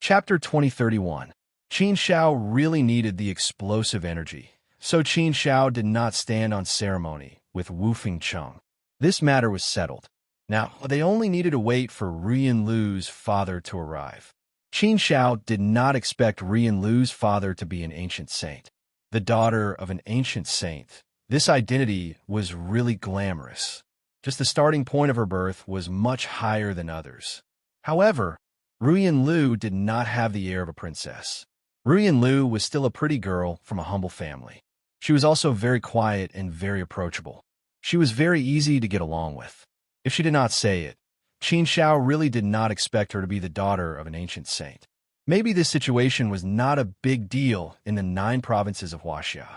Chapter 2031. Qin Shao really needed the explosive energy, so Qin Shao did not stand on ceremony with Wu Fengcheng. This matter was settled. Now, they only needed to wait for Rian Lu's father to arrive. Qin Shao did not expect Rian Lu's father to be an ancient saint. The daughter of an ancient saint. This identity was really glamorous. Just the starting point of her birth was much higher than others. However, Rian Lu did not have the air of a princess. Rian Lu was still a pretty girl from a humble family. She was also very quiet and very approachable. She was very easy to get along with. If she did not say it, Qin Shao really did not expect her to be the daughter of an ancient saint. Maybe this situation was not a big deal in the 9 provinces of Huaxia.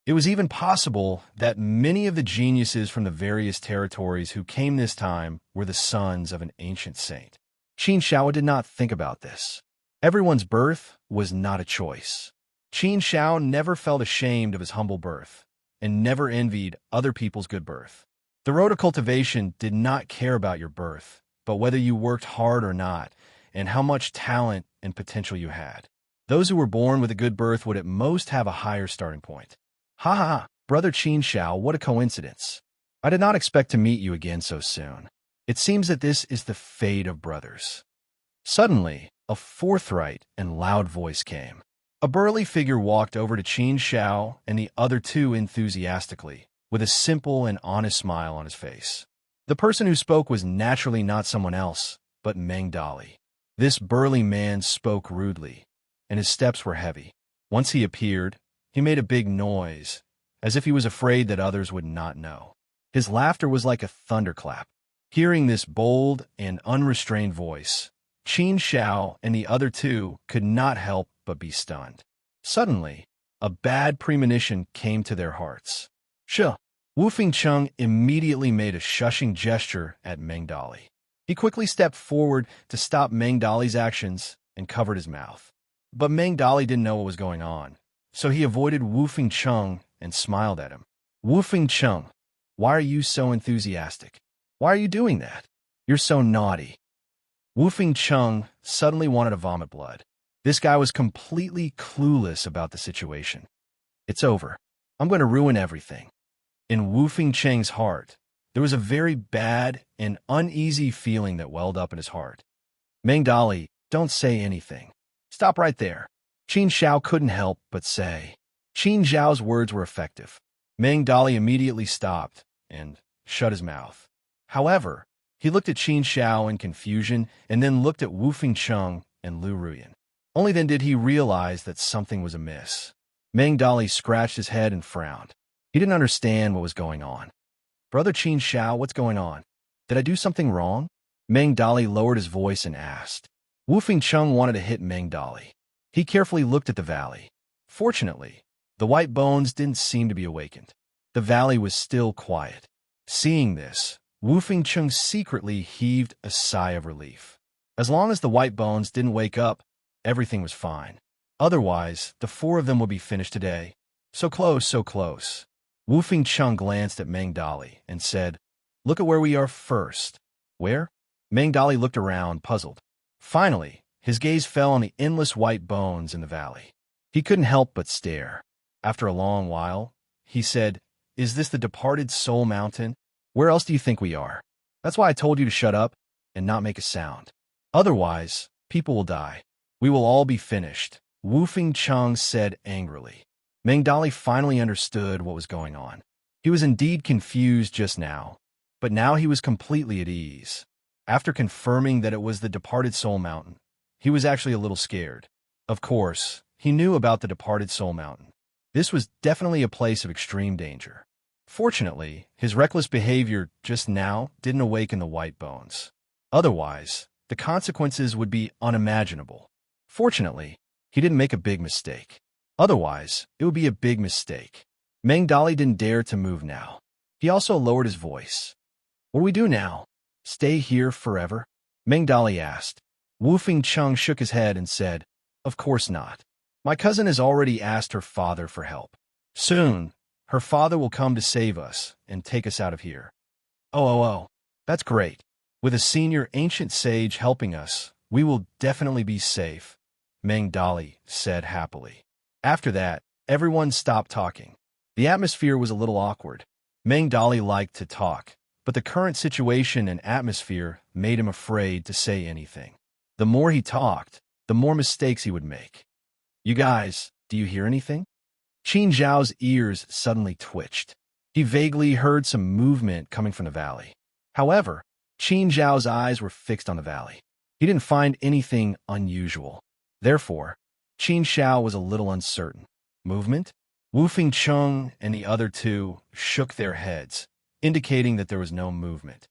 It was even possible that many of the geniuses from the various territories who came this time were the sons of an ancient saint. Qin Shao did not think about this. Everyone's birth was not a choice. Qin Shao never felt ashamed of his humble birth and never envied other people's good birth. The road to cultivation did not care about your birth, but whether you worked hard or not, and how much talent and potential you had. Those who were born with a good birth would at most have a higher starting point. Ha ha ha, brother Qin Shao, what a coincidence. I did not expect to meet you again so soon. It seems that this is the fate of brothers. Suddenly, a forthright and loud voice came. A burly figure walked over to Qin Shao and the other 2 enthusiastically, with a simple and honest smile on his face. The person who spoke was naturally not someone else, but Meng Dali. This burly man spoke rudely, and his steps were heavy. Once he appeared, he made a big noise, as if he was afraid that others would not know. His laughter was like a thunderclap. Hearing this bold and unrestrained voice, Qin Shao and the other 2 could not help but be stunned. Suddenly, a bad premonition came to their hearts. Shuh! Wu Fengcheng immediately made a shushing gesture at Meng Dali. He quickly stepped forward to stop Meng Dali's actions and covered his mouth. But Meng Dali didn't know what was going on, so he avoided Wu Fengcheng and smiled at him. Wu Fengcheng, why are you so enthusiastic? Why are you doing that? You're so naughty. Wu Fengcheng suddenly wanted to vomit blood. This guy was completely clueless about the situation. It's over. I'm going to ruin everything. In Wu Fengcheng's heart, there was a very bad and uneasy feeling that welled up in his heart. Meng Dali, don't say anything. Stop right there. Qin Shao couldn't help but say. Qin Zhao's words were effective. Meng Dali immediately stopped and shut his mouth. However, he looked at Qin Shao in confusion and then looked at Wu Fengcheng and Lu Ruyan. Only then did he realize that something was amiss. Meng Dali scratched his head and frowned. He didn't understand what was going on. Brother Qin Shao, what's going on? Did I do something wrong? Meng Dali lowered his voice and asked. Wu Fengcheng wanted to hit Meng Dali. He carefully looked at the valley. Fortunately, the white bones didn't seem to be awakened. The valley was still quiet. Seeing this, Wu Fengcheng secretly heaved a sigh of relief. As long as the white bones didn't wake up, everything was fine. Otherwise, the 4 of them would be finished today. So close, so close. Wu Fengcheng glanced at Meng Dali and said, Look at where we are first. Where? Meng Dali looked around, puzzled. Finally, his gaze fell on the endless white bones in the valley. He couldn't help but stare. After a long while, he said, Is this the departed soul mountain? Where else do you think we are? That's why I told you to shut up and not make a sound. Otherwise, people will die. We will all be finished, Wu Fengcheng said angrily. Meng Dali finally understood what was going on. He was indeed confused just now, but now he was completely at ease. After confirming that it was the departed soul mountain, he was actually a little scared. Of course, he knew about the departed soul mountain. This was definitely a place of extreme danger. Fortunately, his reckless behavior just now didn't awaken the white bones. Otherwise, the consequences would be unimaginable. Fortunately, he didn't make a big mistake. Otherwise, it would be a big mistake. Meng Dali didn't dare to move now. He also lowered his voice. What do we do now? Stay here forever? Meng Dali asked. Wu Fengcheng shook his head and said, Of course not. My cousin has already asked her father for help. Soon, her father will come to save us and take us out of here. Oh, that's great. With a senior ancient sage helping us, we will definitely be safe. Meng Dali said happily. After that, everyone stopped talking. The atmosphere was a little awkward. Meng Dali liked to talk, but the current situation and atmosphere made him afraid to say anything. The more he talked, the more mistakes he would make. You guys, do you hear anything? Qin Zhao's ears suddenly twitched. He vaguely heard some movement coming from the valley. However, Qin Zhao's eyes were fixed on the valley. He didn't find anything unusual. Therefore, Qin Zhao was a little uncertain. Movement? Wu Fengcheng and the other two shook their heads, indicating that there was no movement.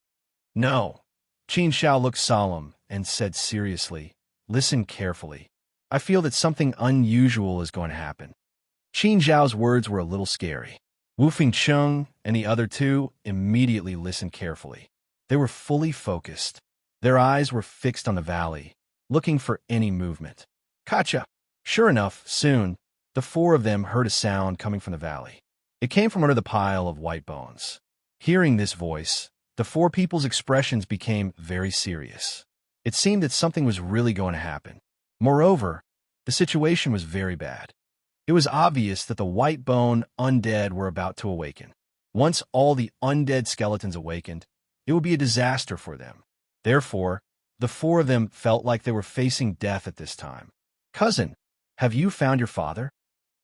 No. Qin Zhao looked solemn and said seriously, "Listen carefully. I feel that something unusual is going to happen." Qin Zhao's words were a little scary. Wu Fengcheng and the other two immediately listened carefully. They were fully focused. Their eyes were fixed on the valley, looking for any movement. Gotcha! Sure enough, soon, the four of them heard a sound coming from the valley. It came from under the pile of white bones. Hearing this voice, the four people's expressions became very serious. It seemed that something was really going to happen. Moreover, the situation was very bad. It was obvious that the white bone undead were about to awaken. Once all the undead skeletons awakened, it would be a disaster for them. Therefore, the four of them felt like they were facing death at this time. "Cousin, have you found your father?"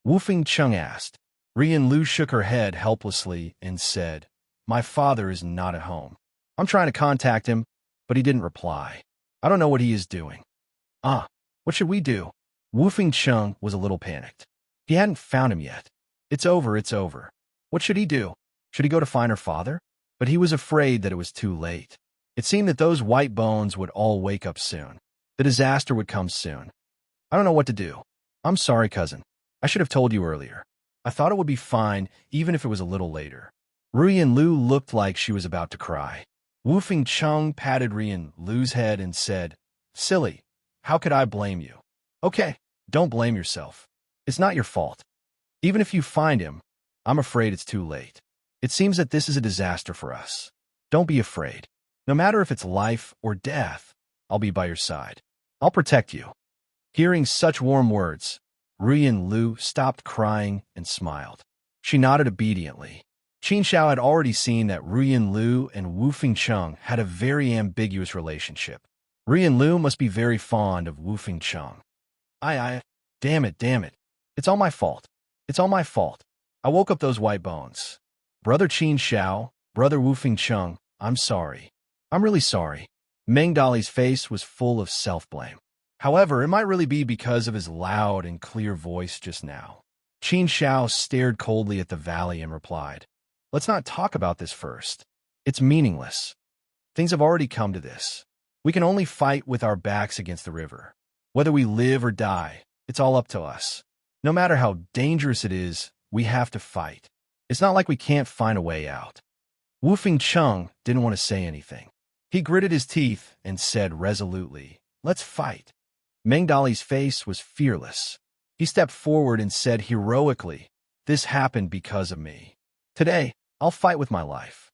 Wu Fengcheng asked. Rian Lu shook her head helplessly and said, "My father is not at home. I'm trying to contact him, but he didn't reply. I don't know what he is doing." What should we do?" Wu Fengcheng was a little panicked. He hadn't found him yet. It's over. What should he do? Should he go to find her father? But he was afraid that it was too late. It seemed that those white bones would all wake up soon. The disaster would come soon. "I don't know what to do. I'm sorry, cousin. I should have told you earlier. I thought it would be fine, even if it was a little later." Rian Lu looked like she was about to cry. Wu Fengcheng patted Rian Lu's head and said, "Silly, how could I blame you? Okay, don't blame yourself. It's not your fault. Even if you find him, I'm afraid it's too late. It seems that this is a disaster for us. Don't be afraid. No matter if it's life or death, I'll be by your side. I'll protect you." Hearing such warm words, Rian Lu stopped crying and smiled. She nodded obediently. Qin Zhao had already seen that Rian Lu and Wu Fengcheng had a very ambiguous relationship. Rian Lu must be very fond of Wu Fengcheng. Damn it. It's all my fault. I woke up those white bones. Brother Qin Zhao, brother Wu Fengcheng, I'm sorry. I'm really sorry. Meng Dali's face was full of self-blame. However, it might really be because of his loud and clear voice just now. Qin Zhao stared coldly at the valley and replied, "Let's not talk about this first. It's meaningless. Things have already come to this. We can only fight with our backs against the river. Whether we live or die, it's all up to us. No matter how dangerous it is, we have to fight. It's not like we can't find a way out." Wu Fengcheng didn't want to say anything. He gritted his teeth and said resolutely, "Let's fight." Meng Dali's face was fearless. He stepped forward and said heroically, "This happened because of me. Today, I'll fight with my life.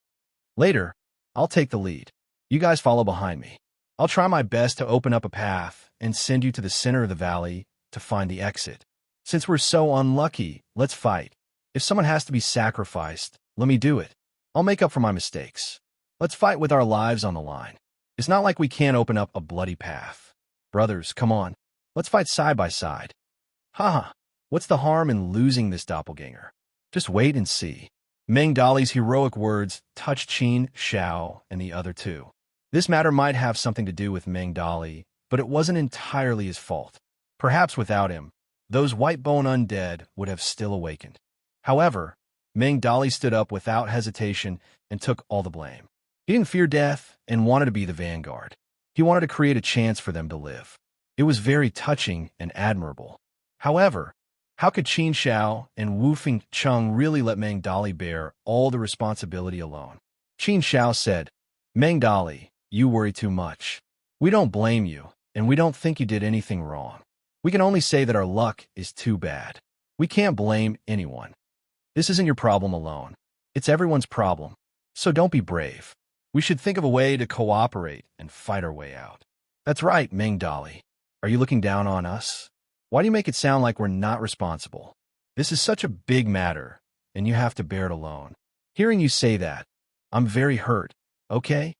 Later, I'll take the lead. You guys follow behind me. I'll try my best to open up a path and send you to the center of the valley to find the exit. Since we're so unlucky, let's fight. If someone has to be sacrificed, let me do it. I'll make up for my mistakes. Let's fight with our lives on the line. It's not like we can't open up a bloody path. Brothers, come on. Let's fight side by side. Haha, what's the harm in losing this doppelganger? Just wait and see." Meng Dali's heroic words touched Qin Zhao and the other two. This matter might have something to do with Meng Dali, but it wasn't entirely his fault. Perhaps without him, those white bone undead would have still awakened. However, Meng Dali stood up without hesitation and took all the blame. He didn't fear death and wanted to be the vanguard. He wanted to create a chance for them to live. It was very touching and admirable. However, how could Qin Zhao and Wu Fengcheng really let Meng Dali bear all the responsibility alone? Qin Zhao said, "Meng Dali, you worry too much. We don't blame you, and we don't think you did anything wrong. We can only say that our luck is too bad. We can't blame anyone. This isn't your problem alone. It's everyone's problem. So don't be brave. We should think of a way to cooperate and fight our way out." "That's right, Meng Dali. Are you looking down on us? Why do you make it sound like we're not responsible? This is such a big matter, and you have to bear it alone. Hearing you say that, I'm very hurt, okay?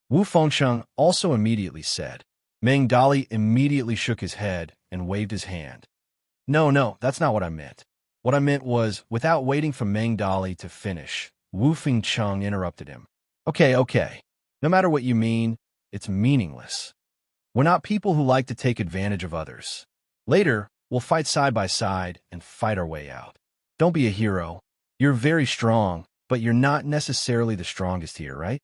Wu Fengsheng also immediately said. Meng Dali immediately shook his head and waved his hand. No, that's not what I meant. What I meant was, without waiting for Meng Dali to finish, Wu Fengcheng interrupted him. Okay. No matter what you mean, it's meaningless. We're not people who like to take advantage of others. Later, we'll fight side by side and fight our way out. Don't be a hero. You're very strong, but you're not necessarily the strongest here, right?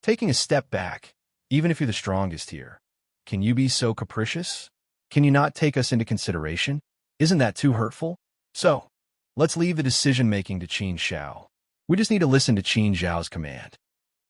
Taking a step back, even if you're the strongest here, can you be so capricious? Can you not take us into consideration? Isn't that too hurtful? So, let's leave the decision-making to Qin Xiao. We just need to listen to Qin Xiao's command.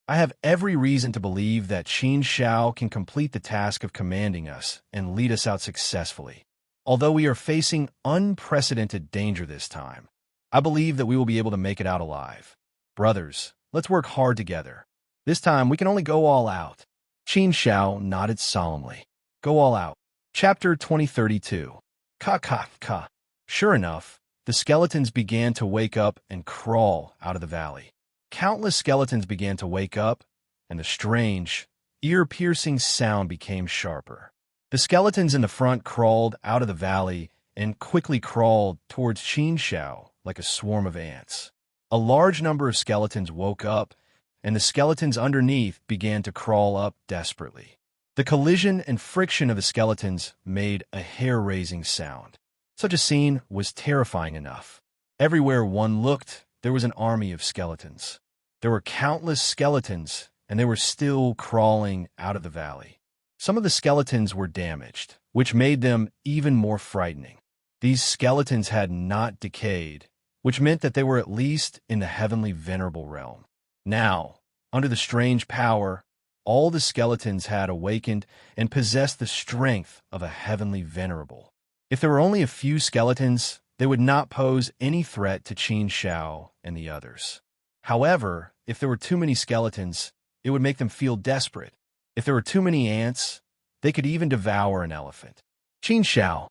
I have every reason to believe that Qin Xiao can complete the task of commanding us and lead us out successfully. Although we are facing unprecedented danger this time, I believe that we will be able to make it out alive. Brothers, let's work hard together. This time, we can only go all out. Qin Xiao nodded solemnly. Go all out. Chapter 2032. Ka. Sure enough, the skeletons began to wake up and crawl out of the valley. Countless skeletons began to wake up, and the strange, ear-piercing sound became sharper. The skeletons in the front crawled out of the valley and quickly crawled towards Qin Xiao like a swarm of ants. A large number of skeletons woke up, and the skeletons underneath began to crawl up desperately. The collision and friction of the skeletons made a hair-raising sound. Such a scene was terrifying enough. Everywhere one looked, there was an army of skeletons. There were countless skeletons, and they were still crawling out of the valley. Some of the skeletons were damaged, which made them even more frightening. These skeletons had not decayed, which meant that they were at least in the heavenly venerable realm. Now, under the strange power, all the skeletons had awakened and possessed the strength of a heavenly venerable. If there were only a few skeletons, they would not pose any threat to Qin Xiao and the others. However, if there were too many skeletons, it would make them feel desperate. If there were too many ants, they could even devour an elephant. Qin Xiao,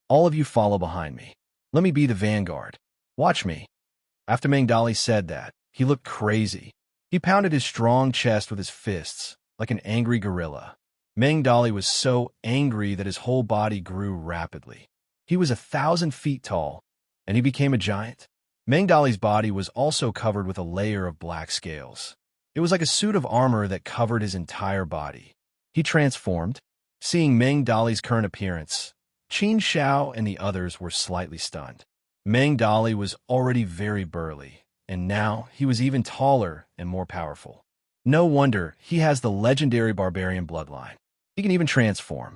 all of you follow behind me. Let me be the vanguard. Watch me. After Meng Dali said that, he looked crazy. He pounded his strong chest with his fists, like an angry gorilla. Meng Dali was so angry that his whole body grew rapidly. He was 1,000 feet tall, and he became a giant. Meng Dali's body was also covered with a layer of black scales. It was like a suit of armor that covered his entire body. He transformed. Seeing Meng Dali's current appearance, Qin Xiao and the others were slightly stunned. Meng Dali was already very burly, and now he was even taller and more powerful. No wonder he has the legendary barbarian bloodline. He can even transform.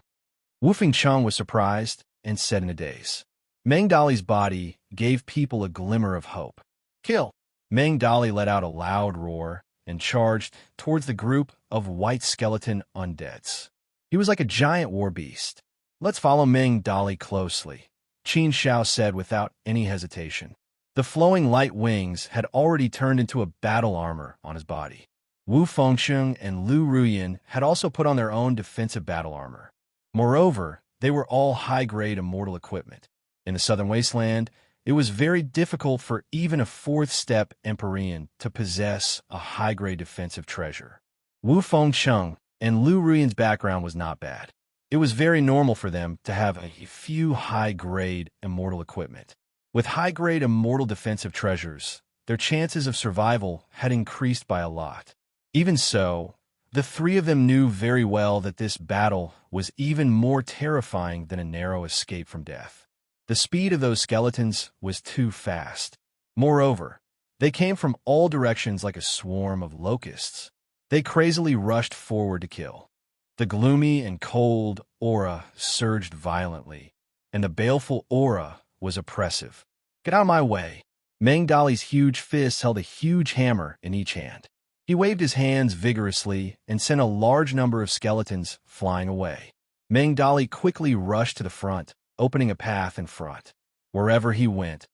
Wu Fengcheng was surprised and said in a daze. Meng Dali's body gave people a glimmer of hope. Kill! Meng Dali let out a loud roar and charged towards the group of white skeleton undeads. He was like a giant war beast. Let's follow Meng Dali closely, Qin Xiao said without any hesitation. The flowing light wings had already turned into a battle armor on his body. Wu Fengsheng and Lu Ruyan had also put on their own defensive battle armor. Moreover, they were all high-grade immortal equipment. In the southern wasteland, it was very difficult for even a fourth-step Empyrean to possess a high-grade defensive treasure. Wu Fengcheng and Lu Ruyan's background was not bad. It was very normal for them to have a few high-grade immortal equipment. With high-grade immortal defensive treasures, their chances of survival had increased by a lot. Even so, the three of them knew very well that this battle was even more terrifying than a narrow escape from death. The speed of those skeletons was too fast. Moreover, they came from all directions like a swarm of locusts. They crazily rushed forward to kill. The gloomy and cold aura surged violently, and the baleful aura was oppressive. Get out of my way. Meng Dali's huge fists held a huge hammer in each hand. He waved his hands vigorously and sent a large number of skeletons flying away. Meng Dali quickly rushed to the front, opening a path in front. Wherever he went,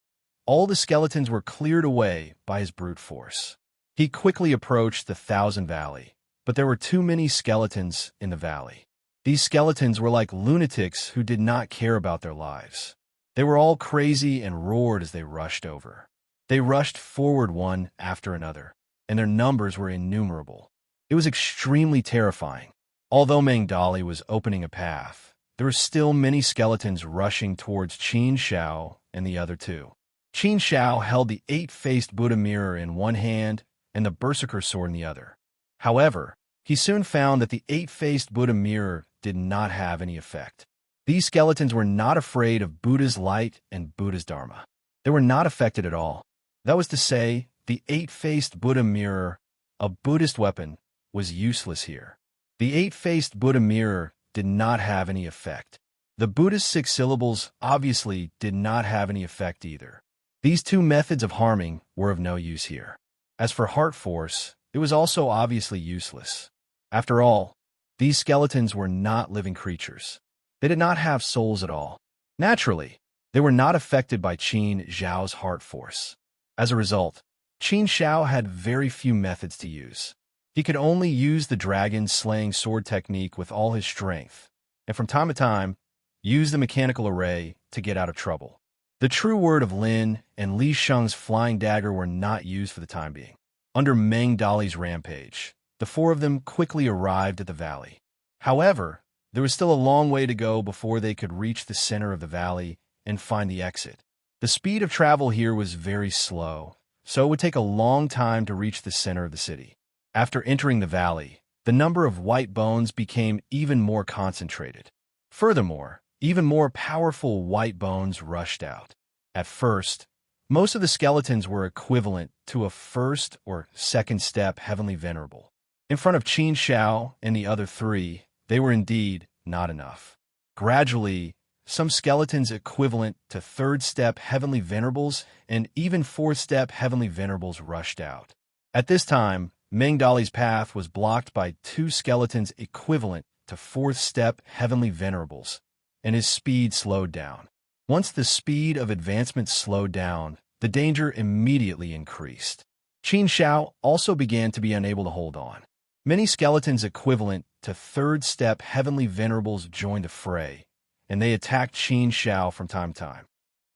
all the skeletons were cleared away by his brute force. He quickly approached the Thousand Valley, but there were too many skeletons in the valley. These skeletons were like lunatics who did not care about their lives. They were all crazy and roared as they rushed over. They rushed forward one after another, and their numbers were innumerable. It was extremely terrifying. Although Mengdali was opening a path, there were still many skeletons rushing towards Qin Shao and the other two. Qin Shao held the eight-faced Buddha mirror in one hand and the berserker sword in the other. However, he soon found that the eight-faced Buddha mirror did not have any effect. These skeletons were not afraid of Buddha's light and Buddha's dharma. They were not affected at all. That was to say, the eight-faced Buddha mirror, a Buddhist weapon, was useless here. The eight-faced Buddha mirror did not have any effect. The Buddhist 6 syllables obviously did not have any effect either. These two methods of harming were of no use here. As for heart force, it was also obviously useless. After all, these skeletons were not living creatures. They did not have souls at all. Naturally, they were not affected by Qin Zhao's heart force. As a result, Qin Shao had very few methods to use. He could only use the dragon-slaying sword technique with all his strength, and from time to time, use the mechanical array to get out of trouble. The true word of Lin and Li Sheng's flying dagger were not used for the time being. Under Meng Dali's rampage, the four of them quickly arrived at the valley. However, there was still a long way to go before they could reach the center of the valley and find the exit. The speed of travel here was very slow, so it would take a long time to reach the center of the city. After entering the valley, the number of white bones became even more concentrated. Furthermore, even more powerful white bones rushed out. At first, most of the skeletons were equivalent to a first or second step heavenly venerable. In front of Qin Shao and the other three, they were indeed not enough. Gradually, some skeletons equivalent to third step heavenly venerables and even fourth step heavenly venerables rushed out. At this time, Meng Dali's path was blocked by two skeletons equivalent to fourth step heavenly venerables, and his speed slowed down. Once the speed of advancement slowed down, the danger immediately increased. Qin Shao also began to be unable to hold on. Many skeletons equivalent to third step heavenly venerables joined the fray, and they attacked Qin Shao from time to time.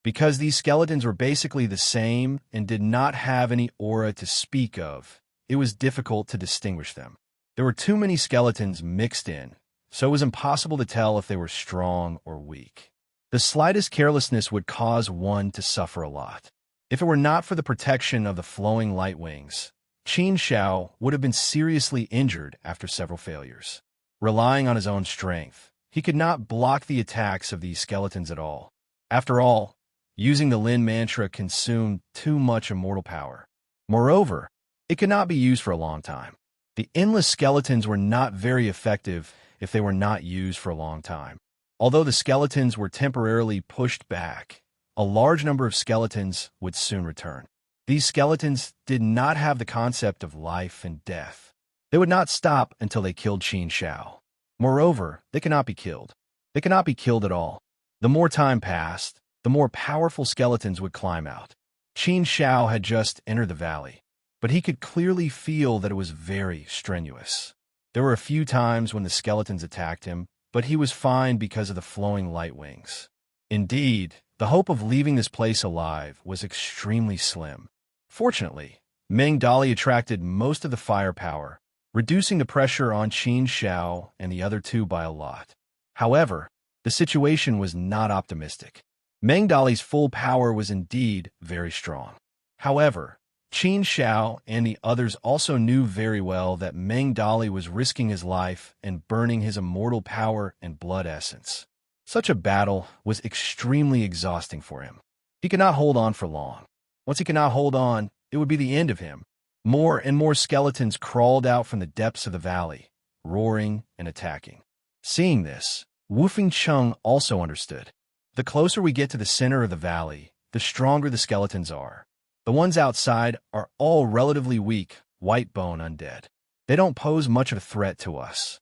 Because these skeletons were basically the same and did not have any aura to speak of, it was difficult to distinguish them. There were too many skeletons mixed in, so it was impossible to tell if they were strong or weak. The slightest carelessness would cause one to suffer a lot. If it were not for the protection of the flowing light wings, Qin Shao would have been seriously injured after several failures. Relying on his own strength, he could not block the attacks of these skeletons at all. After all, using the Lin mantra consumed too much immortal power. Moreover, it could not be used for a long time. The endless skeletons were not very effective if they were not used for a long time. Although the skeletons were temporarily pushed back, a large number of skeletons would soon return. These skeletons did not have the concept of life and death. They would not stop until they killed Qin Shao. Moreover, they cannot be killed. They cannot be killed at all. The more time passed, the more powerful skeletons would climb out. Qin Shao had just entered the valley, but he could clearly feel that it was very strenuous. There were a few times when the skeletons attacked him, but he was fine because of the flowing light wings. Indeed, the hope of leaving this place alive was extremely slim. Fortunately, Meng Dali attracted most of the firepower, reducing the pressure on Qin Shao and the other two by a lot. However, the situation was not optimistic. Meng Dali's full power was indeed very strong. However, Qin Shao and the others also knew very well that Meng Dali was risking his life and burning his immortal power and blood essence. Such a battle was extremely exhausting for him. He could not hold on for long. Once he could not hold on, it would be the end of him. More and more skeletons crawled out from the depths of the valley, roaring and attacking. Seeing this, Wu Fengcheng also understood. The closer we get to the center of the valley, the stronger the skeletons are. The ones outside are all relatively weak, white bone undead. They don't pose much of a threat to us.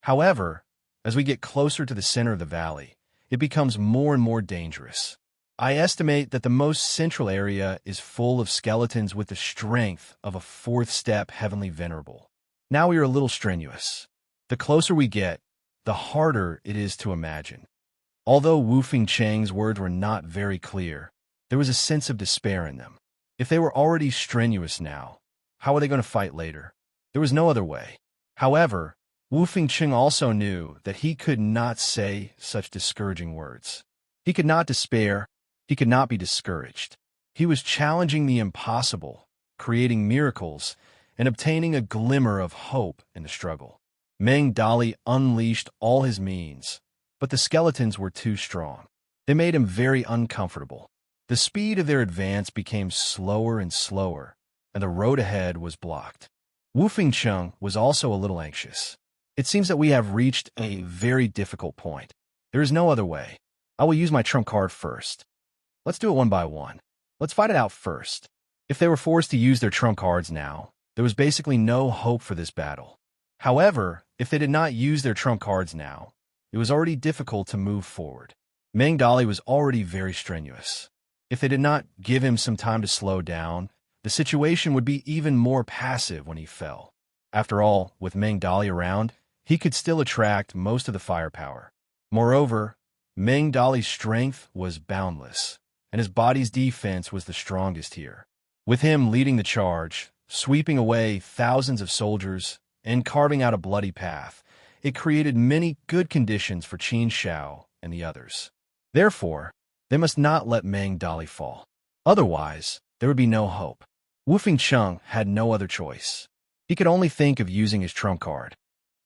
However, as we get closer to the center of the valley, it becomes more and more dangerous. I estimate that the most central area is full of skeletons with the strength of a fourth step heavenly venerable. Now we are a little strenuous. The closer we get, the harder it is to imagine. Although Wu Fengcheng's words were not very clear, there was a sense of despair in them. If they were already strenuous now, how were they going to fight later? There was no other way. However, Wu Fengcheng also knew that he could not say such discouraging words. He could not despair. He could not be discouraged. He was challenging the impossible, creating miracles, and obtaining a glimmer of hope in the struggle. Meng Dali unleashed all his means, but the skeletons were too strong. They made him very uncomfortable. The speed of their advance became slower and slower, and the road ahead was blocked. Wu Fengcheng was also a little anxious. It seems that we have reached a very difficult point. There is no other way. I will use my trump card first. Let's do it one by one. Let's fight it out first. If they were forced to use their trump cards now, there was basically no hope for this battle. However, if they did not use their trump cards now, it was already difficult to move forward. Meng Dali was already very strenuous. If they did not give him some time to slow down, the situation would be even more passive when he fell. After all, with Meng Dali around, he could still attract most of the firepower. Moreover, Meng Dali's strength was boundless, and his body's defense was the strongest here. With him leading the charge, sweeping away thousands of soldiers, and carving out a bloody path, it created many good conditions for Qin Shao and the others. Therefore, they must not let Meng Dali fall. Otherwise, there would be no hope. Wu Fengcheng had no other choice. He could only think of using his trump card.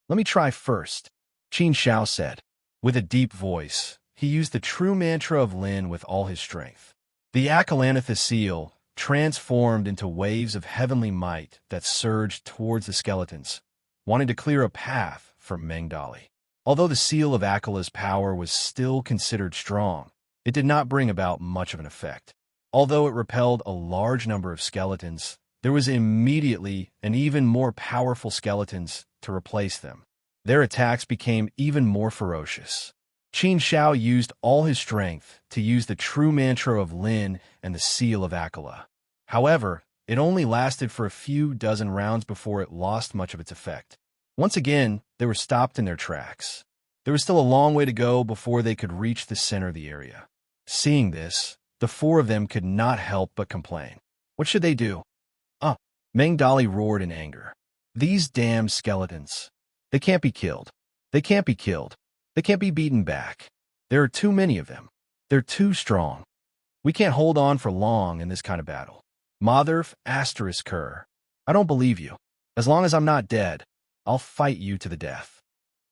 Let me try first, Qin Shao said. With a deep voice, he used the true mantra of Lin with all his strength. The Akalanatha seal transformed into waves of heavenly might that surged towards the skeletons, wanting to clear a path for Meng Dali. Although the seal of Akala's power was still considered strong, it did not bring about much of an effect. Although it repelled a large number of skeletons, there was immediately an even more powerful skeletons to replace them. Their attacks became even more ferocious. Qin Shao used all his strength to use the true mantra of Lin and the seal of Akala. However, it only lasted for a few dozen rounds before it lost much of its effect. Once again, they were stopped in their tracks. There was still a long way to go before they could reach the center of the area. Seeing this, the four of them could not help but complain. What should they do? Meng Dali roared in anger. These damn skeletons. They can't be killed. They can't be killed. They can't be beaten back. There are too many of them. They're too strong. We can't hold on for long in this kind of battle. Motherf asterisk Kerr. I don't believe you. As long as I'm not dead, I'll fight you to the death.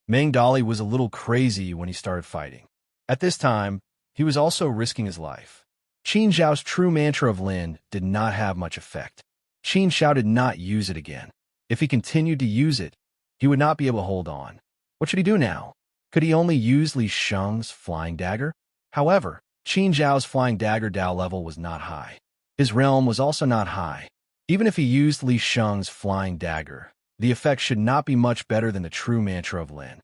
Meng Dali was a little crazy when he started fighting. At this time, he was also risking his life. Qin Zhao's true mantra of Lin did not have much effect. Qin Shao did not use it again. If he continued to use it, he would not be able to hold on. What should he do now? Could he only use Li Sheng's flying dagger? However, Qin Zhao's flying dagger Dao level was not high. His realm was also not high. Even if he used Li Sheng's flying dagger, the effect should not be much better than the true mantra of Lin.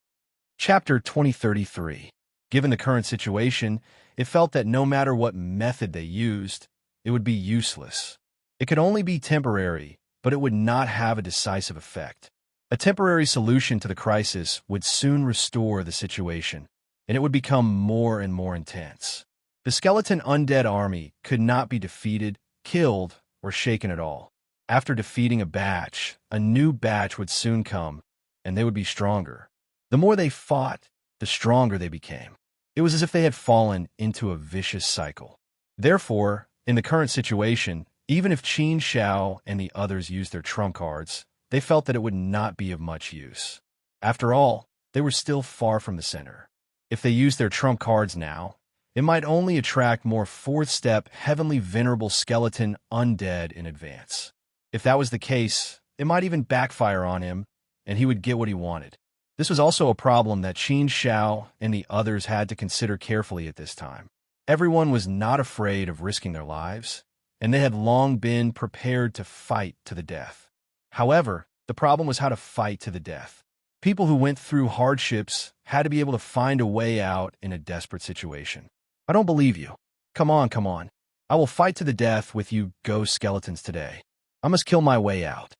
Chapter 2033. Given the current situation, it felt that no matter what method they used, it would be useless. It could only be temporary, but it would not have a decisive effect. A temporary solution to the crisis would soon restore the situation, and it would become more and more intense. The skeleton undead army could not be defeated, killed, or shaken at all. After defeating a new batch would soon come, and they would be stronger. The more they fought, the stronger they became. It was as if they had fallen into a vicious cycle. Therefore, in the current situation, even if Qin Shao and the others used their trump cards, they felt that it would not be of much use. After all, they were still far from the center. If they used their trump cards now, it might only attract more fourth-step, heavenly venerable skeleton undead in advance. If that was the case, it might even backfire on him, and he would get what he wanted. This was also a problem that Qin Shao and the others had to consider carefully at this time. Everyone was not afraid of risking their lives, and they had long been prepared to fight to the death. However, the problem was how to fight to the death. People who went through hardships had to be able to find a way out in a desperate situation. I don't believe you. Come on, come on. I will fight to the death with you ghost skeletons today. I must kill my way out.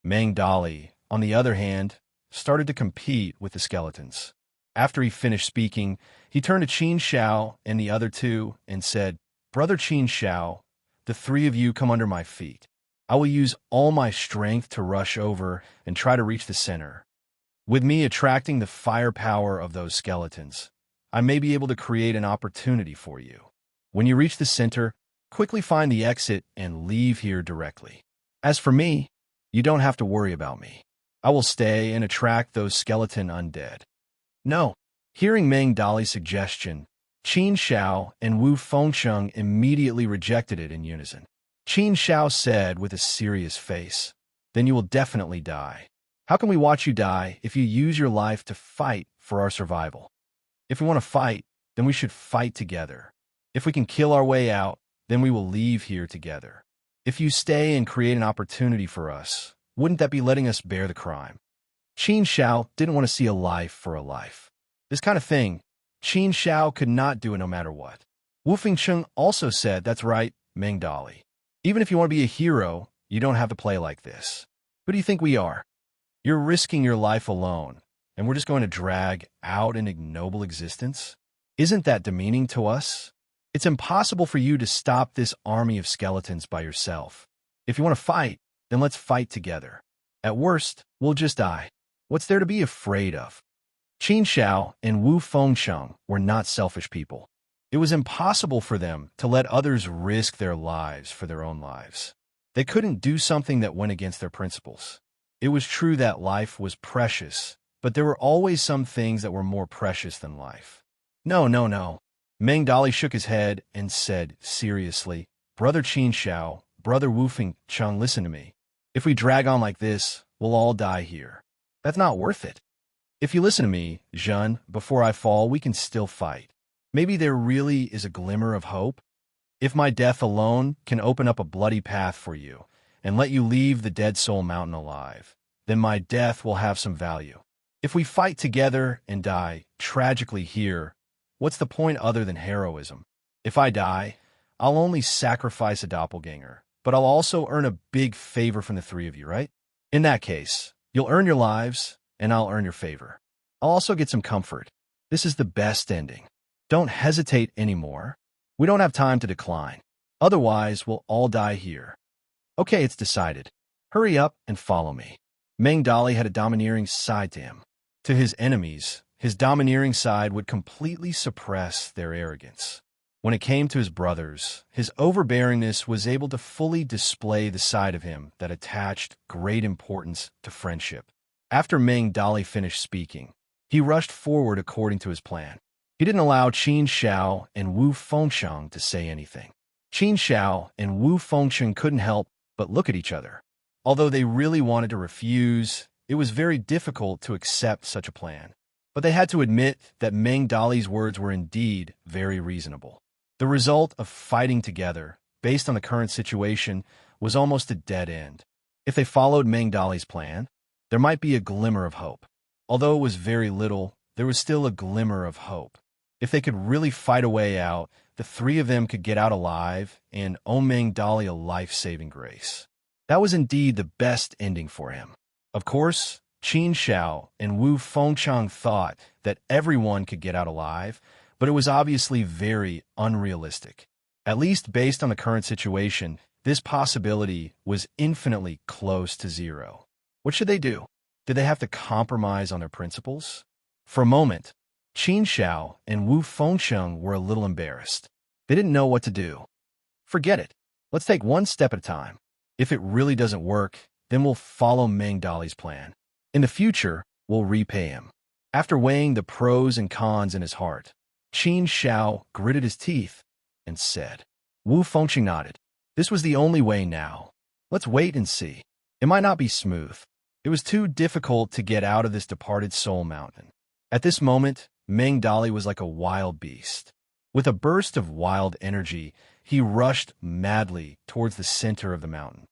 Meng Dali, on the other hand, started to compete with the skeletons. After he finished speaking, he turned to Qin Shao and the other two and said, "Brother Qin Shao, the three of you come under my feet. I will use all my strength to rush over and try to reach the center. With me attracting the firepower of those skeletons, I may be able to create an opportunity for you. When you reach the center, quickly find the exit and leave here directly. As for me, you don't have to worry about me. I will stay and attract those skeleton undead." No. Hearing Meng Dali's suggestion, Qin Shao and Wu Fengsheng immediately rejected it in unison. Qin Shao said with a serious face, "Then you will definitely die. How can we watch you die if you use your life to fight for our survival? If we want to fight, then we should fight together. If we can kill our way out, then we will leave here together. If you stay and create an opportunity for us, wouldn't that be letting us bear the crime?" Qin Shao didn't want to see a life for a life. This kind of thing, Qin Shao could not do it no matter what. Wu Fengsheng also said, "That's right, Meng Dali. Even if you want to be a hero, you don't have to play like this. Who do you think we are? You're risking your life alone, and we're just going to drag out an ignoble existence? Isn't that demeaning to us? It's impossible for you to stop this army of skeletons by yourself. If you want to fight, then let's fight together. At worst, we'll just die. What's there to be afraid of?" Qin Shao and Wu Fengsheng were not selfish people. It was impossible for them to let others risk their lives for their own lives. They couldn't do something that went against their principles. It was true that life was precious, but there were always some things that were more precious than life. No, no, no. Meng Dali shook his head and said seriously, "Brother Qin Shao, Brother Wu Fengsheng, listen to me. If we drag on like this, we'll all die here. That's not worth it. If you listen to me, Zhen, before I fall, we can still fight. Maybe there really is a glimmer of hope. If my death alone can open up a bloody path for you and let you leave the Dead Soul Mountain alive, then my death will have some value. If we fight together and die tragically here, what's the point other than heroism? If I die, I'll only sacrifice a doppelganger, but I'll also earn a big favor from the three of you, right? In that case, you'll earn your lives, and I'll earn your favor. I'll also get some comfort. This is the best ending. Don't hesitate anymore. We don't have time to decline. Otherwise, we'll all die here. Okay, it's decided. Hurry up and follow me." Meng Dali had a domineering side to him. To his enemies, his domineering side would completely suppress their arrogance. When it came to his brothers, his overbearingness was able to fully display the side of him that attached great importance to friendship. After Meng Dali finished speaking, he rushed forward according to his plan. He didn't allow Qin Shao and Wu Fengsheng to say anything. Qin Shao and Wu Fengsheng couldn't help but look at each other. Although they really wanted to refuse, it was very difficult to accept such a plan. But they had to admit that Meng Dali's words were indeed very reasonable. The result of fighting together, based on the current situation, was almost a dead end. If they followed Meng Dali's plan, there might be a glimmer of hope. Although it was very little, there was still a glimmer of hope. If they could really fight a way out, the three of them could get out alive and owe Meng Dali a life-saving grace. That was indeed the best ending for him. Of course, Qin Shao and Wu Fengsheng thought that everyone could get out alive, but it was obviously very unrealistic. At least based on the current situation, this possibility was infinitely close to zero. What should they do? Did they have to compromise on their principles? For a moment, Qin Shao and Wu Fengsheng were a little embarrassed. They didn't know what to do. Forget it. Let's take one step at a time. If it really doesn't work, then we'll follow Meng Dali's plan. In the future, we'll repay him. After weighing the pros and cons in his heart, Qin Shao gritted his teeth and said. Wu Fengsheng nodded. This was the only way now. Let's wait and see. It might not be smooth. It was too difficult to get out of this departed soul mountain. At this moment, Meng Dali was like a wild beast. With a burst of wild energy, he rushed madly towards the center of the mountain.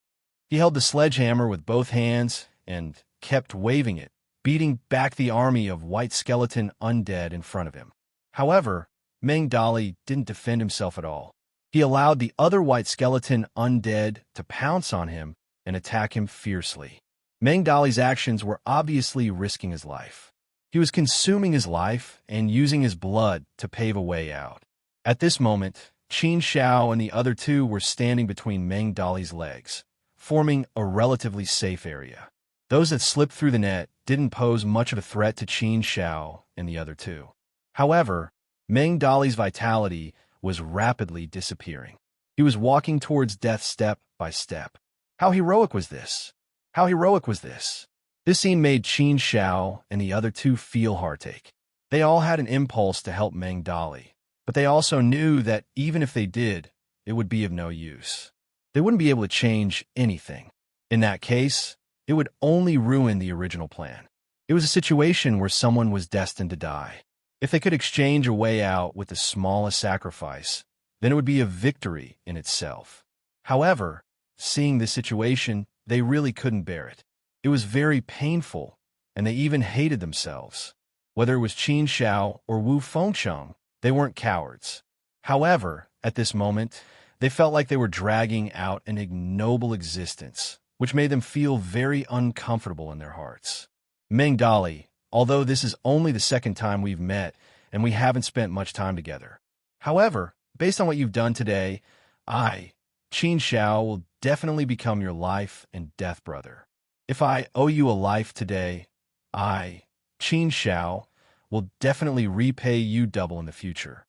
He held the sledgehammer with both hands and kept waving it, beating back the army of white skeleton undead in front of him. However, Meng Dali didn't defend himself at all. He allowed the other white skeleton undead to pounce on him and attack him fiercely. Meng Dali's actions were obviously risking his life. He He was consuming his life and using his blood to pave a way out. At this moment, Qin Shao and the other two were standing between Meng Dali's legs, forming a relatively safe area. Those that slipped through the net didn't pose much of a threat to Qin Shao and the other two. However, Meng Dali's vitality was rapidly disappearing. He was walking towards death step by step. How heroic was this? How heroic was this? This scene made Qin Shao and the other two feel heartache. They all had an impulse to help Meng Dali, but they also knew that even if they did, it would be of no use. They wouldn't be able to change anything. In that case, it would only ruin the original plan. It was a situation where someone was destined to die. If they could exchange a way out with the smallest sacrifice, then it would be a victory in itself. However, seeing this situation, they really couldn't bear it. It was very painful, and they even hated themselves. Whether it was Qin Shao or Wu Fengcheng, they weren't cowards. However, at this moment, they felt like they were dragging out an ignoble existence, which made them feel very uncomfortable in their hearts. Meng Dali, although this is only the second time we've met and we haven't spent much time together. However, based on what you've done today, I, Qin Shao, will definitely become your life and death brother. If I owe you a life today, I, Qin Shao, will definitely repay you double in the future.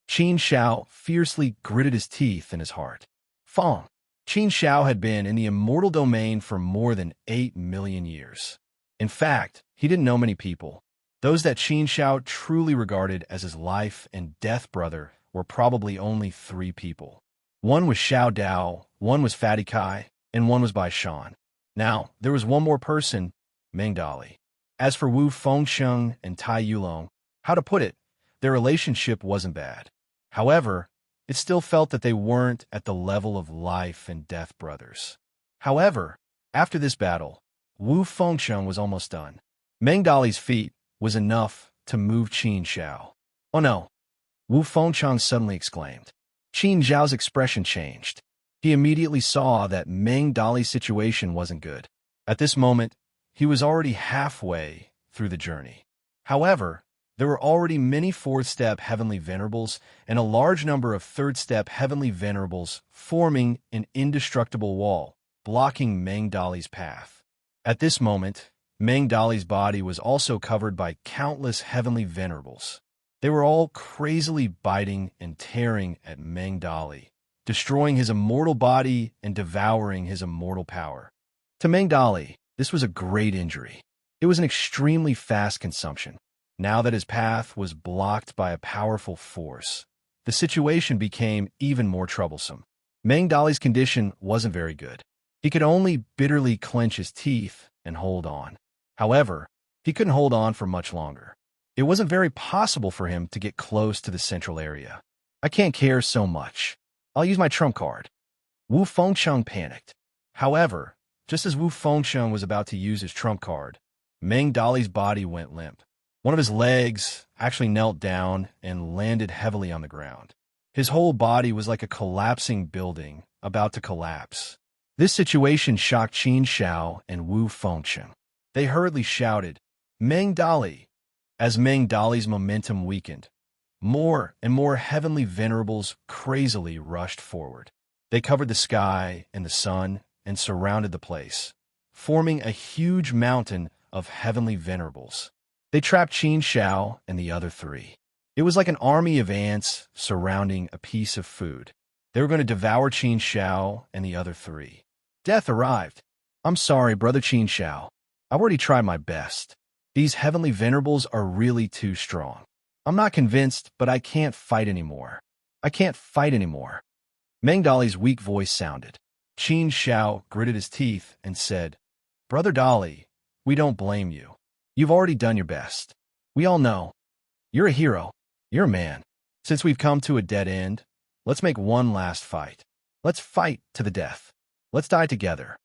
Qin Shao fiercely gritted his teeth in his heart. Feng. Qin Shao had been in the immortal domain for more than 8 million years. In fact, he didn't know many people. Those that Qin Shao truly regarded as his life and death brother were probably only 3 people. One was Xiao Dao, one was Fatty Kai, and one was Bai Shan. Now, there was one more person, Meng Dali. As for Wu Fengcheng and Tai Yulong, how to put it, their relationship wasn't bad. However, it still felt that they weren't at the level of life and death brothers. However, after this battle, Wu Fengcheng was almost done. Meng Dali's feat was enough to move Qin Shao. Oh no! Wu Fengcheng suddenly exclaimed. Qin Zhao's expression changed. He immediately saw that Meng Dali's situation wasn't good. At this moment, he was already halfway through the journey. However, there were already many 4th-step heavenly venerables and a large number of 3rd-step heavenly venerables forming an indestructible wall, blocking Meng Dali's path. At this moment, Meng Dali's body was also covered by countless heavenly venerables. They were all crazily biting and tearing at Meng Dali, destroying his immortal body and devouring his immortal power. To Meng Dali, this was a great injury. It was an extremely fast consumption. Now that his path was blocked by a powerful force, the situation became even more troublesome. Meng Dali's condition wasn't very good. He could only bitterly clench his teeth and hold on. However, he couldn't hold on for much longer. It wasn't very possible for him to get close to the central area. I can't care so much. I'll use my trump card. Wu Fengcheng panicked. However, just as Wu Fengcheng was about to use his trump card, Meng Dali's body went limp. One of his legs actually knelt down and landed heavily on the ground. His whole body was like a collapsing building about to collapse. This situation shocked Qin Shao and Wu Fengcheng. They hurriedly shouted, Meng Dali! As Meng Dali's momentum weakened, more and more heavenly venerables crazily rushed forward. They covered the sky and the sun and surrounded the place, forming a huge mountain of heavenly venerables. They trapped Qin Shao and the other 3. It was like an army of ants surrounding a piece of food. They were going to devour Qin Shao and the other 3. Death arrived. I'm sorry, brother Qin Shao. I've already tried my best. These heavenly venerables are really too strong. I'm not convinced, but I can't fight anymore. I can't fight anymore. Meng Dali's weak voice sounded. Qin Shao gritted his teeth and said, Brother Dali, we don't blame you. You've already done your best. We all know. You're a hero. You're a man. Since we've come to a dead end, let's make one last fight. Let's fight to the death. Let's die together.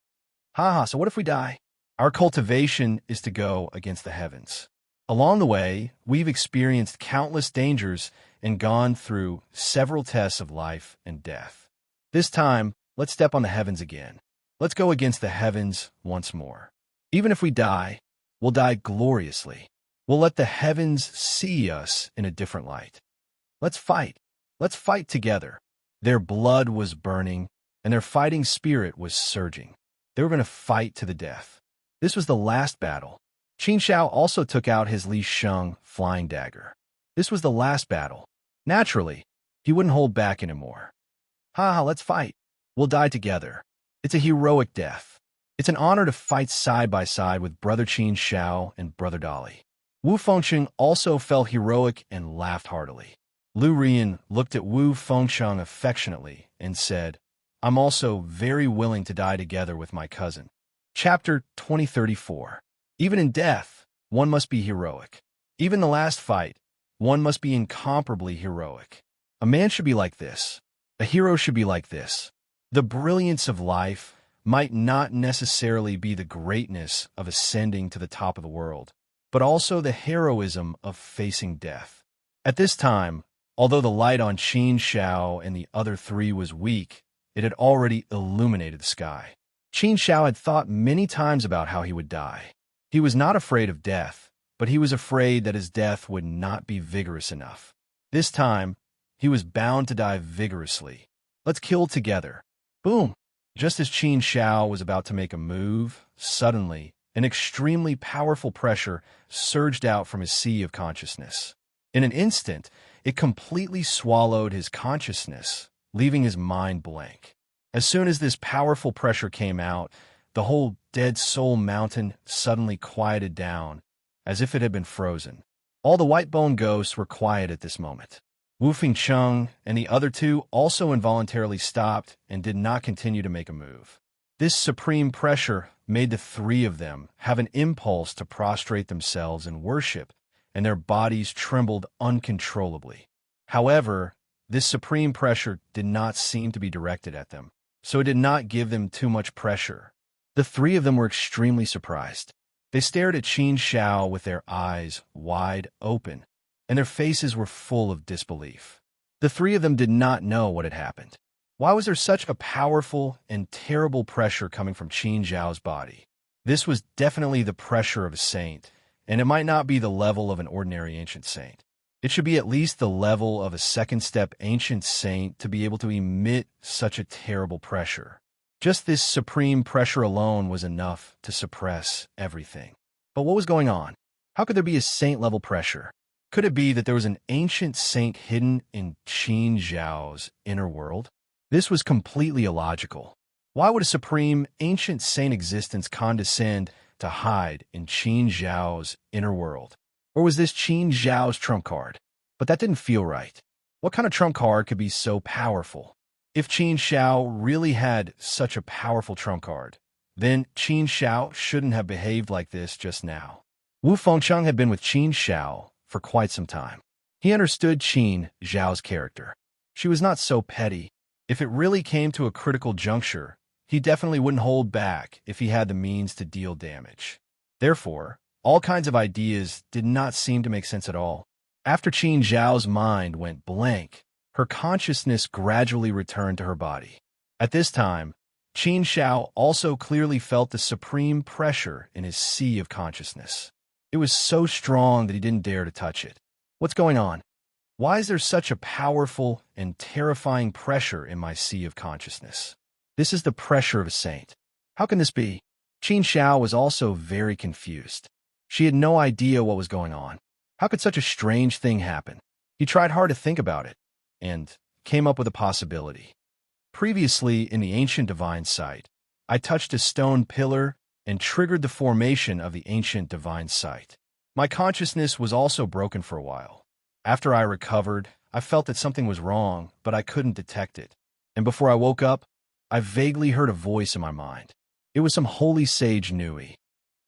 Haha, so what if we die? Our cultivation is to go against the heavens. Along the way, we've experienced countless dangers and gone through several tests of life and death. This time, let's step on the heavens again. Let's go against the heavens once more. Even if we die, we'll die gloriously. We'll let the heavens see us in a different light. Let's fight. Let's fight together. Their blood was burning, and their fighting spirit was surging. They were going to fight to the death. This was the last battle. Qin Shao also took out his Li Sheng flying dagger. This was the last battle. Naturally, he wouldn't hold back anymore. Ha, let's fight. We'll die together. It's a heroic death. It's an honor to fight side by side with Brother Qin Shao and Brother Dali. Wu Fengsheng also felt heroic and laughed heartily. Lu Rian looked at Wu Fengsheng affectionately and said, I'm also very willing to die together with my cousin. Chapter 2034. Even in death, one must be heroic. Even the last fight, one must be incomparably heroic. A man should be like this. A hero should be like this. The brilliance of life might not necessarily be the greatness of ascending to the top of the world, but also the heroism of facing death. At this time, although the light on Qin Shao and the other three was weak, it had already illuminated the sky. Qin Shao had thought many times about how he would die. He was not afraid of death, but he was afraid that his death would not be vigorous enough. This time, he was bound to die vigorously. Let's kill together. Boom! Just as Qin Shao was about to make a move, suddenly, an extremely powerful pressure surged out from his sea of consciousness. In an instant, it completely swallowed his consciousness, leaving his mind blank. As soon as this powerful pressure came out, the whole Dead Soul Mountain suddenly quieted down, as if it had been frozen. All the white bone ghosts were quiet at this moment. Wu Fengsheng and the other two also involuntarily stopped and did not continue to make a move. This supreme pressure made the three of them have an impulse to prostrate themselves in worship, and their bodies trembled uncontrollably. However, this supreme pressure did not seem to be directed at them, so it did not give them too much pressure. The three of them were extremely surprised. They stared at Qin Shao with their eyes wide open, and their faces were full of disbelief. The three of them did not know what had happened. Why was there such a powerful and terrible pressure coming from Qin Shao's body? This was definitely the pressure of a saint, and it might not be the level of an ordinary ancient saint. It should be at least the level of a second-step ancient saint to be able to emit such a terrible pressure. Just this supreme pressure alone was enough to suppress everything. But what was going on? How could there be a saint-level pressure? Could it be that there was an ancient saint hidden in Qin Zhao's inner world? This was completely illogical. Why would a supreme ancient saint existence condescend to hide in Qin Zhao's inner world? Or was this Qin Zhao's trump card? But that didn't feel right. What kind of trump card could be so powerful? If Qin Shao really had such a powerful trump card, then Qin Shao shouldn't have behaved like this just now. Wu Fengsheng had been with Qin Shao for quite some time. He understood Qin Zhao's character. She was not so petty. If it really came to a critical juncture, he definitely wouldn't hold back if he had the means to deal damage. Therefore, all kinds of ideas did not seem to make sense at all. After Qin Zhao's mind went blank, her consciousness gradually returned to her body. At this time, Qin Shao also clearly felt the supreme pressure in his sea of consciousness. It was so strong that he didn't dare to touch it. What's going on? Why is there such a powerful and terrifying pressure in my sea of consciousness? This is the pressure of a saint. How can this be? Qin Shao was also very confused. She had no idea what was going on. How could such a strange thing happen? He tried hard to think about it, and came up with a possibility. Previously, in the ancient divine site, I touched a stone pillar and triggered the formation of the ancient divine site. My consciousness was also broken for a while. After I recovered, I felt that something was wrong, but I couldn't detect it. And before I woke up, I vaguely heard a voice in my mind. It was some holy sage Nui.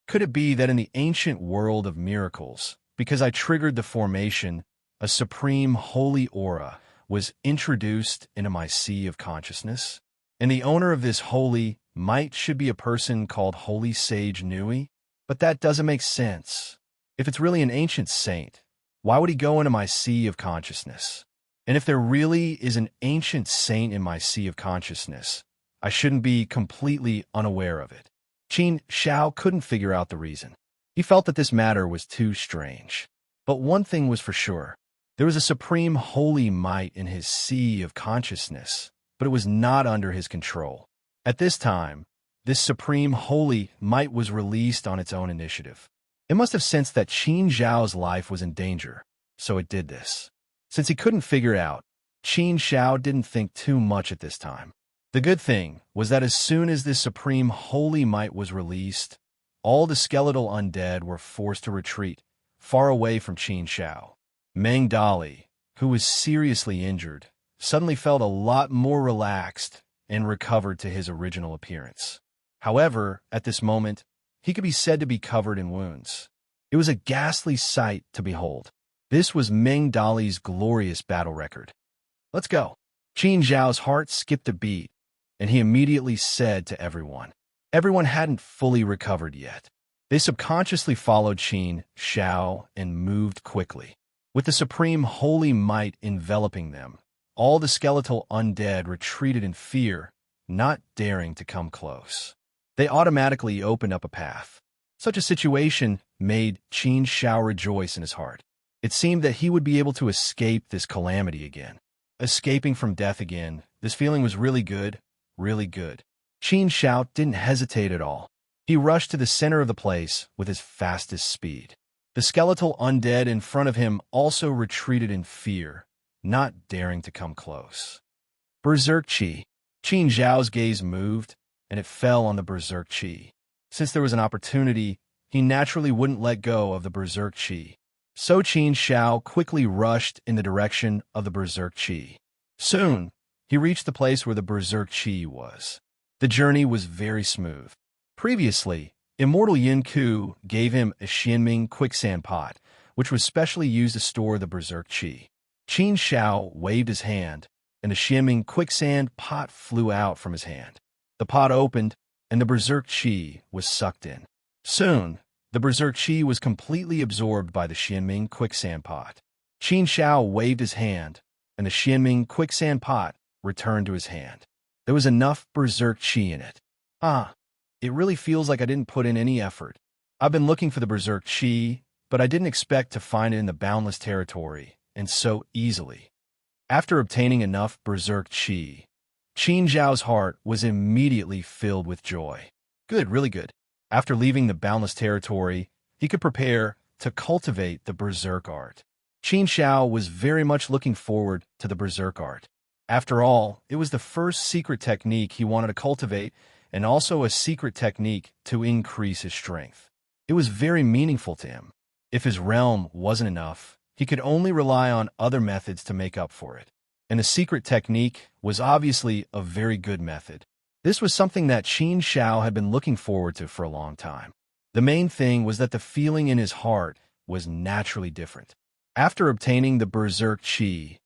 Could it be that in the ancient world of miracles, because I triggered the formation, a supreme holy aura was introduced into my sea of consciousness? And the owner of this holy might should be a person called Holy Sage Nui? But that doesn't make sense. If it's really an ancient saint, why would he go into my sea of consciousness? And if there really is an ancient saint in my sea of consciousness, I shouldn't be completely unaware of it. Qin Shao couldn't figure out the reason. He felt that this matter was too strange. But one thing was for sure. There was a supreme holy might in his sea of consciousness, but it was not under his control. At this time, this supreme holy might was released on its own initiative. It must have sensed that Qin Zhao's life was in danger, so it did this. Since he couldn't figure it out, Qin Zhao didn't think too much at this time. The good thing was that as soon as this supreme holy might was released, all the skeletal undead were forced to retreat, far away from Qin Zhao. Meng Dali, who was seriously injured, suddenly felt a lot more relaxed and recovered to his original appearance. However, at this moment, he could be said to be covered in wounds. It was a ghastly sight to behold. This was Meng Dali's glorious battle record. "Let's go." Qin Zhao's heart skipped a beat, and he immediately said to everyone. Everyone hadn't fully recovered yet. They subconsciously followed Qin Zhao and moved quickly. With the supreme holy might enveloping them, all the skeletal undead retreated in fear, not daring to come close. They automatically opened up a path. Such a situation made Qin Zhao rejoice in his heart. It seemed that he would be able to escape this calamity again. Escaping from death again, this feeling was really good, really good. Qin Zhao didn't hesitate at all. He rushed to the center of the place with his fastest speed. The skeletal undead in front of him also retreated in fear, not daring to come close. Berserk Chi. Qin Zhao's gaze moved, and it fell on the Berserk Chi. Since there was an opportunity, he naturally wouldn't let go of the Berserk Chi. So Qin Zhao quickly rushed in the direction of the Berserk Chi. Soon, he reached the place where the Berserk Chi was. The journey was very smooth. Previously, Immortal Yin Ku gave him a Xianming quicksand pot, which was specially used to store the Berserk Chi. Qin Zhao waved his hand, and the Xianming quicksand pot flew out from his hand. The pot opened, and the Berserk Chi was sucked in. Soon, the Berserk Chi was completely absorbed by the Xianming quicksand pot. Qin Zhao waved his hand, and the Xianming quicksand pot returned to his hand. There was enough Berserk Chi in it. It really feels like I didn't put in any effort. I've been looking for the Berserk Chi, but I didn't expect to find it in the boundless territory, and so easily. After obtaining enough Berserk Chi, Qin Zhao's heart was immediately filled with joy. Good, really good. After leaving the boundless territory, he could prepare to cultivate the Berserk art. Qin Zhao was very much looking forward to the Berserk art. After all, it was the first secret technique he wanted to cultivate, and also a secret technique to increase his strength. It was very meaningful to him. If his realm wasn't enough, he could only rely on other methods to make up for it. And the secret technique was obviously a very good method. This was something that Qin Zhao had been looking forward to for a long time. The main thing was that the feeling in his heart was naturally different. After obtaining the Berserk Chi,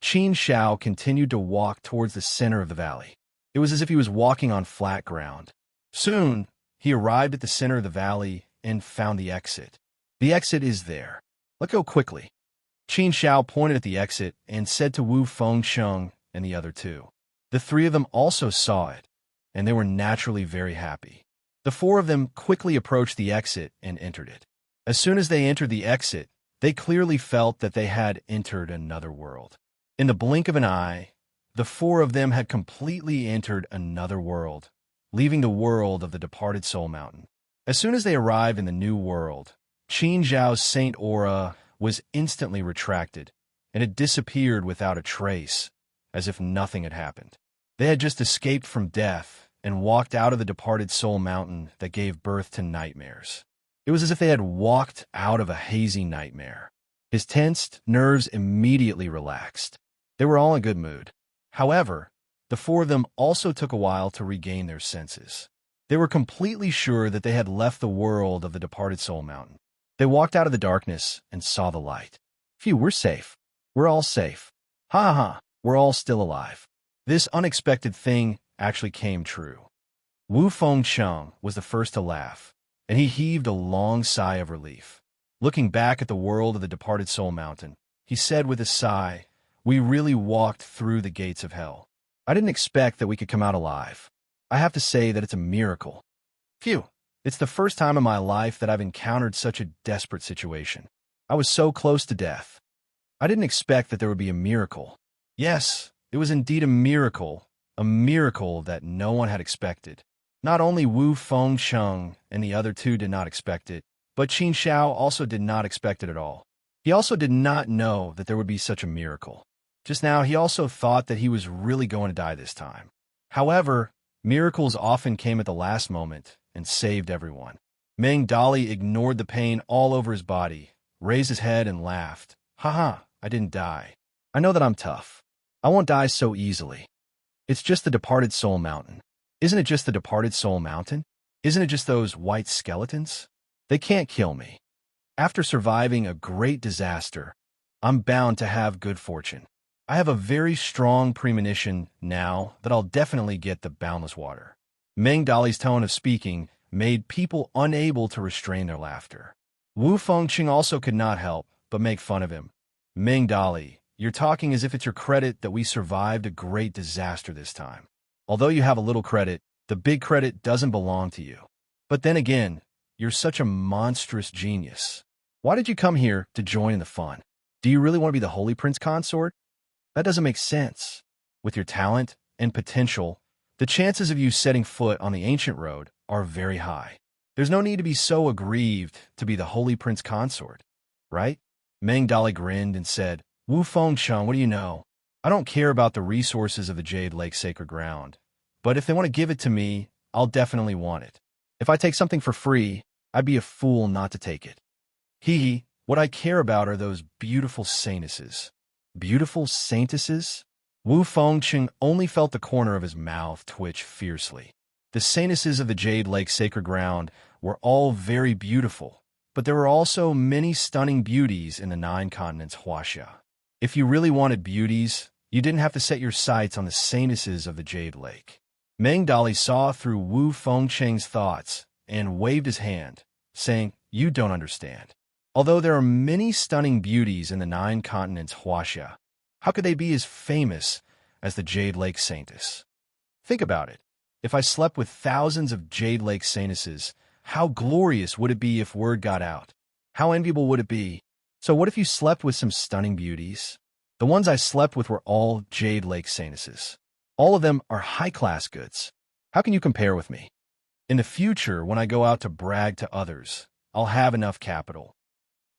Qin Zhao continued to walk towards the center of the valley. It was as if he was walking on flat ground. Soon, he arrived at the center of the valley and found the exit. The exit is there. Let's go quickly. Qin Zhao pointed at the exit and said to Wu Fengsheng and the other two. The three of them also saw it, and they were naturally very happy. The four of them quickly approached the exit and entered it. As soon as they entered the exit, they clearly felt that they had entered another world. In the blink of an eye, the four of them had completely entered another world, leaving the world of the departed Soul Mountain. As soon as they arrived in the new world, Qin Zhao's Saint Aura was instantly retracted, and it disappeared without a trace, as if nothing had happened. They had just escaped from death and walked out of the departed Soul Mountain that gave birth to nightmares. It was as if they had walked out of a hazy nightmare. His tensed nerves immediately relaxed. They were all in good mood. However, the four of them also took a while to regain their senses. They were completely sure that they had left the world of the departed Soul Mountain. They walked out of the darkness and saw the light. Phew, we're safe. We're all safe. Ha ha, we're all still alive. This unexpected thing actually came true. Wu Fengsheng was the first to laugh, and he heaved a long sigh of relief. Looking back at the world of the departed Soul Mountain, he said with a sigh, "We really walked through the gates of hell. I didn't expect that we could come out alive. I have to say that it's a miracle. Phew, It's the first time in my life that I've encountered such a desperate situation. I was so close to death. I didn't expect that there would be a miracle. Yes, it was indeed a miracle that no one had expected. Not only Wu Fengcheng and the other two did not expect it, but Qin Xiao also did not expect it at all. He also did not know that there would be such a miracle. Just now, he also thought that he was really going to die this time. However, miracles often came at the last moment and saved everyone. Meng Dali ignored the pain all over his body, raised his head and laughed. Haha, I didn't die. I know that I'm tough. I won't die so easily. It's just the departed soul mountain. Isn't it just the departed soul mountain? Isn't it just those white skeletons? They can't kill me. After surviving a great disaster, I'm bound to have good fortune. I have a very strong premonition now that I'll definitely get the boundless water. Meng Dali's tone of speaking made people unable to restrain their laughter. Wu Fengqing also could not help but make fun of him. Meng Dali, you're talking as if it's your credit that we survived a great disaster this time. Although you have a little credit, the big credit doesn't belong to you. But then again, you're such a monstrous genius. Why did you come here to join in the fun? Do you really want to be the Holy Prince Consort? That doesn't make sense. With your talent and potential, the chances of you setting foot on the ancient road are very high. There's no need to be so aggrieved to be the Holy Prince Consort, right? Meng Dali grinned and said, Wu Fengcheng, what do you know? I don't care about the resources of the Jade Lake Sacred Ground, but if they want to give it to me, I'll definitely want it. If I take something for free, I'd be a fool not to take it. Hee, what I care about are those beautiful saintesses. Beautiful saintesses? Wu Fengcheng only felt the corner of his mouth twitch fiercely. The saintesses of the Jade Lake Sacred Ground were all very beautiful, but there were also many stunning beauties in the 9 continents Huaxia. If you really wanted beauties, you didn't have to set your sights on the saintesses of the Jade Lake. Meng Dali saw through Wu Fengcheng's thoughts and waved his hand, saying, You don't understand. Although there are many stunning beauties in the 9 continents Huaxia, how could they be as famous as the Jade Lake Saintess? Think about it. If I slept with thousands of Jade Lake Saintesses, how glorious would it be if word got out? How enviable would it be? So what if you slept with some stunning beauties? The ones I slept with were all Jade Lake Saintesses. All of them are high-class goods. How can you compare with me? In the future, when I go out to brag to others, I'll have enough capital.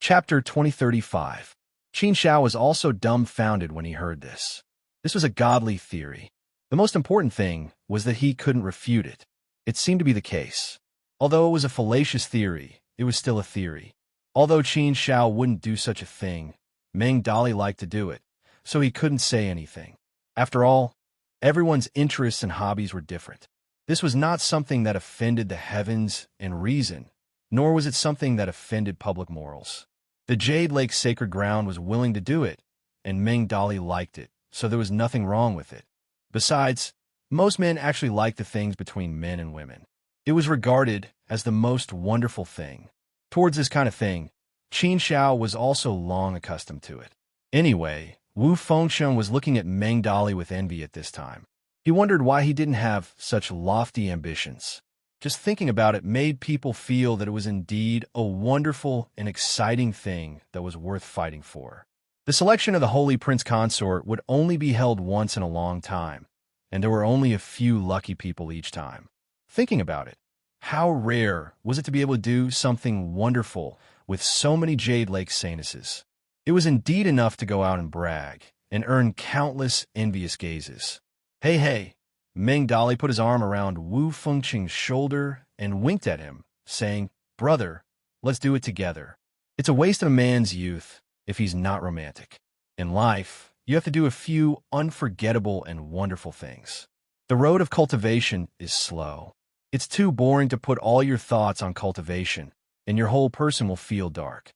Chapter 2035. Qin Xiao was also dumbfounded when he heard this. This was a godly theory. The most important thing was that he couldn't refute it. It seemed to be the case. Although it was a fallacious theory, it was still a theory. Although Qin Xiao wouldn't do such a thing, Meng Dali liked to do it, so he couldn't say anything. After all, everyone's interests and hobbies were different. This was not something that offended the heavens and reason, nor was it something that offended public morals. The Jade Lake Sacred Ground was willing to do it, and Meng Dali liked it, so there was nothing wrong with it. Besides, most men actually liked the things between men and women. It was regarded as the most wonderful thing. Towards this kind of thing, Qin Xiao was also long accustomed to it. Anyway, Wu Fengcheng was looking at Meng Dali with envy at this time. He wondered why he didn't have such lofty ambitions. Just thinking about it made people feel that it was indeed a wonderful and exciting thing that was worth fighting for. The selection of the Holy Prince Consort would only be held once in a long time, and there were only a few lucky people each time. Thinking about it, how rare was it to be able to do something wonderful with so many Jade Lake Saintesses? It was indeed enough to go out and brag, and earn countless envious gazes. Hey, Meng Dali put his arm around Wu Fengqing's shoulder and winked at him, saying, Brother, let's do it together. It's a waste of a man's youth if he's not romantic. In life, you have to do a few unforgettable and wonderful things. The road of cultivation is slow. It's too boring to put all your thoughts on cultivation, and your whole person will feel dark.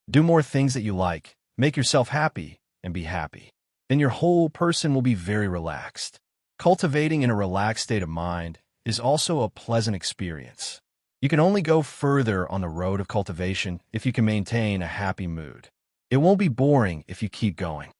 Do more things that you like, make yourself happy, and be happy. Then your whole person will be very relaxed. Cultivating in a relaxed state of mind is also a pleasant experience. You can only go further on the road of cultivation if you can maintain a happy mood. It won't be boring if you keep going.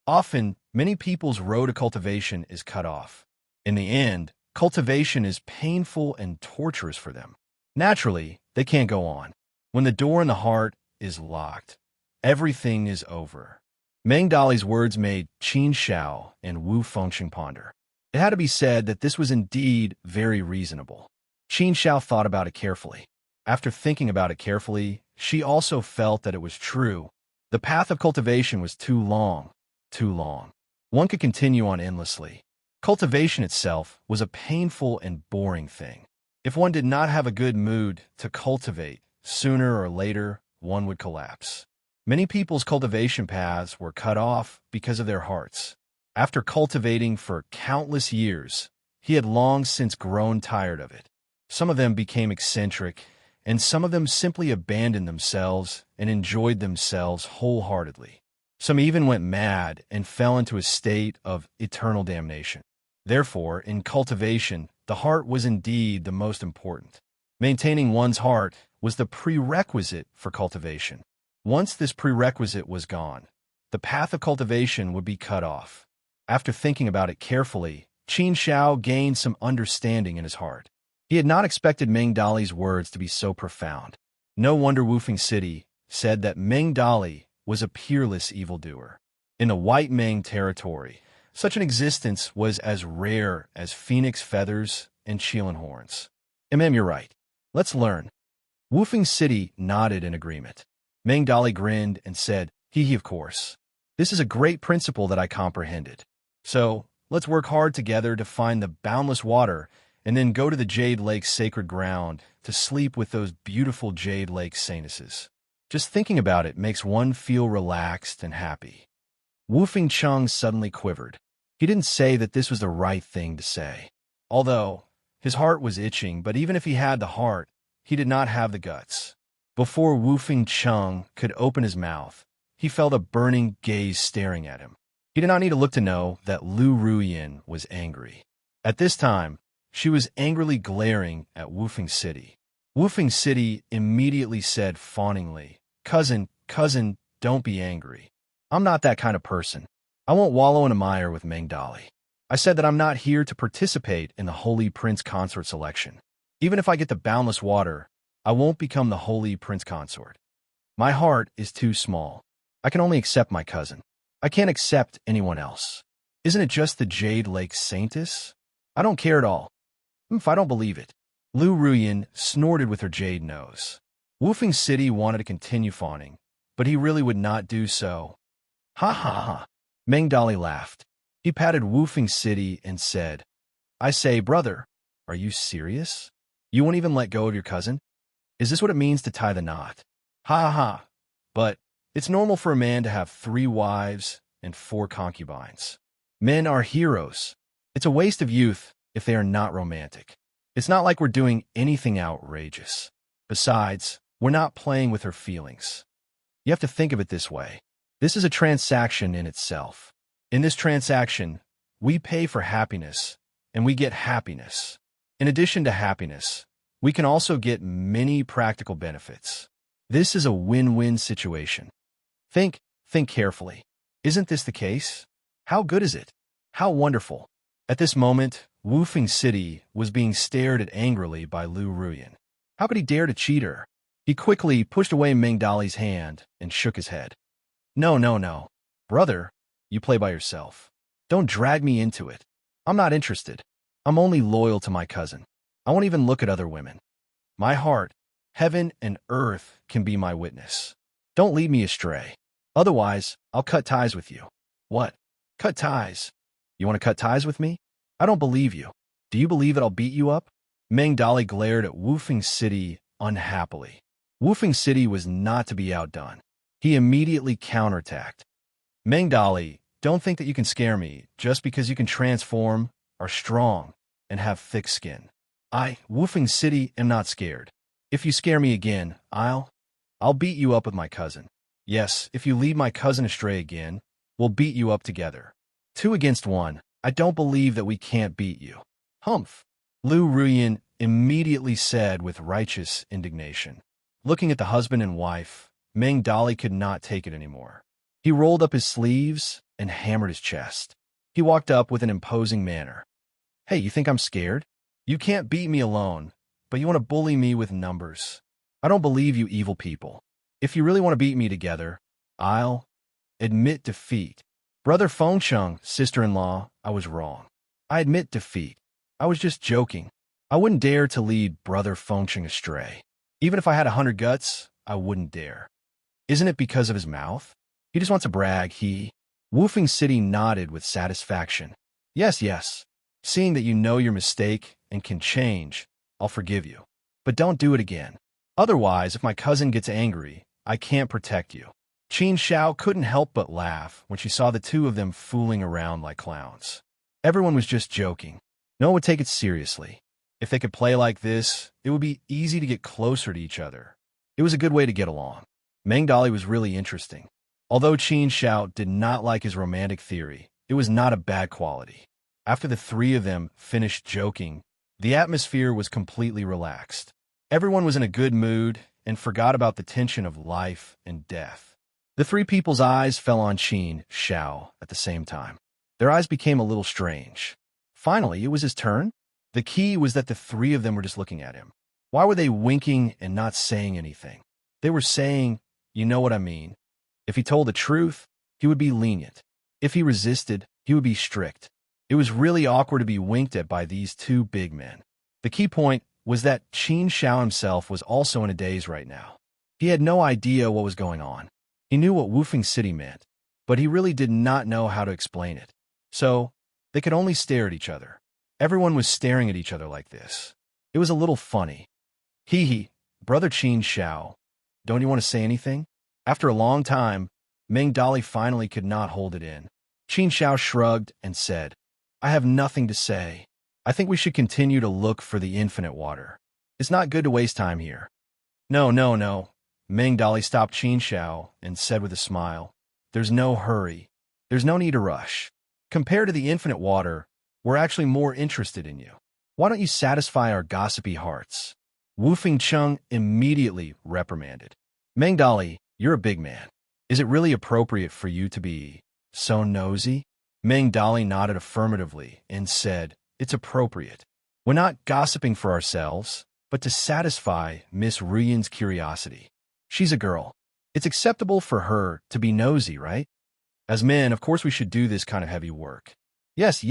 Often, many people's road to cultivation is cut off. In the end, cultivation is painful and torturous for them. Naturally, they can't go on. When the door in the heart is locked, everything is over. Meng Dali's words made Qin Shao and Wu Fengsheng ponder. It had to be said that this was indeed very reasonable. Qin Shao thought about it carefully. After thinking about it carefully, she also felt that it was true. The path of cultivation was too long, too long. One could continue on endlessly. Cultivation itself was a painful and boring thing. If one did not have a good mood to cultivate, sooner or later, one would collapse. Many people's cultivation paths were cut off because of their hearts. After cultivating for countless years, he had long since grown tired of it. Some of them became eccentric, and some of them simply abandoned themselves and enjoyed themselves wholeheartedly. Some even went mad and fell into a state of eternal damnation. Therefore, in cultivation, the heart was indeed the most important. Maintaining one's heart was the prerequisite for cultivation. Once this prerequisite was gone, the path of cultivation would be cut off. After thinking about it carefully, Qin Shao gained some understanding in his heart. He had not expected Meng Dali's words to be so profound. No wonder Wufeng City said that Meng Dali was a peerless evildoer. In the White Meng territory, such an existence was as rare as phoenix feathers and Qilin horns. You're right. Let's learn. Wufeng City nodded in agreement. Meng Dali grinned and said, Hee, of course. This is a great principle that I comprehended. So, let's work hard together to find the boundless water and then go to the Jade Lake's sacred ground to sleep with those beautiful Jade Lake saintesses. Just thinking about it makes one feel relaxed and happy. Wu Fengcheng suddenly quivered. He didn't say that this was the right thing to say. Although, his heart was itching, but even if he had the heart, he did not have the guts. Before Wu Fengcheng could open his mouth, he felt a burning gaze staring at him. He did not need to look to know that Lu Ruyin was angry. At this time, she was angrily glaring at Wufeng City. Wufeng City immediately said fawningly, Cousin, don't be angry. I'm not that kind of person. I won't wallow in a mire with Meng Dali. I said that I'm not here to participate in the Holy Prince Consort selection. Even if I get the boundless water, I won't become the Holy Prince Consort. My heart is too small. I can only accept my cousin. I can't accept anyone else. Isn't it just the Jade Lake Saintess? I don't care at all. If I don't believe it. Lu Ruyin snorted with her jade nose. Wufeng City wanted to continue fawning, but he really would not do so. Ha ha ha. Meng Dali laughed. He patted Wufeng City and said, I say, brother, are you serious? You won't even let go of your cousin? Is this what it means to tie the knot? Ha ha ha. But it's normal for a man to have 3 wives and 4 concubines. Men are heroes. It's a waste of youth if they are not romantic. It's not like we're doing anything outrageous. Besides, we're not playing with her feelings. You have to think of it this way. This is a transaction in itself. In this transaction, we pay for happiness, and we get happiness. In addition to happiness, we can also get many practical benefits. This is a win-win situation. Think carefully. Isn't this the case? How good is it? How wonderful. At this moment, Wufeng City was being stared at angrily by Lu Ruyin. How could he dare to cheat her? He quickly pushed away Meng Dali's hand and shook his head. No. Brother, you play by yourself. Don't drag me into it. I'm not interested. I'm only loyal to my cousin. I won't even look at other women. My heart, heaven and earth can be my witness. Don't lead me astray. Otherwise, I'll cut ties with you. What? Cut ties? You want to cut ties with me? I don't believe you. Do you believe that I'll beat you up? Meng Dali glared at Wufeng City unhappily. Wufeng City was not to be outdone. He immediately counterattacked. Meng Dali, don't think that you can scare me just because you can transform, are strong, and have thick skin. I, Wufeng City, am not scared. If you scare me again, I'll beat you up with my cousin. Yes, if you lead my cousin astray again, we'll beat you up together. 2 against 1. I don't believe that we can't beat you. Humph. Lu Ruyin immediately said with righteous indignation. Looking at the husband and wife, Meng Dali could not take it anymore. He rolled up his sleeves and hammered his chest. He walked up with an imposing manner. Hey, you think I'm scared? You can't beat me alone. but you want to bully me with numbers. I don't believe you evil people. If you really want to beat me together, I'll admit defeat. Brother Fengcheng, sister-in-law, I was wrong. I admit defeat. I was just joking. I wouldn't dare to lead Brother Fengcheng astray. Even if I had 100 guts, I wouldn't dare. Isn't it because of his mouth? He just wants to brag, Woofing City nodded with satisfaction. Yes, yes. Seeing that you know your mistake and can change, I'll forgive you. But don't do it again. Otherwise, if my cousin gets angry, I can't protect you. Qin Xiao couldn't help but laugh when she saw the two of them fooling around like clowns. Everyone was just joking. No one would take it seriously. If they could play like this, it would be easy to get closer to each other. It was a good way to get along. Meng Dali was really interesting. Although Qin Xiao did not like his romantic theory, it was not a bad quality. After the three of them finished joking, the atmosphere was completely relaxed. Everyone was in a good mood and forgot about the tension of life and death. The three people's eyes fell on Qin Xiao at the same time. Their eyes became a little strange. Finally, it was his turn. The key was that the three of them were just looking at him. Why were they winking and not saying anything? They were saying, you know what I mean. If he told the truth, he would be lenient. If he resisted, he would be strict. It was really awkward to be winked at by these two big men. The key point was that Qin Xiao himself was also in a daze right now. He had no idea what was going on. He knew what Woofing City meant, but he really did not know how to explain it. So, they could only stare at each other. Everyone was staring at each other like this. It was a little funny. Brother Qin Xiao, don't you want to say anything? After a long time, Meng Dali finally could not hold it in. Qin Xiao shrugged and said, I have nothing to say. I think we should continue to look for the infinite water. It's not good to waste time here. No. Meng Dali stopped Qin Xiao and said with a smile, there's no hurry. There's no need to rush. Compared to the infinite water, we're actually more interested in you. Why don't you satisfy our gossipy hearts? Wu Fengcheng immediately reprimanded. Meng Dali, you're a big man. Is it really appropriate for you to be so nosy? Meng Dali nodded affirmatively and said, it's appropriate. We're not gossiping for ourselves, but to satisfy Miss Ruyan's curiosity. She's a girl. It's acceptable for her to be nosy, right? As men, of course we should do this kind of heavy work. Yes.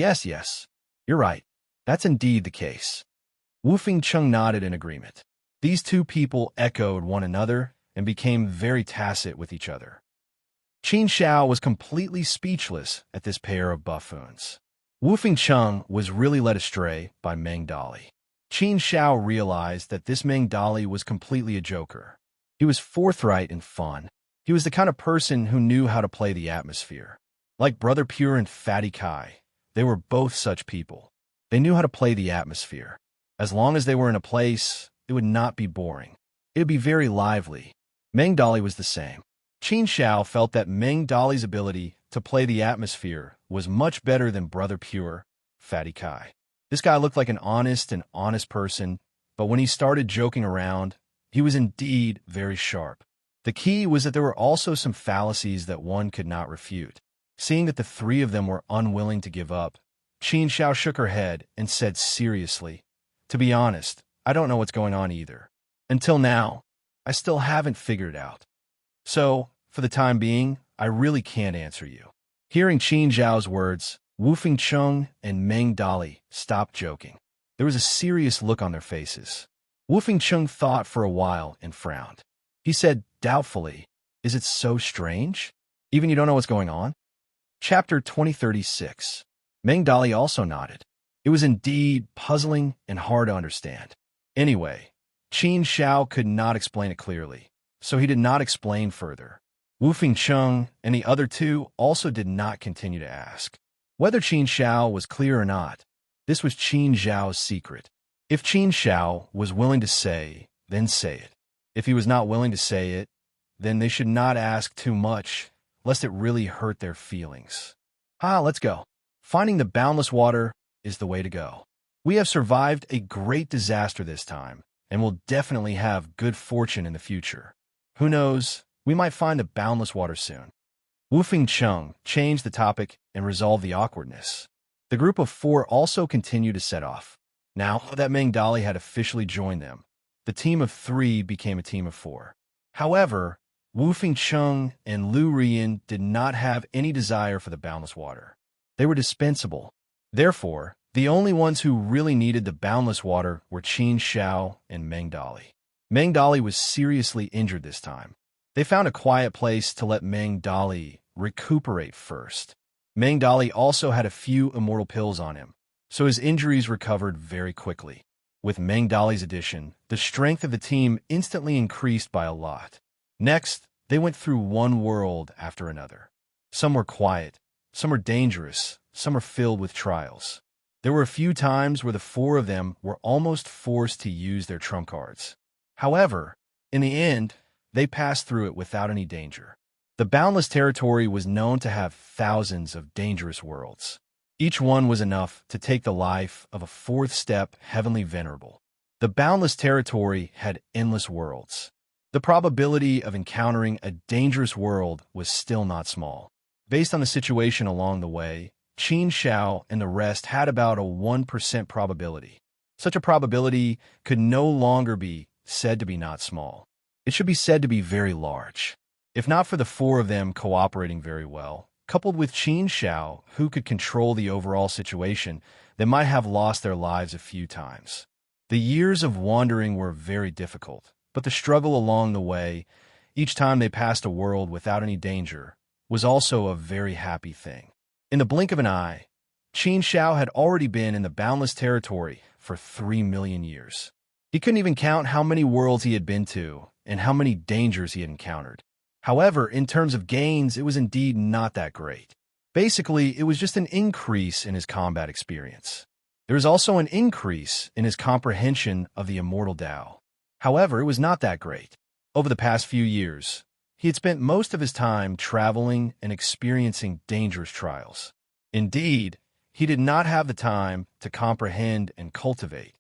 You're right. That's indeed the case. Wu Fengcheng nodded in agreement. These two people echoed one another and became very tacit with each other. Qin Xiao was completely speechless at this pair of buffoons. Wu Fengcheng was really led astray by Meng Dali. Qin Xiao realized that this Meng Dali was completely a joker. He was forthright and fun. He was the kind of person who knew how to play the atmosphere. Like Brother Pure and Fatty Kai, they were both such people. They knew how to play the atmosphere. As long as they were in a place, it would not be boring. It would be very lively. Meng Dali was the same. Qin Xiao felt that Meng Dali's ability to play the atmosphere was much better than Brother Pure, Fatty Kai. This guy looked like an honest person, but when he started joking around, he was indeed very sharp. The key was that there were also some fallacies that one could not refute. Seeing that the three of them were unwilling to give up, Qin Xiao shook her head and said seriously, to be honest, I don't know what's going on either. Until now, I still haven't figured it out. So, for the time being, I really can't answer you. Hearing Qin Xiao's words, Wu Fengcheng and Meng Dali stopped joking. There was a serious look on their faces. Wu Fengcheng thought for a while and frowned. He said doubtfully, is it so strange? Even you don't know what's going on? Chapter 2036. Meng Dali also nodded. It was indeed puzzling and hard to understand. Anyway, Qin Xiao could not explain it clearly, so he did not explain further. Wu Fengcheng and the other two also did not continue to ask. Whether Qin Xiao was clear or not, this was Qin Xiao's secret. If Qin Xiao was willing to say, then say it. If he was not willing to say it, then they should not ask too much, lest it really hurt their feelings. Let's go. Finding the boundless water is the way to go. We have survived a great disaster this time, and will definitely have good fortune in the future. Who knows, we might find the boundless water soon. Wu Fengcheng changed the topic and resolved the awkwardness. The group of four also continued to set off. Now that Meng Dali had officially joined them, the team of 3 became a team of 4. However, Wu Fengcheng and Lu Rian did not have any desire for the boundless water. They were dispensable. Therefore, the only ones who really needed the boundless water were Qin Shao and Meng Dali. Meng Dali was seriously injured this time. They found a quiet place to let Meng Dali recuperate first. Meng Dali also had a few immortal pills on him, so his injuries recovered very quickly. With Meng Dali's addition, the strength of the team instantly increased by a lot. Next, they went through one world after another. Some were quiet, some were dangerous, some were filled with trials. There were a few times where the 4 of them were almost forced to use their trump cards. However, in the end, they passed through it without any danger. The boundless territory was known to have thousands of dangerous worlds. Each one was enough to take the life of a 4th step heavenly venerable. The boundless territory had endless worlds. The probability of encountering a dangerous world was still not small. Based on the situation along the way, Qin Shao and the rest had about a 1% probability. Such a probability could no longer be said to be not small. It should be said to be very large. If not for the 4 of them cooperating very well, coupled with Qin Shao, who could control the overall situation, they might have lost their lives a few times. The years of wandering were very difficult, but the struggle along the way, each time they passed a world without any danger, was also a very happy thing. In the blink of an eye, Qin Shao had already been in the boundless territory for 3 million years. He couldn't even count how many worlds he had been to and how many dangers he had encountered. However, in terms of gains, it was indeed not that great. Basically, it was just an increase in his combat experience. There was also an increase in his comprehension of the immortal Tao. However, it was not that great. Over the past few years, he had spent most of his time traveling and experiencing dangerous trials. Indeed, he did not have the time to comprehend and cultivate.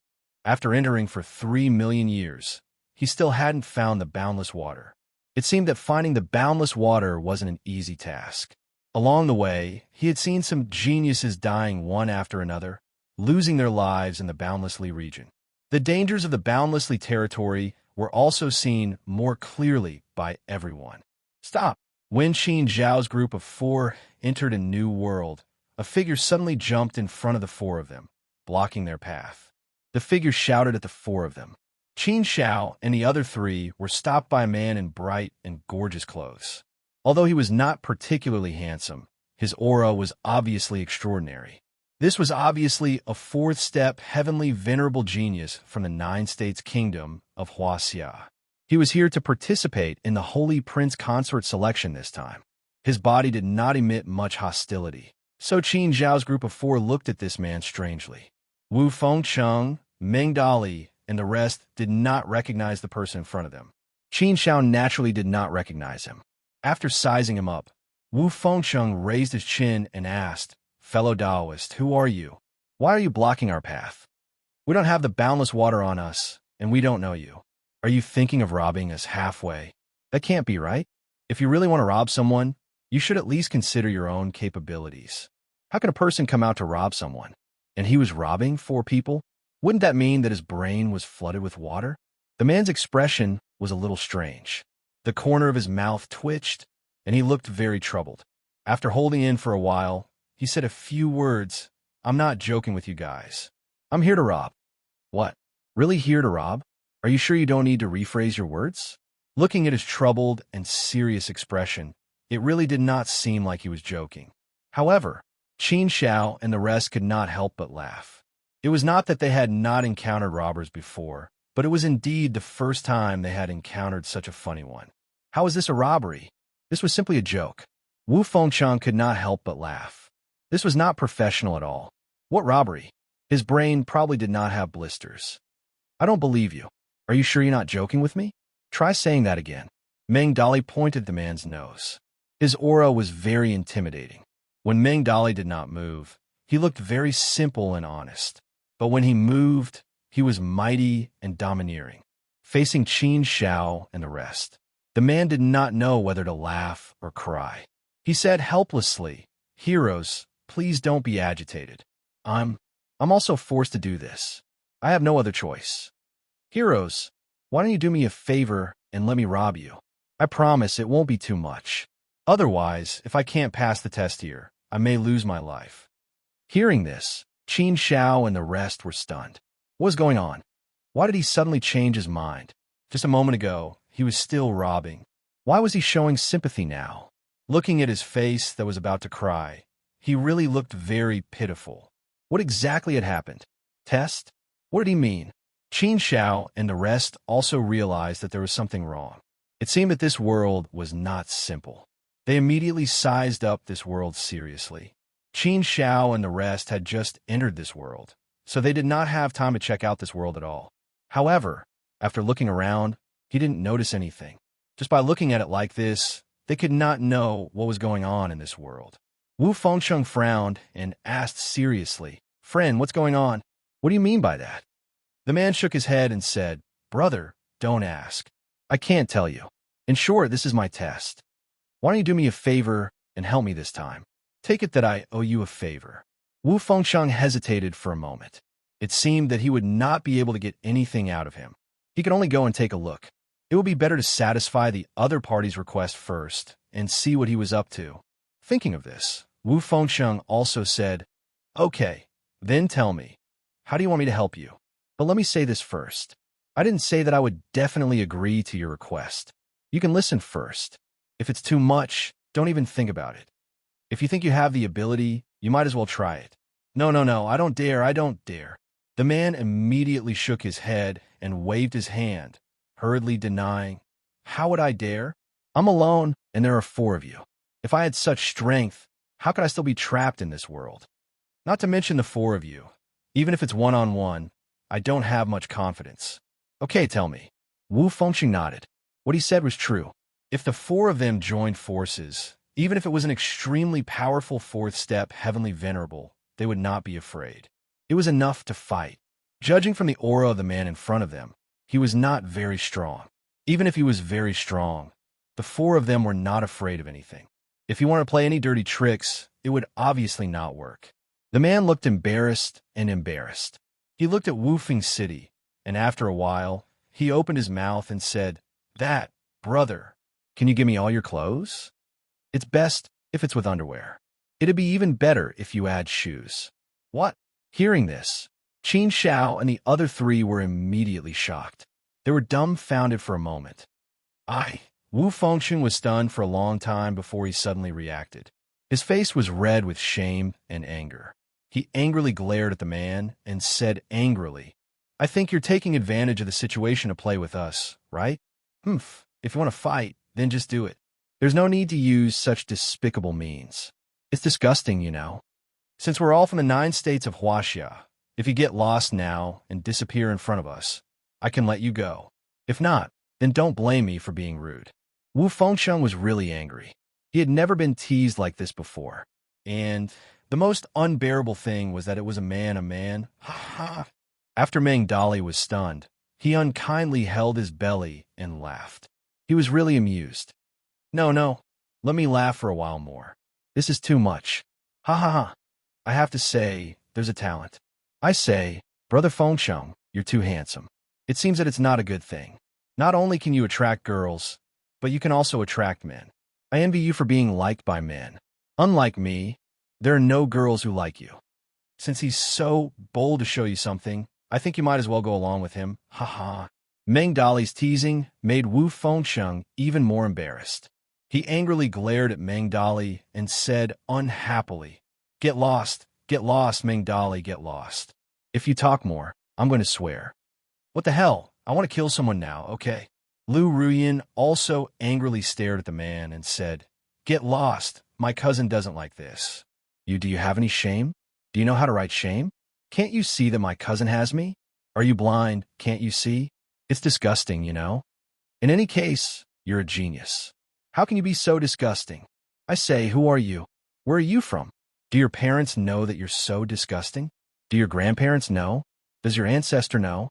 After entering for 3 million years, he still hadn't found the boundless water. It seemed that finding the boundless water wasn't an easy task. Along the way, he had seen some geniuses dying one after another, losing their lives in the boundlessly region. The dangers of the boundlessly territory were also seen more clearly by everyone. Stop! When Qin Zhao's group of 4 entered a new world, a figure suddenly jumped in front of the 4 of them, blocking their path. The figure shouted at the 4 of them. Qin Shao and the other 3 were stopped by a man in bright and gorgeous clothes. Although he was not particularly handsome, his aura was obviously extraordinary. This was obviously a 4th step heavenly venerable genius from the 9 states kingdom of Huaxia. He was here to participate in the Holy Prince Consort selection this time. His body did not emit much hostility, so Qin Zhao's group of 4 looked at this man strangely. Wu Fengcheng, Meng Dali, and the rest did not recognize the person in front of them. Qin Shao naturally did not recognize him. After sizing him up, Wu Fengcheng raised his chin and asked, "Fellow Taoist, who are you? Why are you blocking our path? We don't have the boundless water on us, and we don't know you. Are you thinking of robbing us halfway? That can't be right. If you really want to rob someone, you should at least consider your own capabilities. How can a person come out to rob someone? And he was robbing 4 people? Wouldn't that mean that his brain was flooded with water?" The man's expression was a little strange. The corner of his mouth twitched, and he looked very troubled. After holding in for a while, he said a few words. "I'm not joking with you guys. I'm here to rob." "What? Really here to rob? Are you sure you don't need to rephrase your words?" Looking at his troubled and serious expression, it really did not seem like he was joking. However, Qin Shao and the rest could not help but laugh. It was not that they had not encountered robbers before, but it was indeed the first time they had encountered such a funny one. How is this a robbery? This was simply a joke. Wu Fengcheng could not help but laugh. This was not professional at all. What robbery? His brain probably did not have blisters. "I don't believe you. Are you sure you're not joking with me? Try saying that again." Meng Dali pointed the man's nose. His aura was very intimidating. When Meng Dali did not move, he looked very simple and honest. But when he moved, he was mighty and domineering, facing Qin Shao and the rest. The man did not know whether to laugh or cry. He said helplessly, "Heroes, please don't be agitated. I'm also forced to do this. I have no other choice. Heroes, why don't you do me a favor and let me rob you? I promise it won't be too much. Otherwise, if I can't pass the test here, I may lose my life. Hearing this, Qin Xiao and the rest were stunned. What was going on? Why did he suddenly change his mind? Just a moment ago, he was still robbing. Why was he showing sympathy now? Looking at his face that was about to cry, he really looked very pitiful. What exactly had happened? Test? What did he mean? Qin Xiao and the rest also realized that there was something wrong. It seemed that this world was not simple. They immediately sized up this world seriously. Qin Xiao and the rest had just entered this world, so they did not have time to check out this world at all. However, after looking around, he didn't notice anything. Just by looking at it like this, they could not know what was going on in this world. Wu Fengsheng frowned and asked seriously, "Friend, what's going on? What do you mean by that?" The man shook his head and said, "Brother, don't ask. I can't tell you. In short, this is my test. Why don't you do me a favor and help me this time? Take it that I owe you a favor." Wu Fengsheng hesitated for a moment. It seemed that he would not be able to get anything out of him. He could only go and take a look. It would be better to satisfy the other party's request first and see what he was up to. Thinking of this, Wu Fengsheng also said, "Okay, then tell me, how do you want me to help you? But let me say this first. I didn't say that I would definitely agree to your request. You can listen first. If it's too much, don't even think about it. If you think you have the ability, you might as well try it." No, I don't dare. The man immediately shook his head and waved his hand, hurriedly denying, "How would I dare? I'm alone, and there are 4 of you. If I had such strength, how could I still be trapped in this world? Not to mention the 4 of you. Even if it's one-on-one, I don't have much confidence." "Okay, tell me." Wu Fengsheng nodded. What he said was true. If the 4 of them joined forces, even if it was an extremely powerful 4th step heavenly venerable, they would not be afraid. It was enough to fight. Judging from the aura of the man in front of them, he was not very strong. Even if he was very strong, the 4 of them were not afraid of anything. If he wanted to play any dirty tricks, it would obviously not work. The man looked embarrassed and embarrassed. He looked at Wufeng City, and after a while, he opened his mouth and said, "That, brother, can you give me all your clothes? It's best if it's with underwear. It'd be even better if you add shoes." "What?" Hearing this, Qin Xiao and the other 3 were immediately shocked. They were dumbfounded for a moment. Wu Fengsheng was stunned for a long time before he suddenly reacted. His face was red with shame and anger. He angrily glared at the man and said angrily, "I think you're taking advantage of the situation to play with us, right? If you want to fight, then just do it. There's no need to use such despicable means. It's disgusting, you know. Since we're all from the 9 states of Huaxia, if you get lost now and disappear in front of us, I can let you go. If not, then don't blame me for being rude." Wu Fengsheng was really angry. He had never been teased like this before. And the most unbearable thing was that it was a man. Ha ha. After Meng Dali was stunned, he unkindly held his belly and laughed. He was really amused. No, let me laugh for a while more. This is too much. Ha ha ha. I have to say, there's a talent. I say, Brother Fengsheng, you're too handsome. It seems that it's not a good thing. Not only can you attract girls, but you can also attract men. I envy you for being liked by men. Unlike me, there are no girls who like you. Since he's so bold to show you something, I think you might as well go along with him. Ha ha. Meng Dali's teasing made Wu Fengsheng even more embarrassed. He angrily glared at Meng Dali and said unhappily, Get lost, Meng Dali, get lost. If you talk more, I'm going to swear." "What the hell? I want to kill someone now, okay?" Lu Ruyin also angrily stared at the man and said, "Get lost. My cousin doesn't like this." Do you have any shame? Do you know how to write shame? Can't you see that my cousin has me? Are you blind? Can't you see? It's disgusting, you know? In any case, you're a genius. How can you be so disgusting? I say, who are you? Where are you from? Do your parents know that you're so disgusting? Do your grandparents know? Does your ancestor know?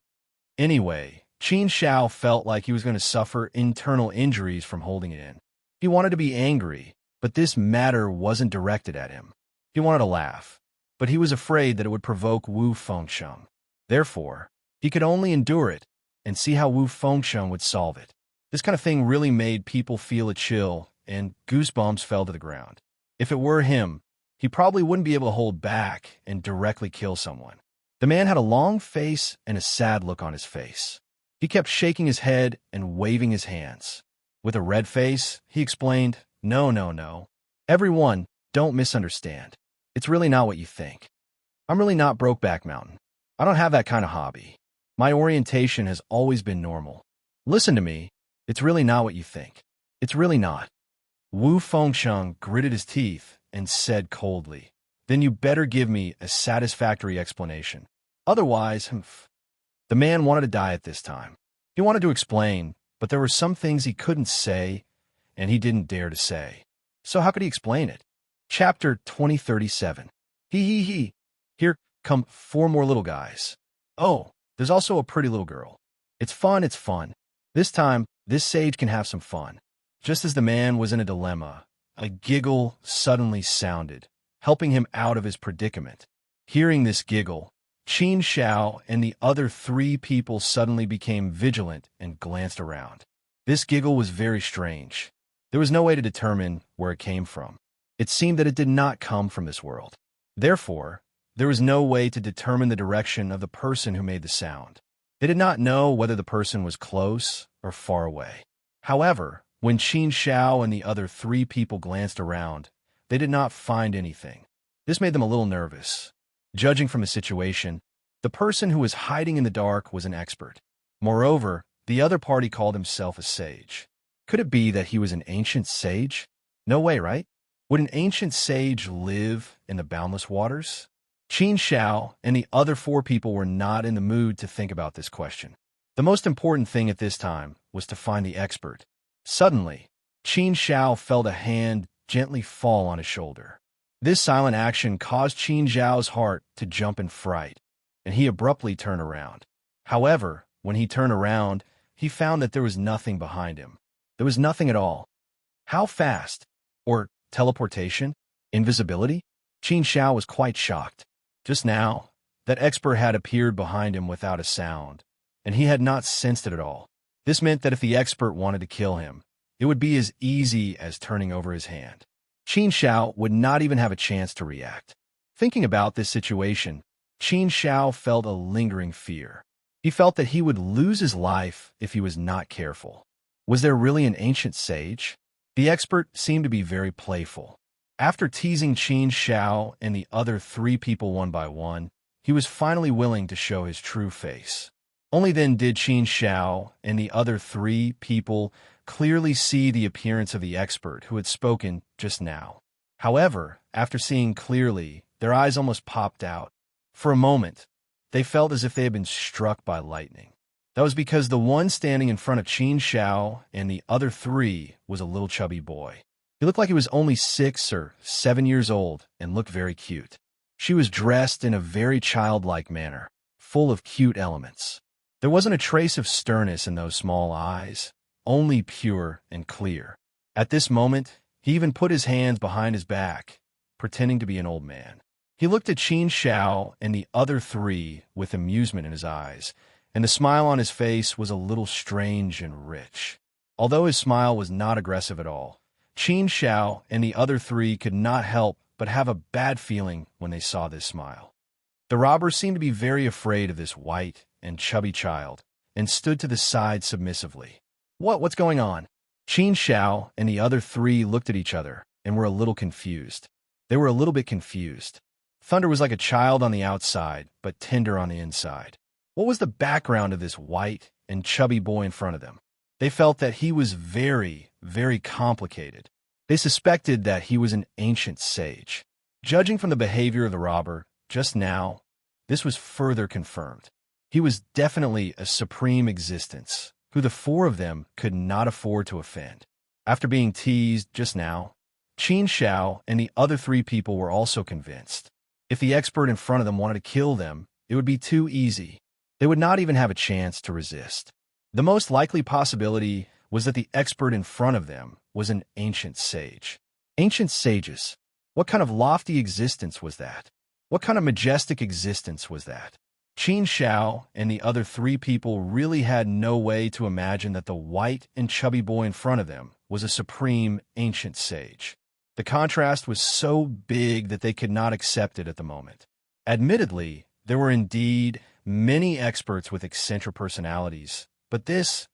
Anyway, Qin Xiao felt like he was going to suffer internal injuries from holding it in. He wanted to be angry, but this matter wasn't directed at him. He wanted to laugh, but he was afraid that it would provoke Wu Fengsheng. Therefore, He could only endure it and see how Wu Fengsheng would solve it. This kind of thing really made people feel a chill, and goosebumps fell to the ground. If it were him, he probably wouldn't be able to hold back and directly kill someone. The man had a long face and a sad look on his face. He kept shaking his head and waving his hands. With a red face, he explained, "No, no, no. Everyone, don't misunderstand. It's really not what you think. I'm really not Brokeback Mountain. I don't have that kind of hobby. My orientation has always been normal. Listen to me. It's really not what you think. It's really not." Wu Fengsheng gritted his teeth and said coldly, "Then you better give me a satisfactory explanation. Otherwise, The man wanted to die at this time. He wanted to explain, but there were some things he couldn't say, and he didn't dare to say. So how could he explain it? Chapter 2037. He. Here come 4 more little guys. Oh, there's also a pretty little girl. It's fun, it's fun. This time, this sage can have some fun." Just as the man was in a dilemma, a giggle suddenly sounded, helping him out of his predicament. Hearing this giggle, Qin Shao and the other 3 people suddenly became vigilant and glanced around. This giggle was very strange. There was no way to determine where it came from. It seemed that it did not come from this world. Therefore, there was no way to determine the direction of the person who made the sound. They did not know whether the person was close or far away. However, when Qin Shao and the other 3 people glanced around, they did not find anything. This made them a little nervous. Judging from the situation, the person who was hiding in the dark was an expert. Moreover, the other party called himself a sage. Could it be that he was an ancient sage? No way, right? Would an ancient sage live in the boundless waters? Qin Shao and the other 4 people were not in the mood to think about this question. The most important thing at this time was to find the expert. Suddenly, Qin Shao felt a hand gently fall on his shoulder. This silent action caused Qin Zhao's heart to jump in fright, and he abruptly turned around. However, when he turned around, he found that there was nothing behind him. There was nothing at all. How fast? Or teleportation? Invisibility? Qin Shao was quite shocked. Just now, that expert had appeared behind him without a sound, and he had not sensed it at all. This meant that if the expert wanted to kill him, it would be as easy as turning over his hand. Qin Shao would not even have a chance to react. Thinking about this situation, Qin Shao felt a lingering fear. He felt that he would lose his life if he was not careful. Was there really an ancient sage? The expert seemed to be very playful. After teasing Qin Shao and the other 3 people one by one, he was finally willing to show his true face. Only then did Qin Shao and the other 3 people clearly see the appearance of the expert who had spoken just now. However, after seeing clearly, their eyes almost popped out. For a moment, they felt as if they had been struck by lightning. That was because the one standing in front of Qin Shao and the other 3 was a little chubby boy. He looked like he was only 6 or 7 years old and looked very cute. She was dressed in a very childlike manner, full of cute elements. There wasn't a trace of sternness in those small eyes, only pure and clear. At this moment, he even put his hands behind his back, pretending to be an old man. He looked at Qin Shao and the other 3 with amusement in his eyes, and the smile on his face was a little strange and rich. Although his smile was not aggressive at all, Qin Shao and the other 3 could not help but have a bad feeling when they saw this smile. The robbers seemed to be very afraid of this white and chubby child, and stood to the side submissively. What's going on? Qin Shao and the other 3 looked at each other and were a little confused. They were a little bit confused. Thunder was like a child on the outside, but tender on the inside. What was the background of this white and chubby boy in front of them? They felt that he was very, very complicated. They suspected that he was an ancient sage. Judging from the behavior of the robber just now, this was further confirmed. He was definitely a supreme existence, who the 4 of them could not afford to offend. After being teased just now, Qin Shao and the other 3 people were also convinced. If the expert in front of them wanted to kill them, it would be too easy. They would not even have a chance to resist. The most likely possibility was that the expert in front of them was an ancient sage. Ancient sages. What kind of lofty existence was that? What kind of majestic existence was that? Qin Xiao and the other three people really had no way to imagine that the white and chubby boy in front of them was a supreme ancient sage. The contrast was so big that they could not accept it at the moment. Admittedly, there were indeed many experts with eccentric personalities, but this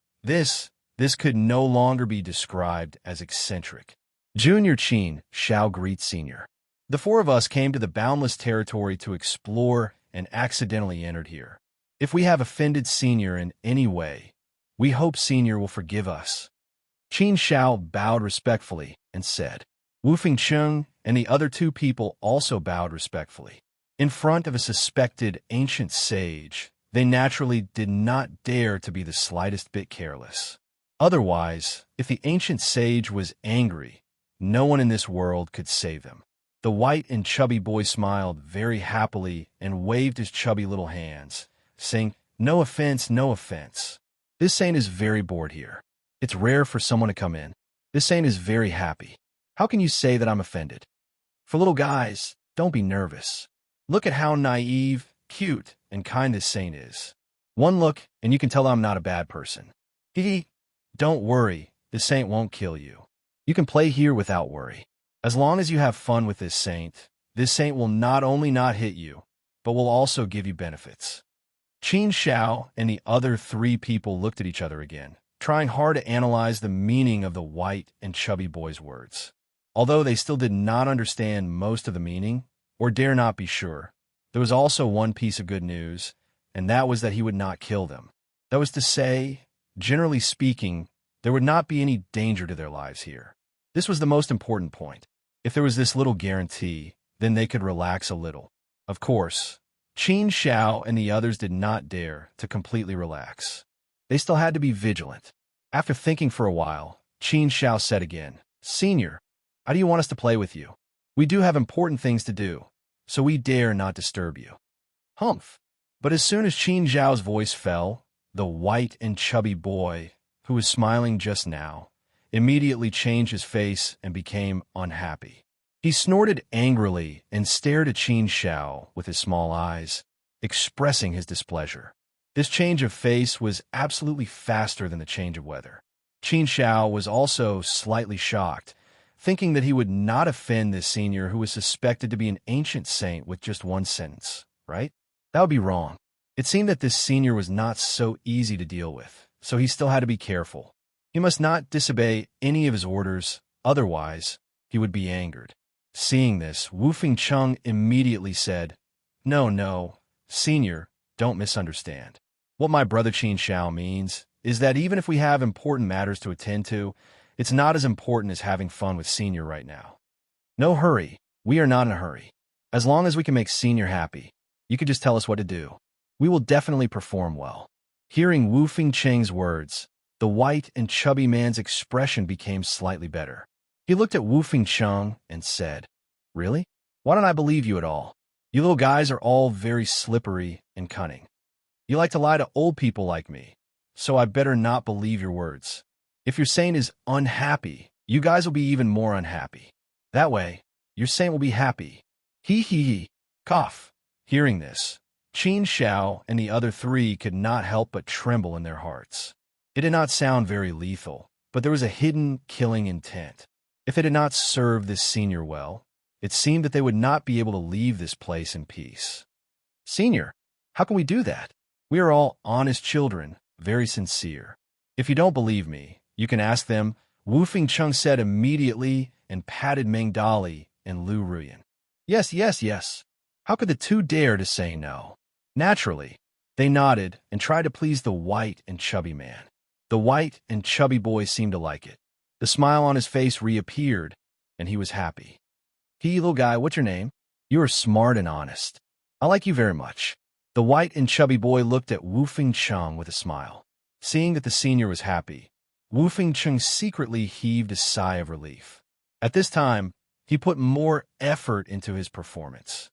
could no longer be described as eccentric. Junior Qin Xiao greets Senior. The four of us came to the boundless territory to explore and accidentally entered here. If we have offended Senior in any way, we hope Senior will forgive us. Qin Xiao bowed respectfully and said. Wu Fengcheng and the other two people also bowed respectfully. In front of a suspected ancient sage, they naturally did not dare to be the slightest bit careless. Otherwise, if the ancient sage was angry, no one in this world could save him. The white and chubby boy smiled very happily and waved his chubby little hands, saying, "No offense, no offense. This saint is very bored here. It's rare for someone to come in. This saint is very happy. How can you say that I'm offended? For little guys, don't be nervous. Look at how naive, cute, and kind this saint is. One look, and you can tell I'm not a bad person. Don't worry, this saint won't kill you. You can play here without worry. As long as you have fun with this saint will not only not hit you, but will also give you benefits." Qin Xiao and the other three people looked at each other again, trying hard to analyze the meaning of the white and chubby boy's words. Although they still did not understand most of the meaning, or dare not be sure, there was also one piece of good news, and that was that he would not kill them. That was to say, generally speaking, there would not be any danger to their lives here. This was the most important point. If there was this little guarantee, then they could relax a little. Of course, Qin Xiao and the others did not dare to completely relax. They still had to be vigilant. After thinking for a while, Qin Xiao said again, "Senior, how do you want us to play with you? We do have important things to do, so we dare not disturb you." Humph. But as soon as Qin Xiao's voice fell, the white and chubby boy, who was smiling just now, immediately changed his face and became unhappy. He snorted angrily and stared at Qin Xiao with his small eyes, expressing his displeasure. This change of face was absolutely faster than the change of weather. Qin Xiao was also slightly shocked, thinking that he would not offend this senior who was suspected to be an ancient saint with just one sentence, right? That would be wrong. It seemed that this senior was not so easy to deal with, so he still had to be careful. He must not disobey any of his orders, otherwise he would be angered. Seeing this, Wu Fengcheng immediately said, No, Senior, don't misunderstand. What my brother Qin Xiao means is that even if we have important matters to attend to, it's not as important as having fun with Senior right now. No hurry. We are not in a hurry. As long as we can make Senior happy, you can just tell us what to do. We will definitely perform well." Hearing Wu Fengcheng's words, the white and chubby man's expression became slightly better. He looked at Wu Fengcheng and said, "Really? Why don't I believe you at all? You little guys are all very slippery and cunning. You like to lie to old people like me, so I better not believe your words. If your saint is unhappy, you guys will be even more unhappy. That way, your saint will be happy." He. Cough. Hearing this, Qin Xiao and the other three could not help but tremble in their hearts. It did not sound very lethal, but there was a hidden killing intent. If it had not served this senior well, it seemed that they would not be able to leave this place in peace. "Senior, how can we do that? We are all honest children, very sincere. If you don't believe me, you can ask them," Wu Fengcheng said immediately and patted Meng Dali and Lu Ruyan. Yes. How could the two dare to say no? Naturally, they nodded and tried to please the white and chubby man. The white and chubby boy seemed to like it. The smile on his face reappeared, and he was happy. "Hey, little guy, what's your name? You are smart and honest. I like you very much." The white and chubby boy looked at Wu Fengcheng with a smile. Seeing that the senior was happy, Wu Fengcheng secretly heaved a sigh of relief. At this time, he put more effort into his performance.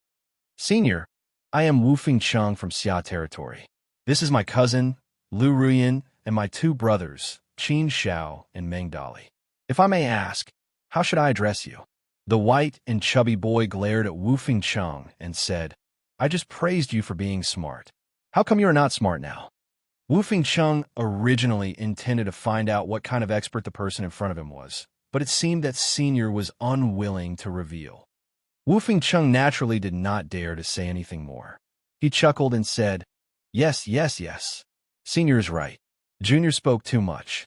"Senior, I am Wu Fengcheng from Xia territory. This is my cousin, Lu Ruyan, and my two brothers, Qin Xiao and Meng Dali. If I may ask, how should I address you?" The white and chubby boy glared at Wu Fengcheng and said, "I just praised you for being smart. How come you are not smart now? Wu Fengcheng originally intended to find out what kind of expert the person in front of him was, but it seemed that Senior was unwilling to reveal. Wu Fengcheng naturally did not dare to say anything more. He chuckled and said, "Yes, yes, yes. Senior is right. Junior spoke too much."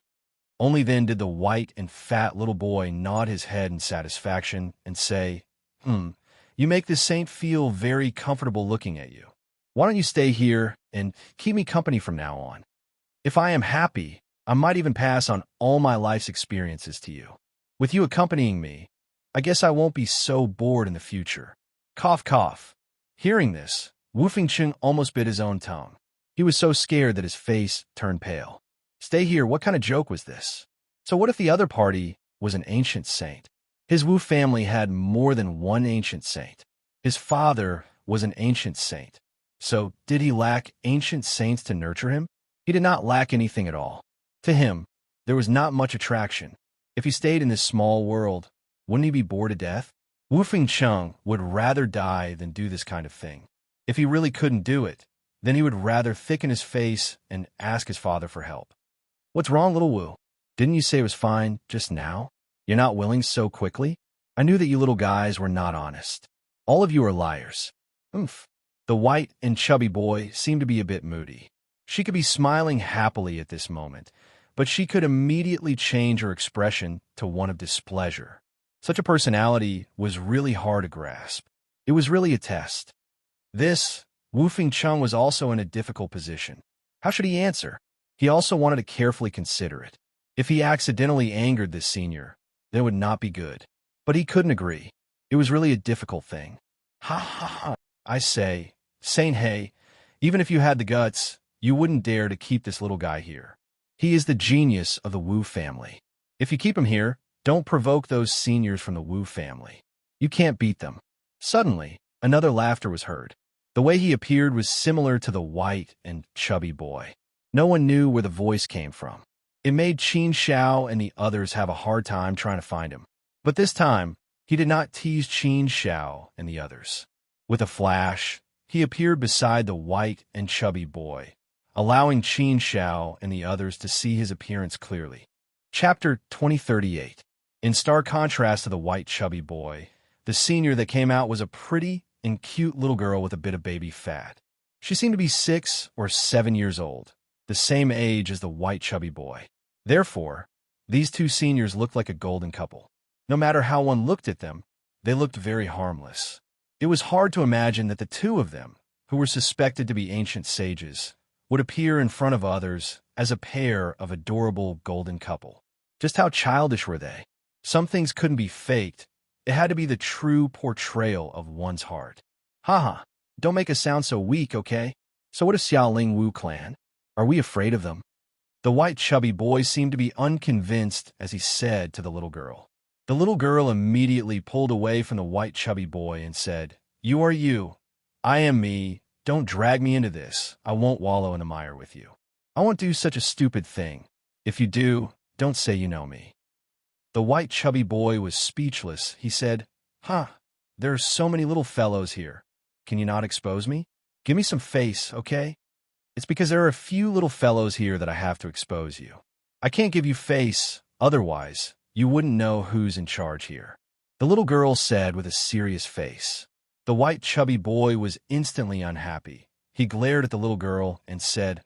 Only then did the white and fat little boy nod his head in satisfaction and say, You make this saint feel very comfortable looking at you. Why don't you stay here and keep me company from now on? If I am happy, I might even pass on all my life's experiences to you. With you accompanying me, I guess I won't be so bored in the future." Cough, cough. Hearing this, Wu Fengcheng almost bit his own tongue. He was so scared that his face turned pale. Stay here, what kind of joke was this? So what if the other party was an ancient saint? His Wu family had more than one ancient saint. His father was an ancient saint. So did he lack ancient saints to nurture him? He did not lack anything at all. To him, there was not much attraction. If he stayed in this small world, wouldn't he be bored to death? Wu Fengcheng would rather die than do this kind of thing. If he really couldn't do it, then he would rather thicken his face and ask his father for help. What's wrong, little Wu? Didn't you say it was fine just now? You're not willing so quickly? I knew that you little guys were not honest. All of you are liars. Oomph. The white and chubby boy seemed to be a bit moody. She could be smiling happily at this moment, but she could immediately change her expression to one of displeasure. Such a personality was really hard to grasp. It was really a test. Wu Fengcheng was also in a difficult position. How should he answer? He also wanted to carefully consider it. If he accidentally angered this senior, then it would not be good. But he couldn't agree. It was really a difficult thing. Ha ha ha. I say, Saint He, even if you had the guts, you wouldn't dare to keep this little guy here. He is the genius of the Wu family. If you keep him here, don't provoke those seniors from the Wu family. You can't beat them. Suddenly, another laughter was heard. The way he appeared was similar to the white and chubby boy. No one knew where the voice came from. It made Qin Xiao and the others have a hard time trying to find him. But this time, he did not tease Qin Xiao and the others. With a flash, he appeared beside the white and chubby boy, allowing Qin Xiao and the others to see his appearance clearly. Chapter 2038. In stark contrast to the white chubby boy, the senior that came out was a pretty and cute little girl with a bit of baby fat. She seemed to be 6 or 7 years old, the same age as the white chubby boy. Therefore, these two seniors looked like a golden couple. No matter how one looked at them, they looked very harmless. It was hard to imagine that the two of them, who were suspected to be ancient sages, would appear in front of others as a pair of adorable golden couple. Just how childish were they? Some things couldn't be faked. It had to be the true portrayal of one's heart. Haha, don't make us sound so weak, okay? So what is Xiaoling Wu clan? Are we afraid of them? The white chubby boy seemed to be unconvinced as he said to the little girl. The little girl immediately pulled away from the white chubby boy and said, You are you. I am me. Don't drag me into this. I won't wallow in the mire with you. I won't do such a stupid thing. If you do, don't say you know me. The white chubby boy was speechless. He said, there are so many little fellows here. Can you not expose me? Give me some face, okay? It's because there are a few little fellows here that I have to expose you. I can't give you face, otherwise, you wouldn't know who's in charge here. The little girl said with a serious face. The white chubby boy was instantly unhappy. He glared at the little girl and said,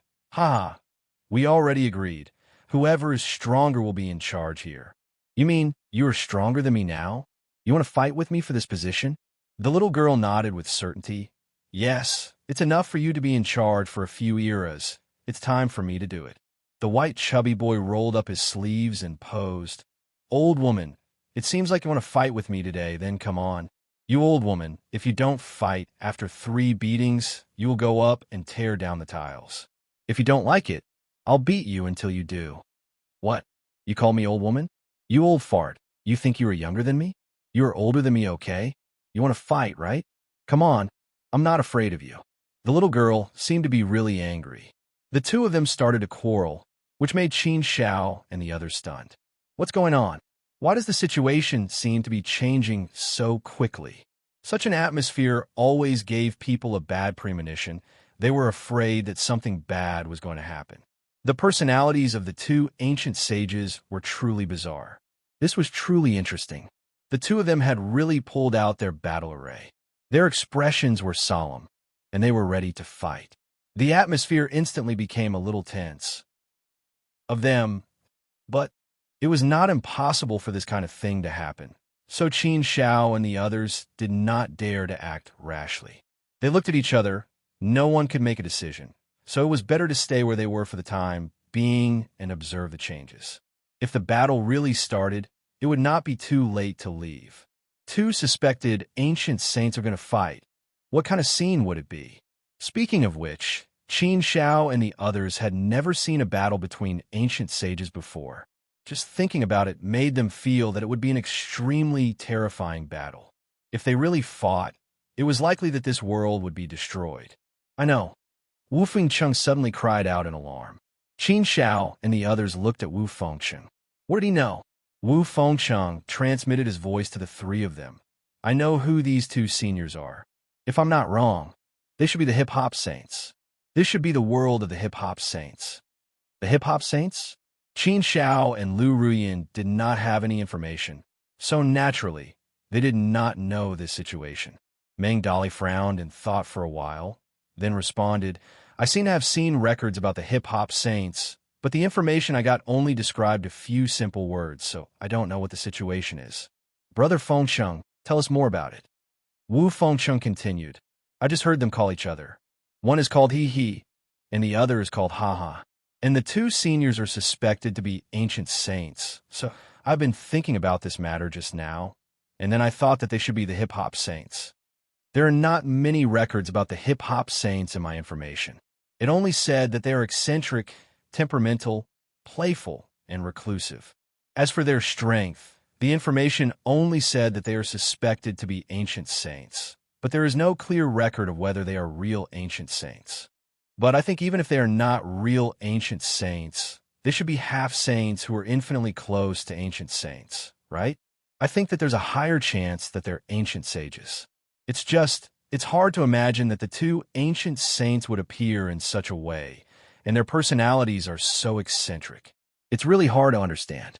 we already agreed. Whoever is stronger will be in charge here. You mean you are stronger than me now? You want to fight with me for this position? The little girl nodded with certainty. Yes, it's enough for you to be in charge for a few eras. It's time for me to do it. The white chubby boy rolled up his sleeves and posed. Old woman, it seems like you want to fight with me today, then come on. You old woman, if you don't fight, after 3 beatings, you will go up and tear down the tiles. If you don't like it, I'll beat you until you do. What? You call me old woman? You old fart, you think you are younger than me? You are older than me, okay? You want to fight, right? Come on, I'm not afraid of you. The little girl seemed to be really angry. The two of them started to quarrel, which made Qin Xiao and the others stunned. What's going on? Why does the situation seem to be changing so quickly? Such an atmosphere always gave people a bad premonition, They were afraid that something bad was going to happen. The personalities of the two ancient sages were truly bizarre. This was truly interesting. The two of them had really pulled out their battle array. Their expressions were solemn, and they were ready to fight. The atmosphere instantly became a little tense. Of them, but it was not impossible for this kind of thing to happen. So Qin Shao and the others did not dare to act rashly. They looked at each other. No one could make a decision, so it was better to stay where they were for the time being and observe the changes. If the battle really started, it would not be too late to leave. Two suspected ancient saints are going to fight. What kind of scene would it be? Speaking of which, Qin Shao and the others had never seen a battle between ancient sages before. Just thinking about it made them feel that it would be an extremely terrifying battle. If they really fought, it was likely that this world would be destroyed. I know. Wu Fengcheng suddenly cried out in alarm. Qin Shao and the others looked at Wu Fengcheng. What did he know? Wu Fengcheng transmitted his voice to the three of them. I know who these two seniors are. If I'm not wrong, they should be the hip-hop saints. This should be the world of the hip-hop saints. The hip-hop saints? Qin Shao and Lu Ruyin did not have any information, so naturally, they did not know this situation. Meng Dali frowned and thought for a while, then responded, I seem to have seen records about the hip-hop saints, but the information I got only described a few simple words, so I don't know what the situation is. Brother Fengcheng, tell us more about it. Wu Fengcheng continued, I just heard them call each other. One is called he, and the other is called ha. And the two seniors are suspected to be ancient saints, so I've been thinking about this matter just now, and then I thought that they should be the hip-hop saints. There are not many records about the hip-hop saints in my information. It only said that they are eccentric, temperamental, playful, and reclusive. As for their strength, the information only said that they are suspected to be ancient saints, but there is no clear record of whether they are real ancient saints. But I think even if they are not real ancient saints, they should be half-saints who are infinitely close to ancient saints, right? I think that there's a higher chance that they're ancient sages. It's hard to imagine that the two ancient saints would appear in such a way, and their personalities are so eccentric. It's really hard to understand.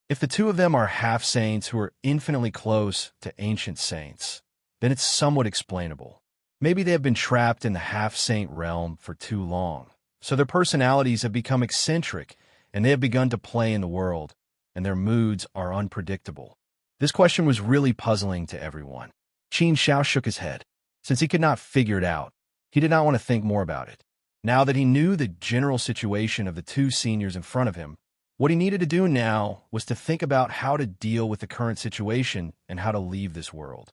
If the two of them are half-saints who are infinitely close to ancient saints, then it's somewhat explainable. Maybe they have been trapped in the half-saint realm for too long, so their personalities have become eccentric, and they have begun to play in the world, and their moods are unpredictable. This question was really puzzling to everyone. Qin Shao shook his head. Since he could not figure it out, he did not want to think more about it. Now that he knew the general situation of the two seniors in front of him, what he needed to do now was to think about how to deal with the current situation and how to leave this world.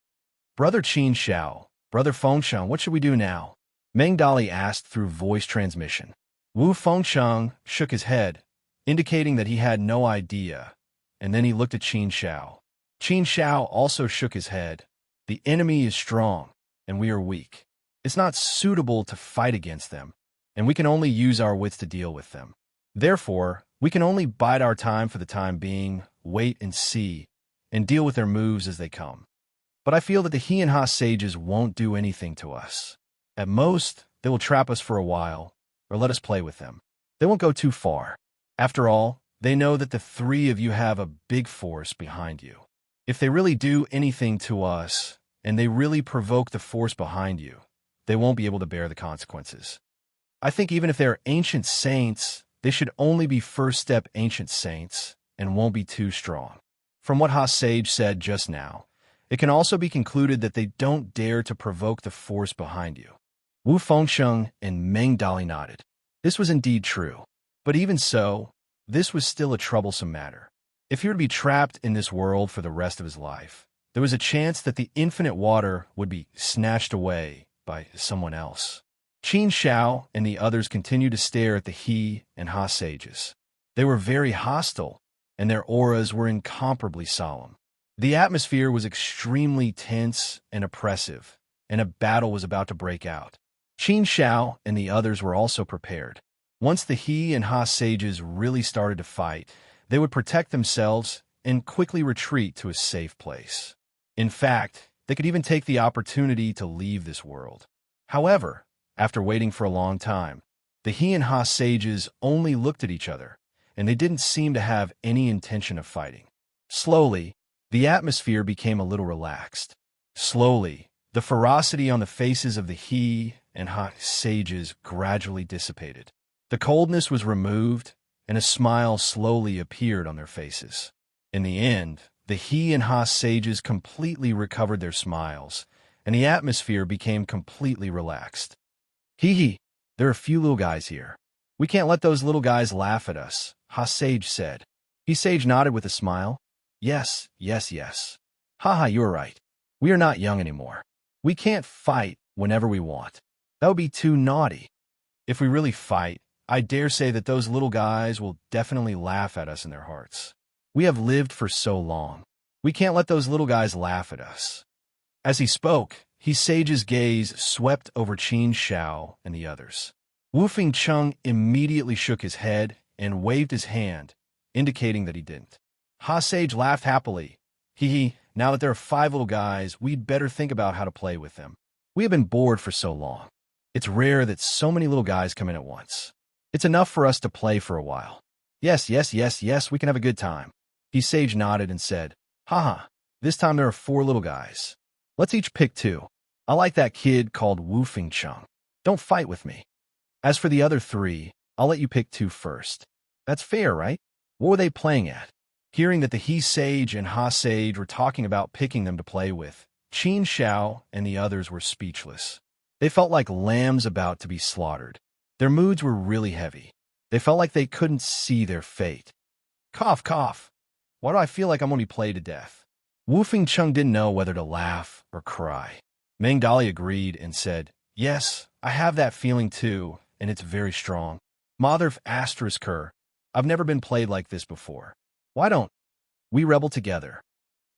Brother Qin Shao, Brother Fengcheng, what should we do now? Meng Dali asked through voice transmission. Wu Fengcheng shook his head, indicating that he had no idea, and then he looked at Qin Shao. Qin Shao also shook his head. The enemy is strong, and we are weak. It's not suitable to fight against them, and we can only use our wits to deal with them. Therefore, we can only bide our time for the time being, wait and see, and deal with their moves as they come. But I feel that the He and Ha sages won't do anything to us. At most, they will trap us for a while, or let us play with them. They won't go too far. After all, they know that the three of you have a big force behind you. If they really do anything to us, and they really provoke the force behind you, they won't be able to bear the consequences. I think even if they are ancient saints, they should only be first-step ancient saints and won't be too strong. From what Ha Sage said just now, it can also be concluded that they don't dare to provoke the force behind you. Wu Fengcheng and Meng Dali nodded. This was indeed true. But even so, this was still a troublesome matter. If he were to be trapped in this world for the rest of his life, there was a chance that the infinite water would be snatched away by someone else. Qin Shao and the others continued to stare at the He and Ha sages. They were very hostile, and their auras were incomparably solemn. The atmosphere was extremely tense and oppressive, and a battle was about to break out. Qin Shao and the others were also prepared. Once the He and Ha sages really started to fight, they would protect themselves and quickly retreat to a safe place. In fact, they could even take the opportunity to leave this world. However, After waiting for a long time, the he and ha sages only looked at each other, and they didn't seem to have any intention of fighting. Slowly, the atmosphere became a little relaxed. Slowly, the ferocity on the faces of the he and ha sages gradually dissipated. The coldness was removed, and a smile slowly appeared on their faces. In the end, the he and ha sages completely recovered their smiles, and the atmosphere became completely relaxed. Hee, there are a few little guys here. We can't let those little guys laugh at us, Ha Sage said. He Sage nodded with a smile. Yes, yes, yes. Haha, you're right. We are not young anymore. We can't fight whenever we want. That would be too naughty. If we really fight, I dare say that those little guys will definitely laugh at us in their hearts. We have lived for so long. We can't let those little guys laugh at us. As he spoke, he Sage's gaze swept over Qin Shao and the others. Wu Fengcheng immediately shook his head and waved his hand, indicating that he didn't. Ha Sage laughed happily. Hee, now that there are 5 little guys, we'd better think about how to play with them. We have been bored for so long. It's rare that so many little guys come in at once. It's enough for us to play for a while. Yes, yes, yes, yes, we can have a good time. He Sage nodded and said, Haha, this time there are 4 little guys. Let's each pick 2. I like that kid called Wu Fengcheng. Don't fight with me. As for the other 3, I'll let you pick 2 first. That's fair, right? What were they playing at? Hearing that the he Sage and ha Sage were talking about picking them to play with, Qin Shao and the others were speechless. They felt like lambs about to be slaughtered. Their moods were really heavy. They felt like they couldn't see their fate. Cough, cough. Why do I feel like I'm going to be played to death? Wu Fengcheng didn't know whether to laugh or cry. Meng Dali agreed and said, Yes, I have that feeling too, and it's very strong. Mother asterisk her. I've never been played like this before. Why don't we rebel together?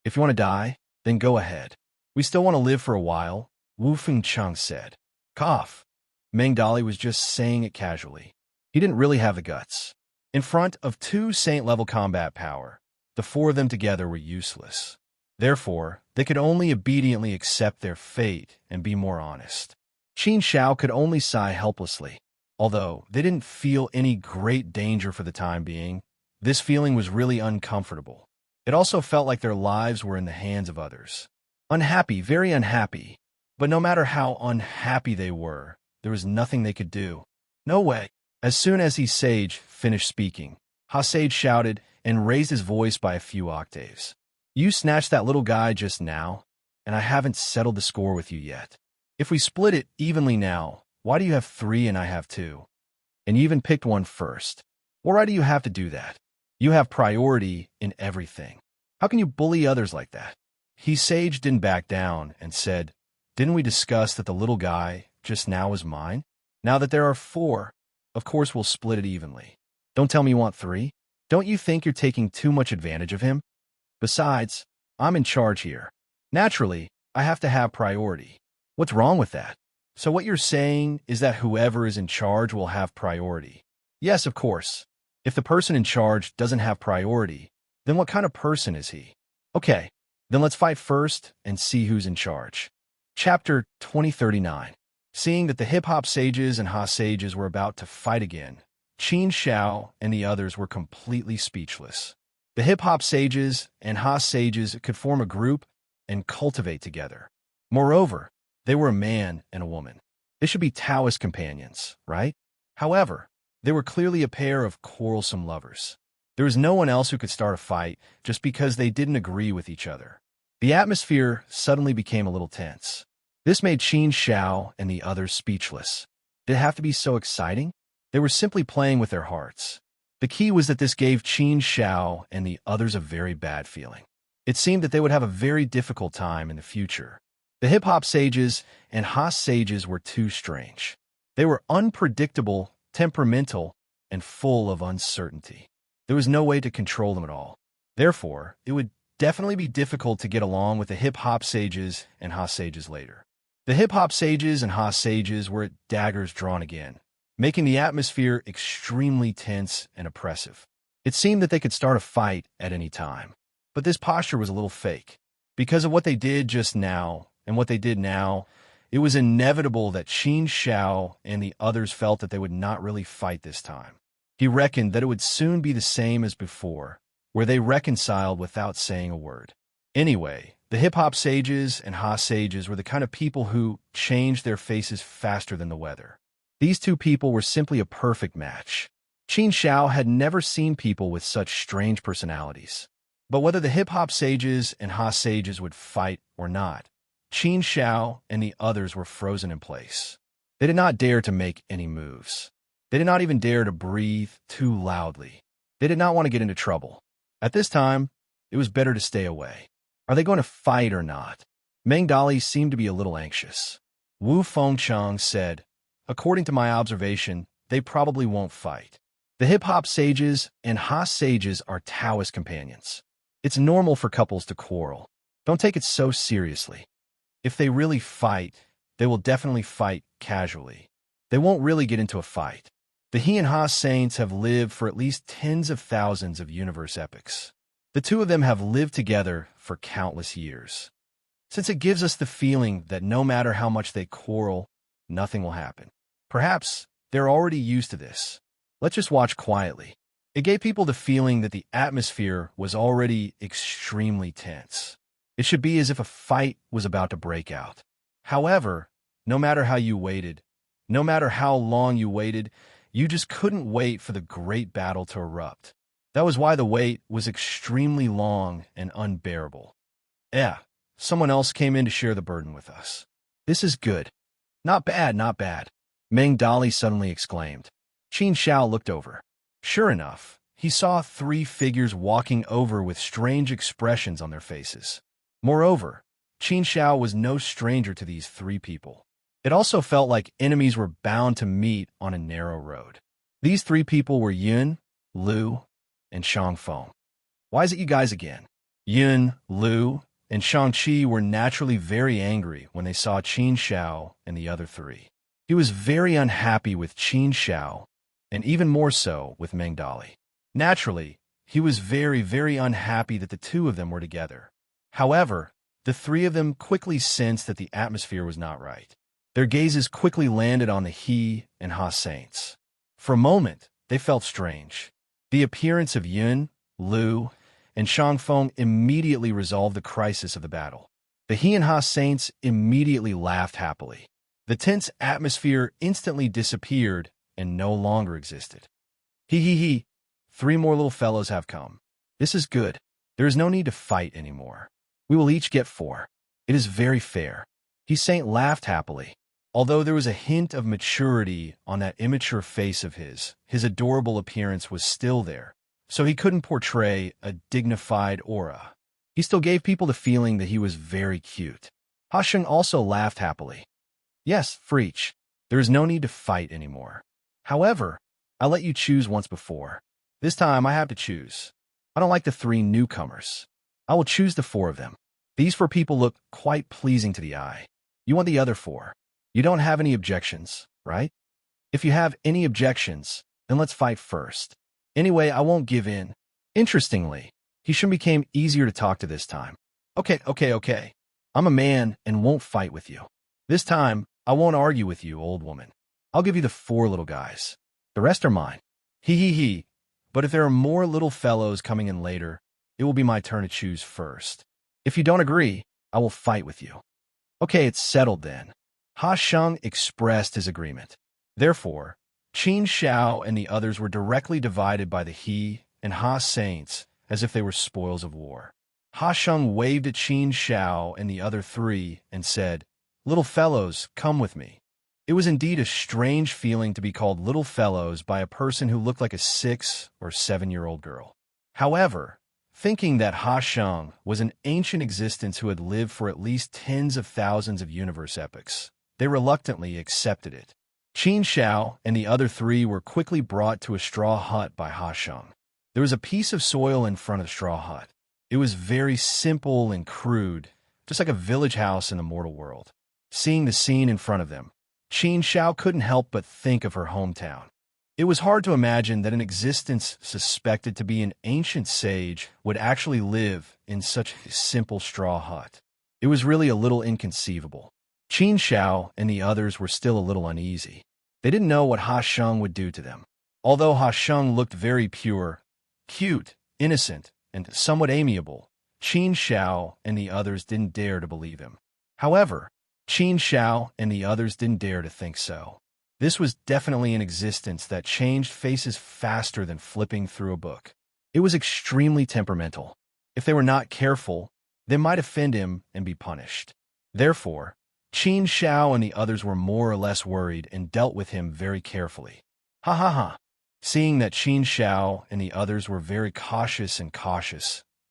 If you want to die, then go ahead. We still want to live for a while, Wu Fengcheng said. Cough. Meng Dali was just saying it casually. He didn't really have the guts. In front of 2 saint-level combat power, the 4 of them together were useless. Therefore, they could only obediently accept their fate and be more honest. Qin Shao could only sigh helplessly. Although they didn't feel any great danger for the time being, this feeling was really uncomfortable. It also felt like their lives were in the hands of others. Unhappy, very unhappy. But no matter how unhappy they were, there was nothing they could do. No way. As soon as he Sage finished speaking, Ha Sage shouted and raised his voice by a few octaves. You snatched that little guy just now, and I haven't settled the score with you yet. If we split it evenly now, why do you have 3 and I have 2? And you even picked one first. Why do you have to do that? You have priority in everything. How can you bully others like that? He Sage didn't back down and said, Didn't we discuss that the little guy just now was mine? Now that there are 4, of course we'll split it evenly. Don't tell me you want 3. Don't you think you're taking too much advantage of him? Besides, I'm in charge here. Naturally, I have to have priority. What's wrong with that? So what you're saying is that whoever is in charge will have priority. Yes, of course. If the person in charge doesn't have priority, then what kind of person is he? Okay, then let's fight first and see who's in charge. Chapter 2039. Seeing that the hip-hop sages and ha sages were about to fight again, Qin Shao and the others were completely speechless. The hip-hop sages and ha sages could form a group and cultivate together. Moreover, they were a man and a woman. They should be Taoist companions, right? However, they were clearly a pair of quarrelsome lovers. There was no one else who could start a fight just because they didn't agree with each other. The atmosphere suddenly became a little tense. This made Qin Shao and the others speechless. Did it have to be so exciting? They were simply playing with their hearts. The key was that this gave Qin Shao and the others a very bad feeling. It seemed that they would have a very difficult time in the future. The hip-hop sages and ha sages were too strange. They were unpredictable, temperamental, and full of uncertainty. There was no way to control them at all. Therefore, it would definitely be difficult to get along with the hip-hop sages and ha sages later. The hip-hop sages and ha sages were at daggers drawn again, making the atmosphere extremely tense and oppressive. It seemed that they could start a fight at any time. But this posture was a little fake. Because of what they did just now and what they did now, It was inevitable that Qin Shao and the others felt that they would not really fight this time. He reckoned that it would soon be the same as before, where they reconciled without saying a word. Anyway, the hip-hop sages and Ha sages were the kind of people who changed their faces faster than the weather. These two people were simply a perfect match. Qin Shao had never seen people with such strange personalities. But whether the hip-hop sages and Ha sages would fight or not, Qin Shao and the others were frozen in place. They did not dare to make any moves. They did not even dare to breathe too loudly. They did not want to get into trouble. At this time, it was better to stay away. Are they going to fight or not? Meng Dali seemed to be a little anxious. Wu Fengcheng said, according to my observation, they probably won't fight. The hip-hop sages and Ha sages are Taoist companions. It's normal for couples to quarrel. Don't take it so seriously. If they really fight, they will definitely fight casually. They won't really get into a fight. The He and Ha saints have lived for at least tens of thousands of universe epochs. The two of them have lived together for countless years. Since it gives us the feeling that no matter how much they quarrel, nothing will happen. Perhaps they're already used to this. Let's just watch quietly. It gave people the feeling that the atmosphere was already extremely tense. It should be as if a fight was about to break out. However, no matter how you waited, no matter how long you waited, you just couldn't wait for the great battle to erupt. That was why the wait was extremely long and unbearable. Yeah, someone else came in to share the burden with us. This is good. Not bad, not bad. Meng Dali suddenly exclaimed. Qin Shao looked over. Sure enough, he saw three figures walking over with strange expressions on their faces. Moreover, Qin Shao was no stranger to these three people. It also felt like enemies were bound to meet on a narrow road. These three people were Yun, Lu, and Shangfeng. Why is it you guys again? Yun, Lu, and Shang-Chi were naturally very angry when they saw Qin Shao and the other three. He was very unhappy with Qin Shao, and even more so with Meng Dali. Naturally, he was very, very unhappy that the two of them were together. However, the three of them quickly sensed that the atmosphere was not right. Their gazes quickly landed on the He and Ha saints. For a moment, they felt strange. The appearance of Yun, Lu, and Shangfeng immediately resolved the crisis of the battle. The He and Ha saints immediately laughed happily. The tense atmosphere instantly disappeared and no longer existed. He. 3 more little fellows have come. This is good. There is no need to fight anymore. We will each get 4. It is very fair. He Saint laughed happily. Although there was a hint of maturity on that immature face of his adorable appearance was still there, so he couldn't portray a dignified aura. He still gave people the feeling that he was very cute. Ha Sheng also laughed happily. Yes, for each. There is no need to fight anymore. However, I let you choose once before. This time I have to choose. I don't like the 3 newcomers. I will choose the 4 of them. These 4 people look quite pleasing to the eye. You want the other 4. You don't have any objections, right? If you have any objections, then let's fight first. Anyway, I won't give in. Interestingly, He Shun became easier to talk to this time. Okay. I'm a man and won't fight with you. This time, I won't argue with you, old woman. I'll give you the 4 little guys. The rest are mine. He. But if there are more little fellows coming in later, it will be my turn to choose first. If you don't agree, I will fight with you. Okay, it's settled then. Ha Sheng expressed his agreement. Therefore, Qin Shao and the others were directly divided by the He and Ha saints as if they were spoils of war. Ha Sheng waved at Qin Shao and the other 3 and said, Little fellows, come with me. It was indeed a strange feeling to be called little fellows by a person who looked like a 6 or 7-year-old girl. However, thinking that Ha Sheng was an ancient existence who had lived for at least tens of thousands of universe epochs, they reluctantly accepted it. Qin Shao and the other 3 were quickly brought to a straw hut by Ha Sheng. There was a piece of soil in front of the straw hut. It was very simple and crude, just like a village house in the mortal world. Seeing the scene in front of them, Qin Shao couldn't help but think of her hometown. It was hard to imagine that an existence suspected to be an ancient sage would actually live in such a simple straw hut. It was really a little inconceivable. Qin Shao and the others were still a little uneasy. They didn't know what Ha Sheng would do to them. Although Ha Sheng looked very pure, cute, innocent, and somewhat amiable, Qin Shao and the others didn't dare to believe him. However, Qin Shao and the others didn't dare to think so. This was definitely an existence that changed faces faster than flipping through a book. It was extremely temperamental. If they were not careful, they might offend him and be punished. Therefore, Qin Shao and the others were more or less worried and dealt with him very carefully. Ha ha ha. Seeing that Qin Shao and the others were very cautious,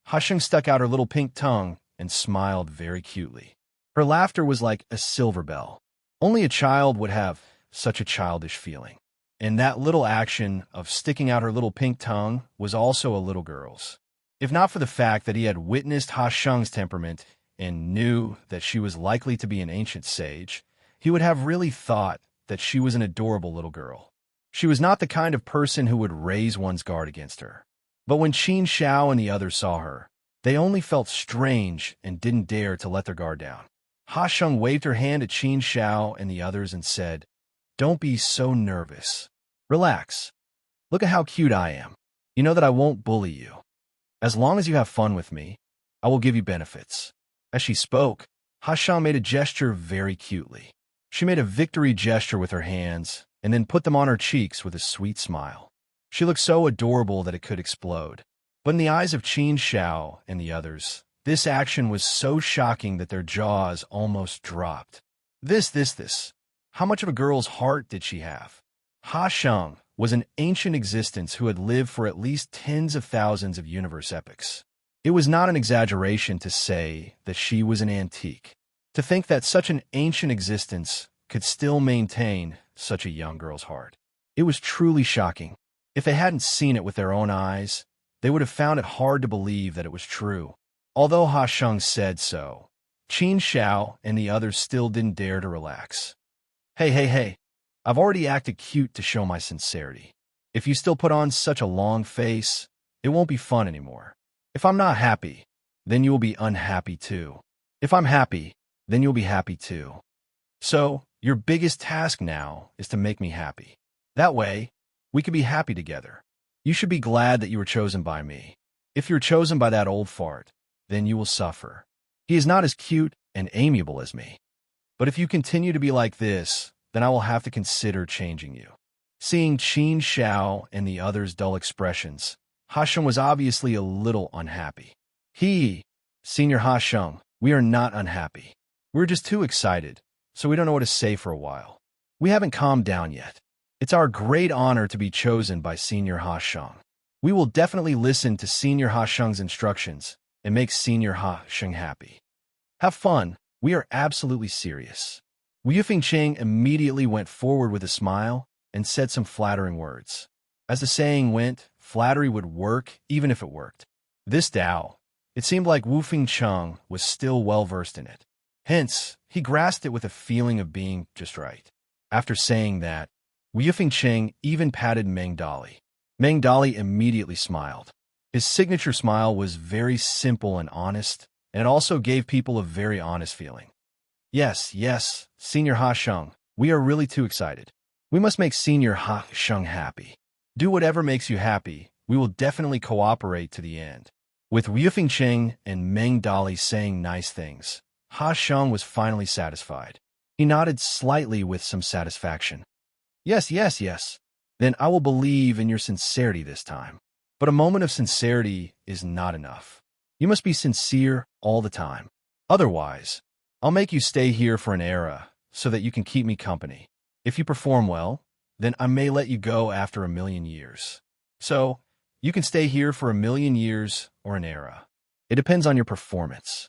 Ha Sheng stuck out her little pink tongue and smiled very cutely. Her laughter was like a silver bell. Only a child would have such a childish feeling. And that little action of sticking out her little pink tongue was also a little girl's. If not for the fact that he had witnessed Ha Sheng's temperament and knew that she was likely to be an ancient sage, he would have really thought that she was an adorable little girl. She was not the kind of person who would raise one's guard against her. But when Qin Shao and the others saw her, they only felt strange and didn't dare to let their guard down. Ha Sheng waved her hand at Qin Shao and the others and said, "Don't be so nervous. Relax. Look at how cute I am. You know that I won't bully you. As long as you have fun with me, I will give you benefits." As she spoke, Ha Sheng made a gesture very cutely. She made a victory gesture with her hands and then put them on her cheeks with a sweet smile. She looked so adorable that it could explode. But in the eyes of Qin Shao and the others, this action was so shocking that their jaws almost dropped. This. How much of a girl's heart did she have? Ha Sheng was an ancient existence who had lived for at least tens of thousands of universe epochs. It was not an exaggeration to say that she was an antique. To think that such an ancient existence could still maintain such a young girl's heart. It was truly shocking. If they hadn't seen it with their own eyes, they would have found it hard to believe that it was true. Although Ha Sheng said so, Qin Shao and the others still didn't dare to relax. Hey, I've already acted cute to show my sincerity. If you still put on such a long face, it won't be fun anymore. If I'm not happy, then you will be unhappy too. If I'm happy, then you'll be happy too. So, your biggest task now is to make me happy. That way, we can be happy together. You should be glad that you were chosen by me. If you're chosen by that old fart, then you will suffer. He is not as cute and amiable as me. But if you continue to be like this, then I will have to consider changing you. Seeing Qin Shao and the others' dull expressions, Ha Sheng was obviously a little unhappy. Senior Ha Sheng, we are not unhappy. We're just too excited, so we don't know what to say for a while. We haven't calmed down yet. It's our great honor to be chosen by Senior Ha Sheng. We will definitely listen to Senior Ha Sheng's instructions and make Senior Ha Sheng happy. Have fun. We are absolutely serious. Wu Fengcheng immediately went forward with a smile and said some flattering words. As the saying went, flattery would work even if it worked. This Tao, it seemed like Wu Fengcheng was still well versed in it. Hence, he grasped it with a feeling of being just right. After saying that, Wu Fengcheng even patted Meng Dali. Meng Dali immediately smiled. His signature smile was very simple and honest, and it also gave people a very honest feeling. Yes, Senior Ha Sheng, we are really too excited. We must make Senior Ha Sheng happy. Do whatever makes you happy. We will definitely cooperate to the end. With Wu Fengcheng and Meng Dali saying nice things, Ha Sheng was finally satisfied. He nodded slightly with some satisfaction. Yes. Then I will believe in your sincerity this time. But a moment of sincerity is not enough. You must be sincere all the time. Otherwise, I'll make you stay here for an era so that you can keep me company. If you perform well, then I may let you go after 1,000,000 years. So, you can stay here for 1,000,000 years or an era. It depends on your performance.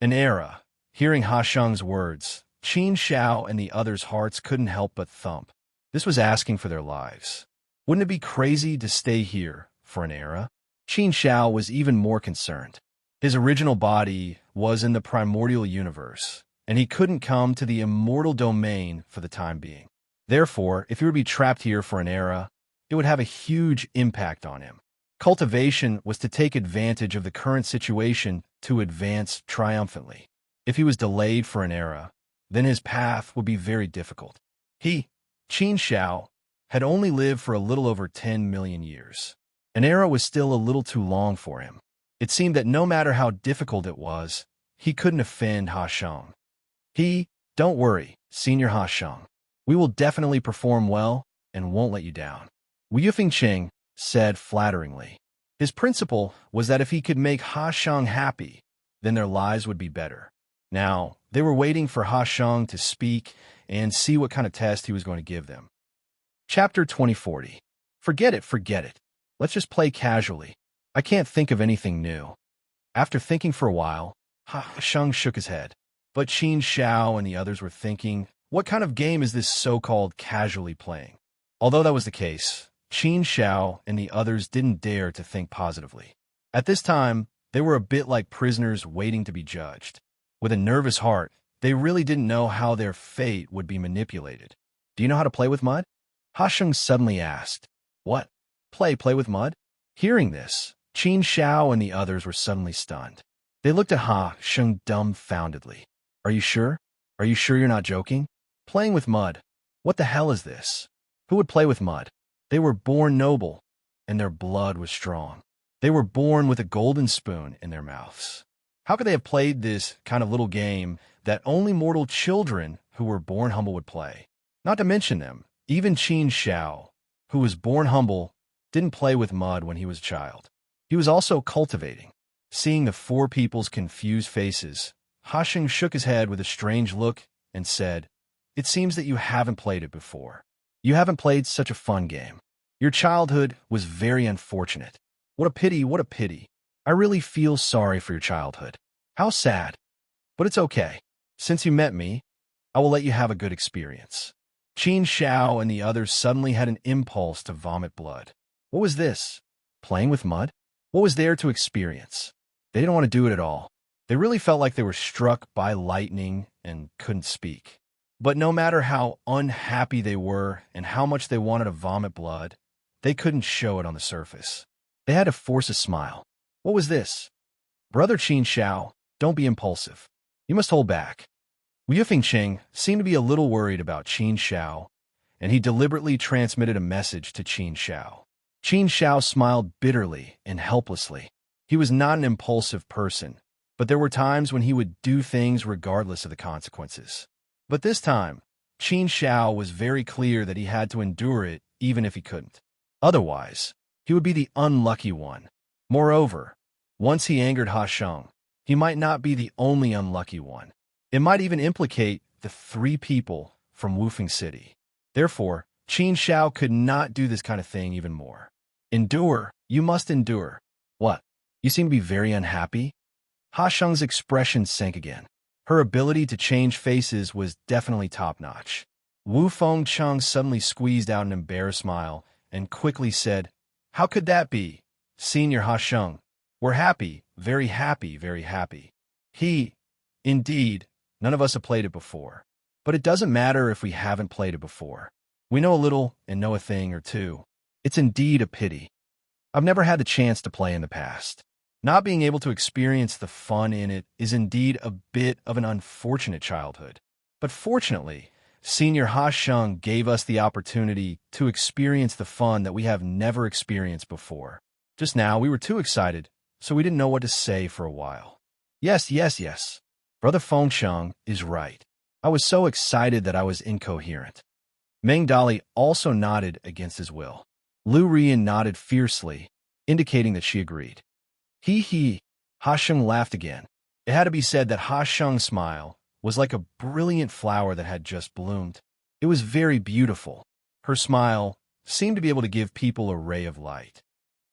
An era. Hearing Ha Sheng's words, Qin Shao and the others' hearts couldn't help but thump. This was asking for their lives. Wouldn't it be crazy to stay here for an era? Qin Shao was even more concerned. His original body was in the primordial universe, and he couldn't come to the immortal domain for the time being. Therefore, if he were to be trapped here for an era, it would have a huge impact on him. Cultivation was to take advantage of the current situation to advance triumphantly. If he was delayed for an era, then his path would be very difficult. He, Qin Shao, had only lived for a little over 10 million years. An era was still a little too long for him. It seemed that no matter how difficult it was, he couldn't offend Ha Sheng. Don't worry, Senior Ha Sheng. We will definitely perform well and won't let you down. Wu Yifengqing said flatteringly. His principle was that if he could make Ha Sheng happy, then their lives would be better. Now, they were waiting for Ha Sheng to speak and see what kind of test he was going to give them. Chapter 2040. Forget it. Let's just play casually. I can't think of anything new. After thinking for a while, Ha Sheng shook his head. But Qin Shao and the others were thinking, what kind of game is this so-called casually playing? Although that was the case, Qin Shao and the others didn't dare to think positively. At this time, they were a bit like prisoners waiting to be judged. With a nervous heart, they really didn't know how their fate would be manipulated. Do you know how to play with mud? Ha Sheng suddenly asked. What? Play with mud? Hearing this, Qin Shao and the others were suddenly stunned. They looked at Ha Sheng dumbfoundedly. Are you sure? Are you sure you're not joking? Playing with mud? What the hell is this? Who would play with mud? They were born noble, and their blood was strong. They were born with a golden spoon in their mouths. How could they have played this kind of little game that only mortal children who were born humble would play? Not to mention them, even Qin Shao, who was born humble, didn't play with mud when he was a child. He was also cultivating. Seeing the four people's confused faces, Ha Sheng shook his head with a strange look and said, It seems that you haven't played it before. You haven't played such a fun game. Your childhood was very unfortunate. What a pity. I really feel sorry for your childhood. How sad. But it's okay. Since you met me, I will let you have a good experience. Qin Shao and the others suddenly had an impulse to vomit blood. What was this? Playing with mud? What was there to experience? They didn't want to do it at all. They really felt like they were struck by lightning and couldn't speak. But no matter how unhappy they were and how much they wanted to vomit blood, they couldn't show it on the surface. They had to force a smile. What was this? Brother Qin Shao, don't be impulsive. You must hold back. Wu Yifengqing seemed to be a little worried about Qin Shao, and he deliberately transmitted a message to Qin Shao. Qin Shao smiled bitterly and helplessly. He was not an impulsive person, but there were times when he would do things regardless of the consequences. But this time, Qin Shao was very clear that he had to endure it even if he couldn't. Otherwise, he would be the unlucky one. Moreover, once he angered Ha Sheng, he might not be the only unlucky one. It might even implicate the 3 people from Wufeng City. Therefore, Qin Shao could not do this kind of thing even more. Endure, you must endure. What? You seem to be very unhappy? Ha Sheng's expression sank again. Her ability to change faces was definitely top-notch. Wu Fengcheng suddenly squeezed out an embarrassed smile and quickly said, How could that be? Senior Ha Sheng, we're happy, very happy, very happy. Indeed, none of us have played it before. But it doesn't matter if we haven't played it before. We know a little and know a thing or two. It's indeed a pity. I've never had the chance to play in the past. Not being able to experience the fun in it is indeed a bit of an unfortunate childhood. But fortunately, Senior Ha Sheng gave us the opportunity to experience the fun that we have never experienced before. Just now, we were too excited, so we didn't know what to say for a while. Yes. Brother Fengcheng is right. I was so excited that I was incoherent. Meng Dali also nodded against his will. Lu Rian nodded fiercely, indicating that she agreed. Ha Sheng laughed again. It had to be said that Ha Sheng's smile was like a brilliant flower that had just bloomed. It was very beautiful. Her smile seemed to be able to give people a ray of light.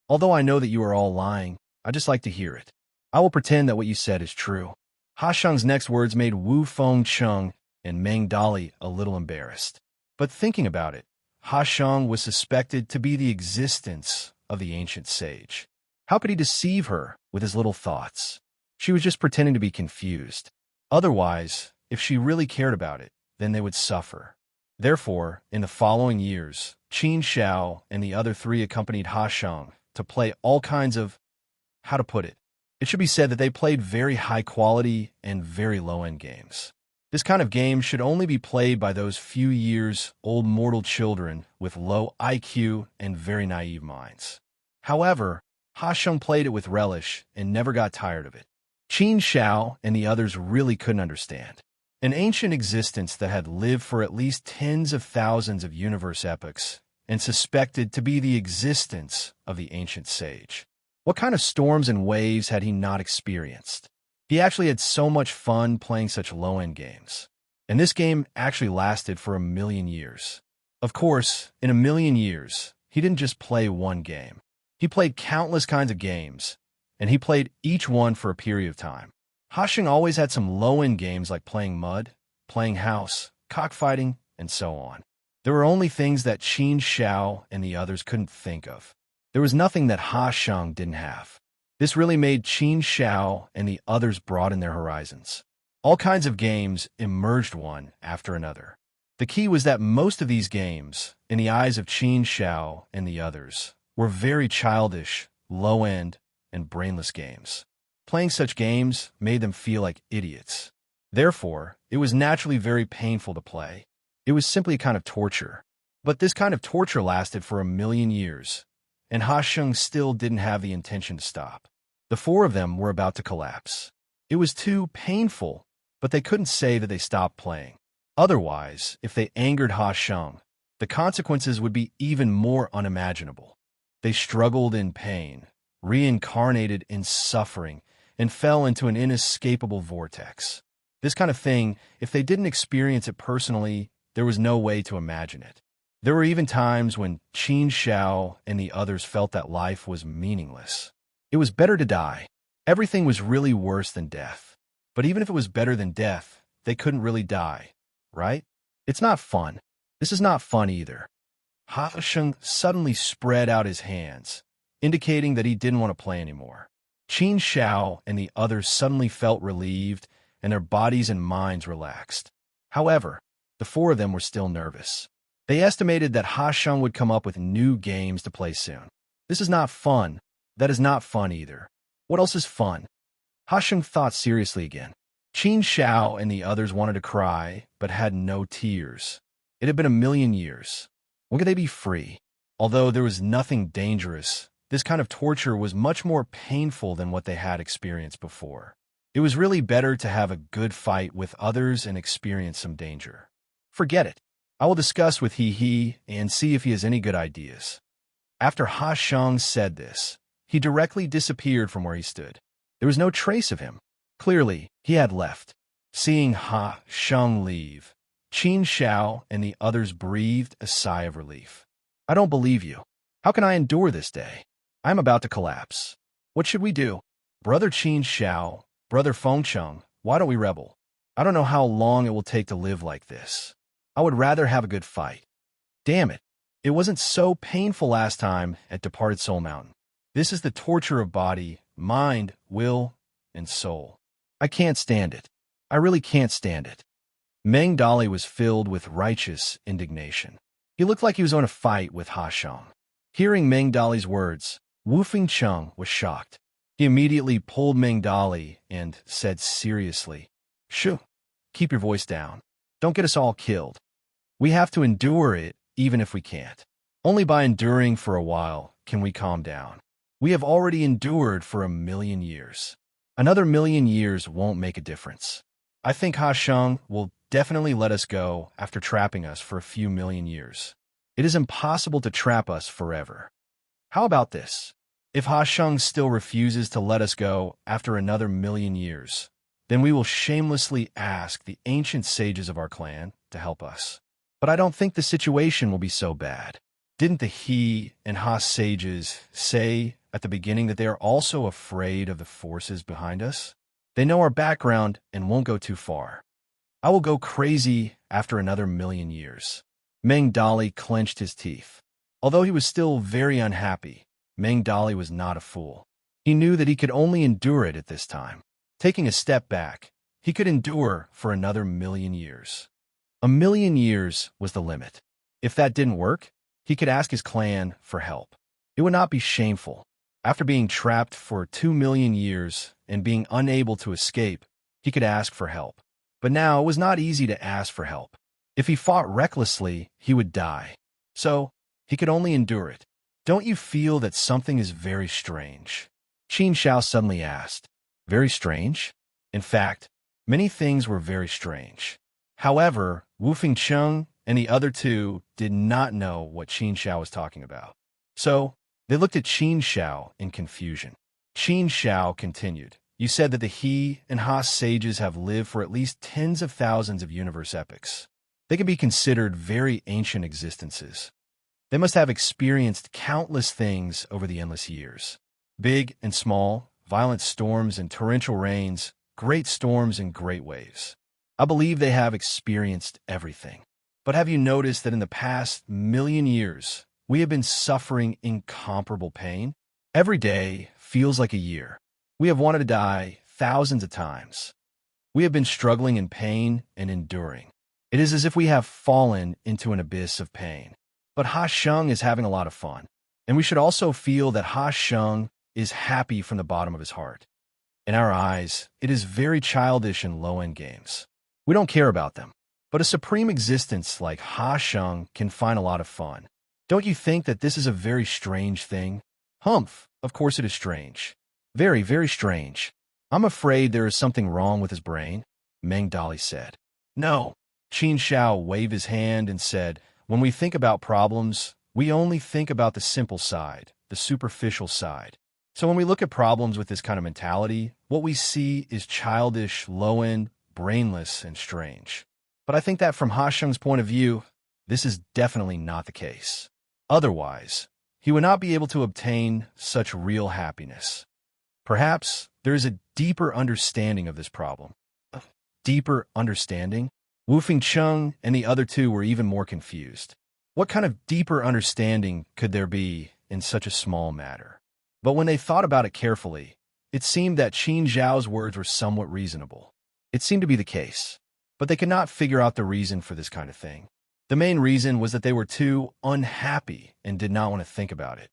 Although I know that you are all lying, I just like to hear it. I will pretend that what you said is true. Ha Sheng's next words made Wu Fengcheng and Meng Dali a little embarrassed. But thinking about it, Ha Sheng was suspected to be the existence of the ancient sage. How could he deceive her with his little thoughts? She was just pretending to be confused. Otherwise, if she really cared about it, then they would suffer. Therefore, in the following years, Qin Shao and the other 3 accompanied Ha Sheng to play all kinds of, how to put it? It should be said that they played very high quality and very low-end games. This kind of game should only be played by those few years old mortal children with low IQ and very naive minds. However, Ha Sheng played it with relish and never got tired of it. Qin Shao and the others really couldn't understand. An ancient existence that had lived for at least tens of thousands of universe epochs and suspected to be the existence of the ancient sage. What kind of storms and waves had he not experienced? He actually had so much fun playing such low-end games. And this game actually lasted for 1,000,000 years. Of course, in 1,000,000 years, he didn't just play one game. He played countless kinds of games, and he played each one for a period of time. Ha Sheng always had some low-end games like playing mud, playing house, cockfighting, and so on. There were only things that Qin Shao and the others couldn't think of. There was nothing that Ha Sheng didn't have. This really made Qin Shao and the others broaden their horizons. All kinds of games emerged one after another. The key was that most of these games, in the eyes of Qin Shao and the others, were very childish, low-end, and brainless games. Playing such games made them feel like idiots. Therefore, it was naturally very painful to play. It was simply a kind of torture. But this kind of torture lasted for 1,000,000 years, and Ha Sheng still didn't have the intention to stop. The four of them were about to collapse. It was too painful, but they couldn't say that they stopped playing. Otherwise, if they angered Ha Sheng, the consequences would be even more unimaginable. They struggled in pain, reincarnated in suffering, and fell into an inescapable vortex. This kind of thing, if they didn't experience it personally, there was no way to imagine it. There were even times when Qin Shao and the others felt that life was meaningless. It was better to die. Everything was really worse than death. But even if it was better than death, they couldn't really die, right? It's not fun. This is not fun either. Ha Sheng suddenly spread out his hands, indicating that he didn't want to play anymore. Qin Shao and the others suddenly felt relieved, and their bodies and minds relaxed. However, the four of them were still nervous. They estimated that Ha Sheng would come up with new games to play soon. This is not fun. That is not fun either. What else is fun? Ha Sheng thought seriously again. Qin Shao and the others wanted to cry, but had no tears. It had been 1,000,000 years. When could they be free? Although there was nothing dangerous, this kind of torture was much more painful than what they had experienced before. It was really better to have a good fight with others and experience some danger. Forget it. I will discuss with He and see if he has any good ideas. After Ha Sheng said this, he directly disappeared from where he stood. There was no trace of him. Clearly, he had left. Seeing Ha Sheng leave, Qin Shao and the others breathed a sigh of relief. I don't believe you. How can I endure this day? I am about to collapse. What should we do? Brother Qin Shao, Brother Fengcheng, why don't we rebel? I don't know how long it will take to live like this. I would rather have a good fight. Damn it. It wasn't so painful last time at Departed Soul Mountain. This is the torture of body, mind, will, and soul. I can't stand it. I really can't stand it. Meng Dali was filled with righteous indignation. He looked like he was on a fight with Ha Sheng. Hearing Meng Dali's words, Wu Fengcheng was shocked. He immediately pulled Meng Dali and said seriously, Shoo, keep your voice down. Don't get us all killed. We have to endure it even if we can't. Only by enduring for a while can we calm down. We have already endured for 1,000,000 years. Another 1,000,000 years won't make a difference. I think Ha Sheng will definitely let us go after trapping us for a few million years. It is impossible to trap us forever. How about this? If Ha Sheng still refuses to let us go after another 1,000,000 years, then we will shamelessly ask the ancient sages of our clan to help us. But I don't think the situation will be so bad. Didn't the He and Ha sages say at the beginning that they are also afraid of the forces behind us? They know our background and won't go too far. I will go crazy after another 1,000,000 years. Meng Dali clenched his teeth. Although he was still very unhappy, Meng Dali was not a fool. He knew that he could only endure it at this time. Taking a step back, he could endure for another 1,000,000 years. 1,000,000 years was the limit. If that didn't work, he could ask his clan for help. It would not be shameful. After being trapped for 2,000,000 years and being unable to escape, he could ask for help. But now it was not easy to ask for help. If he fought recklessly, he would die. So, he could only endure it. Don't you feel that something is very strange? Qin Shao suddenly asked. Very strange? In fact, many things were very strange. However, Wu Fengcheng and the other two did not know what Qin Shao was talking about. So, they looked at Qin Shao in confusion. Qin Shao continued. You said that the He and Ha sages have lived for at least tens of thousands of universe epochs. They can be considered very ancient existences. They must have experienced countless things over the endless years. Big and small, violent storms and torrential rains, great storms and great waves. I believe they have experienced everything. But have you noticed that in the past million years, we have been suffering incomparable pain? Every day feels like a year. We have wanted to die thousands of times. We have been struggling in pain and enduring. It is as if we have fallen into an abyss of pain. But Ha Sheng is having a lot of fun. And we should also feel that Ha Sheng is happy from the bottom of his heart. In our eyes, it is very childish and low-end games. We don't care about them. But a supreme existence like Ha Sheng can find a lot of fun. Don't you think that this is a very strange thing? Humph, of course it is strange. Very, very strange. I'm afraid there is something wrong with his brain, Meng Dali said. No. Qin Shao waved his hand and said, when we think about problems, we only think about the simple side, the superficial side. So when we look at problems with this kind of mentality, what we see is childish, low-end, brainless, and strange. But I think that from Ha Sheng's point of view, this is definitely not the case. Otherwise, he would not be able to obtain such real happiness. Perhaps there is a deeper understanding of this problem. A deeper understanding? Wu Fengcheng and the other two were even more confused. What kind of deeper understanding could there be in such a small matter? But when they thought about it carefully, it seemed that Qin Zhao's words were somewhat reasonable. It seemed to be the case. But they could not figure out the reason for this kind of thing. The main reason was that they were too unhappy and did not want to think about it.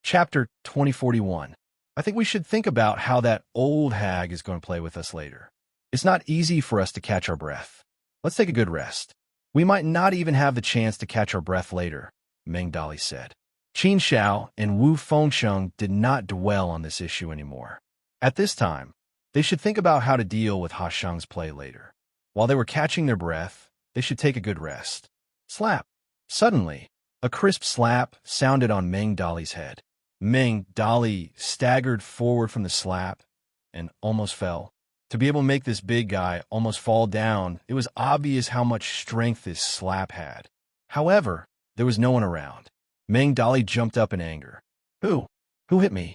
Chapter 2041. I think we should think about how that old hag is going to play with us later. It's not easy for us to catch our breath. Let's take a good rest. We might not even have the chance to catch our breath later, Meng Dali said. Qin Shao and Wu Fengcheng did not dwell on this issue anymore. At this time, they should think about how to deal with Ha Sheng's play later. While they were catching their breath, they should take a good rest. Slap. Suddenly, a crisp slap sounded on Meng Dali's head. Meng Dali staggered forward from the slap and almost fell. To be able to make this big guy almost fall down, it was obvious how much strength this slap had. However, there was no one around. Meng Dali jumped up in anger. Who? Who hit me?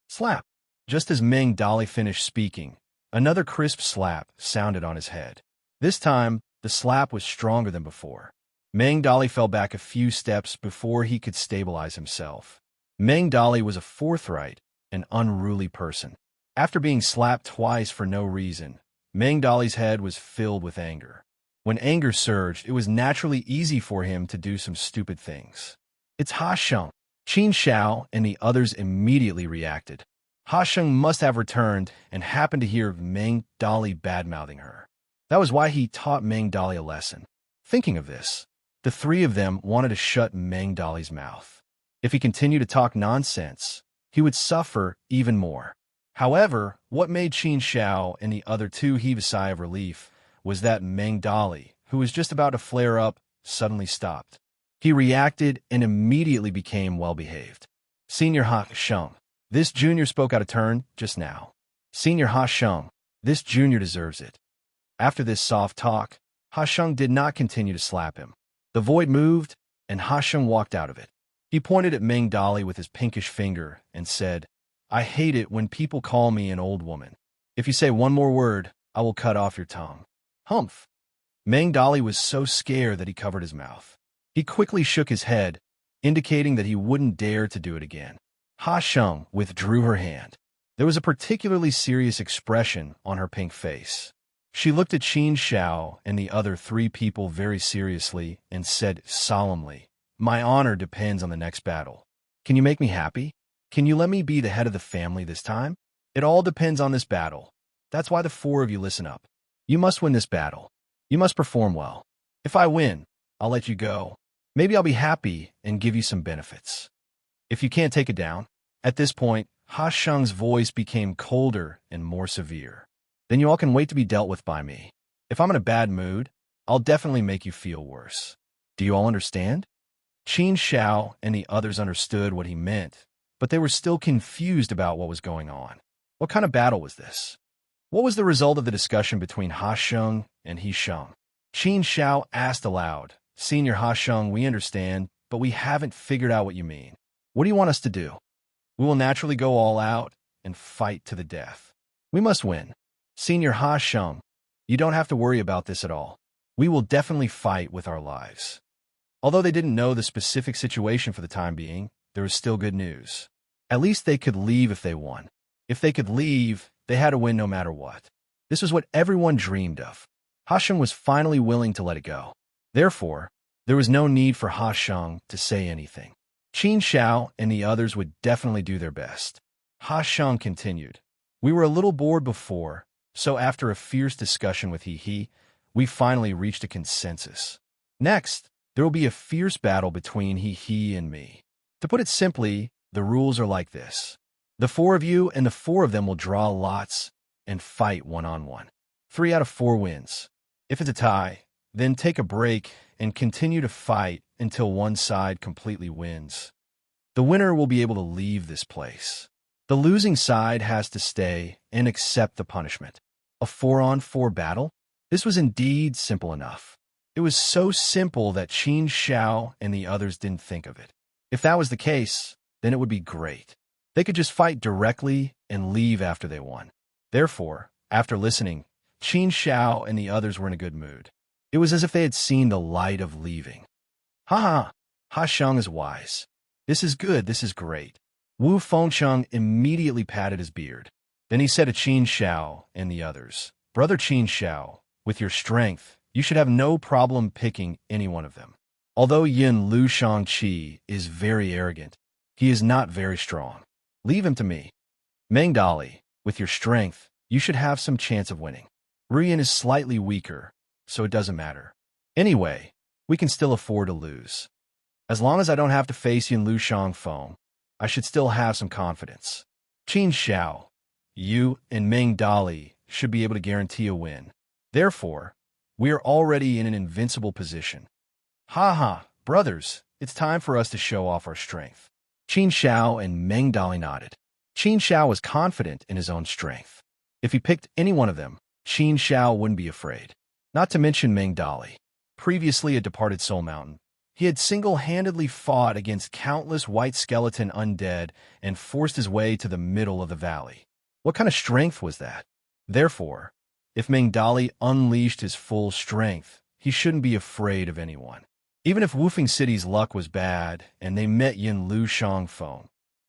Slap. Just as Meng Dali finished speaking, another crisp slap sounded on his head. This time, the slap was stronger than before. Meng Dali fell back a few steps before he could stabilize himself. Meng Dali was a forthright and unruly person. After being slapped twice for no reason, Meng Dali's head was filled with anger. When anger surged, it was naturally easy for him to do some stupid things. It's Ha Sheng. Qin Shao and the others immediately reacted. Ha Sheng must have returned and happened to hear Meng Dali bad-mouthing her. That was why he taught Meng Dali a lesson. Thinking of this, the three of them wanted to shut Meng Dali's mouth. If he continued to talk nonsense, he would suffer even more. However, what made Qin Shao and the other two heave a sigh of relief was that Meng Dali, who was just about to flare up, suddenly stopped. He reacted and immediately became well-behaved. Senior Ha Sheng. This junior spoke out of turn just now. Senior Ha Sheng. This junior deserves it. After this soft talk, Ha Sheng did not continue to slap him. The void moved, and Ha Sheng walked out of it. He pointed at Meng Dali with his pinkish finger and said, I hate it when people call me an old woman. If you say one more word, I will cut off your tongue. Humph. Meng Dali was so scared that he covered his mouth. He quickly shook his head, indicating that he wouldn't dare to do it again. Ha Sheng withdrew her hand. There was a particularly serious expression on her pink face. She looked at Qin Shao and the other three people very seriously and said solemnly, My honor depends on the next battle. Can you make me happy? Can you let me be the head of the family this time? It all depends on this battle. That's why the four of you listen up. You must win this battle. You must perform well. If I win, I'll let you go. Maybe I'll be happy and give you some benefits. If you can't take it down." At this point, Ha Sheng's voice became colder and more severe. "Then you all can wait to be dealt with by me. If I'm in a bad mood, I'll definitely make you feel worse. Do you all understand?" Qin Shao and the others understood what he meant, but they were still confused about what was going on. What kind of battle was this? What was the result of the discussion between Ha Sheng and He Sheng? Qin Shao asked aloud, "Senior Ha Sheng, we understand, but we haven't figured out what you mean. What do you want us to do?" "We will naturally go all out and fight to the death. We must win. Senior Ha Sheng, you don't have to worry about this at all. We will definitely fight with our lives." Although they didn't know the specific situation for the time being, there was still good news. At least they could leave if they won. If they could leave, they had to win no matter what. This was what everyone dreamed of. Ha Sheng was finally willing to let it go. Therefore, there was no need for Ha Sheng to say anything. Qin Shao and the others would definitely do their best. Ha Sheng continued, "We were a little bored before, so after a fierce discussion with He, we finally reached a consensus. Next, there will be a fierce battle between He and me. To put it simply, the rules are like this. The four of you and the four of them will draw lots and fight one-on-one. 3 out of 4 wins. If it's a tie, then take a break and continue to fight until one side completely wins. The winner will be able to leave this place. The losing side has to stay and accept the punishment." A 4-on-4 battle? This was indeed simple enough. It was so simple that Qin Shao and the others didn't think of it. If that was the case, then it would be great. They could just fight directly and leave after they won. Therefore, after listening, Qin Shao and the others were in a good mood. It was as if they had seen the light of leaving. Ha Sheng is wise. This is good, this is great." Wu Fengcheng immediately patted his beard. Then he said to Qin Shao and the others, "Brother Qin Shao, with your strength, you should have no problem picking any one of them. Although Yin Lu Shangqi is very arrogant, he is not very strong. Leave him to me. Meng Dali, with your strength, you should have some chance of winning. Ruyan is slightly weaker, so it doesn't matter. Anyway, we can still afford to lose. As long as I don't have to face Yin Lu Shangfeng, I should still have some confidence. Qin Shao, you and Meng Dali should be able to guarantee a win. Therefore, we are already in an invincible position. Brothers, it's time for us to show off our strength." Qin Shao and Meng Dali nodded. Qin Shao was confident in his own strength. If he picked any one of them, Qin Shao wouldn't be afraid. Not to mention Meng Dali. Previously a departed Soul Mountain, he had single-handedly fought against countless white skeleton undead and forced his way to the middle of the valley. What kind of strength was that? Therefore, if Meng Dali unleashed his full strength, he shouldn't be afraid of anyone. Even if Wufeng City's luck was bad and they met Yin Lu Shangfeng,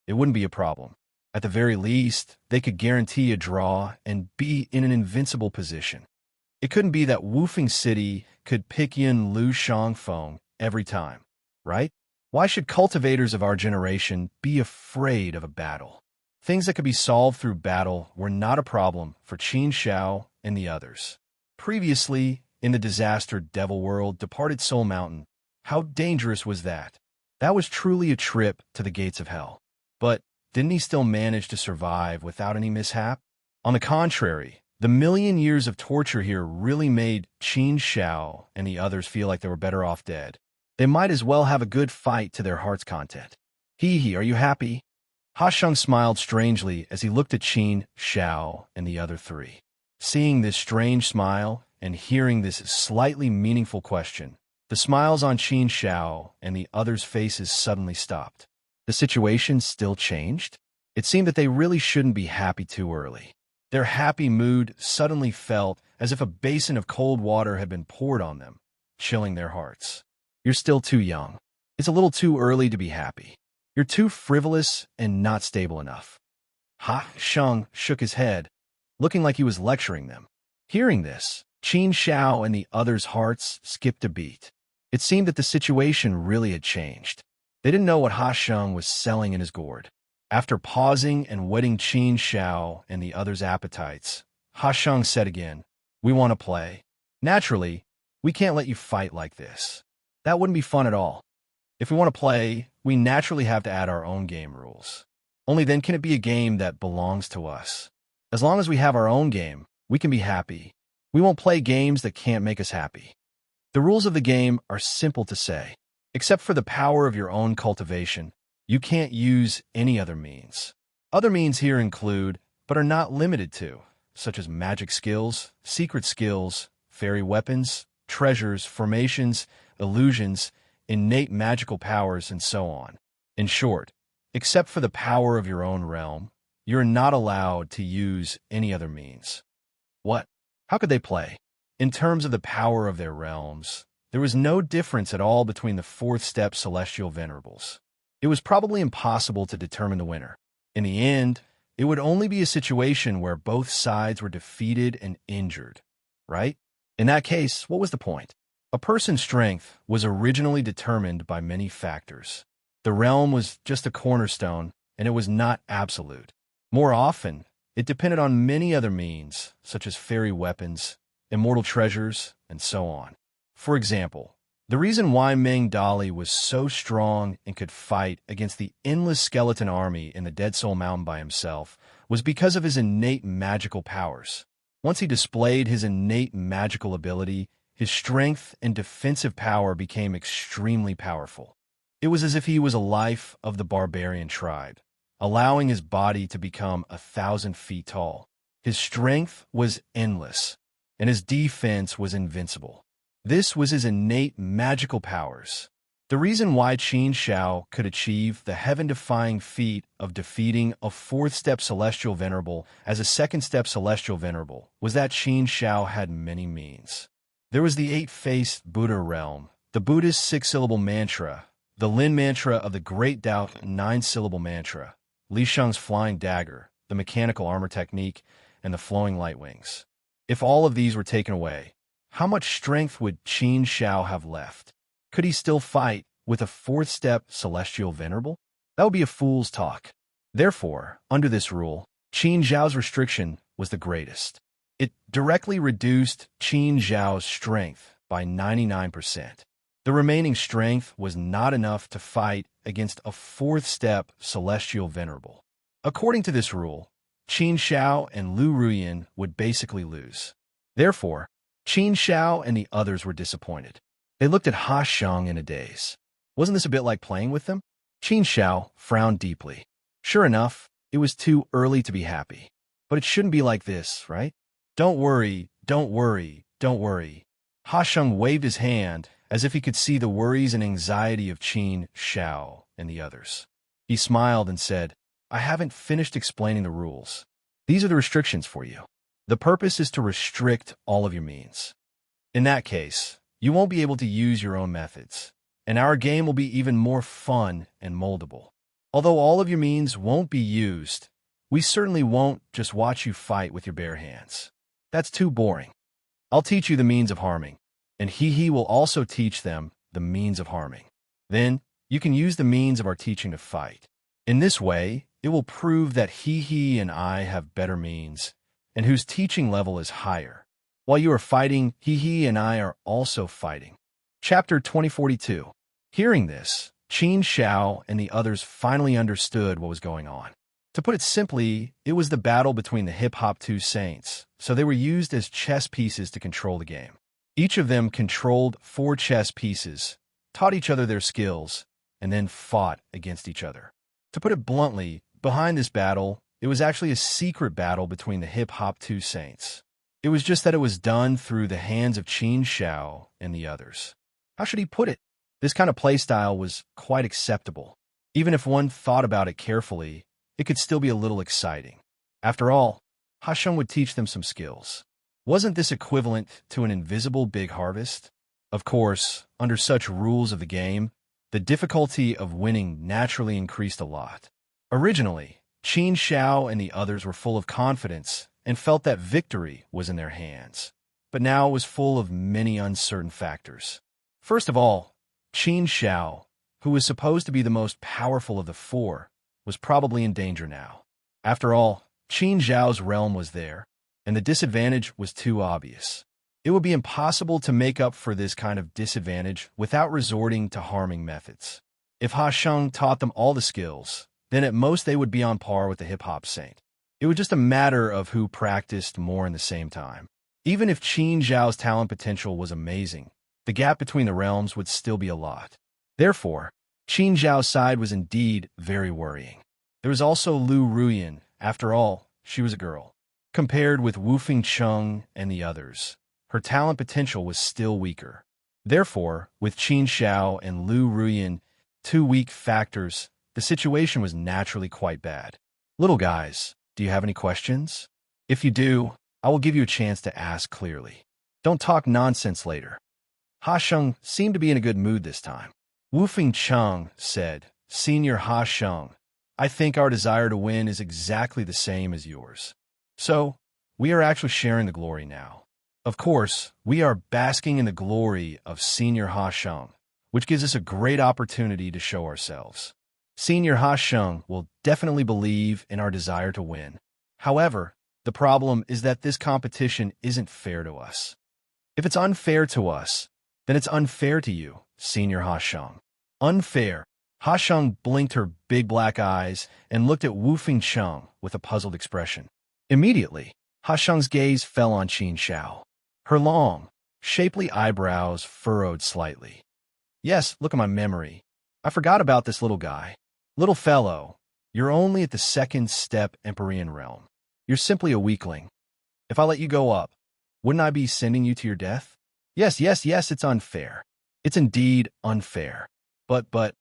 it wouldn't be a problem. At the very least, they could guarantee a draw and be in an invincible position. It couldn't be that Wufeng City could pick Yin Lu Shangfeng every time, right? Why should cultivators of our generation be afraid of a battle? Things that could be solved through battle were not a problem for Qin Shao and the others. Previously, in the disaster Devil World, departed Soul Mountain, how dangerous was that? That was truly a trip to the gates of hell. But didn't he still manage to survive without any mishap? On the contrary, the million years of torture here really made Qin Shao and the others feel like they were better off dead. They might as well have a good fight to their heart's content. Are you happy? Ha Sheng smiled strangely as he looked at Qin Shao and the other three. Seeing this strange smile and hearing this slightly meaningful question, the smiles on Qin Shao and the others' faces suddenly stopped. The situation still changed? It seemed that they really shouldn't be happy too early. Their happy mood suddenly felt as if a basin of cold water had been poured on them, chilling their hearts. You're still too young. It's a little too early to be happy. You're too frivolous and not stable enough. Ha Sheng shook his head, looking like he was lecturing them. Hearing this, Qin Shao and the others' hearts skipped a beat. It seemed that the situation really had changed. They didn't know what Ha Sheng was selling in his gourd. After pausing and whetting Qin Shao and the others' appetites, Ha Sheng said again, We want to play. Naturally, we can't let you fight like this. That wouldn't be fun at all. If we want to play, we naturally have to add our own game rules. Only then can it be a game that belongs to us. As long as we have our own game, we can be happy. We won't play games that can't make us happy. The rules of the game are simple to say. Except for the power of your own cultivation, you can't use any other means. Other means here include, but are not limited to, such as magic skills, secret skills, fairy weapons, treasures, formations, illusions, innate magical powers, and so on. In short, except for the power of your own realm, you're not allowed to use any other means. What? How could they play? In terms of the power of their realms, there was no difference at all between the fourth step celestial venerables. It was probably impossible to determine the winner. In the end, it would only be a situation where both sides were defeated and injured, right? In that case, what was the point? A person's strength was originally determined by many factors. The realm was just a cornerstone, and it was not absolute. More often, it depended on many other means, such as fairy weapons, immortal treasures, and so on. For example, the reason why Meng Dali was so strong and could fight against the endless skeleton army in the Dead Soul Mountain by himself was because of his innate magical powers. Once he displayed his innate magical ability, his strength and defensive power became extremely powerful. It was as if he was a life of the barbarian tribe, allowing his body to become 1,000 feet tall. His strength was endless, and his defense was invincible. This was his innate magical powers. The reason why Qin Shao could achieve the heaven-defying feat of defeating a fourth-step celestial venerable as a second-step celestial venerable was that Qin Shao had many means. There was the eight-faced Buddha realm, the Buddhist six-syllable mantra, the Lin mantra of the Great Tao nine-syllable mantra, Li Sheng's flying dagger, the mechanical armor technique, and the flowing light wings. If all of these were taken away, how much strength would Qin Shao have left? Could he still fight with a fourth-step celestial venerable? That would be a fool's talk. Therefore, under this rule, Qin Zhao's restriction was the greatest. It directly reduced Qin Zhao's strength by 99%. The remaining strength was not enough to fight against a fourth-step celestial venerable. According to this rule, Qin Shao and Lu Ruyin would basically lose. Therefore, Qin Shao and the others were disappointed. They looked at Ha Sheng in a daze. Wasn't this a bit like playing with them? Qin Shao frowned deeply. Sure enough, it was too early to be happy. But it shouldn't be like this, right? Don't worry, don't worry, don't worry. Ha Sheng waved his hand as if he could see the worries and anxiety of Qin Shao and the others. He smiled and said, I haven't finished explaining the rules. These are the restrictions for you. The purpose is to restrict all of your means. In that case, you won't be able to use your own methods, and our game will be even more fun and moldable. Although all of your means won't be used, we certainly won't just watch you fight with your bare hands. That's too boring. I'll teach you the means of harming, and He will also teach them the means of harming. Then, you can use the means of our teaching to fight. In this way, it will prove that He and I have better means, and whose teaching level is higher. While you are fighting, He and I are also fighting. Chapter 2042. Hearing this, Qin Shao and the others finally understood what was going on. To put it simply, it was the battle between the hip-hop two saints, so they were used as chess pieces to control the game. Each of them controlled 4 chess pieces, taught each other their skills, and then fought against each other. To put it bluntly, behind this battle, it was actually a secret battle between the hip-hop two saints. It was just that it was done through the hands of Qin Shao and the others. How should he put it? This kind of playstyle was quite acceptable. Even if one thought about it carefully, it could still be a little exciting. After all, Ha Sheng would teach them some skills. Wasn't this equivalent to an invisible big harvest? Of course, under such rules of the game, the difficulty of winning naturally increased a lot. Originally, Qin Shao and the others were full of confidence and felt that victory was in their hands. But now it was full of many uncertain factors. First of all, Qin Shao, who was supposed to be the most powerful of the 4, was probably in danger now. After all, Qin Zhao's realm was there, and the disadvantage was too obvious. It would be impossible to make up for this kind of disadvantage without resorting to harming methods. If Ha Sheng taught them all the skills, then at most they would be on par with the hip-hop saint. It was just a matter of who practiced more in the same time. Even if Qin Zhao's talent potential was amazing, the gap between the realms would still be a lot. Therefore, Qin Zhao's side was indeed very worrying. There was also Lu Ruyan. After all, she was a girl. Compared with Wu Fengcheng and the others, her talent potential was still weaker. Therefore, with Qin Zhao and Lu Ruyan, two weak factors, the situation was naturally quite bad. Little guys, do you have any questions? If you do, I will give you a chance to ask clearly. Don't talk nonsense later. Ha Sheng seemed to be in a good mood this time. Wu Fengcheng said, Senior Ha Sheng, I think our desire to win is exactly the same as yours. So, we are actually sharing the glory now. Of course, we are basking in the glory of Senior Ha Sheng, which gives us a great opportunity to show ourselves. Senior Ha Sheng will definitely believe in our desire to win. However, the problem is that this competition isn't fair to us. If it's unfair to us, then it's unfair to you, Senior Ha Sheng. Unfair. Ha Sheng blinked her big black eyes and looked at Wu Fengcheng with a puzzled expression. Immediately, Ha Sheng's gaze fell on Qin Zhao. Her long, shapely eyebrows furrowed slightly. Yes, look at my memory. I forgot about this little guy. Little fellow, you're only at the second step Empyrean realm. You're simply a weakling. If I let you go up, wouldn't I be sending you to your death? Yes, it's unfair. It's indeed unfair. But,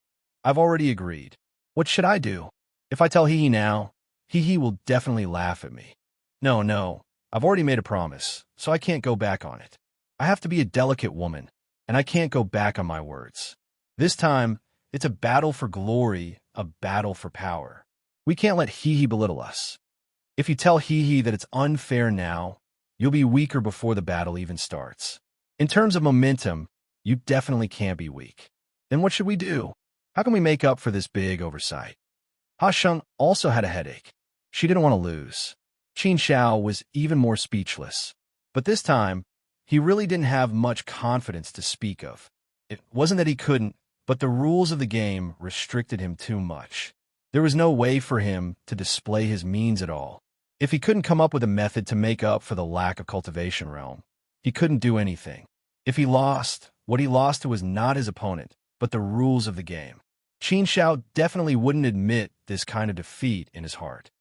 I've already agreed. What should I do? If I tell Hee now, Hee will definitely laugh at me. No, I've already made a promise, so I can't go back on it. I have to be a delicate woman, and I can't go back on my words. This time, it's a battle for glory, a battle for power. We can't let Hee belittle us. If you tell Hee that it's unfair now, you'll be weaker before the battle even starts. In terms of momentum, you definitely can't be weak. Then what should we do? How can we make up for this big oversight? Ha Sheng also had a headache. She didn't want to lose. Qin Zhao was even more speechless. But this time, he really didn't have much confidence to speak of. It wasn't that he couldn't, but the rules of the game restricted him too much. There was no way for him to display his means at all. If he couldn't come up with a method to make up for the lack of cultivation realm, he couldn't do anything. If he lost, what he lost to was not his opponent, but the rules of the game. Qin Zhao definitely wouldn't admit this kind of defeat in his heart.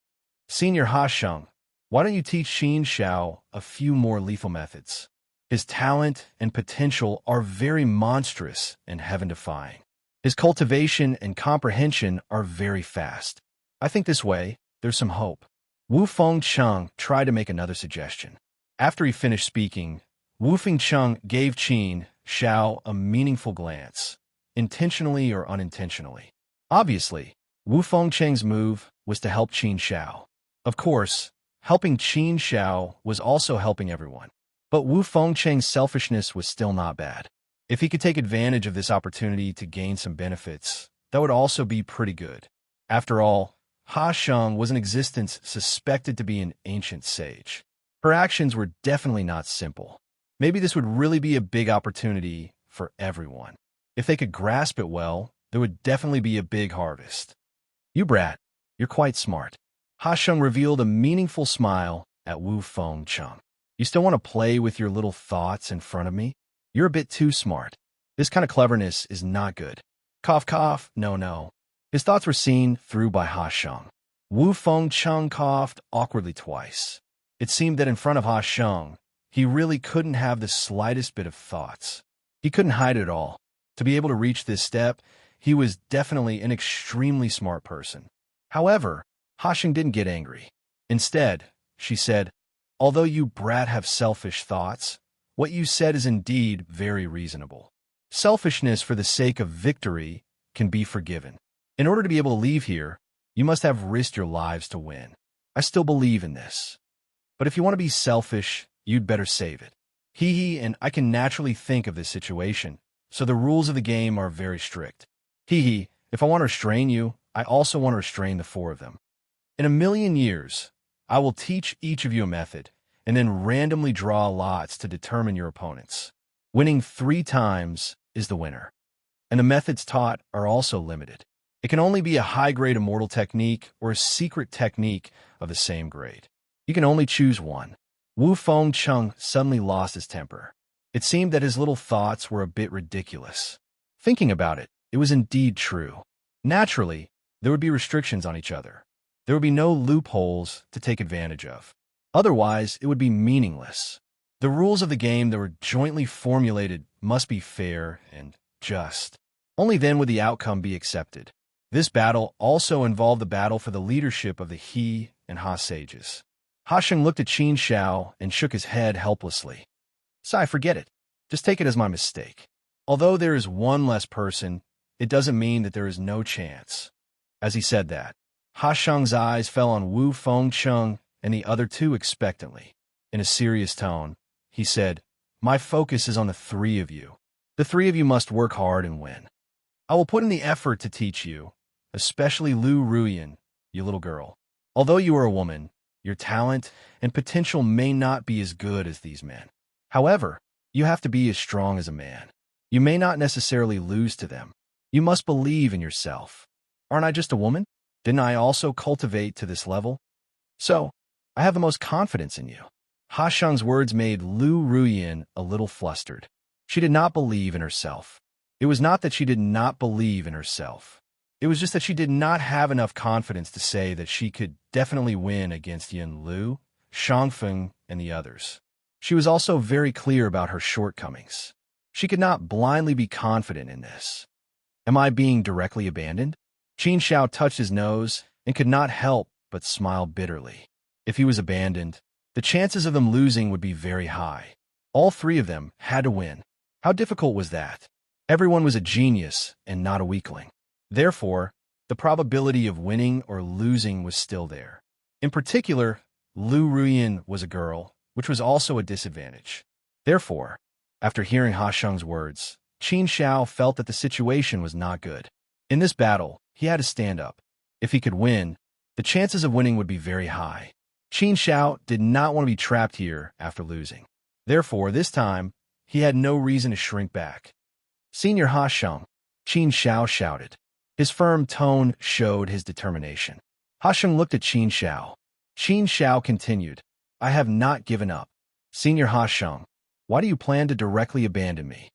Senior Ha Sheng, why don't you teach Qin Zhao a few more lethal methods? His talent and potential are very monstrous and heaven-defying. His cultivation and comprehension are very fast. I think this way, there's some hope. Wu Fengcheng tried to make another suggestion. After he finished speaking, Wu Fengcheng gave Qin Zhao a meaningful glance, intentionally or unintentionally. Obviously, Wu Fengcheng's move was to help Qin Zhao. Of course, helping Qin Zhao was also helping everyone. But Wu Fengcheng's selfishness was still not bad. If he could take advantage of this opportunity to gain some benefits, that would also be pretty good. After all, Ha Sheng was in existence suspected to be an ancient sage. Her actions were definitely not simple. Maybe this would really be a big opportunity for everyone. If they could grasp it well, there would definitely be a big harvest. You brat, you're quite smart. Ha Sheng revealed a meaningful smile at Wu Fengcheng. You still want to play with your little thoughts in front of me? You're a bit too smart. This kind of cleverness is not good. Cough, cough, no. His thoughts were seen through by Ha Sheng. Wu Fengcheng coughed awkwardly twice. It seemed that in front of Ha Sheng, he really couldn't have the slightest bit of thoughts. He couldn't hide it all. To be able to reach this step, he was definitely an extremely smart person. However, Ha Sheng didn't get angry. Instead, she said, although you brat have selfish thoughts, what you said is indeed very reasonable. Selfishness for the sake of victory can be forgiven. In order to be able to leave here, you must have risked your lives to win. I still believe in this. But if you want to be selfish, you'd better save it. Hee and I can naturally think of this situation, so the rules of the game are very strict. Hee, if I want to restrain you, I also want to restrain the four of them. In 1,000,000 years, I will teach each of you a method, and then randomly draw lots to determine your opponents. Winning 3 times is the winner. And the methods taught are also limited. It can only be a high-grade immortal technique or a secret technique of the same grade. You can only choose one. Wu Fengcheng suddenly lost his temper. It seemed that his little thoughts were a bit ridiculous. Thinking about it, it was indeed true. Naturally, there would be restrictions on each other. There would be no loopholes to take advantage of. Otherwise, it would be meaningless. The rules of the game that were jointly formulated must be fair and just. Only then would the outcome be accepted. This battle also involved the battle for the leadership of the He and Ha sages. Ha Sheng looked at Qin Shao and shook his head helplessly. "Sai, forget it. Just take it as my mistake. Although there is one less person, it doesn't mean that there is no chance." As he said that, Ha Sheng's eyes fell on Wu Fengcheng and the other two expectantly. In a serious tone, he said, "My focus is on the 3 of you. The 3 of you must work hard and win. I will put in the effort to teach you, especially Lu Ruyan, you little girl. Although you are a woman, your talent and potential may not be as good as these men. However, you have to be as strong as a man. You may not necessarily lose to them. You must believe in yourself. Aren't I just a woman? Didn't I also cultivate to this level? So, I have the most confidence in you." Ha Sheng's words made Lu Ruyan a little flustered. She did not believe in herself. It was not that she did not believe in herself. It was just that she did not have enough confidence to say that she could definitely win against Yin Lu, Shangfeng, and the others. She was also very clear about her shortcomings. She could not blindly be confident in this. "Am I being directly abandoned?" Qin Shao touched his nose and could not help but smile bitterly. If he was abandoned, the chances of them losing would be very high. All 3 of them had to win. How difficult was that? Everyone was a genius and not a weakling. Therefore, the probability of winning or losing was still there. In particular, Lu Ruyan was a girl, which was also a disadvantage. Therefore, after hearing Ha Sheng's words, Qin Shao felt that the situation was not good. In this battle, he had to stand up. If he could win, the chances of winning would be very high. Qin Shao did not want to be trapped here after losing. Therefore, this time, he had no reason to shrink back. "Senior Ha Sheng," Qin Shao shouted. His firm tone showed his determination. Ha Sheng looked at Qin Shao. Qin Shao continued, "I have not given up. Senior Ha Sheng, why do you plan to directly abandon me?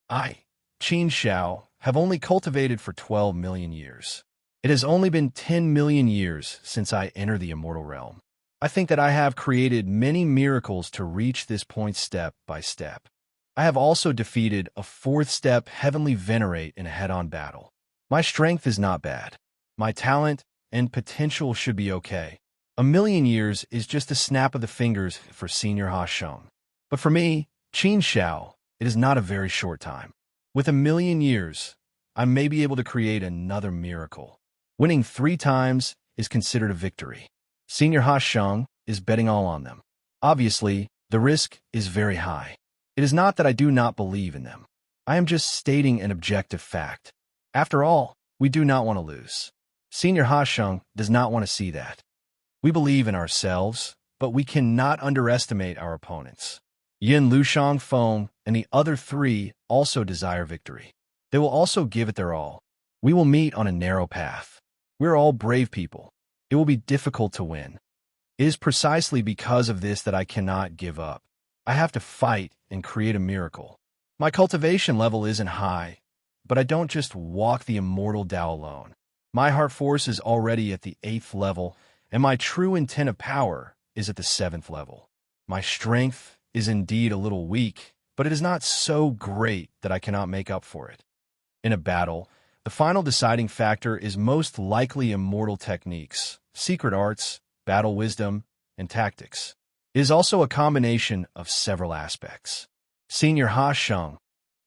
I, Qin Shao, have only cultivated for 12 million years. It has only been 10 million years since I entered the immortal realm. I think that I have created many miracles to reach this point step by step. I have also defeated a 4th step heavenly venerate in a head-on battle. My strength is not bad. My talent and potential should be okay. A million years is just a snap of the fingers for Senior Ha Sheng. But for me, Qin Shao, it is not a very short time. With a million years, I may be able to create another miracle. Winning 3 times is considered a victory. Senior Ha Sheng is betting all on them. Obviously, the risk is very high. It is not that I do not believe in them. I am just stating an objective fact. After all, we do not want to lose. Senior Ha Sheng does not want to see that. We believe in ourselves, but we cannot underestimate our opponents. Yin Lu Shangfeng and the other 3 also desire victory. They will also give it their all. We will meet on a narrow path. We are all brave people. It will be difficult to win. It is precisely because of this that I cannot give up. I have to fight and create a miracle. My cultivation level isn't high, but I don't just walk the immortal Tao alone. My heart force is already at the 8th level, and my true intent of power is at the 7th level. My strength is indeed a little weak, but it is not so great that I cannot make up for it. In a battle, the final deciding factor is most likely immortal techniques, secret arts, battle wisdom, and tactics. It is also a combination of several aspects. Senior Ha Sheng,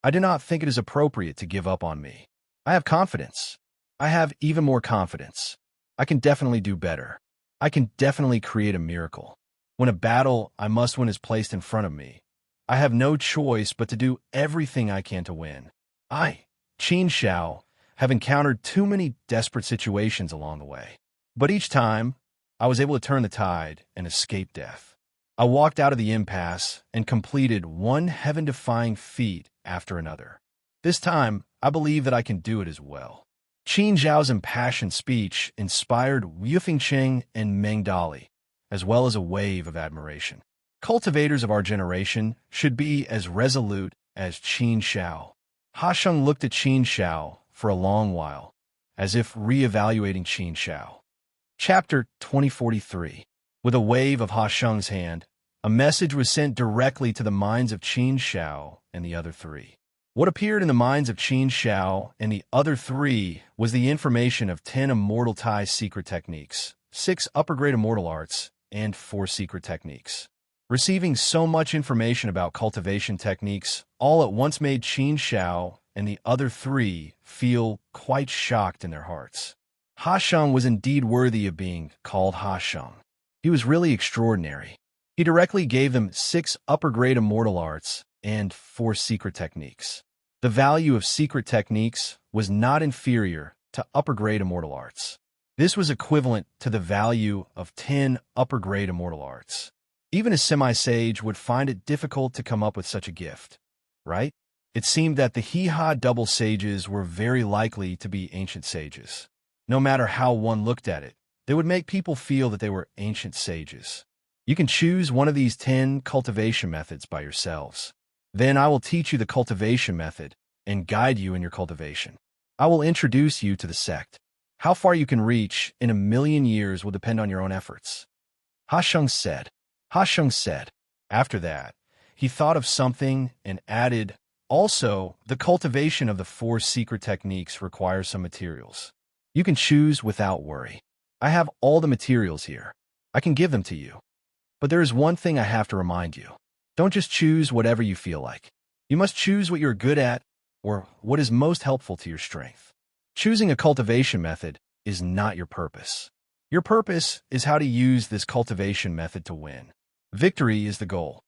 I do not think it is appropriate to give up on me. I have confidence. I have even more confidence. I can definitely do better. I can definitely create a miracle. When a battle I must win is placed in front of me, I have no choice but to do everything I can to win. I, Qin Shao, have encountered too many desperate situations along the way. But each time, I was able to turn the tide and escape death. I walked out of the impasse and completed one heaven-defying feat after another. This time, I believe that I can do it as well. Qin Zhao's impassioned speech inspired Yu Fengqing and Meng Dali, as well as a wave of admiration. Cultivators of our generation should be as resolute as Qin Zhao. Ha Sheng looked at Qin Zhao for a long while, as if re-evaluating Qin Zhao. Chapter 2043. With a wave of Ha Sheng's hand, a message was sent directly to the minds of Qin Zhao and the other three. What appeared in the minds of Qin Zhao and the other three was the information of 10 Immortal Tai secret techniques, 6 upper-grade immortal arts, and 4 secret techniques. Receiving so much information about cultivation techniques all at once made Qin Zhao and the other three feel quite shocked in their hearts. Ha Sheng was indeed worthy of being called Ha Sheng. He was really extraordinary. He directly gave them 6 upper-grade immortal arts and 4 secret techniques. The value of secret techniques was not inferior to upper-grade immortal arts. This was equivalent to the value of 10 upper-grade immortal arts. Even a semi-sage would find it difficult to come up with such a gift, right? It seemed that the He-Ha double sages were very likely to be ancient sages. No matter how one looked at it, they would make people feel that they were ancient sages. You can choose one of these 10 cultivation methods by yourselves. Then I will teach you the cultivation method and guide you in your cultivation. I will introduce you to the sect. How far you can reach in 1,000,000 years will depend on your own efforts. Ha Sheng said. Ha Sheng said. After that, he thought of something and added, also, the cultivation of the 4 secret techniques requires some materials. You can choose without worry. I have all the materials here. I can give them to you. But there is one thing I have to remind you. Don't just choose whatever you feel like. You must choose what you're good at or what is most helpful to your strength. Choosing a cultivation method is not your purpose. Your purpose is how to use this cultivation method to win. Victory is the goal.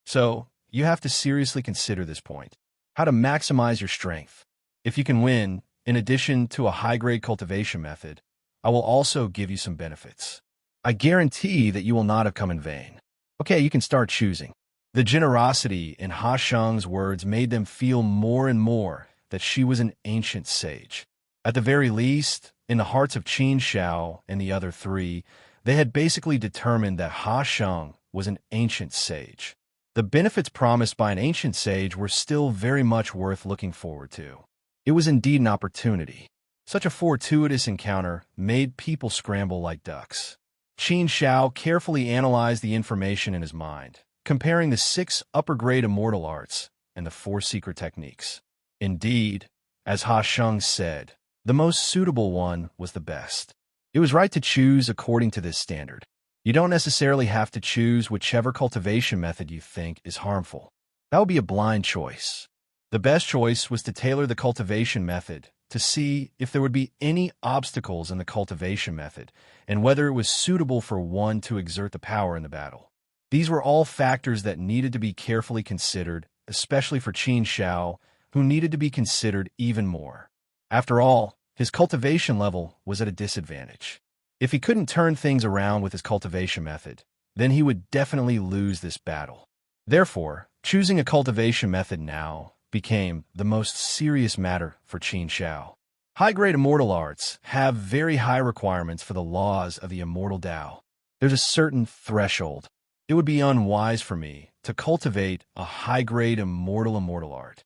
So, you have to seriously consider this point. How to maximize your strength. If you can win, in addition to a high-grade cultivation method, I will also give you some benefits. I guarantee that you will not have come in vain. Okay, you can start choosing. The generosity in Ha Sheng's words made them feel more and more that she was an ancient sage. At the very least, in the hearts of Qin Zhao and the other three, they had basically determined that Ha Sheng was an ancient sage. The benefits promised by an ancient sage were still very much worth looking forward to. It was indeed an opportunity. Such a fortuitous encounter made people scramble like ducks. Qin Zhao carefully analyzed the information in his mind, comparing the 6 upper-grade immortal arts and the 4 secret techniques. Indeed, as Ha Sheng said, the most suitable one was the best. It was right to choose according to this standard. You don't necessarily have to choose whichever cultivation method you think is harmful. That would be a blind choice. The best choice was to tailor the cultivation method to see if there would be any obstacles in the cultivation method and whether it was suitable for one to exert the power in the battle. These were all factors that needed to be carefully considered, especially for Qin Zhao, who needed to be considered even more. After all, his cultivation level was at a disadvantage. If he couldn't turn things around with his cultivation method, then he would definitely lose this battle. Therefore, choosing a cultivation method now became the most serious matter for Qin Zhao. High-grade immortal arts have very high requirements for the laws of the immortal Tao. There's a certain threshold. It would be unwise for me to cultivate a high-grade immortal art.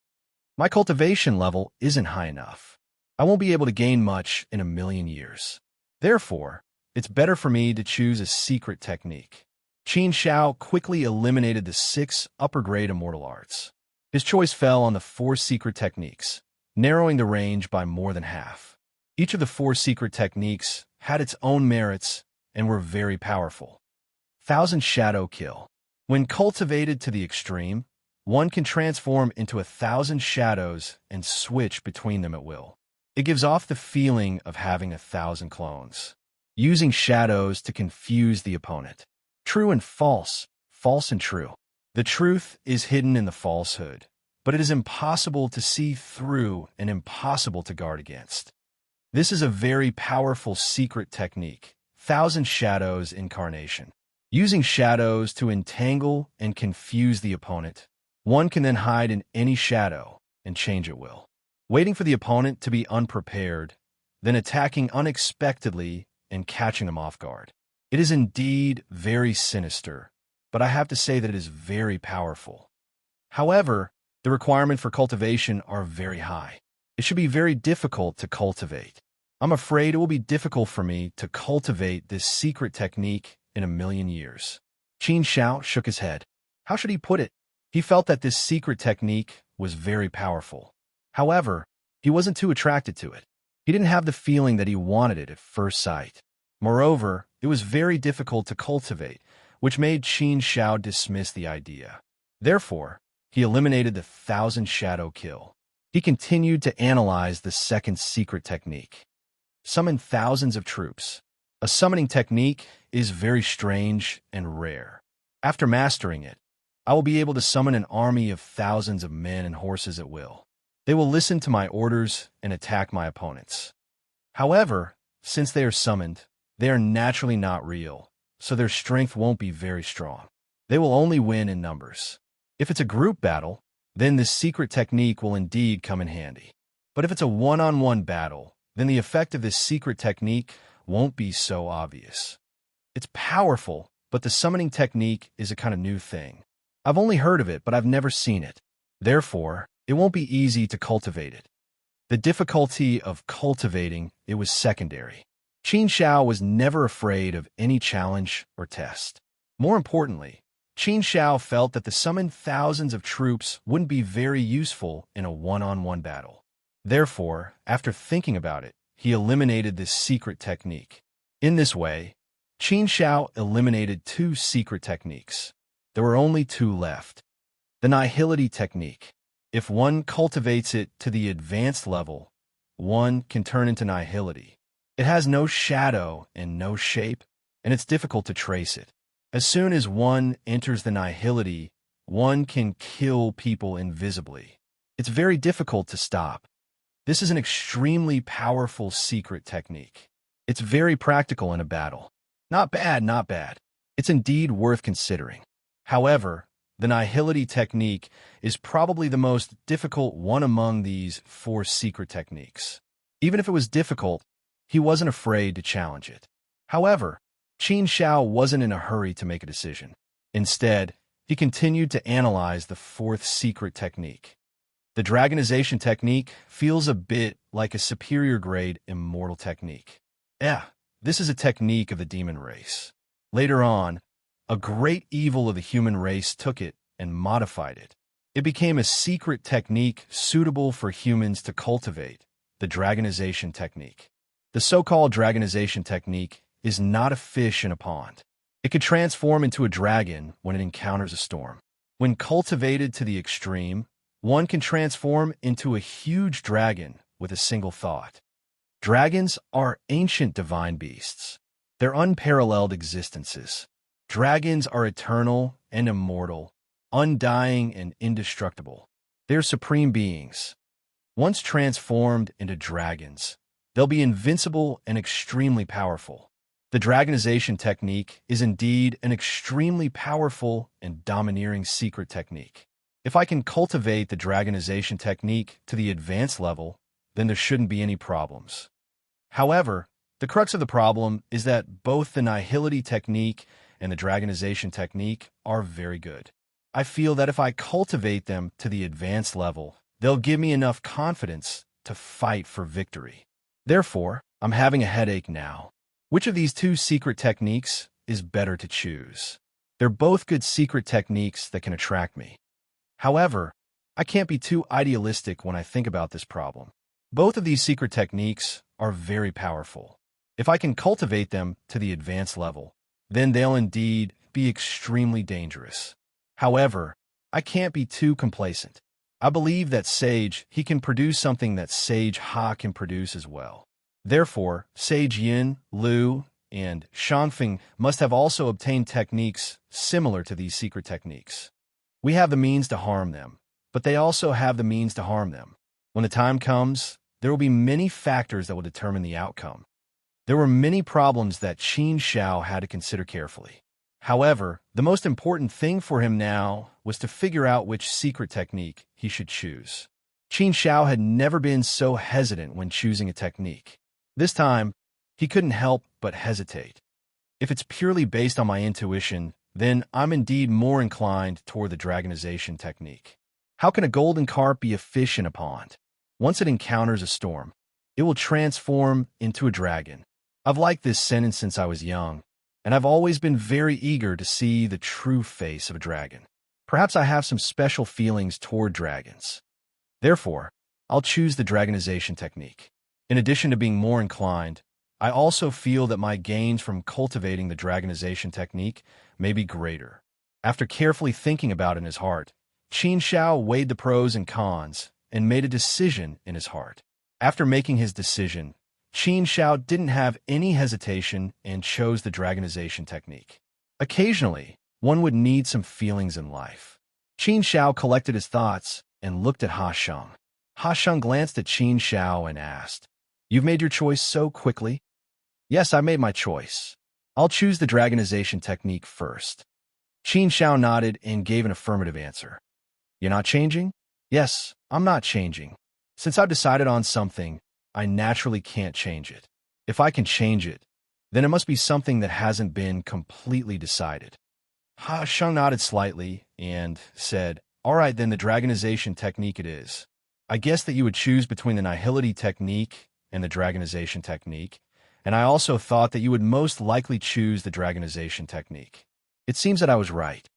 My cultivation level isn't high enough. I won't be able to gain much in 1,000,000 years. Therefore, it's better for me to choose a secret technique. Qin Zhao quickly eliminated the 6 upper-grade immortal arts. His choice fell on the 4 secret techniques, narrowing the range by more than half. Each of the 4 secret techniques had its own merits and were very powerful. 1,000 Shadow Kill. When cultivated to the extreme, one can transform into 1,000 shadows and switch between them at will. It gives off the feeling of having 1,000 clones, using shadows to confuse the opponent. True and false, false and true. The truth is hidden in the falsehood, but it is impossible to see through and impossible to guard against. This is a very powerful secret technique, 1,000 Shadows Incarnation. Using shadows to entangle and confuse the opponent, one can then hide in any shadow and change at will. Waiting for the opponent to be unprepared, then attacking unexpectedly and catching them off guard. It is indeed very sinister, but I have to say that it is very powerful. However, the requirements for cultivation are very high. It should be very difficult to cultivate. I'm afraid it will be difficult for me to cultivate this secret technique in a million years. Qin Xiao shook his head. How should he put it? He felt that this secret technique was very powerful. However, he wasn't too attracted to it. He didn't have the feeling that he wanted it at first sight. Moreover, it was very difficult to cultivate, which made Qin Xiao dismiss the idea. Therefore, he eliminated the 1,000 shadow kill. He continued to analyze the second secret technique. Summon thousands of troops. A summoning technique is very strange and rare. After mastering it, I will be able to summon an army of thousands of men and horses at will. They will listen to my orders and attack my opponents. However, since they are summoned, they are naturally not real, so their strength won't be very strong. They will only win in numbers. If it's a group battle, then this secret technique will indeed come in handy. But if it's a one-on-one battle, then the effect of this secret technique won't be so obvious. It's powerful, but the summoning technique is a kind of new thing. I've only heard of it, but I've never seen it. Therefore, it won't be easy to cultivate it. The difficulty of cultivating it was secondary. Qin Xiao was never afraid of any challenge or test. More importantly, Qin Xiao felt that the summoned thousands of troops wouldn't be very useful in a one-on-one battle. Therefore, after thinking about it, he eliminated this secret technique. In this way, Qin Xiao eliminated 2 secret techniques. There were only 2 left. The nihility technique. If one cultivates it to the advanced level, one can turn into nihility. It has no shadow and no shape, and it's difficult to trace it. As soon as one enters the nihility, one can kill people invisibly. It's very difficult to stop. This is an extremely powerful secret technique. It's very practical in a battle. Not bad, not bad. It's indeed worth considering. However, the nihility technique is probably the most difficult one among these 4 secret techniques. Even if it was difficult, he wasn't afraid to challenge it. However, Qin Xiao wasn't in a hurry to make a decision. Instead, he continued to analyze the 4th secret technique. The dragonization technique feels a bit like a superior grade immortal technique. This is a technique of the demon race. Later on, a great evil of the human race took it and modified it. It became a secret technique suitable for humans to cultivate, the dragonization technique. The so-called dragonization technique is not a fish in a pond. It could transform into a dragon when it encounters a storm. When cultivated to the extreme, one can transform into a huge dragon with a single thought. Dragons are ancient divine beasts. They're unparalleled existences. Dragons are eternal and immortal, undying and indestructible. They're supreme beings. Once transformed into dragons, they'll be invincible and extremely powerful. The dragonization technique is indeed an extremely powerful and domineering secret technique. If I can cultivate the dragonization technique to the advanced level, then there shouldn't be any problems. However, the crux of the problem is that both the nihility technique and the dragonization technique are very good. I feel that if I cultivate them to the advanced level, they'll give me enough confidence to fight for victory. Therefore, I'm having a headache now. Which of these 2 secret techniques is better to choose? They're both good secret techniques that can attract me. However, I can't be too idealistic when I think about this problem. Both of these secret techniques are very powerful. If I can cultivate them to the advanced level, then they'll indeed be extremely dangerous. However, I can't be too complacent. I believe that Sage, he can produce something that Sage Ha can produce as well. Therefore, Sage Yin, Liu, and Shangfeng must have also obtained techniques similar to these secret techniques. We have the means to harm them, but they also have the means to harm them. When the time comes, there will be many factors that will determine the outcome. There were many problems that Qin Xiao had to consider carefully. However, the most important thing for him now was to figure out which secret technique he should choose. Qin Xiao had never been so hesitant when choosing a technique. This time, he couldn't help but hesitate. If it's purely based on my intuition, then I'm indeed more inclined toward the dragonization technique. How can a golden carp be a fish in a pond? Once it encounters a storm, it will transform into a dragon. I've liked this sentence since I was young, and I've always been very eager to see the true face of a dragon. Perhaps I have some special feelings toward dragons. Therefore, I'll choose the dragonization technique. In addition to being more inclined, I also feel that my gains from cultivating the dragonization technique may be greater. After carefully thinking about it in his heart, Qin Xiao weighed the pros and cons and made a decision in his heart. After making his decision, Qin Xiao didn't have any hesitation and chose the dragonization technique. Occasionally, one would need some feelings in life. Qin Xiao collected his thoughts and looked at Ha Sheng. Ha Sheng glanced at Qin Xiao and asked, "You've made your choice so quickly?" "Yes, I made my choice. I'll choose the dragonization technique first." Qin Xiao nodded and gave an affirmative answer. "You're not changing?" "Yes, I'm not changing. Since I've decided on something, I naturally can't change it. If I can change it, then it must be something that hasn't been completely decided." Ha Sheng nodded slightly and said, "All right, then the dragonization technique it is. I guess that you would choose between the nihility technique and the dragonization technique, and I also thought that you would most likely choose the dragonization technique. It seems that I was right."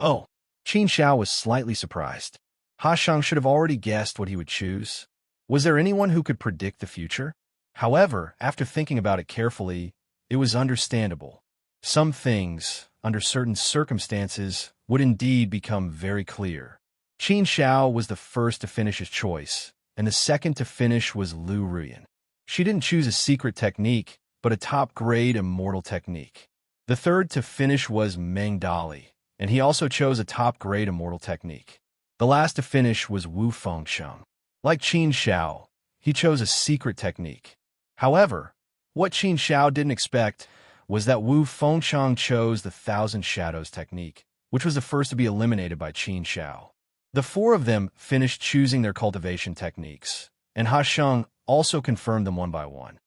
"Oh." Qin Xiao was slightly surprised. Ha Sheng should have already guessed what he would choose. Was there anyone who could predict the future? However, after thinking about it carefully, it was understandable. Some things, under certain circumstances, would indeed become very clear. Qin Xiao was the first to finish his choice, and the second to finish was Lu Ruyan. She didn't choose a secret technique, but a top-grade immortal technique. The third to finish was Meng Dali, and he also chose a top-grade immortal technique. The last to finish was Wu Fengsheng. Like Qin Xiao, he chose a secret technique. However, what Qin Xiao didn't expect was that Wu Fengsheng chose the Thousand Shadows technique, which was the first to be eliminated by Qin Xiao. The four of them finished choosing their cultivation techniques, and Ha Sheng also confirmed them one by one.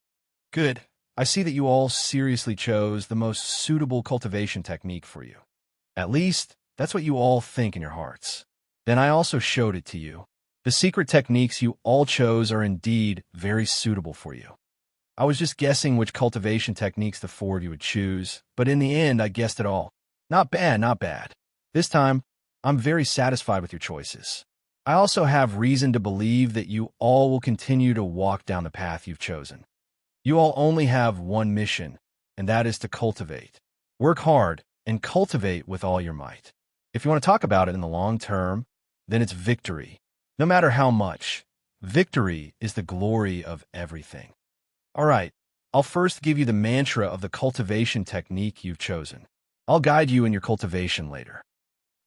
"Good. I see that you all seriously chose the most suitable cultivation technique for you. At least, that's what you all think in your hearts. Then I also showed it to you. The secret techniques you all chose are indeed very suitable for you. I was just guessing which cultivation techniques the four of you would choose, but in the end I guessed it all. Not bad, not bad. This time, I'm very satisfied with your choices. I also have reason to believe that you all will continue to walk down the path you've chosen. You all only have one mission, and that is to cultivate. Work hard and cultivate with all your might. If you want to talk about it in the long term, then it's victory. No matter how much, victory is the glory of everything. All right, I'll first give you the mantra of the cultivation technique you've chosen. I'll guide you in your cultivation later.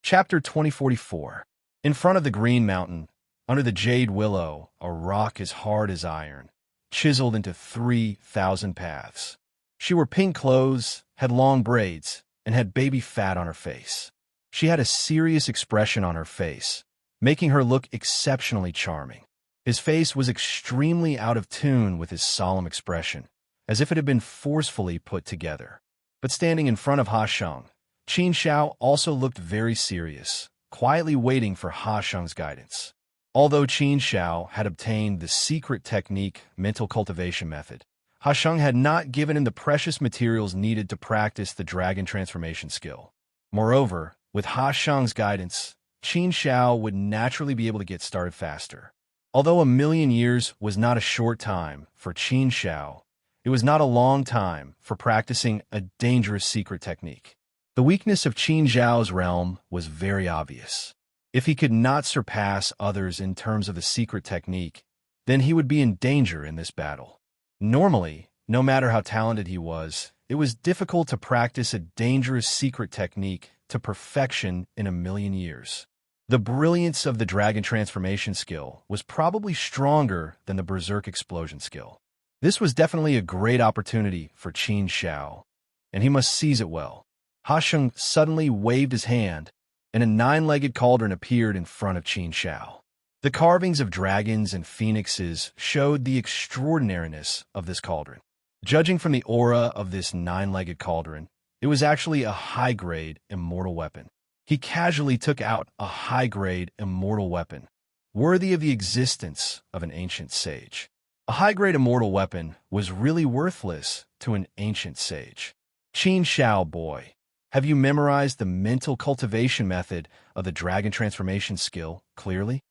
Chapter 2044. In front of the Green Mountain, under the jade willow, a rock as hard as iron, chiseled into 3,000 paths. She wore pink clothes, had long braids, and had baby fat on her face. She had a serious expression on her face, making her look exceptionally charming. His face was extremely out of tune with his solemn expression, as if it had been forcefully put together. But standing in front of Ha Sheng, Qin Xiao also looked very serious, quietly waiting for Ha Sheng's guidance. Although Qin Xiao had obtained the secret technique mental cultivation method, Ha Sheng had not given him the precious materials needed to practice the dragon transformation skill. Moreover, with Ha Sheng's guidance, Qin Xiao would naturally be able to get started faster. Although 1,000,000 years was not a short time for Qin Xiao, it was not a long time for practicing a dangerous secret technique. The weakness of Qin Xiao's realm was very obvious. If he could not surpass others in terms of the secret technique, then he would be in danger in this battle. Normally, no matter how talented he was, it was difficult to practice a dangerous secret technique to perfection in 1,000,000 years. The brilliance of the dragon transformation skill was probably stronger than the berserk explosion skill. This was definitely a great opportunity for Qin Xiao, and he must seize it well. Shang suddenly waved his hand, and a nine-legged cauldron appeared in front of Qin Shao. The carvings of dragons and phoenixes showed the extraordinariness of this cauldron. Judging from the aura of this nine-legged cauldron, it was actually a high-grade immortal weapon. He casually took out a high-grade immortal weapon, worthy of the existence of an ancient sage. A high-grade immortal weapon was really worthless to an ancient sage. Qin Shao, boy, have you memorized the mental cultivation method of the dragon transformation skill clearly?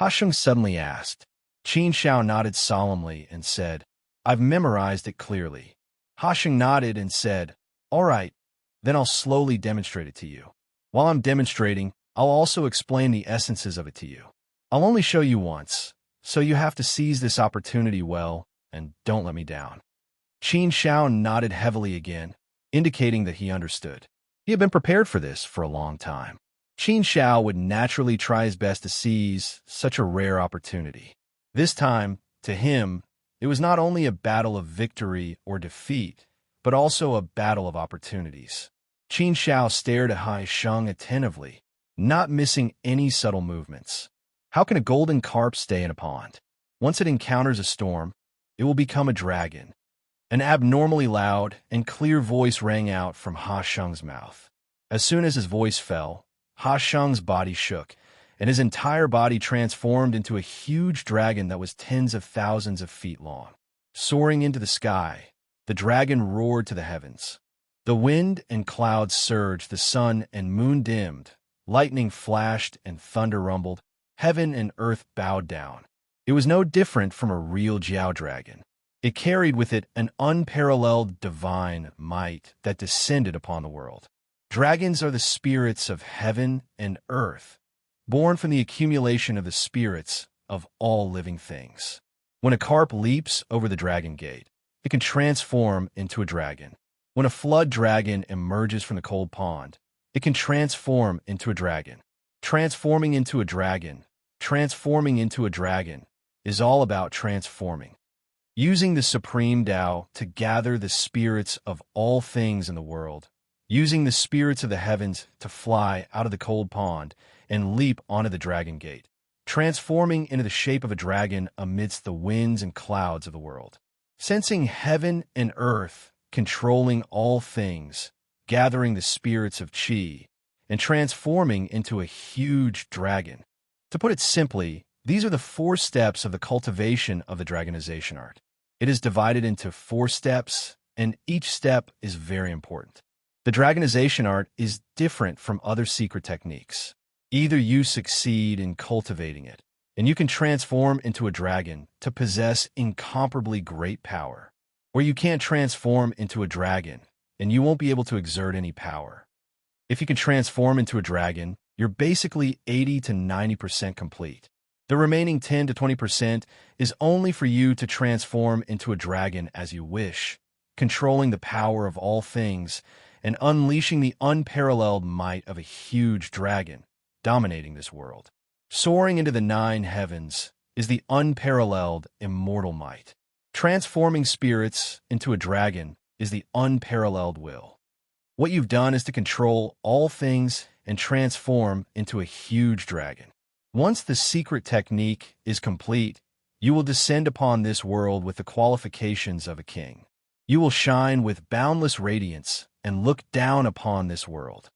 Shang suddenly asked. Qin Shao nodded solemnly and said, I've memorized it clearly. Shang nodded and said, All right, then I'll slowly demonstrate it to you. While I'm demonstrating, I'll also explain the essences of it to you. I'll only show you once, so you have to seize this opportunity well and don't let me down. Qin Shao nodded heavily again, indicating that he understood. He had been prepared for this for a long time. Qin Shao would naturally try his best to seize such a rare opportunity. This time, to him, it was not only a battle of victory or defeat, but also a battle of opportunities. Qin Shao stared at Shang attentively, not missing any subtle movements. How can a golden carp stay in a pond? Once it encounters a storm, it will become a dragon. An abnormally loud and clear voice rang out from Shang's mouth. As soon as his voice fell, Shang's body shook, and his entire body transformed into a huge dragon that was tens of thousands of feet long. Soaring into the sky, the dragon roared to the heavens. The wind and clouds surged, the sun and moon dimmed, lightning flashed and thunder rumbled, heaven and earth bowed down. It was no different from a real Jiao dragon. It carried with it an unparalleled divine might that descended upon the world. Dragons are the spirits of heaven and earth, born from the accumulation of the spirits of all living things. When a carp leaps over the dragon gate, it can transform into a dragon. When a flood dragon emerges from the cold pond, it can transform into a dragon. Transforming into a dragon is all about transforming. Using the supreme Tao to gather the spirits of all things in the world, using the spirits of the heavens to fly out of the cold pond and leap onto the dragon gate, transforming into the shape of a dragon amidst the winds and clouds of the world. Sensing heaven and earth, controlling all things, gathering the spirits of Qi, and transforming into a huge dragon. To put it simply, these are the 4 steps of the cultivation of the dragonization art. It is divided into 4 steps, and each step is very important. The dragonization art is different from other secret techniques. Either you succeed in cultivating it, and you can transform into a dragon to possess incomparably great power, or you can't transform into a dragon, and you won't be able to exert any power. If you can transform into a dragon, you're basically 80 to 90% complete. The remaining 10 to 20% is only for you to transform into a dragon as you wish, controlling the power of all things and unleashing the unparalleled might of a huge dragon, dominating this world. Soaring into the 9 heavens is the unparalleled immortal might. Transforming spirits into a dragon is the unparalleled will. What you've done is to control all things and transform into a huge dragon. Once the secret technique is complete, you will descend upon this world with the qualifications of a king. You will shine with boundless radiance and look down upon this world.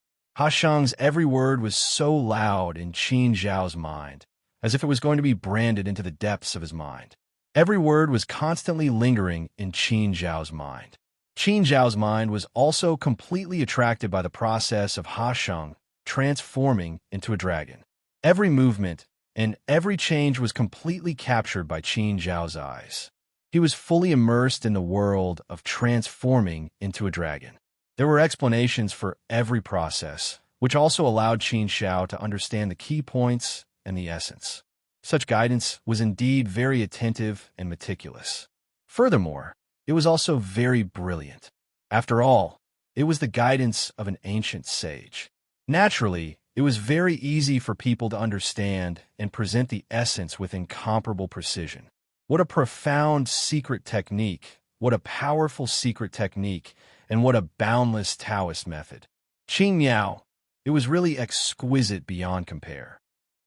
Shang's every word was so loud in Qin Zhao's mind, as if it was going to be branded into the depths of his mind. Every word was constantly lingering in Qin Zhao's mind. Qin Zhao's mind was also completely attracted by the process of Shang transforming into a dragon. Every movement and every change was completely captured by Qin Zhao's eyes. He was fully immersed in the world of transforming into a dragon. There were explanations for every process, which also allowed Qin Zhao to understand the key points and the essence. Such guidance was indeed very attentive and meticulous. Furthermore, it was also very brilliant. After all, it was the guidance of an ancient sage. Naturally, it was very easy for people to understand and present the essence with incomparable precision. What a profound secret technique, what a powerful secret technique, and what a boundless Taoist method. Qing Miao, it was really exquisite beyond compare.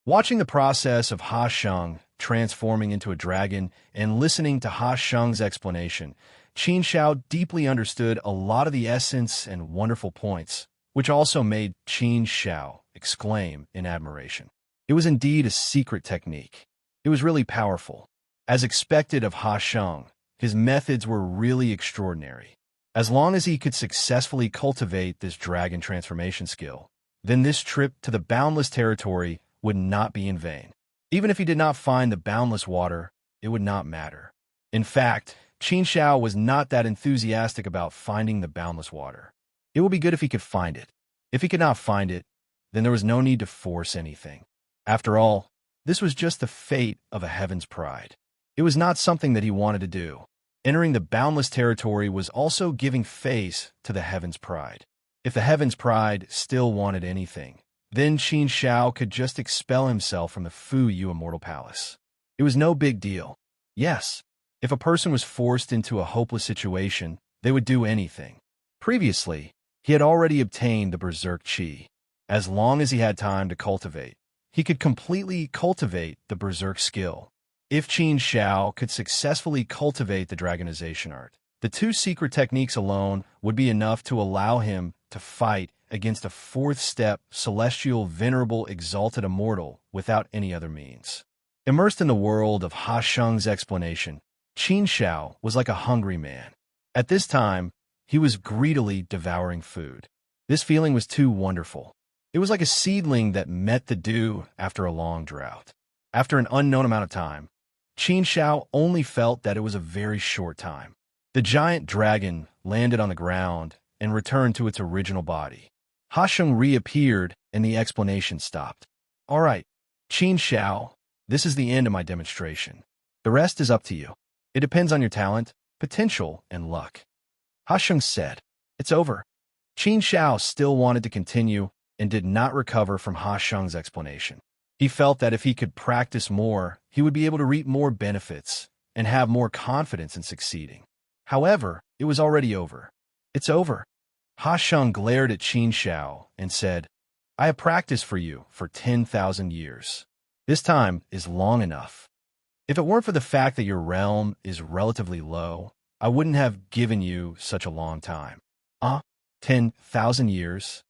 Watching the process of Ha Sheng transforming into a dragon and listening to Ha Sheng's explanation, Qin Shao deeply understood a lot of the essence and wonderful points, which also made Qin Shao exclaim in admiration. It was indeed a secret technique. It was really powerful. As expected of Ha Sheng, his methods were really extraordinary. As long as he could successfully cultivate this dragon transformation skill, then this trip to the boundless territory would not be in vain. Even if he did not find the boundless water, it would not matter. In fact, Qin Shao was not that enthusiastic about finding the boundless water. It would be good if he could find it. If he could not find it, then there was no need to force anything. After all, this was just the fate of a heaven's pride. It was not something that he wanted to do. Entering the boundless territory was also giving face to the heaven's pride. If the heaven's pride still wanted anything, then Qin Shao could just expel himself from the Fu Yu Immortal Palace. It was no big deal. Yes, if a person was forced into a hopeless situation, they would do anything. Previously, he had already obtained the Berserk Chi. As long as he had time to cultivate, he could completely cultivate the Berserk skill. If Qin Shao could successfully cultivate the dragonization art, the two secret techniques alone would be enough to allow him to fight against a fourth-step, celestial, venerable, exalted immortal without any other means. Immersed in the world of Ha Sheng's explanation, Qin Shao was like a hungry man. At this time, he was greedily devouring food. This feeling was too wonderful. It was like a seedling that met the dew after a long drought. After an unknown amount of time, Qin Shao only felt that it was a very short time. The giant dragon landed on the ground and returned to its original body. Ha Sheng reappeared and the explanation stopped. All right, Qin Shao, this is the end of my demonstration. The rest is up to you. It depends on your talent, potential, and luck. Ha Sheng said, It's over. Qin Shao still wanted to continue and did not recover from Ha Sheng's explanation. He felt that if he could practice more, he would be able to reap more benefits and have more confidence in succeeding. However, it was already over. It's over. Ha Sheng glared at Qin Shao and said, I have practiced for you for 10,000 years. This time is long enough. If it weren't for the fact that your realm is relatively low, I wouldn't have given you such a long time. 10,000 years?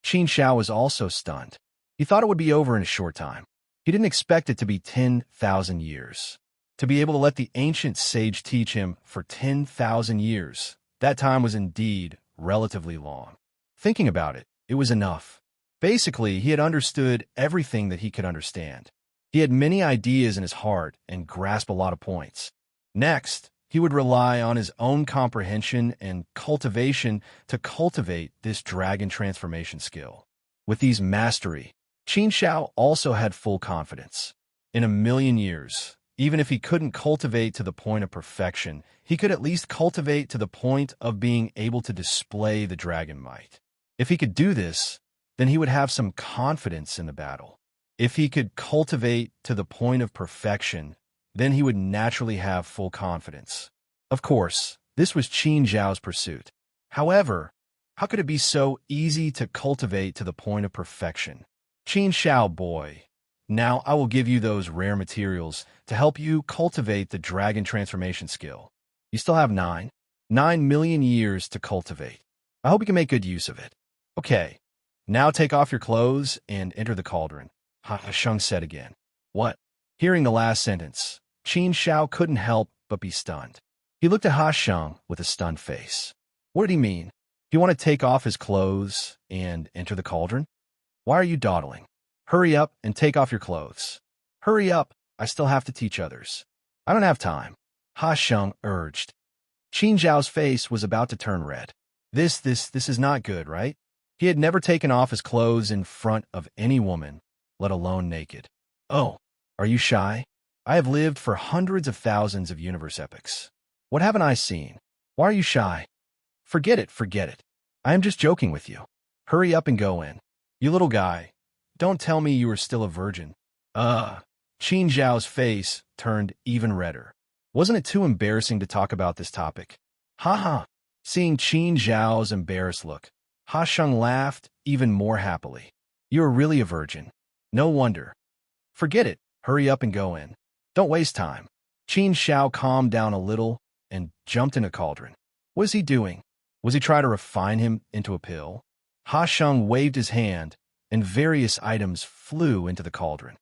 Qin Shao was also stunned. He thought it would be over in a short time. He didn't expect it to be 10,000 years. To be able to let the ancient sage teach him for 10,000 years, that time was indeed relatively long. Thinking about it, it was enough. Basically, he had understood everything that he could understand. He had many ideas in his heart and grasped a lot of points. Next, he would rely on his own comprehension and cultivation to cultivate this dragon transformation skill. With these mastery, Qin Shao also had full confidence. In a million years, even if he couldn't cultivate to the point of perfection, he could at least cultivate to the point of being able to display the dragon might. If he could do this, then he would have some confidence in the battle. If he could cultivate to the point of perfection, then he would naturally have full confidence. Of course, this was Qin Zhao's pursuit. However, how could it be so easy to cultivate to the point of perfection? Qin Shao boy, now I will give you those rare materials to help you cultivate the dragon transformation skill. You still have 9 million years to cultivate. I hope you can make good use of it. Okay, now take off your clothes and enter the cauldron, Ha Sheng said again. What? Hearing the last sentence, Qin Shao couldn't help but be stunned. He looked at Ha Sheng with a stunned face. What did he mean? You want to take off his clothes and enter the cauldron? Why are you dawdling? Hurry up and take off your clothes. Hurry up, I still have to teach others. I don't have time, Ha Sheng urged. Qin Zhao's face was about to turn red. This is not good, right? He had never taken off his clothes in front of any woman, let alone naked. Oh, are you shy? I have lived for hundreds of thousands of universe epochs. What haven't I seen? Why are you shy? Forget it. I am just joking with you. Hurry up and go in. You little guy, don't tell me you are still a virgin. Qin Zhao's face turned even redder. Wasn't it too embarrassing to talk about this topic? Ha ha. Seeing Qin Zhao's embarrassed look, Ha Sheng laughed even more happily. You are really a virgin. No wonder. Forget it. Hurry up and go in. Don't waste time. Qin Shao calmed down a little and jumped in a cauldron. What was he doing? Was he trying to refine him into a pill? Ha Sheng waved his hand, and various items flew into the cauldron.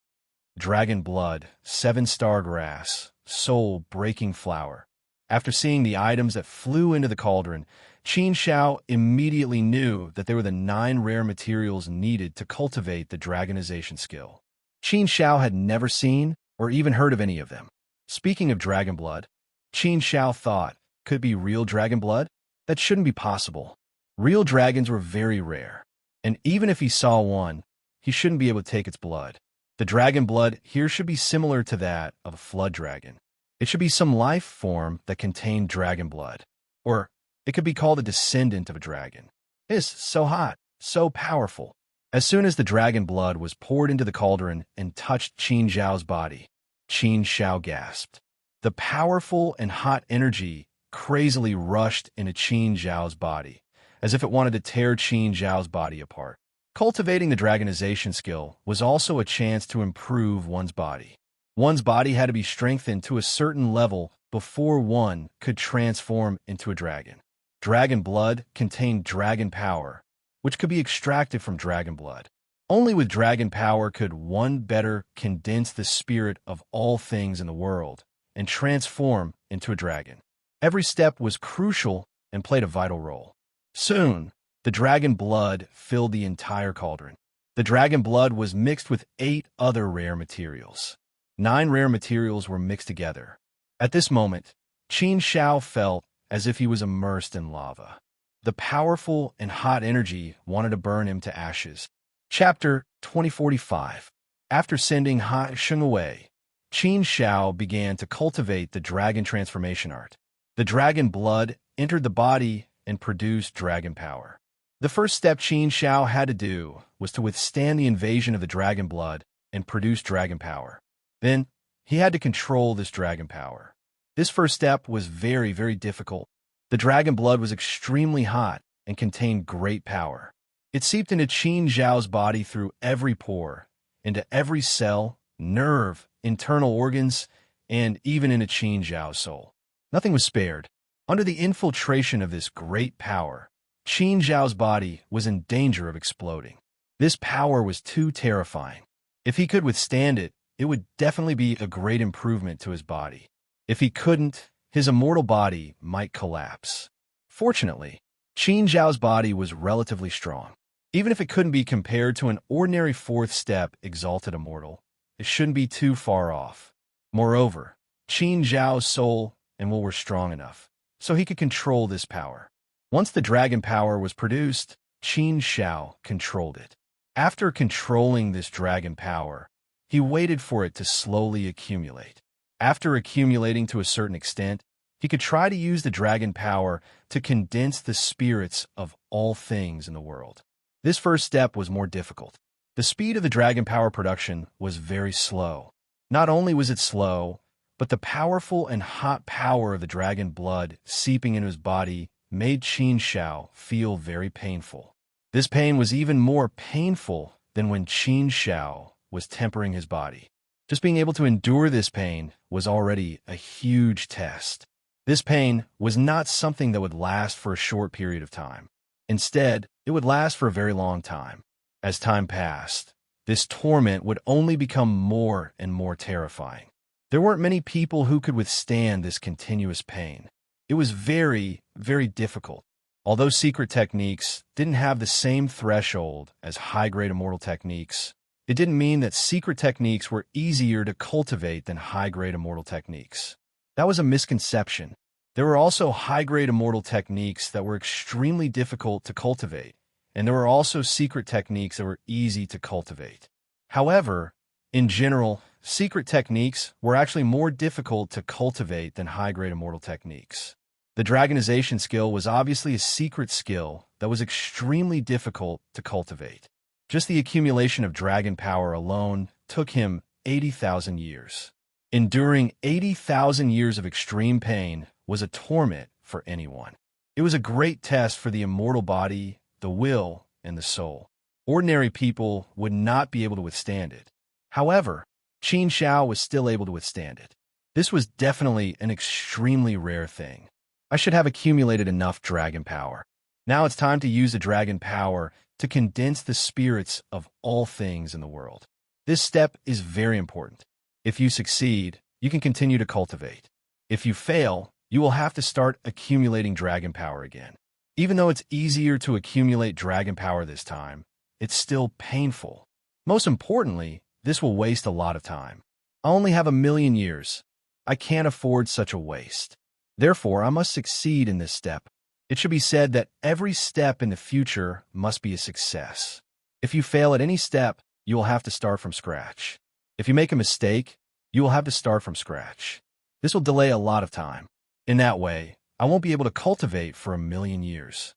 Dragon blood, 7-star grass, soul-breaking flower. After seeing the items that flew into the cauldron, Qin Shao immediately knew that they were the 9 rare materials needed to cultivate the dragonization skill. Qin Shao had never seen or even heard of any of them. Speaking of dragon blood, Qin Shao thought, could it be real dragon blood? That shouldn't be possible. Real dragons were very rare, and even if he saw one, he shouldn't be able to take its blood. The dragon blood here should be similar to that of a flood dragon. It should be some life form that contained dragon blood. Or it could be called a descendant of a dragon. It is so hot, so powerful. As soon as the dragon blood was poured into the cauldron and touched Qin Zhao's body, Qin Shao gasped. The powerful and hot energy crazily rushed into Qin Zhao's body, as if it wanted to tear Qin Zhao's body apart. Cultivating the dragonization skill was also a chance to improve one's body. One's body had to be strengthened to a certain level before one could transform into a dragon. Dragon blood contained dragon power, which could be extracted from dragon blood. Only with dragon power could one better condense the spirit of all things in the world and transform into a dragon. Every step was crucial and played a vital role. Soon, the dragon blood filled the entire cauldron. The dragon blood was mixed with 8 other rare materials. 9 rare materials were mixed together. At this moment, Qin Shao felt as if he was immersed in lava. The powerful and hot energy wanted to burn him to ashes. Chapter 2045. After sending Ha Sheng away, Qin Shao began to cultivate the dragon transformation art. The dragon blood entered the body and produced dragon power. The first step Qin Shao had to do was to withstand the invasion of the dragon blood and produce dragon power. Then, he had to control this dragon power. This first step was very, very difficult. The dragon blood was extremely hot and contained great power. It seeped into Qin Zhao's body through every pore, into every cell, nerve, internal organs, and even into Qin Zhao's soul. Nothing was spared. Under the infiltration of this great power, Qin Zhao's body was in danger of exploding. This power was too terrifying. If he could withstand it, it would definitely be a great improvement to his body. If he couldn't, his immortal body might collapse. Fortunately, Qin Zhao's body was relatively strong. Even if it couldn't be compared to an ordinary 4th step exalted immortal, it shouldn't be too far off. Moreover, Qin Zhao's soul and will were strong enough, so he could control this power. Once the dragon power was produced, Qin Shao controlled it. After controlling this dragon power, he waited for it to slowly accumulate. After accumulating to a certain extent, he could try to use the dragon power to condense the spirits of all things in the world. This first step was more difficult. The speed of the dragon power production was very slow. Not only was it slow, but the powerful and hot power of the dragon blood seeping into his body made Qin Shao feel very painful. This pain was even more painful than when Qin Shao was tempering his body. Just being able to endure this pain was already a huge test. This pain was not something that would last for a short period of time. Instead, it would last for a very long time. As time passed, this torment would only become more and more terrifying. There weren't many people who could withstand this continuous pain. It was very, very difficult. Although secret techniques didn't have the same threshold as high-grade immortal techniques, it didn't mean that secret techniques were easier to cultivate than high-grade immortal techniques. That was a misconception. There were also high-grade immortal techniques that were extremely difficult to cultivate, and there were also secret techniques that were easy to cultivate. However, in general, secret techniques were actually more difficult to cultivate than high-grade immortal techniques. The dragonization skill was obviously a secret skill that was extremely difficult to cultivate. Just the accumulation of dragon power alone took him 80,000 years. Enduring 80,000 years of extreme pain was a torment for anyone. It was a great test for the immortal body, the will, and the soul. Ordinary people would not be able to withstand it. However, Qin Shao was still able to withstand it. This was definitely an extremely rare thing. I should have accumulated enough dragon power. Now it's time to use the dragon power to condense the spirits of all things in the world. This step is very important. If you succeed, you can continue to cultivate. If you fail, you will have to start accumulating dragon power again. Even though it's easier to accumulate dragon power this time, it's still painful. Most importantly, this will waste a lot of time. I only have 1,000,000 years. I can't afford such a waste. Therefore, I must succeed in this step. It should be said that every step in the future must be a success. If you fail at any step, you will have to start from scratch. If you make a mistake, you will have to start from scratch. This will delay a lot of time. In that way, I won't be able to cultivate for 1,000,000 years.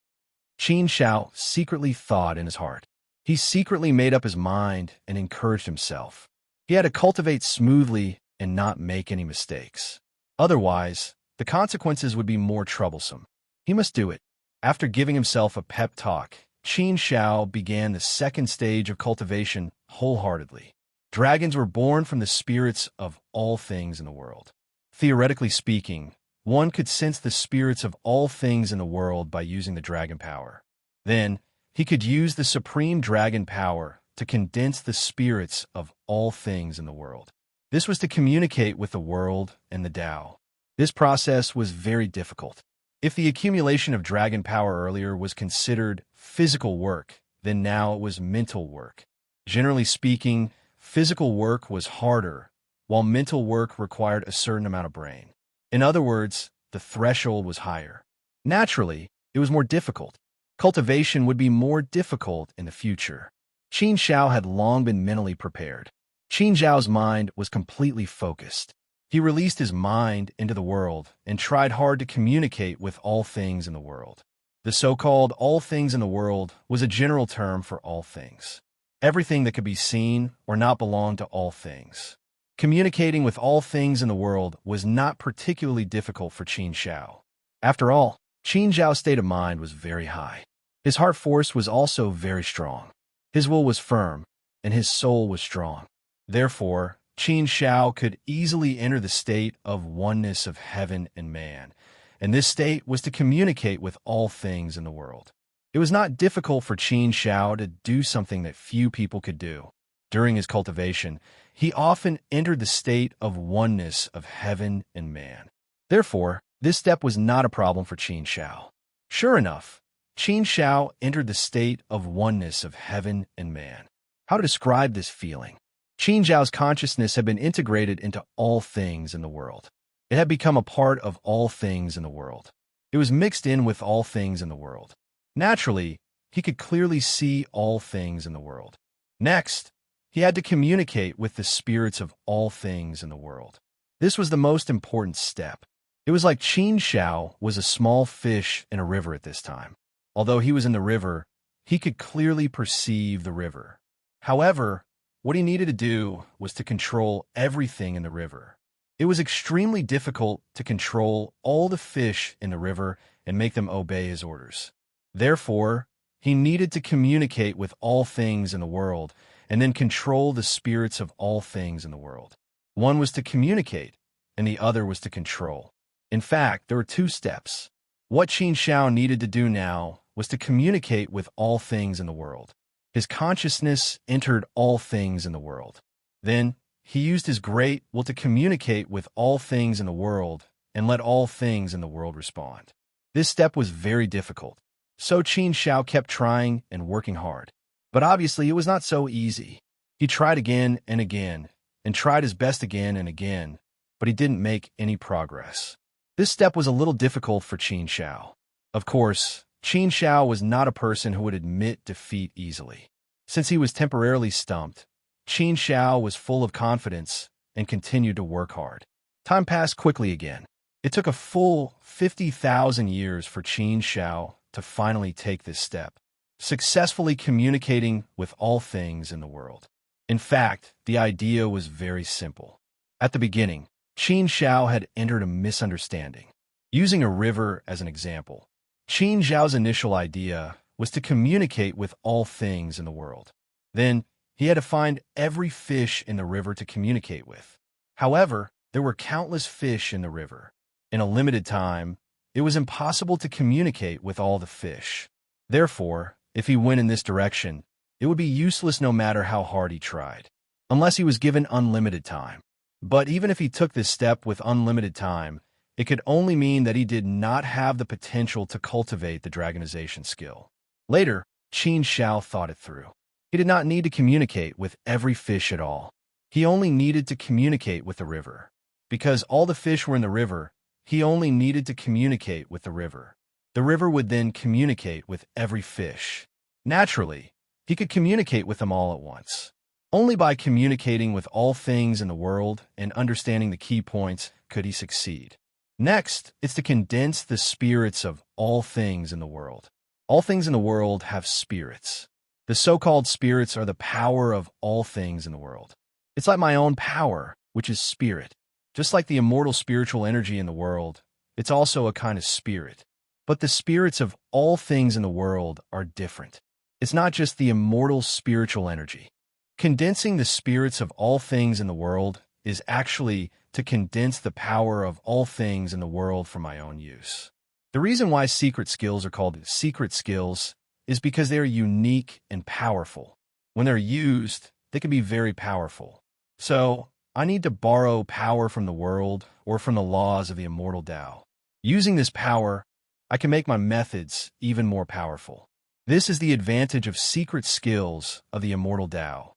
Qin Shao secretly thought in his heart. He secretly made up his mind and encouraged himself. He had to cultivate smoothly and not make any mistakes. Otherwise, the consequences would be more troublesome. He must do it. After giving himself a pep talk, Qin Shao began the second stage of cultivation wholeheartedly. Dragons were born from the spirits of all things in the world. Theoretically speaking, one could sense the spirits of all things in the world by using the dragon power. Then, he could use the supreme dragon power to condense the spirits of all things in the world. This was to communicate with the world and the Tao. This process was very difficult. If the accumulation of dragon power earlier was considered physical work, then now it was mental work. Generally speaking, physical work was harder, while mental work required a certain amount of brain. In other words, the threshold was higher. Naturally, it was more difficult. Cultivation would be more difficult in the future. Qin Shao had long been mentally prepared. Qin Zhao's mind was completely focused. He released his mind into the world and tried hard to communicate with all things in the world. The so-called all things in the world was a general term for all things. Everything that could be seen or not belonged to all things. Communicating with all things in the world was not particularly difficult for Qin Shao. After all, Qin Zhao's state of mind was very high. His heart force was also very strong. His will was firm, and his soul was strong. Therefore, Qin Shao could easily enter the state of oneness of heaven and man, and this state was to communicate with all things in the world. It was not difficult for Qin Shao to do something that few people could do. During his cultivation, he often entered the state of oneness of heaven and man. Therefore, this step was not a problem for Qin Shao. Sure enough, Qin Shao entered the state of oneness of heaven and man. How to describe this feeling? Qin Zhao's consciousness had been integrated into all things in the world. It had become a part of all things in the world. It was mixed in with all things in the world. Naturally, he could clearly see all things in the world. Next, he had to communicate with the spirits of all things in the world. This was the most important step. It was like Qin Shao was a small fish in a river at this time. Although he was in the river, he could clearly perceive the river. However, what he needed to do was to control everything in the river. It was extremely difficult to control all the fish in the river and make them obey his orders. Therefore, he needed to communicate with all things in the world and then control the spirits of all things in the world. One was to communicate, and the other was to control. In fact, there were two steps. What Qin Shao needed to do now was to communicate with all things in the world. His consciousness entered all things in the world. Then, he used his great will to communicate with all things in the world and let all things in the world respond. This step was very difficult, so Qin Shao kept trying and working hard. But obviously, it was not so easy. He tried again and tried his best again and again, but he didn't make any progress. This step was a little difficult for Qin Shao. Of course, Qin Shao was not a person who would admit defeat easily. Since he was temporarily stumped, Qin Shao was full of confidence and continued to work hard. Time passed quickly again. It took a full 50,000 years for Qin Shao to finally take this step, successfully communicating with all things in the world. In fact, the idea was very simple. At the beginning, Qin Shao had entered a misunderstanding. Using a river as an example, Qin Zhao's initial idea was to communicate with all things in the world. Then, he had to find every fish in the river to communicate with. However, there were countless fish in the river. In a limited time, it was impossible to communicate with all the fish. Therefore, if he went in this direction, it would be useless no matter how hard he tried, unless he was given unlimited time. But even if he took this step with unlimited time, it could only mean that he did not have the potential to cultivate the dragonization skill. Later, Qin Shao thought it through. He did not need to communicate with every fish at all. He only needed to communicate with the river. Because all the fish were in the river, he only needed to communicate with the river. The river would then communicate with every fish. Naturally, he could communicate with them all at once. Only by communicating with all things in the world and understanding the key points could he succeed. Next, it's to condense the spirits of all things in the world. All things in the world have spirits. The so-called spirits are the power of all things in the world. It's like my own power, which is spirit. Just like the immortal spiritual energy in the world, it's also a kind of spirit. But the spirits of all things in the world are different. It's not just the immortal spiritual energy. Condensing the spirits of all things in the world is actually to condense the power of all things in the world for my own use. The reason why secret skills are called secret skills is because they are unique and powerful. When they're used, they can be very powerful. So, I need to borrow power from the world or from the laws of the immortal Tao. Using this power, I can make my methods even more powerful. This is the advantage of secret skills of the immortal Tao.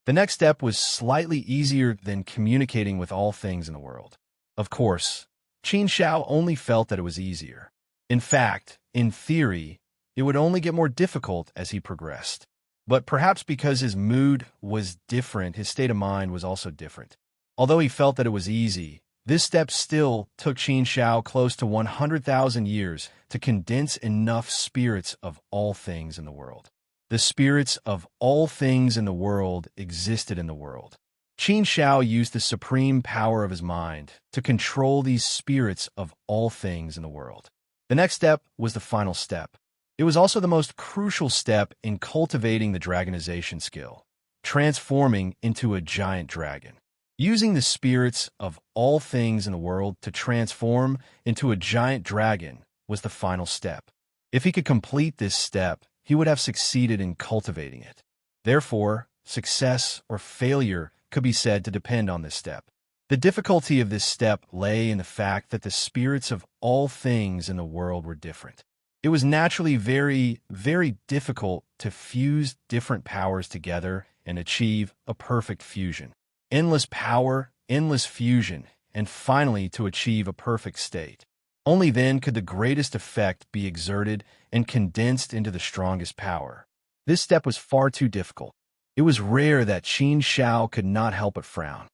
The next step was slightly easier than communicating with all things in the world. Of course, Qin Shao only felt that it was easier. In fact, in theory, it would only get more difficult as he progressed. But perhaps because his mood was different, his state of mind was also different. Although he felt that it was easy, this step still took Qin Shao close to 100,000 years to condense enough spirits of all things in the world. The spirits of all things in the world existed in the world. Qin Shao used the supreme power of his mind to control these spirits of all things in the world. The next step was the final step. It was also the most crucial step in cultivating the dragonization skill, transforming into a giant dragon. Using the spirits of all things in the world to transform into a giant dragon was the final step. If he could complete this step, he would have succeeded in cultivating it. Therefore, success or failure could be said to depend on this step. The difficulty of this step lay in the fact that the spirits of all things in the world were different. It was naturally very, very difficult to fuse different powers together and achieve a perfect fusion. Endless power, endless fusion, and finally to achieve a perfect state. Only then could the greatest effect be exerted and condensed into the strongest power. This step was far too difficult. It was rare that Qin Shao could not help but frown.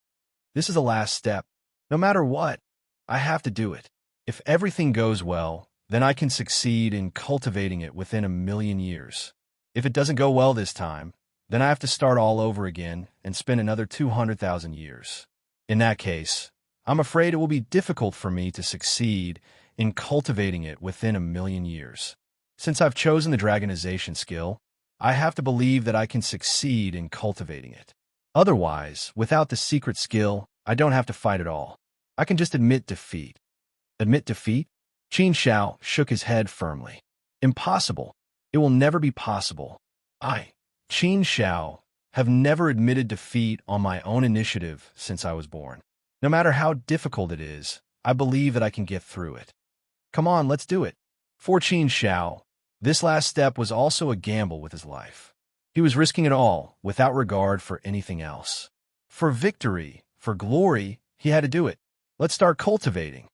This is the last step. No matter what, I have to do it. If everything goes well, then I can succeed in cultivating it within 1,000,000 years. If it doesn't go well this time, then I have to start all over again and spend another 200,000 years. In that case, I'm afraid it will be difficult for me to succeed in cultivating it within 1,000,000 years. Since I've chosen the dragonization skill, I have to believe that I can succeed in cultivating it. Otherwise, without the secret skill, I don't have to fight at all. I can just admit defeat. Admit defeat? Qin Shao shook his head firmly. Impossible. It will never be possible. I, Qin Shao, have never admitted defeat on my own initiative since I was born. No matter how difficult it is, I believe that I can get through it. Come on, let's do it. For Qin Shao, this last step was also a gamble with his life. He was risking it all without regard for anything else. For victory, for glory, he had to do it. Let's start cultivating.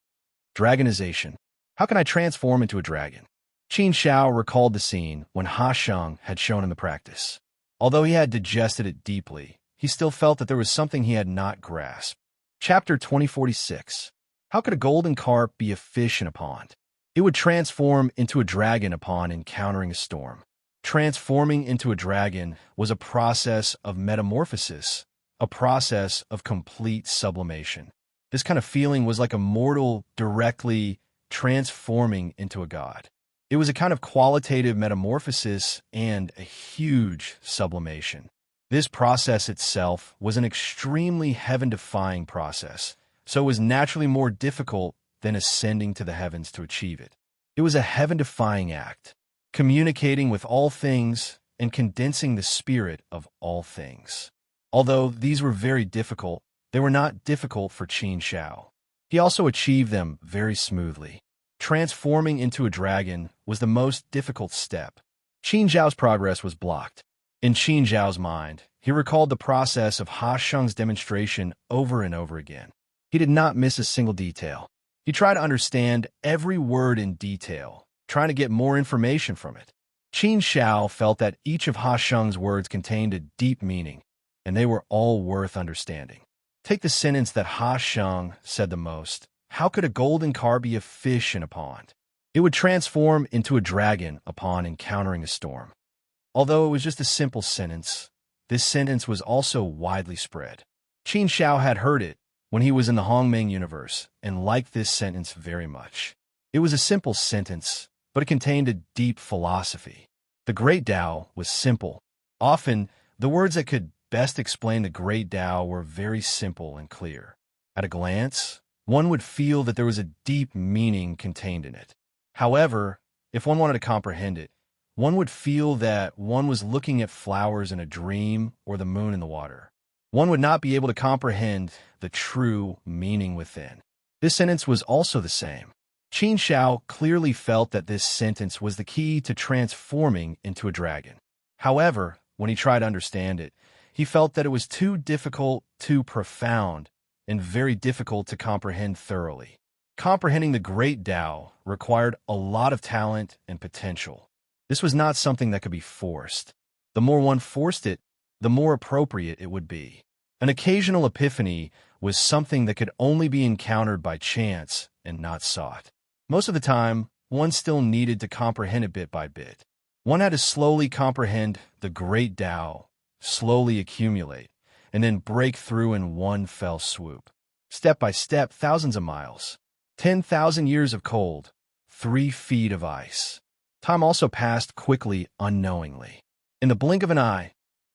Dragonization. How can I transform into a dragon? Qin Shao recalled the scene when Ha Sheng had shown him the practice. Although he had digested it deeply, he still felt that there was something he had not grasped. Chapter 2046. How could a golden carp be a fish in a pond? It would transform into a dragon upon encountering a storm. Transforming into a dragon was a process of metamorphosis, a process of complete sublimation. This kind of feeling was like a mortal directly transforming into a god. It was a kind of qualitative metamorphosis and a huge sublimation. This process itself was an extremely heaven-defying process, so it was naturally more difficult than ascending to the heavens to achieve it. It was a heaven-defying act, communicating with all things and condensing the spirit of all things. Although these were very difficult, they were not difficult for Qin Shao. He also achieved them very smoothly. Transforming into a dragon was the most difficult step. Qin Zhao's progress was blocked. In Qin Zhao's mind, he recalled the process of Ha Sheng's demonstration over and over again. He did not miss a single detail. He tried to understand every word in detail, trying to get more information from it. Qin Shao felt that each of Ha Sheng's words contained a deep meaning, and they were all worth understanding. Take the sentence that Ha Sheng said the most. How could a golden car be a fish in a pond? It would transform into a dragon upon encountering a storm. Although it was just a simple sentence, this sentence was also widely spread. Qin Shao had heard it when he was in the Hongmeng universe and liked this sentence very much. It was a simple sentence, but it contained a deep philosophy. The Great Tao was simple. Often, the words that could best explain the Great Tao were very simple and clear. At a glance, one would feel that there was a deep meaning contained in it. However, if one wanted to comprehend it, one would feel that one was looking at flowers in a dream or the moon in the water. One would not be able to comprehend the true meaning within. This sentence was also the same. Qin Shao clearly felt that this sentence was the key to transforming into a dragon. However, when he tried to understand it, he felt that it was too difficult, too profound, and very difficult to comprehend thoroughly. Comprehending the Great Tao required a lot of talent and potential. This was not something that could be forced. The more one forced it, the more appropriate it would be. An occasional epiphany was something that could only be encountered by chance and not sought. Most of the time, one still needed to comprehend it bit by bit. One had to slowly comprehend the Great Tao, slowly accumulate, and then break through in one fell swoop. Step by step, thousands of miles. 10,000 years of cold, 3 feet of ice. Time also passed quickly, unknowingly. In the blink of an eye,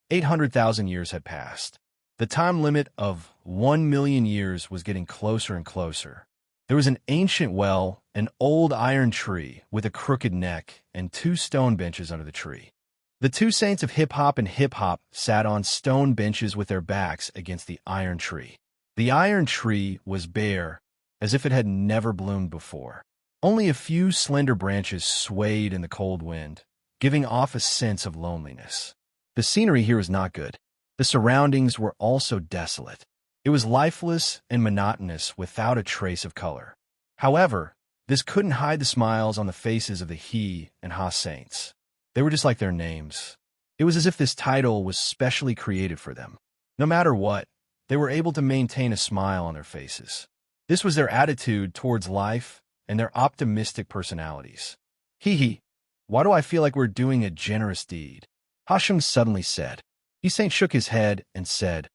800,000 years had passed. The time limit of 1 million years was getting closer and closer. There was an ancient well, an old iron tree with a crooked neck, and 2 stone benches under the tree. The 2 saints of hip-hop and hip-hop sat on stone benches with their backs against the iron tree. The iron tree was bare, as if it had never bloomed before. Only a few slender branches swayed in the cold wind, giving off a sense of loneliness. The scenery here was not good. The surroundings were also desolate. It was lifeless and monotonous without a trace of color. However, this couldn't hide the smiles on the faces of the He and Ha saints. They were just like their names. It was as if this title was specially created for them. No matter what, they were able to maintain a smile on their faces. This was their attitude towards life and their optimistic personalities. Hee, why do I feel like we're doing a generous deed? Ha Sheng suddenly said. He Saint shook his head and said,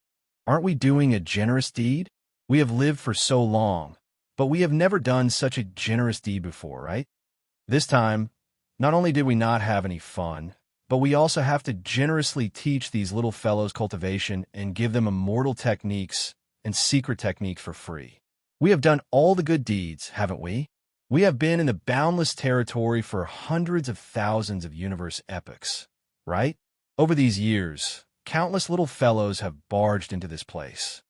Aren't we doing a generous deed? We have lived for so long, but we have never done such a generous deed before, right? This time, not only did we not have any fun, but we also have to generously teach these little fellows cultivation and give them immortal techniques and secret techniques for free. We have done all the good deeds, haven't we? We have been in the boundless territory for hundreds of thousands of universe epochs, right? Over these years, countless little fellows have barged into this place.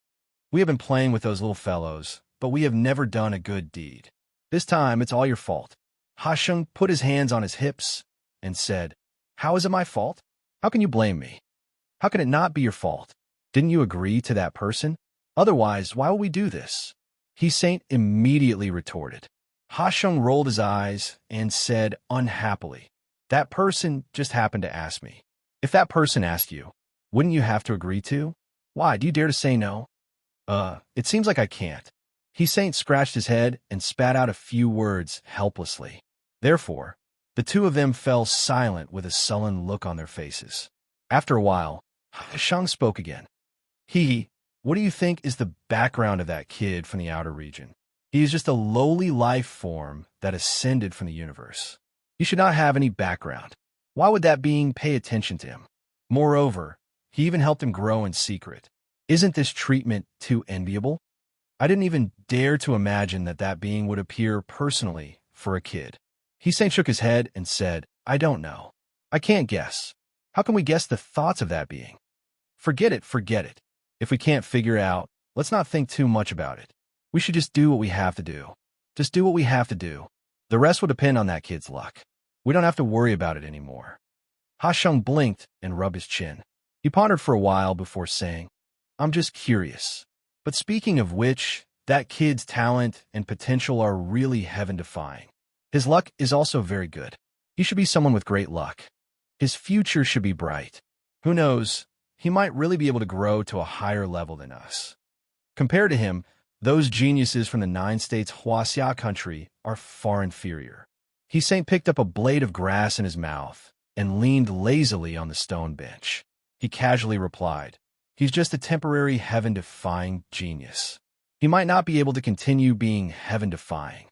We have been playing with those little fellows, but we have never done a good deed. This time, it's all your fault. Ha Sheng put his hands on his hips and said, How is it my fault? How can you blame me? How can it not be your fault? Didn't you agree to that person? Otherwise, why will we do this? He Saint immediately retorted. Ha Sheng rolled his eyes and said unhappily, That person just happened to ask me. If that person asked you, wouldn't you have to agree to? Why, do you dare to say no? It seems like I can't. He Saint scratched his head and spat out a few words helplessly. Therefore, the 2 of them fell silent with a sullen look on their faces. After a while, Ha Sheng spoke again. What do you think is the background of that kid from the outer region? He is just a lowly life form that ascended from the universe. He should not have any background. Why would that being pay attention to him? Moreover, he even helped him grow in secret. Isn't this treatment too enviable? I didn't even dare to imagine that that being would appear personally for a kid. He shook his head and said, I don't know. I can't guess. How can we guess the thoughts of that being? Forget it, forget it. If we can't figure out, let's not think too much about it. We should just do what we have to do. Just do what we have to do. The rest will depend on that kid's luck. We don't have to worry about it anymore. Ha-shung blinked and rubbed his chin. He pondered for a while before saying, I'm just curious. But speaking of which, that kid's talent and potential are really heaven-defying. His luck is also very good. He should be someone with great luck. His future should be bright. Who knows, he might really be able to grow to a higher level than us. Compared to him, those geniuses from the 9 states Huaxia country are far inferior. He picked up a blade of grass in his mouth and leaned lazily on the stone bench. He casually replied, he's just a temporary heaven-defying genius. He might not be able to continue being heaven-defying.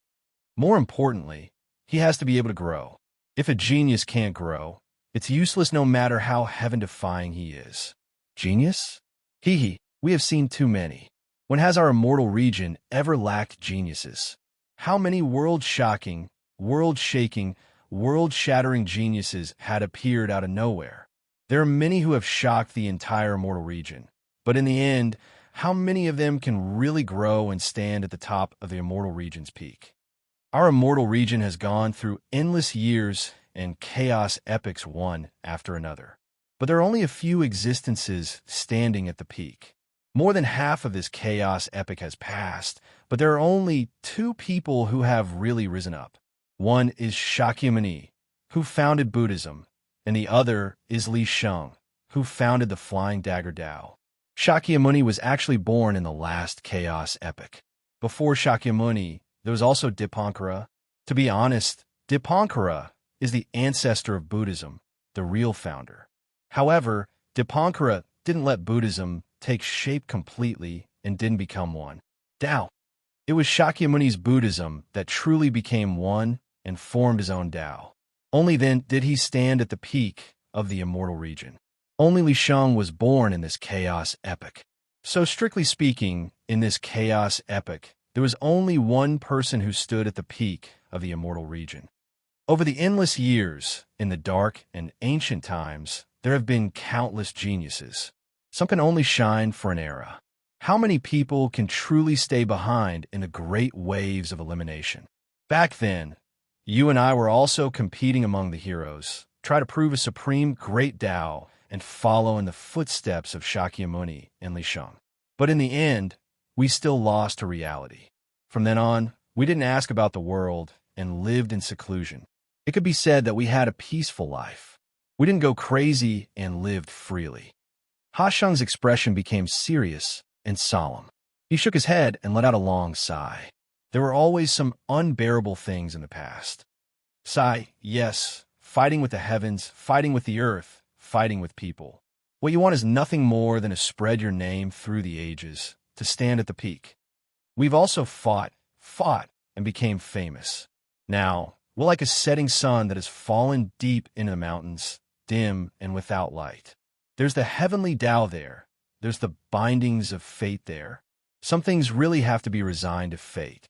More importantly, he has to be able to grow. If a genius can't grow, it's useless no matter how heaven-defying he is. Genius? Hee, we have seen too many. When has our immortal region ever lacked geniuses? How many world-shocking, world-shaking, world-shattering geniuses had appeared out of nowhere? There are many who have shocked the entire immortal region. But in the end, how many of them can really grow and stand at the top of the immortal region's peak? Our immortal region has gone through endless years and chaos epics one after another. But there are only a few existences standing at the peak. More than half of this chaos epic has passed, but there are only 2 people who have really risen up. One is Shakyamuni, who founded Buddhism, and the other is Li Sheng, who founded the Flying Dagger Tao. Shakyamuni was actually born in the last chaos epic. Before Shakyamuni, there was also Dipankara. To be honest, Dipankara is the ancestor of Buddhism, the real founder. However, Dipankara didn't let Buddhism take shape completely and didn't become one. Tao. It was Shakyamuni's Buddhism that truly became one and formed his own Tao. Only then did he stand at the peak of the immortal region. Only Li Sheng was born in this chaos epic. So strictly speaking, in this chaos epic, there was only one person who stood at the peak of the immortal region. Over the endless years, in the dark and ancient times, there have been countless geniuses. Some can only shine for an era. How many people can truly stay behind in the great waves of elimination? Back then, you and I were also competing among the heroes, try to prove a supreme great Tao and follow in the footsteps of Shakyamuni and Li Sheng. But in the end, we still lost to reality. From then on, we didn't ask about the world and lived in seclusion. It could be said that we had a peaceful life. We didn't go crazy and lived freely. Ha-shung's expression became serious and solemn. He shook his head and let out a long sigh. There were always some unbearable things in the past. Sigh, yes, fighting with the heavens, fighting with the earth, fighting with people. What you want is nothing more than to spread your name through the ages, to stand at the peak. We've also fought, and became famous. Now, we're like a setting sun that has fallen deep into the mountains, dim and without light. There's the heavenly Tao there. There's the bindings of fate there. Some things really have to be resigned to fate.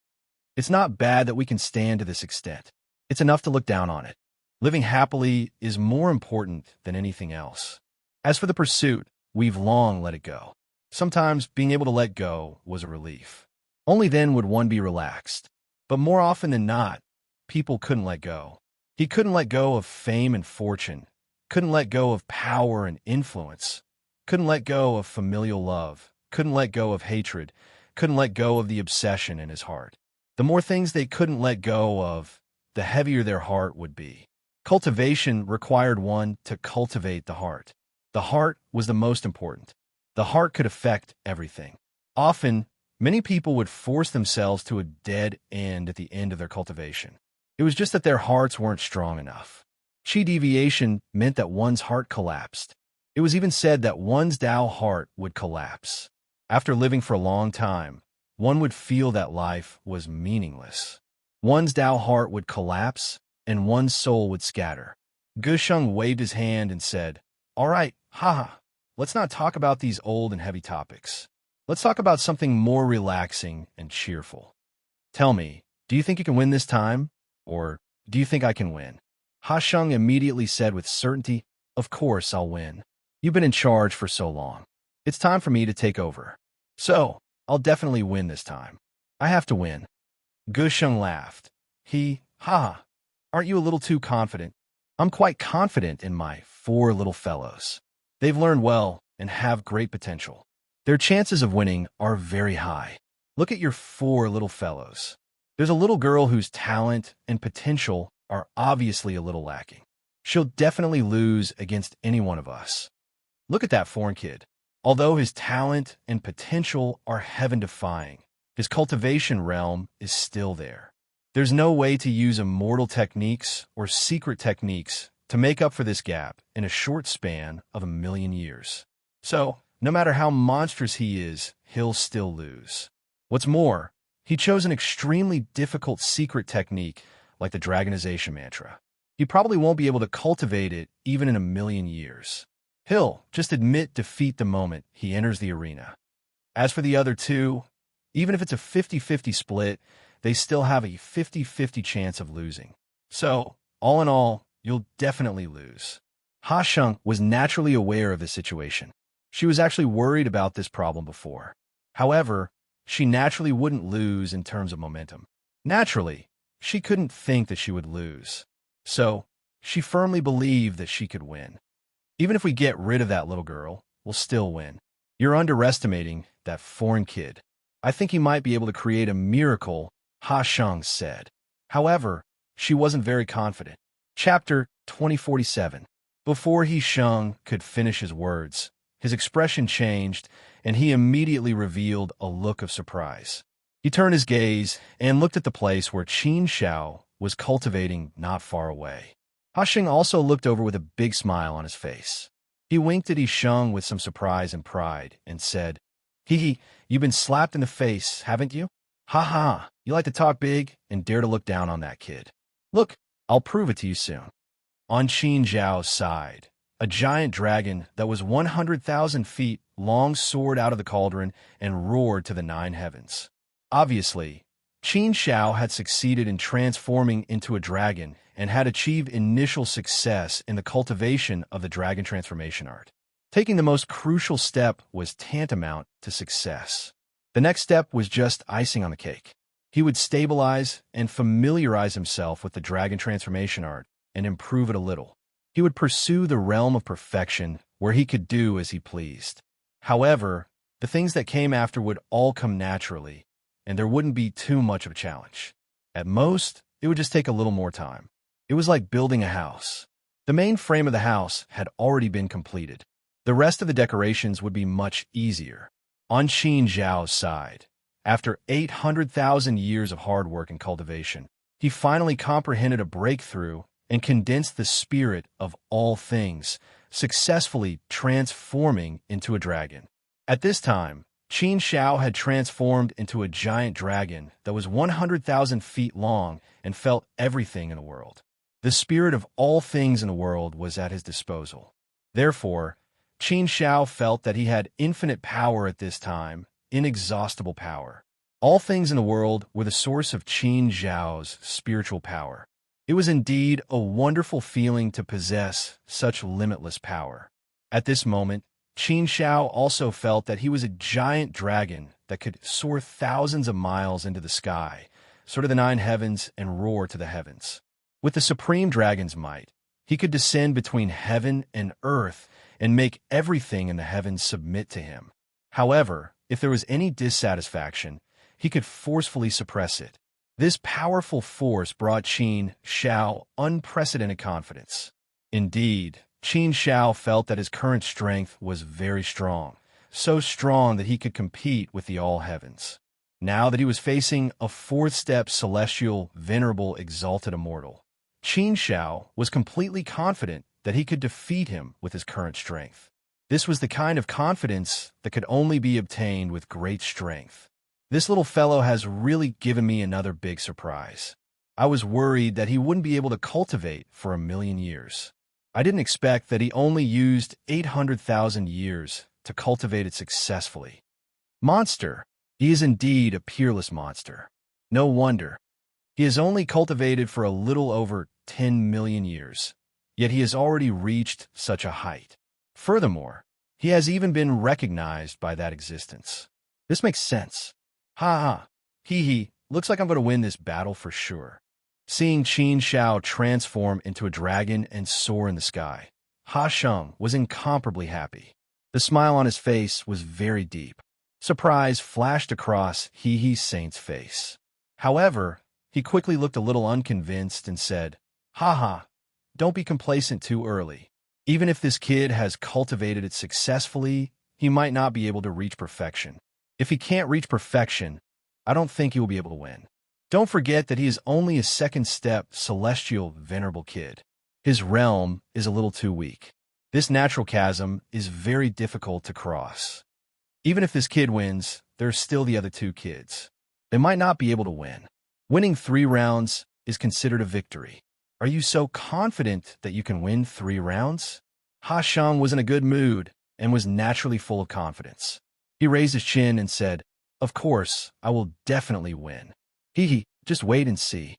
It's not bad that we can stand to this extent. It's enough to look down on it. Living happily is more important than anything else. As for the pursuit, we've long let it go. Sometimes being able to let go was a relief. Only then would one be relaxed. But more often than not, people couldn't let go. He couldn't let go of fame and fortune, couldn't let go of power and influence, couldn't let go of familial love, couldn't let go of hatred, couldn't let go of the obsession in his heart. The more things they couldn't let go of, the heavier their heart would be. Cultivation required one to cultivate the heart. The heart was the most important. The heart could affect everything. Often, many people would force themselves to a dead end at the end of their cultivation. It was just that their hearts weren't strong enough. Qi deviation meant that one's heart collapsed. It was even said that one's Tao heart would collapse. After living for a long time, one would feel that life was meaningless. One's Tao heart would collapse, and one soul would scatter. Gusheng waved his hand and said, "All right, haha, let's not talk about these old and heavy topics. Let's talk about something more relaxing and cheerful. Tell me, do you think you can win this time? Or do you think I can win?" Ha Sheng immediately said with certainty, "Of course I'll win. You've been in charge for so long. It's time for me to take over. So, I'll definitely win this time. I have to win." Gusheng laughed. "Ha, aren't you a little too confident? I'm quite confident in my 4 little fellows. They've learned well and have great potential. Their chances of winning are very high. Look at your 4 little fellows. There's a little girl whose talent and potential are obviously a little lacking. She'll definitely lose against any one of us. Look at that foreign kid. Although his talent and potential are heaven-defying, his cultivation realm is still there. There's no way to use immortal techniques or secret techniques to make up for this gap in a short span of 1,000,000 years. So, no matter how monstrous he is, he'll still lose. What's more, he chose an extremely difficult secret technique like the dragonization mantra. He probably won't be able to cultivate it even in 1,000,000 years. He'll just admit defeat the moment he enters the arena. As for the other 2, even if it's a 50-50 split, they still have a 50-50 chance of losing. So, all in all, you'll definitely lose." Ha Sheng was naturally aware of this situation. She was actually worried about this problem before. However, she naturally wouldn't lose in terms of momentum. Naturally, she couldn't think that she would lose. So, she firmly believed that she could win. "Even if we get rid of that little girl, we'll still win. You're underestimating that foreign kid. I think he might be able to create a miracle," Ha Sheng said. However, she wasn't very confident. Chapter 2047. Before He Sheng could finish his words, his expression changed, and he immediately revealed a look of surprise. He turned his gaze and looked at the place where Qin Shao was cultivating not far away. Ha Sheng also looked over with a big smile on his face. He winked at He Sheng with some surprise and pride and said, You've been slapped in the face, haven't you? Ha ha, you like to talk big and dare to look down on that kid. Look, I'll prove it to you soon." On Qin Zhao's side, a giant dragon that was 100,000 feet long soared out of the cauldron and roared to the 9 heavens. Obviously, Qin Zhao had succeeded in transforming into a dragon and had achieved initial success in the cultivation of the dragon transformation art. Taking the most crucial step was tantamount to success. The next step was just icing on the cake. He would stabilize and familiarize himself with the dragon transformation art and improve it a little. He would pursue the realm of perfection where he could do as he pleased. However, the things that came after would all come naturally, and there wouldn't be too much of a challenge. At most, it would just take a little more time. It was like building a house. The main frame of the house had already been completed. The rest of the decorations would be much easier. On Qin Zhao's side, after 800,000 years of hard work and cultivation, he finally comprehended a breakthrough and condensed the spirit of all things, successfully transforming into a dragon. At this time, Qin Zhao had transformed into a giant dragon that was 100,000 feet long and felt everything in the world. The spirit of all things in the world was at his disposal. Therefore, Qin Zhao felt that he had infinite power at this time, inexhaustible power. All things in the world were the source of Qin Zhao's spiritual power. It was indeed a wonderful feeling to possess such limitless power. At this moment, Qin Zhao also felt that he was a giant dragon that could soar thousands of miles into the sky, soar to the 9 heavens, and roar to the heavens. With the supreme dragon's might, he could descend between heaven and earth and make everything in the heavens submit to him. However, if there was any dissatisfaction, he could forcefully suppress it. This powerful force brought Qin Zhao unprecedented confidence. Indeed, Qin Zhao felt that his current strength was very strong, so strong that he could compete with the all heavens. Now that he was facing a 4th-step celestial, venerable, exalted immortal, Qin Zhao was completely confident that he could defeat him with his current strength. This was the kind of confidence that could only be obtained with great strength. This little fellow has really given me another big surprise. I was worried that he wouldn't be able to cultivate for 1,000,000 years. I didn't expect that he only used 800,000 years to cultivate it successfully. Monster. He is indeed a peerless monster. No wonder. He has only cultivated for a little over 10 million years, yet he has already reached such a height. Furthermore, he has even been recognized by that existence. This makes sense. Ha ha. Hee hee. Looks like I'm going to win this battle for sure. Seeing Qin Xiao transform into a dragon and soar in the sky, Ha Sheng was incomparably happy. The smile on his face was very deep. Surprise flashed across He He Saint's face. However, he quickly looked a little unconvinced and said, "Ha ha, don't be complacent too early. Even if this kid has cultivated it successfully, he might not be able to reach perfection. If he can't reach perfection, I don't think he will be able to win. Don't forget that he is only a second-step celestial venerable kid. His realm is a little too weak. This natural chasm is very difficult to cross. Even if this kid wins, there's still the other two kids. They might not be able to win. Winning 3 rounds is considered a victory. Are you so confident that you can win 3 rounds?" Ha Sheng was in a good mood and was naturally full of confidence. He raised his chin and said, "Of course, I will definitely win. Hee hee, just wait and see.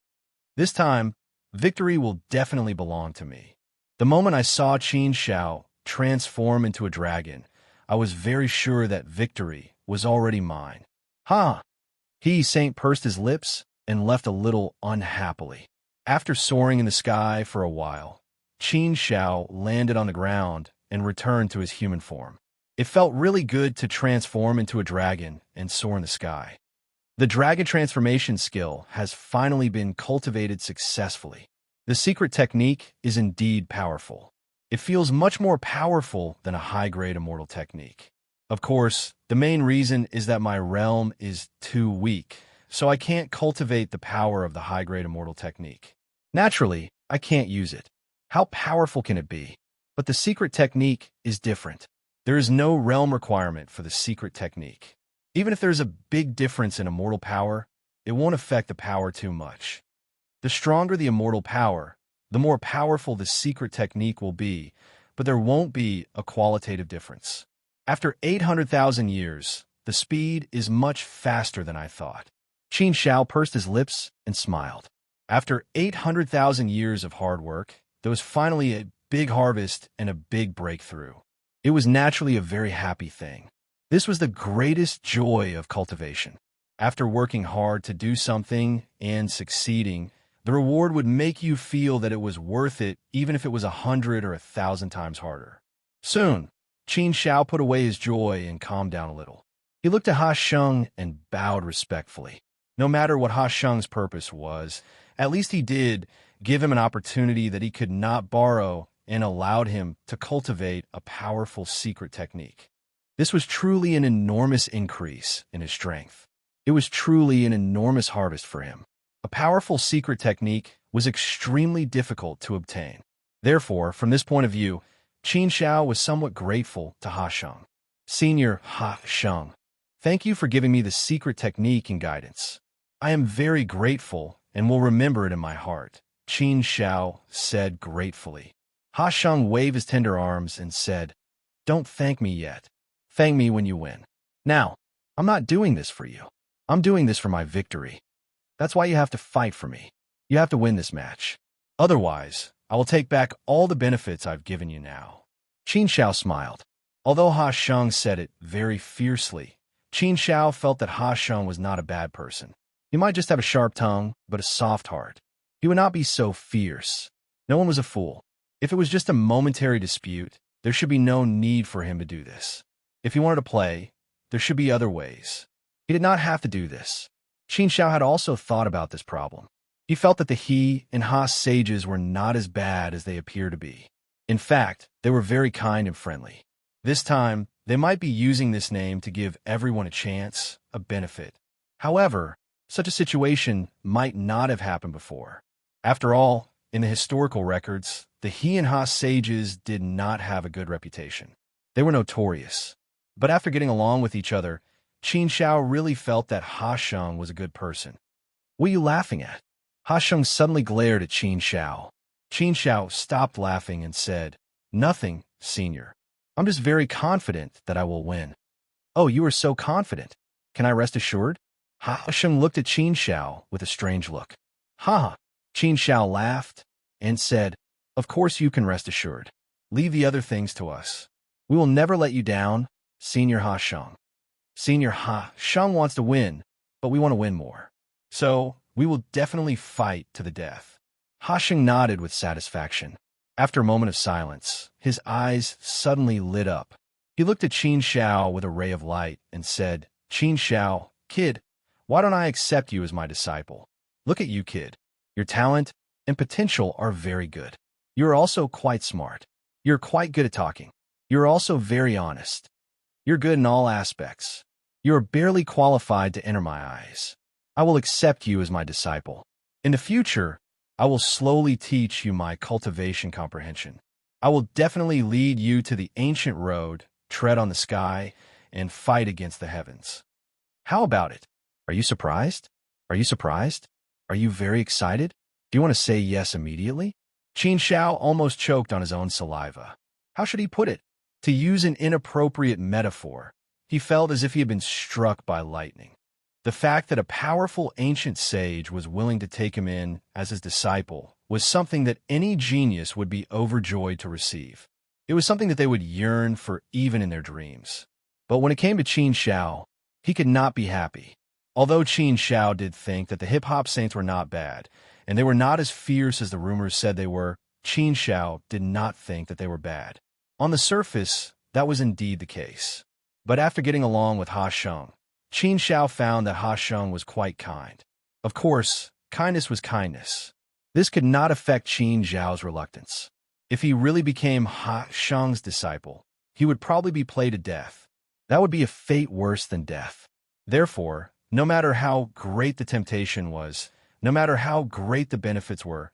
This time, victory will definitely belong to me." The moment I saw Qin Xiao transform into a dragon, I was very sure that victory was already mine. Ha! He Saint pursed his lips and left a little unhappily. After soaring in the sky for a while, Qin Xiao landed on the ground and returned to his human form. It felt really good to transform into a dragon and soar in the sky. The dragon transformation skill has finally been cultivated successfully. The secret technique is indeed powerful. It feels much more powerful than a high-grade immortal technique. Of course, the main reason is that my realm is too weak, so I can't cultivate the power of the high-grade immortal technique. Naturally, I can't use it. How powerful can it be? But the secret technique is different. There is no realm requirement for the secret technique. Even if there's a big difference in immortal power, it won't affect the power too much. The stronger the immortal power, the more powerful the secret technique will be, but there won't be a qualitative difference. After 800,000 years, the speed is much faster than I thought. Qin Xiao pursed his lips and smiled. After 800,000 years of hard work, there was finally a big harvest and a big breakthrough. It was naturally a very happy thing. This was the greatest joy of cultivation. After working hard to do something and succeeding, the reward would make you feel that it was worth it even if it was 100 or 1,000 times harder. Soon, Qin Xiao put away his joy and calmed down a little. He looked at Ha Sheng and bowed respectfully. No matter what Ha Sheng's purpose was, at least he did give him an opportunity that he could not borrow and allowed him to cultivate a powerful secret technique. This was truly an enormous increase in his strength. It was truly an enormous harvest for him. A powerful secret technique was extremely difficult to obtain. Therefore, from this point of view, Qin Xiao was somewhat grateful to Ha Sheng. "Senior Ha Sheng, thank you for giving me the secret technique and guidance. I am very grateful and will remember it in my heart," Qin Xiao said gratefully. Ha Sheng waved his tender arms and said, "Don't thank me yet. Thank me when you win. Now, I'm not doing this for you. I'm doing this for my victory. That's why you have to fight for me. You have to win this match. Otherwise, I will take back all the benefits I've given you now." Qin Xiao smiled. Although Ha Sheng said it very fiercely, Qin Xiao felt that Ha Sheng was not a bad person. He might just have a sharp tongue, but a soft heart. He would not be so fierce. No one was a fool. If it was just a momentary dispute, there should be no need for him to do this. If he wanted to play, there should be other ways. He did not have to do this. Qin Xiao had also thought about this problem. He felt that the He and Ha sages were not as bad as they appear to be. In fact, they were very kind and friendly. This time, they might be using this name to give everyone a chance, a benefit. However, such a situation might not have happened before. After all, in the historical records, the He and Ha sages did not have a good reputation. They were notorious. But after getting along with each other, Qin Xiao really felt that Ha Sheng was a good person. "What are you laughing at?" Sheng suddenly glared at Qin Shao. Qin Shao stopped laughing and said, "Nothing, senior. I'm just very confident that I will win." "Oh, you are so confident. Can I rest assured?" Sheng looked at Qin Shao with a strange look. "Ha!" Qin Shao laughed and said, "Of course you can rest assured. Leave the other things to us. We will never let you down, Senior Sheng. Senior Sheng wants to win, but we want to win more. So, we will definitely fight to the death." Sheng nodded with satisfaction. After a moment of silence, his eyes suddenly lit up. He looked at Qin Shao with a ray of light and said, "Qin Shao, kid, why don't I accept you as my disciple? Look at you, kid. Your talent and potential are very good. You're also quite smart. You're quite good at talking. You're also very honest. You're good in all aspects. You are barely qualified to enter my eyes. I will accept you as my disciple. In the future, I will slowly teach you my cultivation comprehension. I will definitely lead you to the ancient road, tread on the sky, and fight against the heavens. How about it? Are you surprised? Are you surprised? Are you very excited? Do you want to say yes immediately?" Qin Shao almost choked on his own saliva. How should he put it? To use an inappropriate metaphor, he felt as if he had been struck by lightning. The fact that a powerful ancient sage was willing to take him in as his disciple was something that any genius would be overjoyed to receive. It was something that they would yearn for even in their dreams. But when it came to Qin Shao, he could not be happy. Although Qin Shao did think that the hip-hop saints were not bad, and they were not as fierce as the rumors said they were, Qin Shao did not think that they were bad. On the surface, that was indeed the case. But after getting along with Sheng, Qin Shao found that Sheng was quite kind. Of course, kindness was kindness. This could not affect Qin Shao's reluctance. If he really became Sheng's disciple, he would probably be played to death. That would be a fate worse than death. Therefore, no matter how great the temptation was, no matter how great the benefits were,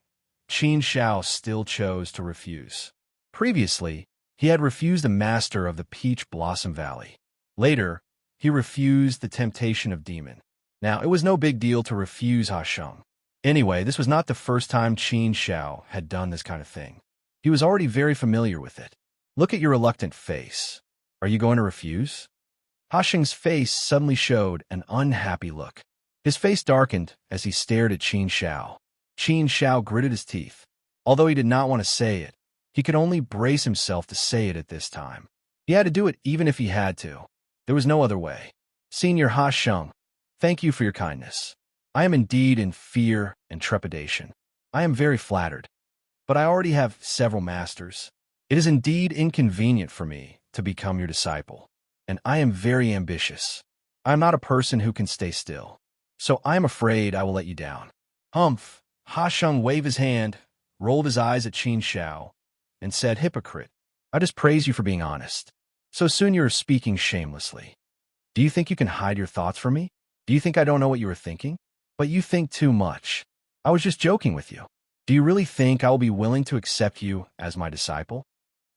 Qin Shao still chose to refuse. Previously, he had refused a master of the Peach Blossom Valley. Later, he refused the temptation of Demon. Now, it was no big deal to refuse Sheng. Anyway, this was not the first time Qin Shao had done this kind of thing. He was already very familiar with it. Look at your reluctant face. Are you going to refuse? Sheng's face suddenly showed an unhappy look. His face darkened as he stared at Qin Shao. Qin Shao gritted his teeth. Although he did not want to say it, he could only brace himself to say it at this time. He had to do it even if he had to. There was no other way. Senior Sheng, thank you for your kindness. I am indeed in fear and trepidation. I am very flattered. But I already have several masters. It is indeed inconvenient for me to become your disciple. And I am very ambitious. I am not a person who can stay still. So I am afraid I will let you down. Humph! Sheng waved his hand, rolled his eyes at Qin Shao, and said, "Hypocrite, I just praise you for being honest. So soon you are speaking shamelessly. Do you think you can hide your thoughts from me? Do you think I don't know what you are thinking? But you think too much. I was just joking with you. Do you really think I will be willing to accept you as my disciple?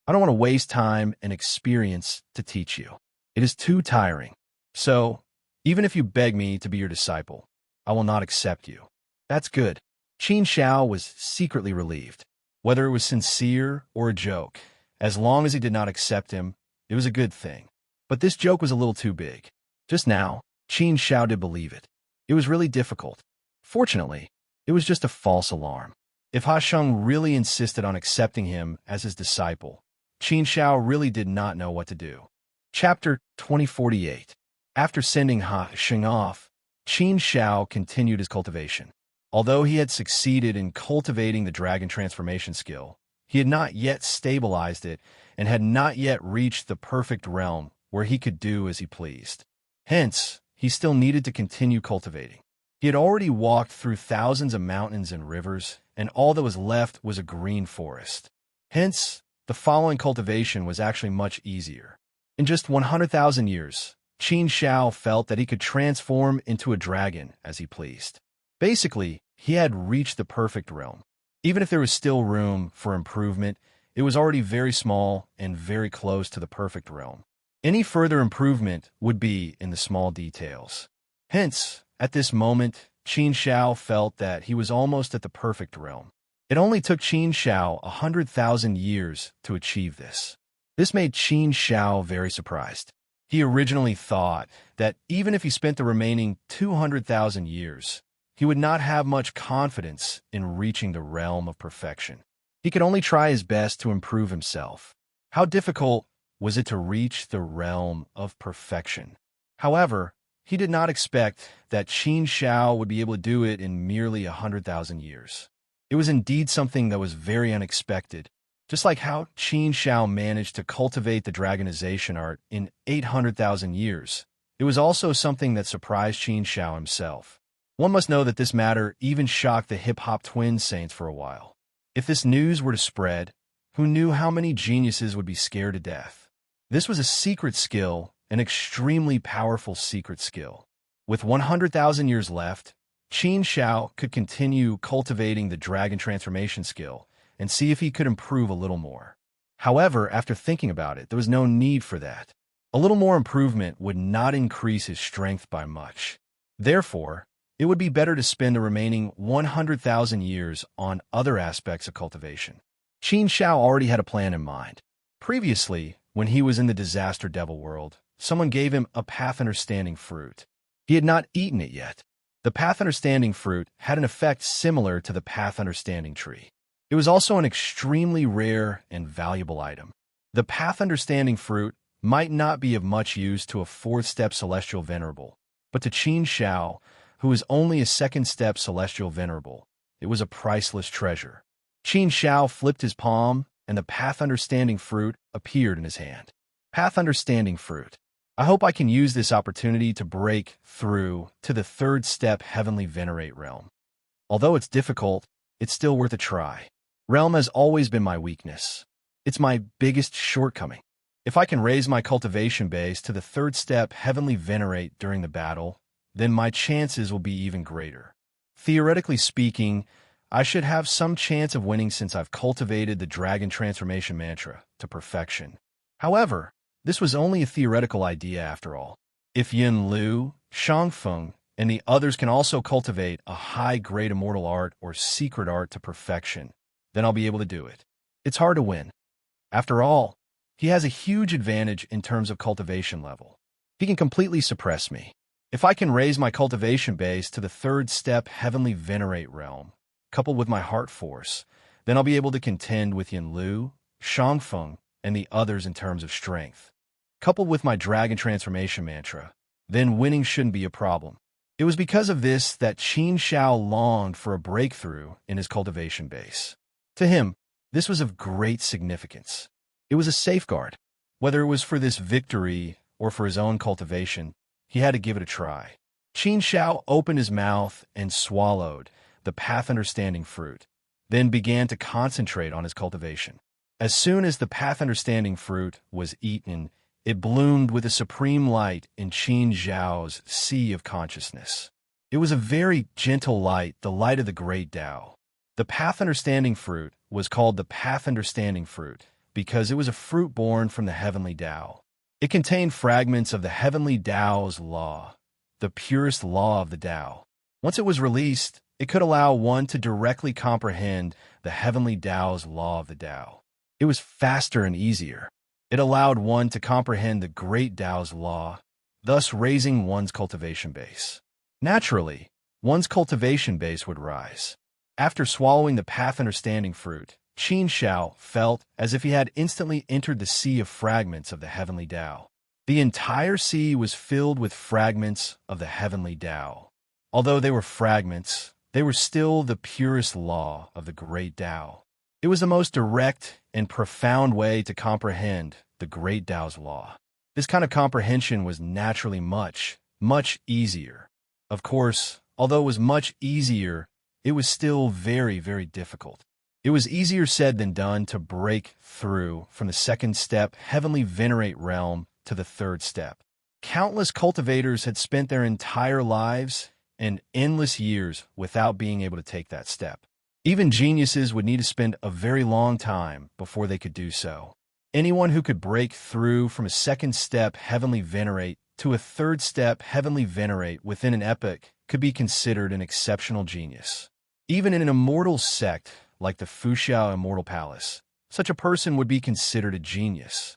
I don't want to waste time and experience to teach you. It is too tiring. So, even if you beg me to be your disciple, I will not accept you." That's good. Qin Shao was secretly relieved. Whether it was sincere or a joke, as long as he did not accept him, it was a good thing. But this joke was a little too big. Just now, Qin Shao did believe it. It was really difficult. Fortunately, it was just a false alarm. If Sheng really insisted on accepting him as his disciple, Qin Shao really did not know what to do. Chapter 2048. After sending Sheng off, Qin Shao continued his cultivation. Although he had succeeded in cultivating the dragon transformation skill, he had not yet stabilized it and had not yet reached the perfect realm where he could do as he pleased. Hence, he still needed to continue cultivating. He had already walked through thousands of mountains and rivers, and all that was left was a green forest. Hence, the following cultivation was actually much easier. In just 100,000 years, Qin Shao felt that he could transform into a dragon as he pleased. Basically, he had reached the perfect realm. Even if there was still room for improvement, it was already very small and very close to the perfect realm. Any further improvement would be in the small details. Hence, at this moment, Qin Shao felt that he was almost at the perfect realm. It only took Qin Shao 100,000 years to achieve this. This made Qin Shao very surprised. He originally thought that even if he spent the remaining 200,000 years, he would not have much confidence in reaching the realm of perfection. He could only try his best to improve himself. How difficult was it to reach the realm of perfection? However, he did not expect that Qin Shao would be able to do it in merely 100,000 years. It was indeed something that was very unexpected, just like how Qin Shao managed to cultivate the dragonization art in 800,000 years. It was also something that surprised Qin Shao himself. One must know that this matter even shocked the hip-hop twin saints for a while. If this news were to spread, who knew how many geniuses would be scared to death? This was a secret skill, an extremely powerful secret skill. With 100,000 years left, Qin Shao could continue cultivating the dragon transformation skill and see if he could improve a little more. However, after thinking about it, there was no need for that. A little more improvement would not increase his strength by much. Therefore, it would be better to spend the remaining 100,000 years on other aspects of cultivation. Qin Shao already had a plan in mind. Previously, when he was in the Disaster Devil world, someone gave him a path understanding fruit. He had not eaten it yet. The path understanding fruit had an effect similar to the path understanding tree. It was also an extremely rare and valuable item. The path understanding fruit might not be of much use to a fourth-step celestial venerable, but to Qin Shao, who was only a second-step celestial venerable, it was a priceless treasure. Qin Shao flipped his palm, and the path understanding fruit appeared in his hand. Path understanding fruit. I hope I can use this opportunity to break through to the third step heavenly venerate realm. Although it's difficult, it's still worth a try. Realm has always been my weakness. It's my biggest shortcoming. If I can raise my cultivation base to the third step heavenly venerate during the battle, then my chances will be even greater. Theoretically speaking, I should have some chance of winning since I've cultivated the dragon transformation mantra to perfection. However, this was only a theoretical idea after all. If Yin Lu, Shangfeng, and the others can also cultivate a high-grade immortal art or secret art to perfection, then I'll be able to do it. It's hard to win. After all, he has a huge advantage in terms of cultivation level. He can completely suppress me. If I can raise my cultivation base to the third step heavenly venerate realm, coupled with my heart force, then I'll be able to contend with Yin Lu, Shangfeng, and the others in terms of strength. Coupled with my dragon transformation mantra, then winning shouldn't be a problem. It was because of this that Qin Shao longed for a breakthrough in his cultivation base. To him, this was of great significance. It was a safeguard. Whether it was for this victory or for his own cultivation, he had to give it a try. Qin Shao opened his mouth and swallowed the path understanding fruit, then began to concentrate on his cultivation. As soon as the path understanding fruit was eaten, it bloomed with a supreme light in Qin Shao's sea of consciousness. It was a very gentle light, the light of the great Tao. The path understanding fruit was called the path understanding fruit because it was a fruit born from the heavenly Tao. It contained fragments of the heavenly Tao's law, the purest law of the Tao. Once it was released, it could allow one to directly comprehend the heavenly Tao's law of the Tao. It was faster and easier. It allowed one to comprehend the great Tao's law, thus raising one's cultivation base. Naturally, one's cultivation base would rise. After swallowing the path understanding fruit, Qin Shao felt as if he had instantly entered the sea of fragments of the heavenly Tao. The entire sea was filled with fragments of the heavenly Tao. Although they were fragments, they were still the purest law of the great Tao. It was the most direct and profound way to comprehend the great Tao's law. This kind of comprehension was naturally much easier. Of course, although it was much easier, it was still very, very difficult. It was easier said than done to break through from the second step heavenly venerate realm to the third step. Countless cultivators had spent their entire lives and endless years without being able to take that step. Even geniuses would need to spend a very long time before they could do so. Anyone who could break through from a second step heavenly venerate to a third step heavenly venerate within an epoch could be considered an exceptional genius. Even in an immortal sect like the Fuxiao Immortal Palace, such a person would be considered a genius.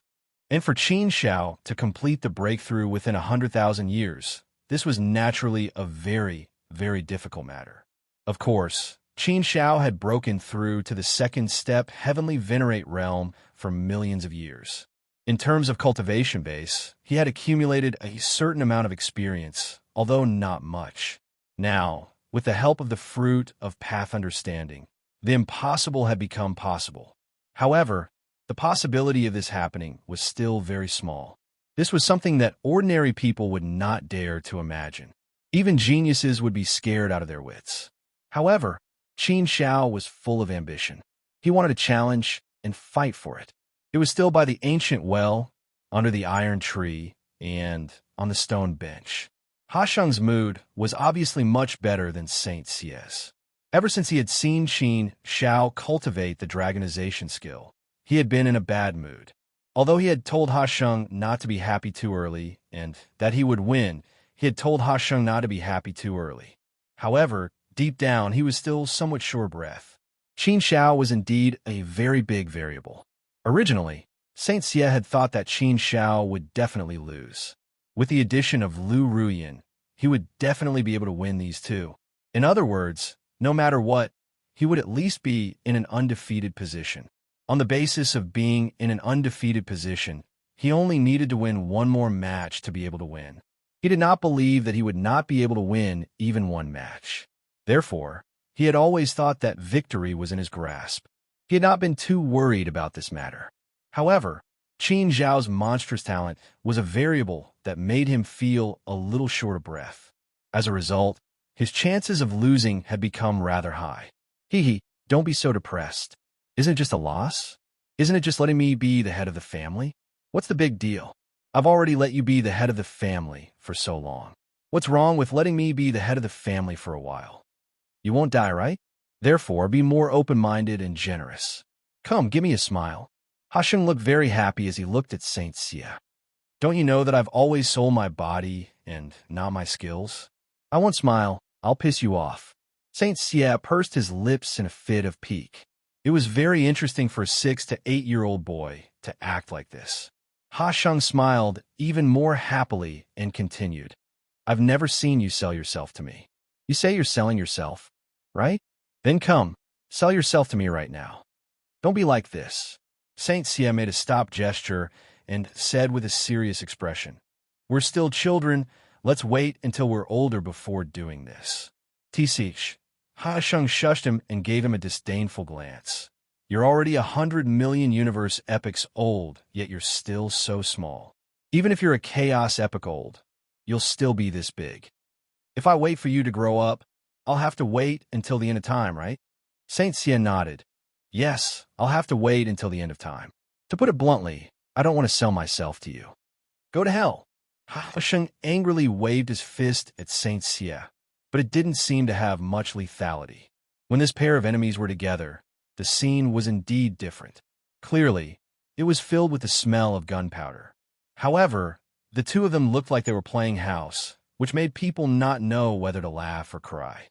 And for Qin Shao to complete the breakthrough within 100,000 years, this was naturally a very, very difficult matter. Of course, Qin Shao had broken through to the second step heavenly venerate realm for millions of years. In terms of cultivation base, he had accumulated a certain amount of experience, although not much. Now, with the help of the fruit of path understanding, the impossible had become possible. However, the possibility of this happening was still very small. This was something that ordinary people would not dare to imagine. Even geniuses would be scared out of their wits. However, Qin Shao was full of ambition. He wanted a challenge and fight for it. It was still by the ancient well, under the iron tree, and on the stone bench. Ha Sheng's mood was obviously much better than Saint Sie's. Ever since he had seen Qin Shao cultivate the dragonization skill, he had been in a bad mood. Although he had told Ha Sheng not to be happy too early and that he would win, he had told Ha Sheng not to be happy too early. However, deep down, he was still somewhat short of breath. Qin Shao was indeed a very big variable. Originally, Saint Xie had thought that Qin Shao would definitely lose. With the addition of Lu Ruyin, he would definitely be able to win these two. In other words, no matter what, he would at least be in an undefeated position. On the basis of being in an undefeated position, he only needed to win one more match to be able to win. He did not believe that he would not be able to win even one match. Therefore, he had always thought that victory was in his grasp. He had not been too worried about this matter. However, Qin Zhao's monstrous talent was a variable that made him feel a little short of breath. As a result, his chances of losing had become rather high. Don't be so depressed. Isn't it just a loss? Isn't it just letting me be the head of the family? What's the big deal? I've already let you be the head of the family for so long. What's wrong with letting me be the head of the family for a while? You won't die, right? Therefore, be more open-minded and generous. Come, give me a smile. Ha Sheng looked very happy as he looked at Saint Xie. Don't you know that I've always sold my body and not my skills? I won't smile. I'll piss you off. Saint Xie pursed his lips in a fit of pique. It was very interesting for a 6 to 8-year-old boy to act like this. Ha Sheng smiled even more happily and continued. I've never seen you sell yourself to me. You say you're selling yourself, right? Then come, sell yourself to me right now. Don't be like this. Saint Xie made a stop gesture and said with a serious expression, We're still children. Let's wait until we're older before doing this. Tisich. Ha Sheng shushed him and gave him a disdainful glance. You're already 100 million universe epochs old, yet you're still so small. Even if you're a chaos epoch old, you'll still be this big. If I wait for you to grow up, I'll have to wait until the end of time, right? Saint Xie nodded. Yes, I'll have to wait until the end of time. To put it bluntly, I don't want to sell myself to you. Go to hell. Ha Sheng angrily waved his fist at Saint Xie, but it didn't seem to have much lethality. When this pair of enemies were together, the scene was indeed different. Clearly, it was filled with the smell of gunpowder. However, the two of them looked like they were playing house, which made people not know whether to laugh or cry.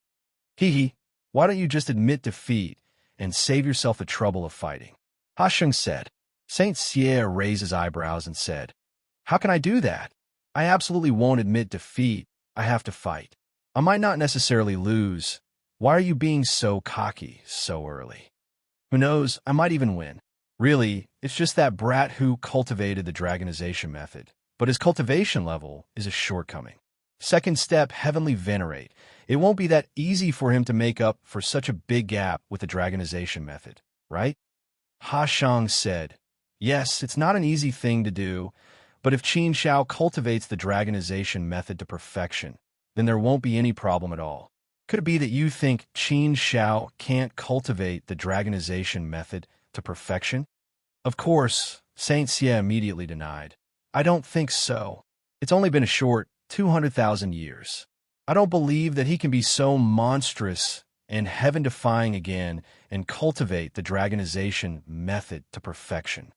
Why don't you just admit defeat and save yourself the trouble of fighting? Ha Sheng said. Saint Xie raised his eyebrows and said, How can I do that? I absolutely won't admit defeat. I have to fight. I might not necessarily lose. Why are you being so cocky so early? Who knows, I might even win. Really, it's just that brat who cultivated the dragonization method, but his cultivation level is a shortcoming. Second step, heavenly venerate. It won't be that easy for him to make up for such a big gap with the dragonization method, right? Ha Sheng said, Yes, it's not an easy thing to do, but if Qin Shao cultivates the dragonization method to perfection, then there won't be any problem at all. Could it be that you think Qin Shao can't cultivate the dragonization method to perfection? Of course, Saint Xie immediately denied. I don't think so. It's only been a short 200,000 years. I don't believe that he can be so monstrous and heaven-defying again and cultivate the dragonization method to perfection.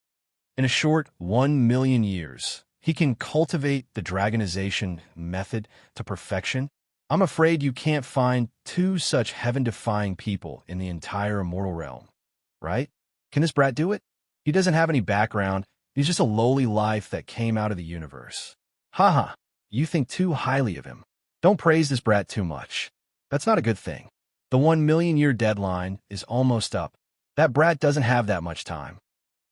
In a short 1 million years, he can cultivate the dragonization method to perfection? I'm afraid you can't find two such heaven-defying people in the entire immortal realm, right? Can this brat do it? He doesn't have any background. He's just a lowly life that came out of the universe. Haha, you think too highly of him. Don't praise this brat too much. That's not a good thing. The 1 million-year deadline is almost up. That brat doesn't have that much time.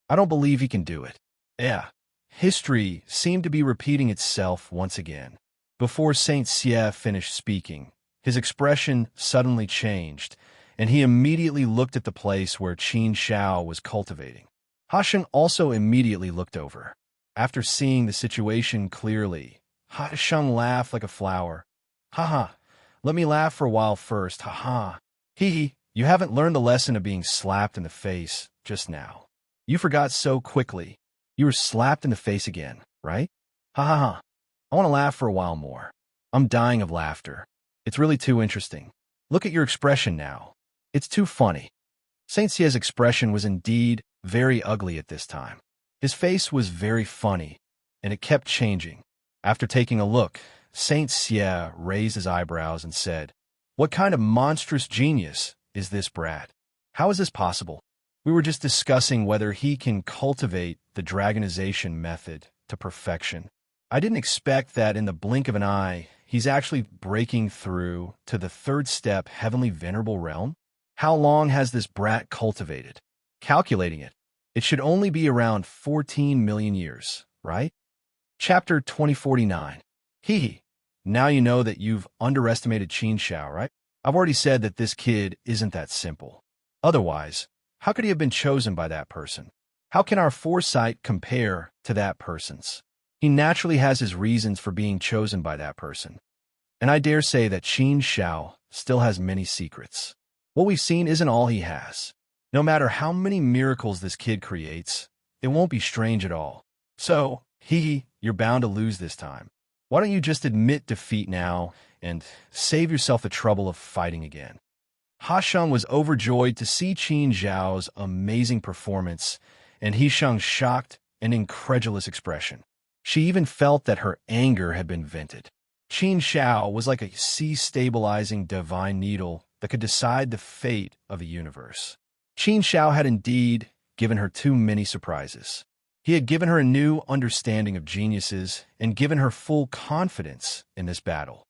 I don't believe he can do it. Yeah. History seemed to be repeating itself once again. Before Saint Xie finished speaking, his expression suddenly changed, and he immediately looked at the place where Qin Shao was cultivating. Hasheng also immediately looked over. After seeing the situation clearly, Hasheng laughed like a flower. Haha, let me laugh for a while first, haha. Hee, you haven't learned the lesson of being slapped in the face just now. You forgot so quickly. You were slapped in the face again, right? Ha ha ha. I want to laugh for a while more. I'm dying of laughter. It's really too interesting. Look at your expression now. It's too funny. Saint Xie's expression was indeed very ugly at this time. His face was very funny, and it kept changing. After taking a look, Saint Xie raised his eyebrows and said, "What kind of monstrous genius is this brat? How is this possible? We were just discussing whether he can cultivate the dragonization method to perfection. I didn't expect that in the blink of an eye, he's actually breaking through to the third step heavenly venerable realm. How long has this brat cultivated? Calculating it, it should only be around 14 million years, right?" Chapter 2049. Hee. Now you know that you've underestimated Qin Shao, right? I've already said that this kid isn't that simple. Otherwise, how could he have been chosen by that person? How can our foresight compare to that person's? He naturally has his reasons for being chosen by that person. And I dare say that Qin Shao still has many secrets. What we've seen isn't all he has. No matter how many miracles this kid creates, it won't be strange at all. So, you're bound to lose this time. Why don't you just admit defeat now and save yourself the trouble of fighting again? Hasheng was overjoyed to see Qin Zhao's amazing performance, and Hisheng's shocked and incredulous expression. She even felt that her anger had been vented. Qin Shao was like a sea-stabilizing divine needle that could decide the fate of a universe. Qin Shao had indeed given her too many surprises. He had given her a new understanding of geniuses and given her full confidence in this battle.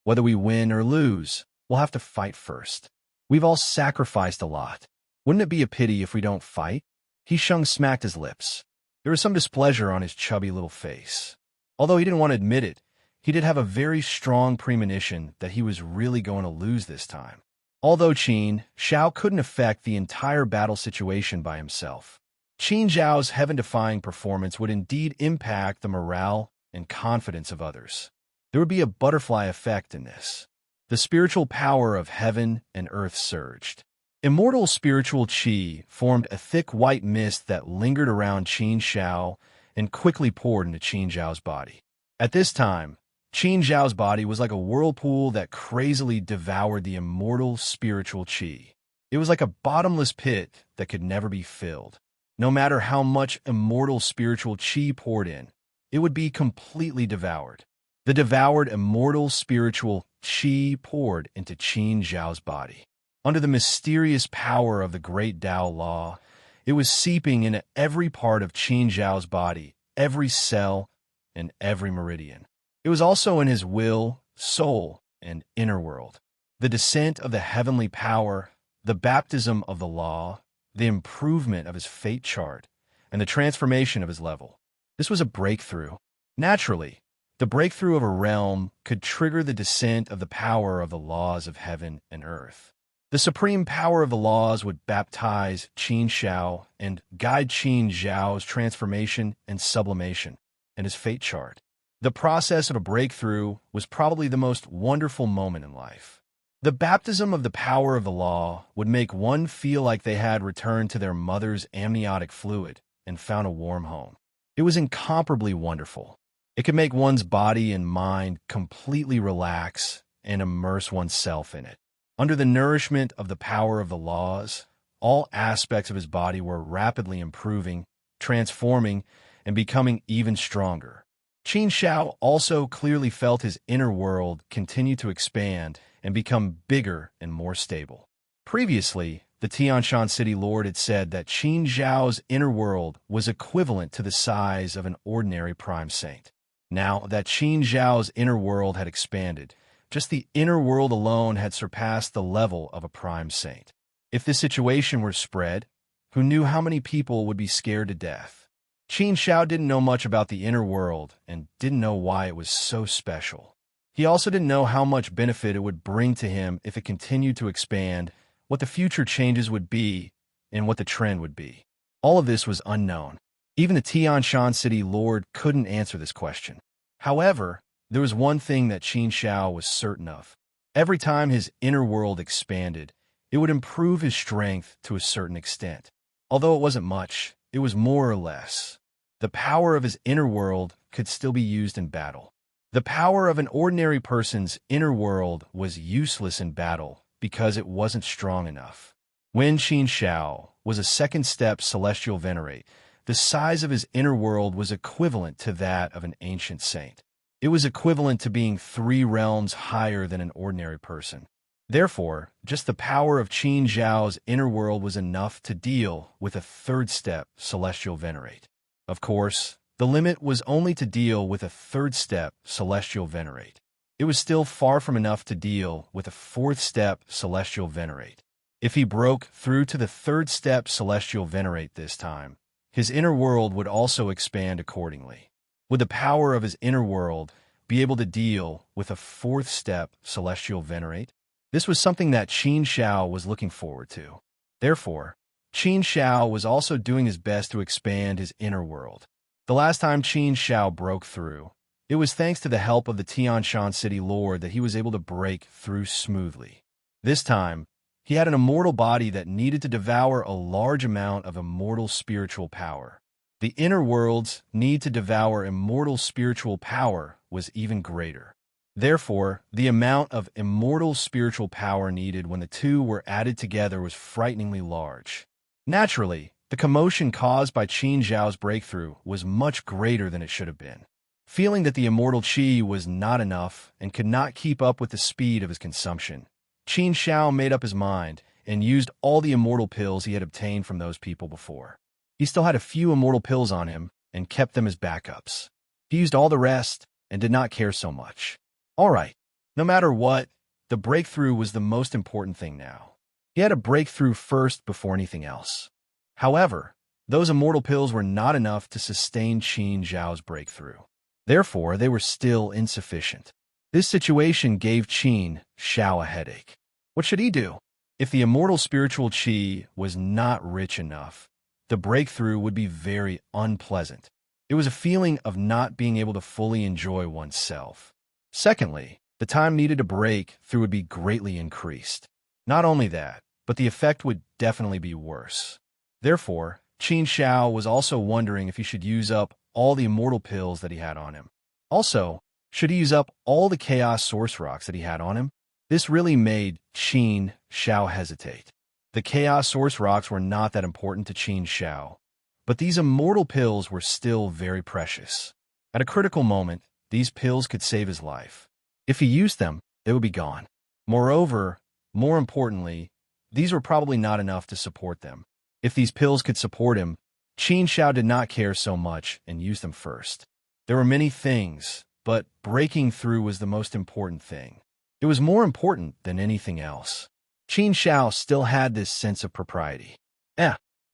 Whether we win or lose, we'll have to fight first. We've all sacrificed a lot. Wouldn't it be a pity if we don't fight? Hisheng smacked his lips. There was some displeasure on his chubby little face. Although he didn't want to admit it, he did have a very strong premonition that he was really going to lose this time. Although Qin Shao couldn't affect the entire battle situation by himself, Qin Zhao's heaven-defying performance would indeed impact the morale and confidence of others. There would be a butterfly effect in this. The spiritual power of heaven and earth surged. Immortal spiritual qi formed a thick white mist that lingered around Qin Shao and quickly poured into Qin Zhao's body. At this time, Qin Zhao's body was like a whirlpool that crazily devoured the immortal spiritual qi. It was like a bottomless pit that could never be filled. No matter how much immortal spiritual qi poured in, it would be completely devoured. The devoured immortal spiritual qi poured into Qin Zhao's body. Under the mysterious power of the great Tao law, it was seeping into every part of Qin Zhao's body, every cell, and every meridian. It was also in his will, soul, and inner world. The descent of the heavenly power, the baptism of the law, the improvement of his fate chart, and the transformation of his level. This was a breakthrough. Naturally, the breakthrough of a realm could trigger the descent of the power of the laws of heaven and earth. The supreme power of the laws would baptize Qin Shao and guide Qin Zhao's transformation and sublimation, and his fate chart. The process of a breakthrough was probably the most wonderful moment in life. The baptism of the power of the law would make one feel like they had returned to their mother's amniotic fluid and found a warm home. It was incomparably wonderful. It could make one's body and mind completely relax and immerse oneself in it. Under the nourishment of the power of the laws, all aspects of his body were rapidly improving, transforming, and becoming even stronger. Qin Shao also clearly felt his inner world continue to expand and become bigger and more stable. Previously, the Tianshan City Lord had said that Qin Zhao's inner world was equivalent to the size of an ordinary prime saint. Now that Qin Zhao's inner world had expanded, just the inner world alone had surpassed the level of a prime saint. If this situation were spread, who knew how many people would be scared to death? Qin Shao didn't know much about the inner world and didn't know why it was so special. He also didn't know how much benefit it would bring to him if it continued to expand, what the future changes would be, and what the trend would be. All of this was unknown. Even the Tianshan City Lord couldn't answer this question. However, there was one thing that Qin Shao was certain of. Every time his inner world expanded, it would improve his strength to a certain extent. Although it wasn't much, it was more or less. The power of his inner world could still be used in battle. The power of an ordinary person's inner world was useless in battle because it wasn't strong enough. When Qin Shao was a second-step celestial venerate, the size of his inner world was equivalent to that of an ancient saint. It was equivalent to being 3 realms higher than an ordinary person. Therefore, just the power of Qin Zhao's inner world was enough to deal with a third-step celestial venerate. Of course, the limit was only to deal with a third-step celestial venerate. It was still far from enough to deal with a fourth-step celestial venerate. If he broke through to the third-step celestial venerate this time, his inner world would also expand accordingly. Would the power of his inner world be able to deal with a fourth-step celestial venerate? This was something that Qin Shao was looking forward to. Therefore, Qin Shao was also doing his best to expand his inner world. The last time Qin Shao broke through, it was thanks to the help of the Tianshan City Lord that he was able to break through smoothly. This time, he had an immortal body that needed to devour a large amount of immortal spiritual power. The inner world's need to devour immortal spiritual power was even greater. Therefore, the amount of immortal spiritual power needed when the two were added together was frighteningly large. Naturally, the commotion caused by Qin Zhao's breakthrough was much greater than it should have been. Feeling that the immortal qi was not enough and could not keep up with the speed of his consumption, Qin Shao made up his mind and used all the immortal pills he had obtained from those people before. He still had a few immortal pills on him and kept them as backups. He used all the rest and did not care so much. All right, no matter what, the breakthrough was the most important thing now. He had a breakthrough first before anything else. However, those immortal pills were not enough to sustain Qin Zhao's breakthrough. Therefore, they were still insufficient. This situation gave Qin Shao a headache. What should he do? If the immortal spiritual qi was not rich enough, the breakthrough would be very unpleasant. It was a feeling of not being able to fully enjoy oneself. Secondly, the time needed to break through would be greatly increased. Not only that, but the effect would definitely be worse. Therefore, Qin Shao was also wondering if he should use up all the immortal pills that he had on him. Also, should he use up all the chaos source rocks that he had on him? This really made Qin Shao hesitate. The chaos source rocks were not that important to Qin Shao, but these immortal pills were still very precious. At a critical moment, these pills could save his life. If he used them, they would be gone. Moreover, more importantly, these were probably not enough to support them. If these pills could support him, Qin Shao did not care so much and used them first. There were many things, but breaking through was the most important thing. It was more important than anything else. Qin Shao still had this sense of propriety.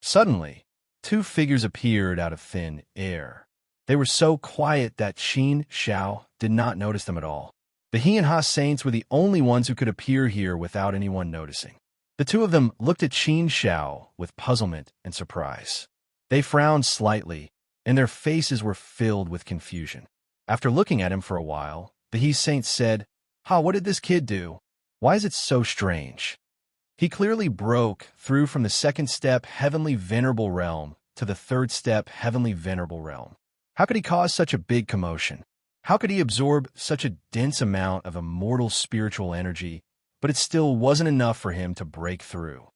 Suddenly, 2 figures appeared out of thin air. They were so quiet that Qin Shao did not notice them at all. The He and Ha saints were the only ones who could appear here without anyone noticing. The 2 of them looked at Qin Shao with puzzlement and surprise. They frowned slightly, and their faces were filled with confusion. After looking at him for a while, the He saints said, "Ha, what did this kid do? Why is it so strange?" He clearly broke through from the second step Heavenly Venerable Realm to the third step Heavenly Venerable Realm. How could he cause such a big commotion? How could he absorb such a dense amount of immortal spiritual energy, but it still wasn't enough for him to break through?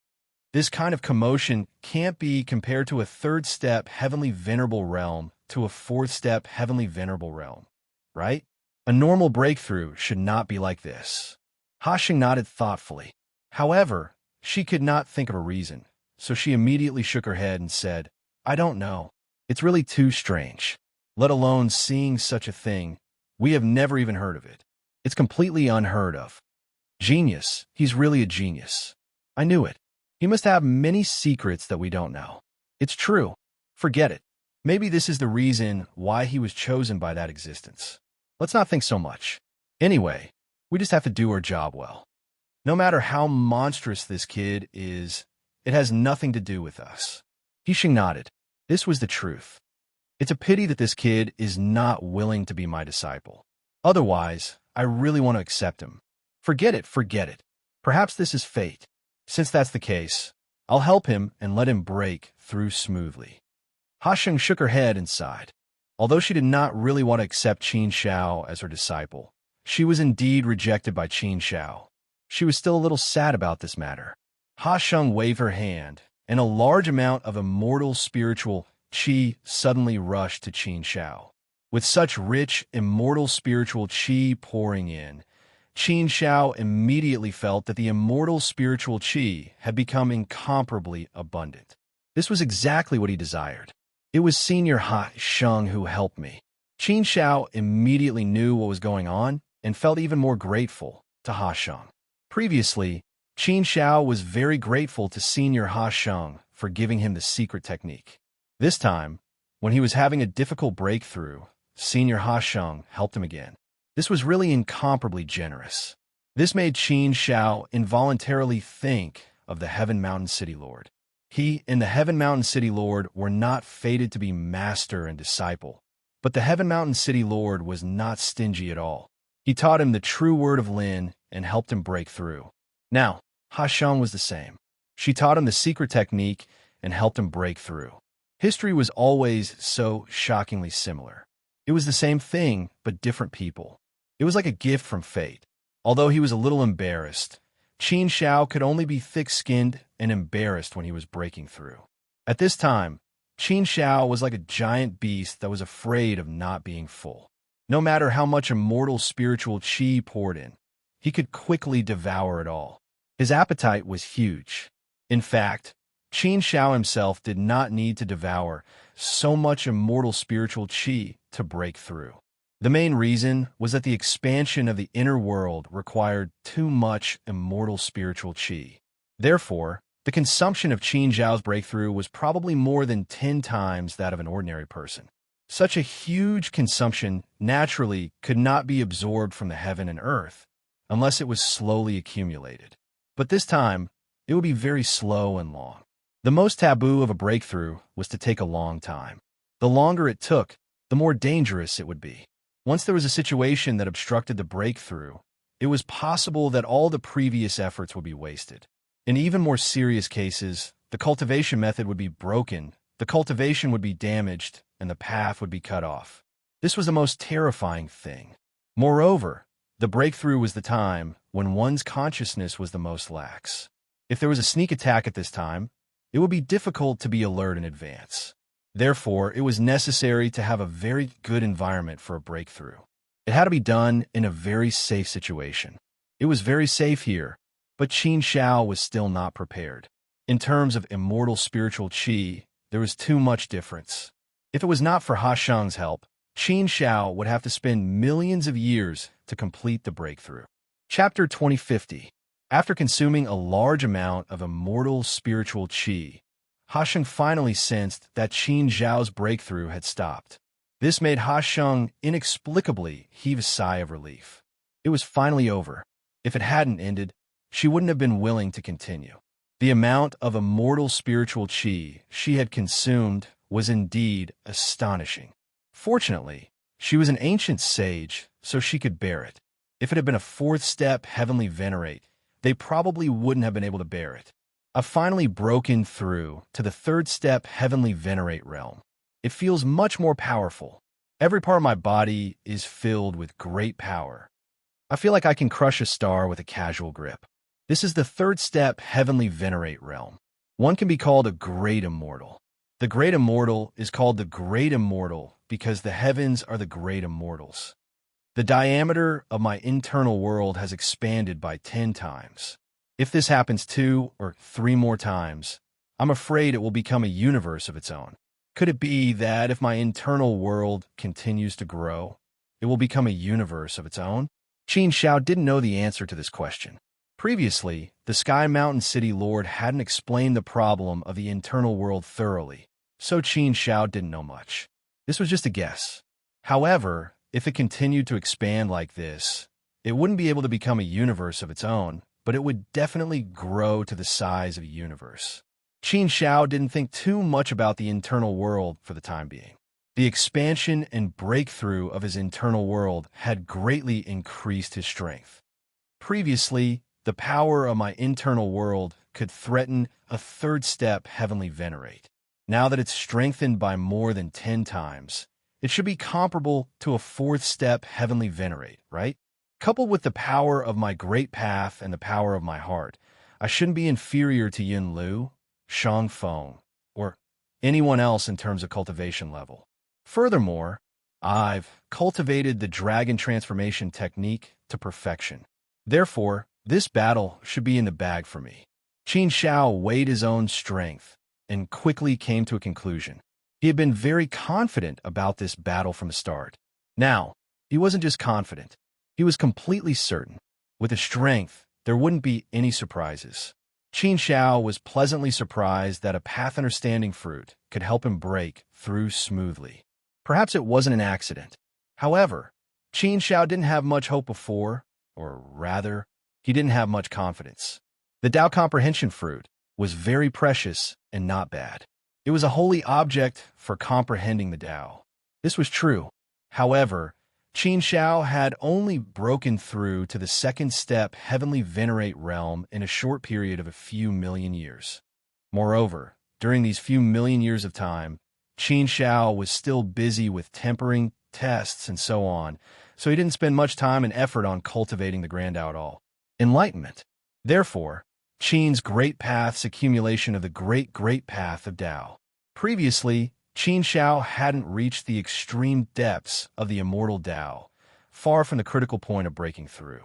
This kind of commotion can't be compared to a third step Heavenly Venerable Realm to a fourth step heavenly venerable realm, right? A normal breakthrough should not be like this. Hasheng nodded thoughtfully. However, she could not think of a reason, so she immediately shook her head and said, I don't know. It's really too strange. Let alone seeing such a thing. We have never even heard of it. It's completely unheard of. Genius. He's really a genius. I knew it. He must have many secrets that we don't know. It's true. Forget it. Maybe this is the reason why he was chosen by that existence. Let's not think so much. Anyway, we just have to do our job well. No matter how monstrous this kid is, it has nothing to do with us. Hasheng nodded. This was the truth. It's a pity that this kid is not willing to be my disciple. Otherwise, I really want to accept him. Forget it, forget it. Perhaps this is fate. Since that's the case, I'll help him and let him break through smoothly. Hasheng shook her head and sighed. Although she did not really want to accept Qin Shao as her disciple, she was indeed rejected by Qin Shao. She was still a little sad about this matter. Hasheng waved her hand, and a large amount of immortal spiritual qi suddenly rushed to Qin Shao. With such rich, immortal spiritual qi pouring in, Qin Shao immediately felt that the immortal spiritual qi had become incomparably abundant. This was exactly what he desired. It was Senior Hasheng who helped me. Qin Shao immediately knew what was going on and felt even more grateful to Hasheng. Previously, Qin Shao was very grateful to Senior Hasheng for giving him the secret technique. This time, when he was having a difficult breakthrough, Senior Hasheng helped him again. This was really incomparably generous. This made Qin Shao involuntarily think of the Heaven Mountain City Lord. He and the Heaven Mountain City Lord were not fated to be master and disciple, but the Heaven Mountain City Lord was not stingy at all. He taught him the true word of Lin and helped him break through. Now, Hasheng was the same. She taught him the secret technique and helped him break through. History was always so shockingly similar. It was the same thing, but different people. It was like a gift from fate. Although he was a little embarrassed, Qin Shao could only be thick-skinned and embarrassed when he was breaking through. At this time, Qin Shao was like a giant beast that was afraid of not being full. No matter how much immortal spiritual qi poured in, he could quickly devour it all. His appetite was huge. In fact, Qin Shao himself did not need to devour so much immortal spiritual qi to break through. The main reason was that the expansion of the inner world required too much immortal spiritual qi. Therefore, the consumption of Qin Shao's breakthrough was probably more than 10 times that of an ordinary person. Such a huge consumption naturally could not be absorbed from the heaven and earth unless it was slowly accumulated. But this time, it would be very slow and long. The most taboo of a breakthrough was to take a long time. The longer it took, the more dangerous it would be. Once there was a situation that obstructed the breakthrough, it was possible that all the previous efforts would be wasted. In even more serious cases, the cultivation method would be broken, the cultivation would be damaged, and the path would be cut off. This was the most terrifying thing. Moreover, the breakthrough was the time when one's consciousness was the most lax. If there was a sneak attack at this time, it would be difficult to be alert in advance. Therefore, it was necessary to have a very good environment for a breakthrough. It had to be done in a very safe situation. It was very safe here, but Qin Shao was still not prepared. In terms of immortal spiritual qi, there was too much difference. If it was not for Hasheng's help, Qin Shao would have to spend millions of years to complete the breakthrough. Chapter 2050. After consuming a large amount of immortal spiritual qi, Hasheng finally sensed that Qin Shao's breakthrough had stopped. This made Hasheng inexplicably heave a sigh of relief. It was finally over. If it hadn't ended, she wouldn't have been willing to continue. The amount of immortal spiritual qi she had consumed was indeed astonishing. Fortunately, she was an ancient sage, so she could bear it. If it had been a fourth step heavenly venerate, they probably wouldn't have been able to bear it. I've finally broken through to the third step heavenly venerate realm. It feels much more powerful. Every part of my body is filled with great power. I feel like I can crush a star with a casual grip. This is the third step heavenly venerate realm. One can be called a great immortal. The great immortal is called the great immortal because the heavens are the great immortals. The diameter of my internal world has expanded by 10 times. If this happens 2 or 3 more times, I'm afraid it will become a universe of its own. Could it be that if my internal world continues to grow, it will become a universe of its own? Qin Xiao didn't know the answer to this question. Previously, the Sky Mountain City Lord hadn't explained the problem of the internal world thoroughly, so Qin Xiao didn't know much. This was just a guess. However, if it continued to expand like this, it wouldn't be able to become a universe of its own, but it would definitely grow to the size of a universe. Qin Xiao didn't think too much about the internal world for the time being. The expansion and breakthrough of his internal world had greatly increased his strength. Previously, the power of my internal world could threaten a third step heavenly venerate. Now that it's strengthened by more than 10 times, it should be comparable to a fourth step heavenly venerate, right? Coupled with the power of my great path and the power of my heart, I shouldn't be inferior to Yin Lu, Shang Feng, or anyone else in terms of cultivation level. Furthermore, I've cultivated the dragon transformation technique to perfection. Therefore, this battle should be in the bag for me. Qin Xiao weighed his own strength and quickly came to a conclusion. He had been very confident about this battle from the start. Now, he wasn't just confident. He was completely certain. With his strength, there wouldn't be any surprises. Qin Xiao was pleasantly surprised that a path understanding fruit could help him break through smoothly. Perhaps it wasn't an accident. However, Qin Xiao didn't have much hope before, or rather, he didn't have much confidence. The Tao comprehension fruit was very precious and not bad. It was a holy object for comprehending the Tao. This was true. However, Qin Xiao had only broken through to the second step heavenly venerate realm in a short period of a few million years. Moreover, during these few million years of time, Qin Xiao was still busy with tempering, tests, and so on, so he didn't spend much time and effort on cultivating the Grand Tao at all. Enlightenment. Therefore, Qin's great path's accumulation of the great path of Tao. Previously, Qin Xiao hadn't reached the extreme depths of the immortal Tao, far from the critical point of breaking through.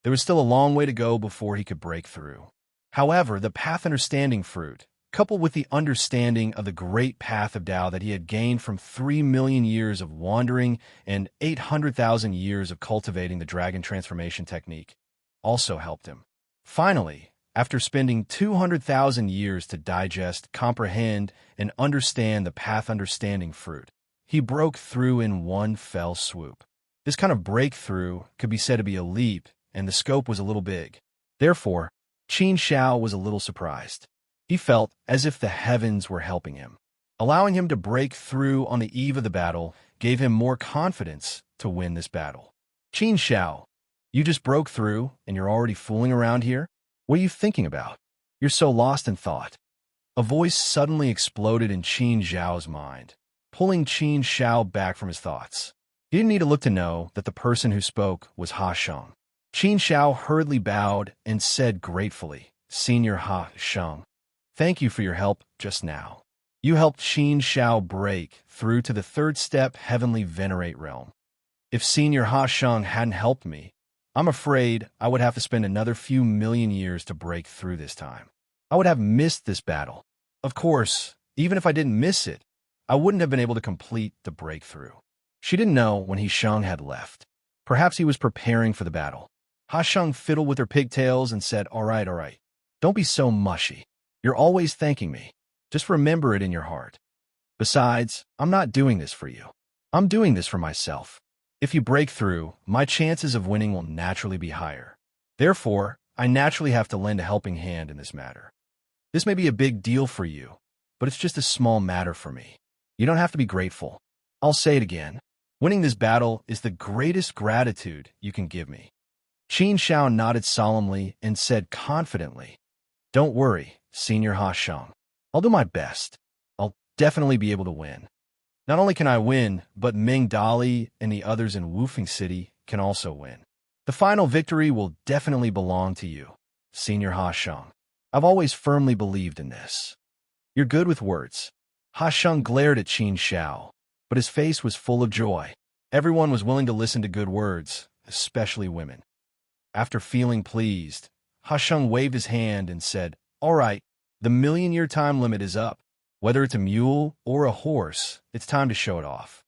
There was still a long way to go before he could break through. However, the path understanding fruit, coupled with the understanding of the great path of Tao that he had gained from 3 million years of wandering and 800,000 years of cultivating the dragon transformation technique, also helped him. Finally, after spending 200,000 years to digest, comprehend, and understand the path understanding fruit, he broke through in one fell swoop. This kind of breakthrough could be said to be a leap, and the scope was a little big. Therefore, Qin Xiao was a little surprised. He felt as if the heavens were helping him. Allowing him to break through on the eve of the battle gave him more confidence to win this battle. Qin Xiao, you just broke through and you're already fooling around here? What are you thinking about? You're so lost in thought. A voice suddenly exploded in Qin Xiao's mind, pulling Qin Xiao back from his thoughts. He didn't need to look to know that the person who spoke was Ha Sheng. Qin Xiao hurriedly bowed and said gratefully, Senior Ha Sheng, thank you for your help just now. You helped Qin Xiao break through to the third step heavenly venerate realm. If Senior Ha Sheng hadn't helped me, I'm afraid I would have to spend another few million years to break through this time. I would have missed this battle. Of course, even if I didn't miss it, I wouldn't have been able to complete the breakthrough. She didn't know when He Sheng had left. Perhaps he was preparing for the battle. Ha Sheng fiddled with her pigtails and said, all right. Don't be so mushy. You're always thanking me. Just remember it in your heart. Besides, I'm not doing this for you. I'm doing this for myself. If you break through, my chances of winning will naturally be higher. Therefore, I naturally have to lend a helping hand in this matter. This may be a big deal for you, but it's just a small matter for me. You don't have to be grateful. I'll say it again. Winning this battle is the greatest gratitude you can give me. Qin Xiao nodded solemnly and said confidently, don't worry, Senior Ha Sheng. I'll do my best. I'll definitely be able to win. Not only can I win, but Ming Dali and the others in Wufeng City can also win. The final victory will definitely belong to you, Senior Ha Sheng. I've always firmly believed in this. You're good with words. Ha Sheng glared at Qin Shao, but his face was full of joy. Everyone was willing to listen to good words, especially women. After feeling pleased, Ha Sheng waved his hand and said, "All right, the million-year time limit is up. Whether it's a mule or a horse, it's time to show it off.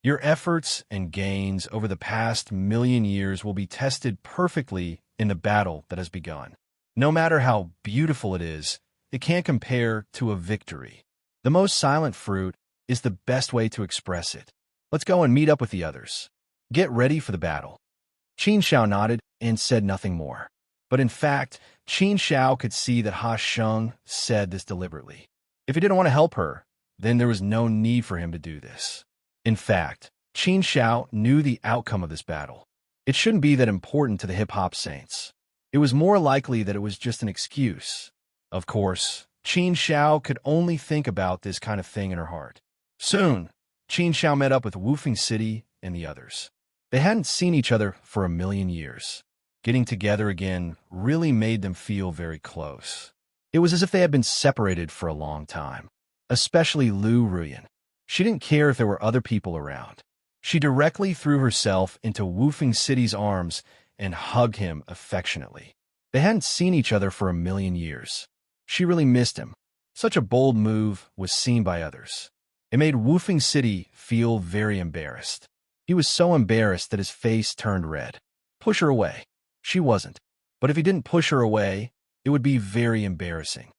Your efforts and gains over the past million years will be tested perfectly in the battle that has begun. No matter how beautiful it is, it can't compare to a victory. The most silent fruit is the best way to express it. Let's go and meet up with the others. Get ready for the battle." Qin Shao nodded and said nothing more. But in fact, Qin Shao could see that Ha Sheng said this deliberately. If he didn't want to help her, then there was no need for him to do this. In fact, Qin Shao knew the outcome of this battle. It shouldn't be that important to the hip-hop saints. It was more likely that it was just an excuse. Of course, Qin Shao could only think about this kind of thing in her heart. Soon, Qin Shao met up with Wufeng City and the others. They hadn't seen each other for a million years. Getting together again really made them feel very close. It was as if they had been separated for a long time. Especially Lu Ruyan. She didn't care if there were other people around. She directly threw herself into Wufeng City's arms and hugged him affectionately. They hadn't seen each other for a million years. She really missed him. Such a bold move was seen by others. It made Wufeng City feel very embarrassed. He was so embarrassed that his face turned red. Push her away. She wasn't. But if he didn't push her away, it would be very embarrassing.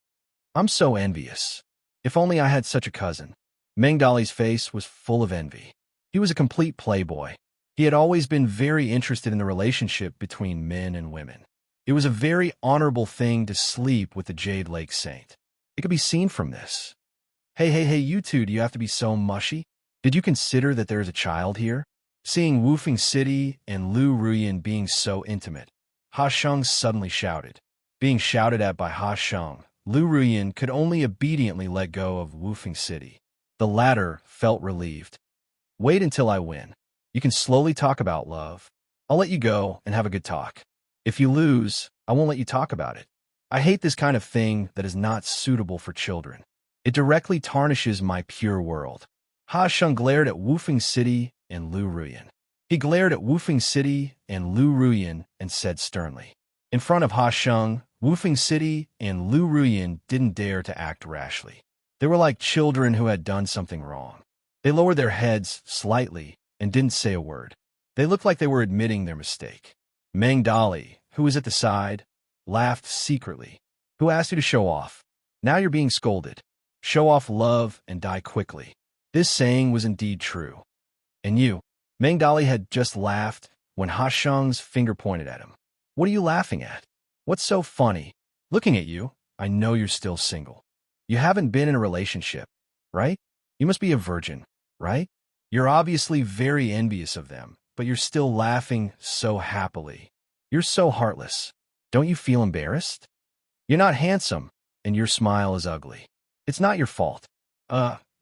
I'm so envious. If only I had such a cousin. Meng Dali's face was full of envy. He was a complete playboy. He had always been very interested in the relationship between men and women. It was a very honorable thing to sleep with the Jade Lake Saint. It could be seen from this. Hey, you two, do you have to be so mushy? Did you consider that there is a child here? Seeing Wufeng City and Lu Ruyan being so intimate, Ha Sheng suddenly shouted. Being shouted at by Ha Sheng, Lu Ruyan could only obediently let go of Wufeng City. The latter felt relieved. Wait until I win. You can slowly talk about love. I'll let you go and have a good talk. If you lose, I won't let you talk about it. I hate this kind of thing that is not suitable for children. It directly tarnishes my pure world. Ha Sheng glared at Wufeng City and Lu Ruyan. He glared at Wufeng City and Lu Ruyan and said sternly. In front of Ha Sheng, Wufeng City and Lu Ruyan didn't dare to act rashly. They were like children who had done something wrong. They lowered their heads slightly and didn't say a word. They looked like they were admitting their mistake. Meng Dali, who was at the side, laughed secretly. Who asked you to show off? Now you're being scolded. Show off love and die quickly. This saying was indeed true. And you? Meng Dali had just laughed when Ha Sheng's finger pointed at him. What are you laughing at? What's so funny? Looking at you, I know you're still single. You haven't been in a relationship, right? You must be a virgin, right? You're obviously very envious of them, but you're still laughing so happily. You're so heartless. Don't you feel embarrassed? You're not handsome, and your smile is ugly. It's not your fault.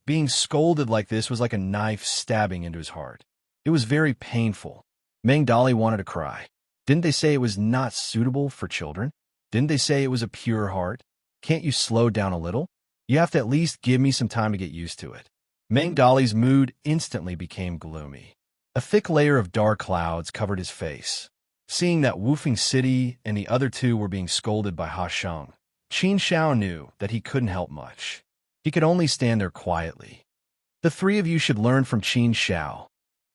Being scolded like this was like a knife stabbing into his heart. It was very painful. Meng Dali wanted to cry. Didn't they say it was not suitable for children? Didn't they say it was a pure heart? Can't you slow down a little? You have to at least give me some time to get used to it. Meng Dali's mood instantly became gloomy. A thick layer of dark clouds covered his face. Seeing that Wufeng City and the other two were being scolded by Ha Sheng, Qin Shao knew that he couldn't help much. He could only stand there quietly. The three of you should learn from Qin Shao,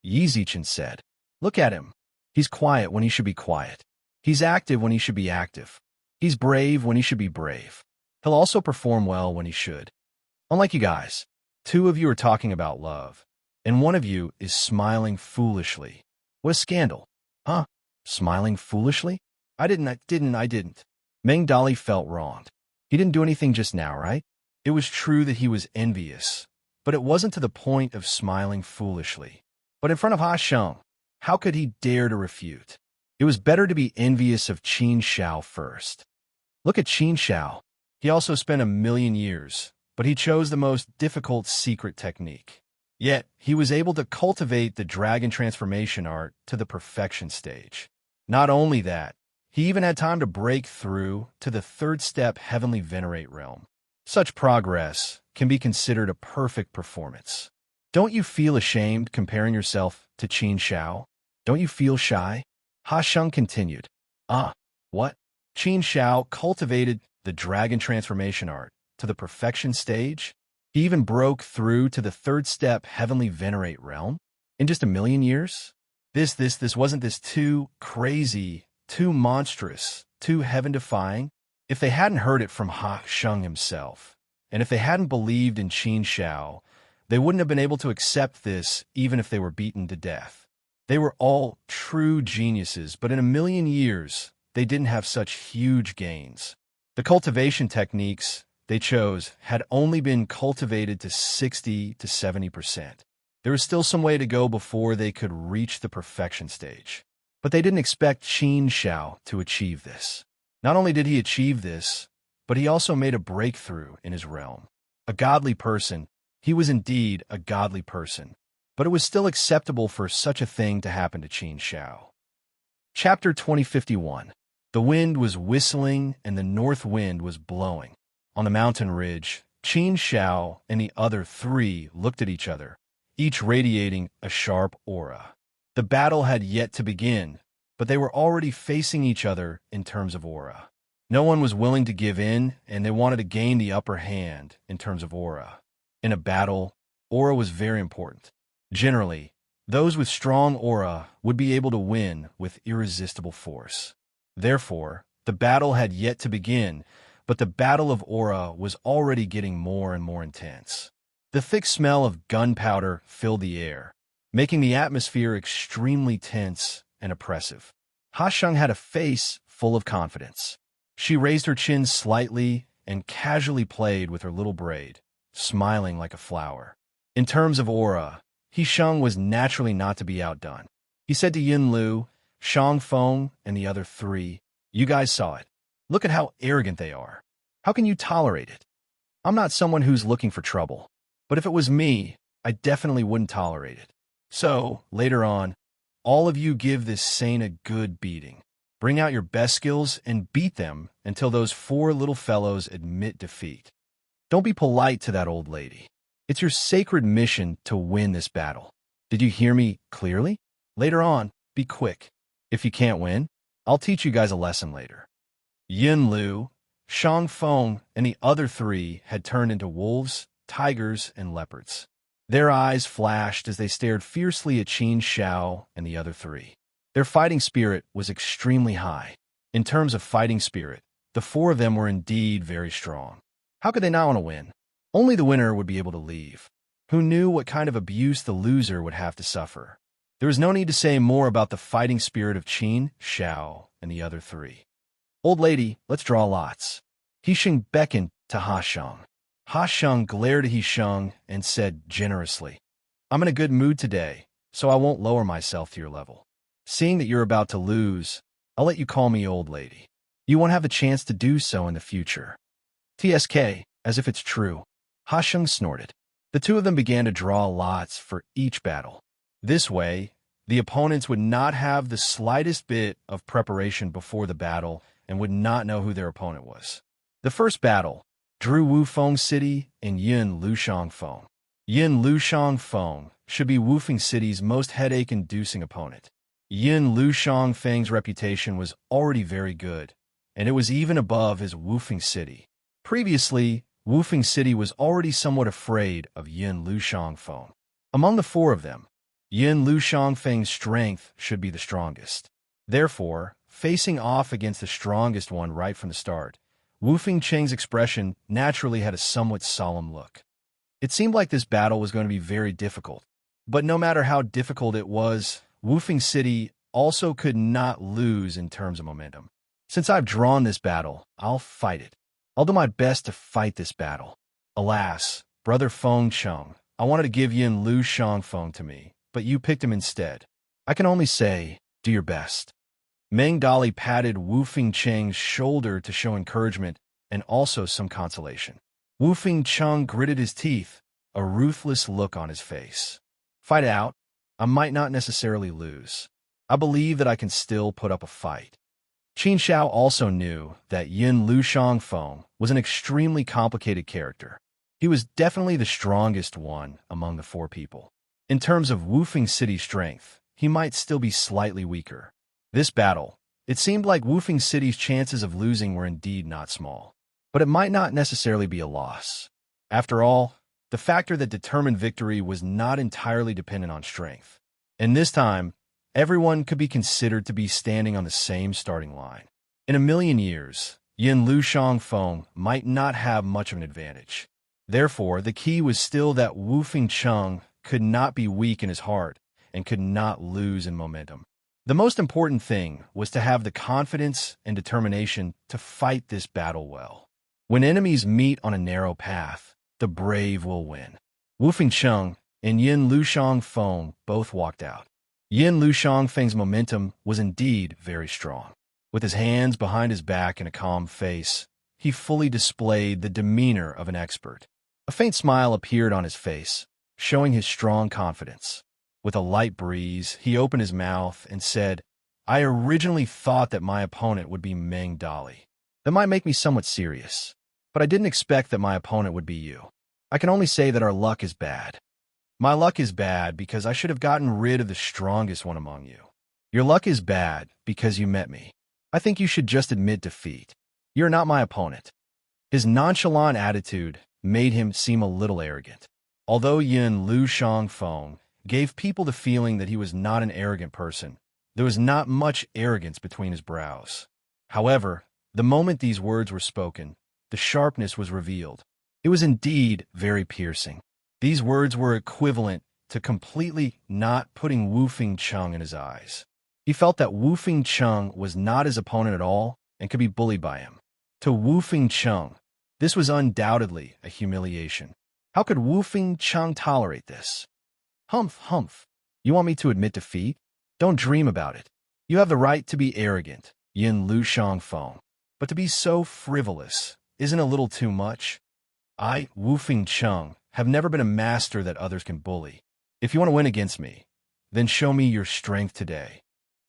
Yi Zichen said. Look at him. He's quiet when he should be quiet. He's active when he should be active. He's brave when he should be brave. He'll also perform well when he should. Unlike you guys, two of you are talking about love, and one of you is smiling foolishly. What a scandal. Huh? Smiling foolishly? I didn't. Meng Dali felt wronged. He didn't do anything just now, right? It was true that he was envious, but it wasn't to the point of smiling foolishly. But in front of Ha Sheng, how could he dare to refute? It was better to be envious of Qin Shao first. Look at Qin Shao. He also spent a million years, but he chose the most difficult secret technique. Yet, he was able to cultivate the dragon transformation art to the perfection stage. Not only that, he even had time to break through to the third step heavenly venerate realm. Such progress can be considered a perfect performance. Don't you feel ashamed comparing yourself to Qin Xiao? Don't you feel shy? Ha Sheng continued. What? Qin Xiao cultivated the dragon transformation art to the perfection stage? He even broke through to the third step heavenly venerate realm? In just 1,000,000 years? This wasn't this too crazy, too monstrous, too heaven-defying? If they hadn't heard it from Ha Sheng himself, and if they hadn't believed in Qin Xiao, they wouldn't have been able to accept this even if they were beaten to death. They were all true geniuses, but in 1,000,000 years, they didn't have such huge gains. The cultivation techniques they chose had only been cultivated to 60 to 70%. There was still some way to go before they could reach the perfection stage. But they didn't expect Qin Xiao to achieve this. Not only did he achieve this, but he also made a breakthrough in his realm. A godly person, he was indeed a godly person, but it was still acceptable for such a thing to happen to Qin Xiao. Chapter 2051. The wind was whistling and the north wind was blowing. On the mountain ridge, Qin Xiao and the other three looked at each other, each radiating a sharp aura. The battle had yet to begin, but they were already facing each other in terms of aura. No one was willing to give in, and they wanted to gain the upper hand in terms of aura. In a battle, aura was very important. Generally, those with strong aura would be able to win with irresistible force. Therefore, the battle had yet to begin, but the battle of aura was already getting more and more intense. The thick smell of gunpowder filled the air, making the atmosphere extremely tense and oppressive. Ha Sheng had a face full of confidence. She raised her chin slightly and casually played with her little braid, smiling like a flower. In terms of aura, He Sheng was naturally not to be outdone. He said to Yin Lu, Shang Feng, and the other three, "You guys saw it. Look at how arrogant they are. How can you tolerate it? I'm not someone who's looking for trouble, but if it was me, I definitely wouldn't tolerate it. So, later on, all of you give this saint a good beating. Bring out your best skills and beat them until those 4 little fellows admit defeat. Don't be polite to that old lady. It's your sacred mission to win this battle. Did you hear me clearly? Later on, be quick. If you can't win, I'll teach you guys a lesson later." Yin Lu, Shang Feng, and the other 3 had turned into wolves, tigers, and leopards. Their eyes flashed as they stared fiercely at Qin Xiao and the other 3. Their fighting spirit was extremely high. In terms of fighting spirit, the 4 of them were indeed very strong. How could they not want to win? Only the winner would be able to leave. Who knew what kind of abuse the loser would have to suffer? There was no need to say more about the fighting spirit of Qin Xiao and the other 3. "Old lady, let's draw lots." He Sheng beckoned to Ha Sheng. Ha Sheng glared at He Sheng and said generously, "I'm in a good mood today, so I won't lower myself to your level. Seeing that you're about to lose, I'll let you call me old lady. You won't have the chance to do so in the future." TSK, as if it's true. Ha Sheng snorted. The 2 of them began to draw lots for each battle. This way, the opponents would not have the slightest bit of preparation before the battle and would not know who their opponent was. The first battle drew Wu Feng City and Yin Lu Shang Feng. Yin Lu Shang Feng should be Wufeng City's most headache-inducing opponent. Yin Lu Shang Feng's reputation was already very good, and it was even above his Wufeng City. Previously, Wufeng City was already somewhat afraid of Yin Lu Shang Feng. Among the 4 of them, Yin Lu Shang Feng's strength should be the strongest. Therefore, facing off against the strongest one right from the start, Wufeng Cheng's expression naturally had a somewhat solemn look. It seemed like this battle was going to be very difficult, but no matter how difficult it was, Wufeng City also could not lose in terms of momentum. Since I've drawn this battle, I'll fight it. I'll do my best to fight this battle. Alas, Brother Feng Cheng, I wanted to give Yin Lu Shang Feng to me, but you picked him instead. I can only say, do your best. Meng Dali patted Wufeng Cheng's shoulder to show encouragement and also some consolation. Wufeng Cheng gritted his teeth, a ruthless look on his face. Fight it out. I might not necessarily lose. I believe that I can still put up a fight. Qin Xiao also knew that Yin Lu Shang Feng was an extremely complicated character. He was definitely the strongest one among the four people. In terms of Woofing City's strength, he might still be slightly weaker. This battle, it seemed like Woofing City's chances of losing were indeed not small. But it might not necessarily be a loss. After all, the factor that determined victory was not entirely dependent on strength. And this time, everyone could be considered to be standing on the same starting line. In a million years, Yin Lu Shangfeng might not have much of an advantage. Therefore, the key was still that Wu Fengcheng could not be weak in his heart and could not lose in momentum. The most important thing was to have the confidence and determination to fight this battle well. When enemies meet on a narrow path, the brave will win. Wu Fengcheng and Yin Lu Shangfeng both walked out. Yin Lu Shangfeng's momentum was indeed very strong. With his hands behind his back and a calm face, he fully displayed the demeanor of an expert. A faint smile appeared on his face, showing his strong confidence. With a light breeze, he opened his mouth and said, "I originally thought that my opponent would be Meng Dali. That might make me somewhat serious, but I didn't expect that my opponent would be you. I can only say that our luck is bad. My luck is bad because I should have gotten rid of the strongest one among you. Your luck is bad because you met me. I think you should just admit defeat. You're not my opponent." His nonchalant attitude made him seem a little arrogant. Although Yin Lu Shangfeng gave people the feeling that he was not an arrogant person, there was not much arrogance between his brows. However, the moment these words were spoken, the sharpness was revealed. It was indeed very piercing. These words were equivalent to completely not putting Wu Fengcheng in his eyes. He felt that Wu Fengcheng was not his opponent at all and could be bullied by him. To Wu Fengcheng, this was undoubtedly a humiliation. How could Wu Fengcheng tolerate this? Humph, humph. You want me to admit defeat? Don't dream about it. You have the right to be arrogant, Yin Lu Shangfeng. But to be so frivolous isn't a little too much? I, Wu Fengcheng, have never been a master that others can bully. If you want to win against me, then show me your strength today.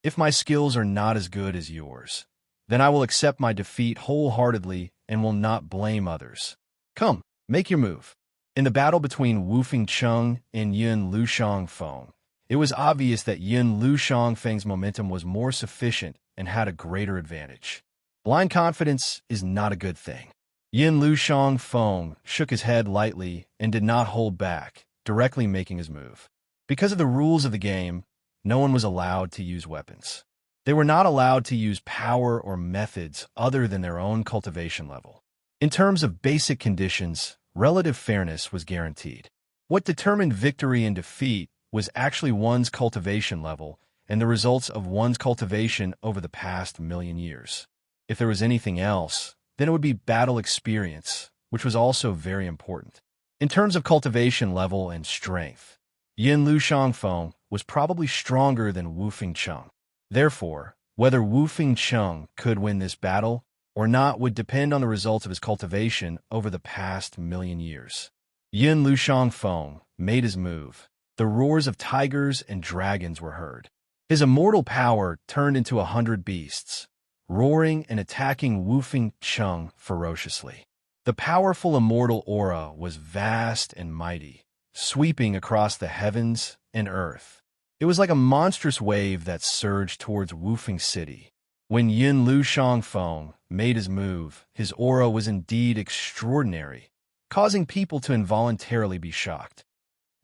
If my skills are not as good as yours, then I will accept my defeat wholeheartedly and will not blame others. Come, make your move. In the battle between Wu Fengcheng and Yin Lu Shangfeng, it was obvious that Yin Lu Shangfeng's momentum was more sufficient and had a greater advantage. Blind confidence is not a good thing. Yin Lu Shangfeng shook his head lightly and did not hold back, directly making his move. Because of the rules of the game, no one was allowed to use weapons. They were not allowed to use power or methods other than their own cultivation level. In terms of basic conditions, relative fairness was guaranteed. What determined victory and defeat was actually one's cultivation level and the results of one's cultivation over the past million years. If there was anything else, then it would be battle experience, which was also very important. In terms of cultivation level and strength, Yin Lu Shangfeng was probably stronger than Wu Fengcheng. Therefore, whether Wu Fengcheng could win this battle or not would depend on the results of his cultivation over the past million years. Yin Lu Shangfeng made his move. The roars of tigers and dragons were heard. His immortal power turned into 100 beasts, roaring and attacking Wu Fengcheng ferociously. The powerful immortal aura was vast and mighty, sweeping across the heavens and earth. It was like a monstrous wave that surged towards Wufeng City. When Yin Lu Shangfeng made his move, his aura was indeed extraordinary, causing people to involuntarily be shocked.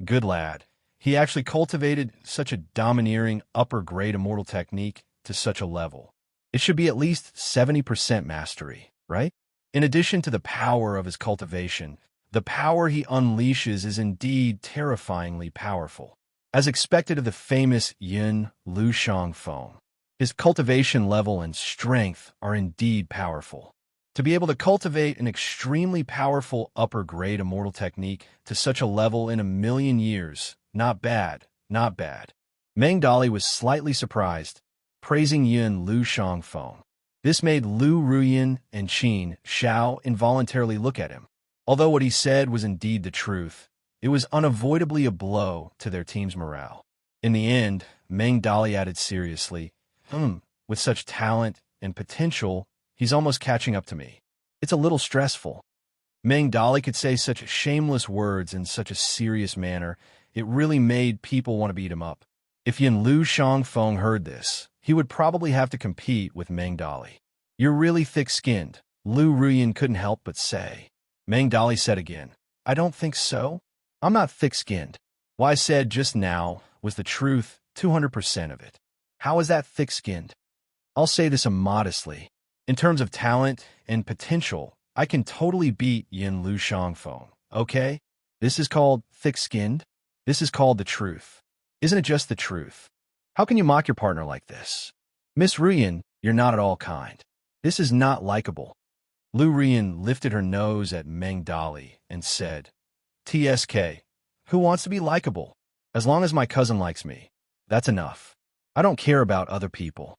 Good lad, he actually cultivated such a domineering upper-grade immortal technique to such a level. It should be at least 70% mastery, right? In addition to the power of his cultivation, the power he unleashes is indeed terrifyingly powerful. As expected of the famous Yin Lu Shangfeng, his cultivation level and strength are indeed powerful. To be able to cultivate an extremely powerful upper-grade immortal technique to such a level in a million years, not bad, not bad. Meng Dali was slightly surprised, praising Yin Lu Shangfeng. This made Lu Ruyin and Qin Xiao involuntarily look at him. Although what he said was indeed the truth, it was unavoidably a blow to their team's morale. In the end, Meng Dali added seriously, with such talent and potential, he's almost catching up to me. It's a little stressful. Meng Dali could say such shameless words in such a serious manner, it really made people want to beat him up. If Yin Lu Shangfeng heard this, he would probably have to compete with Meng Dali. You're really thick-skinned, Lu Ruyin couldn't help but say. Meng Dali said again, I don't think so. I'm not thick-skinned. What I said just now was the truth, 200% of it. How is that thick-skinned? I'll say this immodestly. In terms of talent and potential, I can totally beat Yin Lu Shangfeng, okay? This is called thick-skinned. This is called the truth. Isn't it just the truth? How can you mock your partner like this? Miss Ruyin, you're not at all kind. This is not likable. Lu Ruyin lifted her nose at Meng Dali and said, TSK, who wants to be likable? As long as my cousin likes me, that's enough. I don't care about other people.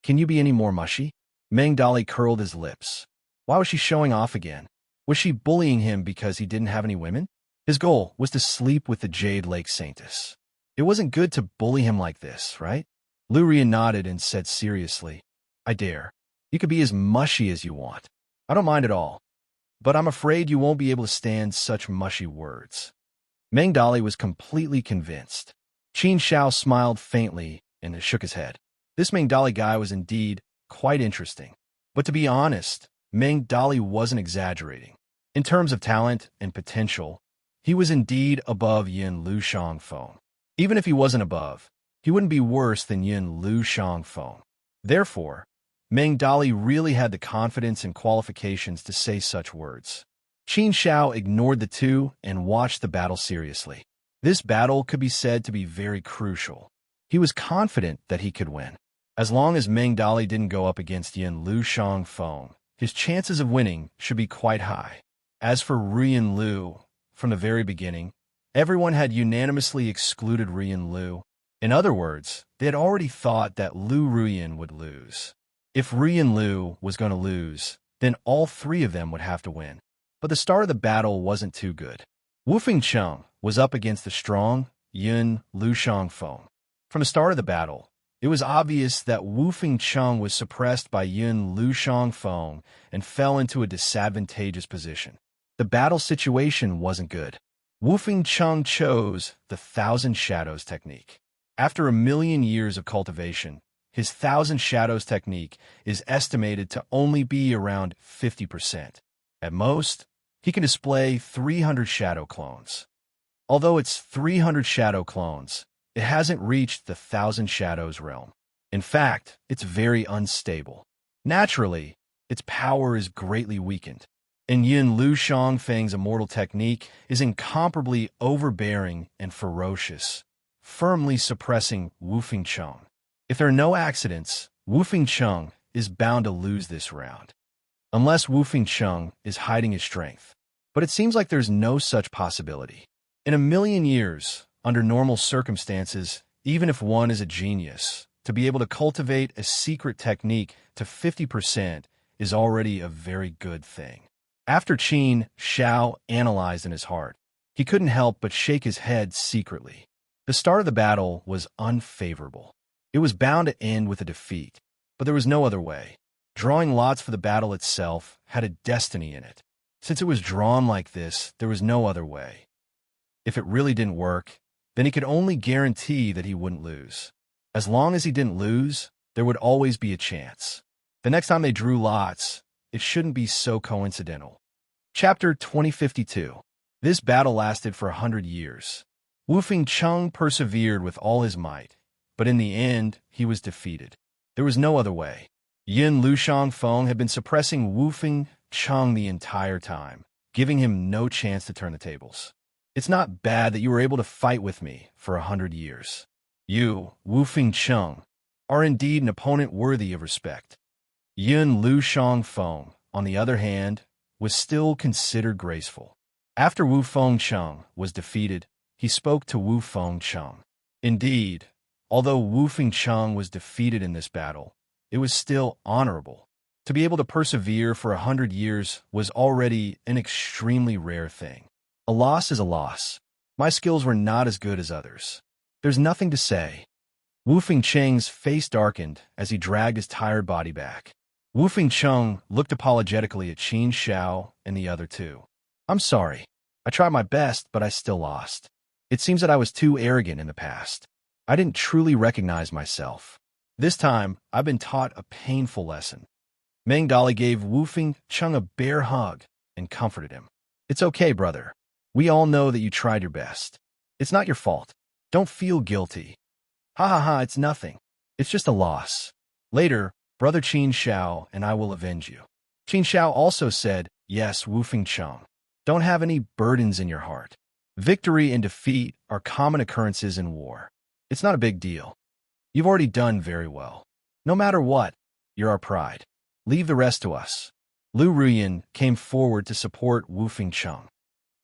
Can you be any more mushy? Meng Dali curled his lips. Why was she showing off again? Was she bullying him because he didn't have any women? His goal was to sleep with the Jade Lake Saintess. It wasn't good to bully him like this, right? Lu Ruyin nodded and said seriously, I dare. You could be as mushy as you want. I don't mind at all. But I'm afraid you won't be able to stand such mushy words. Meng Dali was completely convinced. Qin Shao smiled faintly and shook his head. This Meng Dali guy was indeed quite interesting. But to be honest, Meng Dali wasn't exaggerating. In terms of talent and potential, he was indeed above Yin Lu Shangfeng. Even if he wasn't above, he wouldn't be worse than Yin Lu Shangfeng. Therefore, Meng Dali really had the confidence and qualifications to say such words. Qin Shao ignored the two and watched the battle seriously. This battle could be said to be very crucial. He was confident that he could win. As long as Meng Dali didn't go up against Yin Lu Shangfeng, his chances of winning should be quite high. As for Ruyin Lu, from the very beginning, everyone had unanimously excluded Ruyin Lu. In other words, they had already thought that Lu Ruyin would lose. If Ruyin Lu was going to lose, then all three of them would have to win. But the start of the battle wasn't too good. Wu Fengcheng was up against the strong Yin Lu Shangfeng. From the start of the battle, it was obvious that Wu Fengcheng was suppressed by Yin Lu Shangfeng and fell into a disadvantageous position. The battle situation wasn't good. Wu Fengcheng chose the Thousand Shadows technique. After 1,000,000 years of cultivation, his Thousand Shadows technique is estimated to only be around 50%. At most, he can display 300 shadow clones. Although it's 300 shadow clones, it hasn't reached the Thousand Shadows realm. In fact, it's very unstable. Naturally, its power is greatly weakened. And Yin Lu Shangfeng's immortal technique is incomparably overbearing and ferocious, firmly suppressing Wu Fengcheng. If there are no accidents, Wu Fengcheng is bound to lose this round. Unless Wu Fengcheng is hiding his strength. But it seems like there's no such possibility. In 1,000,000 years, under normal circumstances, even if one is a genius, to be able to cultivate a secret technique to 50% is already a very good thing. After Qin Shao analyzed in his heart, he couldn't help but shake his head secretly. The start of the battle was unfavorable. It was bound to end with a defeat, but there was no other way. Drawing lots for the battle itself had a destiny in it. Since it was drawn like this, there was no other way. If it really didn't work, then he could only guarantee that he wouldn't lose. As long as he didn't lose, there would always be a chance. The next time they drew lots, it shouldn't be so coincidental. Chapter 2052. This battle lasted for 100 years. Wu Fengcheng persevered with all his might, but in the end, he was defeated. There was no other way. Yin Lu Shangfeng had been suppressing Wu Fengcheng the entire time, giving him no chance to turn the tables. It's not bad that you were able to fight with me for 100 years. You, Wu Fengcheng, are indeed an opponent worthy of respect. Yin Lu Shangfeng, on the other hand, was still considered graceful. After Wu Fengcheng was defeated, he spoke to Wu Fengcheng. Indeed, although Wu Fengcheng was defeated in this battle, it was still honorable. To be able to persevere for 100 years was already an extremely rare thing. A loss is a loss. My skills were not as good as others. There's nothing to say. Wu Fengcheng's face darkened as he dragged his tired body back. Wu Fengcheng looked apologetically at Qin Shao and the other two. I'm sorry. I tried my best, but I still lost. It seems that I was too arrogant in the past. I didn't truly recognize myself. This time, I've been taught a painful lesson. Meng Dali gave Wu Fing Chung a bear hug and comforted him. It's okay, brother. We all know that you tried your best. It's not your fault. Don't feel guilty. Ha ha ha, it's nothing. It's just a loss. Later, Brother Qin Shao and I will avenge you. Qin Shao also said, yes, Wu Fing Chung. Don't have any burdens in your heart. Victory and defeat are common occurrences in war. It's not a big deal. You've already done very well. No matter what, you're our pride. Leave the rest to us. Lu Ruyin came forward to support Wu Fing Chung.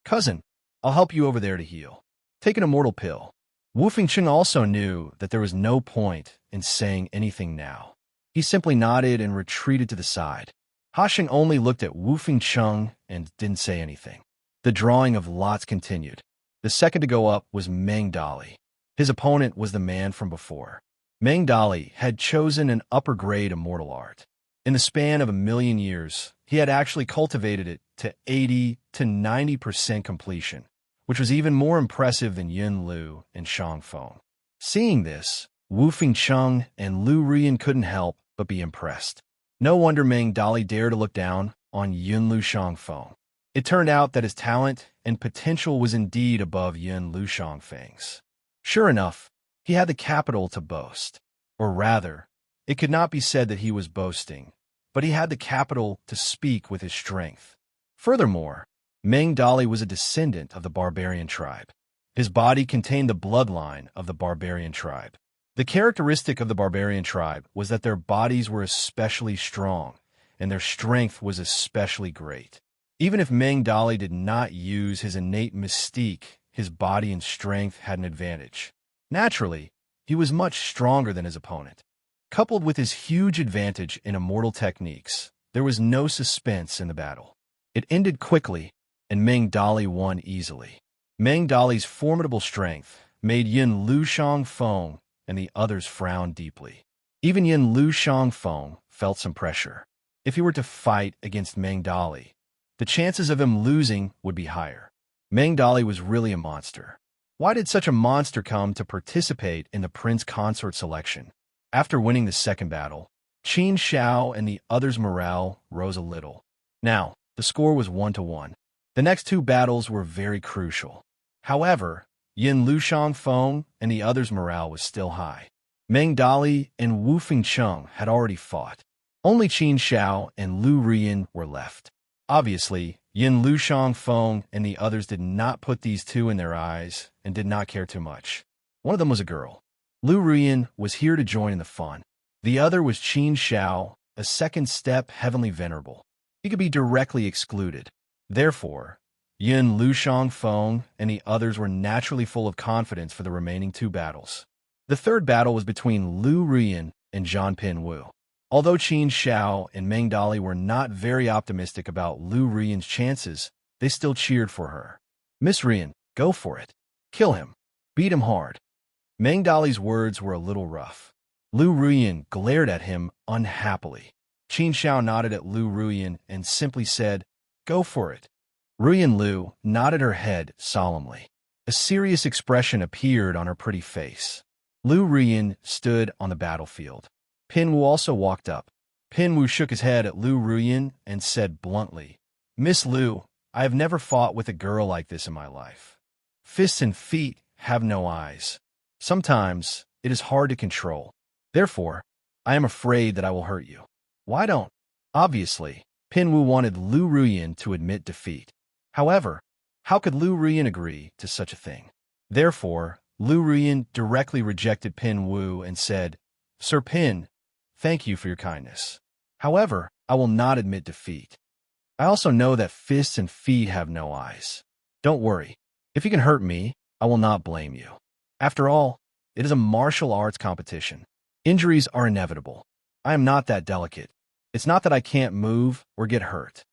Cousin, I'll help you over there to heal. Take an immortal pill. Wu Fing Chung also knew that there was no point in saying anything now. He simply nodded and retreated to the side. Hashing only looked at Wu Fing Chung and didn't say anything. The drawing of lots continued. The second to go up was Meng Dali. His opponent was the man from before. Meng Dali had chosen an upper-grade immortal art. In the span of 1,000,000 years, he had actually cultivated it to 80 to 90% completion, which was even more impressive than Yun Lu and Shang Feng. Seeing this, Wu Fing Chung and Lu Ruyin couldn't help but be impressed. No wonder Meng Dali dared to look down on Yun Lu Shang Feng. It turned out that his talent and potential was indeed above Yun Lu Shang Feng's. Sure enough, he had the capital to boast. Or rather, it could not be said that he was boasting, but he had the capital to speak with his strength. Furthermore, Meng Dali was a descendant of the barbarian tribe. His body contained the bloodline of the barbarian tribe. The characteristic of the barbarian tribe was that their bodies were especially strong, and their strength was especially great. Even if Meng Dali did not use his innate mystique, his body and strength had an advantage. Naturally, he was much stronger than his opponent. Coupled with his huge advantage in immortal techniques, there was no suspense in the battle. It ended quickly, and Meng Dali won easily. Meng Dali's formidable strength made Yun Lu Shang Feng and the others frown deeply. Even Yun Lu Shang Feng felt some pressure. If he were to fight against Meng Dali, the chances of him losing would be higher. Meng Dali was really a monster. Why did such a monster come to participate in the prince consort selection? After winning the second battle, Qin Shao and the others' morale rose a little. Now, the score was 1-1. The next two battles were very crucial. However, Yin Lu Shang Feng and the others' morale was still high. Meng Dali and Wu Fing Chung had already fought. Only Qin Shao and Lu Ruyin were left. Obviously, Yin Lu Shang Feng and the others did not put these two in their eyes and did not care too much. One of them was a girl. Lu Ruyin was here to join in the fun. The other was Qin Shao, a second step heavenly venerable. He could be directly excluded. Therefore, Yin Lu Shang Feng and the others were naturally full of confidence for the remaining two battles. The third battle was between Lu Ruyin and Zhan Pinwu. Although Qin Shao and Meng Dali were not very optimistic about Lu Ruyin's chances, they still cheered for her. Miss Ruyin, go for it. Kill him. Beat him hard. Meng Dali's words were a little rough. Lu Ruyin glared at him unhappily. Qin Shao nodded at Lu Ruyin and simply said, go for it. Ruyin Lu nodded her head solemnly. A serious expression appeared on her pretty face. Lu Ruyin stood on the battlefield. Pinwu also walked up. Pinwu shook his head at Lu Ruyin and said bluntly, Miss Lu, I have never fought with a girl like this in my life. Fists and feet have no eyes. Sometimes it is hard to control. Therefore, I am afraid that I will hurt you. Why don't? Obviously, Pinwu wanted Lu Ruyin to admit defeat. However, how could Lu Ruyin agree to such a thing? Therefore, Lu Ruyin directly rejected Pinwu and said, Sir Pin, thank you for your kindness. However, I will not admit defeat. I also know that fists and feet have no eyes. Don't worry. If you can hurt me, I will not blame you. After all, it is a martial arts competition. Injuries are inevitable. I am not that delicate. It's not that I can't move or get hurt.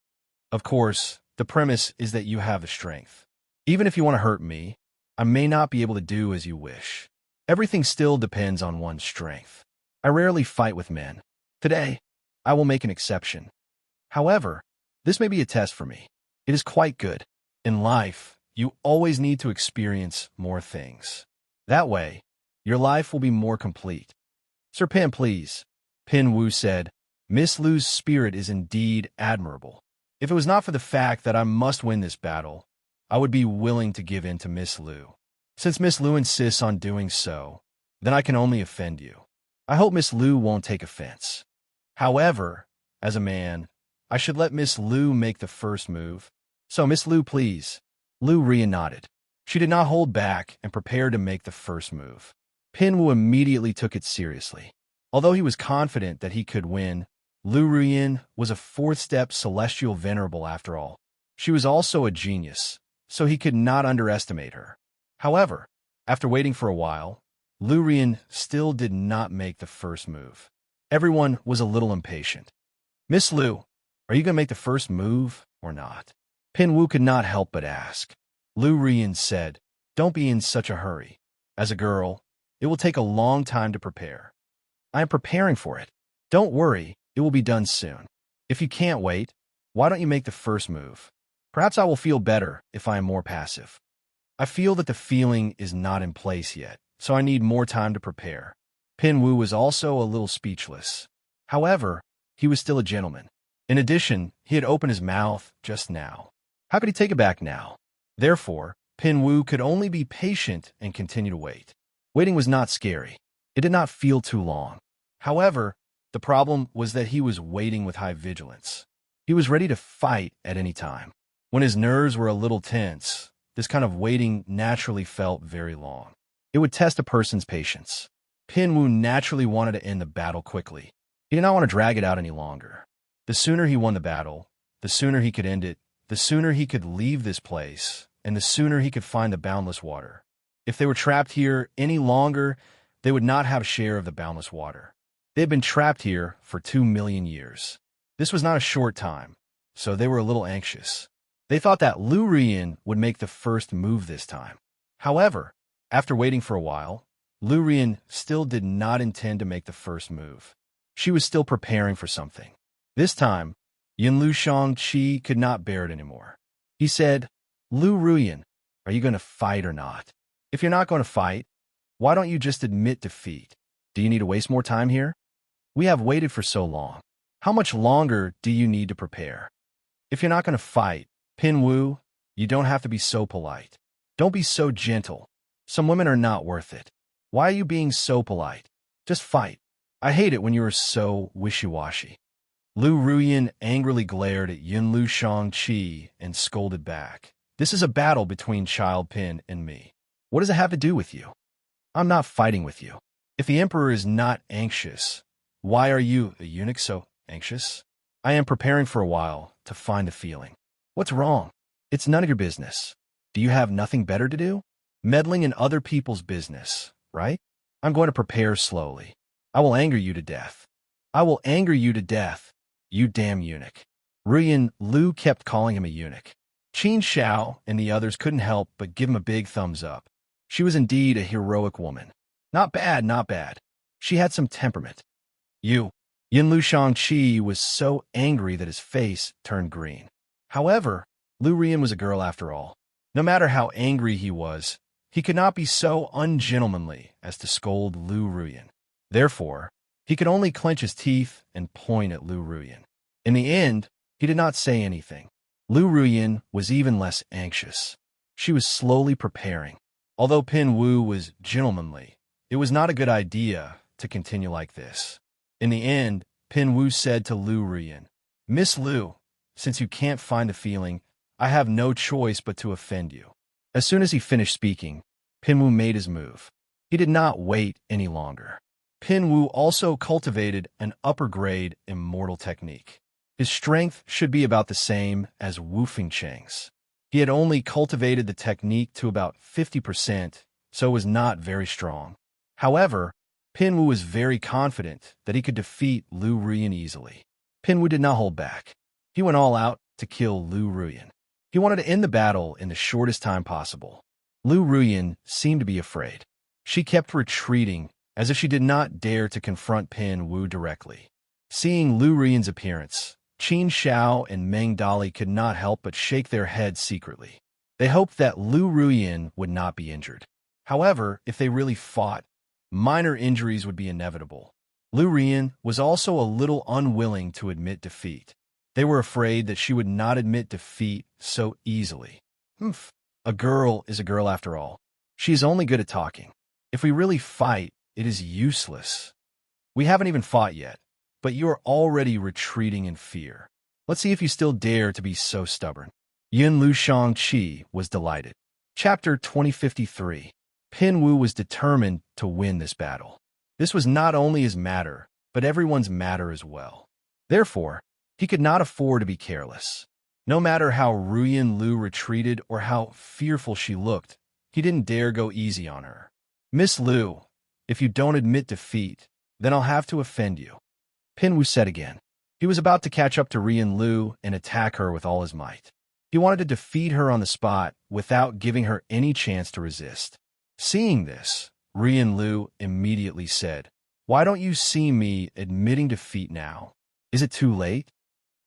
Of course, the premise is that you have the strength. Even if you want to hurt me, I may not be able to do as you wish. Everything still depends on one's strength. I rarely fight with men. Today, I will make an exception. However, this may be a test for me. It is quite good. In life, you always need to experience more things. That way, your life will be more complete. Sir Pin, please. Pin Wu said, Miss Lu's spirit is indeed admirable. If it was not for the fact that I must win this battle, I would be willing to give in to Miss Lu. Since Miss Lu insists on doing so, then I can only offend you. I hope Miss Lu won't take offense. However, as a man, I should let Miss Lu make the first move. So, Miss Lu, please. Lu Rian nodded. She did not hold back and prepared to make the first move. Pin Wu immediately took it seriously. Although he was confident that he could win, Lu Ruyin was a fourth-step celestial venerable after all. She was also a genius, so he could not underestimate her. However, after waiting for a while, Lu Ruyin still did not make the first move. Everyone was a little impatient. Miss Lu, are you going to make the first move or not? Pin Wu could not help but ask. Lu Ruyin said, Don't be in such a hurry. As a girl, it will take a long time to prepare. I am preparing for it. Don't worry, it will be done soon. If you can't wait, why don't you make the first move? Perhaps I will feel better if I am more passive. I feel that the feeling is not in place yet, so I need more time to prepare. Pin Wu was also a little speechless. However, he was still a gentleman. In addition, he had opened his mouth just now. How could he take it back now? Therefore, Pin Wu could only be patient and continue to wait. Waiting was not scary. It did not feel too long. However, the problem was that he was waiting with high vigilance. He was ready to fight at any time. When his nerves were a little tense, this kind of waiting naturally felt very long. It would test a person's patience. Pin Wu naturally wanted to end the battle quickly. He did not want to drag it out any longer. The sooner he won the battle, the sooner he could end it, the sooner he could leave this place, and the sooner he could find the boundless water. If they were trapped here any longer, they would not have a share of the boundless water. They had been trapped here for 2 million years. This was not a short time, so they were a little anxious. They thought that Lu Rian would make the first move this time. However, after waiting for a while, Lu Rian still did not intend to make the first move. She was still preparing for something. This time, Yunlu Shangqi could not bear it anymore. He said, Lu Ruyan, are you going to fight or not? If you're not going to fight, why don't you just admit defeat? Do you need to waste more time here? We have waited for so long. How much longer do you need to prepare? If you're not going to fight, Pin Wu, you don't have to be so polite. Don't be so gentle. Some women are not worth it. Why are you being so polite? Just fight. I hate it when you are so wishy-washy. Lu Ruyan angrily glared at Yunlu Shangqi and scolded back. This is a battle between Child Pin and me. What does it have to do with you? I'm not fighting with you. If the emperor is not anxious, why are you, a eunuch, so anxious? I am preparing for a while to find the feeling. What's wrong? It's none of your business. Do you have nothing better to do? Meddling in other people's business, right? I'm going to prepare slowly. I will anger you to death. I will anger you to death, you damn eunuch. Ruyan Lu kept calling him a eunuch. Qin Xiao and the others couldn't help but give him a big thumbs up. She was indeed a heroic woman. Not bad, not bad. She had some temperament. Yunlu Shangqi was so angry that his face turned green. However, Lu Rian was a girl after all. No matter how angry he was, he could not be so ungentlemanly as to scold Lu Ruyan. Therefore, he could only clench his teeth and point at Lu Ruyan. In the end, he did not say anything. Lu Ruyan was even less anxious. She was slowly preparing. Although Pin Wu was gentlemanly, it was not a good idea to continue like this. In the end, Pin Wu said to Lu Ruyan, Miss Lu, since you can't find the feeling, I have no choice but to offend you. As soon as he finished speaking, Pin Wu made his move. He did not wait any longer. Pin Wu also cultivated an upper-grade immortal technique. His strength should be about the same as Wu Fengcheng's. He had only cultivated the technique to about 50%, so was not very strong. However, Pin Wu was very confident that he could defeat Lu Ruyan easily. Pin Wu did not hold back. He went all out to kill Lu Ruyan. He wanted to end the battle in the shortest time possible. Lu Ruyan seemed to be afraid. She kept retreating as if she did not dare to confront Pin Wu directly. Seeing Lu Ruyan's appearance, Qin Xiao and Meng Dali could not help but shake their heads secretly. They hoped that Lu Ruyin would not be injured. However, if they really fought, minor injuries would be inevitable. Lu Ruyin was also a little unwilling to admit defeat. They were afraid that she would not admit defeat so easily. Humph. A girl is a girl after all. She is only good at talking. If we really fight, it is useless. We haven't even fought yet, but you are already retreating in fear. Let's see if you still dare to be so stubborn. Yun Lu Shang-chi was delighted. Chapter 2053. Pin Wu was determined to win this battle. This was not only his matter, but everyone's matter as well. Therefore, he could not afford to be careless. No matter how Ruyin Lu retreated or how fearful she looked, he didn't dare go easy on her. Miss Lu, if you don't admit defeat, then I'll have to offend you, Pin Wu said again. He was about to catch up to Ruyin Lu and attack her with all his might. He wanted to defeat her on the spot without giving her any chance to resist. Seeing this, Ruyin Lu immediately said, "Why don't you see me admitting defeat now? Is it too late?"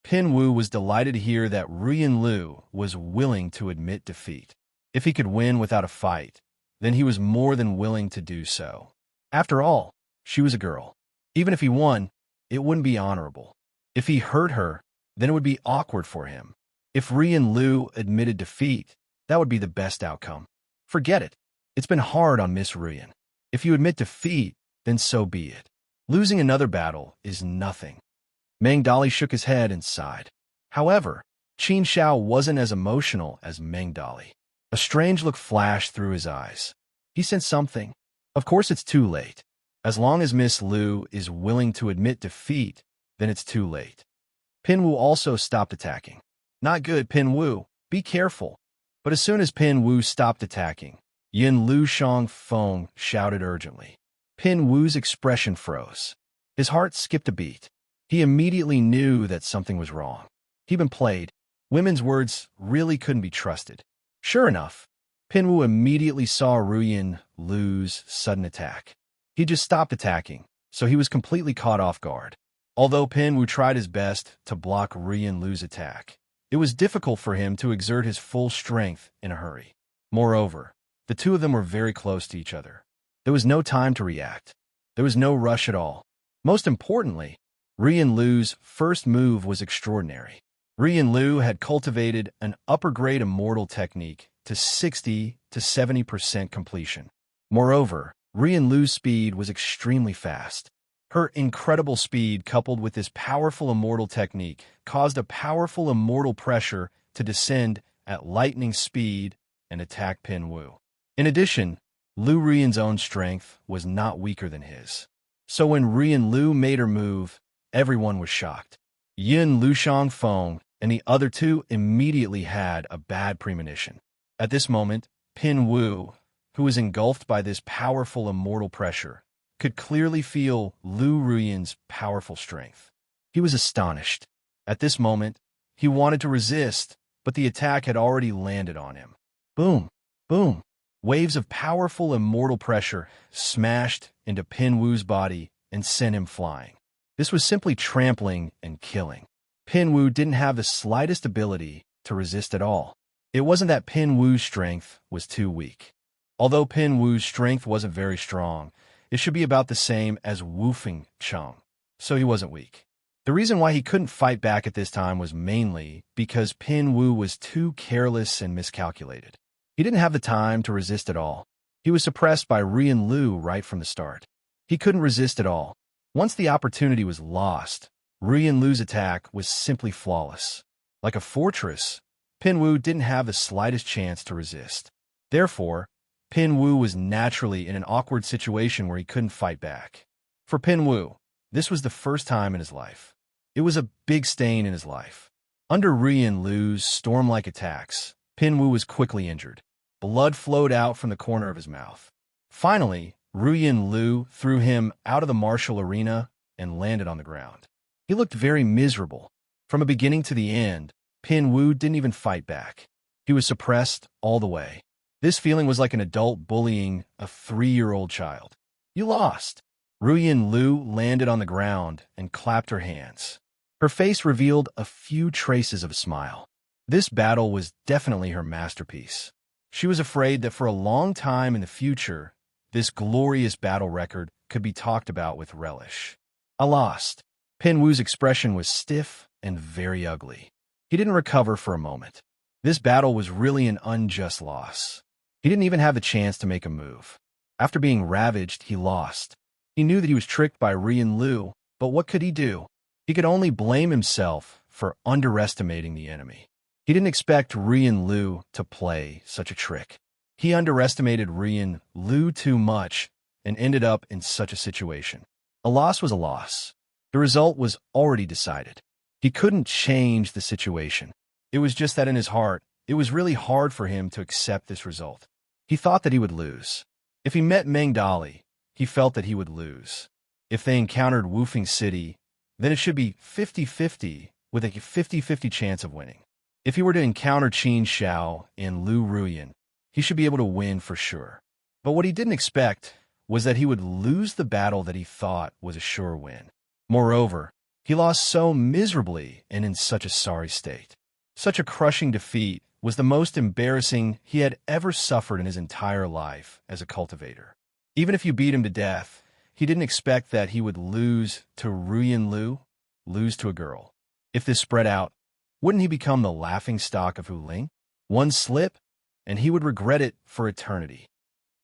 Pin Wu was delighted to hear that Ruyin Lu was willing to admit defeat. If he could win without a fight, then he was more than willing to do so. After all, she was a girl. Even if he won, it wouldn't be honorable. If he hurt her, then it would be awkward for him. If Ruyin Lu admitted defeat, that would be the best outcome. Forget it. It's been hard on Miss Ruyin. If you admit defeat, then so be it. Losing another battle is nothing. Meng Dali shook his head and sighed. However, Qin Xiao wasn't as emotional as Meng Dali. A strange look flashed through his eyes. He sensed something. Of course it's too late. As long as Miss Lu is willing to admit defeat, then it's too late. Pin Wu also stopped attacking. Not good, Pin Wu. Be careful. But as soon as Pin Wu stopped attacking, Yin Lu Shang-feng shouted urgently. Pin Wu's expression froze. His heart skipped a beat. He immediately knew that something was wrong. He'd been played. Women's words really couldn't be trusted. Sure enough, Pin Wu immediately saw Ruyin Lu's sudden attack. He just stopped attacking, so he was completely caught off guard. Although Pin Wu tried his best to block Ruyin Lu's attack, it was difficult for him to exert his full strength in a hurry. Moreover, the two of them were very close to each other. There was no time to react. There was no rush at all. Most importantly, Ruyin Lu's first move was extraordinary. Ruyin Lu had cultivated an upper-grade immortal technique to 60 to 70% completion. Moreover, Ruyin Lu's speed was extremely fast. Her incredible speed coupled with this powerful immortal technique caused a powerful immortal pressure to descend at lightning speed and attack Pin Wu. In addition, Lu Ruyin's own strength was not weaker than his. So when Ruyin Lu made her move, everyone was shocked. Yin Lu Shang-feng and the other two immediately had a bad premonition. At this moment, Pin Wu, who was engulfed by this powerful immortal pressure, could clearly feel Lu Ruyin's powerful strength. He was astonished. At this moment, he wanted to resist, but the attack had already landed on him. Boom! Boom! Waves of powerful immortal pressure smashed into Pin Wu's body and sent him flying. This was simply trampling and killing. Pin Wu didn't have the slightest ability to resist at all. It wasn't that Pin Wu's strength was too weak. Although Pin Wu's strength wasn't very strong, it should be about the same as Wu Fengcheng, so he wasn't weak. The reason why he couldn't fight back at this time was mainly because Pin Wu was too careless and miscalculated. He didn't have the time to resist at all. He was suppressed by Ruyin Lu right from the start. He couldn't resist at all. Once the opportunity was lost, Ruyin Lu's attack was simply flawless. Like a fortress, Pin Wu didn't have the slightest chance to resist. Therefore, Pin Wu was naturally in an awkward situation where he couldn't fight back. For Pin Wu, this was the first time in his life. It was a big stain in his life. Under Ruyin Lu's storm-like attacks, Pin Wu was quickly injured. Blood flowed out from the corner of his mouth. Finally, Ruyin Lu threw him out of the martial arena and landed on the ground. He looked very miserable. From the beginning to the end, Pin Wu didn't even fight back. He was suppressed all the way. This feeling was like an adult bullying a 3-year-old child. You lost. Ruyin Lu landed on the ground and clapped her hands. Her face revealed a few traces of a smile. This battle was definitely her masterpiece. She was afraid that for a long time in the future, this glorious battle record could be talked about with relish. I lost. Pin Wu's expression was stiff and very ugly. He didn't recover for a moment. This battle was really an unjust loss. He didn't even have the chance to make a move. After being ravaged, he lost. He knew that he was tricked by Rian Lu, but what could he do? He could only blame himself for underestimating the enemy. He didn't expect Rian Lu to play such a trick. He underestimated Rian Lu too much and ended up in such a situation. A loss was a loss. The result was already decided. He couldn't change the situation. It was just that in his heart, it was really hard for him to accept this result. He thought that he would lose. If he met Meng Dali, he felt that he would lose. If they encountered Wufeng City, then it should be 50-50 with a 50-50 chance of winning. If he were to encounter Qin Xiao and Lu Ruyan, he should be able to win for sure. But what he didn't expect was that he would lose the battle that he thought was a sure win. Moreover, he lost so miserably and in such a sorry state. Such a crushing defeat was the most embarrassing he had ever suffered in his entire life as a cultivator. Even if you beat him to death, he didn't expect that he would lose to Ruyan Lu, lose to a girl. If this spread out, wouldn't he become the laughingstock of Huling? One slip, and he would regret it for eternity.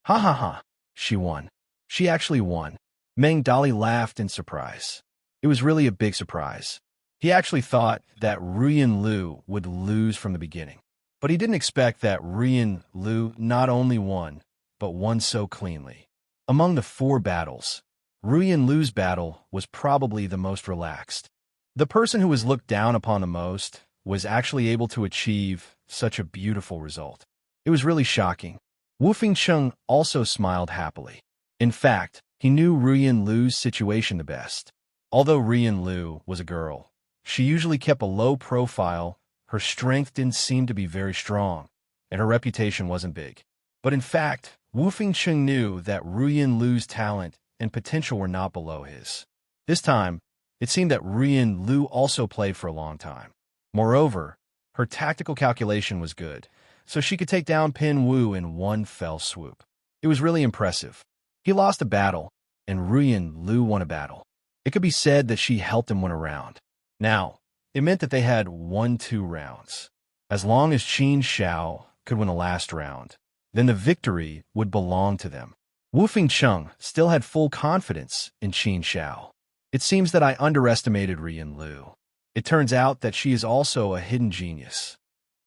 Ha ha ha, she won. She actually won. Meng Dali laughed in surprise. It was really a big surprise. He actually thought that Ruyan Lu would lose from the beginning. But he didn't expect that Ruyan Lu not only won, but won so cleanly. Among the 4 battles, Ruyan Lu's battle was probably the most relaxed. The person who was looked down upon the most was actually able to achieve such a beautiful result. It was really shocking. Wu Fengcheng also smiled happily. In fact, he knew Ruyan Lu's situation the best. Although Ruyan Lu was a girl, she usually kept a low profile, her strength didn't seem to be very strong, and her reputation wasn't big. But in fact, Wu Fengcheng knew that Ruyan Lu's talent and potential were not below his. This time, it seemed that Ruyan Lu also played for a long time. Moreover, her tactical calculation was good, so she could take down Pin Wu in one fell swoop. It was really impressive. He lost a battle, and Ruyan Lu won a battle. It could be said that she helped him win a round. Now, it meant that they had won 2 rounds. As long as Qin Xiao could win the last round, then the victory would belong to them. Wu Fengcheng still had full confidence in Qin Xiao. It seems that I underestimated Ruyan Lu. It turns out that she is also a hidden genius.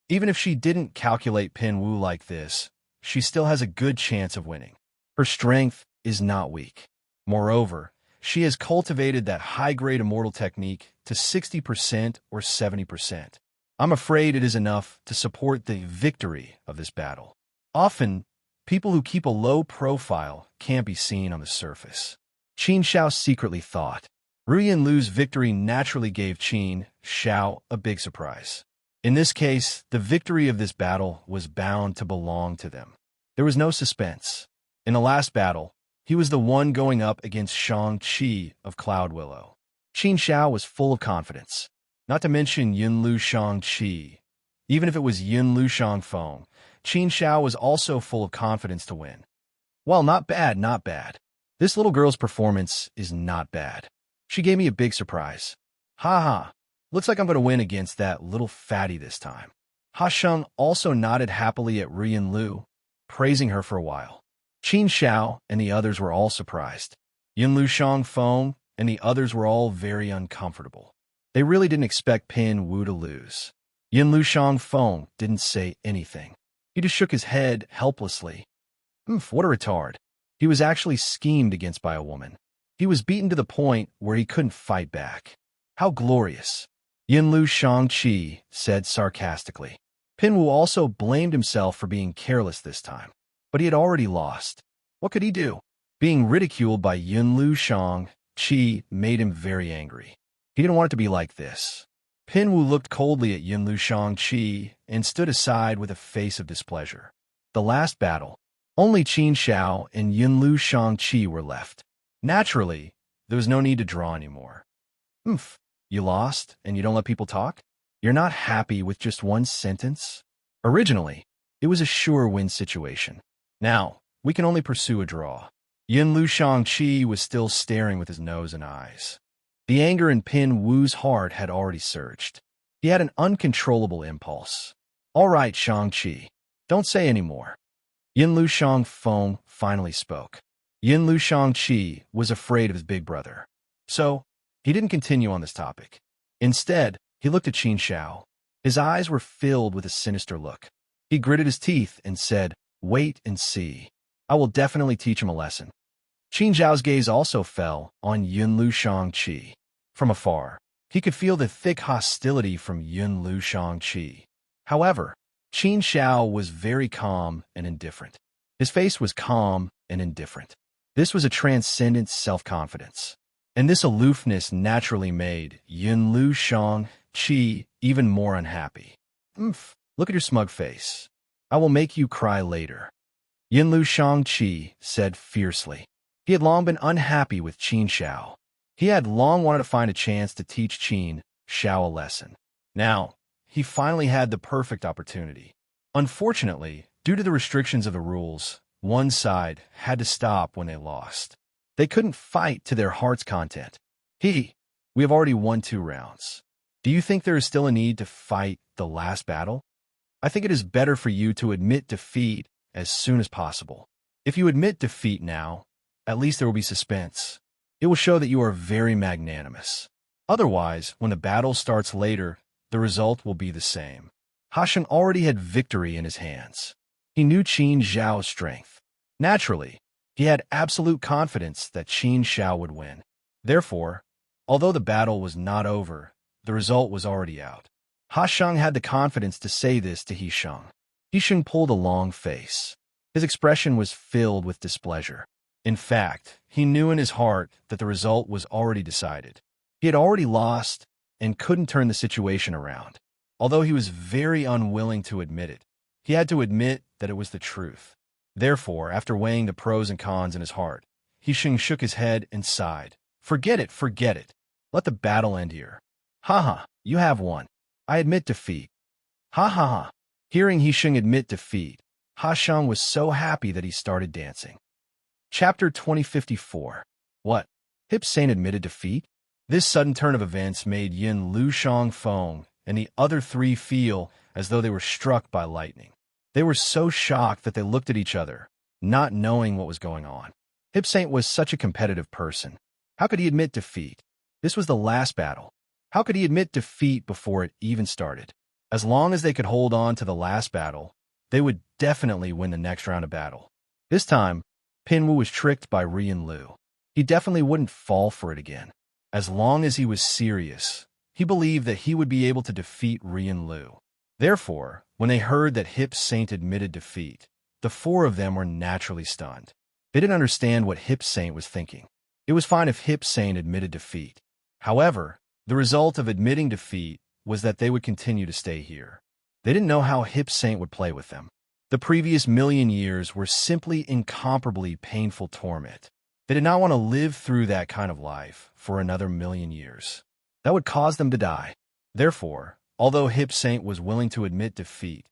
Even if she didn't calculate Pin Wu like this, she still has a good chance of winning. Her strength is not weak. Moreover, she has cultivated that high-grade immortal technique to 60% or 70%. I'm afraid it is enough to support the victory of this battle. Often, people who keep a low profile can't be seen on the surface. Qin Xiao secretly thought. Ruyan Lu's victory naturally gave Qin Xiao a big surprise. In this case, the victory of this battle was bound to belong to them. There was no suspense. In the last battle, he was the one going up against Shang-Chi of Cloud Willow. Qin Xiao was full of confidence. Not to mention Yunlu Shang-Chi. Even if it was Yunlu Shang-Feng, Qin Xiao was also full of confidence to win. Well, not bad, not bad. This little girl's performance is not bad. She gave me a big surprise. Ha ha. Looks like I'm going to win against that little fatty this time. Ha Sheng also nodded happily at Ruyan Lu, praising her for a while. Qin Xiao and the others were all surprised. Yunlu Shang-Feng and the others were all very uncomfortable. They really didn't expect Pin Wu to lose. Yunlu Shang-Feng didn't say anything. He just shook his head helplessly. What a retard. He was actually schemed against by a woman. He was beaten to the point where he couldn't fight back. How glorious. Yunlu Shang-Chi said sarcastically. Pin Wu also blamed himself for being careless this time. But he had already lost. What could he do? Being ridiculed by Yunlu Shang-Chi made him very angry. He didn't want it to be like this. Pin Wu looked coldly at Yunlu Shang-Chi and stood aside with a face of displeasure. The last battle, only Qin Xiao and Yunlu Shang-Chi were left. Naturally, there was no need to draw anymore. You lost, and you don't let people talk? You're not happy with just one sentence? Originally, it was a sure win situation. Now, we can only pursue a draw. Yin Lu Shang-chi was still staring with his nose and eyes. The anger in Pin Wu's heart had already surged. He had an uncontrollable impulse. All right, Shang-chi, don't say any more. Yin Lu Shang-feng finally spoke. Yin Lu Shang-chi was afraid of his big brother. So, he didn't continue on this topic. Instead, he looked at Qin Xiao. His eyes were filled with a sinister look. He gritted his teeth and said, "Wait and see. I will definitely teach him a lesson." Qin Xiao's gaze also fell on Yin Lu Shang-chi. From afar, he could feel the thick hostility from Yin Lu Shang-chi. However, Qin Xiao was very calm and indifferent. His face was calm and indifferent. This was a transcendent self-confidence. And this aloofness naturally made Yin Lu Shang-chi even more unhappy. Look at your smug face. I will make you cry later. Yin Lu Shang-chi said fiercely. He had long been unhappy with Qin Xiao. He had long wanted to find a chance to teach Qin Xiao a lesson. Now, he finally had the perfect opportunity. Unfortunately, due to the restrictions of the rules, one side had to stop when they lost. They couldn't fight to their heart's content. We have already won 2 rounds. Do you think there is still a need to fight the last battle? I think it is better for you to admit defeat as soon as possible. If you admit defeat now, at least there will be suspense. It will show that you are very magnanimous. Otherwise, when the battle starts later, the result will be the same. Hashan already had victory in his hands. He knew Qin Xiao's strength. Naturally, he had absolute confidence that Qin Xiao would win. Therefore, although the battle was not over, the result was already out. Hasheng had the confidence to say this to Hisheng. Hisheng pulled a long face. His expression was filled with displeasure. In fact, he knew in his heart that the result was already decided. He had already lost and couldn't turn the situation around. Although he was very unwilling to admit it, he had to admit that it was the truth. Therefore, after weighing the pros and cons in his heart, Hisheng shook his head and sighed. Forget it, forget it. Let the battle end here. Ha, you have won. I admit defeat. Ha. Hearing Hisheng admit defeat, Hasheng was so happy that he started dancing. Chapter 2054. What? Hip Saint admitted defeat? This sudden turn of events made Yin Lu Shang-feng and the other 3 feel as though they were struck by lightning. They were so shocked that they looked at each other, not knowing what was going on. Hip Saint was such a competitive person. How could he admit defeat? This was the last battle. How could he admit defeat before it even started? As long as they could hold on to the last battle, they would definitely win the next round of battle. This time, Pinwu was tricked by Rian Lu. He definitely wouldn't fall for it again. As long as he was serious, he believed that he would be able to defeat Rian Lu. Therefore, when they heard that Hip Saint admitted defeat, the 4 of them were naturally stunned. They didn't understand what Hip Saint was thinking. It was fine if Hip Saint admitted defeat. However, the result of admitting defeat was that they would continue to stay here. They didn't know how Hip Saint would play with them. The previous 1,000,000 years were simply incomparably painful torment. They did not want to live through that kind of life for another 1,000,000 years. That would cause them to die. Therefore, although Hip Saint was willing to admit defeat,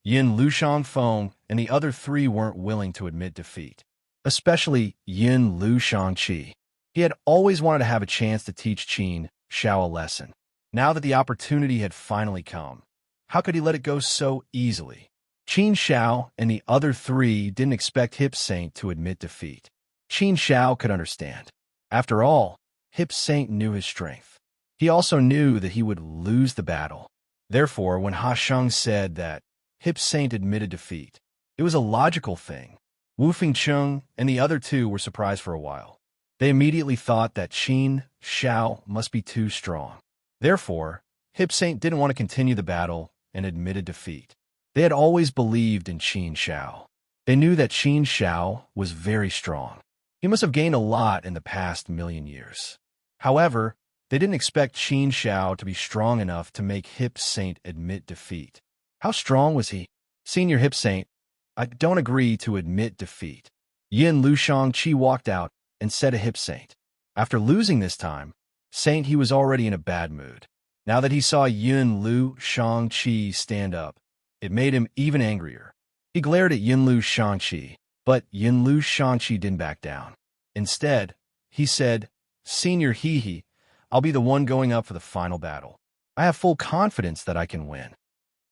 Yin Lu Shang-feng and the other 3 weren't willing to admit defeat. Especially Yin Lu Shang-chi. He had always wanted to have a chance to teach Qin Xiao a lesson. Now that the opportunity had finally come, how could he let it go so easily? Qin Xiao and the other 3 didn't expect Hip Saint to admit defeat. Qin Xiao could understand. After all, Hip Saint knew his strength. He also knew that he would lose the battle. Therefore, when Hasheng said that Hip Saint admitted defeat, it was a logical thing. Wu Fengcheng and the other 2 were surprised for a while. They immediately thought that Qin Xiao must be too strong. Therefore, Hip Saint didn't want to continue the battle and admitted defeat. They had always believed in Qin Xiao. They knew that Qin Xiao was very strong. He must have gained a lot in the past 1,000,000 years. However, they didn't expect Qin Xiao to be strong enough to make Hip Saint admit defeat. How strong was he? Senior Hip Saint, I don't agree to admit defeat. Yin Lu Shang-chi walked out and said to Hip Saint. After losing this time, Saint he was already in a bad mood. Now that he saw Yunlu Shang-Chi stand up, it made him even angrier. He glared at Yunlu Shang-Chi, but Yunlu Shang-Chi didn't back down. Instead, he said, "Senior He, I'll be the one going up for the final battle. I have full confidence that I can win.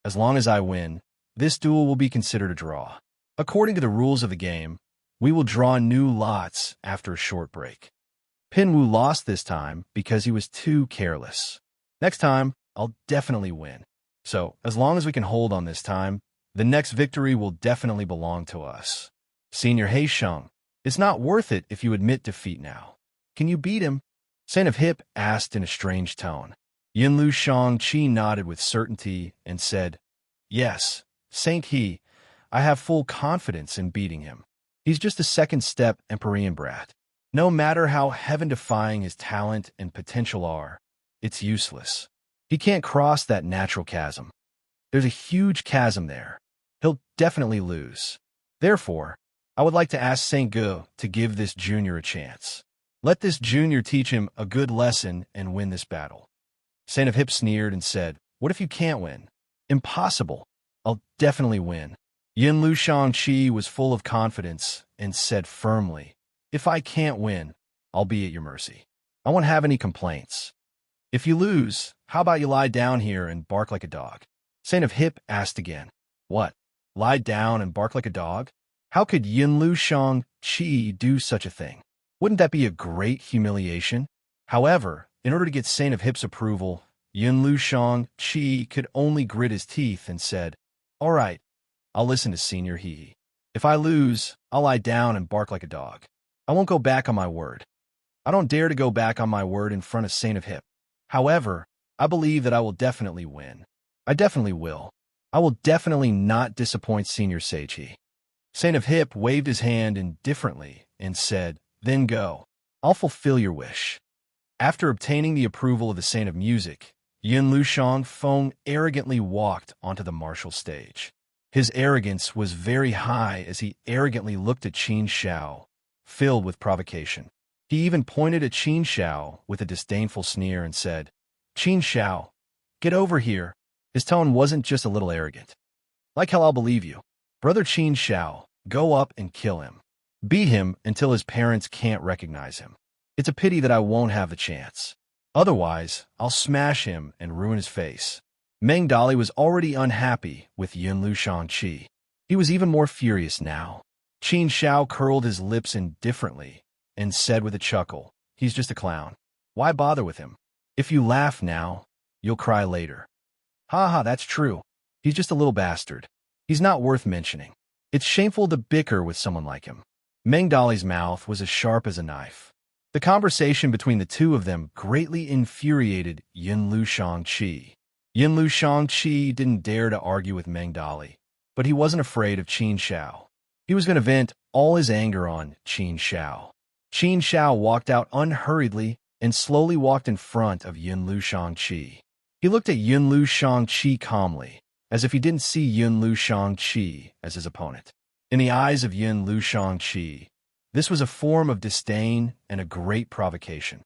As long as I win, this duel will be considered a draw. According to the rules of the game, we will draw new lots after a short break." Pinwu lost this time because he was too careless. Next time, I'll definitely win. So, as long as we can hold on this time, the next victory will definitely belong to us. Senior Heisheng, it's not worth it if you admit defeat now. Can you beat him? Saint of Hip asked in a strange tone. Yunlu Shang-Chi nodded with certainty and said, "Yes, Saint He, I have full confidence in beating him. He's just a second-step Empyrean brat. No matter how heaven-defying his talent and potential are, it's useless. He can't cross that natural chasm. There's a huge chasm there. He'll definitely lose. Therefore, I would like to ask Saint Ge to give this junior a chance. Let this junior teach him a good lesson and win this battle." Saint of Hip sneered and said, "What if you can't win?" "Impossible. I'll definitely win." Yunlu Shang-Chi was full of confidence and said firmly, "If I can't win, I'll be at your mercy. I won't have any complaints. If you lose, how about you lie down here and bark like a dog?" Saint of Hip asked again, "What? Lie down and bark like a dog? How could Yunlu Shang-Chi do such a thing? Wouldn't that be a great humiliation?" However, in order to get Saint of Hip's approval, Yunlu Shang-Chi could only grit his teeth and said, "All right, I'll listen to Senior He. If I lose, I'll lie down and bark like a dog. I won't go back on my word. I don't dare to go back on my word in front of Saint of Hip. However, I believe that I will definitely win. I definitely will. I will definitely not disappoint Senior Seichi." Saint of Hip waved his hand indifferently and said, "Then go. I'll fulfill your wish." After obtaining the approval of the Saint of Music, Yunlu Shang-Feng arrogantly walked onto the martial stage. His arrogance was very high as he arrogantly looked at Qin Shao, filled with provocation. He even pointed at Qin Shao with a disdainful sneer and said, "Qin Shao, get over here." His tone wasn't just a little arrogant. "Like hell I'll believe you. Brother Qin Shao, go up and kill him. Beat him until his parents can't recognize him. It's a pity that I won't have the chance. Otherwise, I'll smash him and ruin his face." Meng Dali was already unhappy with Yunlu Shang-Chi. He was even more furious now. Qin Shao curled his lips indifferently and said with a chuckle, "He's just a clown. Why bother with him? If you laugh now, you'll cry later. Ha ha, that's true. He's just a little bastard. He's not worth mentioning. It's shameful to bicker with someone like him." Meng Dali's mouth was as sharp as a knife. The conversation between the two of them greatly infuriated Yunlu Shang-Chi. Yunlu Shang-Chi didn't dare to argue with Meng Dali, but he wasn't afraid of Qin Shao. He was going to vent all his anger on Qin Shao. Qin Shao walked out unhurriedly and slowly walked in front of Yunlu Shang-Chi. He looked at Yunlu Shang-Chi calmly, as if he didn't see Yunlu Shang-Chi as his opponent. In the eyes of Yunlu Shang-Chi, this was a form of disdain and a great provocation.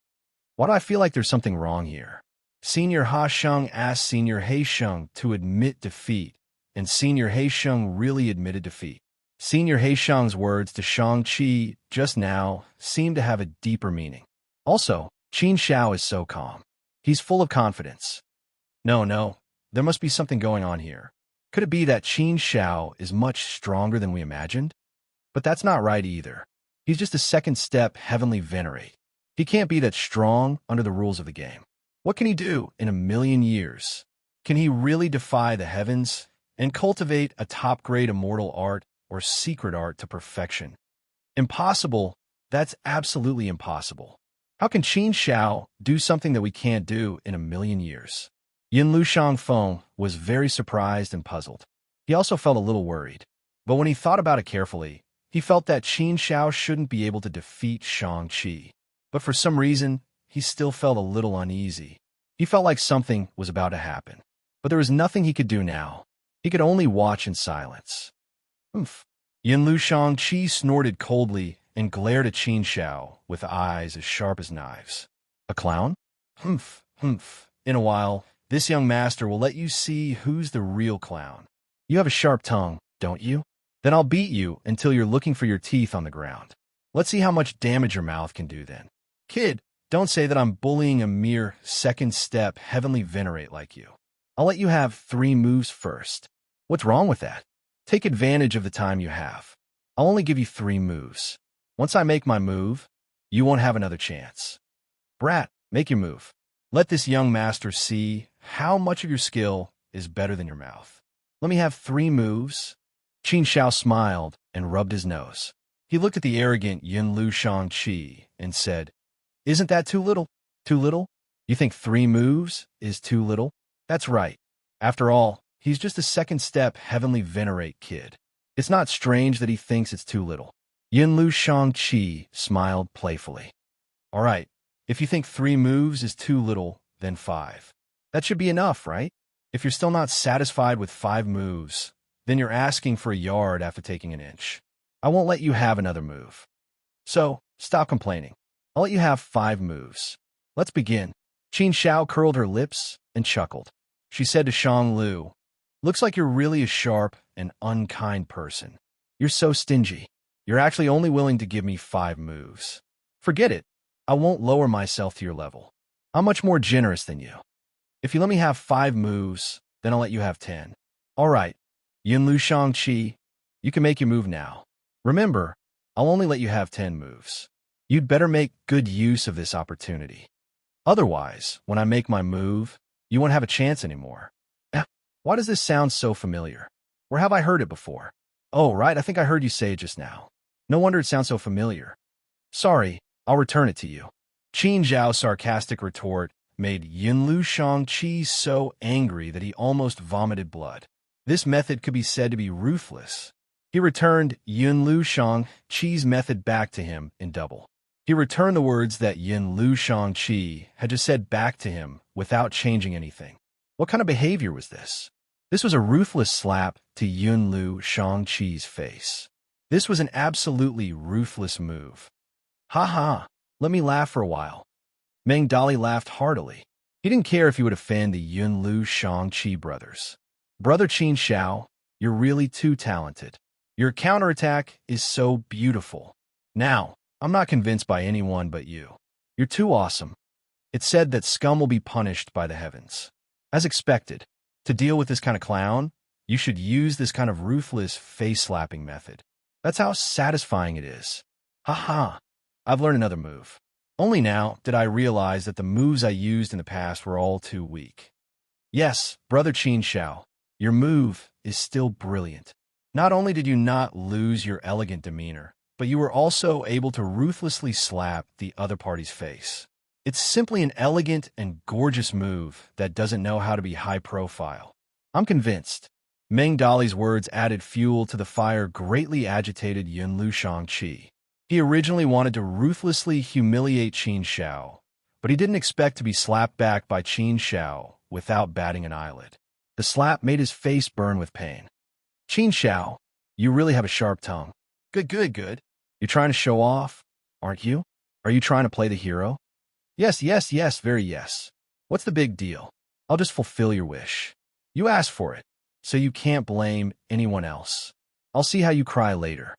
"Why do I feel like there's something wrong here?" Senior Ha-Sheng asked Senior Heisheng to admit defeat, and Senior Heisheng really admitted defeat. Senior Heisheng's words to Shang-Chi just now seemed to have a deeper meaning. Also, Qin Shao is so calm. He's full of confidence. No, there must be something going on here. Could it be that Qin Shao is much stronger than we imagined? But that's not right either. He's just a second-step heavenly venerate. He can't be that strong under the rules of the game. What can he do in a million years? Can he really defy the heavens and cultivate a top-grade immortal art or secret art to perfection? Impossible. That's absolutely impossible. How can Qin Shao do something that we can't do in a million years? Yunlu Shang-Feng was very surprised and puzzled. He also felt a little worried. But when he thought about it carefully, he felt that Qin Shao shouldn't be able to defeat Shang-Chi. But for some reason, he still felt a little uneasy. He felt like something was about to happen. But there was nothing he could do now. He could only watch in silence. Humph. Yunlu Shang-Chi snorted coldly and glared at Qin Shao with eyes as sharp as knives. "A clown? Humph. In a while, This young master will let you see who's the real clown. You have a sharp tongue, don't you? Then I'll beat you until you're looking for your teeth on the ground. Let's see how much damage your mouth can do then. Kid, don't say that I'm bullying a mere second-step heavenly venerate like you. I'll let you have 3 moves first. What's wrong with that? Take advantage of the time you have. I'll only give you 3 moves. Once I make my move, you won't have another chance. Brat, make your move. Let this young master see how much of your skill is better than your mouth. Let me have 3 moves. Qin Shao smiled and rubbed his nose. He looked at the arrogant Yunlu Shangqi and said, "Isn't that too little? Too little? You think 3 moves is too little? That's right. After all, he's just a second-step heavenly venerate kid. It's not strange that he thinks it's too little." Yunlu Shangqi smiled playfully. "All right, if you think 3 moves is too little, then 5. That should be enough, right? If you're still not satisfied with 5 moves, then you're asking for a yard after taking an inch. I won't let you have another move. So, stop complaining. I'll let you have 5 moves. Let's begin." Qin Shao curled her lips and chuckled. She said to Shang Lu, "Looks like you're really a sharp and unkind person. You're so stingy. You're actually only willing to give me 5 moves. Forget it. I won't lower myself to your level. I'm much more generous than you. If you let me have 5 moves, then I'll let you have 10. All right, Yunlu Shangqi, you can make your move now. Remember, I'll only let you have 10 moves. You'd better make good use of this opportunity. Otherwise, when I make my move, you won't have a chance anymore." Why does this sound so familiar? Where have I heard it before? Oh, right, I think I heard you say it just now. No wonder it sounds so familiar. Sorry, I'll return it to you. Qin Zhao's sarcastic retort made Yunlu Shangqi so angry that he almost vomited blood. This method could be said to be ruthless. He returned Yunlu Shangqi's method back to him in double. He returned the words that Yunlu Shangqi had just said back to him without changing anything. What kind of behavior was this? This was a ruthless slap to Yunlu Shangqi's face. This was an absolutely ruthless move. Ha ha, let me laugh for a while. Meng Dali laughed heartily. He didn't care if he would offend the Yunlu Shangqi brothers. Brother Qin Shao, you're really too talented. Your counterattack is so beautiful. Now, I'm not convinced by anyone but you. You're too awesome. It's said that scum will be punished by the heavens. As expected, to deal with this kind of clown, you should use this kind of ruthless face-slapping method. That's how satisfying it is. Ha ha, I've learned another move. Only now did I realize that the moves I used in the past were all too weak. Yes, Brother Qin Shao, your move is still brilliant. Not only did you not lose your elegant demeanor, but you were also able to ruthlessly slap the other party's face. It's simply an elegant and gorgeous move that doesn't know how to be high profile. I'm convinced. Meng Dali's words added fuel to the fire greatly agitated Yunlu Shangqi. He originally wanted to ruthlessly humiliate Qin Shao, but he didn't expect to be slapped back by Qin Shao without batting an eyelid. The slap made his face burn with pain. Qin Shao, you really have a sharp tongue. Good. You're trying to show off, aren't you? Are you trying to play the hero? Yes, very yes. What's the big deal? I'll just fulfill your wish. You asked for it, so you can't blame anyone else. I'll see how you cry later.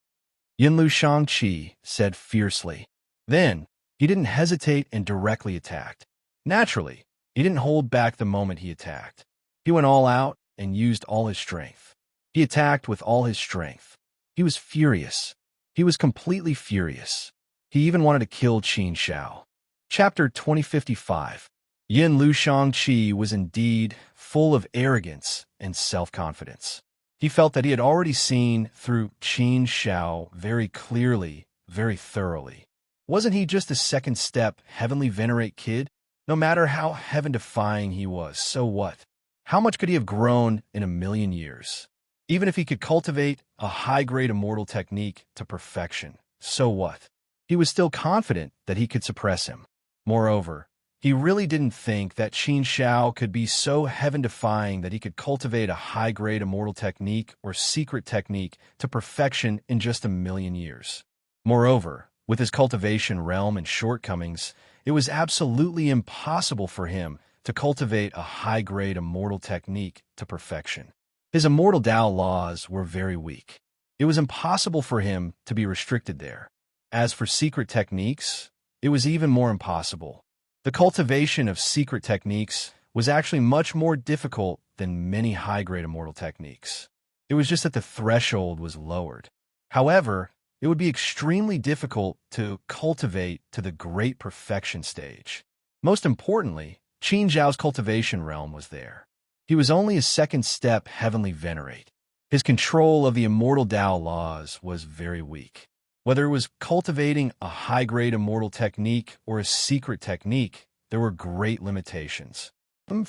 Yunlu Shangqi said fiercely. Then, he didn't hesitate and directly attacked. Naturally, he didn't hold back the moment he attacked. He went all out and used all his strength. He attacked with all his strength. He was furious. He was completely furious. He even wanted to kill Qin Shao. Chapter 2055. Yunlu Shangqi was indeed full of arrogance and self-confidence. He felt that he had already seen through Qin Shao very clearly, very thoroughly. Wasn't he just a second-step heavenly venerate kid? No matter how heaven-defying he was, so what? How much could he have grown in 1,000,000 years? Even if he could cultivate a high-grade immortal technique to perfection, so what? He was still confident that he could suppress him. Moreover, he really didn't think that Qin Shao could be so heaven-defying that he could cultivate a high-grade immortal technique or secret technique to perfection in just 1,000,000 years. Moreover, with his cultivation realm and shortcomings, it was absolutely impossible for him to cultivate a high-grade immortal technique to perfection. His immortal Tao laws were very weak. It was impossible for him to be restricted there. As for secret techniques, it was even more impossible. The cultivation of secret techniques was actually much more difficult than many high-grade immortal techniques. It was just that the threshold was lowered. However, it would be extremely difficult to cultivate to the great perfection stage. Most importantly, Qin Zhao's cultivation realm was there. He was only a second step heavenly venerate. His control of the immortal Tao laws was very weak. Whether it was cultivating a high-grade immortal technique or a secret technique, there were great limitations. Qin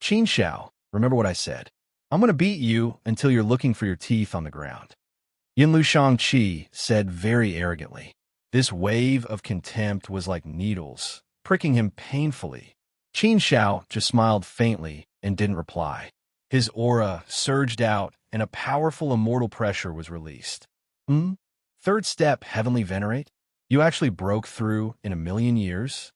Zhao, remember what I said. I'm going to beat you until you're looking for your teeth on the ground. Yinlu Shangqi said very arrogantly. This wave of contempt was like needles, pricking him painfully. Qin Zhao just smiled faintly and didn't reply. His aura surged out and a powerful immortal pressure was released. Third step, heavenly venerate? You actually broke through in 1,000,000 years?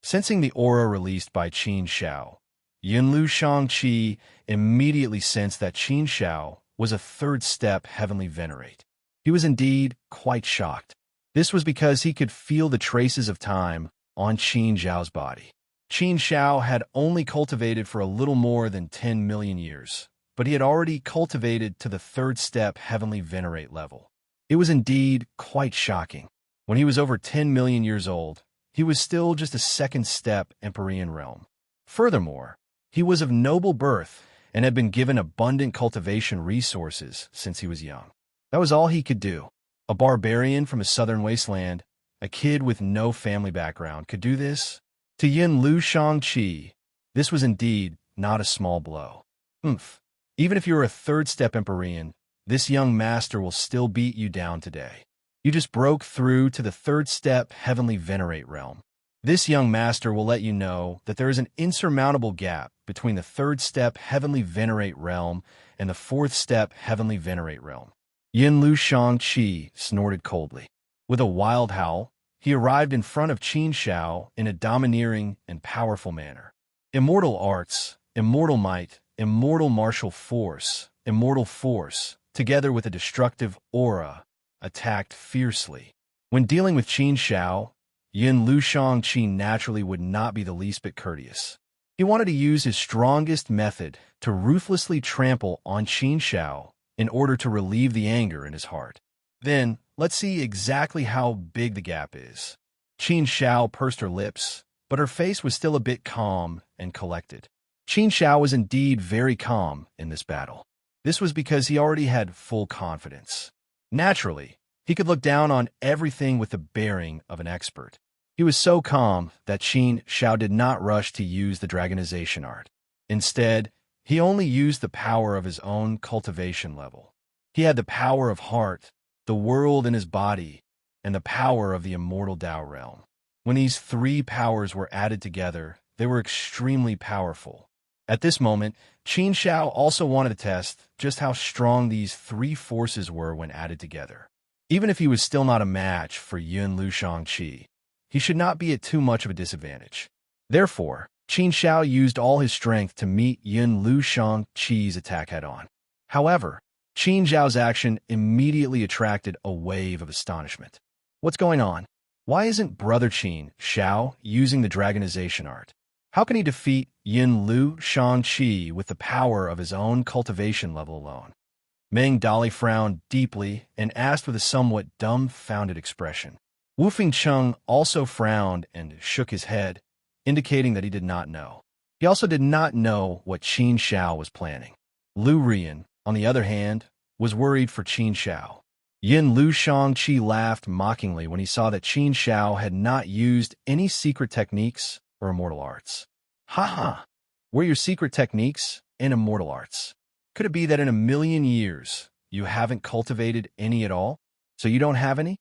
Sensing the aura released by Qin Zhao, Yinlu Shangqi immediately sensed that Qin Zhao was a third step heavenly venerate. He was indeed quite shocked. This was because he could feel the traces of time on Qin Zhao's body. Qin Zhao had only cultivated for a little more than 10 million years, but he had already cultivated to the third step heavenly venerate level. It was indeed quite shocking. When he was over 10 million years old, he was still just a second step Empyrean realm. Furthermore, he was of noble birth and had been given abundant cultivation resources since he was young. That was all he could do. A barbarian from a southern wasteland, a kid with no family background, could do this? To Yinlu Shangqi, this was indeed not a small blow. Even if you were a third step Empyrean, this young master will still beat you down today. You just broke through to the third step heavenly venerate realm. This young master will let you know that there is an insurmountable gap between the third step heavenly venerate realm and the fourth step heavenly venerate realm. Yinlu Shangqi snorted coldly. With a wild howl, he arrived in front of Qin Zhao in a domineering and powerful manner. Immortal arts, immortal might, immortal martial force, together with a destructive aura, attacked fiercely. When dealing with Qin Zhao, Yinlu Shangqi naturally would not be the least bit courteous. He wanted to use his strongest method to ruthlessly trample on Qin Zhao in order to relieve the anger in his heart. Then, let's see exactly how big the gap is. Qin Zhao pursed her lips, but her face was still a bit calm and collected. Qin Zhao was indeed very calm in this battle. This was because he already had full confidence. Naturally, he could look down on everything with the bearing of an expert. He was so calm that Qin Zhao did not rush to use the dragonization art. Instead, he only used the power of his own cultivation level. He had the power of heart, the world in his body, and the power of the immortal Tao realm. When these three powers were added together, they were extremely powerful. At this moment, Qin Zhao also wanted to test just how strong these three forces were when added together. Even if he was still not a match for Yinlu Shangqi, he should not be at too much of a disadvantage. Therefore, Qin Zhao used all his strength to meet Yinlu Shangqi's attack head-on. However, Qin Zhao's action immediately attracted a wave of astonishment. What's going on? Why isn't Brother Qin Zhao using the dragonization art? How can he defeat Yinlu Shangqi with the power of his own cultivation level alone? Meng Dali frowned deeply and asked with a somewhat dumbfounded expression. Wu Fengcheng also frowned and shook his head, indicating that he did not know. He also did not know what Qin Zhao was planning. Lu Rian, on the other hand, was worried for Qin Zhao. Yinlu Shangqi laughed mockingly when he saw that Qin Zhao had not used any secret techniques or immortal arts. Ha! Were your secret techniques and immortal arts? Could it be that in 1,000,000 years you haven't cultivated any at all, so you don't have any?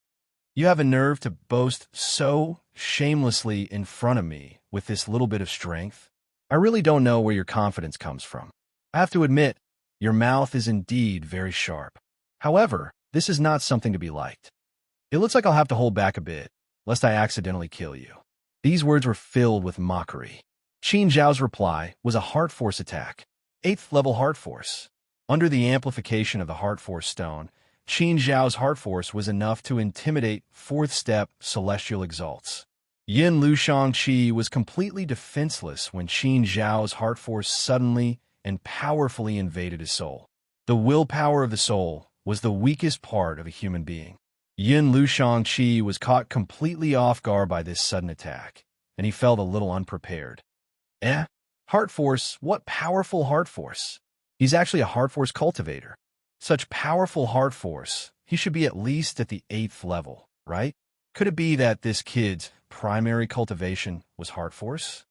You have a nerve to boast so shamelessly in front of me with this little bit of strength? I really don't know where your confidence comes from. I have to admit, your mouth is indeed very sharp. However, this is not something to be liked. It looks like I'll have to hold back a bit, lest I accidentally kill you. These words were filled with mockery. Qin Zhao's reply was a heart force attack. 8th level heart force. Under the amplification of the heart force stone, Qin Zhao's heart force was enough to intimidate 4th step celestial exalts. Yin Lushang Qi was completely defenseless when Qin Zhao's heart force suddenly and powerfully invaded his soul. The willpower of the soul was the weakest part of a human being. Yin Lushang Qi was caught completely off guard by this sudden attack, and he felt a little unprepared. Heart force? What powerful heart force? He's actually a heart force cultivator. Such powerful heart force, he should be at least at the 8th level, right? Could it be that this kid's primary cultivation was heart force?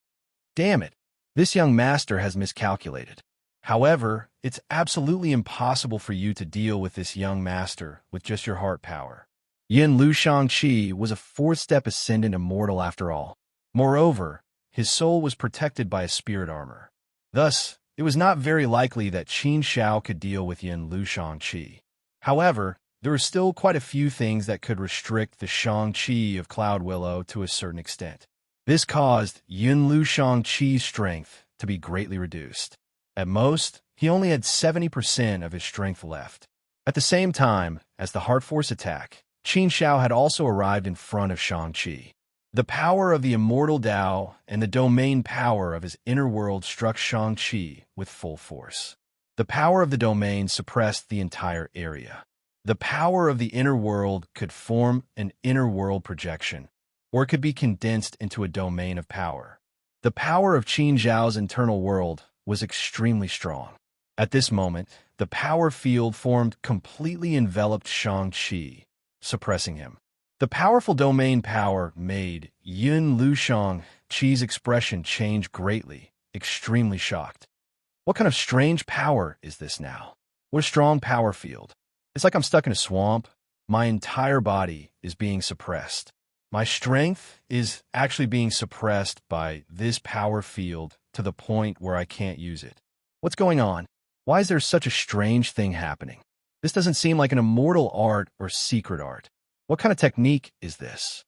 Damn it, this young master has miscalculated. However, it's absolutely impossible for you to deal with this young master with just your heart power. Yin Lushang Qi was a 4th step ascendant immortal after all. Moreover, his soul was protected by a spirit armor. Thus, it was not very likely that Qin Zhao could deal with Yin Lushang Qi. However, there were still quite a few things that could restrict the Shang Qi of Cloud Willow to a certain extent. This caused Yin Lushang Qi's strength to be greatly reduced. At most, he only had 70% of his strength left. At the same time as the heart force attack, Qin Zhao had also arrived in front of Shang Qi. The power of the immortal Tao and the domain power of his inner world struck Shang Qi with full force. The power of the domain suppressed the entire area. The power of the inner world could form an inner world projection, or it could be condensed into a domain of power. The power of Qin Zhao's internal world was extremely strong. At this moment, the power field formed completely enveloped Shang Qi, suppressing him. The powerful domain power made Yin Lushang Qi's expression change greatly, extremely shocked. What kind of strange power is this now? What a strong power field. It's like I'm stuck in a swamp. My entire body is being suppressed. My strength is actually being suppressed by this power field to the point where I can't use it. What's going on? Why is there such a strange thing happening? This doesn't seem like an immortal art or secret art. What kind of technique is this?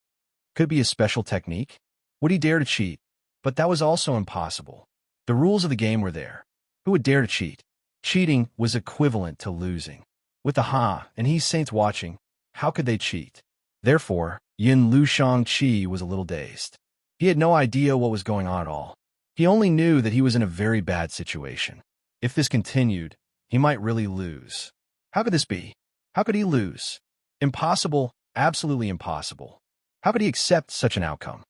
Could it be a special technique? Would he dare to cheat? But that was also impossible. The rules of the game were there. Who would dare to cheat? Cheating was equivalent to losing. With the Ha and He Saints watching, how could they cheat? Therefore, Yin Lushang Qi was a little dazed. He had no idea what was going on at all. He only knew that he was in a very bad situation. If this continued, he might really lose. How could this be? How could he lose? Impossible, absolutely impossible. How could he accept such an outcome?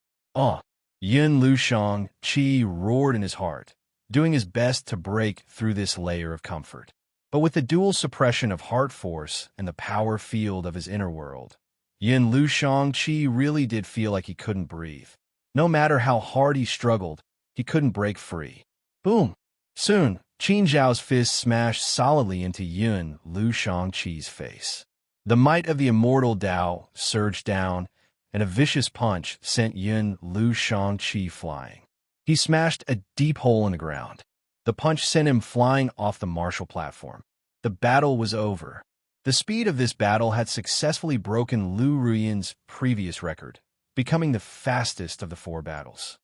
Yin Lushang Qi roared in his heart, doing his best to break through this layer of comfort. But with the dual suppression of heart force and the power field of his inner world, Yin Lushang Qi really did feel like he couldn't breathe. No matter how hard he struggled, he couldn't break free. Boom! Soon, Qin Zhao's fist smashed solidly into Yin Lushang Qi's face. The might of the immortal Tao surged down, and a vicious punch sent Yin Lushang Qi flying. He smashed a deep hole in the ground. The punch sent him flying off the martial platform. The battle was over. The speed of this battle had successfully broken Lu Ruyan's previous record, becoming the fastest of the 4 battles.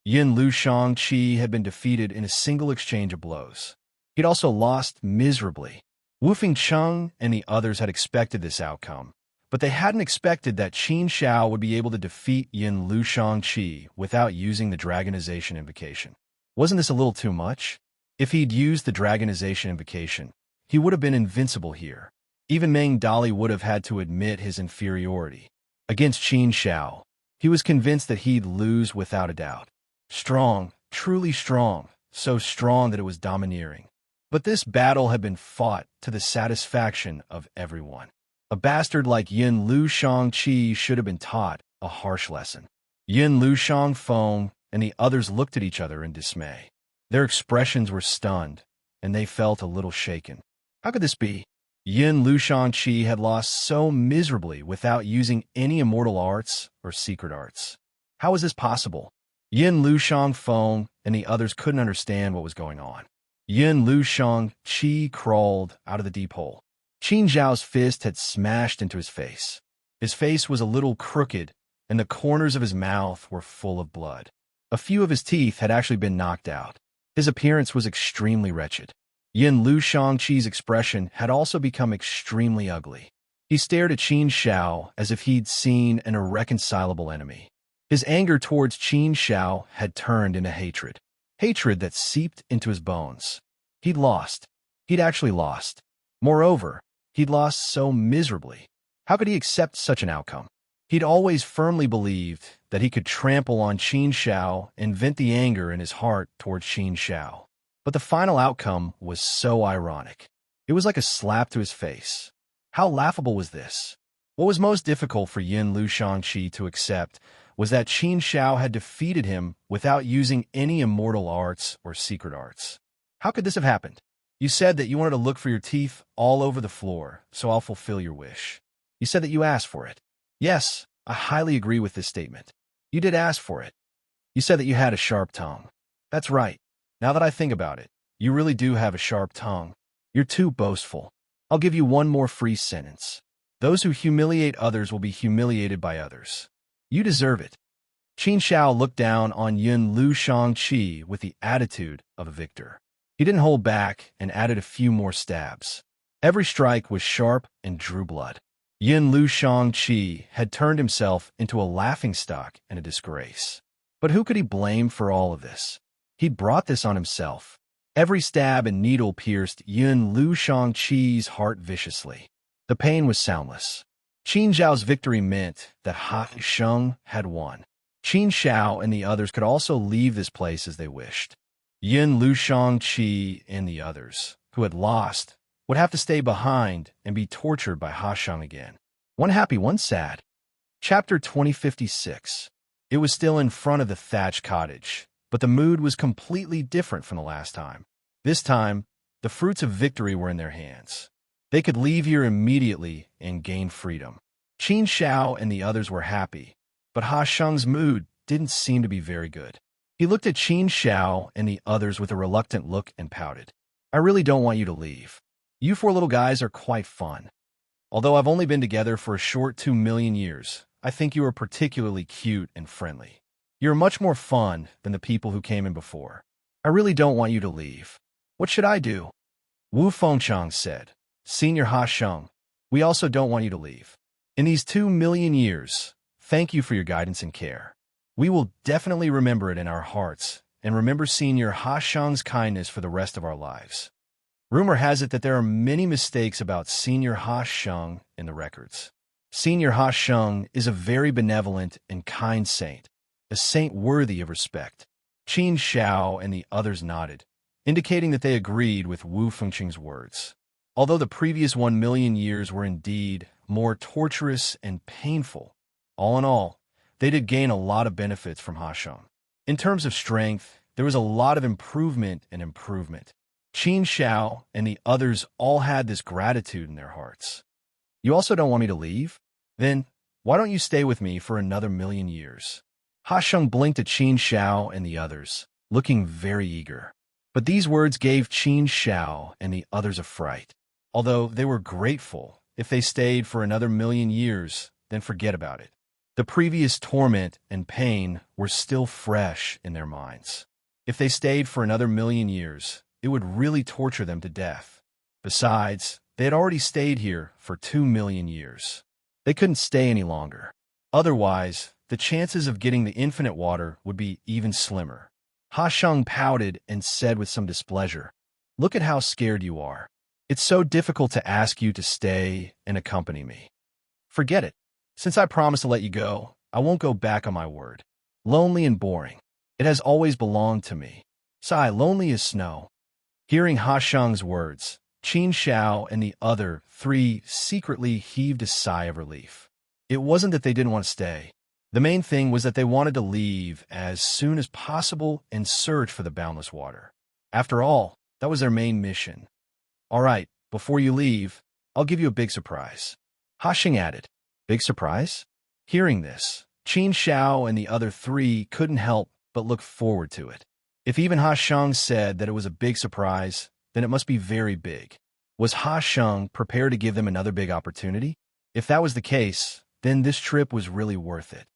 Yin Lushang Qi had been defeated in a single exchange of blows. He'd also lost miserably. Wu Fengcheng and the others had expected this outcome, but they hadn't expected that Qin Zhao would be able to defeat Yin Lushang Qi without using the Dragonization Invocation. Wasn't this a little too much? If he'd used the Dragonization Invocation, he would have been invincible here. Even Meng Dali would have had to admit his inferiority. Against Qin Zhao, he was convinced that he'd lose without a doubt. Strong, truly strong, so strong that it was domineering. But this battle had been fought to the satisfaction of everyone. A bastard like Yin Lushang Qi should have been taught a harsh lesson. Yin Lushang Feng and the others looked at each other in dismay. Their expressions were stunned, and they felt a little shaken. How could this be? Yin Lushang Qi had lost so miserably without using any immortal arts or secret arts. How was this possible? Yin Lushang Feng and the others couldn't understand what was going on. Yin Lushang Qi crawled out of the deep hole. Qin Zhao's fist had smashed into his face. His face was a little crooked, and the corners of his mouth were full of blood. A few of his teeth had actually been knocked out. His appearance was extremely wretched. Yin Lu Shangqi's expression had also become extremely ugly. He stared at Qin Shao as if he'd seen an irreconcilable enemy. His anger towards Qin Shao had turned into hatred. Hatred that seeped into his bones. He'd lost. He'd actually lost. Moreover, he'd lost so miserably. How could he accept such an outcome? He'd always firmly believed that he could trample on Qin Shao and vent the anger in his heart towards Qin Shao. But the final outcome was so ironic. It was like a slap to his face. How laughable was this? What was most difficult for Yin Lu Shangqi to accept was that Qin Shao had defeated him without using any immortal arts or secret arts. How could this have happened? You said that you wanted to look for your teeth all over the floor, so I'll fulfill your wish. You said that you asked for it. Yes, I highly agree with this statement. You did ask for it. You said that you had a sharp tongue. That's right. Now that I think about it, you really do have a sharp tongue. You're too boastful. I'll give you one more free sentence. Those who humiliate others will be humiliated by others. You deserve it. Qin Shao looked down on Yin Lu Shangqi with the attitude of a victor. He didn't hold back and added a few more stabs. Every strike was sharp and drew blood. Yin Lu Shangqi had turned himself into a laughingstock and a disgrace. But who could he blame for all of this? He'd brought this on himself. Every stab and needle pierced Yin Lu Shangqi's heart viciously. The pain was soundless. Qin Zhao's victory meant that Ha Sheng had won. Qin Shao and the others could also leave this place as they wished. Yin Lu Shangqi and the others, who had lost, would have to stay behind and be tortured by Ha Sheng again. One happy, one sad. Chapter 2056. It was still in front of the thatched cottage, but the mood was completely different from the last time. This time, the fruits of victory were in their hands. They could leave here immediately and gain freedom. Qin Shao and the others were happy, but Ha Sheng's mood didn't seem to be very good. He looked at Qin Shao and the others with a reluctant look and pouted. I really don't want you to leave. You four little guys are quite fun. Although I've only been together for a short 2 million years, I think you are particularly cute and friendly. You're much more fun than the people who came in before. I really don't want you to leave. What should I do? Wu Fengchang said. Senior Ha Sheng, we also don't want you to leave. In these 2 million years, thank you for your guidance and care. We will definitely remember it in our hearts and remember Senior Ha Sheng's kindness for the rest of our lives. Rumor has it that there are many mistakes about Senior Ha Sheng in the records. Senior Ha Sheng is a very benevolent and kind saint, a saint worthy of respect. Qin Shao and the others nodded, indicating that they agreed with Wu Fengcheng's words. Although the previous 1 million years were indeed more torturous and painful, all in all, they did gain a lot of benefits from Ha Sheng. In terms of strength, there was a lot of improvement and improvement. Qin Shao and the others all had this gratitude in their hearts. You also don't want me to leave? Then, why don't you stay with me for another 1,000,000 years? Ha Sheng blinked at Qin Shao and the others, looking very eager. But these words gave Qin Shao and the others a fright. Although they were grateful, if they stayed for another 1,000,000 years, then forget about it. The previous torment and pain were still fresh in their minds. If they stayed for another 1,000,000 years, it would really torture them to death. Besides, they had already stayed here for 2 million years. They couldn't stay any longer. Otherwise, the chances of getting the infinite water would be even slimmer. Ha Sheng pouted and said with some displeasure, "Look at how scared you are. It's so difficult to ask you to stay and accompany me. Forget it. Since I promised to let you go, I won't go back on my word. Lonely and boring. It has always belonged to me. Sigh, lonely as snow." Hearing Ha Sheng's words, Qin Shao and the other 3 secretly heaved a sigh of relief. It wasn't that they didn't want to stay. The main thing was that they wanted to leave as soon as possible and search for the boundless water. After all, that was their main mission. All right, before you leave, I'll give you a big surprise. Ha Sheng added. Big surprise? Hearing this, Qin Shao and the other 3 couldn't help but look forward to it. If even Ha Sheng said that it was a big surprise, then it must be very big. Was Ha Sheng prepared to give them another big opportunity? If that was the case, then this trip was really worth it.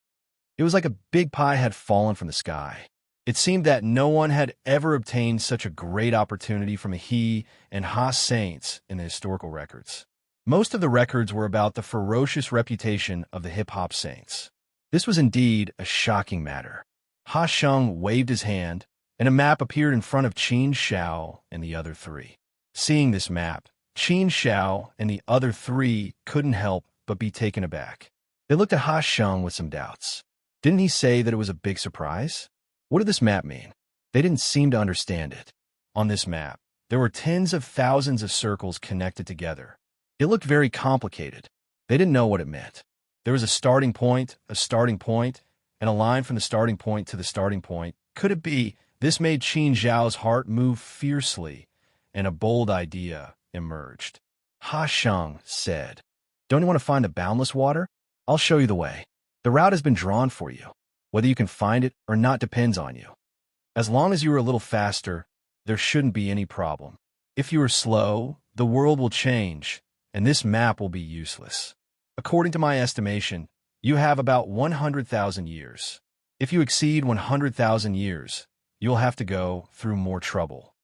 It was like a big pie had fallen from the sky. It seemed that no one had ever obtained such a great opportunity from he and Ha saints in the historical records. Most of the records were about the ferocious reputation of the hip-hop saints. This was indeed a shocking matter. Ha Sheng waved his hand, and a map appeared in front of Qin Shao and the other three. Seeing this map, Qin Shao and the other three couldn't help but be taken aback. They looked at Ha Sheng with some doubts. Didn't he say that it was a big surprise? What did this map mean? They didn't seem to understand it. On this map, there were tens of thousands of circles connected together. It looked very complicated. They didn't know what it meant. There was a starting point, and a line from the starting point to the starting point. Could it be? This made Qin Zhao's heart move fiercely, and a bold idea emerged. Ha Sheng said, "Don't you want to find the boundless water? I'll show you the way. The route has been drawn for you. Whether you can find it or not depends on you. As long as you are a little faster, there shouldn't be any problem. If you are slow, the world will change, and this map will be useless. According to my estimation, you have about 100,000 years. If you exceed 100,000 years, you'll have to go through more trouble.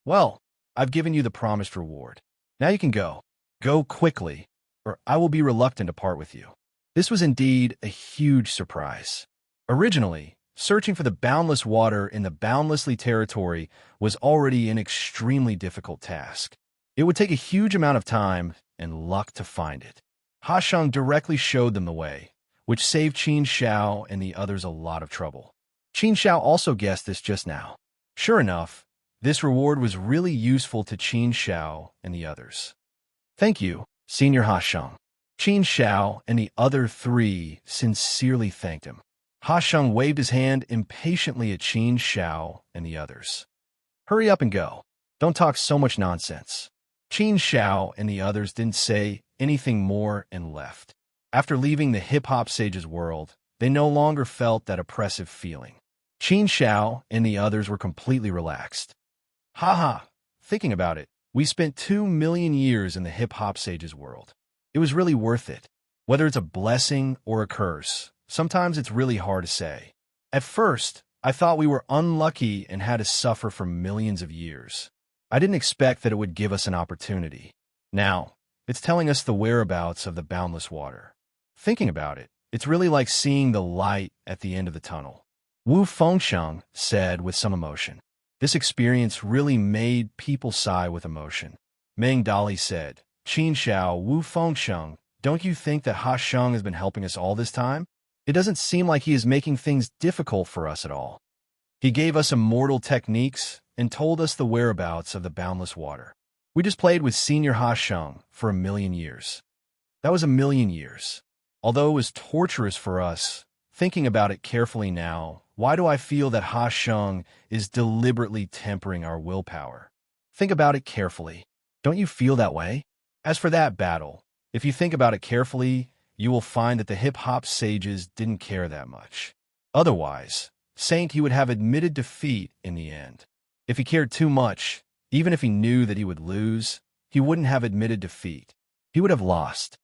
Well, I've given you the promised reward. Now you can go. Go quickly, or I will be reluctant to part with you." This was indeed a huge surprise. Originally, searching for the boundless water in the boundlessly territory was already an extremely difficult task. It would take a huge amount of time and luck to find it. Ha Sheng directly showed them the way, which saved Qin Shao and the others a lot of trouble. Qin Shao also guessed this just now. Sure enough, this reward was really useful to Qin Shao and the others. "Thank you, Senior Ha Sheng." Qin Shao and the other three sincerely thanked him. Ha Sheng waved his hand impatiently at Qin Shao and the others. "Hurry up and go. Don't talk so much nonsense." Qin Shao and the others didn't say anything more and left. After leaving the hip-hop sage's world, they no longer felt that oppressive feeling. Qin Shao and the others were completely relaxed. "Ha, thinking about it, we spent 2 million years in the hip-hop sage's world. It was really worth it. Whether it's a blessing or a curse, sometimes it's really hard to say. At first, I thought we were unlucky and had to suffer for millions of years. I didn't expect that it would give us an opportunity. Now, it's telling us the whereabouts of the boundless water. Thinking about it, it's really like seeing the light at the end of the tunnel." Wu Fengsheng said with some emotion. This experience really made people sigh with emotion. Meng Dali said, "Qin Shao, Wu Fengsheng, don't you think that Ha Sheng has been helping us all this time? It doesn't seem like he is making things difficult for us at all. He gave us immortal techniques and told us the whereabouts of the boundless water. We just played with Senior Ha Sheng for 1,000,000 years. That was 1,000,000 years. Although it was torturous for us, thinking about it carefully now, why do I feel that Ha Sheng is deliberately tempering our willpower? Think about it carefully. Don't you feel that way? As for that battle, if you think about it carefully, you will find that the hip-hop sages didn't care that much. Otherwise, Saint he would have admitted defeat in the end. If he cared too much, even if he knew that he would lose, he wouldn't have admitted defeat. He would have lost.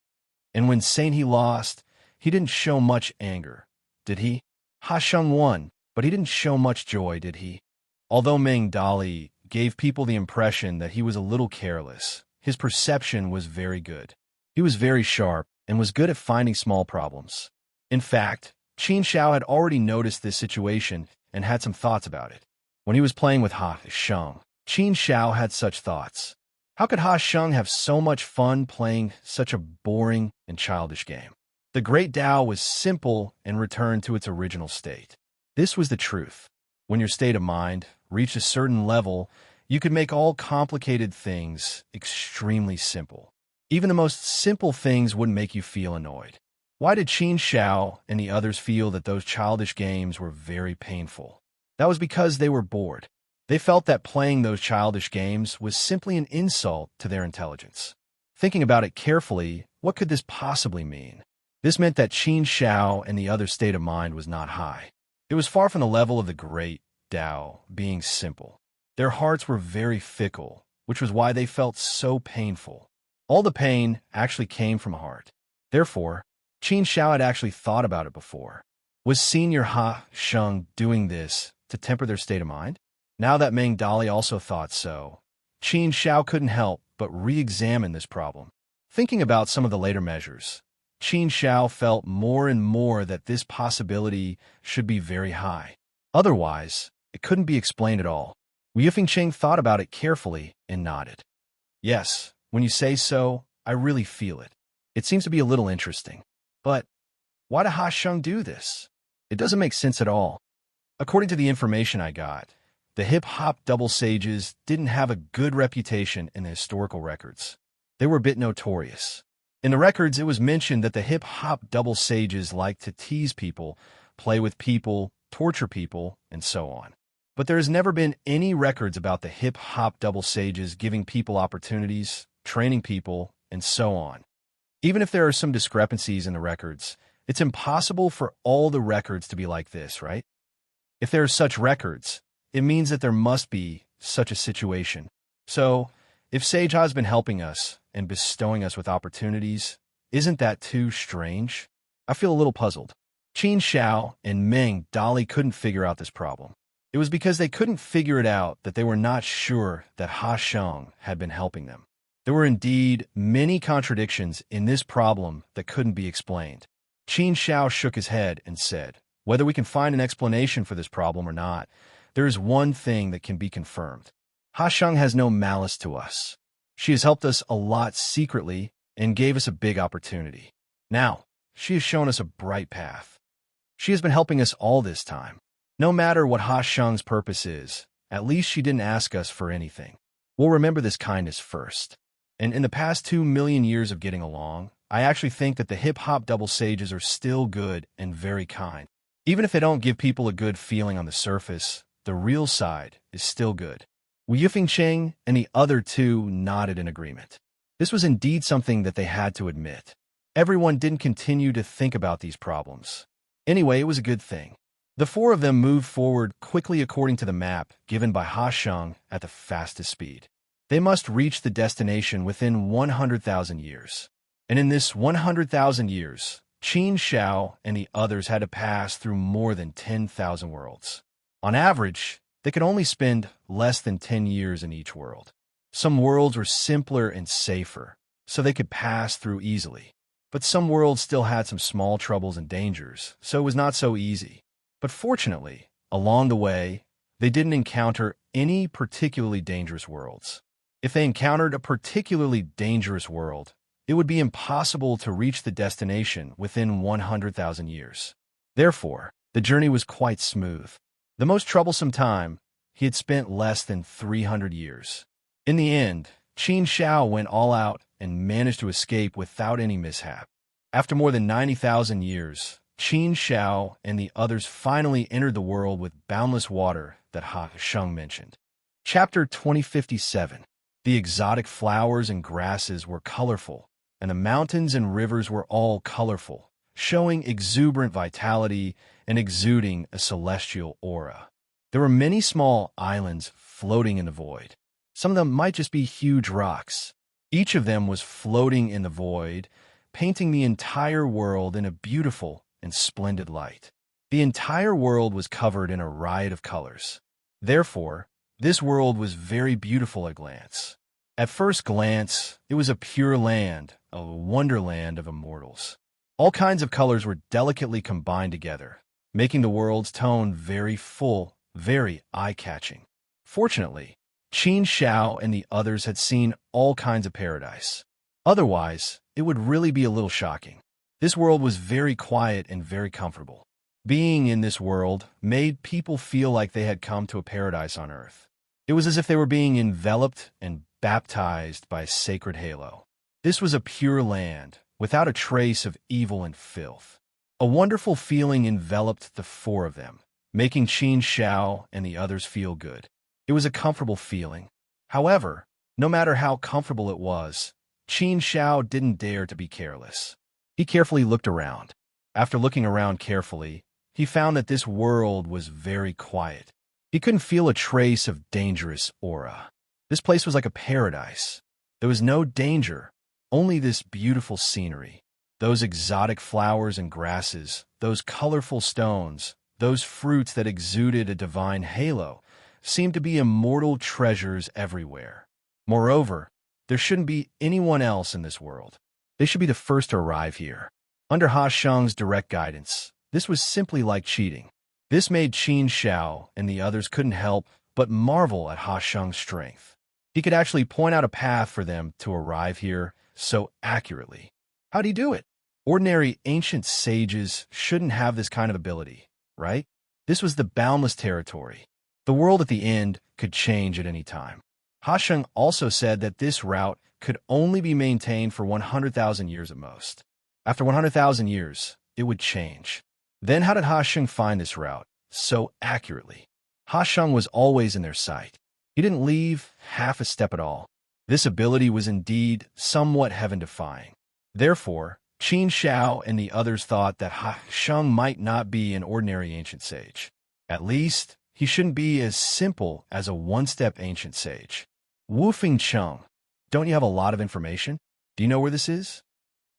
And when Saint he lost, he didn't show much anger, did he? Ha Sheng won, but he didn't show much joy, did he? Although Meng Dali gave people the impression that he was a little careless, his perception was very good. He was very sharp and was good at finding small problems. In fact, Qin Shao had already noticed this situation and had some thoughts about it. When he was playing with Ha Sheng, Qin Shao had such thoughts. How could Ha Sheng have so much fun playing such a boring and childish game? The great Tao was simple and returned to its original state. This was the truth. When your state of mind reached a certain level, you could make all complicated things extremely simple. Even the most simple things wouldn't make you feel annoyed. Why did Qin Shao and the others feel that those childish games were very painful? That was because they were bored. They felt that playing those childish games was simply an insult to their intelligence. Thinking about it carefully, what could this possibly mean? This meant that Qin Shao and the other's state of mind was not high. It was far from the level of the great Tao being simple. Their hearts were very fickle, which was why they felt so painful. All the pain actually came from heart. Therefore, Qin Shao had actually thought about it before. Was Senior Ha Sheng doing this to temper their state of mind? Now that Meng Dali also thought so, Qin Shao couldn't help but re-examine this problem. Thinking about some of the later measures, Qin Shao felt more and more that this possibility should be very high. Otherwise, it couldn't be explained at all. Wu Yifengqing thought about it carefully and nodded. Yes, when you say so, I really feel it. It seems to be a little interesting. But why did Ha Sheng do this? It doesn't make sense at all. According to the information I got, the hip-hop double sages didn't have a good reputation in the historical records. They were a bit notorious. In the records, it was mentioned that the hip-hop double sages liked to tease people, play with people, torture people, and so on. But there has never been any records about the hip-hop double sages giving people opportunities, training people, and so on. Even if there are some discrepancies in the records, it's impossible for all the records to be like this, right? If there are such records, it means that there must be such a situation. So, if Sage has been helping us and bestowing us with opportunities, isn't that too strange? I feel a little puzzled. Qin Shao and Meng Dali couldn't figure out this problem. It was because they couldn't figure it out that they were not sure that Ha Sheng had been helping them. There were indeed many contradictions in this problem that couldn't be explained. Qin Shao shook his head and said, whether we can find an explanation for this problem or not, there is one thing that can be confirmed. Ha Sheng has no malice to us. She has helped us a lot secretly and gave us a big opportunity. Now, she has shown us a bright path. She has been helping us all this time. No matter what Ha Sheng's purpose is, at least she didn't ask us for anything. We'll remember this kindness first. And in the past 2 million years of getting along, I actually think that the hip-hop double sages are still good and very kind. Even if they don't give people a good feeling on the surface, the real side is still good. Wu Yifengqing and the other two nodded in agreement. This was indeed something that they had to admit. Everyone didn't continue to think about these problems. Anyway, it was a good thing. The four of them moved forward quickly according to the map given by Ha Sheng at the fastest speed. They must reach the destination within 100,000 years. And in this 100,000 years, Qin Shao and the others had to pass through more than 10,000 worlds. On average, they could only spend less than 10 years in each world. Some worlds were simpler and safer, so they could pass through easily. But some worlds still had some small troubles and dangers, so it was not so easy. But fortunately, along the way, they didn't encounter any particularly dangerous worlds. If they encountered a particularly dangerous world, it would be impossible to reach the destination within 100,000 years. Therefore, the journey was quite smooth. The most troublesome time, he had spent less than 300 years. In the end, Qin Shao went all out and managed to escape without any mishap. After more than 90,000 years, Qin Shao and the others finally entered the world with boundless water that Ha Sheng mentioned. Chapter 2057. The exotic flowers and grasses were colorful, and the mountains and rivers were all colorful, showing exuberant vitality and exuding a celestial aura. There were many small islands floating in the void. Some of them might just be huge rocks. Each of them was floating in the void, painting the entire world in a beautiful and splendid light. The entire world was covered in a riot of colors. Therefore, this world was very beautiful at glance. At first glance, it was a pure land, a wonderland of immortals. All kinds of colors were delicately combined together, making the world's tone very full, very eye-catching. Fortunately, Qin Shao and the others had seen all kinds of paradise. Otherwise, it would really be a little shocking. This world was very quiet and very comfortable. Being in this world made people feel like they had come to a paradise on earth. It was as if they were being enveloped and baptized by a sacred halo. This was a pure land, without a trace of evil and filth. A wonderful feeling enveloped the four of them, making Qin Shao and the others feel good. It was a comfortable feeling. However, no matter how comfortable it was, Qin Shao didn't dare to be careless. He carefully looked around. After looking around carefully, he found that this world was very quiet. He couldn't feel a trace of dangerous aura. This place was like a paradise. There was no danger, only this beautiful scenery. Those exotic flowers and grasses, those colorful stones, those fruits that exuded a divine halo, seemed to be immortal treasures everywhere. Moreover, there shouldn't be anyone else in this world. They should be the first to arrive here. Under Ha Sheng's direct guidance, this was simply like cheating. This made Qin Xiao and the others couldn't help but marvel at Ha Sheng's strength. He could actually point out a path for them to arrive here so accurately. How'd he do it? Ordinary ancient sages shouldn't have this kind of ability, right? This was the boundless territory. The world at the end could change at any time. Ha Sheng also said that this route could only be maintained for 100,000 years at most. After 100,000 years, it would change. Then how did Ha Sheng find this route so accurately? Ha Sheng was always in their sight. He didn't leave half a step at all. This ability was indeed somewhat heaven-defying. Therefore, Qin Xiao and the others thought that Ha Sheng might not be an ordinary ancient sage. At least, he shouldn't be as simple as a one-step ancient sage. Wu Fengcheng, don't you have a lot of information? Do you know where this is?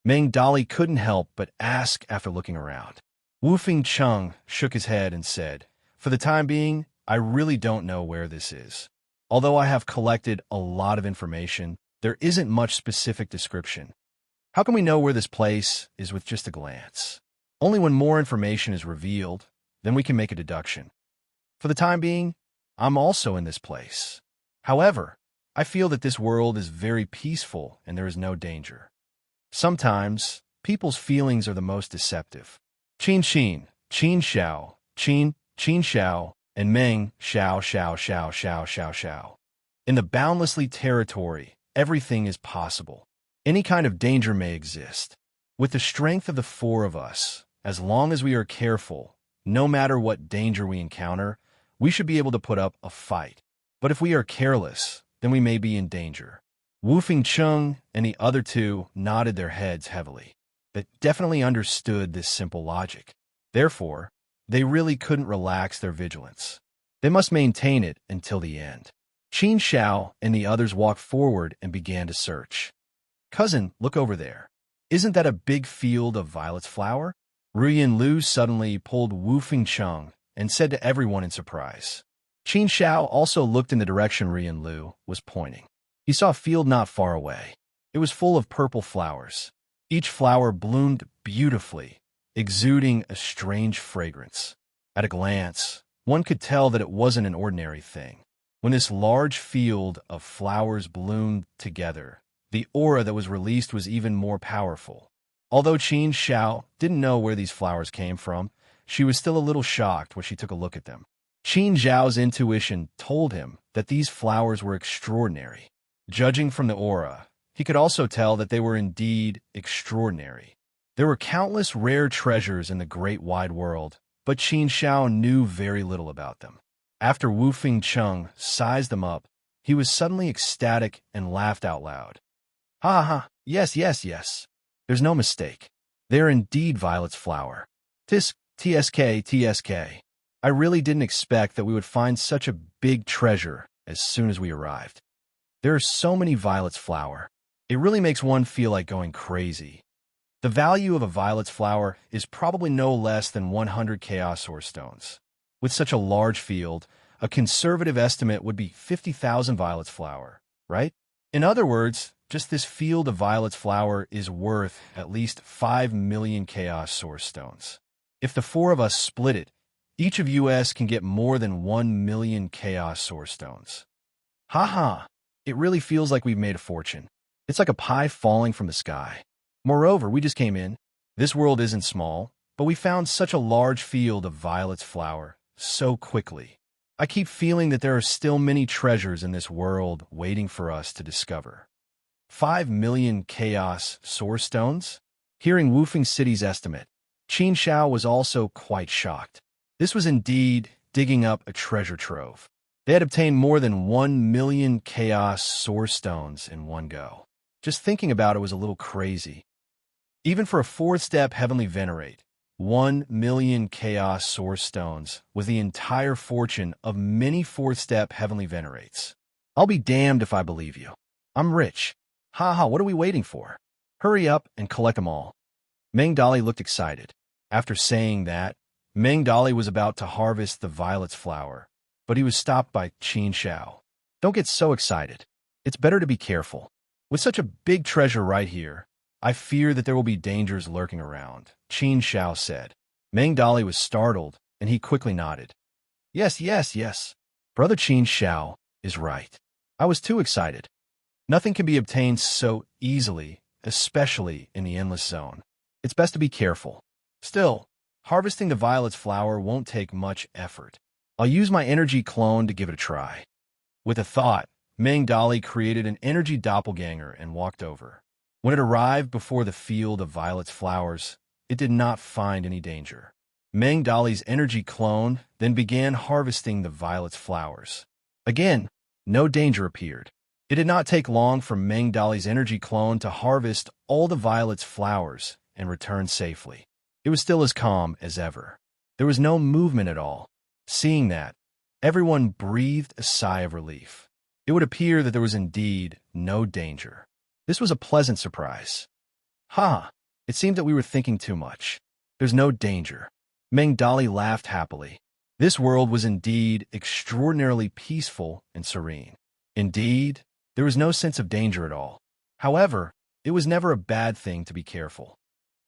Meng Dali couldn't help but ask after looking around. Wu Fengcheng shook his head and said, "For the time being, I really don't know where this is. Although I have collected a lot of information, there isn't much specific description. How can we know where this place is with just a glance? Only when more information is revealed, then we can make a deduction. For the time being, I'm also in this place. However, I feel that this world is very peaceful and there is no danger. Sometimes, people's feelings are the most deceptive." Qin Xiao, Qin Xiao, and Meng Xiao. In the boundlessly territory, everything is possible. Any kind of danger may exist. With the strength of the four of us, as long as we are careful, no matter what danger we encounter, we should be able to put up a fight. But if we are careless, then we may be in danger. Wu Fengcheng and the other two nodded their heads heavily. They definitely understood this simple logic. Therefore, they really couldn't relax their vigilance. They must maintain it until the end. Qin Xiao and the others walked forward and began to search. "Cousin, look over there. Isn't that a big field of violet's flower?" Ruyan Lu suddenly pulled Wu Fengcheng and said to everyone in surprise. Qin Xiao also looked in the direction Ruyan Lu was pointing. He saw a field not far away. It was full of purple flowers. Each flower bloomed beautifully, exuding a strange fragrance. At a glance, one could tell that it wasn't an ordinary thing. When this large field of flowers bloomed together, the aura that was released was even more powerful. Although Qin Xiao didn't know where these flowers came from, she was still a little shocked when she took a look at them. Qin Zhao's intuition told him that these flowers were extraordinary. Judging from the aura, he could also tell that they were indeed extraordinary. There were countless rare treasures in the great wide world, but Qin Xiao knew very little about them. After Wu Fengcheng sized them up, he was suddenly ecstatic and laughed out loud. "Ha ha, yes. There's no mistake. They are indeed Violet's flower. TSK. I really didn't expect that we would find such a big treasure as soon as we arrived. There are so many Violet's flower. It really makes one feel like going crazy. The value of a Violet's flower is probably no less than 100 Chaos Source Stones. With such a large field, a conservative estimate would be 50,000 Violet's flower, right? In other words, just this field of Violet's flower is worth at least 5 million Chaos Source Stones. If the four of us split it, each of us can get more than 1 million Chaos Source Stones. Ha! It really feels like we've made a fortune. It's like a pie falling from the sky. Moreover, we just came in. This world isn't small, but we found such a large field of Violet's flower so quickly. I keep feeling that there are still many treasures in this world waiting for us to discover. 5 million Chaos Source Stones? Hearing Wufeng City's estimate, Qin Xiao was also quite shocked. This was indeed digging up a treasure trove. They had obtained more than 1 million Chaos Source Stones in one go. Just thinking about it was a little crazy. Even for a fourth-step Heavenly Venerate, 1 million Chaos Source Stones was the entire fortune of many fourth-step Heavenly Venerates. I'll be damned if I believe you. I'm rich. Ha, what are we waiting for? Hurry up and collect them all. Meng Dali looked excited. After saying that, Meng Dali was about to harvest the violet's flower, but he was stopped by Qin Shao. Don't get so excited. It's better to be careful. With such a big treasure right here, I fear that there will be dangers lurking around, Qin Shao said. Meng Dali was startled, and he quickly nodded. Yes, yes, yes. Brother Qin Shao is right. I was too excited. Nothing can be obtained so easily, especially in the endless zone. It's best to be careful. Still, harvesting the violet's flower won't take much effort. I'll use my energy clone to give it a try. With a thought, Meng Dali created an energy doppelganger and walked over. When it arrived before the field of violet's flowers, it did not find any danger. Meng Dali's energy clone then began harvesting the violet's flowers. Again, no danger appeared. It did not take long for Meng Dali's energy clone to harvest all the violet's flowers and return safely. It was still as calm as ever. There was no movement at all. Seeing that, everyone breathed a sigh of relief. It would appear that there was indeed no danger. This was a pleasant surprise. Ha! It seemed that we were thinking too much. There's no danger. Meng Dali laughed happily. This world was indeed extraordinarily peaceful and serene. Indeed, there was no sense of danger at all. However, it was never a bad thing to be careful.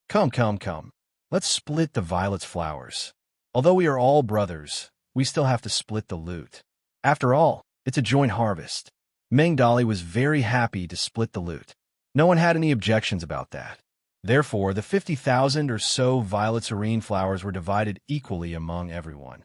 Come, come, come. Let's split the violet's flowers. Although we are all brothers, we still have to split the loot. After all, it's a joint harvest. Meng Dali was very happy to split the loot. No one had any objections about that. Therefore, the 50,000 or so violet serene flowers were divided equally among everyone.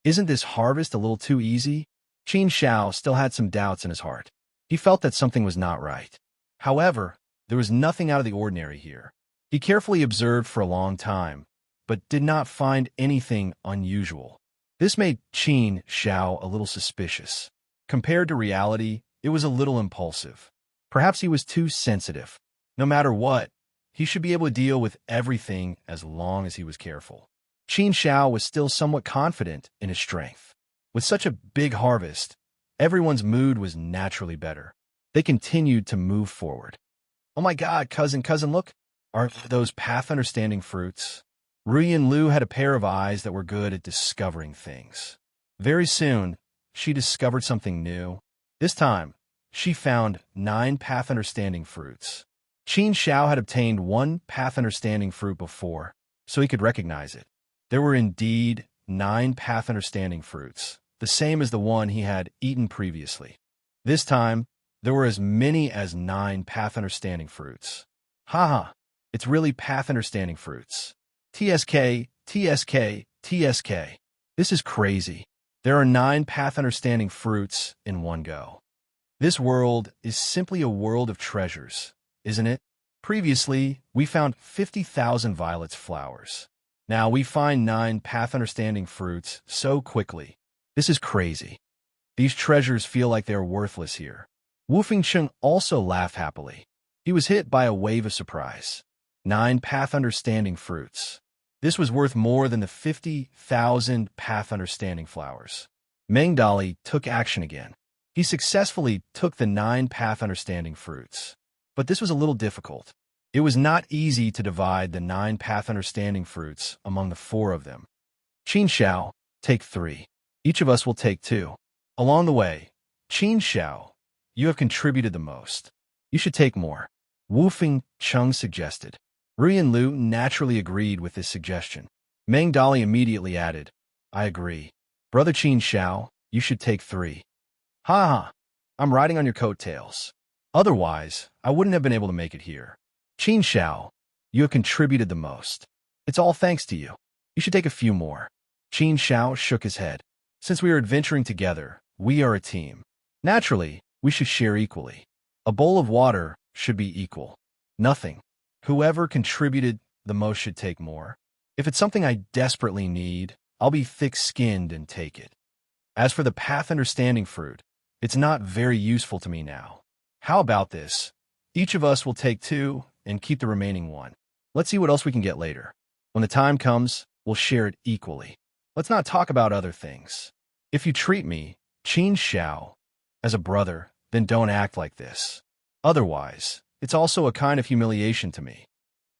Isn't this harvest a little too easy? Qin Shao still had some doubts in his heart. He felt that something was not right. However, there was nothing out of the ordinary here. He carefully observed for a long time, but did not find anything unusual. This made Qin Shao a little suspicious. Compared to reality, it was a little impulsive. Perhaps he was too sensitive. No matter what, he should be able to deal with everything as long as he was careful. Qin Shao was still somewhat confident in his strength. With such a big harvest, everyone's mood was naturally better. They continued to move forward. Oh my God, cousin, look. Are those path understanding fruits? Ruyin Lu had a pair of eyes that were good at discovering things. Very soon, she discovered something new. This time, she found 9 path understanding fruits. Qin Shao had obtained 1 path understanding fruit before, so he could recognize it. There were indeed 9 path understanding fruits, the same as the one he had eaten previously. This time, there were as many as 9 path understanding fruits. Haha, it's really path understanding fruits. TSK, TSK, TSK. This is crazy. There are 9 path understanding fruits in one go. This world is simply a world of treasures, isn't it? Previously, we found 50,000 violets flowers. Now we find 9 path understanding fruits so quickly. This is crazy. These treasures feel like they're worthless here. Wu Fengcheng also laughed happily. He was hit by a wave of surprise. 9 path understanding fruits. This was worth more than the 50,000 path understanding flowers. Meng Dali took action again. He successfully took the 9 path understanding fruits. But this was a little difficult. It was not easy to divide the 9 path understanding fruits among the 4 of them. Qin Shao, take 3. Each of us will take 2. Along the way, Qin Shao, you have contributed the most. You should take more. Wu Fengcheng suggested. Ruyin Lu naturally agreed with this suggestion. Meng Dali immediately added, I agree. Brother Qin Shao, you should take 3. Ha ha, I'm riding on your coattails. Otherwise, I wouldn't have been able to make it here. Qin Shao, you have contributed the most. It's all thanks to you. You should take a few more. Qin Shao shook his head. Since we are adventuring together, we are a team. Naturally, we should share equally. A bowl of water should be equal. Nothing. Whoever contributed the most should take more. If it's something I desperately need, I'll be thick-skinned and take it. As for the path understanding fruit, it's not very useful to me now. How about this? Each of us will take 2 and keep the remaining 1. Let's see what else we can get later. When the time comes, we'll share it equally. Let's not talk about other things. If you treat me, Qin Shao, as a brother, then don't act like this. Otherwise, it's also a kind of humiliation to me.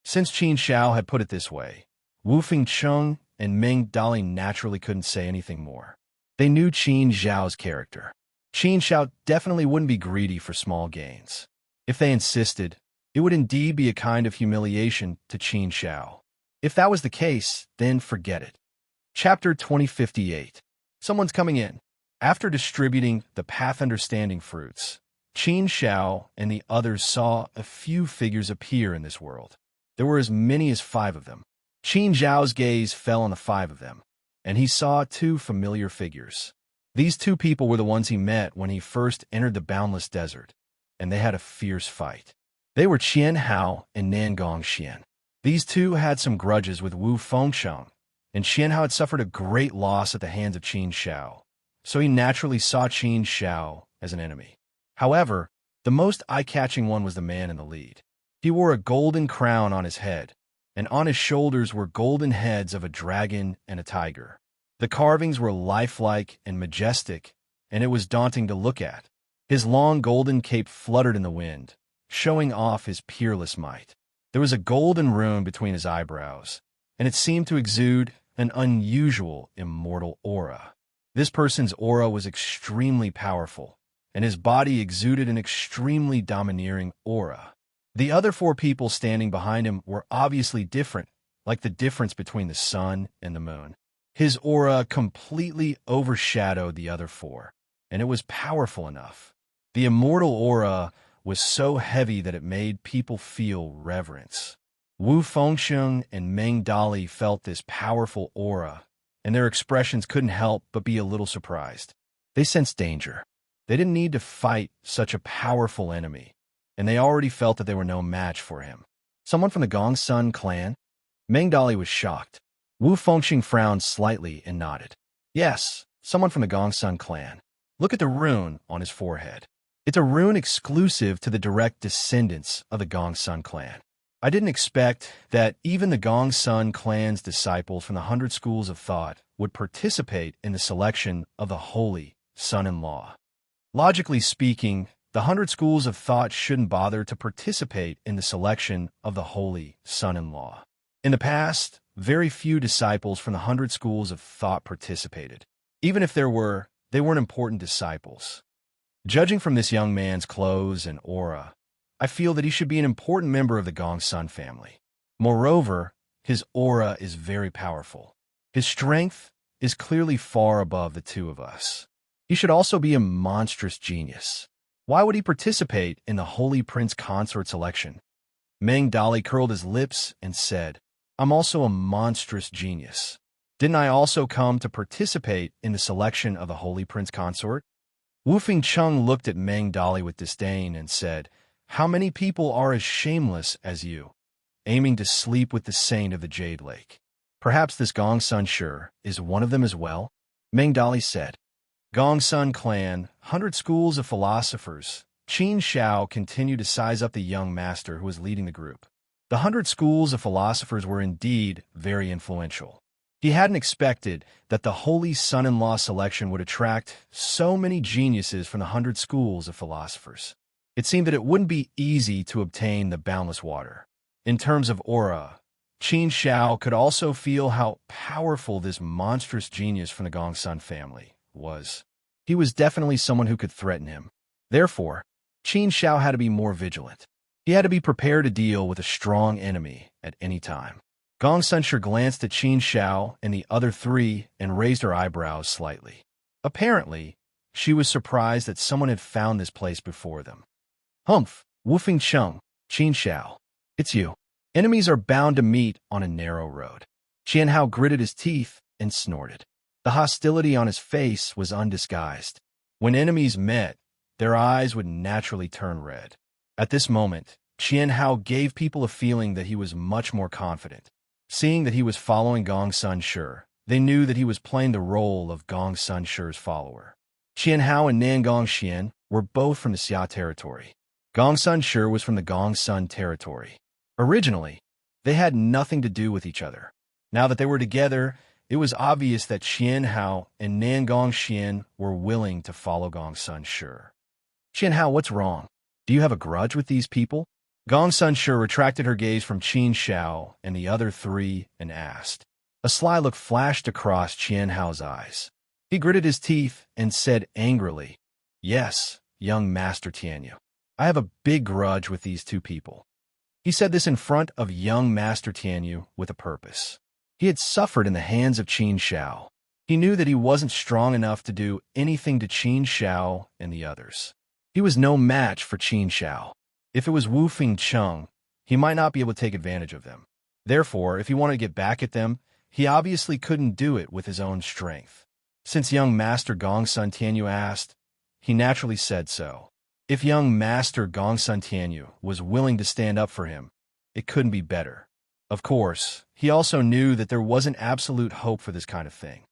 Since Qin Shao had put it this way, Wu Fengcheng and Meng Dali naturally couldn't say anything more. They knew Qin Zhao's character. Qin Zhao definitely wouldn't be greedy for small gains. If they insisted, it would indeed be a kind of humiliation to Qin Zhao. If that was the case, then forget it. Chapter 2058. Someone's coming in. After distributing the path understanding fruits, Qin Zhao and the others saw a few figures appear in this world. There were as many as 5 of them. Qin Zhao's gaze fell on the 5 of them, and he saw 2 familiar figures. These 2 people were the ones he met when he first entered the boundless desert, and they had a fierce fight. They were Qian Hao and Nangong Xian. These 2 had some grudges with Wu Fengcheng, and Qian Hao had suffered a great loss at the hands of Qin Zhao, so he naturally saw Qin Zhao as an enemy. However, the most eye-catching one was the man in the lead. He wore a golden crown on his head, and on his shoulders were golden heads of a dragon and a tiger. The carvings were lifelike and majestic, and it was daunting to look at. His long golden cape fluttered in the wind, showing off his peerless might. There was a golden rune between his eyebrows, and it seemed to exude an unusual immortal aura. This person's aura was extremely powerful, and his body exuded an extremely domineering aura. The other 4 people standing behind him were obviously different, like the difference between the sun and the moon. His aura completely overshadowed the other 4, and it was powerful enough. The immortal aura was so heavy that it made people feel reverence. Wu Fengcheng and Meng Dali felt this powerful aura, and their expressions couldn't help but be a little surprised. They sensed danger. They didn't need to fight such a powerful enemy, and they already felt that they were no match for him. Someone from the Gongsun clan? Meng Dali was shocked. Wu Fengcheng frowned slightly and nodded. Yes, someone from the Gongsun clan. Look at the rune on his forehead. It's a rune exclusive to the direct descendants of the Gongsun clan. I didn't expect that even the Gongsun clan's disciples from the 100 schools of thought would participate in the selection of the holy son-in-law. Logically speaking, the 100 schools of thought shouldn't bother to participate in the selection of the holy son-in-law. In the past, very few disciples from the 100 schools of thought participated. Even if there were, they weren't important disciples. Judging from this young man's clothes and aura, I feel that he should be an important member of the Gongsun family. Moreover, his aura is very powerful. His strength is clearly far above the 2 of us. He should also be a monstrous genius. Why would he participate in the Holy Prince Consort selection? Meng Dali curled his lips and said, I'm also a monstrous genius. Didn't I also come to participate in the selection of the Holy Prince Consort? Wu Fengcheng looked at Meng Dali with disdain and said, How many people are as shameless as you, aiming to sleep with the saint of the Jade Lake? Perhaps this Gongsun Shi is one of them as well? Meng Dali said. Gongsun clan, 100 schools of philosophers. Qin Zhao continued to size up the young master who was leading the group. The 100 schools of philosophers were indeed very influential. He hadn't expected that the holy son-in-law selection would attract so many geniuses from the 100 schools of philosophers. It seemed that it wouldn't be easy to obtain the boundless water. In terms of aura, Qin Zhao could also feel how powerful this monstrous genius from the Gongsun family was. He was definitely someone who could threaten him. Therefore, Qin Zhao had to be more vigilant. He had to be prepared to deal with a strong enemy at any time. Gongsun Shi glanced at Qin Zhao and the other 3 and raised her eyebrows slightly. Apparently, she was surprised that someone had found this place before them. Humph, Wu Fengcheng, Qin Zhao. It's you. Enemies are bound to meet on a narrow road. Qian Hao gritted his teeth and snorted. The hostility on his face was undisguised. When enemies met, their eyes would naturally turn red. At this moment, Qian Hao gave people a feeling that he was much more confident. Seeing that he was following Gongsun Shi, they knew that he was playing the role of Gongsun Shi's follower. Qian Hao and Nangong Xian were both from the Xia territory. Gongsun Shi was from the Gongsun territory. Originally, they had nothing to do with each other. Now that they were together, it was obvious that Qian Hao and Nangong Xian were willing to follow Gongsun Shi. Qian Hao, what's wrong? Do you have a grudge with these people? Gong Sun Shi retracted her gaze from Qin Shao and the other three and asked. A sly look flashed across Qian Hao's eyes. He gritted his teeth and said angrily, "Yes, young Master Tianyu. I have a big grudge with these two people." He said this in front of young Master Tianyu with a purpose. He had suffered in the hands of Qin Shao. He knew that he wasn't strong enough to do anything to Qin Shao and the others. He was no match for Qin Shao. If it was Wu Fengcheng, he might not be able to take advantage of them. Therefore, if he wanted to get back at them, he obviously couldn't do it with his own strength. Since young Master Gongsun Tianyu asked, he naturally said so. If young Master Gongsun Tianyu was willing to stand up for him, it couldn't be better. Of course, he also knew that there wasn't absolute hope for this kind of thing.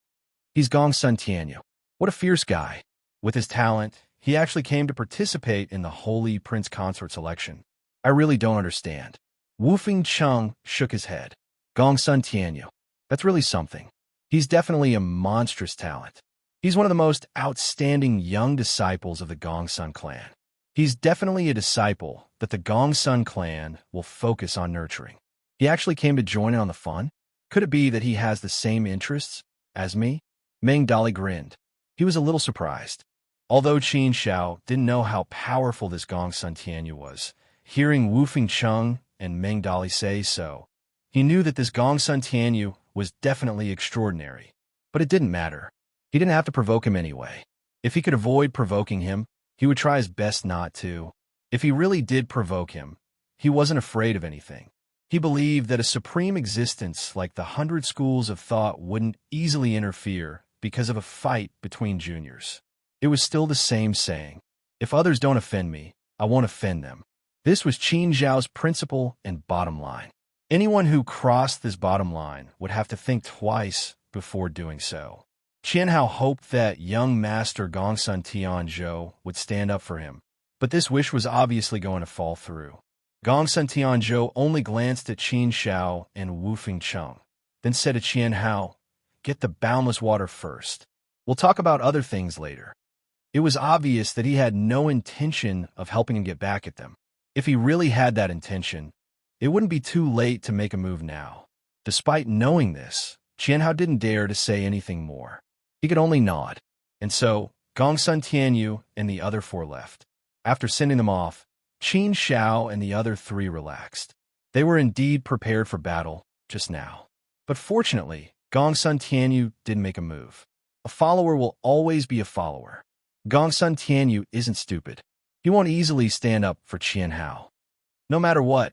He's Gongsun Tianyu. What a fierce guy. With his talent, he actually came to participate in the Holy Prince Consort selection. I really don't understand. Wu Fengcheng shook his head. Gongsun Tianyu. That's really something. He's definitely a monstrous talent. He's one of the most outstanding young disciples of the Gongsun clan. He's definitely a disciple that the Gongsun clan will focus on nurturing. He actually came to join in on the fun? Could it be that he has the same interests as me? Meng Dali grinned. He was a little surprised. Although Qin Shao didn't know how powerful this Gongsun Tianyu was, hearing Wu Fengcheng and Meng Dali say so, he knew that this Gongsun Tianyu was definitely extraordinary. But it didn't matter. He didn't have to provoke him anyway. If he could avoid provoking him, he would try his best not to. If he really did provoke him, he wasn't afraid of anything. He believed that a supreme existence like the 100 schools of thought wouldn't easily interfere because of a fight between juniors. It was still the same saying, if others don't offend me, I won't offend them. This was Qin Zhao's principle and bottom line. Anyone who crossed this bottom line would have to think twice before doing so. Qian Hao hoped that young Master Gongsun Tianzhou would stand up for him, but this wish was obviously going to fall through. Gongsun Tianzhou only glanced at Qin Shao and Wu Fengcheng, then said to Qian Hao, "Get the boundless water first. We'll talk about other things later." It was obvious that he had no intention of helping him get back at them. If he really had that intention, it wouldn't be too late to make a move now. Despite knowing this, Qian Hao didn't dare to say anything more. He could only nod. And so, Gongsun Tianyu and the other four left. After sending them off, Qin Shao and the other three relaxed. They were indeed prepared for battle just now. But fortunately, Gongsun Tianyu didn't make a move. A follower will always be a follower. Gongsun Tianyu isn't stupid. He won't easily stand up for Qian Hao. No matter what,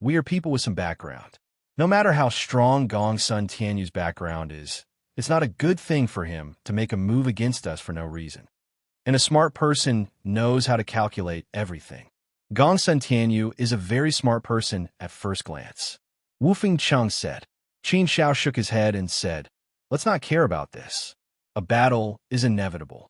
we are people with some background. No matter how strong Gongsun Tianyu's background is, it's not a good thing for him to make a move against us for no reason. And a smart person knows how to calculate everything. Gongsun Tianyu is a very smart person at first glance. Wu Fengcheng said. Qin Shao shook his head and said, "Let's not care about this. A battle is inevitable.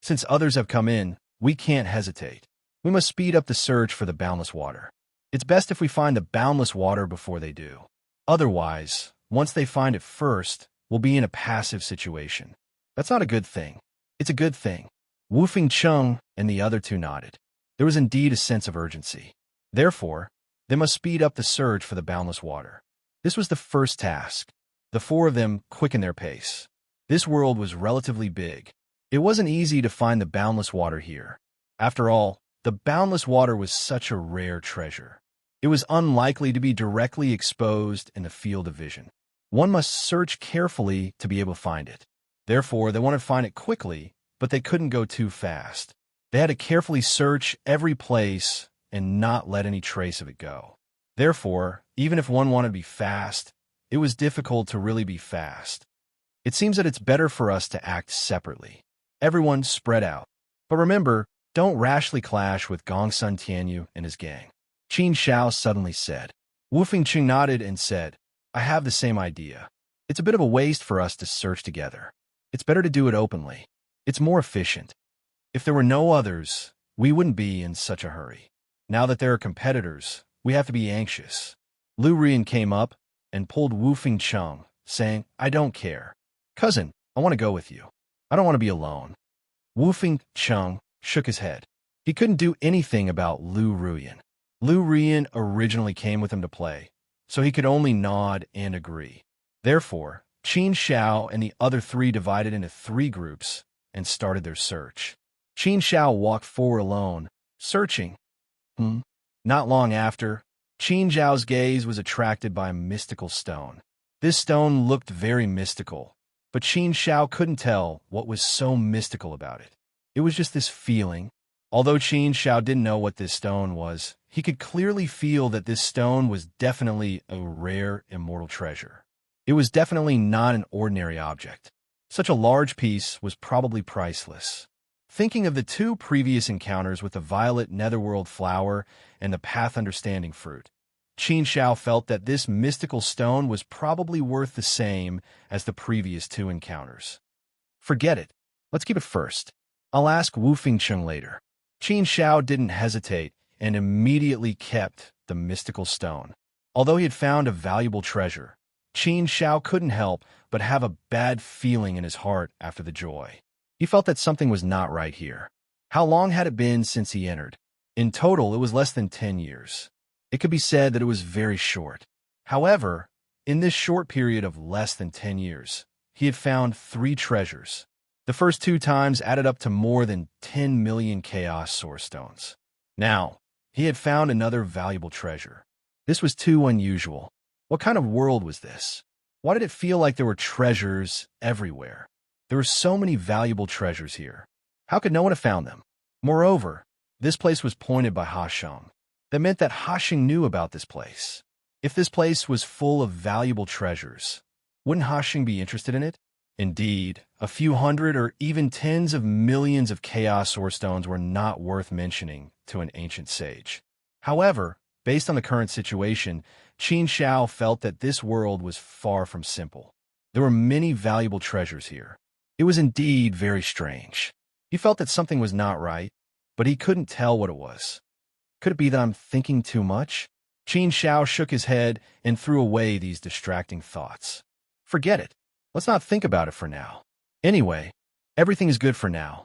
Since others have come in, we can't hesitate. We must speed up the search for the boundless water. It's best if we find the boundless water before they do. Otherwise, once they find it first, we'll be in a passive situation. That's not a good thing. It's a good thing." Wu Fengcheng and the other two nodded. There was indeed a sense of urgency. Therefore, they must speed up the search for the boundless water. This was the first task. The four of them quickened their pace. This world was relatively big. It wasn't easy to find the boundless water here. After all, the boundless water was such a rare treasure. It was unlikely to be directly exposed in the field of vision. One must search carefully to be able to find it. Therefore, they wanted to find it quickly, but they couldn't go too fast. They had to carefully search every place and not let any trace of it go. Therefore, even if one wanted to be fast, it was difficult to really be fast. It seems that it's better for us to act separately. Everyone spread out. But remember, don't rashly clash with Gongsun Tianyu and his gang. Qin Shao suddenly said. Wu Fengcheng nodded and said, "I have the same idea. It's a bit of a waste for us to search together. It's better to do it openly. It's more efficient. If there were no others, we wouldn't be in such a hurry. Now that there are competitors, we have to be anxious." Lu Rian came up and pulled Wu Fengcheng, saying, "I don't care. Cousin, I want to go with you. I don't want to be alone." Wu Fengcheng shook his head. He couldn't do anything about Lu Ruyan. Lu Rian originally came with him to play, so he could only nod and agree. Therefore, Qin Xiao and the other three divided into three groups and started their search. Qin Xiao walked forward alone, searching. Not long after, Qin Xiao's gaze was attracted by a mystical stone. This stone looked very mystical, but Qin Xiao couldn't tell what was so mystical about it. It was just this feeling. Although Qin Xiao didn't know what this stone was, he could clearly feel that this stone was definitely a rare, immortal treasure. It was definitely not an ordinary object. Such a large piece was probably priceless. Thinking of the two previous encounters with the violet netherworld flower and the path understanding fruit, Qin Xiao felt that this mystical stone was probably worth the same as the previous two encounters. Forget it. Let's keep it first. I'll ask Wu Fingcheng later. Qin Xiao didn't hesitate and immediately kept the mystical stone. Although he had found a valuable treasure, Qin Xiao couldn't help but have a bad feeling in his heart after the joy. He felt that something was not right here. How long had it been since he entered? In total, it was less than 10 years. It could be said that it was very short. However, in this short period of less than 10 years, he had found 3 treasures. The first 2 times added up to more than 10 million Chaos Source Stones. Now, he had found another valuable treasure. This was too unusual. What kind of world was this? Why did it feel like there were treasures everywhere? There were so many valuable treasures here. How could no one have found them? Moreover, this place was pointed by Hasheng. That meant that Hasheng knew about this place. If this place was full of valuable treasures, wouldn't Hasheng be interested in it? Indeed, a few hundred or even tens of millions of Chaos Source Stones were not worth mentioning to an ancient sage. However, based on the current situation, Qin Xiao felt that this world was far from simple. There were many valuable treasures here. It was indeed very strange. He felt that something was not right, but he couldn't tell what it was. Could it be that I'm thinking too much? Qin Xiao shook his head and threw away these distracting thoughts. Forget it. Let's not think about it for now. Anyway, everything is good for now.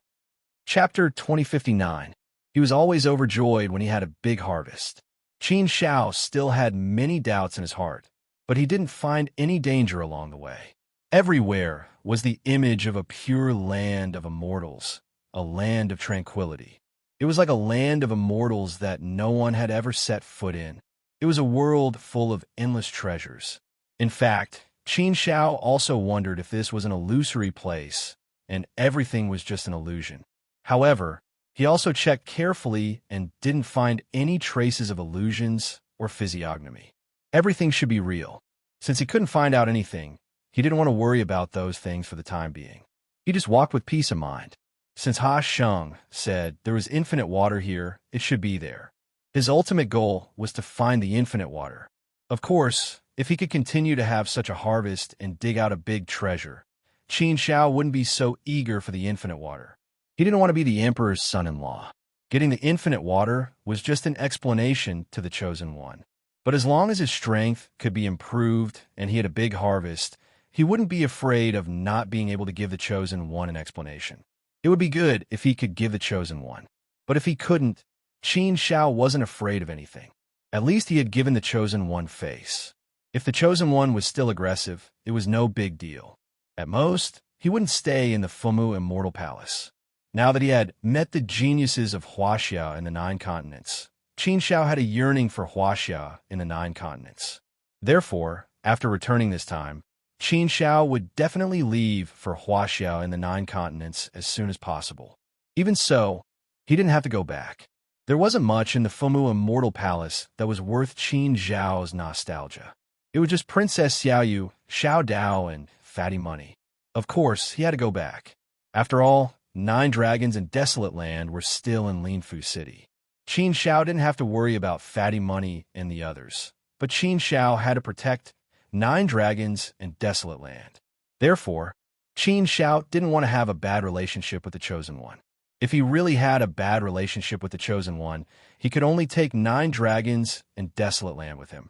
Chapter 2059. He was always overjoyed when he had a big harvest. Qin Xiao still had many doubts in his heart, but he didn't find any danger along the way. Everywhere was the image of a pure land of immortals, a land of tranquility. It was like a land of immortals that no one had ever set foot in. It was a world full of endless treasures. In fact, Qin Xiao also wondered if this was an illusory place, and everything was just an illusion. However, he also checked carefully and didn't find any traces of illusions or physiognomy. Everything should be real. Since he couldn't find out anything, he didn't want to worry about those things for the time being. He just walked with peace of mind. Since Ha Sheng said there was infinite water here, it should be there. His ultimate goal was to find the infinite water. Of course, if he could continue to have such a harvest and dig out a big treasure, Qin Xiao wouldn't be so eager for the infinite water. He didn't want to be the emperor's son-in-law. Getting the infinite water was just an explanation to the chosen one. But as long as his strength could be improved and he had a big harvest, he wouldn't be afraid of not being able to give the chosen one an explanation. It would be good if he could give the chosen one. But if he couldn't, Qin Xiao wasn't afraid of anything. At least he had given the chosen one face. If the chosen one was still aggressive, it was no big deal. At most, he wouldn't stay in the Fumu Immortal Palace. Now that he had met the geniuses of Huaxia in the 9 continents, Qin Xiao had a yearning for Huaxia in the 9 continents. Therefore, after returning this time, Qin Xiao would definitely leave for Huaxia in the 9 continents as soon as possible. Even so, he didn't have to go back. There wasn't much in the Fumu Immortal Palace that was worth Qin Xiao's nostalgia. It was just Princess Xiaoyu, Xiao Dao, and Fatty Money. Of course, he had to go back. After all, 9 dragons and Desolate Land were still in Linfu City. Qin Xiao didn't have to worry about Fatty Money and the others, but Qin Xiao had to protect 9 dragons and Desolate Land. Therefore, Qin Xiao didn't want to have a bad relationship with the Chosen One. If he really had a bad relationship with the Chosen One, he could only take 9 dragons and Desolate Land with him.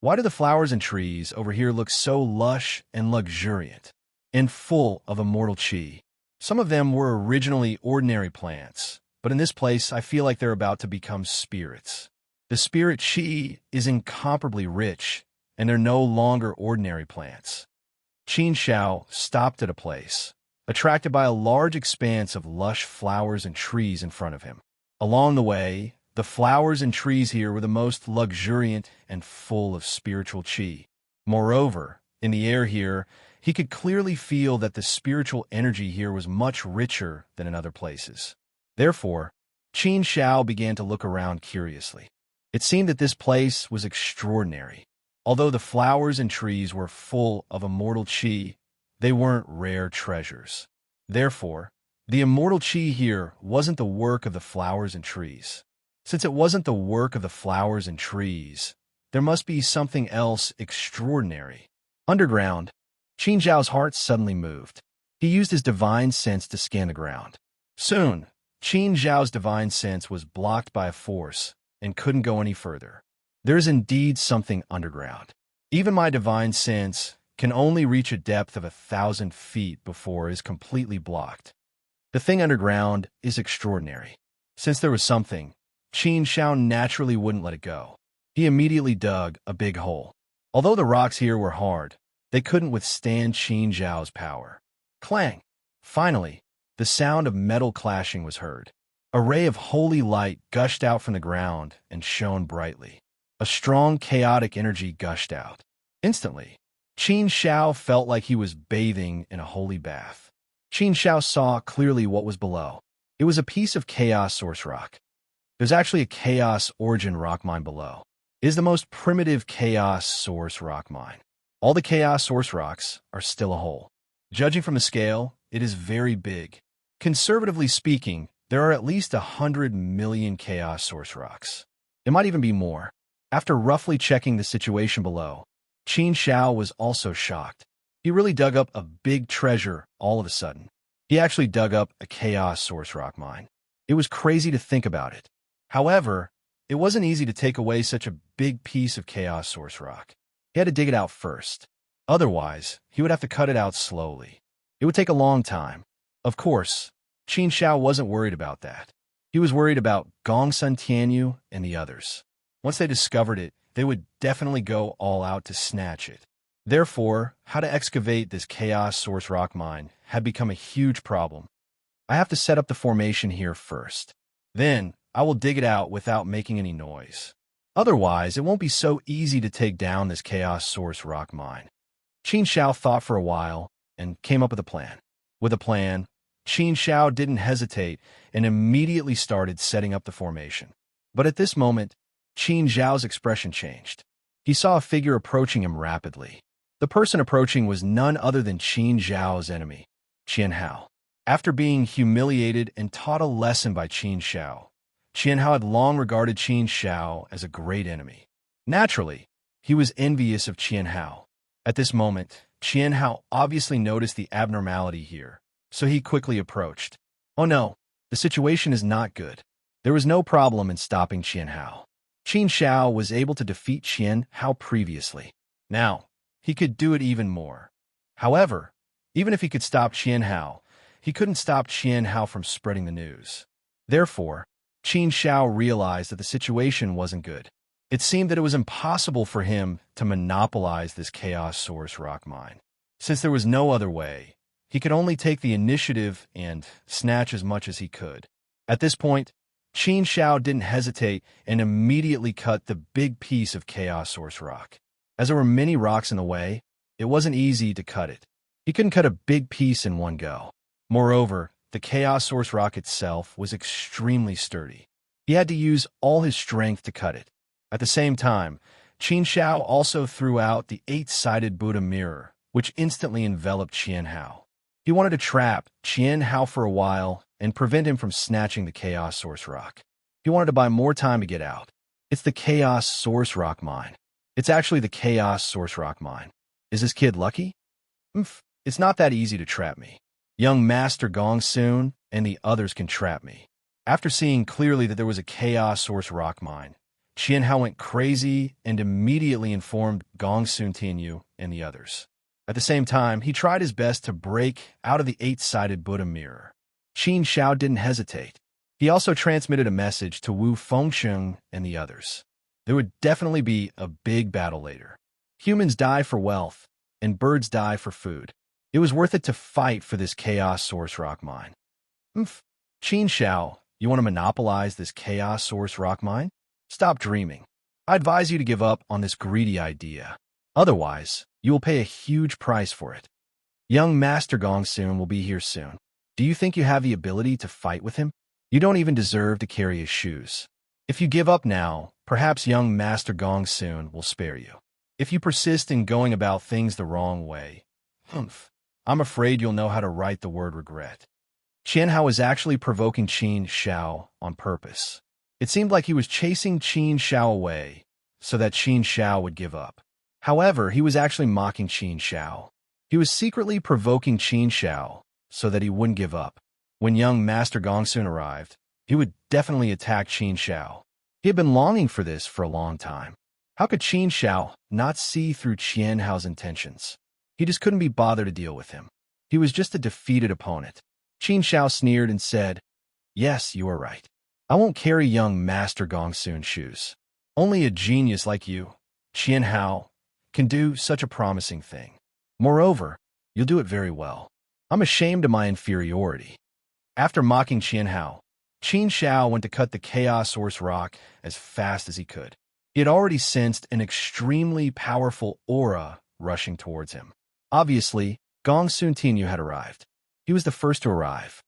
Why do the flowers and trees over here look so lush and luxuriant and full of immortal qi? Some of them were originally ordinary plants, but in this place I feel like they're about to become spirits. The spirit qi is incomparably rich, and they're no longer ordinary plants. Qin Shao stopped at a place, attracted by a large expanse of lush flowers and trees in front of him. Along the way, the flowers and trees here were the most luxuriant and full of spiritual qi. Moreover, in the air here, he could clearly feel that the spiritual energy here was much richer than in other places. Therefore, Qin Shao began to look around curiously. It seemed that this place was extraordinary. Although the flowers and trees were full of immortal qi, they weren't rare treasures. Therefore, the immortal qi here wasn't the work of the flowers and trees. Since it wasn't the work of the flowers and trees, there must be something else extraordinary. Underground, Qin Zhao's heart suddenly moved. He used his divine sense to scan the ground. Soon, Qin Zhao's divine sense was blocked by a force and couldn't go any further. There is indeed something underground. Even my divine sense can only reach a depth of 1,000 feet before it is completely blocked. The thing underground is extraordinary. Since there was something, Qin Shao naturally wouldn't let it go. He immediately dug a big hole. Although the rocks here were hard, they couldn't withstand Qin Zhao's power. Clang! Finally, the sound of metal clashing was heard. A ray of holy light gushed out from the ground and shone brightly. A strong, chaotic energy gushed out. Instantly, Qin Shao felt like he was bathing in a holy bath. Qin Shao saw clearly what was below. It was a piece of chaos source rock. There's actually a chaos origin rock mine below. It is the most primitive chaos source rock mine. All the chaos source rocks are still a hole. Judging from the scale, it is very big. Conservatively speaking, there are at least 100 million chaos source rocks. It might even be more. After roughly checking the situation below, Qin Shao was also shocked. He really dug up a big treasure all of a sudden. He actually dug up a chaos source rock mine. It was crazy to think about it. However, it wasn't easy to take away such a big piece of chaos source rock. He had to dig it out first. Otherwise, he would have to cut it out slowly. It would take a long time. Of course, Qin Shao wasn't worried about that. He was worried about Gongsun Tianyu and the others. Once they discovered it, they would definitely go all out to snatch it. Therefore, how to excavate this chaos source rock mine had become a huge problem. I have to set up the formation here first. Then, I will dig it out without making any noise. Otherwise, it won't be so easy to take down this chaos source rock mine. Qin Shao thought for a while and came up with a plan. With a plan, Qin Shao didn't hesitate and immediately started setting up the formation. But at this moment, Qin Zhao's expression changed. He saw a figure approaching him rapidly. The person approaching was none other than Qin Zhao's enemy, Qian Hao. After being humiliated and taught a lesson by Qin Shao, Qian Hao had long regarded Qin Shao as a great enemy. Naturally, he was envious of Qian Hao. At this moment, Qian Hao obviously noticed the abnormality here, so he quickly approached. Oh no, the situation is not good. There was no problem in stopping Qian Hao. Qin Shao was able to defeat Qian Hao previously. Now, he could do it even more. However, even if he could stop Qian Hao, he couldn't stop Qian Hao from spreading the news. Therefore, Qin Shao realized that the situation wasn't good. It seemed that it was impossible for him to monopolize this chaos source rock mine. Since there was no other way, he could only take the initiative and snatch as much as he could. At this point, Qin Shao didn't hesitate and immediately cut the big piece of chaos source rock. As there were many rocks in the way, it wasn't easy to cut it. He couldn't cut a big piece in one go. Moreover, the chaos source rock itself was extremely sturdy. He had to use all his strength to cut it. At the same time, Qin Shao also threw out the 8-sided Buddha mirror, which instantly enveloped Qian Hao. He wanted to trap Qian Hao for a while and prevent him from snatching the chaos source rock. He wanted to buy more time to get out. It's the chaos source rock mine. It's actually the chaos source rock mine. Is this kid lucky? It's not that easy to trap me. Young Master Gongsun and the others can trap me. After seeing clearly that there was a chaos source rock mine, Qian Hao went crazy and immediately informed Gongsun Tianyu and the others. At the same time, he tried his best to break out of the 8-sided Buddha mirror. Qin Shao didn't hesitate. He also transmitted a message to Wu Fengsheng and the others. there would definitely be a big battle later. Humans die for wealth, and birds die for food. It was worth it to fight for this chaos source rock mine. Oomph. Qin Shao, you want to monopolize this chaos source rock mine? Stop dreaming. I advise you to give up on this greedy idea. Otherwise, you will pay a huge price for it. Young Master Gongsun will be here soon. Do you think you have the ability to fight with him? You don't even deserve to carry his shoes. If you give up now, perhaps young Master Gongsun will spare you. If you persist in going about things the wrong way, I'm afraid you'll know how to write the word regret. Qianhao was actually provoking Qin Shao on purpose. It seemed like he was chasing Qin Shao away so that Qin Shao would give up. However, he was actually mocking Qin Shao. He was secretly provoking Qin Shao so that he wouldn't give up. When young Master Gongsun arrived, he would definitely attack Qin Shao. He had been longing for this for a long time. How could Qin Shao not see through Qianhao's intentions? He just couldn't be bothered to deal with him. He was just a defeated opponent. Qin Shao sneered and said, "Yes, you are right. I won't carry young Master Gongsun's shoes. Only a genius like you, Qianhao, can do such a promising thing. Moreover, you'll do it very well. I'm ashamed of my inferiority." After mocking Qianhao, Qin Shao went to cut the Chaos Source rock as fast as he could. He had already sensed an extremely powerful aura rushing towards him. Obviously, Gongsun Tinyu had arrived. He was the first to arrive.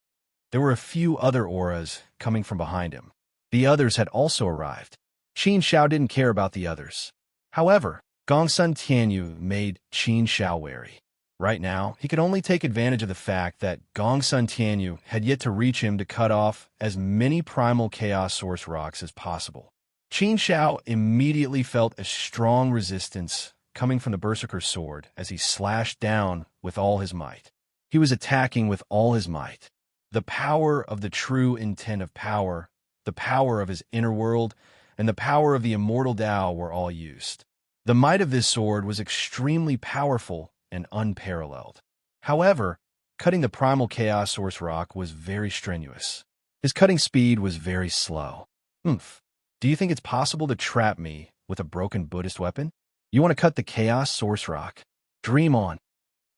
There were a few other auras coming from behind him. The others had also arrived. Qin Shao didn't care about the others. However, Gongsun Tianyu made Qin Shao wary. Right now, he could only take advantage of the fact that Gongsun Tianyu had yet to reach him to cut off as many primal chaos source rocks as possible. Qin Shao immediately felt a strong resistance coming from the Berserker's sword as he slashed down with all his might. He was attacking with all his might. The power of the true intent of power, the power of his inner world, and the power of the immortal Tao were all used. The might of this sword was extremely powerful and unparalleled. However, cutting the primal chaos source rock was very strenuous. His cutting speed was very slow. Do you think it's possible to trap me with a broken Buddhist weapon? You want to cut the chaos source rock? Dream on.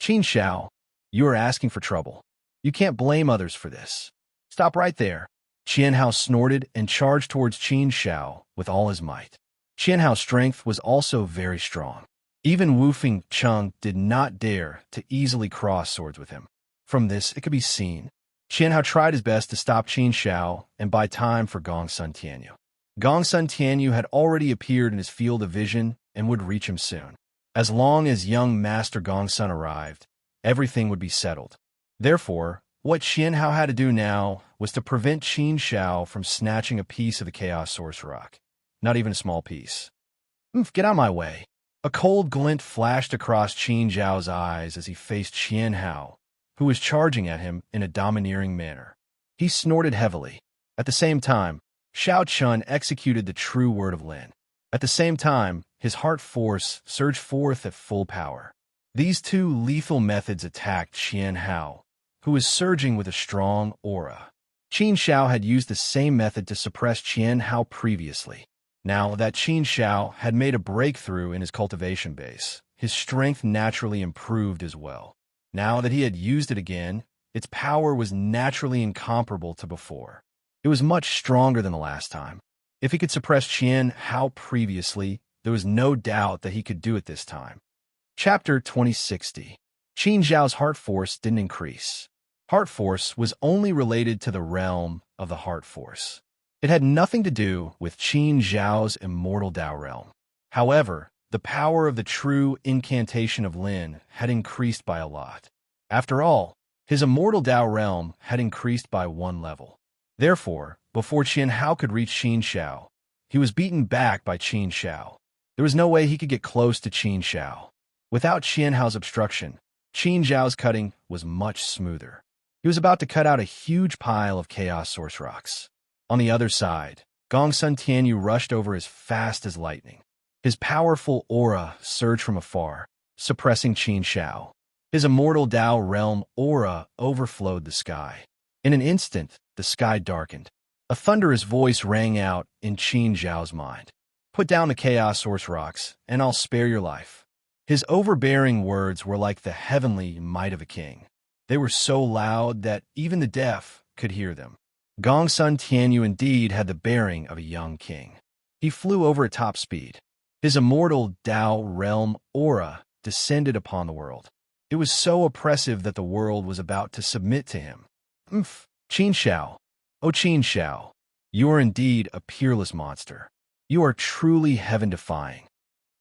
Qin Shao, you are asking for trouble. You can't blame others for this. Stop right there. Qianhao snorted and charged towards Qin Shao with all his might. Qianhao's strength was also very strong. Even Wu Feng Chung did not dare to easily cross swords with him. From this, it could be seen. Qianhao tried his best to stop Qin Shao and buy time for Gongsun Tianyu. Gongsun Tianyu had already appeared in his field of vision and would reach him soon. As long as young Master Gongsun arrived, everything would be settled. Therefore, what Qianhao had to do now was to prevent Qin Shao from snatching a piece of the Chaos Source Rock. Not even a small piece. Get out of my way. A cold glint flashed across Qin Zhao's eyes as he faced Qianhao, who was charging at him in a domineering manner. He snorted heavily. At the same time, Shao Chun executed the true word of Lin. At the same time, his heart force surged forth at full power. These two lethal methods attacked Qianhao, who was surging with a strong aura. Qin Shao had used the same method to suppress Qianhao previously. Now that Qin Shao had made a breakthrough in his cultivation base, his strength naturally improved as well. Now that he had used it again, its power was naturally incomparable to before. It was much stronger than the last time. If he could suppress Qianhao previously, there was no doubt that he could do it this time. Chapter 2060. Qin Zhao's heart force didn't increase. Heart force was only related to the realm of the heart force. It had nothing to do with Qin Zhao's immortal Tao realm. However, the power of the true incantation of Lin had increased by a lot. After all, his immortal Tao realm had increased by 1 level. Therefore, before Qianhao could reach Qin Shao, he was beaten back by Qin Shao. There was no way he could get close to Qin Shao. Without Qianhao's obstruction, Qin Zhao's cutting was much smoother. He was about to cut out a huge pile of Chaos Source rocks. On the other side, Gongsun Tianyu rushed over as fast as lightning. His powerful aura surged from afar, suppressing Qin Shao. His immortal Tao realm aura overflowed the sky. In an instant, the sky darkened. A thunderous voice rang out in Qin Zhao's mind. Put down the chaos source rocks, and I'll spare your life. His overbearing words were like the heavenly might of a king. They were so loud that even the deaf could hear them. Gongsun Tianyu indeed had the bearing of a young king. He flew over at top speed. His immortal Tao realm aura descended upon the world. It was so oppressive that the world was about to submit to him. Qin Shao. Oh, Qin Shao, you are indeed a peerless monster. You are truly heaven-defying.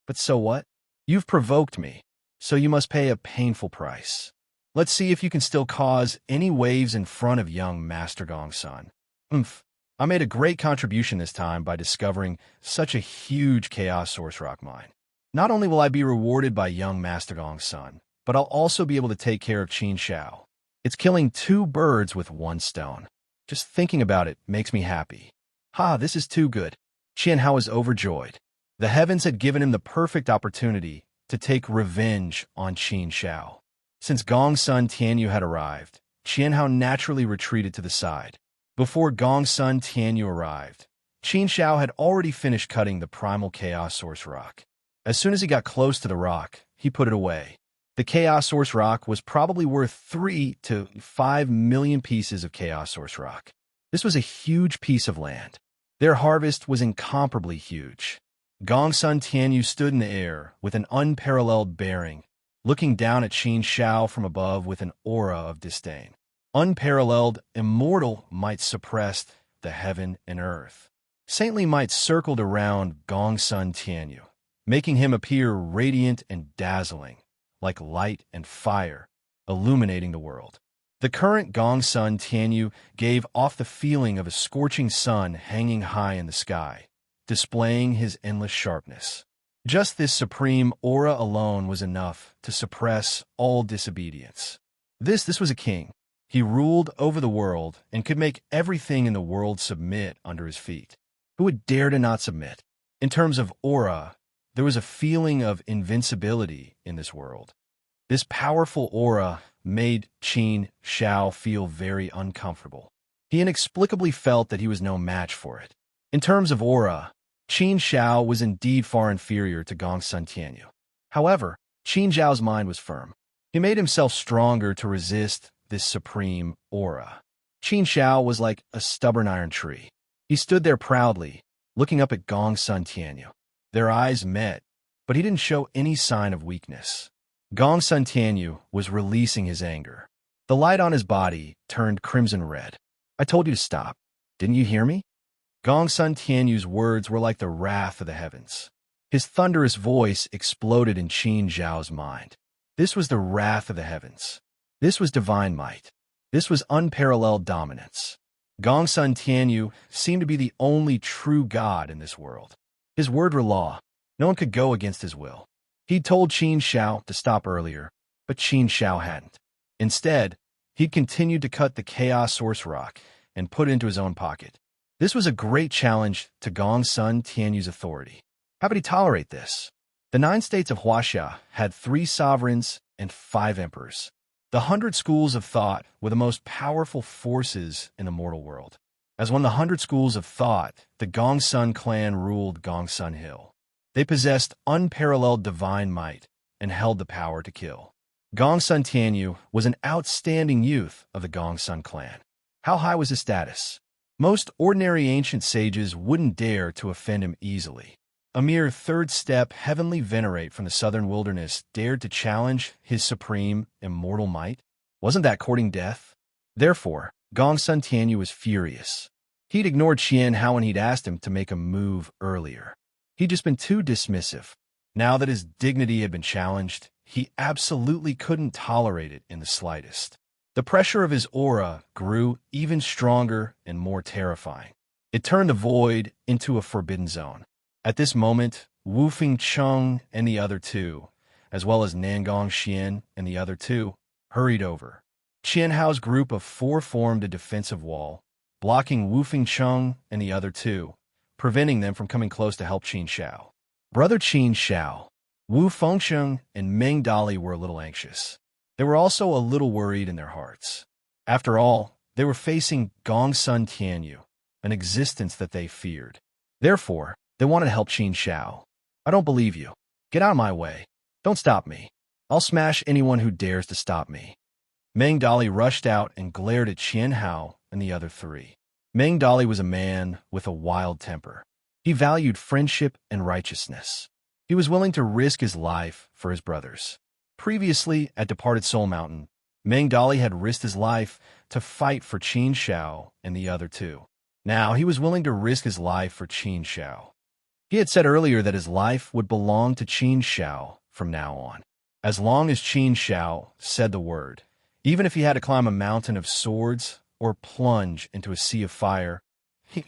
But so what? You've provoked me, so you must pay a painful price. Let's see if you can still cause any waves in front of young Master Gongsun. I made a great contribution this time by discovering such a huge chaos source rock mine. Not only will I be rewarded by young Master Gongsun, but I'll also be able to take care of Qin Shao. It's killing 2 birds with 1 stone. Just thinking about it makes me happy. This is too good. Qian Hao was overjoyed. The heavens had given him the perfect opportunity to take revenge on Qin Shao. Since Gongsun Tianyu had arrived, Qian Hao naturally retreated to the side. Before Gongsun Tianyu arrived, Qin Shao had already finished cutting the primal chaos source rock. As soon as he got close to the rock, he put it away. The chaos source rock was probably worth 3 to 5 million pieces of chaos source rock. This was a huge piece of land. Their harvest was incomparably huge. Gongsun Tianyu stood in the air with an unparalleled bearing, looking down at Qin Shao from above with an aura of disdain. Unparalleled, immortal might suppressed the heaven and earth. Saintly might circled around Gongsun Tianyu, making him appear radiant and dazzling, like light and fire, illuminating the world. The current Gongsun Tianyu gave off the feeling of a scorching sun hanging high in the sky, displaying his endless sharpness. Just this supreme aura alone was enough to suppress all disobedience. This was a king. He ruled over the world and could make everything in the world submit under his feet. Who would dare to not submit? In terms of aura, there was a feeling of invincibility in this world. This powerful aura made Qin Shao feel very uncomfortable. He inexplicably felt that he was no match for it. In terms of aura, Qin Shao was indeed far inferior to Gongsun Tianyu. However, Qin Zhao's mind was firm. He made himself stronger to resist this supreme aura. Qin Shao was like a stubborn iron tree. He stood there proudly, looking up at Gongsun Tianyu. Their eyes met, but he didn't show any sign of weakness. Gongsun Tianyu was releasing his anger. The light on his body turned crimson red. I told you to stop. Didn't you hear me? Gongsun Tianyu's words were like the wrath of the heavens. His thunderous voice exploded in Qin Zhao's mind. This was the wrath of the heavens. This was divine might. This was unparalleled dominance. Gongsun Tianyu seemed to be the only true god in this world. His word were law. No one could go against his will. He'd told Qin Shao to stop earlier, but Qin Shao hadn't. Instead, he'd continued to cut the chaos source rock and put it into his own pocket. This was a great challenge to Gongsun Tianyu's authority. How could he tolerate this? The 9 states of Huaxia had 3 sovereigns and 5 emperors. The 100 schools of thought were the most powerful forces in the mortal world. As one of the 100 schools of thought, the Gongsun clan ruled Gongsun Hill. They possessed unparalleled divine might and held the power to kill. Gongsun Tianyu was an outstanding youth of the Gongsun clan. How high was his status? Most ordinary ancient sages wouldn't dare to offend him easily. A mere 3rd step heavenly venerate from the southern wilderness dared to challenge his supreme, immortal might? Wasn't that courting death? Therefore, Gongsun Tianyu was furious. He'd ignored Qian Hao when he'd asked him to make a move earlier. He'd just been too dismissive. Now that his dignity had been challenged, he absolutely couldn't tolerate it in the slightest. The pressure of his aura grew even stronger and more terrifying. It turned the void into a forbidden zone. At this moment, Wu Fengcheng and the other 2, as well as Nangong Xian and the other 2, hurried over. Qian Hao's group of 4 formed a defensive wall, blocking Wu Fengcheng and the other 2, preventing them from coming close to help Qin Shao. Brother Qin Shao, Wu Fengcheng, and Meng Dali were a little anxious. They were also a little worried in their hearts. After all, they were facing Gongsun Tianyu, an existence that they feared. Therefore, They wanted to help Qin Shao. I don't believe you. Get out of my way. Don't stop me. I'll smash anyone who dares to stop me. Meng Dali rushed out and glared at Qian Hao and the other three. Meng Dali was a man with a wild temper. He valued friendship and righteousness. He was willing to risk his life for his brothers. Previously, at Departed Soul Mountain, Meng Dali had risked his life to fight for Qin Shao and the other two. Now, he was willing to risk his life for Qin Shao. He had said earlier that his life would belong to Qin Shao from now on. As long as Qin Shao said the word, even if he had to climb a mountain of swords or plunge into a sea of fire,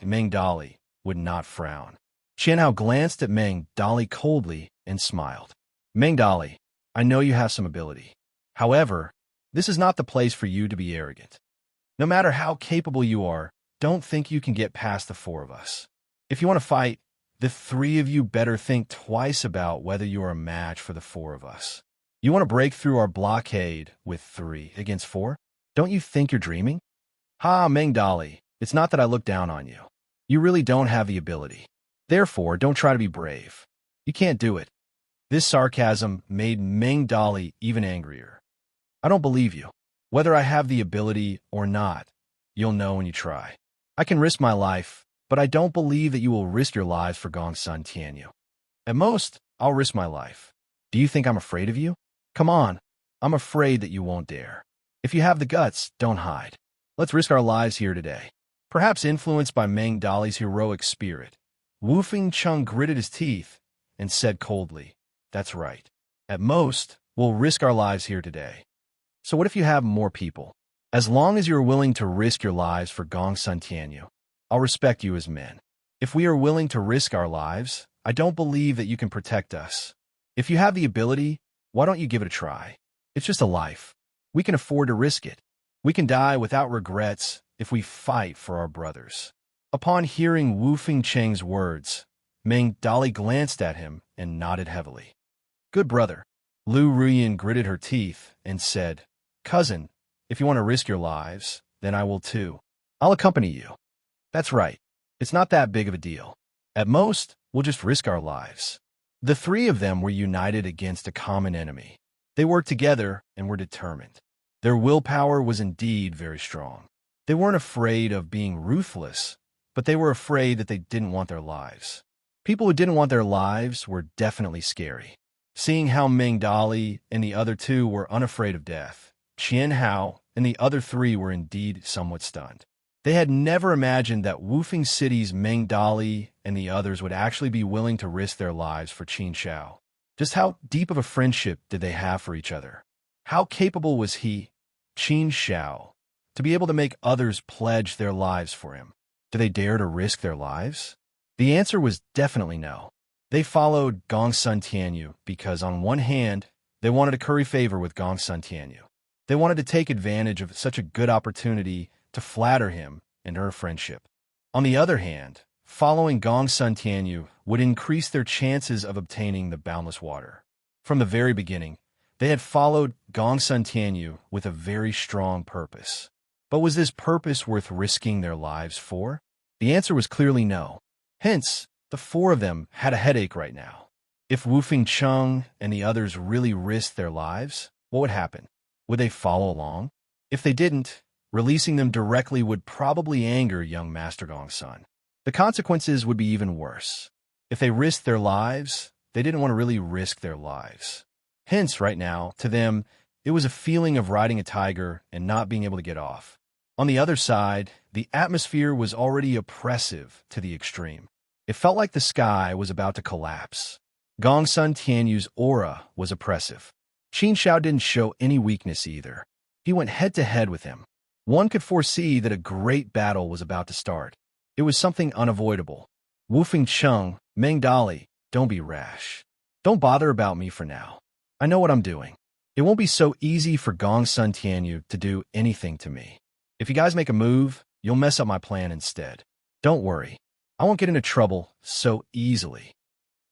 Meng Dali would not frown. Qian Hao glanced at Meng Dali coldly and smiled. Meng Dali, I know you have some ability. However, this is not the place for you to be arrogant. No matter how capable you are, don't think you can get past the four of us. If you want to fight, the three of you better think twice about whether you are a match for the four of us. You want to break through our blockade with 3 against 4? Don't you think you're dreaming? Ha, Meng Dali, it's not that I look down on you. You really don't have the ability. Therefore, don't try to be brave. You can't do it. This sarcasm made Meng Dali even angrier. I don't believe you. Whether I have the ability or not, you'll know when you try. I can risk my life, but I don't believe that you will risk your lives for Gongsun Tianyu. At most, I'll risk my life. Do you think I'm afraid of you? Come on, I'm afraid that you won't dare. If you have the guts, don't hide. Let's risk our lives here today. Perhaps influenced by Meng Dali's heroic spirit, Wu Fengcheng gritted his teeth and said coldly, That's right. At most, we'll risk our lives here today. So what if you have more people? As long as you're willing to risk your lives for Gongsun Tianyu, I'll respect you as men. If we are willing to risk our lives, I don't believe that you can protect us. If you have the ability, why don't you give it a try? It's just a life. We can afford to risk it. We can die without regrets if we fight for our brothers. Upon hearing Wu Fengcheng's words, Meng Dali glanced at him and nodded heavily. Good brother. Lu Ruyin gritted her teeth and said, Cousin, if you want to risk your lives, then I will too. I'll accompany you. That's right. It's not that big of a deal. At most, we'll just risk our lives. The 3 of them were united against a common enemy. They worked together and were determined. Their willpower was indeed very strong. They weren't afraid of being ruthless, but they were afraid that they didn't want their lives. People who didn't want their lives were definitely scary. Seeing how Meng Dali and the other 2 were unafraid of death, Qian Hao and the other 3 were indeed somewhat stunned. They had never imagined that Wufeng City's Meng Dali and the others would actually be willing to risk their lives for Qin Shao. Just how deep of a friendship did they have for each other? How capable was he, Qin Shao, to be able to make others pledge their lives for him? Do they dare to risk their lives? The answer was definitely no. They followed Gongsun Tianyu because, on one hand, they wanted to curry favor with Gongsun Tianyu. They wanted to take advantage of such a good opportunity to flatter him and her friendship. On the other hand, following Gongsun Tianyu would increase their chances of obtaining the boundless water. From the very beginning, they had followed Gongsun Tianyu with a very strong purpose. But was this purpose worth risking their lives for? The answer was clearly no. Hence, the 4 of them had a headache right now. If Wu Fengcheng and the others really risked their lives, what would happen? Would they follow along? If they didn't, releasing them directly would probably anger young Master Gongsun. The consequences would be even worse. If they risked their lives, they didn't want to really risk their lives. Hence, right now, to them, it was a feeling of riding a tiger and not being able to get off. On the other side, the atmosphere was already oppressive to the extreme. It felt like the sky was about to collapse. Gongsun Tianyu's aura was oppressive. Qin Shao didn't show any weakness either. He went head-to-head with him. One could foresee that a great battle was about to start. It was something unavoidable. Wu Fengcheng, Meng Dali, don't be rash. Don't bother about me for now. I know what I'm doing. It won't be so easy for Gongsun Tianyu to do anything to me. If you guys make a move, you'll mess up my plan instead. Don't worry. I won't get into trouble so easily.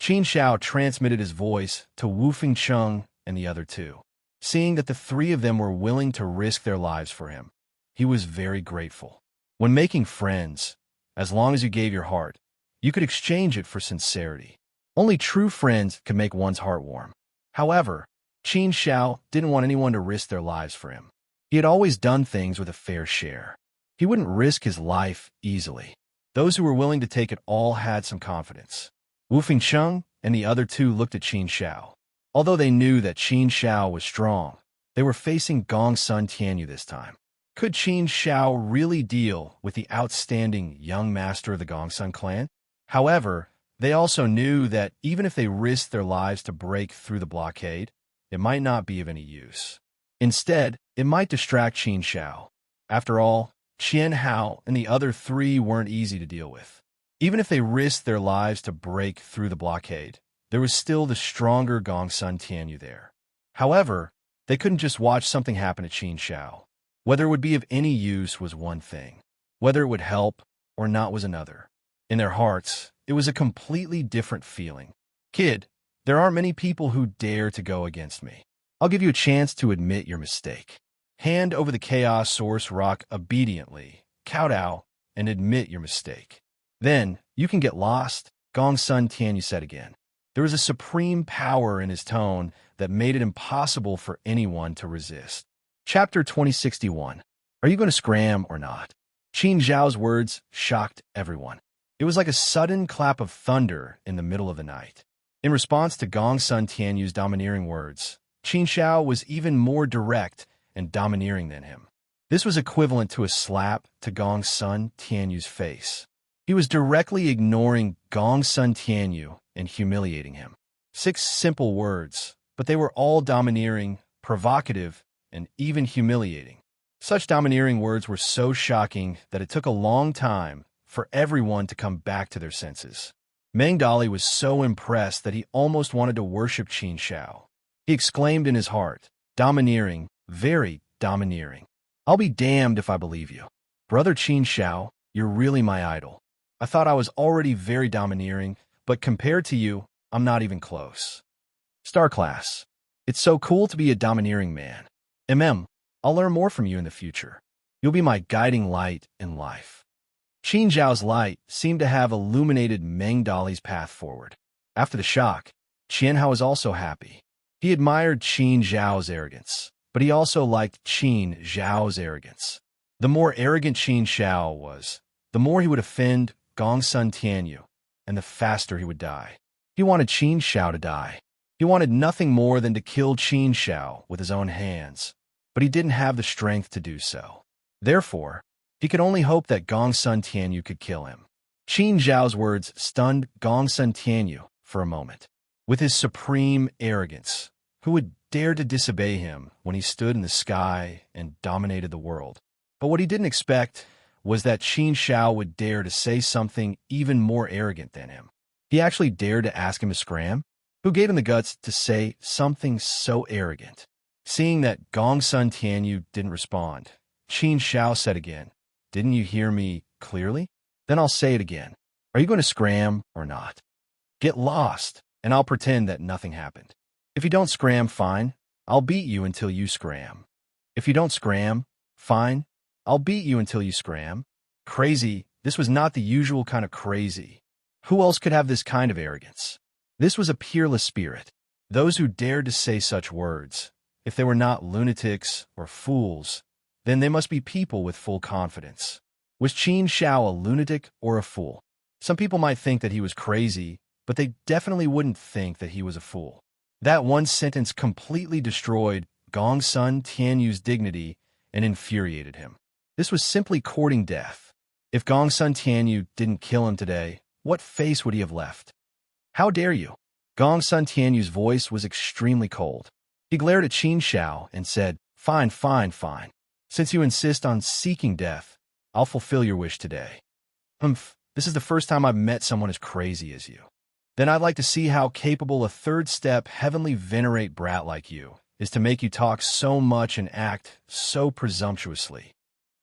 Qin Shao transmitted his voice to Wu Fengcheng and the other 2. Seeing that the 3 of them were willing to risk their lives for him, he was very grateful. When making friends, as long as you gave your heart, You could exchange it for sincerity. Only true friends can make one's heart warm. However, Qin Shao didn't want anyone to risk their lives for him. He had always done things with a fair share. He wouldn't risk his life easily. Those who were willing to take it all had some confidence. Wu Fengcheng and the other two looked at Qin Shao. Although they knew that Qin Shao was strong, they were facing Gongsun Tianyu this time. Could Qin Shao really deal with the outstanding young master of the Gongsun clan? However, they also knew that even if they risked their lives to break through the blockade, it might not be of any use. Instead, it might distract Qin Shao. After all, Qian Hao and the other three weren't easy to deal with. Even if they risked their lives to break through the blockade, there was still the stronger Gongsun Tianyu there. However, they couldn't just watch something happen to Qin Shao. Whether it would be of any use was one thing. Whether it would help or not was another. In their hearts, it was a completely different feeling. Kid, there aren't many people who dare to go against me. I'll give you a chance to admit your mistake. Hand over the Chaos Source Rock obediently, kowtow, and admit your mistake. Then, you can get lost, Gongsun Tianyu said again. There was a supreme power in his tone that made it impossible for anyone to resist. Chapter 2061. Are you going to scram or not? Qin Zhao's words shocked everyone. It was like a sudden clap of thunder in the middle of the night. In response to Gongsun Tianyu's domineering words, Qin Shao was even more direct and domineering than him. This was equivalent to a slap to Gongsun Tianyu's face. He was directly ignoring Gongsun Tianyu and humiliating him. 6 simple words, but they were all domineering, provocative, and even humiliating. Such domineering words were so shocking that it took a long time for everyone to come back to their senses. Meng Dali was so impressed that he almost wanted to worship Qin Shao. He exclaimed in his heart, domineering, very domineering. I'll be damned if I believe you. Brother Qin Shao, you're really my idol. I thought I was already very domineering, but compared to you, I'm not even close. Star Class. It's so cool to be a domineering man. I'll learn more from you in the future. You'll be my guiding light in life. Qin Zhao's light seemed to have illuminated Meng Dali's path forward. After the shock, Qian Hao was also happy. He admired Qin Zhao's arrogance, but he also liked Qin Zhao's arrogance. The more arrogant Qin Shao was, the more he would offend Gongsun Tianyu, and the faster he would die. He wanted Qin Shao to die. He wanted nothing more than to kill Qin Shao with his own hands, but he didn't have the strength to do so. Therefore, he could only hope that Gongsun Tianyu could kill him. Qin Zhao's words stunned Gongsun Tianyu for a moment. With his supreme arrogance, who would dare to disobey him when he stood in the sky and dominated the world? But what he didn't expect was that Qin Shao would dare to say something even more arrogant than him. He actually dared to ask him to scram? Who gave him the guts to say something so arrogant? Seeing that Gongsun Tianyu didn't respond, Qin Shao said again, "Didn't you hear me clearly? Then I'll say it again. Are you going to scram or not? Get lost, and I'll pretend that nothing happened. If you don't scram, fine. I'll beat you until you scram. If you don't scram, fine. I'll beat you until you scram." Crazy. This was not the usual kind of crazy. Who else could have this kind of arrogance? This was a peerless spirit. Those who dared to say such words, if they were not lunatics or fools, then they must be people with full confidence. Was Qin Shao a lunatic or a fool? Some people might think that he was crazy, but they definitely wouldn't think that he was a fool. That one sentence completely destroyed Gongsun Tianyu's dignity and infuriated him. This was simply courting death. If Gongsun Tianyu didn't kill him today, what face would he have left? How dare you? Gongsun Tianyu's voice was extremely cold. He glared at Qin Shao and said, "Fine, fine, fine. Since you insist on seeking death, I'll fulfill your wish today. This is the first time I've met someone as crazy as you. Then I'd like to see how capable a third-step heavenly venerate brat like you is to make you talk so much and act so presumptuously."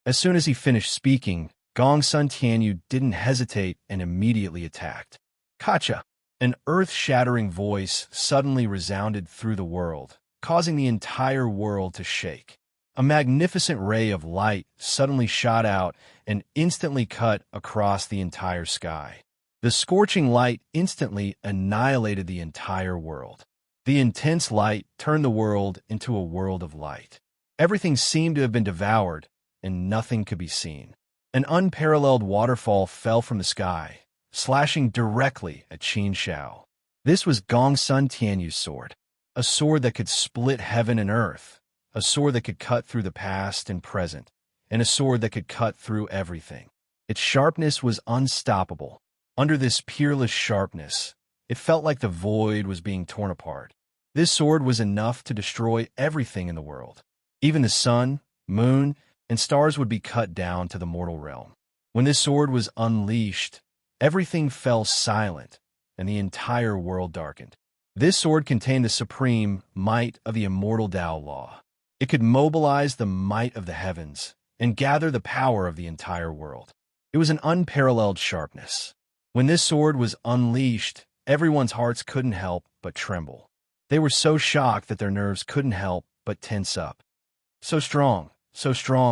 As soon as he finished speaking, Gongsun Tianyu didn't hesitate and immediately attacked. "Gotcha!" An earth-shattering voice suddenly resounded through the world, causing the entire world to shake. A magnificent ray of light suddenly shot out and instantly cut across the entire sky. The scorching light instantly annihilated the entire world. The intense light turned the world into a world of light. Everything seemed to have been devoured, and nothing could be seen. An unparalleled waterfall fell from the sky, slashing directly at Qin Shao. This was Gongsun Tianyu's sword, a sword that could split heaven and earth, a sword that could cut through the past and present, and a sword that could cut through everything. Its sharpness was unstoppable. Under this peerless sharpness, it felt like the void was being torn apart. This sword was enough to destroy everything in the world. Even the sun, moon, and stars would be cut down to the mortal realm. When this sword was unleashed, everything fell silent, and the entire world darkened. This sword contained the supreme might of the immortal Tao law. It could mobilize the might of the heavens and gather the power of the entire world. It was an unparalleled sharpness. When this sword was unleashed, everyone's hearts couldn't help but tremble. They were so shocked that their nerves couldn't help but tense up. So strong,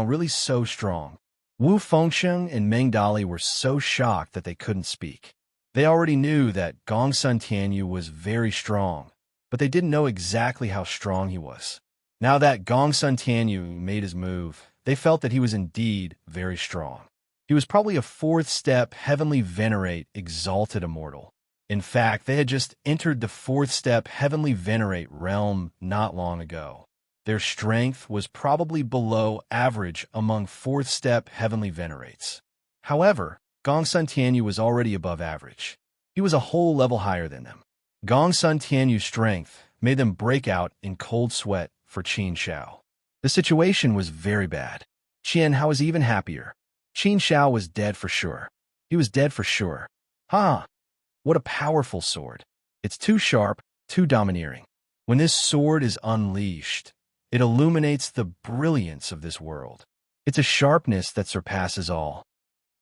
really so strong. Wu Fengsheng and Meng Dali were so shocked that they couldn't speak. They already knew that Gongsun Tianyu was very strong, but they didn't know exactly how strong he was. Now that Gongsun Tianyu made his move, they felt that he was indeed very strong. He was probably a fourth-step heavenly venerate exalted immortal. In fact, they had just entered the fourth-step heavenly venerate realm not long ago. Their strength was probably below average among fourth-step heavenly venerates. However, Gongsun Tianyu was already above average. He was a whole level higher than them. Gongsun Tianyu's strength made them break out in cold sweat for Qin Shao. The situation was very bad. Qian Hao was even happier. Qin Shao was dead for sure. He was dead for sure. What a powerful sword. It's too sharp, too domineering. When this sword is unleashed, it illuminates the brilliance of this world. It's a sharpness that surpasses all.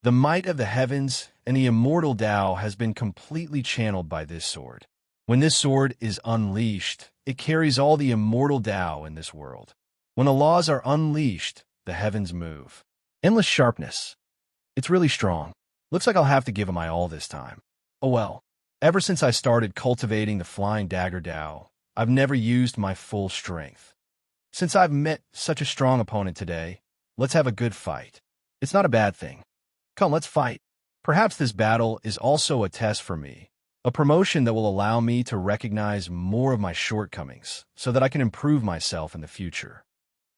The might of the heavens and the immortal Tao has been completely channeled by this sword. When this sword is unleashed, it carries all the immortal Tao in this world. When the laws are unleashed, the heavens move. Endless sharpness. It's really strong. Looks like I'll have to give it my all this time. Oh well. Ever since I started cultivating the Flying Dagger Tao, I've never used my full strength. Since I've met such a strong opponent today, let's have a good fight. It's not a bad thing. Come, let's fight. Perhaps this battle is also a test for me, a promotion that will allow me to recognize more of my shortcomings so that I can improve myself in the future.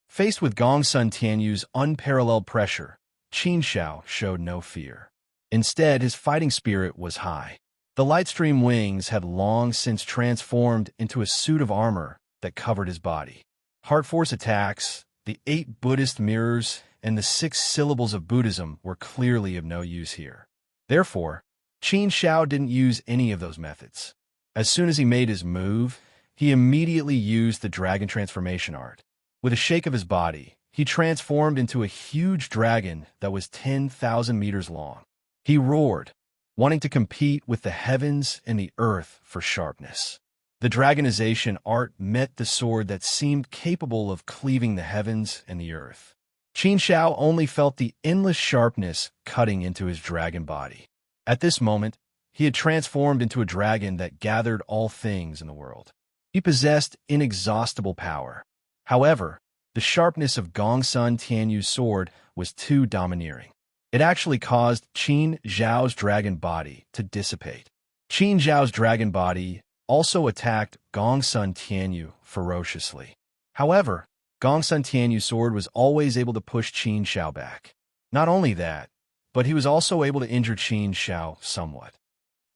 Faced with Gongsun Tianyu's unparalleled pressure, Qin Shao showed no fear. Instead, his fighting spirit was high. The Lightstream wings had long since transformed into a suit of armor that covered his body. Heart Force attacks, the 8 Buddhist mirrors, and the 6 syllables of Buddhism were clearly of no use here. Therefore, Qin Shao didn't use any of those methods. As soon as he made his move, he immediately used the dragon transformation art. With a shake of his body, he transformed into a huge dragon that was 10,000 meters long. He roared, wanting to compete with the heavens and the earth for sharpness. The dragonization art met the sword that seemed capable of cleaving the heavens and the earth. Qin Shao only felt the endless sharpness cutting into his dragon body. At this moment, he had transformed into a dragon that gathered all things in the world. He possessed inexhaustible power. However, the sharpness of Gongsun Tianyu's sword was too domineering. It actually caused Qin Zhao's dragon body to dissipate. Qin Zhao's dragon body also attacked Gongsun Tianyu ferociously. However, Gongsun Tianyu's sword was always able to push Qin Shao back. Not only that, but he was also able to injure Qin Shao somewhat.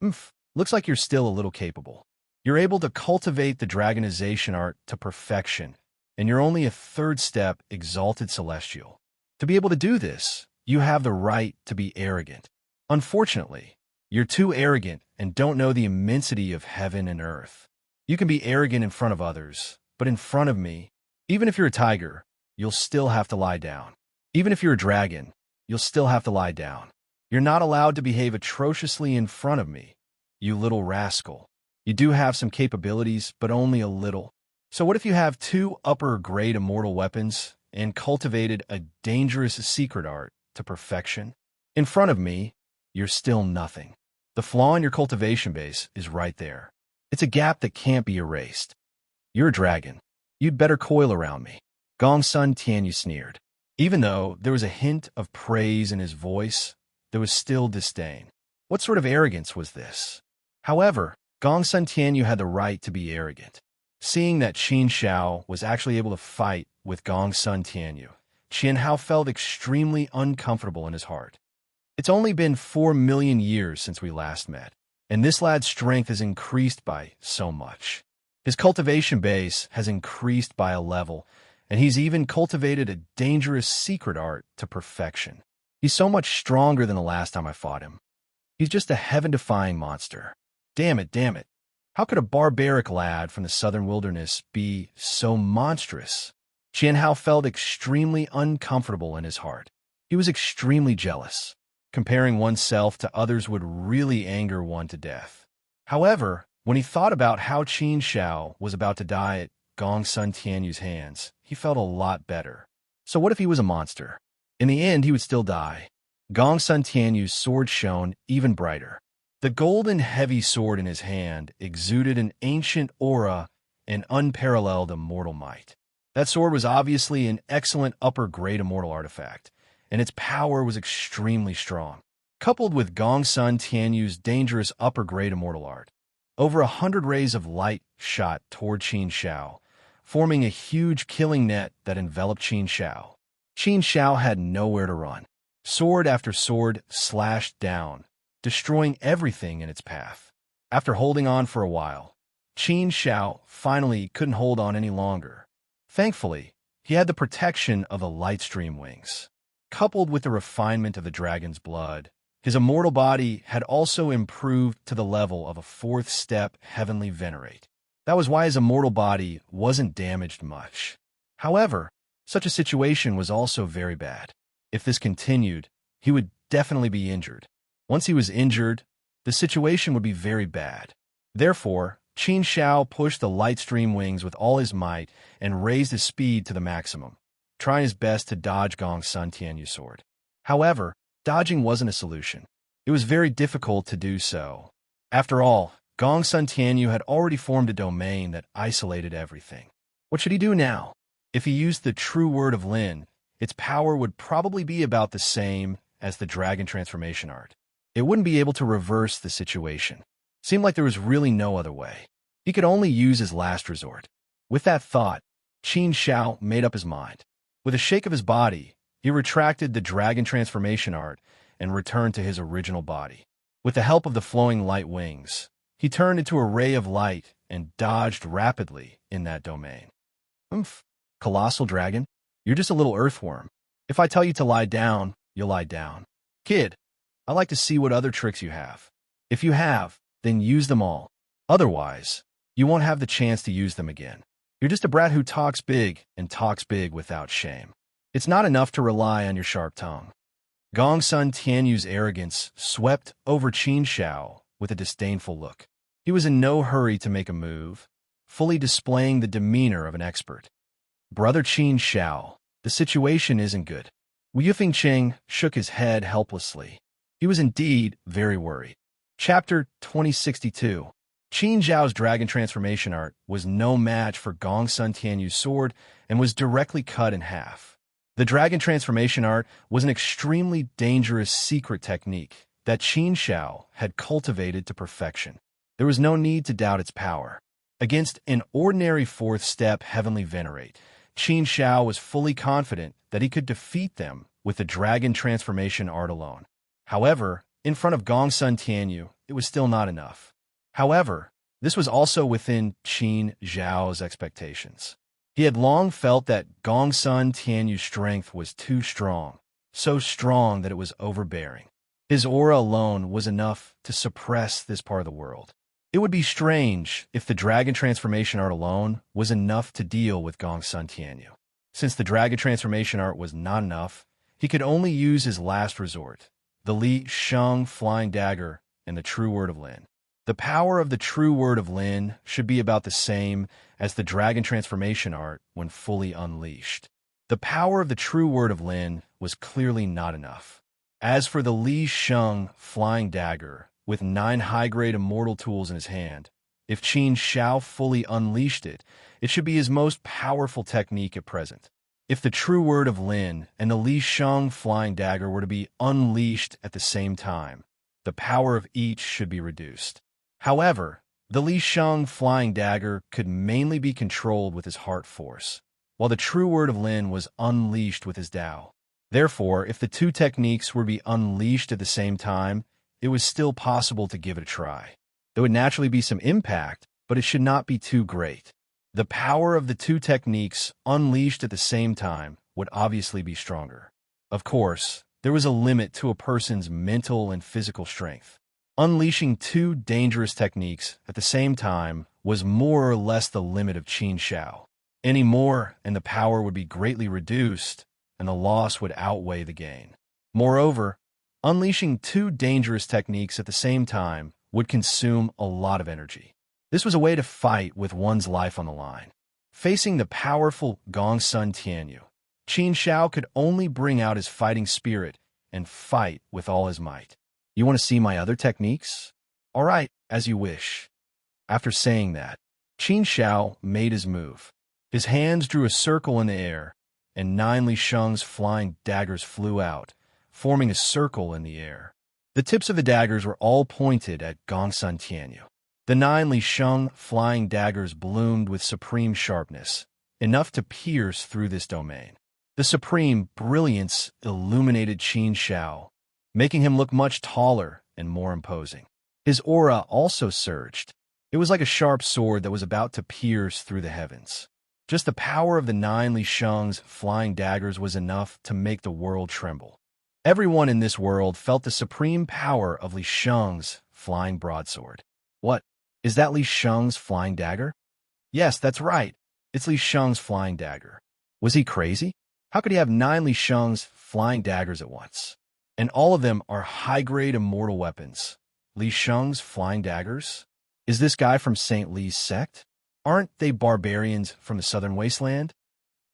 Looks like you're still a little capable. You're able to cultivate the dragonization art to perfection, and you're only a 3rd step exalted celestial. To be able to do this, you have the right to be arrogant. Unfortunately, you're too arrogant and don't know the immensity of heaven and earth. You can be arrogant in front of others, but in front of me, even if you're a tiger, you'll still have to lie down. Even if you're a dragon, you'll still have to lie down. You're not allowed to behave atrociously in front of me, you little rascal. You do have some capabilities, but only a little. So what if you have 2 upper-grade immortal weapons and cultivated a dangerous secret art to perfection? In front of me, you're still nothing. The flaw in your cultivation base is right there. It's a gap that can't be erased. You're a dragon. You'd better coil around me. Gongsun Tianyu sneered. Even though there was a hint of praise in his voice, there was still disdain. What sort of arrogance was this? However, Gongsun Tianyu had the right to be arrogant. Seeing that Qin Shao was actually able to fight with Gongsun Tianyu, Qian Hao felt extremely uncomfortable in his heart. It's only been 4 million years since we last met, and this lad's strength has increased by so much. His cultivation base has increased by a level, and he's even cultivated a dangerous secret art to perfection. He's so much stronger than the last time I fought him. He's just a heaven-defying monster. Damn it, damn it. How could a barbaric lad from the southern wilderness be so monstrous? Qian Hao felt extremely uncomfortable in his heart. He was extremely jealous. Comparing oneself to others would really anger one to death. However, when he thought about how Qin Shao was about to die at Gongsun Tianyu's hands, he felt a lot better. So what if he was a monster? In the end, he would still die. Gongsun Tianyu's sword shone even brighter. The golden heavy sword in his hand exuded an ancient aura and unparalleled immortal might. That sword was obviously an excellent upper-grade immortal artifact, and its power was extremely strong. Coupled with Gongsun Tianyu's dangerous upper-grade immortal art, over 100 rays of light shot toward Qin Shao, forming a huge killing net that enveloped Qin Shao. Qin Shao had nowhere to run. Sword after sword slashed down, destroying everything in its path. After holding on for a while, Qin Shao finally couldn't hold on any longer. Thankfully, he had the protection of the light stream wings. Coupled with the refinement of the dragon's blood, his immortal body had also improved to the level of a 4th step heavenly venerate. That was why his immortal body wasn't damaged much. However, such a situation was also very bad. If this continued, he would definitely be injured. Once he was injured, the situation would be very bad. Therefore, Qin Shao pushed the light stream wings with all his might and raised his speed to the maximum, trying his best to dodge Gongsun Tianyu's sword. However, dodging wasn't a solution. It was very difficult to do so. After all, Gongsun Tianyu had already formed a domain that isolated everything. What should he do now? If he used the true word of Lin, its power would probably be about the same as the dragon transformation art. It wouldn't be able to reverse the situation. Seemed like there was really no other way. He could only use his last resort. With that thought, Qin Shao made up his mind. With a shake of his body, he retracted the dragon transformation art and returned to his original body. With the help of the flowing light wings, he turned into a ray of light and dodged rapidly in that domain. Colossal dragon, you're just a little earthworm. If I tell you to lie down, you'll lie down. Kid, I'd like to see what other tricks you have. If you have, then use them all. Otherwise, you won't have the chance to use them again. You're just a brat who talks big and talks big without shame. It's not enough to rely on your sharp tongue. Gongsun Tianyu's arrogance swept over Qin Shao with a disdainful look. He was in no hurry to make a move, fully displaying the demeanor of an expert. Brother Qin Shao, the situation isn't good. Wu Fengcheng shook his head helplessly. He was indeed very worried. Chapter 2062. Qin Zhao's dragon transformation art was no match for Gongsun Tianyu's sword and was directly cut in half. The dragon transformation art was an extremely dangerous secret technique that Qin Shao had cultivated to perfection. There was no need to doubt its power. Against an ordinary 4th step heavenly venerate, Qin Shao was fully confident that he could defeat them with the dragon transformation art alone. However, in front of Gongsun Tianyu, it was still not enough. However, this was also within Qin Zhao's expectations. He had long felt that Gongsun Tianyu's strength was too strong, so strong that it was overbearing. His aura alone was enough to suppress this part of the world. It would be strange if the dragon transformation art alone was enough to deal with Gongsun Tianyu. Since the dragon transformation art was not enough, he could only use his last resort, the Li Sheng flying dagger and the true word of Lin. The power of the true word of Lin should be about the same as the dragon transformation art when fully unleashed. The power of the true word of Lin was clearly not enough. As for the Li Sheng flying dagger, with 9 high-grade immortal tools in his hand. If Qin Shao fully unleashed it, it should be his most powerful technique at present. If the true word of Lin and the Li Sheng flying dagger were to be unleashed at the same time, the power of each should be reduced. However, the Li Sheng flying dagger could mainly be controlled with his heart force, while the true word of Lin was unleashed with his Dao. Therefore, if the two techniques were to be unleashed at the same time, it was still possible to give it a try. There would naturally be some impact, but it should not be too great. The power of the two techniques unleashed at the same time would obviously be stronger. Of course, there was a limit to a person's mental and physical strength. Unleashing two dangerous techniques at the same time was more or less the limit of Qin Shao. Any more, and the power would be greatly reduced, and the loss would outweigh the gain. Moreover, unleashing two dangerous techniques at the same time would consume a lot of energy. This was a way to fight with one's life on the line. Facing the powerful Gongsun Tianyu, Qin Shao could only bring out his fighting spirit and fight with all his might. You want to see my other techniques? All right, as you wish. After saying that, Qin Shao made his move. His hands drew a circle in the air, and 9 Li Sheng's flying daggers flew out, forming a circle in the air. The tips of the daggers were all pointed at Gongsun Tianyu. The 9 Li Sheng flying daggers bloomed with supreme sharpness, enough to pierce through this domain. The supreme brilliance illuminated Qin Shao, making him look much taller and more imposing. His aura also surged. It was like a sharp sword that was about to pierce through the heavens. Just the power of the 9 Li Sheng's flying daggers was enough to make the world tremble. Everyone in this world felt the supreme power of Li Sheng's flying broadsword. What? Is that Li Sheng's flying dagger? Yes, that's right. It's Li Sheng's flying dagger. Was he crazy? How could he have 9 Li Sheng's flying daggers at once? And all of them are high-grade immortal weapons. Li Sheng's flying daggers? Is this guy from St. Li's sect? Aren't they barbarians from the southern wasteland?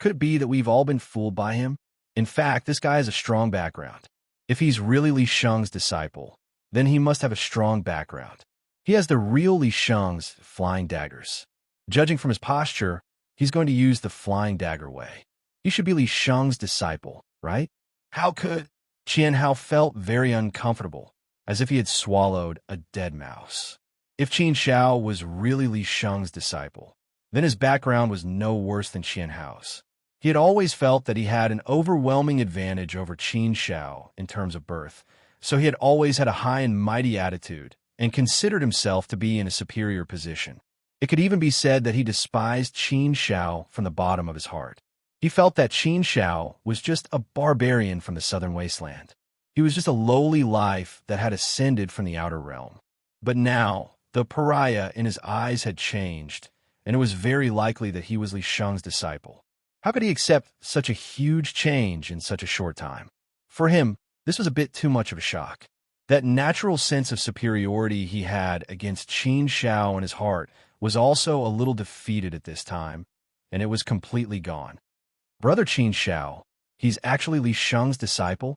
Could it be that we've all been fooled by him? In fact, this guy has a strong background. If he's really Li Sheng's disciple, then he must have a strong background. He has the real Li Sheng's flying daggers. Judging from his posture, he's going to use the flying dagger way. He should be Li Sheng's disciple, right? How could... Qian Hao felt very uncomfortable, as if he had swallowed a dead mouse. If Qin Shao was really Li Sheng's disciple, then his background was no worse than Qian Hao's. He had always felt that he had an overwhelming advantage over Qin Shao in terms of birth, so he had always had a high and mighty attitude and considered himself to be in a superior position. It could even be said that he despised Qin Shao from the bottom of his heart. He felt that Qin Shao was just a barbarian from the southern wasteland. He was just a lowly life that had ascended from the outer realm. But now, the pariah in his eyes had changed, and it was very likely that he was Li Sheng's disciple. How could he accept such a huge change in such a short time? For him, this was a bit too much of a shock. That natural sense of superiority he had against Qin Shao in his heart was also a little defeated at this time, and it was completely gone. Brother Qin Shao, he's actually Li Sheng's disciple?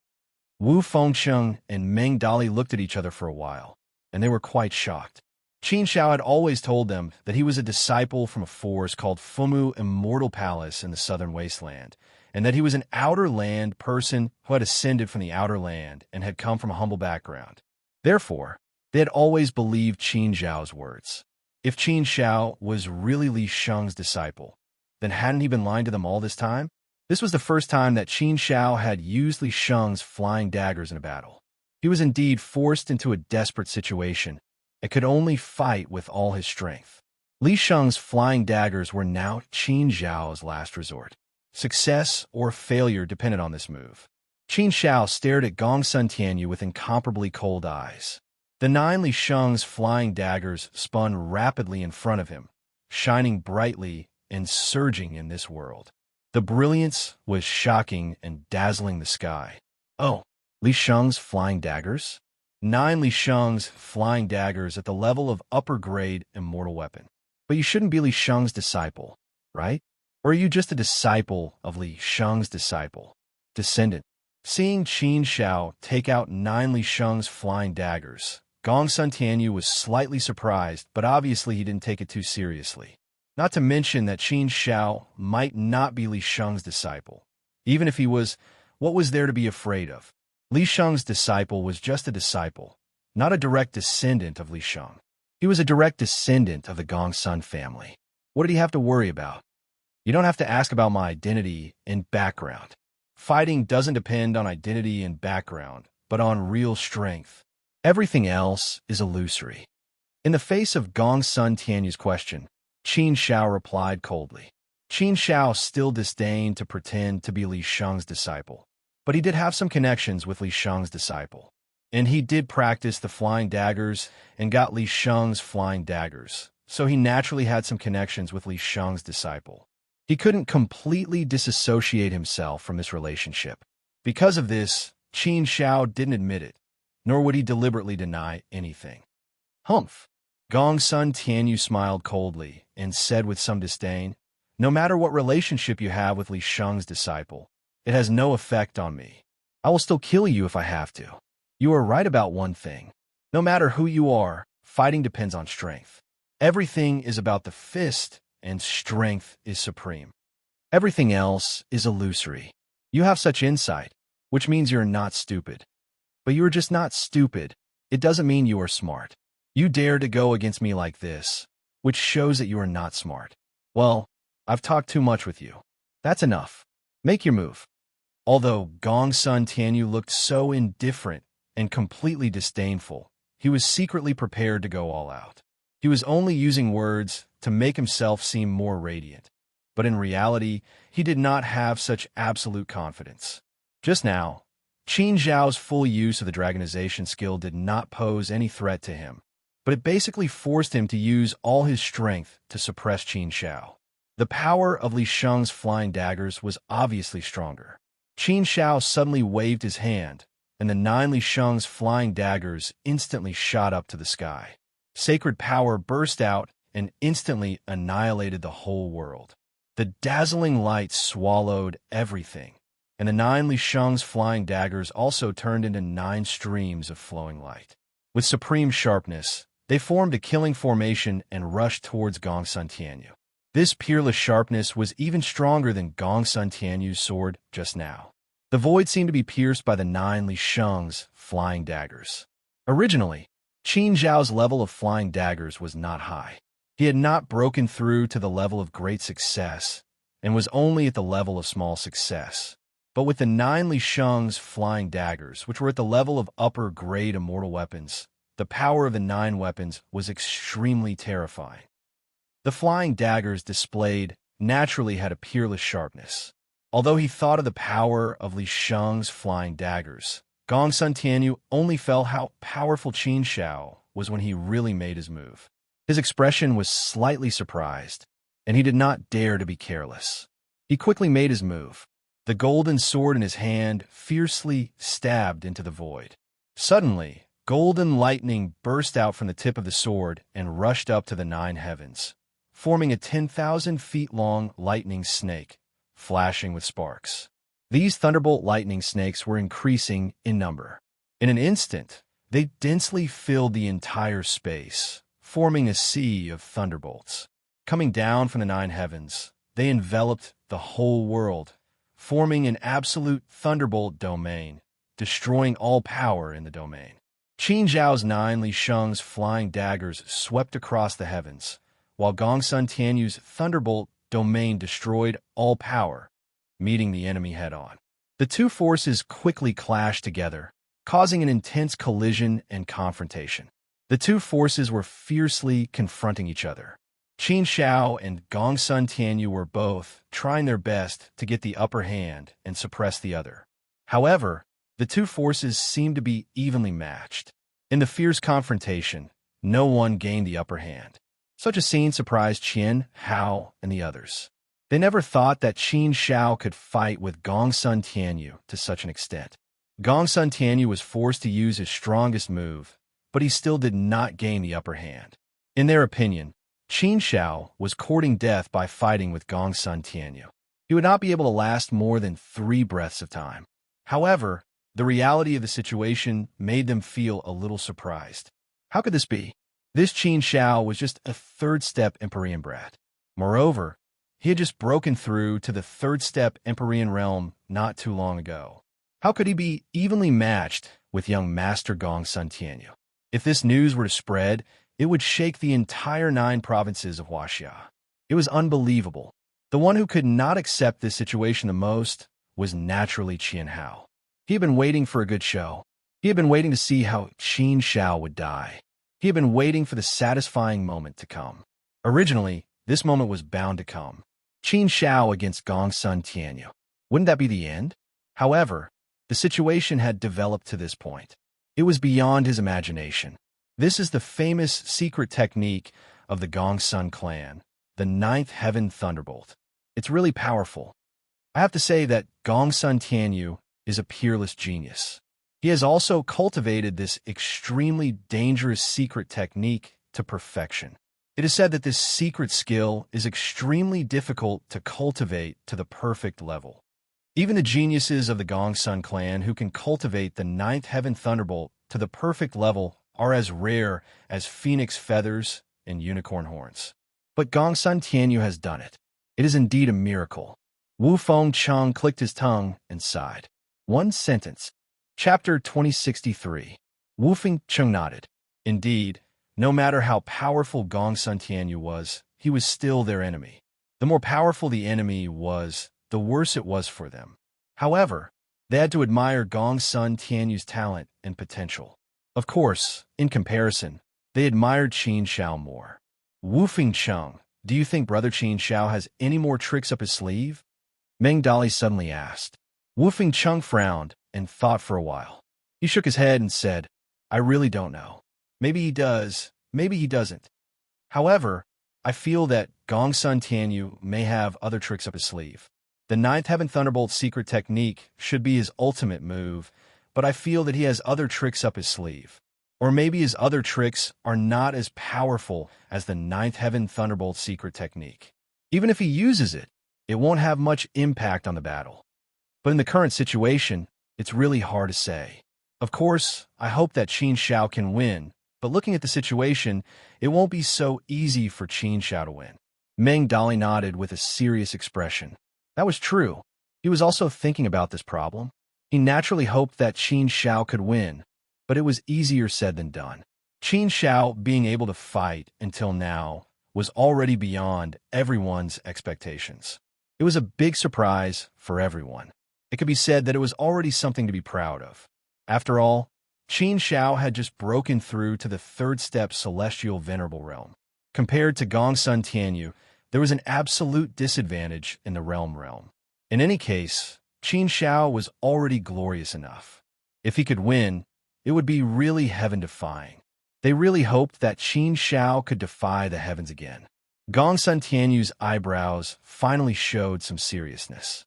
Wu Fengsheng and Meng Dali looked at each other for a while, and they were quite shocked. Qin Shao had always told them that he was a disciple from a force called Fumu Immortal Palace in the southern wasteland, and that he was an outer land person who had ascended from the outer land and had come from a humble background. Therefore, they had always believed Qin Shao's words. If Qin Shao was really Li Sheng's disciple, then hadn't he been lying to them all this time? This was the first time that Qin Shao had used Li Sheng's flying daggers in a battle. He was indeed forced into a desperate situation and could only fight with all his strength. Li Sheng's flying daggers were now Qin Zhao's last resort. Success or failure depended on this move. Qin Shao stared at Gongsun Tianyu with incomparably cold eyes. The 9 Li Sheng's flying daggers spun rapidly in front of him, shining brightly and surging in this world. The brilliance was shocking and dazzling the sky. Oh, Li Sheng's flying daggers? 9 Li Sheng's flying daggers at the level of upper-grade immortal weapon. But you shouldn't be Li Sheng's disciple, right? Or are you just a disciple of Li Sheng's disciple? Descendant. Seeing Qin Shao take out 9 Li Sheng's flying daggers, Gongsun Tianyu was slightly surprised, but obviously he didn't take it too seriously. Not to mention that Qin Shao might not be Li Sheng's disciple. Even if he was, what was there to be afraid of? Li Sheng's disciple was just a disciple, not a direct descendant of Li Sheng. He was a direct descendant of the Gongsun family. What did he have to worry about? You don't have to ask about my identity and background. Fighting doesn't depend on identity and background, but on real strength. Everything else is illusory. In the face of Gongsun Tianyu's question, Qin Shao replied coldly. Qin Shao still disdained to pretend to be Li Sheng's disciple, but he did have some connections with Li Sheng's disciple. And he did practice the flying daggers and got Li Sheng's flying daggers, so he naturally had some connections with Li Sheng's disciple. He couldn't completely disassociate himself from this relationship. Because of this, Qin Shao didn't admit it, nor would he deliberately deny anything. Humph! Gongsun Tianyu smiled coldly and said with some disdain, "No matter what relationship you have with Li Sheng's disciple, it has no effect on me. I will still kill you if I have to. You are right about one thing. No matter who you are, fighting depends on strength. Everything is about the fist, and strength is supreme. Everything else is illusory. You have such insight, which means you're not stupid. But you are just not stupid. It doesn't mean you are smart. You dare to go against me like this, which shows that you are not smart. Well, I've talked too much with you. That's enough. Make your move." Although Gongsun Tianyu looked so indifferent and completely disdainful, he was secretly prepared to go all out. He was only using words to make himself seem more radiant, but in reality, he did not have such absolute confidence. Just now, Qin Zhao's full use of the dragonization skill did not pose any threat to him, but it basically forced him to use all his strength to suppress Qin Shao. The power of Li Sheng's flying daggers was obviously stronger. Qin Shao suddenly waved his hand, and the 9 Li Sheng's flying daggers instantly shot up to the sky. Sacred power burst out and instantly annihilated the whole world. The dazzling light swallowed everything, and the 9 Li Sheng's flying daggers also turned into 9 streams of flowing light. With supreme sharpness, they formed a killing formation and rushed towards Gongsun Tianyu. This peerless sharpness was even stronger than Gongsun Tianyu's sword just now. The void seemed to be pierced by the 9 Li Sheng's flying daggers. Originally, Qin Zhao's level of flying daggers was not high. He had not broken through to the level of great success, and was only at the level of small success. But with the 9 Li Sheng's flying daggers, which were at the level of upper-grade immortal weapons, the power of the 9 weapons was extremely terrifying. The flying daggers displayed naturally had a peerless sharpness. Although he thought of the power of Li Sheng's flying daggers, Gongsun Tianyu only felt how powerful Qin Shao was when he really made his move. His expression was slightly surprised, and he did not dare to be careless. He quickly made his move. The golden sword in his hand fiercely stabbed into the void. Suddenly, golden lightning burst out from the tip of the sword and rushed up to the 9 heavens, forming a 10,000 feet long lightning snake, flashing with sparks. These thunderbolt lightning snakes were increasing in number. In an instant, they densely filled the entire space, forming a sea of thunderbolts. Coming down from the 9 heavens, they enveloped the whole world, forming an absolute thunderbolt domain, destroying all power in the domain. Qin Zhao's 9 Li Sheng's flying daggers swept across the heavens, while Gongsun Tianyu's thunderbolt domain destroyed all power, meeting the enemy head-on. The two forces quickly clashed together, causing an intense collision and confrontation. The two forces were fiercely confronting each other. Qin Shao and Gongsun Tianyu were both trying their best to get the upper hand and suppress the other. However, the two forces seemed to be evenly matched. In the fierce confrontation, no one gained the upper hand. Such a scene surprised Qian, Hao, and the others. They never thought that Qin Shao could fight with Gongsun Tianyu to such an extent. Gongsun Tianyu was forced to use his strongest move, but he still did not gain the upper hand. In their opinion, Qin Shao was courting death by fighting with Gongsun Tianyu. He would not be able to last more than 3 breaths of time. However, the reality of the situation made them feel a little surprised. How could this be? This Qin Shao was just a third-step Empyrean brat. Moreover, he had just broken through to the third-step Empyrean realm not too long ago. How could he be evenly matched with young Master Gongsun Tianyu? If this news were to spread, it would shake the entire 9 provinces of Huaxia. It was unbelievable. The one who could not accept this situation the most was naturally Qian Hao. He had been waiting for a good show. He had been waiting to see how Qin Shao would die. He had been waiting for the satisfying moment to come. Originally, this moment was bound to come. Qin Shao against Gongsun Tianyu. Wouldn't that be the end? However, the situation had developed to this point. It was beyond his imagination. This is the famous secret technique of the Gongsun clan, the 9th Heaven Thunderbolt. It's really powerful. I have to say that Gongsun Tianyu is a peerless genius. He has also cultivated this extremely dangerous secret technique to perfection. It is said that this secret skill is extremely difficult to cultivate to the perfect level. Even the geniuses of the Gongsun clan who can cultivate the 9th Heaven Thunderbolt to the perfect level are as rare as phoenix feathers and unicorn horns. But Gongsun Tianyu has done it. It is indeed a miracle. Wu Fengcheng clicked his tongue and sighed. One sentence. Chapter 2063. Wu Fengcheng nodded. Indeed, no matter how powerful Gongsun Tianyu was, he was still their enemy. The more powerful the enemy was, the worse it was for them. However, they had to admire Gongsun Tianyu's talent and potential. Of course, in comparison, they admired Qin Shao more. Wu Fengcheng, do you think Brother Qin Shao has any more tricks up his sleeve? Meng Dali suddenly asked. Wu Fengcheng frowned and thought for a while. He shook his head and said, I really don't know. Maybe he does, maybe he doesn't. However, I feel that Gongsun Tianyu may have other tricks up his sleeve. The 9th Heaven Thunderbolt secret technique should be his ultimate move, but I feel that he has other tricks up his sleeve. Or maybe his other tricks are not as powerful as the 9th Heaven Thunderbolt secret technique. Even if he uses it, it won't have much impact on the battle. But in the current situation, it's really hard to say. Of course, I hope that Qin Shao can win, but looking at the situation, it won't be so easy for Qin Shao to win. Meng Dali nodded with a serious expression. That was true. He was also thinking about this problem. He naturally hoped that Qin Shao could win, but it was easier said than done. Qin Shao being able to fight until now was already beyond everyone's expectations. It was a big surprise for everyone. It could be said that it was already something to be proud of. After all, Qin Shao had just broken through to the 3rd step Celestial Venerable Realm. Compared to Gongsun Tianyu, there was an absolute disadvantage in the realm. In any case, Qin Shao was already glorious enough. If he could win, it would be really heaven-defying. They really hoped that Qin Shao could defy the heavens again. Gongsun Tianyu's eyebrows finally showed some seriousness.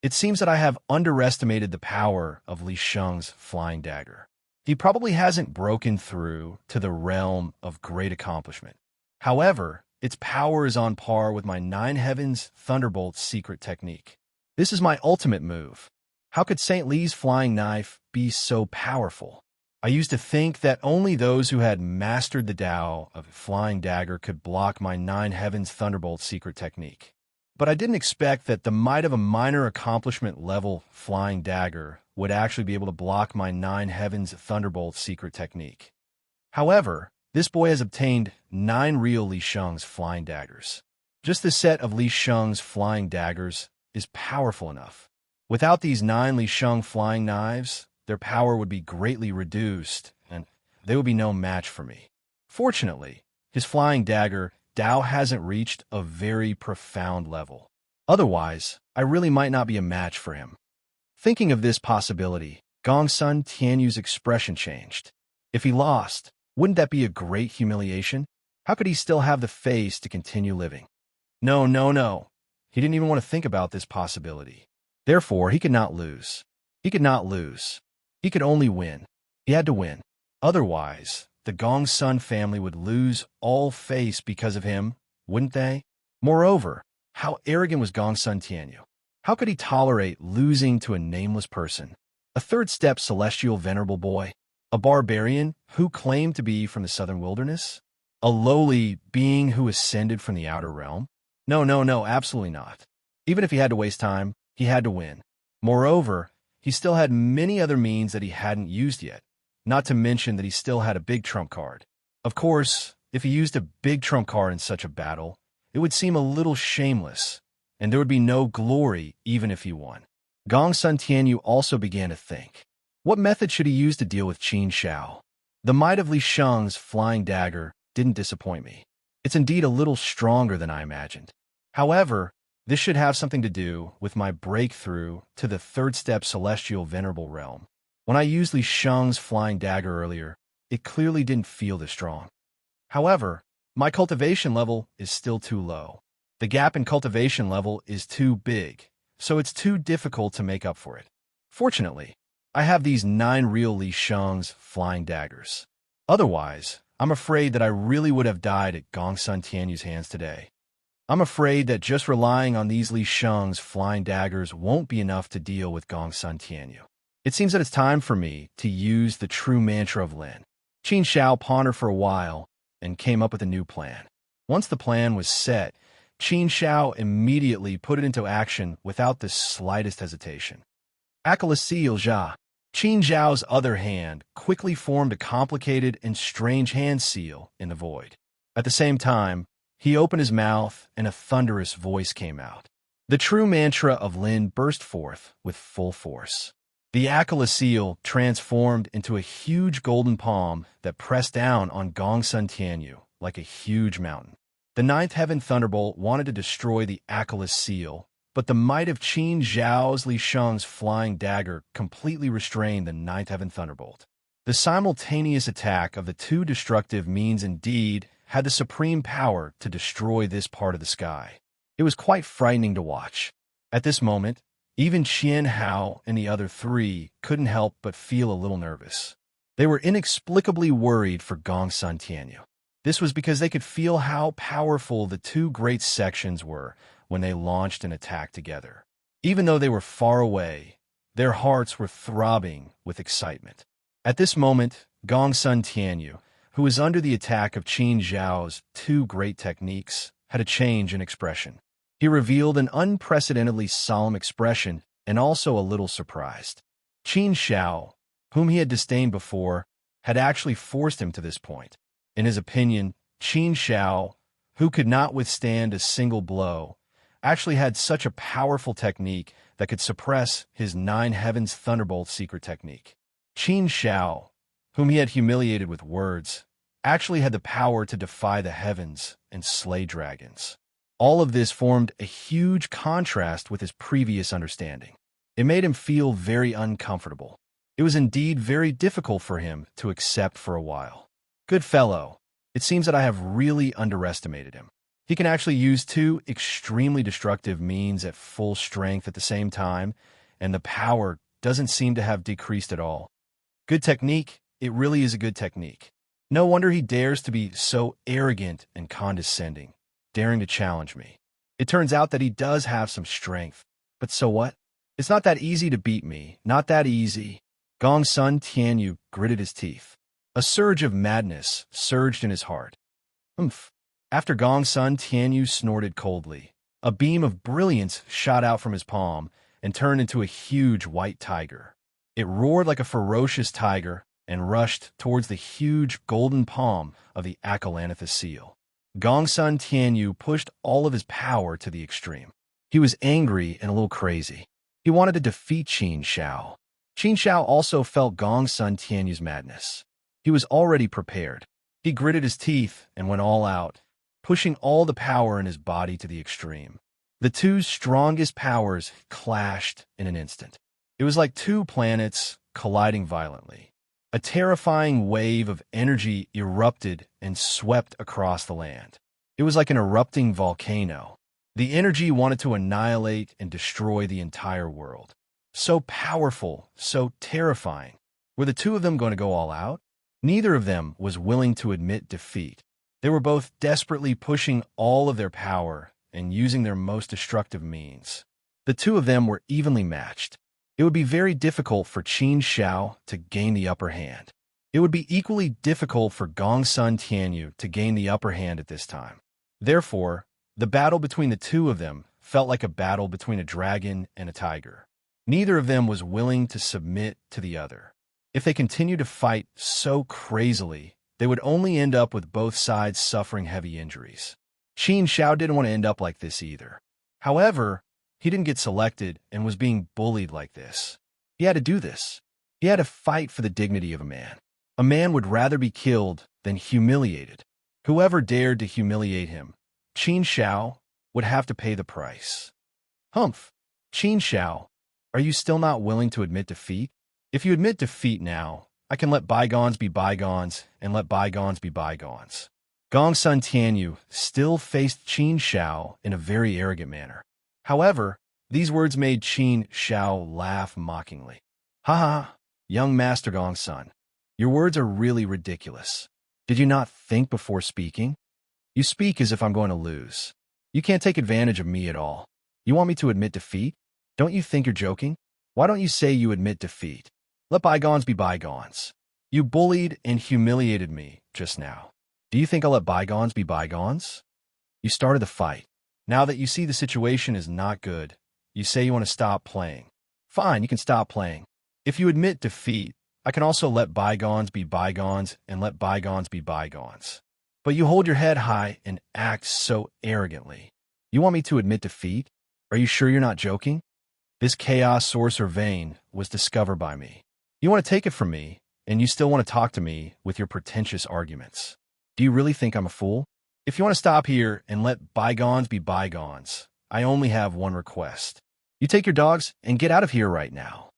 It seems that I have underestimated the power of Li Sheng's flying dagger. He probably hasn't broken through to the realm of great accomplishment. However, its power is on par with my 9 Heavens Thunderbolt secret technique. This is my ultimate move. How could St. Li's flying knife be so powerful? I used to think that only those who had mastered the Tao of flying dagger could block my 9 Heavens Thunderbolt secret technique. But I didn't expect that the might of a minor accomplishment level flying dagger would actually be able to block my 9 Heavens Thunderbolt secret technique. However, this boy has obtained 9 real Li Sheng's flying daggers. Just the set of Li Sheng's flying daggers is powerful enough. Without these 9 Li Sheng flying knives, their power would be greatly reduced, and they would be no match for me. Fortunately, his flying dagger Tao hasn't reached a very profound level. Otherwise, I really might not be a match for him. Thinking of this possibility, Gongsun Tianyu's expression changed. If he lost, wouldn't that be a great humiliation? How could he still have the face to continue living? No. He didn't even want to think about this possibility. Therefore, he could not lose. He could not lose. He could only win. He had to win. Otherwise, the Gongsun family would lose all face because of him, wouldn't they? Moreover, how arrogant was Gongsun Tianyu? How could he tolerate losing to a nameless person? A 3rd step celestial venerable boy? A barbarian who claimed to be from the southern wilderness? A lowly being who ascended from the outer realm? No, no, no, absolutely not. Even if he had to waste time, he had to win. Moreover, he still had many other means that he hadn't used yet, not to mention that he still had a big trump card. Of course, if he used a big trump card in such a battle, it would seem a little shameless, and there would be no glory even if he won. Gongsun Tianyu also began to think. What method should he use to deal with Qin Shao? The might of Li Sheng's flying dagger didn't disappoint me. It's indeed a little stronger than I imagined. However, this should have something to do with my breakthrough to the third step celestial venerable realm. When I used Li Sheng's flying dagger earlier, it clearly didn't feel this strong. However, my cultivation level is still too low. The gap in cultivation level is too big, so it's too difficult to make up for it. Fortunately, I have these 9 real Li Sheng's flying daggers. Otherwise, I'm afraid that I really would have died at Gongsun Tianyu's hands today. I'm afraid that just relying on these Li Sheng's flying daggers won't be enough to deal with Gongsun Tianyu. It seems that it's time for me to use the true mantra of Lin. Qin Shao pondered for a while and came up with a new plan. Once the plan was set, Qin Shao immediately put it into action without the slightest hesitation. Akalasil Jia. Qin Zhao's other hand quickly formed a complicated and strange hand seal in the void. At the same time, he opened his mouth and a thunderous voice came out. The true mantra of Lin burst forth with full force. The Akalasil transformed into a huge golden palm that pressed down on Gongsun Tianyu like a huge mountain. The ninth heaven thunderbolt wanted to destroy the Akalasil, but the might of Qin Zhao's Li Sheng's flying dagger completely restrained the ninth heaven thunderbolt. The simultaneous attack of the two destructive means indeed had the supreme power to destroy this part of the sky. It was quite frightening to watch. At this moment, even Qian Hao and the other 3 couldn't help but feel a little nervous. They were inexplicably worried for Gongsun Tianyu. This was because they could feel how powerful the two great sections were when they launched an attack together. Even though they were far away, their hearts were throbbing with excitement. At this moment, Gongsun Tianyu, who was under the attack of Qin Zhao's 2 great techniques, had a change in expression. He revealed an unprecedentedly solemn expression and also a little surprised. Qin Shao, whom he had disdained before, had actually forced him to this point. In his opinion, Qin Shao, who could not withstand a single blow, actually had such a powerful technique that could suppress his 9 heavens thunderbolt secret technique. Qin Shao, whom he had humiliated with words, actually had the power to defy the heavens and slay dragons. All of this formed a huge contrast with his previous understanding. It made him feel very uncomfortable. It was indeed very difficult for him to accept for a while. Good fellow, it seems that I have really underestimated him. He can actually use 2 extremely destructive means at full strength at the same time, and the power doesn't seem to have decreased at all. Good technique, it really is a good technique. No wonder he dares to be so arrogant and condescending, daring to challenge me. It turns out that he does have some strength, but so what? It's not that easy to beat me, not that easy. Gongsun Tianyu gritted his teeth. A surge of madness surged in his heart. Umph. After Gongsun Tianyu snorted coldly, a beam of brilliance shot out from his palm and turned into a huge white tiger. It roared like a ferocious tiger and rushed towards the huge golden palm of the Acalanthus seal. Gongsun Tianyu pushed all of his power to the extreme. He was angry and a little crazy. He wanted to defeat Qin Shao. Qin Shao also felt Gongsun Tianyu's madness. He was already prepared. He gritted his teeth and went all out, pushing all the power in his body to the extreme. The 2 strongest powers clashed in an instant. It was like 2 planets colliding violently. A terrifying wave of energy erupted and swept across the land. It was like an erupting volcano. The energy wanted to annihilate and destroy the entire world. So powerful, so terrifying. Were the 2 of them going to go all out? Neither of them was willing to admit defeat. They were both desperately pushing all of their power and using their most destructive means. The 2 of them were evenly matched. It would be very difficult for Qin Shao to gain the upper hand. It would be equally difficult for Gongsun Tianyu to gain the upper hand at this time. Therefore, the battle between the two of them felt like a battle between a dragon and a tiger. Neither of them was willing to submit to the other. If they continued to fight so crazily, they would only end up with both sides suffering heavy injuries. Qin Xiao didn't want to end up like this either. However, he didn't get selected and was being bullied like this. He had to do this. He had to fight for the dignity of a man. A man would rather be killed than humiliated. Whoever dared to humiliate him, Qin Xiao, would have to pay the price. Humph! Qin Xiao, are you still not willing to admit defeat? If you admit defeat now, I can let bygones be bygones and let bygones be bygones. Gongsun Tianyu still faced Qin Xiao in a very arrogant manner. However, these words made Qin Xiao laugh mockingly. Ha ha, young Master Gongsun, your words are really ridiculous. Did you not think before speaking? You speak as if I'm going to lose. You can't take advantage of me at all. You want me to admit defeat? Don't you think you're joking? Why don't you say you admit defeat? Let bygones be bygones. You bullied and humiliated me just now. Do you think I'll let bygones be bygones? You started the fight. Now that you see the situation is not good, you say you want to stop playing. Fine, you can stop playing. If you admit defeat, I can also let bygones be bygones and let bygones be bygones. But you hold your head high and act so arrogantly. You want me to admit defeat? Are you sure you're not joking? This chaos source or vein was discovered by me. You want to take it from me, and you still want to talk to me with your pretentious arguments. Do you really think I'm a fool? If you want to stop here and let bygones be bygones, I only have one request. You take your dogs and get out of here right now.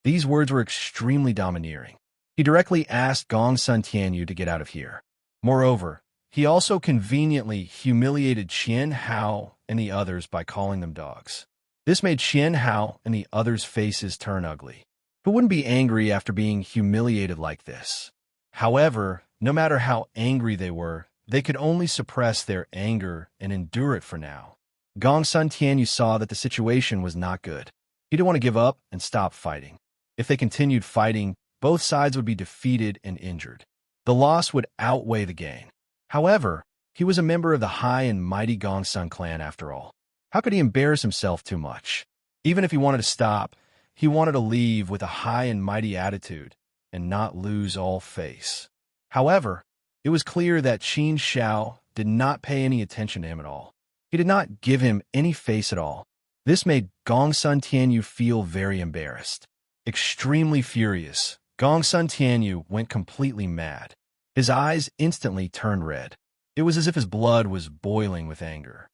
These words were extremely domineering. He directly asked Gongsun Tianyu to get out of here. Moreover, he also conveniently humiliated Qian Hao and the others by calling them dogs. This made Qian Hao and the others' faces turn ugly. Who wouldn't be angry after being humiliated like this? However, no matter how angry they were, they could only suppress their anger and endure it for now. Gongsun Tianyu saw that the situation was not good. He didn't want to give up and stop fighting. If they continued fighting, both sides would be defeated and injured. The loss would outweigh the gain. However, he was a member of the high and mighty Gongsun clan after all. How could he embarrass himself too much? Even if he wanted to stop, he wanted to leave with a high and mighty attitude and not lose all face. However, it was clear that Qin Xiao did not pay any attention to him at all. He did not give him any face at all. This made Gongsun Tianyu feel very embarrassed. Extremely furious, Gongsun Tianyu went completely mad. His eyes instantly turned red. It was as if his blood was boiling with anger.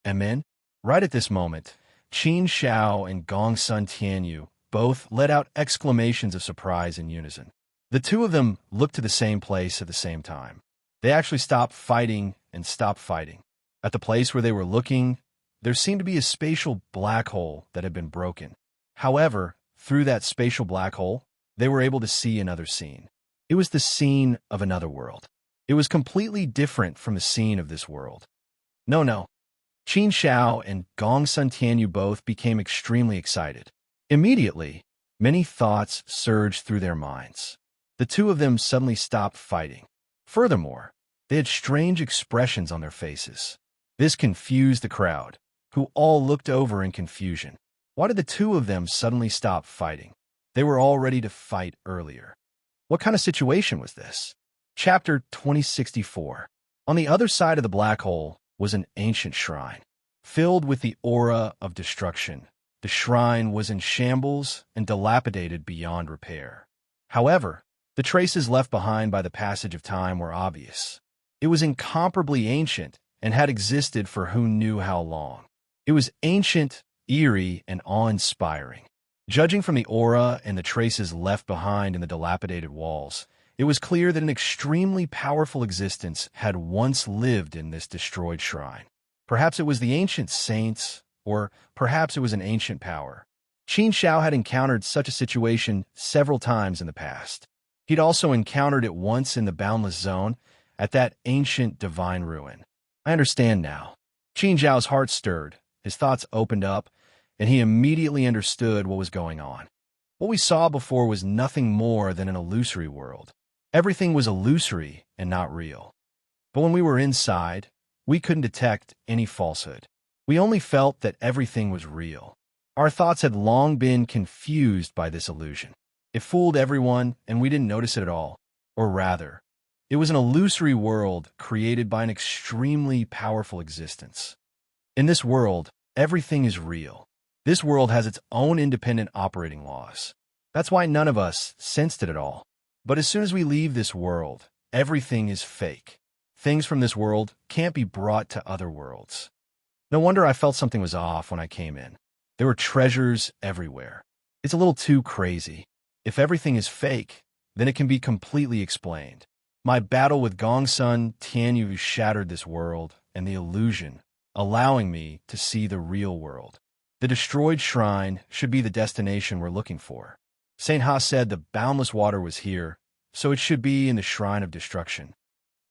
And then, right at this moment, Qin Xiao and Gongsun Tianyu both let out exclamations of surprise in unison. The two of them looked to the same place at the same time. They actually stopped fighting and stopped fighting. At the place where they were looking, there seemed to be a spatial black hole that had been broken. However, through that spatial black hole, they were able to see another scene. It was the scene of another world. It was completely different from the scene of this world. No. Qin Xiao and Gongsun Tianyu both became extremely excited. Immediately, many thoughts surged through their minds. The two of them suddenly stopped fighting. Furthermore, they had strange expressions on their faces. This confused the crowd, who all looked over in confusion. Why did the two of them suddenly stop fighting? They were all ready to fight earlier. What kind of situation was this? Chapter 2064. On the other side of the black hole was an ancient shrine, filled with the aura of destruction. The shrine was in shambles and dilapidated beyond repair. However, the traces left behind by the passage of time were obvious. It was incomparably ancient and had existed for who knew how long. It was ancient, eerie, and awe-inspiring. Judging from the aura and the traces left behind in the dilapidated walls, it was clear that an extremely powerful existence had once lived in this destroyed shrine. Perhaps it was the ancient saints, or perhaps it was an ancient power. Qin Xiao had encountered such a situation several times in the past. He'd also encountered it once in the Boundless Zone, at that ancient divine ruin. I understand now. Qin Xiao's heart stirred, his thoughts opened up, and he immediately understood what was going on. What we saw before was nothing more than an illusory world. Everything was illusory and not real. But when we were inside, we couldn't detect any falsehood. We only felt that everything was real. Our thoughts had long been confused by this illusion. It fooled everyone, and we didn't notice it at all. Or rather, it was an illusory world created by an extremely powerful existence. In this world, everything is real. This world has its own independent operating laws. That's why none of us sensed it at all. But as soon as we leave this world, everything is fake. Things from this world can't be brought to other worlds. No wonder I felt something was off when I came in. There were treasures everywhere. It's a little too crazy. If everything is fake, then it can be completely explained. My battle with Gongsun Tianyu shattered this world and the illusion, allowing me to see the real world. The destroyed shrine should be the destination we're looking for. Saint Ha said the boundless water was here, so it should be in the shrine of destruction.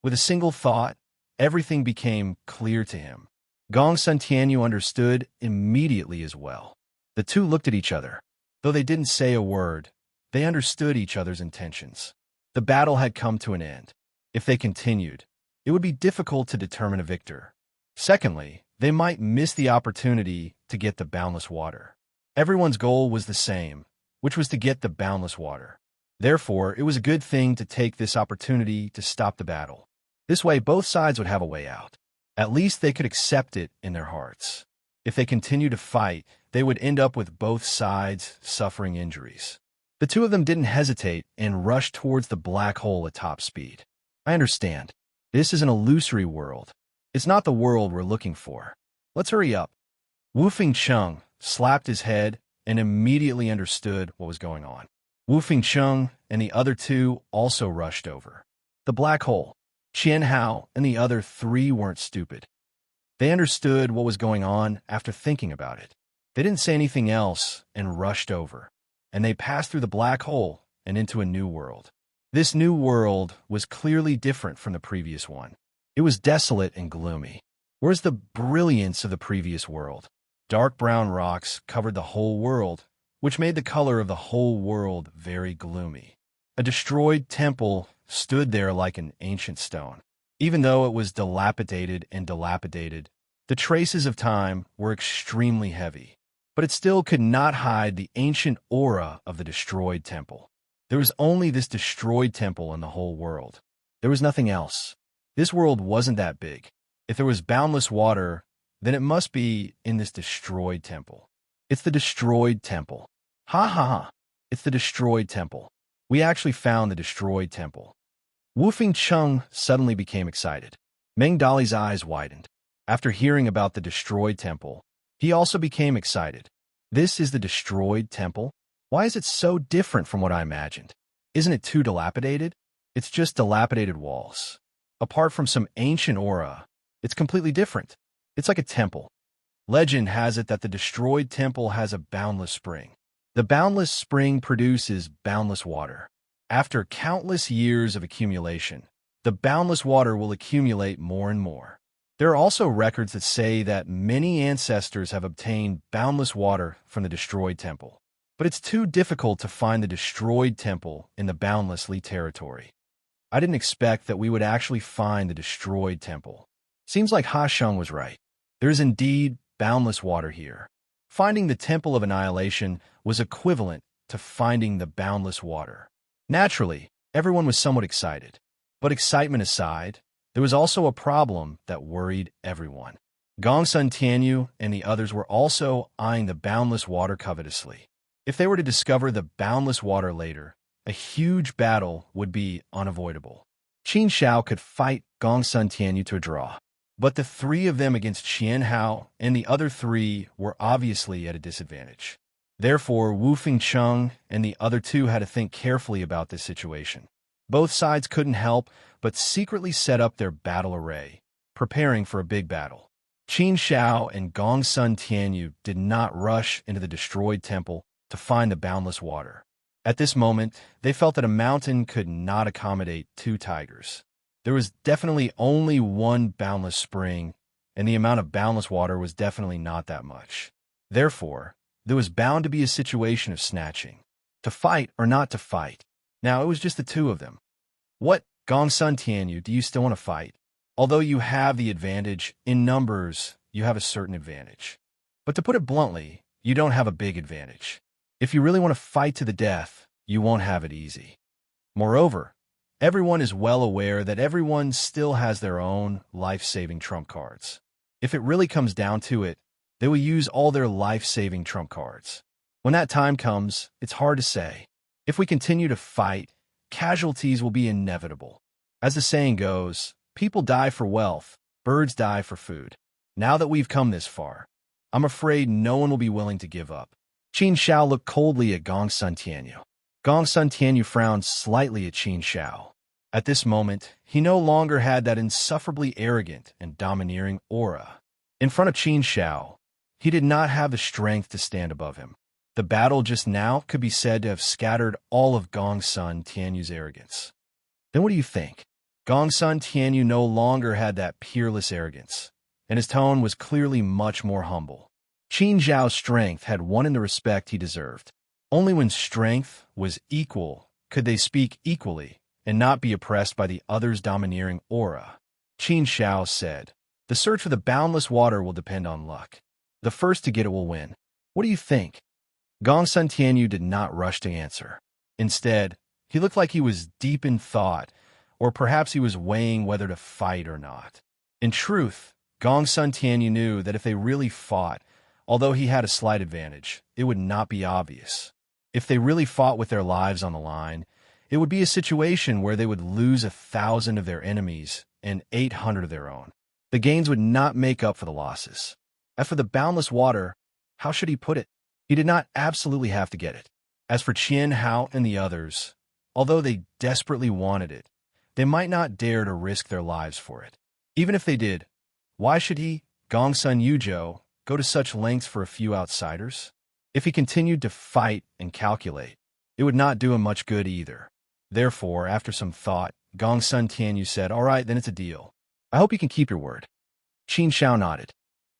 With a single thought, everything became clear to him. Gongsun Tianyu understood immediately as well. The two looked at each other. Though they didn't say a word, they understood each other's intentions. The battle had come to an end. If they continued, it would be difficult to determine a victor. Secondly, they might miss the opportunity to get the boundless water. Everyone's goal was the same, which was to get the boundless water. Therefore, it was a good thing to take this opportunity to stop the battle. This way, both sides would have a way out. At least they could accept it in their hearts. If they continued to fight, they would end up with both sides suffering injuries. The two of them didn't hesitate and rushed towards the black hole at top speed. I understand. This is an illusory world. It's not the world we're looking for. Let's hurry up. Wu Fengcheng slapped his head and immediately understood what was going on. Wu Fengcheng and the other two also rushed over. The black hole. Qian Hao and the other three weren't stupid. They understood what was going on after thinking about it. They didn't say anything else and rushed over, and they passed through the black hole and into a new world. This new world was clearly different from the previous one. It was desolate and gloomy. Where's the brilliance of the previous world? Dark brown rocks covered the whole world, which made the color of the whole world very gloomy. A destroyed temple stood there like an ancient stone. Even though it was dilapidated, the traces of time were extremely heavy. But it still could not hide the ancient aura of the destroyed temple. There was only this destroyed temple in the whole world. There was nothing else. This world wasn't that big. If there was boundless water, then it must be in this destroyed temple. It's the destroyed temple. Ha ha ha. It's the destroyed temple. We actually found the destroyed temple. Wu Fengcheng suddenly became excited. Meng Dali's eyes widened. After hearing about the destroyed temple, he also became excited. This is the destroyed temple? Why is it so different from what I imagined? Isn't it too dilapidated? It's just dilapidated walls. Apart from some ancient aura, it's completely different. It's like a temple. Legend has it that the destroyed temple has a boundless spring. The boundless spring produces boundless water. After countless years of accumulation, the boundless water will accumulate more and more. There are also records that say that many ancestors have obtained boundless water from the destroyed temple. But it's too difficult to find the destroyed temple in the boundless Li territory. I didn't expect that we would actually find the destroyed temple. Seems like Ha Sheng was right. There is indeed boundless water here. Finding the Temple of Annihilation was equivalent to finding the boundless water. Naturally, everyone was somewhat excited. But excitement aside, there was also a problem that worried everyone. Gongsun Tianyu and the others were also eyeing the boundless water covetously. If they were to discover the boundless water later, a huge battle would be unavoidable. Qin Shao could fight Gongsun Tianyu to a draw. But the three of them against Qian Hao and the other three were obviously at a disadvantage. Therefore, Wu Fengcheng and the other two had to think carefully about this situation. Both sides couldn't help but secretly set up their battle array, preparing for a big battle. Qin Shao and Gongsun Tianyu did not rush into the destroyed temple to find the boundless water. At this moment, they felt that a mountain could not accommodate two tigers. There was definitely only one boundless spring, and the amount of boundless water was definitely not that much. Therefore, there was bound to be a situation of snatching. To fight or not to fight. Now, it was just the two of them. What, Gongsun Tianyu, do you still want to fight? Although you have the advantage, in numbers, you have a certain advantage. But to put it bluntly, you don't have a big advantage. If you really want to fight to the death, you won't have it easy. Moreover, everyone is well aware that everyone still has their own life-saving trump cards. If it really comes down to it, they will use all their life-saving trump cards. When that time comes, it's hard to say. If we continue to fight, casualties will be inevitable. As the saying goes, people die for wealth, birds die for food. Now that we've come this far, I'm afraid no one will be willing to give up. Qin Shao looked coldly at Gongsun Tianyu. Gongsun Tianyu frowned slightly at Qin Shao. At this moment, he no longer had that insufferably arrogant and domineering aura. In front of Qin Shao, he did not have the strength to stand above him. The battle just now could be said to have scattered all of Gongsun Tianyu's arrogance. Then what do you think? Gongsun Tianyu no longer had that peerless arrogance, and his tone was clearly much more humble. Qin Zhao's strength had won him the respect he deserved. Only when strength was equal could they speak equally and not be oppressed by the other's domineering aura. Qin Shao said, "The search for the boundless water will depend on luck. The first to get it will win. What do you think?" Gongsun Tianyu did not rush to answer. Instead, he looked like he was deep in thought, or perhaps he was weighing whether to fight or not. In truth, Gongsun Tianyu knew that if they really fought, although he had a slight advantage, it would not be obvious. If they really fought with their lives on the line, it would be a situation where they would lose 1,000 of their enemies and 800 of their own. The gains would not make up for the losses. As for the boundless water, how should he put it? He did not absolutely have to get it. As for Qian Hao and the others, although they desperately wanted it, they might not dare to risk their lives for it. Even if they did, why should he, Gongsun Yuzhou, go to such lengths for a few outsiders? If he continued to fight and calculate, it would not do him much good either. Therefore, after some thought, Gongsun Tianyu said, "All right, then it's a deal. I hope you can keep your word." Qin Shao nodded.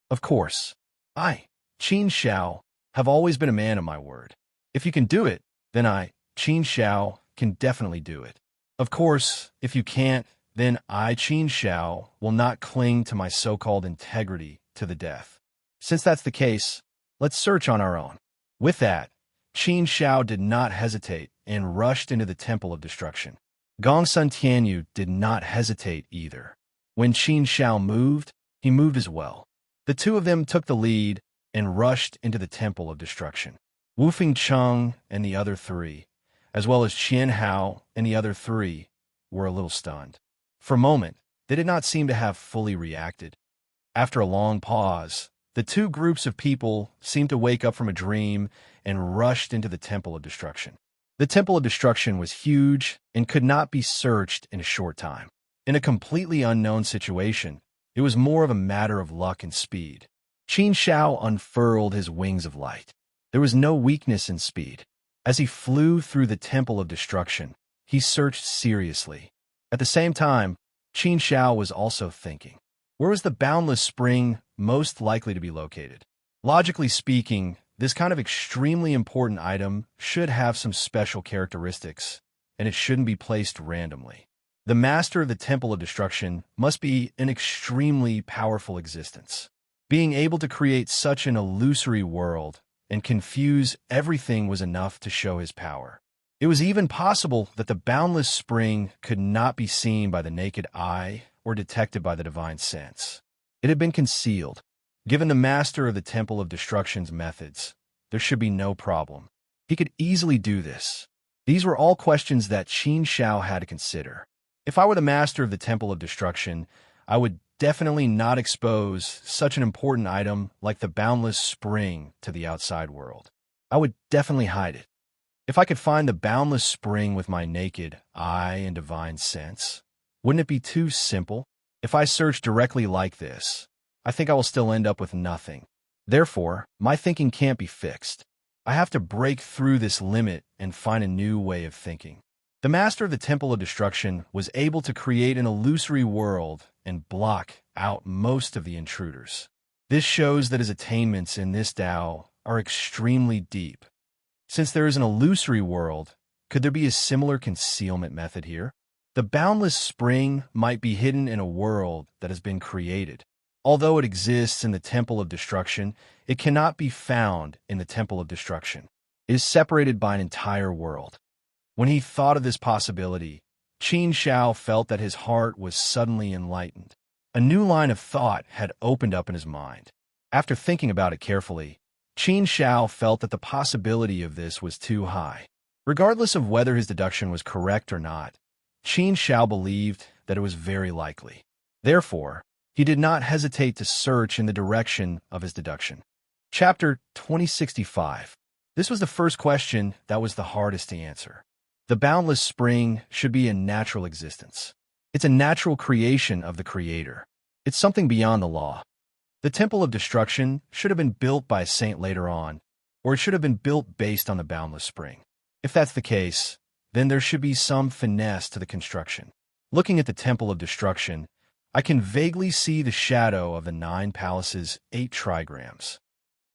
"Of course. I, Qin Shao, have always been a man of my word. If you can do it, then I, Qin Shao, can definitely do it. Of course, if you can't, then I, Qin Shao, will not cling to my so-called integrity to the death. Since that's the case, let's search on our own." With that, Qin Shao did not hesitate and rushed into the Temple of Destruction. Gongsun Tianyu did not hesitate either. When Qin Shao moved, he moved as well. The two of them took the lead and rushed into the Temple of Destruction. Wu Fengcheng and the other three, as well as Qian Hao and the other three, were a little stunned. For a moment, they did not seem to have fully reacted. After a long pause, the two groups of people seemed to wake up from a dream and rushed into the Temple of Destruction. The Temple of Destruction was huge and could not be searched in a short time. In a completely unknown situation, it was more of a matter of luck and speed. Qin Shao unfurled his wings of light. There was no weakness in speed. As he flew through the Temple of Destruction, he searched seriously. At the same time, Qin Shao was also thinking, where was the boundless spring most likely to be located? Logically speaking, this kind of extremely important item should have some special characteristics, and it shouldn't be placed randomly. The master of the Temple of Destruction must be an extremely powerful existence. Being able to create such an illusory world and confuse everything was enough to show his power. It was even possible that the boundless spring could not be seen by the naked eye or detected by the divine sense. It had been concealed. Given the master of the Temple of Destruction's methods, there should be no problem. He could easily do this. These were all questions that Qin Shao had to consider. If I were the master of the Temple of Destruction, I would definitely not expose such an important item like the boundless spring to the outside world. I would definitely hide it. If I could find the boundless spring with my naked eye and divine sense, wouldn't it be too simple? If I search directly like this, I think I will still end up with nothing. Therefore, my thinking can't be fixed. I have to break through this limit and find a new way of thinking. The master of the Temple of Destruction was able to create an illusory world and block out most of the intruders. This shows that his attainments in this Tao are extremely deep. Since there is an illusory world, could there be a similar concealment method here? The boundless spring might be hidden in a world that has been created. Although it exists in the Temple of Destruction, it cannot be found in the Temple of Destruction. It is separated by an entire world. When he thought of this possibility, Qin Shao felt that his heart was suddenly enlightened. A new line of thought had opened up in his mind. After thinking about it carefully, Qin Shao felt that the possibility of this was too high. Regardless of whether his deduction was correct or not, Qin Shao believed that it was very likely. Therefore, he did not hesitate to search in the direction of his deduction. Chapter 2065. This was the first question that was the hardest to answer. The boundless spring should be a natural existence. It's a natural creation of the Creator. It's something beyond the law. The Temple of Destruction should have been built by a saint later on, or it should have been built based on the boundless spring. If that's the case, then there should be some finesse to the construction. Looking at the Temple of Destruction, I can vaguely see the shadow of the 9 palaces' 8 trigrams.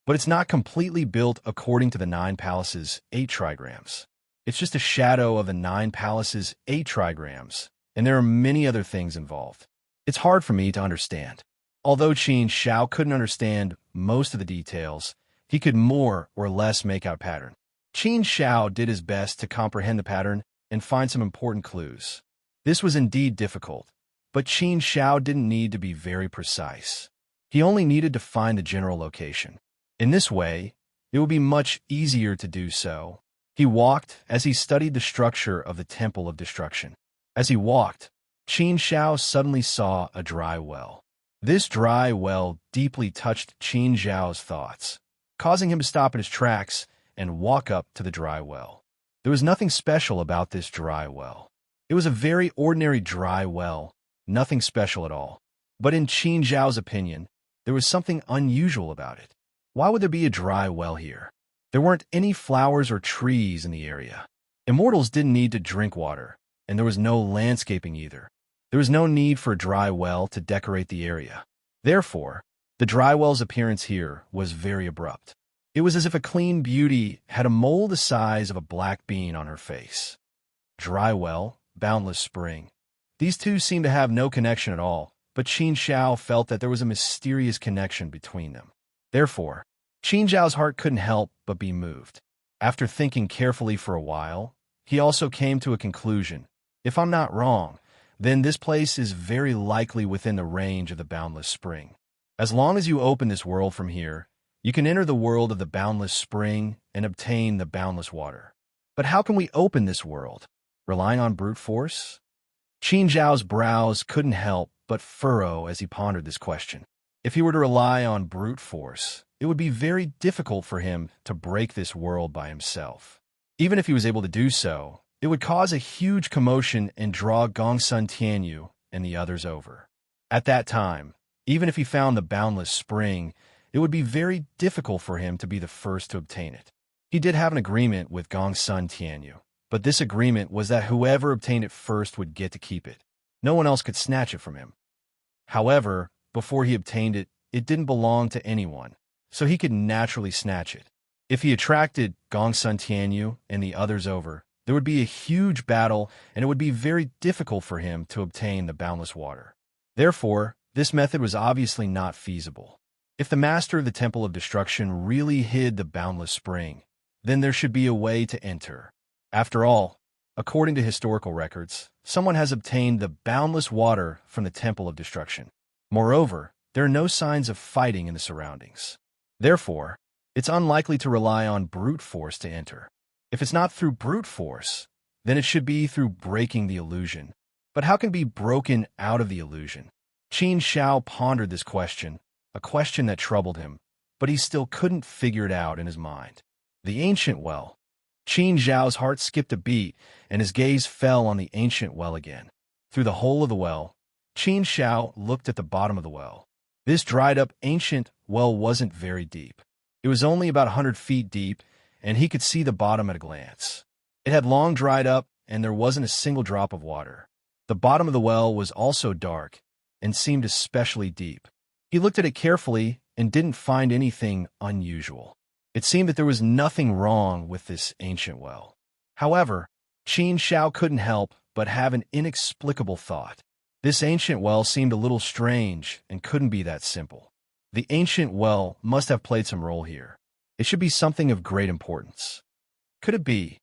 But it's not completely built according to the 9 palaces' 8 trigrams. It's just a shadow of the 9 palaces' 8 trigrams, and there are many other things involved. It's hard for me to understand. Although Qin Shao couldn't understand most of the details, he could more or less make out a pattern. Qin Shao did his best to comprehend the pattern and find some important clues. This was indeed difficult, but Qin Shao didn't need to be very precise. He only needed to find the general location. In this way, it would be much easier to do so. He walked as he studied the structure of the Temple of Destruction. As he walked, Qin Shao suddenly saw a dry well. This dry well deeply touched Qin Shao's thoughts, causing him to stop in his tracks and walk up to the dry well. There was nothing special about this dry well. It was a very ordinary dry well, nothing special at all. But in Qin Zhao's opinion, there was something unusual about it. Why would there be a dry well here? There weren't any flowers or trees in the area. Immortals didn't need to drink water, and there was no landscaping either. There was no need for a dry well to decorate the area. Therefore, the dry well's appearance here was very abrupt. It was as if a clean beauty had a mole the size of a black bean on her face. Dry well, boundless spring. These two seemed to have no connection at all, but Qin Shao felt that there was a mysterious connection between them. Therefore, Qin Zhao's heart couldn't help but be moved. After thinking carefully for a while, he also came to a conclusion. If I'm not wrong, then this place is very likely within the range of the boundless spring. As long as you open this world from here, you can enter the world of the boundless spring and obtain the boundless water. But how can we open this world? Relying on brute force? Qin Zhao's brows couldn't help but furrow as he pondered this question. If he were to rely on brute force, it would be very difficult for him to break this world by himself. Even if he was able to do so, it would cause a huge commotion and draw Gongsun Tianyu and the others over. At that time, even if he found the boundless spring, it would be very difficult for him to be the first to obtain it. He did have an agreement with Gongsun Tianyu, but this agreement was that whoever obtained it first would get to keep it. No one else could snatch it from him. However, before he obtained it, it didn't belong to anyone, so he could naturally snatch it. If he attracted Gongsun Tianyu and the others over, there would be a huge battle, and it would be very difficult for him to obtain the boundless water. Therefore, this method was obviously not feasible. If the master of the Temple of Destruction really hid the boundless spring, then there should be a way to enter. After all, according to historical records, someone has obtained the boundless water from the Temple of Destruction. Moreover, there are no signs of fighting in the surroundings. Therefore, it's unlikely to rely on brute force to enter. If it's not through brute force, then it should be through breaking the illusion. But how can it be broken out of the illusion? Qin Shao pondered this question, a question that troubled him, but he still couldn't figure it out in his mind. The ancient well. Qin Zhao's heart skipped a beat, and his gaze fell on the ancient well again. Through the hole of the well, Qin Shao looked at the bottom of the well. This dried-up ancient well wasn't very deep. It was only about 100 feet deep, and he could see the bottom at a glance. It had long dried up, and there wasn't a single drop of water. The bottom of the well was also dark, and seemed especially deep. He looked at it carefully and didn't find anything unusual. It seemed that there was nothing wrong with this ancient well. However, Qin Shao couldn't help but have an inexplicable thought. This ancient well seemed a little strange and couldn't be that simple. The ancient well must have played some role here. It should be something of great importance. Could it be?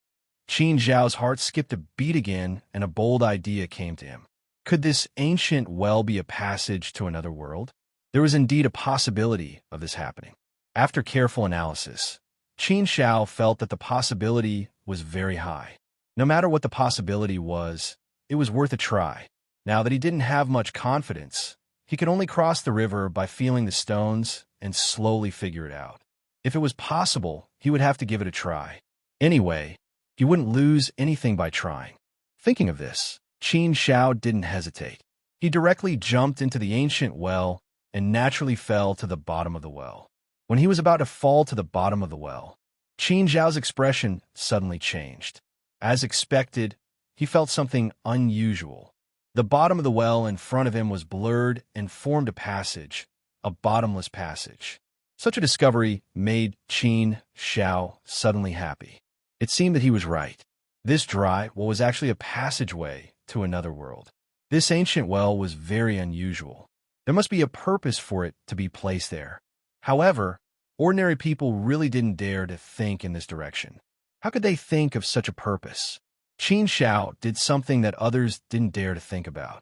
Qin Zhao's heart skipped a beat again, and a bold idea came to him. Could this ancient well be a passage to another world? There was indeed a possibility of this happening. After careful analysis, Qin Zhao felt that the possibility was very high. No matter what the possibility was, it was worth a try. Now that he didn't have much confidence, he could only cross the river by feeling the stones and slowly figure it out. If it was possible, he would have to give it a try. Anyway, he wouldn't lose anything by trying. Thinking of this, Qin Zhao didn't hesitate. He directly jumped into the ancient well and naturally fell to the bottom of the well. When he was about to fall to the bottom of the well, Qin Zhao's expression suddenly changed. As expected, he felt something unusual. The bottom of the well in front of him was blurred and formed a passage, a bottomless passage. Such a discovery made Qin Zhao suddenly happy. It seemed that he was right. This dry well was actually a passageway to another world. This ancient well was very unusual. There must be a purpose for it to be placed there. However, ordinary people really didn't dare to think in this direction. How could they think of such a purpose? Qin Zhao did something that others didn't dare to think about.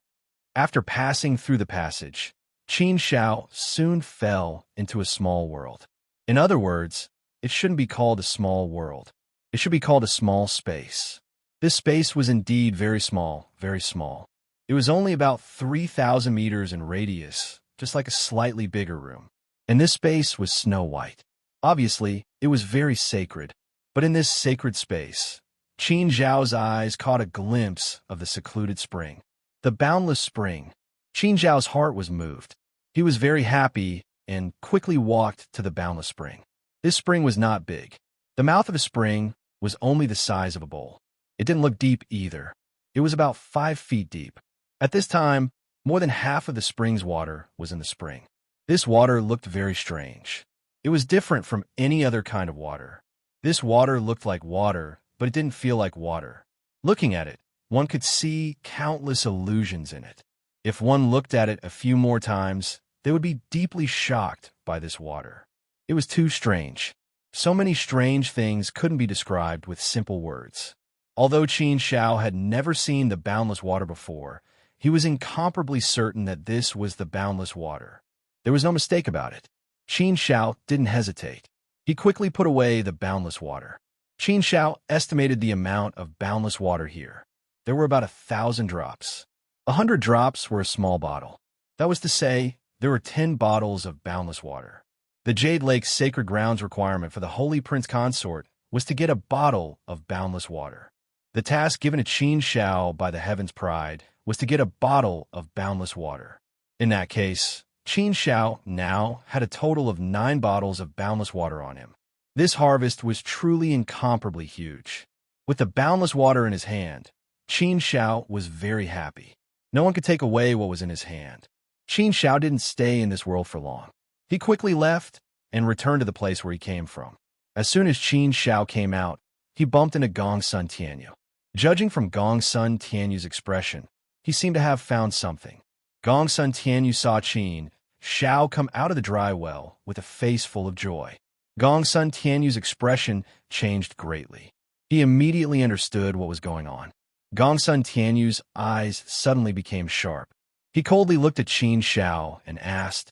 After passing through the passage, Qin Zhao soon fell into a small world. In other words, it shouldn't be called a small world. It should be called a small space. This space was indeed very small, very small. It was only about 3,000 meters in radius, just like a slightly bigger room. And this space was snow white. Obviously, it was very sacred. But in this sacred space, Qin Zhao's eyes caught a glimpse of the secluded spring. The boundless spring. Qin Zhao's heart was moved. He was very happy and quickly walked to the boundless spring. This spring was not big. The mouth of the spring was only the size of a bowl. It didn't look deep either. It was about 5 feet deep. At this time, more than half of the spring's water was in the spring. This water looked very strange. It was different from any other kind of water. This water looked like water, but it didn't feel like water. Looking at it, one could see countless illusions in it. If one looked at it a few more times, they would be deeply shocked by this water. It was too strange. So many strange things couldn't be described with simple words. Although Qin Zhao had never seen the boundless water before, he was incomparably certain that this was the boundless water. There was no mistake about it. Qin Zhao didn't hesitate. He quickly put away the boundless water. Qin Zhao estimated the amount of boundless water here. There were about 1,000 drops. 100 drops were a small bottle. That was to say, there were 10 bottles of boundless water. The Jade Lake's sacred grounds requirement for the Holy Prince Consort was to get a bottle of boundless water. The task given to Qin Zhao by the Heaven's Pride was to get a bottle of boundless water. In that case, Qin Zhao now had a total of 9 bottles of boundless water on him. This harvest was truly incomparably huge. With the boundless water in his hand, Qin Zhao was very happy. No one could take away what was in his hand. Qin Zhao didn't stay in this world for long. He quickly left and returned to the place where he came from. As soon as Qin Zhao came out, he bumped into Gongsun Tianyu. Judging from Gongsun Tianyu's expression, he seemed to have found something. Gongsun Tianyu saw Qin Zhao come out of the dry well with a face full of joy. Gongsun Tianyu's expression changed greatly. He immediately understood what was going on. Gongsun Tianyu's eyes suddenly became sharp. He coldly looked at Qin Zhao and asked,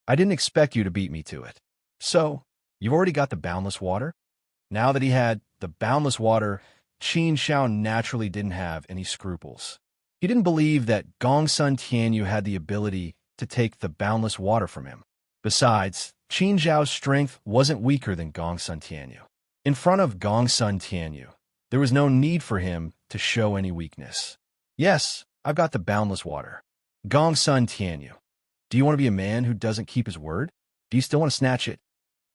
"I didn't expect you to beat me to it. So, you've already got the boundless water?" Now that he had the boundless water, Qin Zhao naturally didn't have any scruples. He didn't believe that Gongsun Tianyu had the ability to take the boundless water from him. Besides, Qin Zhao's strength wasn't weaker than Gongsun Tianyu. In front of Gongsun Tianyu, there was no need for him to show any weakness. "Yes, I've got the boundless water." Gongsun Tianyu, do you want to be a man who doesn't keep his word? Do you still want to snatch it?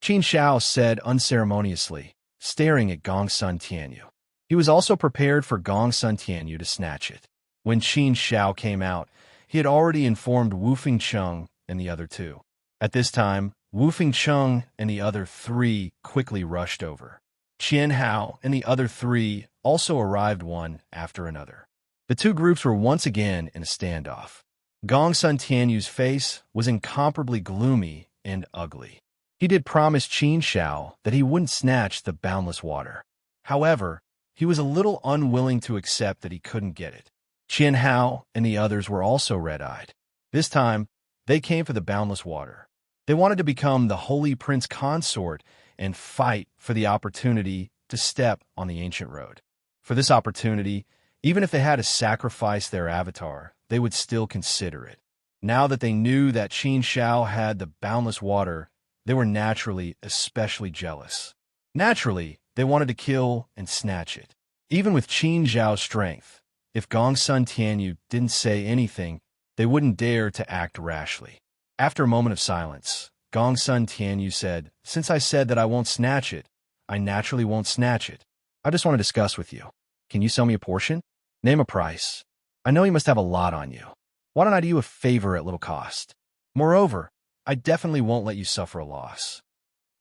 Qin Zhao said unceremoniously, staring at Gongsun Tianyu. He was also prepared for Gongsun Tianyu to snatch it. When Qin Zhao came out, he had already informed Wu Fengcheng and the other 2. At this time, Wu Fengcheng and the other 3 quickly rushed over. Qian Hao and the other 3 also arrived one after another. The two groups were once again in a standoff. Gongsun Tianyu's face was incomparably gloomy and ugly. He did promise Qin Shao that he wouldn't snatch the boundless water. However, he was a little unwilling to accept that he couldn't get it. Qian Hao and the others were also red-eyed. This time, they came for the boundless water. They wanted to become the holy prince consort and fight for the opportunity to step on the ancient road. For this opportunity, even if they had to sacrifice their avatar, they would still consider it. Now that they knew that Qin Shao had the boundless water, they were naturally especially jealous. Naturally, they wanted to kill and snatch it. Even with Qin Zhao's strength, if Gongsun Tianyu didn't say anything, they wouldn't dare to act rashly. After a moment of silence, Gongsun Tianyu said, "Since I said that I won't snatch it, I naturally won't snatch it. I just want to discuss with you. Can you sell me a portion? Name a price. I know you must have a lot on you. Why don't I do you a favor at little cost? Moreover, I definitely won't let you suffer a loss.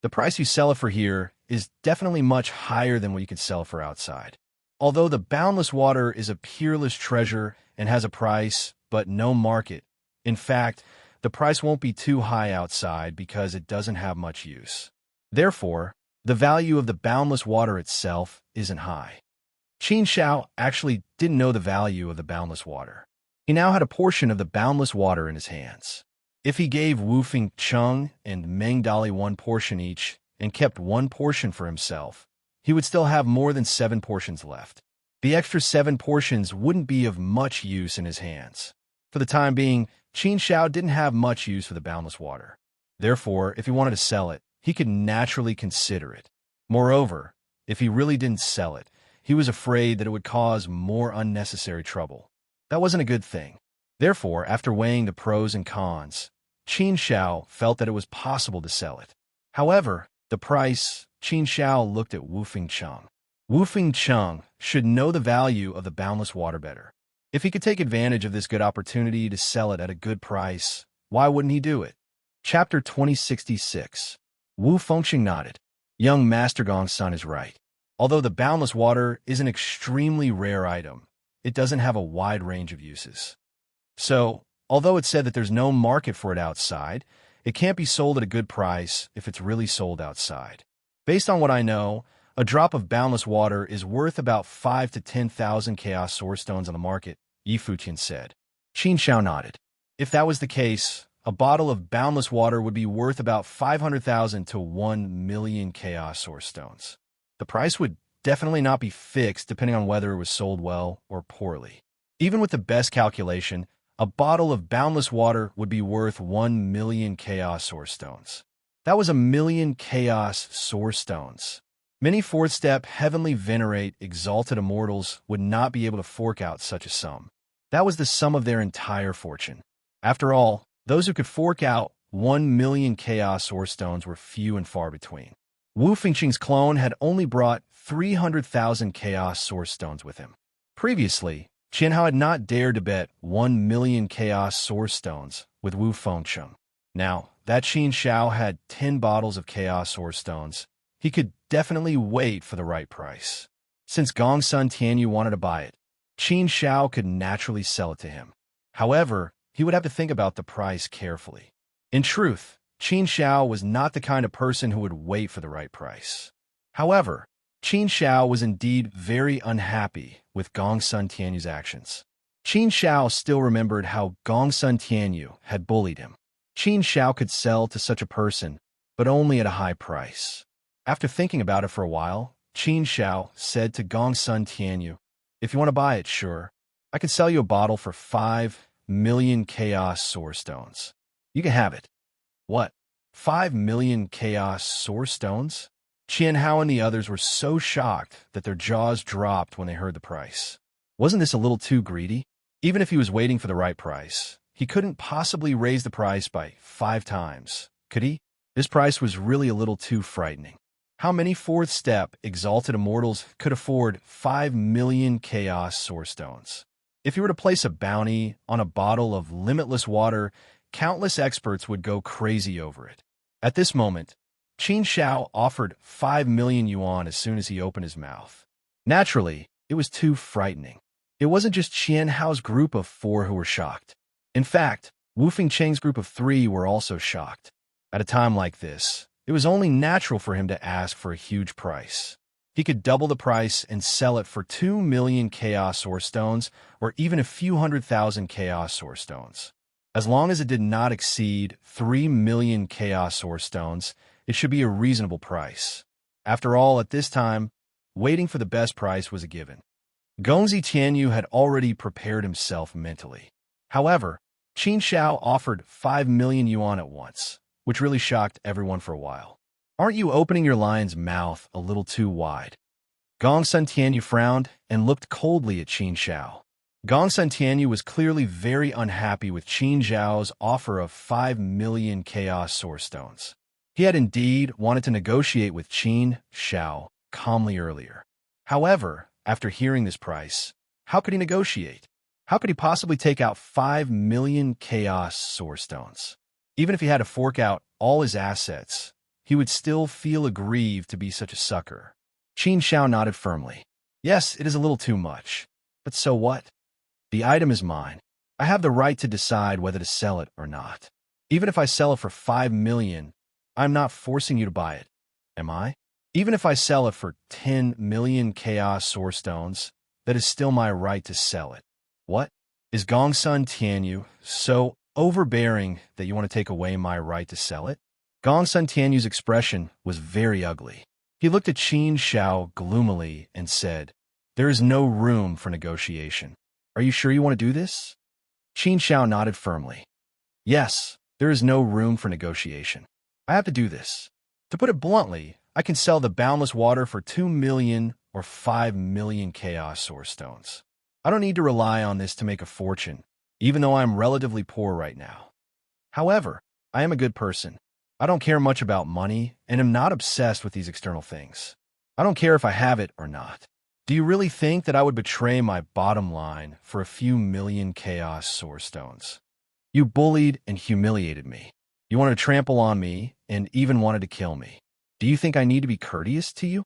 The price you sell it for here is definitely much higher than what you could sell for outside. Although the boundless water is a peerless treasure and has a price, but no market. In fact, the price won't be too high outside because it doesn't have much use. Therefore, the value of the boundless water itself isn't high." Qin Shao actually didn't know the value of the boundless water. He now had a portion of the boundless water in his hands. If he gave Wu Fengcheng and Meng Dali one portion each and kept one portion for himself, he would still have more than 7 portions left. The extra 7 portions wouldn't be of much use in his hands. For the time being, Qin Shao didn't have much use for the boundless water. Therefore, if he wanted to sell it, he could naturally consider it. Moreover, if he really didn't sell it, he was afraid that it would cause more unnecessary trouble. That wasn't a good thing. Therefore, after weighing the pros and cons, Qin Shao felt that it was possible to sell it. However, the price, Qin Shao looked at Wu Fengcheng. Wu Fengcheng should know the value of the boundless water better. If he could take advantage of this good opportunity to sell it at a good price, why wouldn't he do it? Chapter 2066. Wu Fengcheng nodded. Young Master Gongsun is right. Although the boundless water is an extremely rare item, it doesn't have a wide range of uses. So, although it's said that there's no market for it outside, it can't be sold at a good price if it's really sold outside. Based on what I know, a drop of boundless water is worth about 5 to 10,000 chaos source stones on the market, Yi Fuqian said. Qin Shao nodded. If that was the case, a bottle of boundless water would be worth about 500,000 to 1 million chaos source stones. The price would definitely not be fixed depending on whether it was sold well or poorly. Even with the best calculation, a bottle of boundless water would be worth 1 million chaos source stones. That was 1 million chaos source stones. Many fourth-step, heavenly venerate, exalted immortals would not be able to fork out such a sum. That was the sum of their entire fortune. After all, those who could fork out 1 million chaos source stones were few and far between. Wu Fengcheng's clone had only brought 300,000 chaos source stones with him. Previously, Qian Hao had not dared to bet 1 million chaos source stones with Wu Fengcheng. Now, that Qin Shao had 10 bottles of chaos source stones, he could definitely wait for the right price. Since Gongsun Tianyu wanted to buy it, Qin Shao could naturally sell it to him. However, he would have to think about the price carefully. In truth, Qin Shao was not the kind of person who would wait for the right price. However, Qin Shao was indeed very unhappy with Gongsun Tianyu's actions. Qin Shao still remembered how Gongsun Tianyu had bullied him. Qin Shao could sell to such a person, but only at a high price. After thinking about it for a while, Qin Shao said to Gongsun Tianyu, "If you want to buy it, sure. I can sell you a bottle for 5 million chaos source stones. You can have it." What? 5 million chaos source stones? Qian Hao and the others were so shocked that their jaws dropped when they heard the price. Wasn't this a little too greedy? Even if he was waiting for the right price, he couldn't possibly raise the price by 5 times, could he? This price was really a little too frightening. How many fourth-step, exalted immortals could afford 5 million chaos source stones? If you were to place a bounty on a bottle of limitless water, countless experts would go crazy over it. At this moment, Qin Shao offered 5 million yuan as soon as he opened his mouth. Naturally, it was too frightening. It wasn't just Qian Hao's group of 4 who were shocked. In fact, Wu Fingcheng's group of 3 were also shocked. At a time like this, it was only natural for him to ask for a huge price. He could double the price and sell it for 2 million Chaos Source Stones or even a few 100,000 Chaos Source Stones. As long as it did not exceed 3 million Chaos Source Stones, it should be a reasonable price. After all, at this time, waiting for the best price was a given. Gongzi Tianyu had already prepared himself mentally. However, Qin Shao offered 5 million yuan at once, which really shocked everyone for a while. Aren't you opening your lion's mouth a little too wide? Gongsun Tianyu frowned and looked coldly at Qin Shao. Gongsun Tianyu was clearly very unhappy with Qin Zhao's offer of 5 million Chaos Source Stones. He had indeed wanted to negotiate with Qin Shao calmly earlier. However, after hearing this price, how could he negotiate? How could he possibly take out 5 million Chaos Source Stones? Even if he had to fork out all his assets, he would still feel aggrieved to be such a sucker. Qin Shao nodded firmly. Yes, it is a little too much. But so what? The item is mine. I have the right to decide whether to sell it or not. Even if I sell it for 5 million, I'm not forcing you to buy it, am I? Even if I sell it for 10 million Chaos Source Stones, that is still my right to sell it. What? Is Gongsun Tianyu so overbearing that you want to take away my right to sell it? Gongsun Tianyu's expression was very ugly. He looked at Qin Shao gloomily and said, "There is no room for negotiation. Are you sure you want to do this?" Qin Shao nodded firmly. Yes, there is no room for negotiation. I have to do this. To put it bluntly, I can sell the boundless water for 2 million or 5 million Chaos Source Stones. I don't need to rely on this to make a fortune, even though I am relatively poor right now. However, I am a good person. I don't care much about money and am not obsessed with these external things. I don't care if I have it or not. Do you really think that I would betray my bottom line for a few million Chaos Source Stones? You bullied and humiliated me. You wanted to trample on me and even wanted to kill me. Do you think I need to be courteous to you?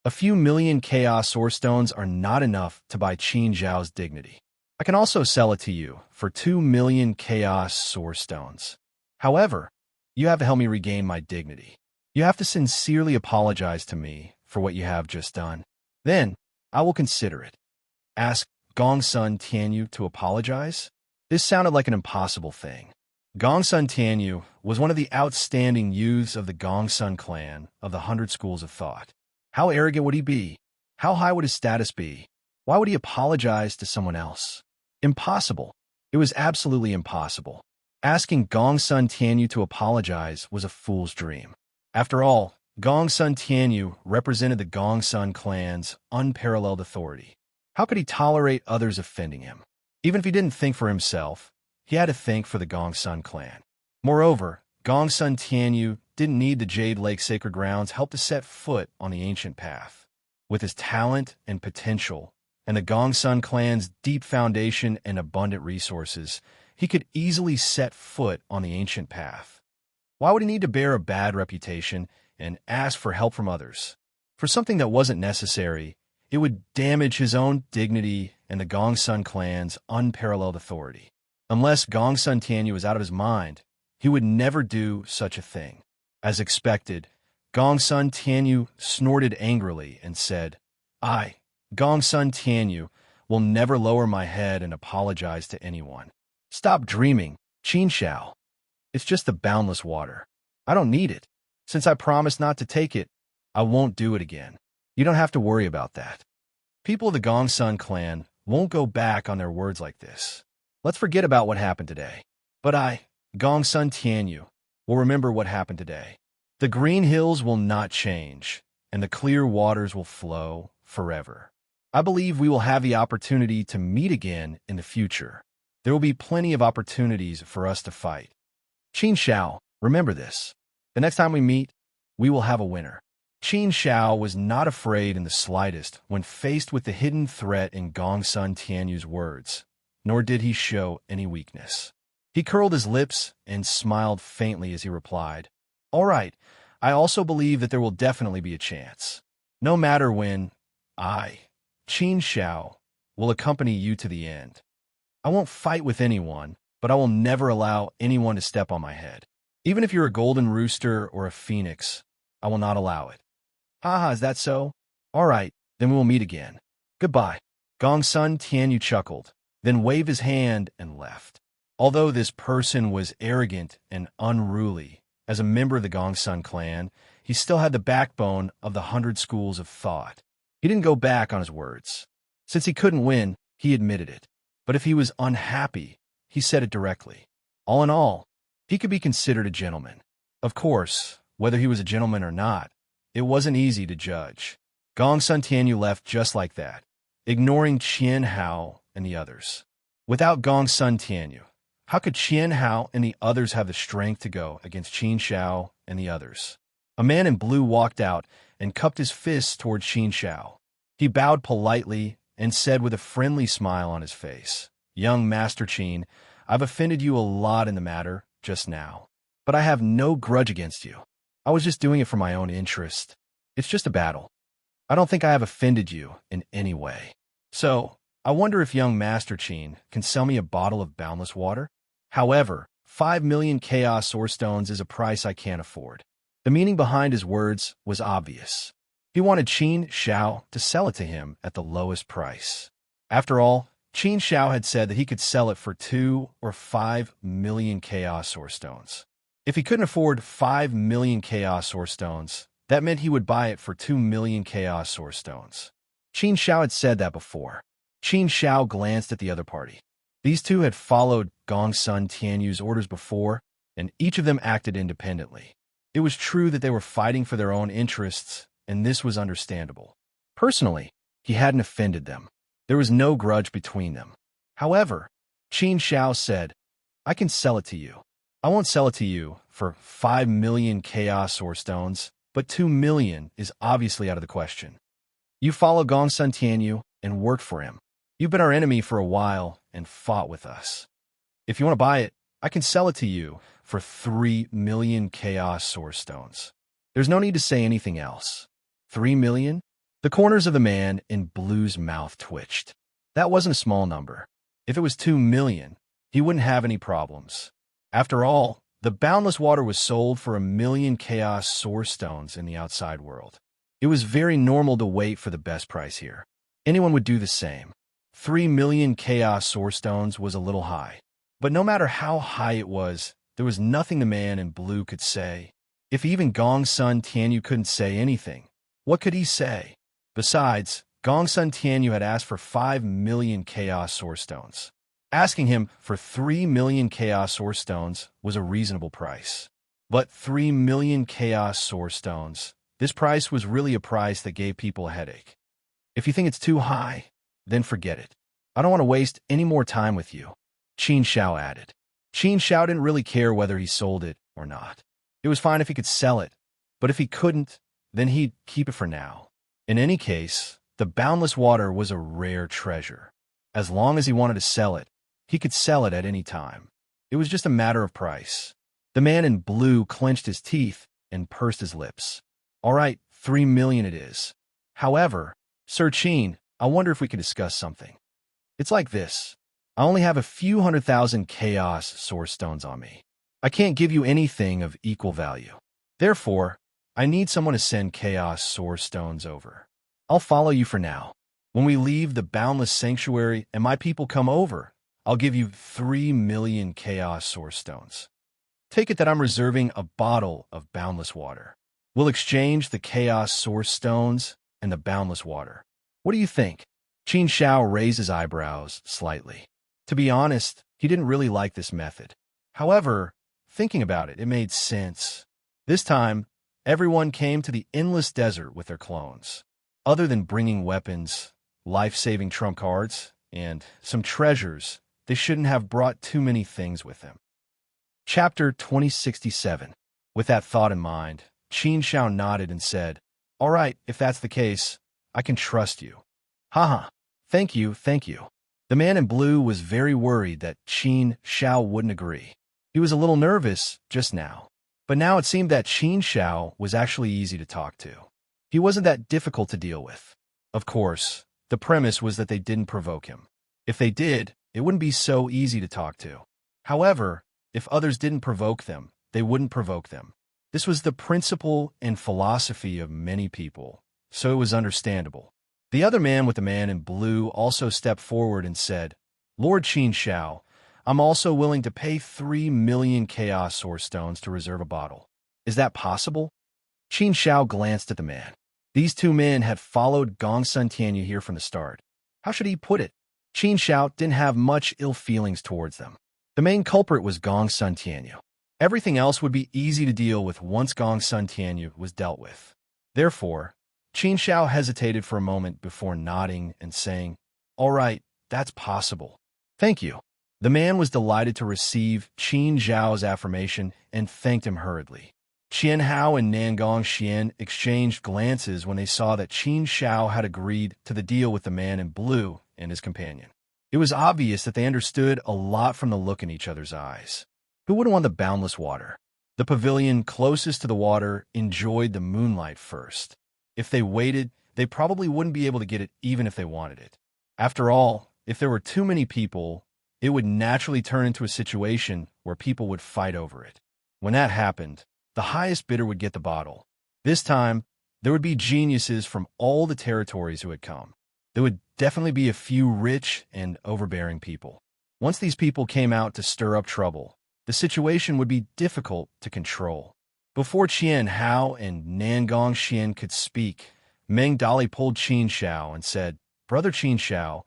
A few million Chaos Source Stones are not enough to buy Qin Zhao's dignity. I can also sell it to you for 2 million Chaos Source Stones. However, you have to help me regain my dignity. You have to sincerely apologize to me for what you have just done. Then, I will consider it. Ask Gongsun Tianyu to apologize? This sounded like an impossible thing. Gongsun Tianyu was one of the outstanding youths of the Gongsun clan of the 100 Schools of Thought. How arrogant would he be? How high would his status be? Why would he apologize to someone else? Impossible. It was absolutely impossible. Asking Gongsun Tianyu to apologize was a fool's dream. After all, Gongsun Tianyu represented the Gongsun clan's unparalleled authority. How could he tolerate others offending him? Even if he didn't think for himself, he had to think for the Gongsun clan. Moreover, Gongsun Tianyu didn't need the Jade Lake Sacred Grounds' help to set foot on the ancient path. With his talent and potential, and the Gongsun clan's deep foundation and abundant resources, he could easily set foot on the ancient path. Why would he need to bear a bad reputation and ask for help from others? For something that wasn't necessary, it would damage his own dignity and the Gongsun clan's unparalleled authority. Unless Gongsun Tianyu was out of his mind, he would never do such a thing. As expected, Gongsun Tianyu snorted angrily and said, "I, Gongsun Tianyu, will never lower my head and apologize to anyone. Stop dreaming, Qin Shao. It's just the boundless water. I don't need it. Since I promised not to take it, I won't do it again. You don't have to worry about that." People of the Gongsun clan won't go back on their words like this. Let's forget about what happened today. But I, Gongsun Tianyu, will remember what happened today. The green hills will not change, and the clear waters will flow forever. I believe we will have the opportunity to meet again in the future. There will be plenty of opportunities for us to fight. Qin Shao, remember this. The next time we meet, we will have a winner. Qin Shao was not afraid in the slightest when faced with the hidden threat in Gongsun Tianyu's words, nor did he show any weakness. He curled his lips and smiled faintly as he replied, "All right, I also believe that there will definitely be a chance. No matter when I, Qin Shao, will accompany you to the end. I won't fight with anyone, but I will never allow anyone to step on my head. Even if you're a golden rooster or a phoenix, I will not allow it. Haha, is that so? All right, then we will meet again. Goodbye. Gongsun Tianyu chuckled, then waved his hand and left. Although this person was arrogant and unruly, as a member of the Gongsun clan, he still had the backbone of the 100 schools of thought. He didn't go back on his words. Since he couldn't win, he admitted it. But if he was unhappy, he said it directly. All in all, he could be considered a gentleman. Of course, whether he was a gentleman or not, it wasn't easy to judge. Gongsun Tianyu left just like that, ignoring Qian Hao and the others. Without Gongsun Tianyu, how could Qian Hao and the others have the strength to go against Qin Shao and the others? A man in blue walked out and cupped his fists toward Qin Shao. He bowed politely and said with a friendly smile on his face, "Young Master Qin, I've offended you a lot in the matter just now, but I have no grudge against you. I was just doing it for my own interest. It's just a battle. I don't think I have offended you in any way. So, I wonder if young Master Qin can sell me a bottle of boundless water? However, 5 million chaos ore stones is a price I can't afford." The meaning behind his words was obvious. He wanted Qin Shao to sell it to him at the lowest price. After all, Qin Shao had said that he could sell it for 2 or 5 million chaos ore stones. If he couldn't afford 5 million chaos ore stones, that meant he would buy it for 2 million chaos ore stones. Qin Shao had said that before. Qin Shao glanced at the other party. These two had followed Gongsun Tianyu's orders before, and each of them acted independently. It was true that they were fighting for their own interests, and this was understandable. Personally, he hadn't offended them. There was no grudge between them. However, Qin Shao said, "I can sell it to you. I won't sell it to you for 5 million chaos ore stones, but 2 million is obviously out of the question. You follow Gongsun Tianyu and work for him. You've been our enemy for a while and fought with us. If you want to buy it, I can sell it to you for 3 million chaos source stones. There's no need to say anything else. 3 million? The corners of the man in blue's mouth twitched. That wasn't a small number. If it was 2 million, he wouldn't have any problems. After all, the boundless water was sold for 1 million chaos source stones in the outside world. It was very normal to wait for the best price here. Anyone would do the same. 3 million chaos source stones was a little high. But no matter how high it was, there was nothing the man in blue could say. If even Gongsun Tianyu couldn't say anything, what could he say? Besides, Gongsun Tianyu had asked for 5 million chaos source stones. Asking him for 3 million chaos source stones was a reasonable price. But 3 million chaos source stones, this price was really a price that gave people a headache. If you think it's too high, then forget it. I don't want to waste any more time with you, Qin Shao added. Qin Shao didn't really care whether he sold it or not. It was fine if he could sell it, but if he couldn't, then he'd keep it for now. In any case, the boundless water was a rare treasure. As long as he wanted to sell it, he could sell it at any time. It was just a matter of price. The man in blue clenched his teeth and pursed his lips. All right, 3 million it is. However, Sir Qin, I wonder if we could discuss something. It's like this. I only have a few 100,000 chaos source stones on me. I can't give you anything of equal value. Therefore, I need someone to send chaos source stones over. I'll follow you for now. When we leave the boundless sanctuary and my people come over, I'll give you 3 million chaos source stones. Take it that I'm reserving a bottle of boundless water. We'll exchange the chaos source stones and the boundless water. What do you think? Qin Shao raised his eyebrows slightly. To be honest, he didn't really like this method. However, thinking about it, it made sense. This time, everyone came to the endless desert with their clones. Other than bringing weapons, life-saving trump cards, and some treasures, they shouldn't have brought too many things with them. Chapter 2067. With that thought in mind, Qin Shao nodded and said, "All right, if that's the case, I can trust you." Haha, thank you, thank you. The man in blue was very worried that Qin Shao wouldn't agree. He was a little nervous just now. But now it seemed that Qin Shao was actually easy to talk to. He wasn't that difficult to deal with. Of course, The premise was that they didn't provoke him. If they did, it wouldn't be so easy to talk to. However, if others didn't provoke them, they wouldn't provoke them. This was the principle and philosophy of many people, so it was understandable. The other man with the man in blue also stepped forward and said, Lord Qin Shao, I'm also willing to pay 3 million Chaos Source Stones to reserve a bottle. Is that possible? Qin Shao glanced at the man. These two men had followed Gong Sun Tianyu here from the start. How should he put it? Qin Shao didn't have much ill feelings towards them. The main culprit was Gong Sun Tianyu. Everything else would be easy to deal with once Gong Sun Tianyu was dealt with. Therefore, Qin Shao hesitated for a moment before nodding and saying, All right, that's possible. Thank you. The man was delighted to receive Qin Zhao's affirmation and thanked him hurriedly. Qian Hao and Nangong Xian exchanged glances when they saw that Qin Shao had agreed to the deal with the man in blue and his companion. It was obvious that they understood a lot from the look in each other's eyes. Who wouldn't want the boundless water? The pavilion closest to the water enjoyed the moonlight first. If they waited, they probably wouldn't be able to get it even if they wanted it. After all, if there were too many people, it would naturally turn into a situation where people would fight over it. When that happened, the highest bidder would get the bottle. This time, there would be geniuses from all the territories who had come. There would definitely be a few rich and overbearing people. Once these people came out to stir up trouble, the situation would be difficult to control. Before Qian Hao and Nangong Xian could speak, Meng Dali pulled Qin Shao and said, Brother Qin Shao,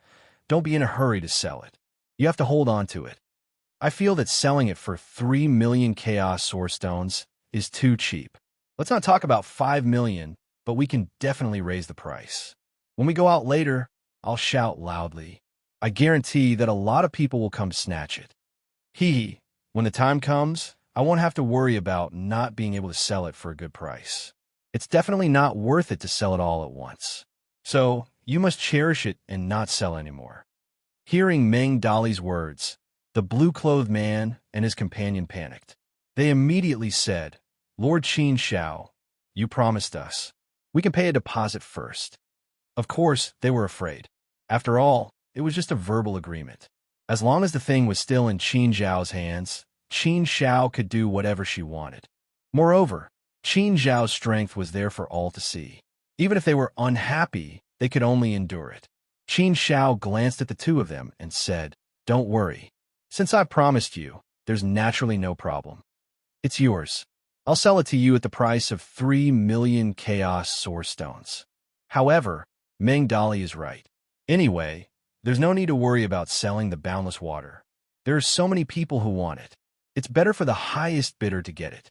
don't be in a hurry to sell it. You have to hold on to it. I feel that selling it for 3 million Chaos Source Stones is too cheap. Let's not talk about 5 million, but we can definitely raise the price. When we go out later, I'll shout loudly. I guarantee that a lot of people will come snatch it. When the time comes, I won't have to worry about not being able to sell it for a good price. It's definitely not worth it to sell it all at once. So, you must cherish it and not sell anymore. Hearing Meng Dali's words, the blue-clothed man and his companion panicked. They immediately said, Lord Qin Shao, you promised us. We can pay a deposit first. Of course, they were afraid. After all, it was just a verbal agreement. As long as the thing was still in Qin Zhao's hands, Qin Shao could do whatever she wanted. Moreover, Qin Zhao's strength was there for all to see. Even if they were unhappy, they could only endure it. Qin Shao glanced at the two of them and said, Don't worry. Since I promised you, there's naturally no problem. It's yours. I'll sell it to you at the price of 3 million Chaos Source Stones. However, Meng Dali is right. Anyway, there's no need to worry about selling the boundless water. There are so many people who want it. It's better for the highest bidder to get it.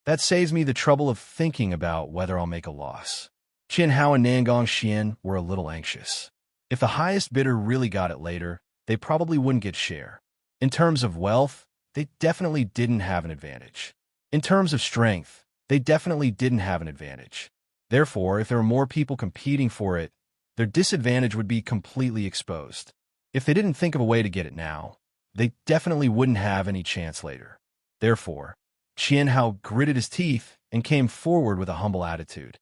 That saves me the trouble of thinking about whether I'll make a loss. Qian Hao and Nangong Xian were a little anxious. If the highest bidder really got it later, they probably wouldn't get share. In terms of wealth, they definitely didn't have an advantage. In terms of strength, they definitely didn't have an advantage. Therefore, if there were more people competing for it, their disadvantage would be completely exposed. If they didn't think of a way to get it now, they definitely wouldn't have any chance later. Therefore, Qian Hao gritted his teeth and came forward with a humble attitude.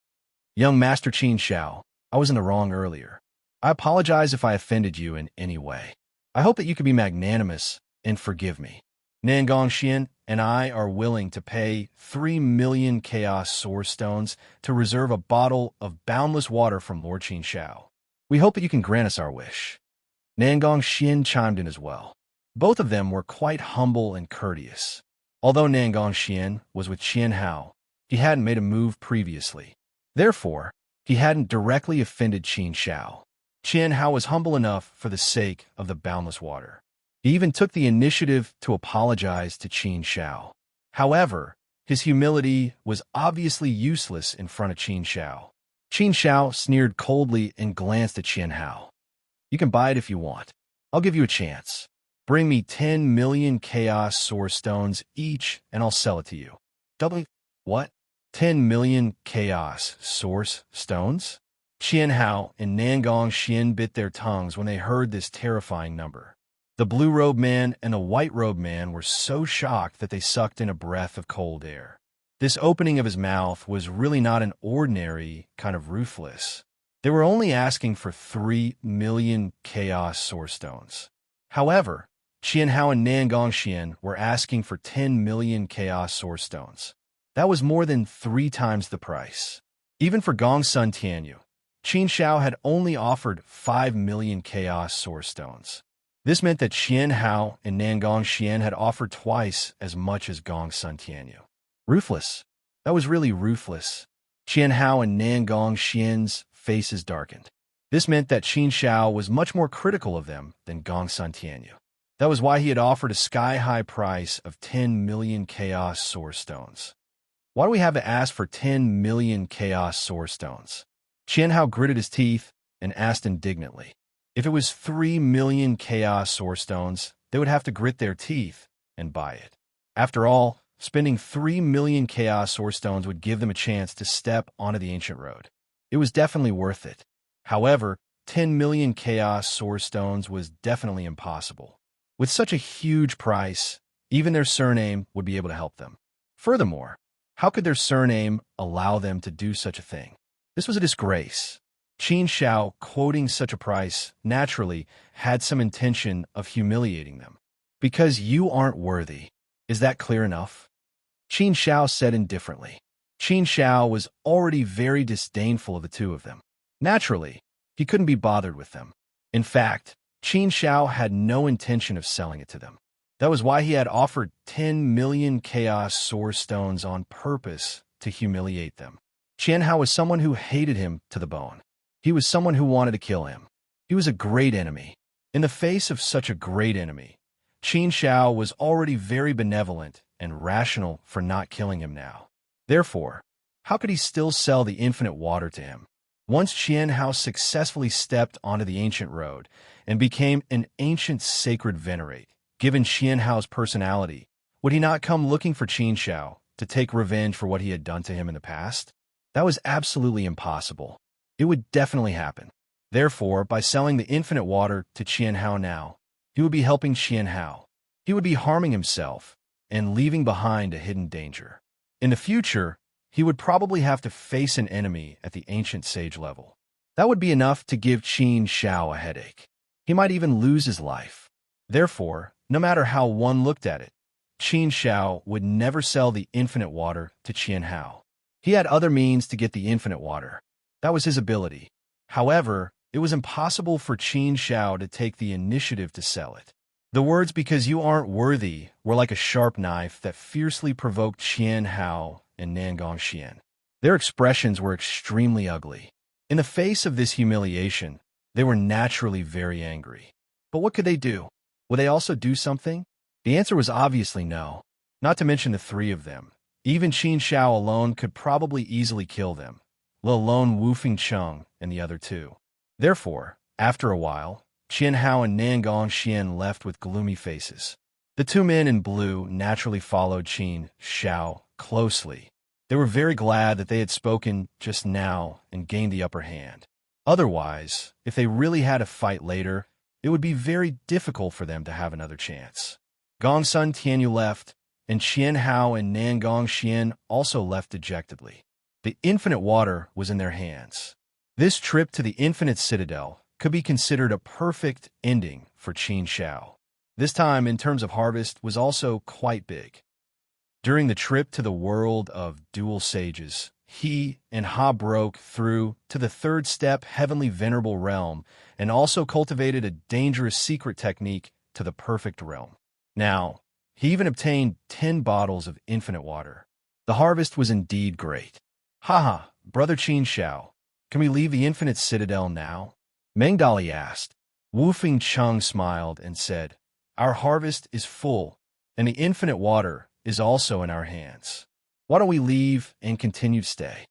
Young Master Qin Shao, I was in the wrong earlier. I apologize if I offended you in any way. I hope that you can be magnanimous and forgive me. Nangong Xian and I are willing to pay 3 million Chaos Source Stones to reserve a bottle of boundless water from Lord Qin Shao. We hope that you can grant us our wish. Nangong Xian chimed in as well. Both of them were quite humble and courteous. Although Nangong Xian was with Qian Hao, he hadn't made a move previously. Therefore, he hadn't directly offended Qin Shao. Qian Hao was humble enough for the sake of the boundless water. He even took the initiative to apologize to Qin Shao. However, his humility was obviously useless in front of Qin Shao. Qin Shao sneered coldly and glanced at Qian Hao. You can buy it if you want. I'll give you a chance. Bring me 10 million Chaos Source Stones each, and I'll sell it to you. What? 10 million Chaos Source Stones? Qian Hao and Nangong Xian bit their tongues when they heard this terrifying number. The blue-robed man and the white-robed man were so shocked that they sucked in a breath of cold air. This opening of his mouth was really not an ordinary kind of ruthless. They were only asking for 3 million Chaos Source Stones. However, Qian Hao and Nan Gongxian were asking for 10 million Chaos Source Stones. That was more than 3 times the price. Even for Gongsun Tianyu, Qin Shao had only offered 5 million Chaos Source Stones. This meant that Qian Hao and Nan Gongxian had offered twice as much as Gongsun Tianyu. Ruthless. That was really ruthless. Qian Hao and Nan Gongxian's faces darkened. This meant that Qin Shao was much more critical of them than Gongsun Tianyu. That was why he had offered a sky-high price of 10 million Chaos Source Stones. Why do we have to ask for 10 million Chaos Source Stones? Qian Hao gritted his teeth and asked indignantly. If it was 3 million Chaos Source Stones, they would have to grit their teeth and buy it. After all, spending 3 million Chaos Source Stones would give them a chance to step onto the ancient road. It was definitely worth it. However, 10 million Chaos Source Stones was definitely impossible. With such a huge price, even their surname would be able to help them. Furthermore, how could their surname allow them to do such a thing? This was a disgrace. Qin Shao, quoting such a price, naturally had some intention of humiliating them. Because you aren't worthy. Is that clear enough? Qin Shao said indifferently. Qin Shao was already very disdainful of the two of them. Naturally, he couldn't be bothered with them. In fact, Qin Shao had no intention of selling it to them. That was why he had offered 10 million Chaos Source Stones on purpose to humiliate them. Qian Hao was someone who hated him to the bone. He was someone who wanted to kill him. He was a great enemy. In the face of such a great enemy, Qin Shao was already very benevolent and rational for not killing him now. Therefore, how could he still sell the infinite water to him? Once Qian Hao successfully stepped onto the ancient road and became an ancient sacred venerate, given Qian Hao's personality, would he not come looking for Qin Shao to take revenge for what he had done to him in the past? That was absolutely impossible. It would definitely happen. Therefore, by selling the infinite water to Qian Hao now, he would be helping Qian Hao. He would be harming himself and leaving behind a hidden danger. In the future, he would probably have to face an enemy at the ancient sage level. That would be enough to give Qin Shao a headache. He might even lose his life. Therefore, no matter how one looked at it, Qin Shao would never sell the infinite water to Qian Hao. He had other means to get the infinite water. That was his ability. However, it was impossible for Qin Shao to take the initiative to sell it. The words "because you aren't worthy" were like a sharp knife that fiercely provoked Qian Hao and Nan Gongxian. Their expressions were extremely ugly. In the face of this humiliation, they were naturally very angry. But what could they do? Would they also do something? The answer was obviously no. Not to mention the three of them. Even Qin Shao alone could probably easily kill them, let alone Wu Fengcheng and the other two. Therefore, after a while, Qian Hao and Nan Gongxian left with gloomy faces. The two men in blue naturally followed Qin Shao closely. They were very glad that they had spoken just now and gained the upper hand. Otherwise, if they really had a fight later, it would be very difficult for them to have another chance. Gongsun Tianyu left, and Qian Hao and Nan Gongxian also left dejectedly. The infinite water was in their hands. This trip to the infinite citadel could be considered a perfect ending for Qin Shao. This time, in terms of harvest, was also quite big. During the trip to the world of dual sages, he and Ha broke through to the third step heavenly venerable realm and also cultivated a dangerous secret technique to the perfect realm. Now, he even obtained 10 bottles of infinite water. The harvest was indeed great. Haha, brother Qin Shao, can we leave the infinite citadel now? Meng Dali asked. Wu Fengcheng smiled and said, our harvest is full, and the infinite water is also in our hands. Why don't we leave and continue to stay?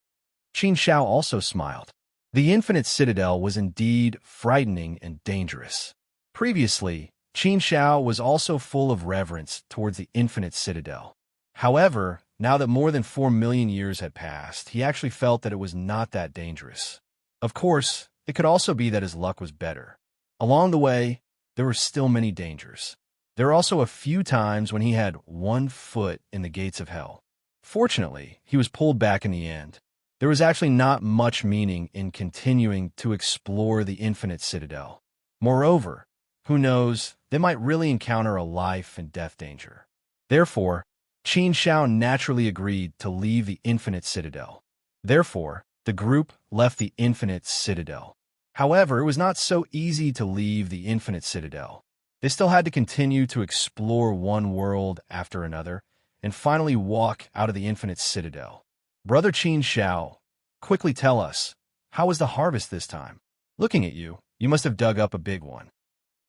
Qin Shao also smiled. The infinite citadel was indeed frightening and dangerous. Previously, Qin Shao was also full of reverence towards the infinite citadel. However, now that more than 4 million years had passed, he actually felt that it was not that dangerous. Of course, it could also be that his luck was better. Along the way, there were still many dangers. There were also a few times when he had 1 foot in the gates of hell. Fortunately, he was pulled back in the end. There was actually not much meaning in continuing to explore the infinite citadel. Moreover, who knows, they might really encounter a life and death danger. Therefore, Qin Shao naturally agreed to leave the infinite citadel. Therefore, the group left the infinite citadel. However, it was not so easy to leave the infinite citadel. They still had to continue to explore one world after another, and finally walk out of the infinite citadel. Brother Qin Shao, quickly tell us, how was the harvest this time? Looking at you, you must have dug up a big one.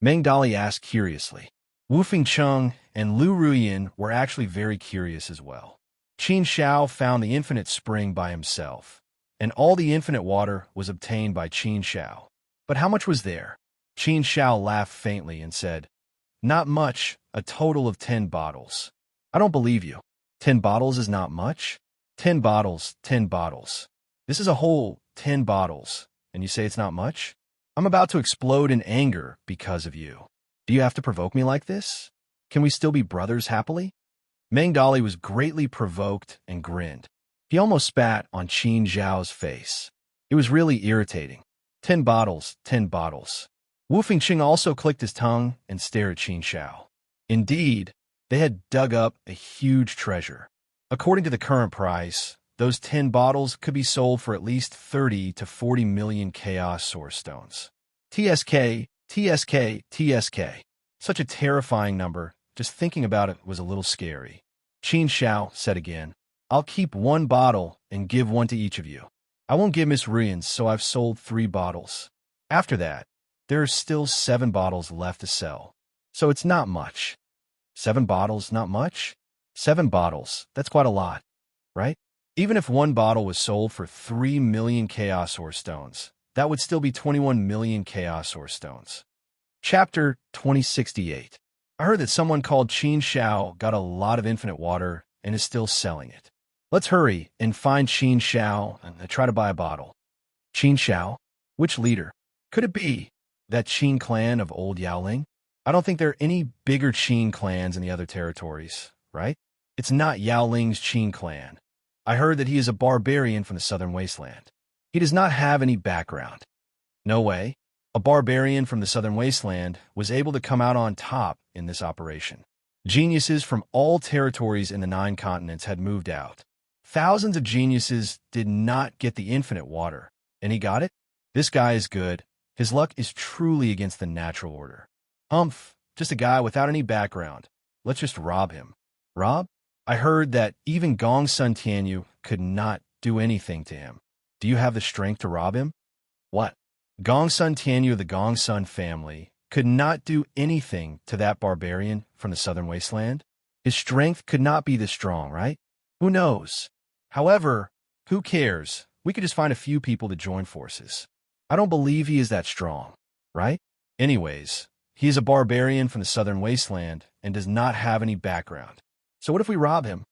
Meng Dali asked curiously. Wu Fengcheng and Lu Ruyin were actually very curious as well. Qin Shao found the infinite spring by himself, and all the infinite water was obtained by Qin Shao. But how much was there? Qin Shao laughed faintly and said, Not much, a total of 10 bottles. I don't believe you. 10 bottles is not much? 10 bottles, 10 bottles. This is a whole 10 bottles, and you say it's not much? I'm about to explode in anger because of you. Do you have to provoke me like this? Can we still be brothers happily? Meng Dali was greatly provoked and grinned. He almost spat on Qin Zhao's face. It was really irritating. 10 bottles, 10 bottles. Wu Fengcheng also clicked his tongue and stared at Qin Shao. Indeed, they had dug up a huge treasure. According to the current price, those 10 bottles could be sold for at least 30 to 40 million Chaos Source Stones. TSK, TSK, TSK. Such a terrifying number. Just thinking about it was a little scary. Qin Shao said again, I'll keep 1 bottle and give 1 to each of you. I won't give Miss Ruins, so I've sold 3 bottles. After that, there are still 7 bottles left to sell. So it's not much. 7 bottles, not much? 7 bottles, that's quite a lot, right? Even if 1 bottle was sold for 3 million Chaos Source Stones, that would still be 21 million Chaos Source Stones. Chapter 2068. I heard that someone called Qin Shao got a lot of infinite water and is still selling it. Let's hurry and find Qin Shao and try to buy a bottle. Qin Shao? Which leader? Could it be that Qin clan of Old Yaoling? I don't think there are any bigger Qin clans in the other territories, right? It's not Yaoling's Qin clan. I heard that he is a barbarian from the southern wasteland. He does not have any background. No way. A barbarian from the southern wasteland was able to come out on top in this operation. Geniuses from all territories in the 9 continents had moved out. Thousands of geniuses did not get the infinite water, and he got it? This guy is good. His luck is truly against the natural order. Humph, just a guy without any background. Let's just rob him. Rob? I heard that even Gong Sun Tianyu could not do anything to him. Do you have the strength to rob him? What? Gong Sun Tianyu of the Gong Sun family could not do anything to that barbarian from the southern wasteland? His strength could not be this strong, right? Who knows? However, who cares? We could just find a few people to join forces. I don't believe he is that strong, right? Anyways, he is a barbarian from the southern wasteland and does not have any background. So what if we rob him?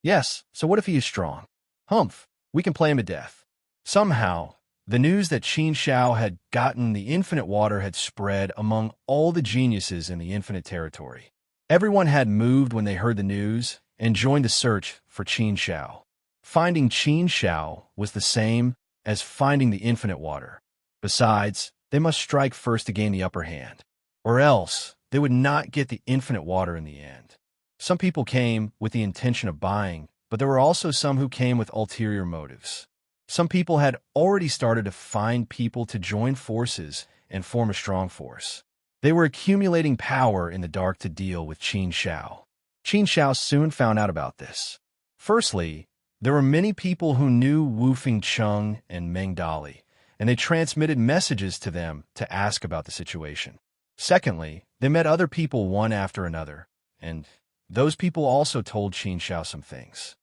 Yes, so what if he is strong? Humph, we can play him to death. Somehow, the news that Qin Shao had gotten the infinite water had spread among all the geniuses in the infinite territory. Everyone had moved when they heard the news and joined the search for Qin Shao. Finding Qin Shao was the same as finding the infinite water. Besides, they must strike first to gain the upper hand, or else they would not get the infinite water in the end. Some people came with the intention of buying, but there were also some who came with ulterior motives. Some people had already started to find people to join forces and form a strong force. They were accumulating power in the dark to deal with Qin Shao. Qin Shao soon found out about this. Firstly, there were many people who knew Wu Fengcheng and Meng Dali, and they transmitted messages to them to ask about the situation. Secondly, they met other people one after another, and those people also told Qin Shao some things.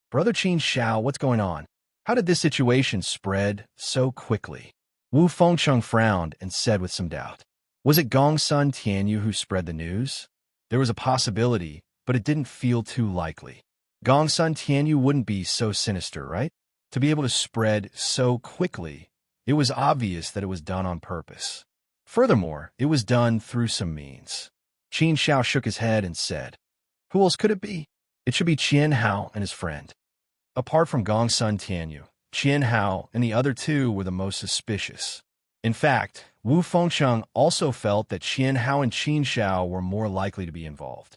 Brother Qin Shao, what's going on? How did this situation spread so quickly? Wu Fengcheng frowned and said with some doubt, Was it Gong Sun Tianyu who spread the news? There was a possibility, but it didn't feel too likely. Gong Sun Tianyu wouldn't be so sinister, right? To be able to spread so quickly, it was obvious that it was done on purpose. Furthermore, it was done through some means. Qin Shao shook his head and said, Who else could it be? It should be Qian Hao and his friend. Apart from Gong Sun Tianyu, Qian Hao and the other two were the most suspicious. In fact, Wu Fengcheng also felt that Qian Hao and Qin Xiao were more likely to be involved.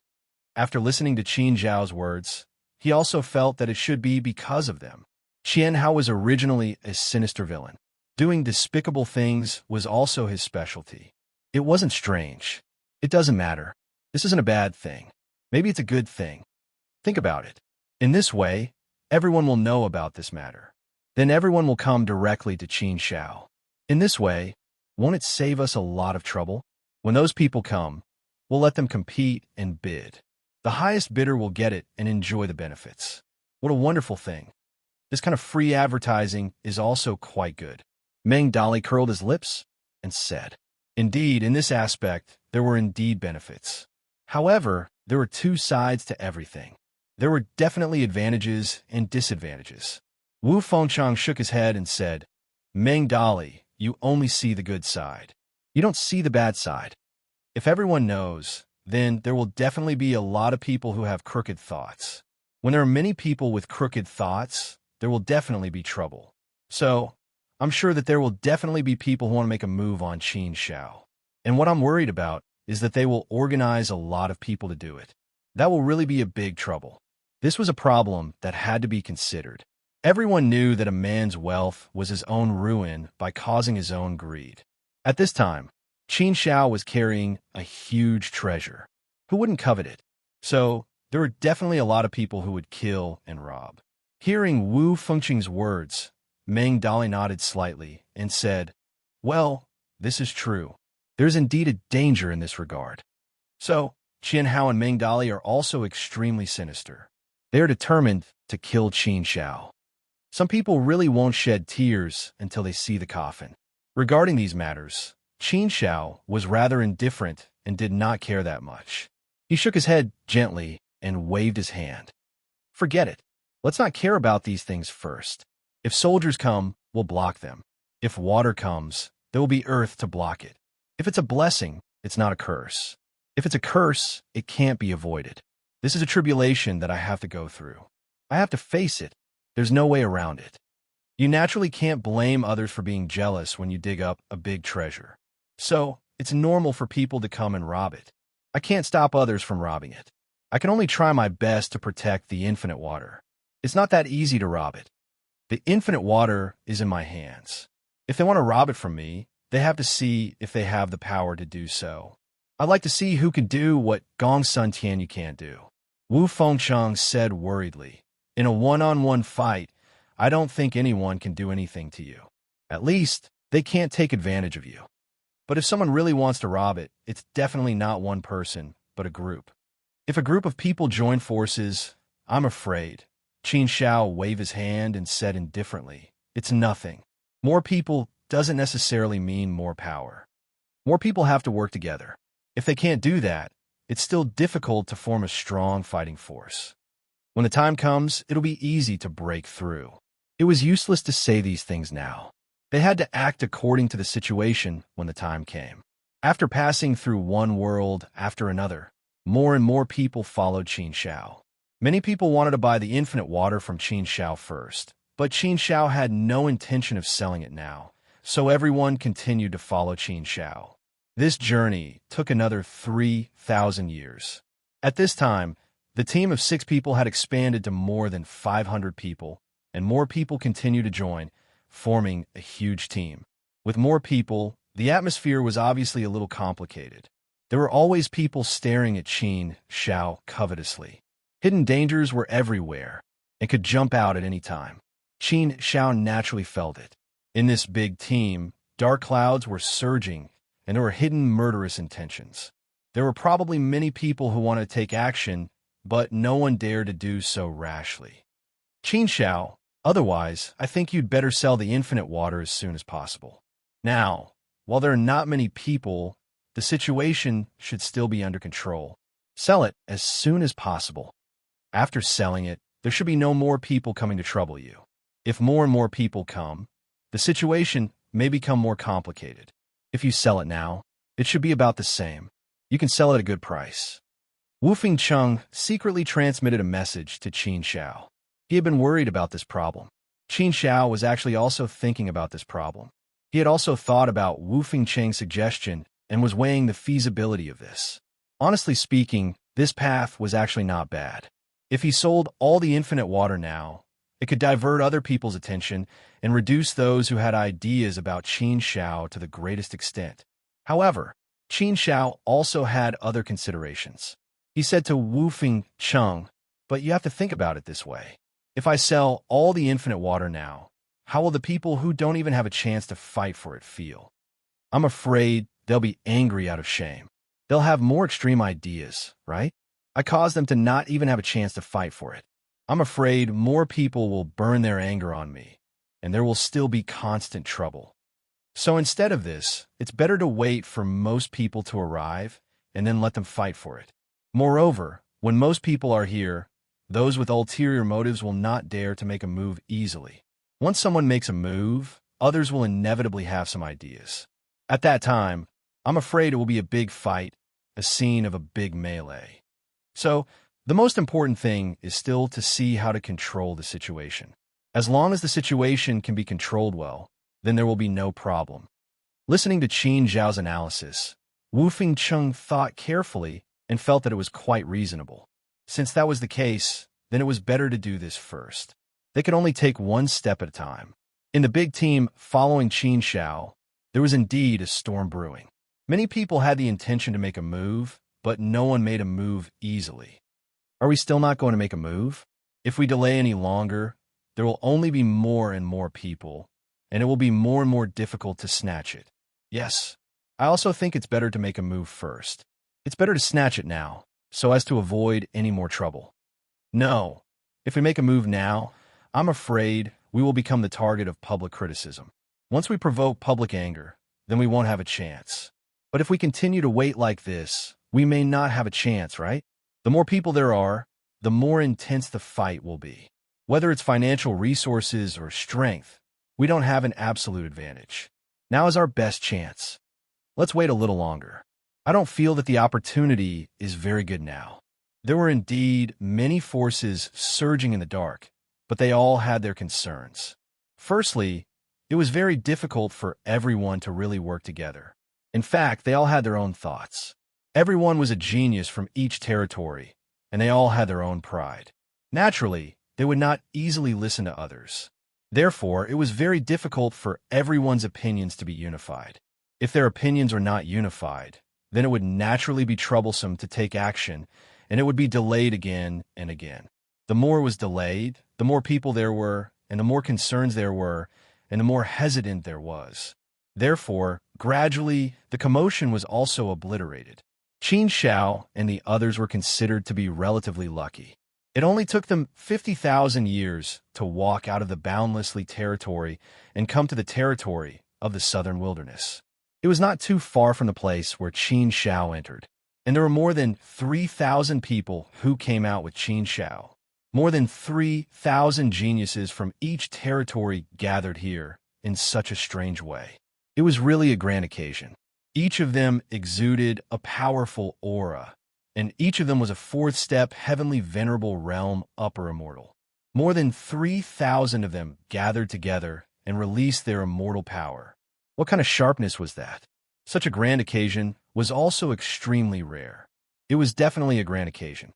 After listening to Qin Zhao's words, he also felt that it should be because of them. Qian Hao was originally a sinister villain. Doing despicable things was also his specialty. It wasn't strange. It doesn't matter. This isn't a bad thing. Maybe it's a good thing. Think about it. In this way, everyone will know about this matter. Then everyone will come directly to Qin Xiao. In this way, won't it save us a lot of trouble? When those people come, we'll let them compete and bid. The highest bidder will get it and enjoy the benefits. What a wonderful thing. This kind of free advertising is also quite good. Meng Dali curled his lips and said, indeed, in this aspect, there were indeed benefits. However, there were two sides to everything. There were definitely advantages and disadvantages. Wu Fengcheng shook his head and said, Meng Dali, you only see the good side. You don't see the bad side. If everyone knows, then there will definitely be a lot of people who have crooked thoughts. When there are many people with crooked thoughts, there will definitely be trouble. So, I'm sure that there will definitely be people who want to make a move on Qin Xiao. And what I'm worried about is that they will organize a lot of people to do it. That will really be a big trouble. This was a problem that had to be considered. Everyone knew that a man's wealth was his own ruin by causing his own greed. At this time, Qin Xiao was carrying a huge treasure. Who wouldn't covet it? So, there were definitely a lot of people who would kill and rob. Hearing Wu Fengcheng's words, Meng Dali nodded slightly and said, well, this is true. There is indeed a danger in this regard. So, Qian Hao and Meng Dali are also extremely sinister. They are determined to kill Qin Xiao. Some people really won't shed tears until they see the coffin. Regarding these matters, Qin Xiao was rather indifferent and did not care that much. He shook his head gently and waved his hand. Forget it. Let's not care about these things first. If soldiers come, we'll block them. If water comes, there will be earth to block it. If it's a blessing, it's not a curse. If it's a curse, it can't be avoided. This is a tribulation that I have to go through. I have to face it. There's no way around it. You naturally can't blame others for being jealous when you dig up a big treasure. So, it's normal for people to come and rob it. I can't stop others from robbing it. I can only try my best to protect the infinite water. It's not that easy to rob it. The infinite water is in my hands. If they want to rob it from me, they have to see if they have the power to do so. I'd like to see who can do what Gong Sun Tian you can't do. Wu Fengcheng said worriedly, in a one-on-one fight, I don't think anyone can do anything to you. At least, they can't take advantage of you. But if someone really wants to rob it, it's definitely not one person, but a group. If a group of people join forces, I'm afraid. Qin Xiao waved his hand and said indifferently, it's nothing. More people doesn't necessarily mean more power. More people have to work together. If they can't do that, it's still difficult to form a strong fighting force. When the time comes, it'll be easy to break through. It was useless to say these things now. They had to act according to the situation when the time came. After passing through one world after another, more and more people followed Qin Xiao. Many people wanted to buy the infinite water from Qin Xiao first, but Qin Xiao had no intention of selling it now, so everyone continued to follow Qin Xiao. This journey took another 3,000 years. At this time, the team of 6 people had expanded to more than 500 people, and more people continued to join, forming a huge team. With more people, the atmosphere was obviously a little complicated. There were always people staring at Qin Xiao covetously. Hidden dangers were everywhere and could jump out at any time. Qin Xiao naturally felt it. In this big team, dark clouds were surging, and there were hidden murderous intentions. There were probably many people who wanted to take action, but no one dared to do so rashly. Qin Xiao, otherwise, I think you'd better sell the infinite water as soon as possible. Now, while there are not many people, the situation should still be under control. Sell it as soon as possible. After selling it, there should be no more people coming to trouble you. If more and more people come, the situation may become more complicated. If you sell it now, it should be about the same. You can sell it at a good price. Wu Fengcheng secretly transmitted a message to Qin Xiao. He had been worried about this problem. Qin Xiao was actually also thinking about this problem. He had also thought about Wu Fengcheng's suggestion and was weighing the feasibility of this. Honestly speaking, this path was actually not bad. If he sold all the infinite water now, it could divert other people's attention and reduce those who had ideas about Qin Xiao to the greatest extent. However, Qin Xiao also had other considerations. He said to Wu Fengcheng, "But you have to think about it this way. If I sell all the infinite water now, how will the people who don't even have a chance to fight for it feel? I'm afraid they'll be angry out of shame. They'll have more extreme ideas, right? I caused them to not even have a chance to fight for it. I'm afraid more people will burn their anger on me, and there will still be constant trouble. So instead of this, it's better to wait for most people to arrive and then let them fight for it. Moreover, when most people are here, those with ulterior motives will not dare to make a move easily. Once someone makes a move, others will inevitably have some ideas. At that time, I'm afraid it will be a big fight, a scene of a big melee. So, the most important thing is still to see how to control the situation. As long as the situation can be controlled well, then there will be no problem." Listening to Qin Zhao's analysis, Wu Fengcheng thought carefully and felt that it was quite reasonable. Since that was the case, then it was better to do this first. They could only take one step at a time. In the big team following Qin Xiao, there was indeed a storm brewing. Many people had the intention to make a move, but no one made a move easily. Are we still not going to make a move? If we delay any longer, there will only be more and more people, and it will be more and more difficult to snatch it. Yes, I also think it's better to make a move first. It's better to snatch it now, so as to avoid any more trouble. No, if we make a move now, I'm afraid we will become the target of public criticism. Once we provoke public anger, then we won't have a chance. But if we continue to wait like this, we may not have a chance, right? The more people there are, the more intense the fight will be. Whether it's financial resources or strength, we don't have an absolute advantage. Now is our best chance. Let's wait a little longer. I don't feel that the opportunity is very good now. There were indeed many forces surging in the dark, but they all had their concerns. Firstly, it was very difficult for everyone to really work together. In fact, they all had their own thoughts. Everyone was a genius from each territory, and they all had their own pride. Naturally, they would not easily listen to others. Therefore, it was very difficult for everyone's opinions to be unified. If their opinions were not unified, then it would naturally be troublesome to take action, and it would be delayed again and again. The more it was delayed, the more people there were, and the more concerns there were, and the more hesitant there was. Therefore, gradually, the commotion was also obliterated. Qin Xiao and the others were considered to be relatively lucky. It only took them 50,000 years to walk out of the boundlessly territory and come to the territory of the southern wilderness. It was not too far from the place where Qin Xiao entered, and there were more than 3,000 people who came out with Qin Xiao. More than 3,000 geniuses from each territory gathered here in such a strange way. It was really a grand occasion. Each of them exuded a powerful aura, and each of them was a fourth-step heavenly venerable realm upper immortal. More than 3,000 of them gathered together and released their immortal power. What kind of sharpness was that? Such a grand occasion was also extremely rare. It was definitely a grand occasion.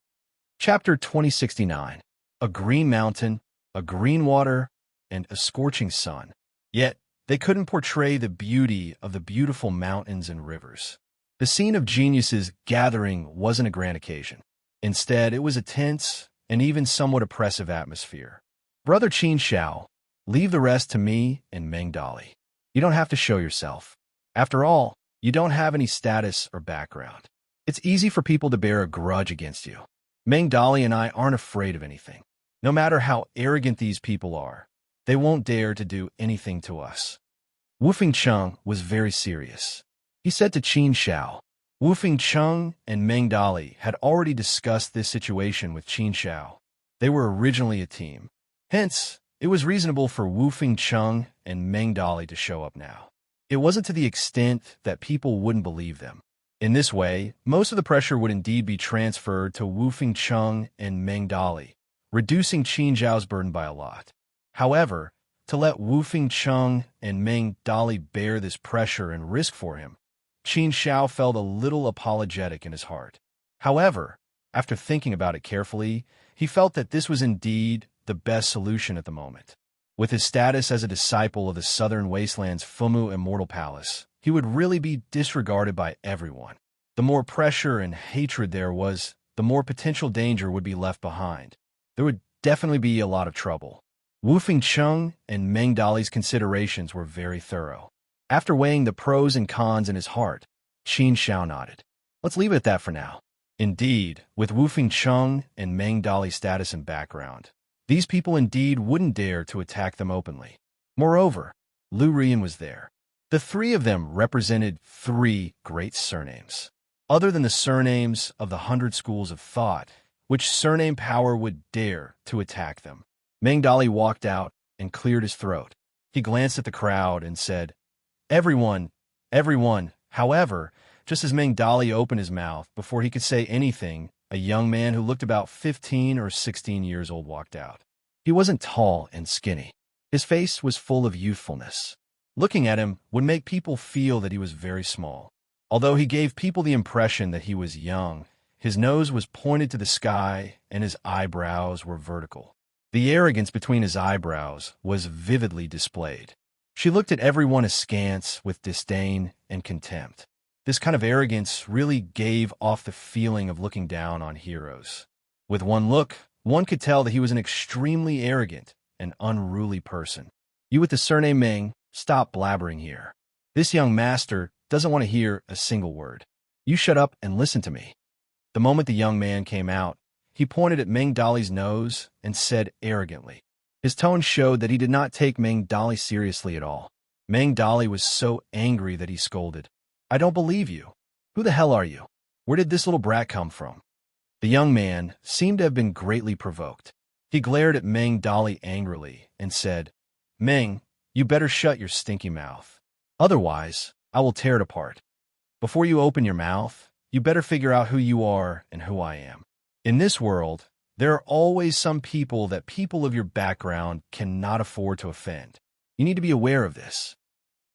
Chapter 2069. A green mountain, a green water, and a scorching sun. Yet, they couldn't portray the beauty of the beautiful mountains and rivers. The scene of geniuses gathering wasn't a grand occasion. Instead, it was a tense and even somewhat oppressive atmosphere. Brother Qin Xiao, leave the rest to me and Meng Dali. You don't have to show yourself. After all, you don't have any status or background. It's easy for people to bear a grudge against you. Meng Dali and I aren't afraid of anything. No matter how arrogant these people are, they won't dare to do anything to us. Wu Fengcheng was very serious. He said to Qin Xiao, Wu Fengcheng and Meng Dali had already discussed this situation with Qin Xiao. They were originally a team. Hence, it was reasonable for Wu Fengcheng and Meng Dali to show up now. It wasn't to the extent that people wouldn't believe them. In this way, most of the pressure would indeed be transferred to Wu Fengcheng and Meng Dali, reducing Qin Zhao's burden by a lot. However, To let Wu Fingcheng and Meng Dali bear this pressure and risk for him, Qin Xiao felt a little apologetic in his heart. However, after thinking about it carefully, he felt that this was indeed the best solution at the moment. With his status as a disciple of the Southern Wasteland's Fumu Immortal Palace, he would really be disregarded by everyone. The more pressure and hatred there was, the more potential danger would be left behind. There would definitely be a lot of trouble. Wu Fingcheng and Meng Dali's considerations were very thorough. After weighing the pros and cons in his heart, Qin Xiao nodded. Let's leave it at that for now. Indeed, with Wu Fingcheng and Meng Dali's status and background, these people indeed wouldn't dare to attack them openly. Moreover, Lu Rian was there. The three of them represented three great surnames. Other than the surnames of the 100 schools of thought, which surname power would dare to attack them? Meng Dali walked out and cleared his throat. He glanced at the crowd and said, Everyone, everyone. However, just as Meng Dali opened his mouth, before he could say anything, a young man who looked about 15 or 16 years old walked out. He wasn't tall and skinny. His face was full of youthfulness. Looking at him would make people feel that he was very small. Although he gave people the impression that he was young, his nose was pointed to the sky and his eyebrows were vertical. The arrogance between his eyebrows was vividly displayed. She looked at everyone askance with disdain and contempt. This kind of arrogance really gave off the feeling of looking down on heroes. With one look, one could tell that he was an extremely arrogant and unruly person. You with the surname Meng, stop blabbering here. This young master doesn't want to hear a single word. You shut up and listen to me. The moment the young man came out, he pointed at Meng Dali's nose and said arrogantly. His tone showed that he did not take Meng Dali seriously at all. Meng Dali was so angry that he scolded. I don't believe you. Who the hell are you? Where did this little brat come from? The young man seemed to have been greatly provoked. He glared at Meng Dali angrily and said, Meng, you better shut your stinky mouth. Otherwise, I will tear it apart. Before you open your mouth, you better figure out who you are and who I am. In this world, there are always some people that people of your background cannot afford to offend. You need to be aware of this.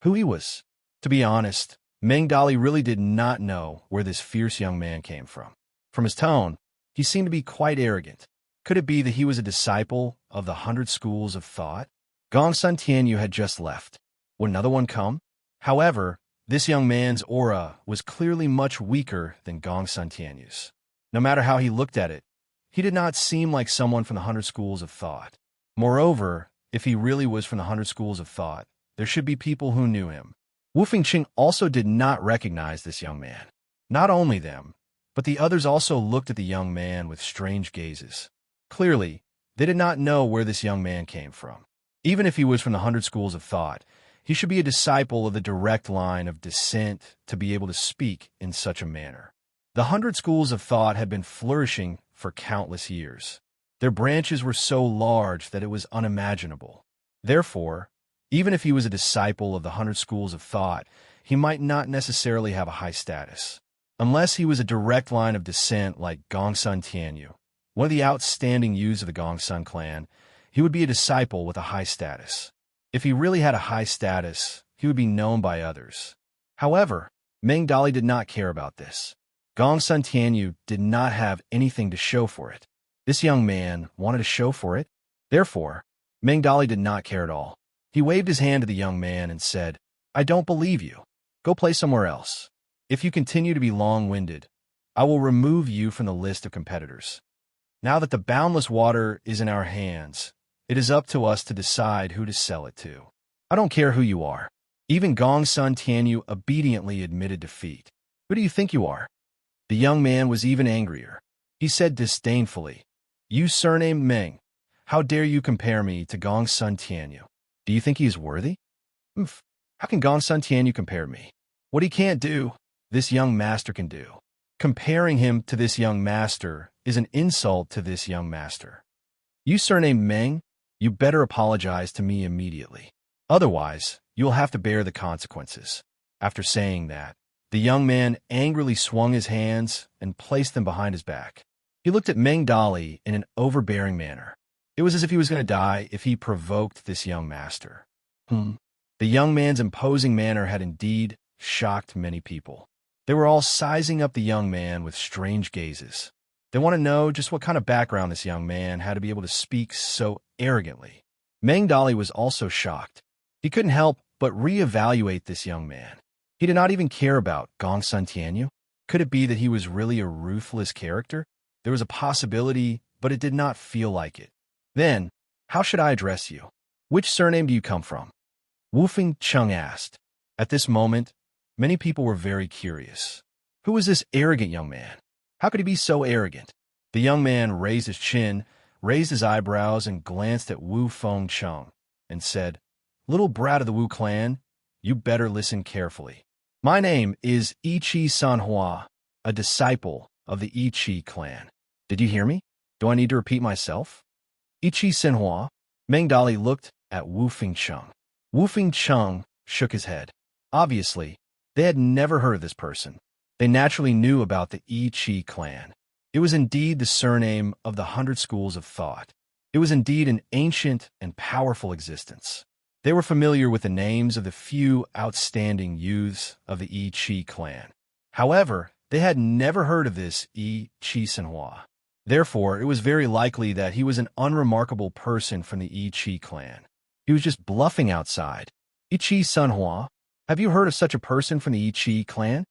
Who he was. To be honest, Meng Dali really did not know where this fierce young man came from. From his tone, he seemed to be quite arrogant. Could it be that he was a disciple of the 100 schools of thought? Gongsun Tianyu had just left. Would another one come? However, this young man's aura was clearly much weaker than Gongsun Tianyu's. No matter how he looked at it, he did not seem like someone from the 100 schools of thought. Moreover, if he really was from the 100 schools of thought, there should be people who knew him. Wu Fingcheng also did not recognize this young man. Not only them, but the others also looked at the young man with strange gazes. Clearly, they did not know where this young man came from. Even if he was from the 100 schools of thought, he should be a disciple of the direct line of descent to be able to speak in such a manner. The 100 schools of thought had been flourishing for countless years. Their branches were so large that it was unimaginable. Therefore, even if he was a disciple of the 100 schools of thought, he might not necessarily have a high status. Unless he was a direct line of descent like Gongsun Tianyu, one of the outstanding youths of the Gongsun clan, he would be a disciple with a high status. If he really had a high status, he would be known by others. However, Meng Dali did not care about this. Gongsun Tianyu did not have anything to show for it. This young man wanted to show for it. Therefore, Meng Dali did not care at all. He waved his hand to the young man and said, I don't believe you. Go play somewhere else. If you continue to be long-winded, I will remove you from the list of competitors. Now that the boundless water is in our hands, it is up to us to decide who to sell it to. I don't care who you are. Even Gongsun Tianyu obediently admitted defeat. Who do you think you are? The young man was even angrier. He said disdainfully, You surnamed Meng. How dare you compare me to Gongsun Tianyu? Do you think he is worthy? How can Gongsun Tianyu compare me? What he can't do, this young master can do. Comparing him to this young master is an insult to this young master. You surnamed Meng, you better apologize to me immediately. Otherwise, you will have to bear the consequences. After saying that, the young man angrily swung his hands and placed them behind his back. He looked at Meng Dali in an overbearing manner. It was as if he was going to die if he provoked this young master. The young man's imposing manner had indeed shocked many people. They were all sizing up the young man with strange gazes. They want to know just what kind of background this young man had to be able to speak so arrogantly. Meng Dali was also shocked. He couldn't help but reevaluate this young man. He did not even care about Gong Sun Tianyu. Could it be that he was really a ruthless character? There was a possibility, but it did not feel like it. Then, how should I address you? Which surname do you come from? Wu Fing Chung asked. At this moment, many people were very curious. Who was this arrogant young man? How could he be so arrogant? The young man raised his chin, raised his eyebrows, and glanced at Wu Feng Chung, and said, "Little brat of the Wu clan, you better listen carefully. My name is Yiqi Sanhua, a disciple of the Yiqi clan. Did you hear me? Do I need to repeat myself?" Yiqi Sanhua. Meng Dali looked at Wu Feng Chung. Wu Feng Chung shook his head. Obviously, they had never heard of this person. They naturally knew about the Yiqi clan. It was indeed the surname of the 100 schools of thought. It was indeed an ancient and powerful existence. They were familiar with the names of the few outstanding youths of the Yiqi clan. However, they had never heard of this Yiqi Sanhua. Therefore, it was very likely that he was an unremarkable person from the Yiqi clan. He was just bluffing outside. Yiqi Sanhua, have you heard of such a person from the Yiqi clan?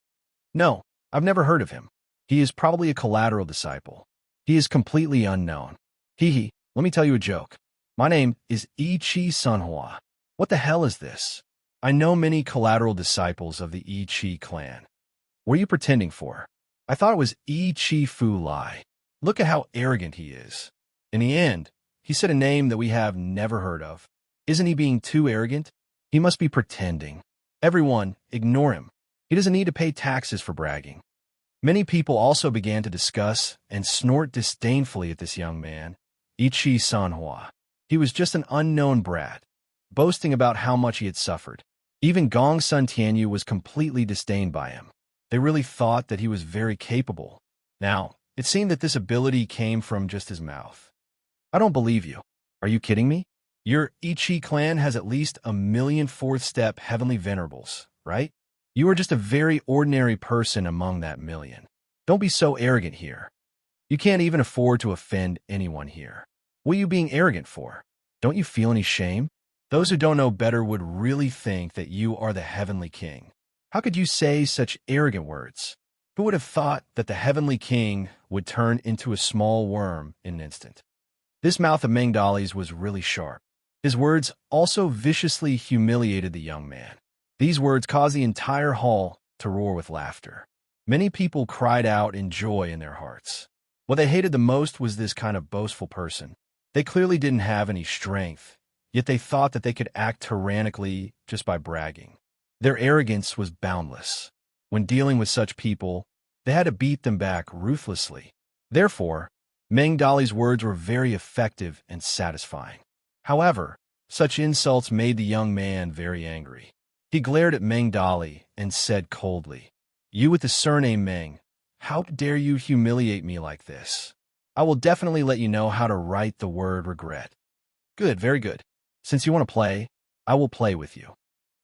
No, I've never heard of him. He is probably a collateral disciple. He is completely unknown. Hee, let me tell you a joke. My name is Yiqi Sanhua. What the hell is this? I know many collateral disciples of the Yiqi clan. What are you pretending for? I thought it was Yiqi Fu Lai. Look at how arrogant he is. In the end, he said a name that we have never heard of. Isn't he being too arrogant? He must be pretending. Everyone, ignore him. He doesn't need to pay taxes for bragging. Many people also began to discuss and snort disdainfully at this young man, Yiqi Sanhua. He was just an unknown brat, boasting about how much he had suffered. Even Gong Sun Tianyu was completely disdained by him. They really thought that he was very capable. Now, it seemed that this ability came from just his mouth. I don't believe you. Are you kidding me? Your Yiqi clan has at least 1,000,000 fourth-step heavenly venerables, right? You are just a very ordinary person among that million. Don't be so arrogant here. You can't even afford to offend anyone here. What are you being arrogant for? Don't you feel any shame? Those who don't know better would really think that you are the heavenly king. How could you say such arrogant words? Who would have thought that the heavenly king would turn into a small worm in an instant? This mouth of Meng Dali's was really sharp. His words also viciously humiliated the young man. These words caused the entire hall to roar with laughter. Many people cried out in joy in their hearts. What they hated the most was this kind of boastful person. They clearly didn't have any strength, yet they thought that they could act tyrannically just by bragging. Their arrogance was boundless. When dealing with such people, they had to beat them back ruthlessly. Therefore, Meng Dali's words were very effective and satisfying. However, such insults made the young man very angry. He glared at Meng Dali and said coldly, "You with the surname Meng, how dare you humiliate me like this? I will definitely let you know how to write the word regret." "Good, very good. Since you want to play, I will play with you.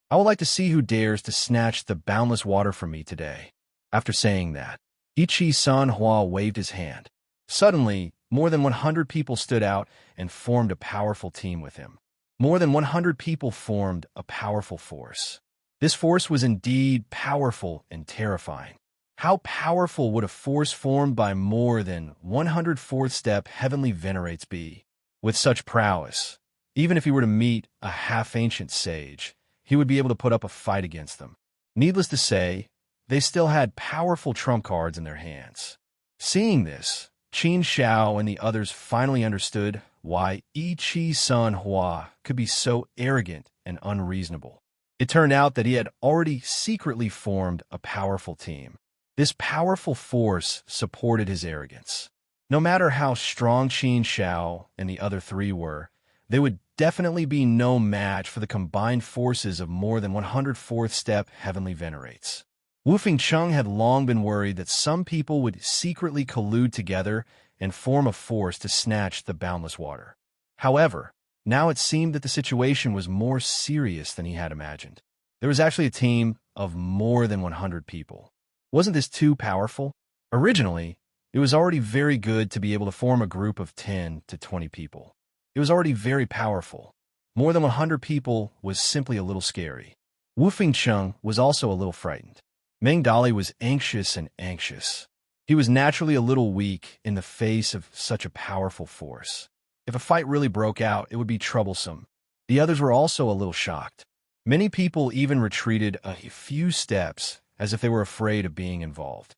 I would like to see who dares to snatch the boundless water from me today." After saying that, Yiqi Sanhua waved his hand. Suddenly, more than 100 people stood out and formed a powerful team with him. More than 100 people formed a powerful force. This force was indeed powerful and terrifying. How powerful would a force formed by more than 100 fourth-step heavenly venerates be? With such prowess, even if he were to meet a half-ancient sage, he would be able to put up a fight against them. Needless to say, they still had powerful trump cards in their hands. Seeing this, Qin Xiao and the others finally understood why Yiqi Sanhua could be so arrogant and unreasonable. It turned out that he had already secretly formed a powerful team. This powerful force supported his arrogance. No matter how strong Qin Xiao and the other three were, they would definitely be no match for the combined forces of more than 100 fourth-step heavenly venerates. Wu Feng Chung had long been worried that some people would secretly collude together and form a force to snatch the boundless water. However, now it seemed that the situation was more serious than he had imagined. There was actually a team of more than 100 people. Wasn't this too powerful? Originally, it was already very good to be able to form a group of 10 to 20 people. It was already very powerful. More than 100 people was simply a little scary. Wu Fengcheng was also a little frightened. Meng Dali was anxious and anxious. He was naturally a little weak in the face of such a powerful force. If a fight really broke out, it would be troublesome. The others were also a little shocked. Many people even retreated a few steps as if they were afraid of being involved.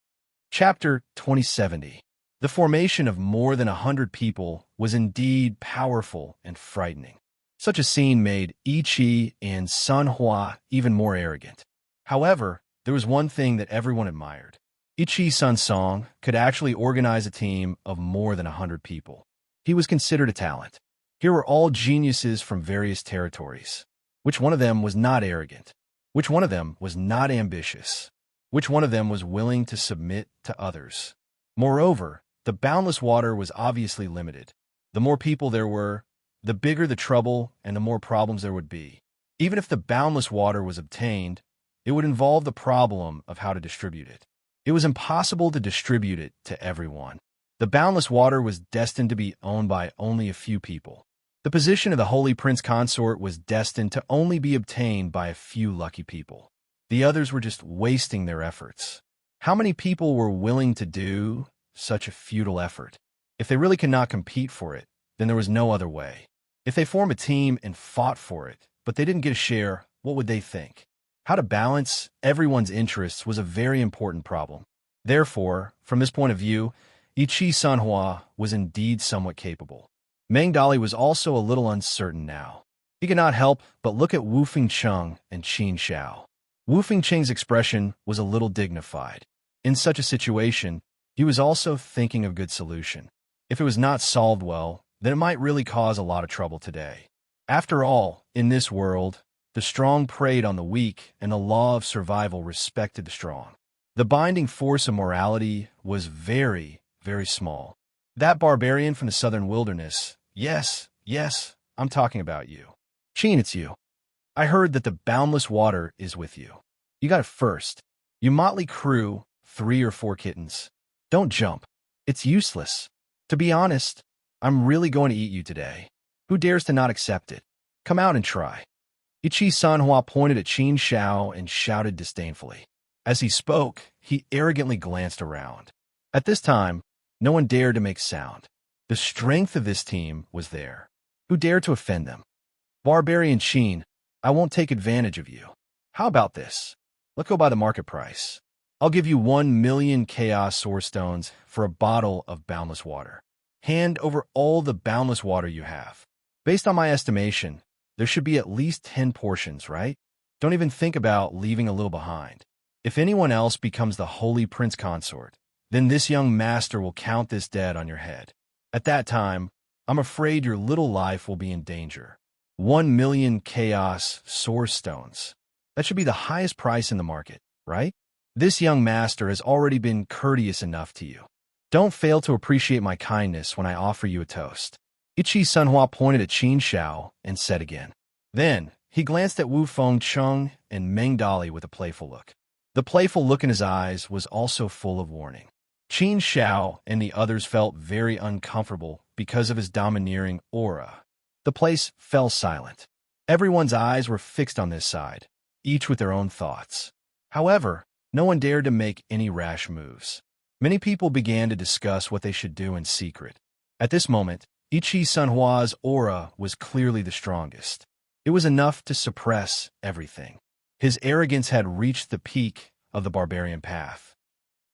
Chapter 2070. The formation of more than 100 people was indeed powerful and frightening. Such a scene made Yi Qi and Sun Hua even more arrogant. However, there was one thing that everyone admired. Yi Qi Sun Song could actually organize a team of more than 100 people. He was considered a talent. Here were all geniuses from various territories. Which one of them was not arrogant? Which one of them was not ambitious? Which one of them was willing to submit to others? Moreover, the boundless water was obviously limited. The more people there were, the bigger the trouble and the more problems there would be. Even if the boundless water was obtained, it would involve the problem of how to distribute it. It was impossible to distribute it to everyone. The boundless water was destined to be owned by only a few people. The position of the Holy Prince Consort was destined to only be obtained by a few lucky people. The others were just wasting their efforts. How many people were willing to do such a futile effort? If they really could not compete for it, then there was no other way. If they formed a team and fought for it, but they didn't get a share, what would they think? How to balance everyone's interests was a very important problem. Therefore, from this point of view, Yi Qi Sanhua was indeed somewhat capable. Meng Dali was also a little uncertain now. He could not help but look at Wu Fengcheng and Qin Xiao. Wu Fengcheng's expression was a little dignified. In such a situation, he was also thinking of a good solution. If it was not solved well, then it might really cause a lot of trouble today. After all, in this world, the strong preyed on the weak, and the law of survival respected the strong. The binding force of morality was very, very small. That barbarian from the southern wilderness, yes, I'm talking about you. Qin, it's you. I heard that the boundless water is with you. You got it first. You motley crew, 3 or 4 kittens. Don't jump. It's useless. To be honest, I'm really going to eat you today. Who dares to not accept it? Come out and try. Yi Qi Sanhua pointed at Qin Xiao and shouted disdainfully. As he spoke, he arrogantly glanced around. At this time, no one dared to make sound. The strength of this team was there. Who dared to offend them? Barbarian Qin, I won't take advantage of you. How about this? Let's go by the market price. I'll give you 1 million chaos source stones for a bottle of boundless water. Hand over all the boundless water you have. Based on my estimation, there should be at least 10 portions, right? Don't even think about leaving a little behind. If anyone else becomes the Holy Prince Consort, then this young master will count this debt on your head. At that time, I'm afraid your little life will be in danger. 1 million chaos source stones. That should be the highest price in the market, right? This young master has already been courteous enough to you. Don't fail to appreciate my kindness when I offer you a toast. Yi Qi Sanhua pointed at Qin Xiao and said again. Then, he glanced at Wu Fengcheng and Meng Dali with a playful look. The playful look in his eyes was also full of warning. Qin Xiao and the others felt very uncomfortable because of his domineering aura. The place fell silent. Everyone's eyes were fixed on this side, each with their own thoughts. However, no one dared to make any rash moves. Many people began to discuss what they should do in secret. At this moment, Yi Qi Sanhua's aura was clearly the strongest. It was enough to suppress everything. His arrogance had reached the peak of the barbarian path.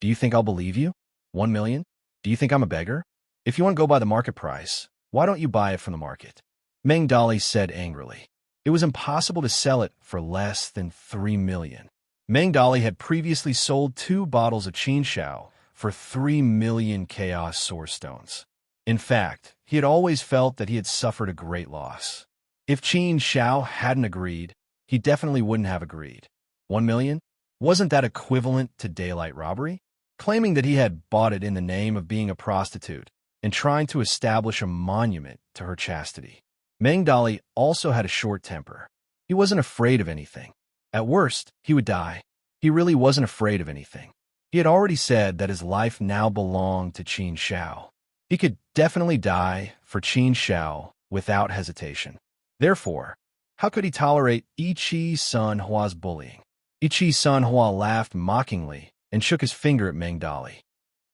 Do you think I'll believe you? 1 million? Do you think I'm a beggar? If you want to go by the market price, why don't you buy it from the market? Meng Dali said angrily. It was impossible to sell it for less than 3 million. Meng Dali had previously sold 2 bottles of Qin Xiao for 3 million chaos source stones. In fact, he had always felt that he had suffered a great loss. If Qin Xiao hadn't agreed, he definitely wouldn't have agreed. 1 million? Wasn't that equivalent to daylight robbery? Claiming that he had bought it in the name of being a prostitute, and trying to establish a monument to her chastity. Meng Dali also had a short temper. He wasn't afraid of anything. At worst, he would die. He really wasn't afraid of anything. He had already said that his life now belonged to Qin Shao. He could definitely die for Qin Shao without hesitation. Therefore, how could he tolerate Yi Sun Hua's bullying? Yi Sun Hua laughed mockingly and shook his finger at Meng Dali.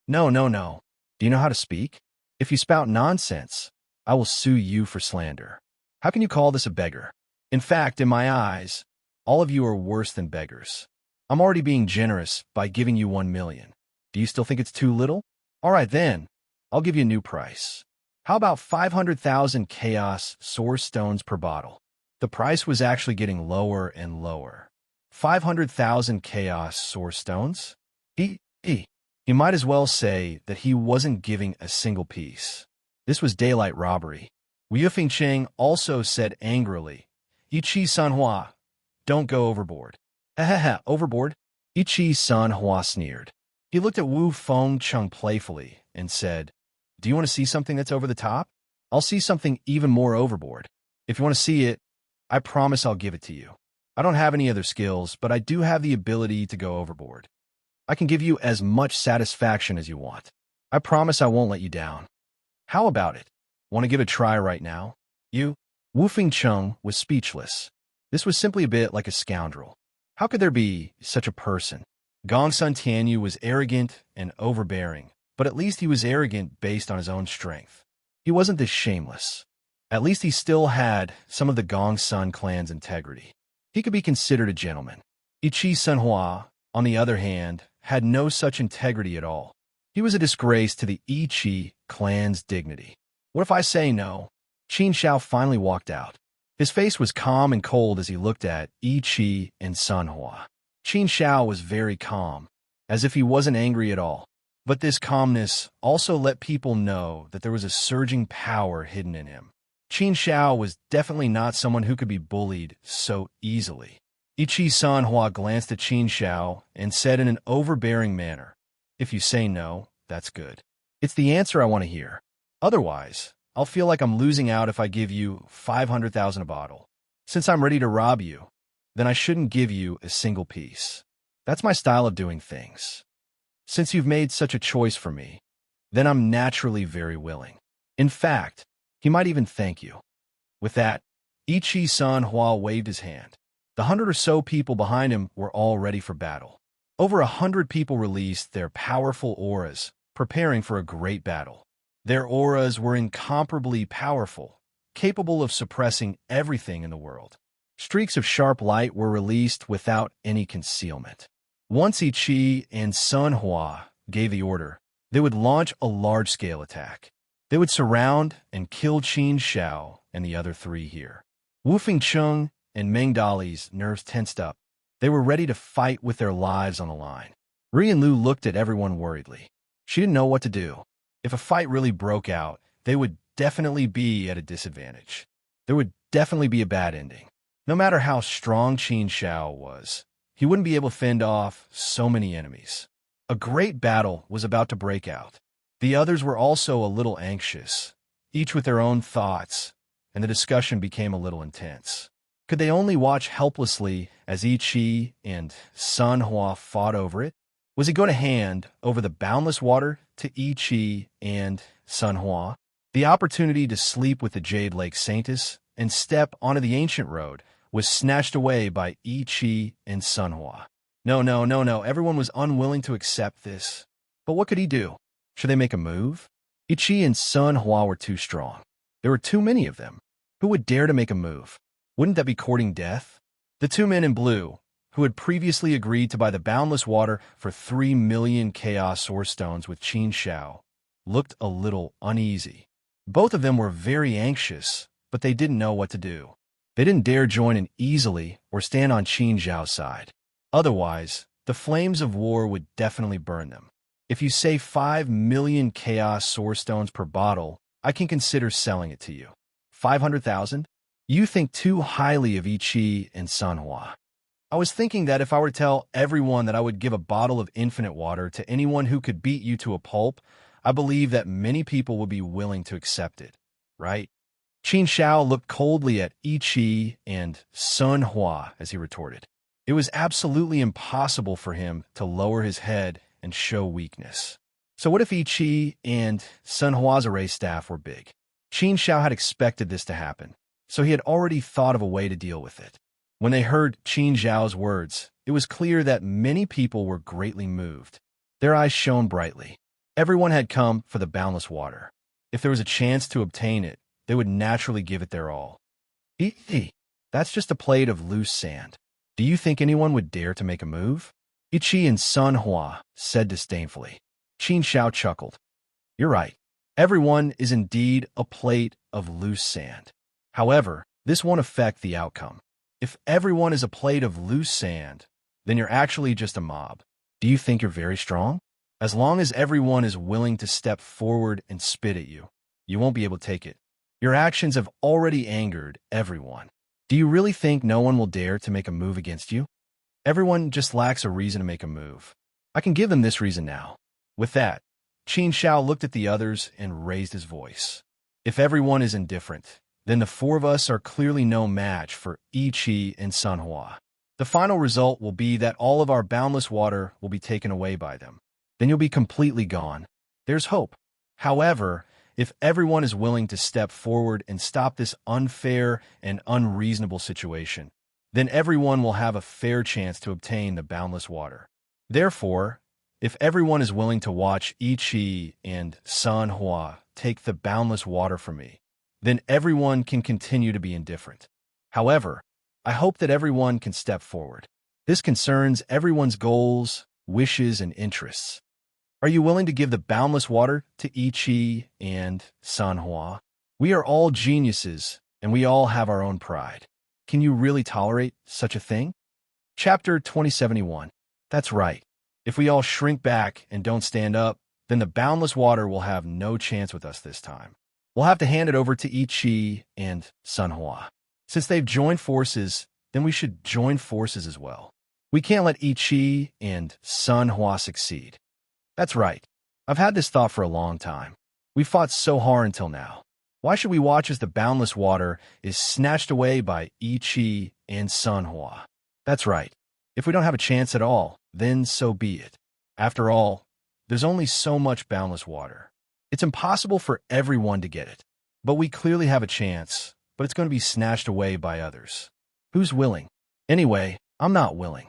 No, no, no. Do you know how to speak? If you spout nonsense, I will sue you for slander. How can you call this a beggar? In fact, in my eyes, all of you are worse than beggars. I'm already being generous by giving you 1 million. Do you still think it's too little? All right then, I'll give you a new price. How about 500,000 chaos source stones per bottle? The price was actually getting lower and lower. 500,000 chaos source stones? He might as well say that he wasn't giving a single piece. This was daylight robbery. Wu Fengcheng also said angrily, Yi Sun Hua, don't go overboard. Overboard? Yi Sun Hua sneered. He looked at Wu Fengcheng playfully and said, do you want to see something that's over the top? I'll see something even more overboard. If you want to see it, I promise I'll give it to you. I don't have any other skills, but I do have the ability to go overboard. I can give you as much satisfaction as you want. I promise I won't let you down. How about it? Want to give it a try right now? Wu Fengcheng was speechless. This was simply a bit like a scoundrel. How could there be such a person? Gongsun Tianyu was arrogant and overbearing, but at least he was arrogant based on his own strength. He wasn't this shameless. At least he still had some of the Gongsun clan's integrity. He could be considered a gentleman. Yi Sun Hua, on the other hand, had no such integrity at all. He was a disgrace to the Yi clan's dignity. What if I say no? Qin Shao finally walked out. His face was calm and cold as he looked at Yi and Sun Hua. Qin Shao was very calm, as if he wasn't angry at all. But this calmness also let people know that there was a surging power hidden in him. Qin Shao was definitely not someone who could be bullied so easily. Yi Sun Hua glanced at Qin Shao and said in an overbearing manner, if you say no, that's good. It's the answer I want to hear. Otherwise, I'll feel like I'm losing out if I give you 500,000 a bottle. Since I'm ready to rob you, then I shouldn't give you a single piece. That's my style of doing things. Since you've made such a choice for me, then I'm naturally very willing. In fact, he might even thank you. With that, Yi Sun Hua waved his hand. The 100 or so people behind him were all ready for battle. Over 100 people released their powerful auras, preparing for a great battle. Their auras were incomparably powerful, capable of suppressing everything in the world. Streaks of sharp light were released without any concealment. Once Yi and Sun Hua gave the order, they would launch a large-scale attack. They would surround and kill Qin Shao and the other 3 here. Wu Fengcheng and Meng Dali's nerves tensed up. They were ready to fight with their lives on the line. Rian Lu looked at everyone worriedly. She didn't know what to do. If a fight really broke out, they would definitely be at a disadvantage. There would definitely be a bad ending. No matter how strong Qin Shao was, he wouldn't be able to fend off so many enemies. A great battle was about to break out. The others were also a little anxious, each with their own thoughts, and the discussion became a little intense. Could they only watch helplessly as Yi and Sun Hua fought over it? Was he going to hand over the boundless water to Yi and Sun Hua? The opportunity to sleep with the Jade Lake Saintess and step onto the ancient road was snatched away by Yi and Sun Hua. No, everyone was unwilling to accept this. But what could he do? Should they make a move? Yi and Sun Hua were too strong. There were too many of them. Who would dare to make a move? Wouldn't that be courting death? The 2 men in blue, who had previously agreed to buy the boundless water for 3 million chaos source stones with Qin Shao, looked a little uneasy. Both of them were very anxious, but they didn't know what to do. They didn't dare join in easily or stand on Qin Zhao's side. Otherwise, the flames of war would definitely burn them. If you say 5 million chaos source stones per bottle, I can consider selling it to you. 500,000? You think too highly of Yi and Sun Hua. I was thinking that if I were to tell everyone that I would give a bottle of infinite water to anyone who could beat you to a pulp, I believe that many people would be willing to accept it, right? Qin Shao looked coldly at Yi Qi and Sun Hua as he retorted. It was absolutely impossible for him to lower his head and show weakness. So what if Yi Qi and Sun Hua's array staff were big? Qin Shao had expected this to happen, so he had already thought of a way to deal with it. When they heard Qin Zhao's words, it was clear that many people were greatly moved. Their eyes shone brightly. Everyone had come for the boundless water. If there was a chance to obtain it, they would naturally give it their all. That's just a plate of loose sand. Do you think anyone would dare to make a move? Ichi and Sun Hua said disdainfully. Qin Shao chuckled. You're right. Everyone is indeed a plate of loose sand. However, this won't affect the outcome. If everyone is a plate of loose sand, then you're actually just a mob. Do you think you're very strong? As long as everyone is willing to step forward and spit at you, you won't be able to take it. Your actions have already angered everyone. Do you really think no one will dare to make a move against you? Everyone just lacks a reason to make a move. I can give them this reason now. With that, Qin Shao looked at the others and raised his voice. If everyone is indifferent, then the four of us are clearly no match for Yi Qi and Sun Hua. The final result will be that all of our boundless water will be taken away by them. Then you'll be completely gone. There's hope. However, if everyone is willing to step forward and stop this unfair and unreasonable situation, then everyone will have a fair chance to obtain the boundless water. Therefore, if everyone is willing to watch Yi Qi and Sun Hua take the boundless water from me, then everyone can continue to be indifferent. However, I hope that everyone can step forward. This concerns everyone's goals, wishes, and interests. Are you willing to give the boundless water to Yi Qi and Sun Hua? We are all geniuses, and we all have our own pride. Can you really tolerate such a thing? Chapter 2071. That's right. If we all shrink back and don't stand up, then the boundless water will have no chance with us this time. We'll have to hand it over to Yi Qi and Sun Hua. Since they've joined forces, then we should join forces as well. We can't let Yi Qi and Sun Hua succeed. That's right. I've had this thought for a long time. We fought so hard until now. Why should we watch as the boundless water is snatched away by Yi Qi and Sun Hua? That's right. If we don't have a chance at all, then so be it. After all, there's only so much boundless water. It's impossible for everyone to get it. But we clearly have a chance, but it's going to be snatched away by others. Who's willing? Anyway, I'm not willing.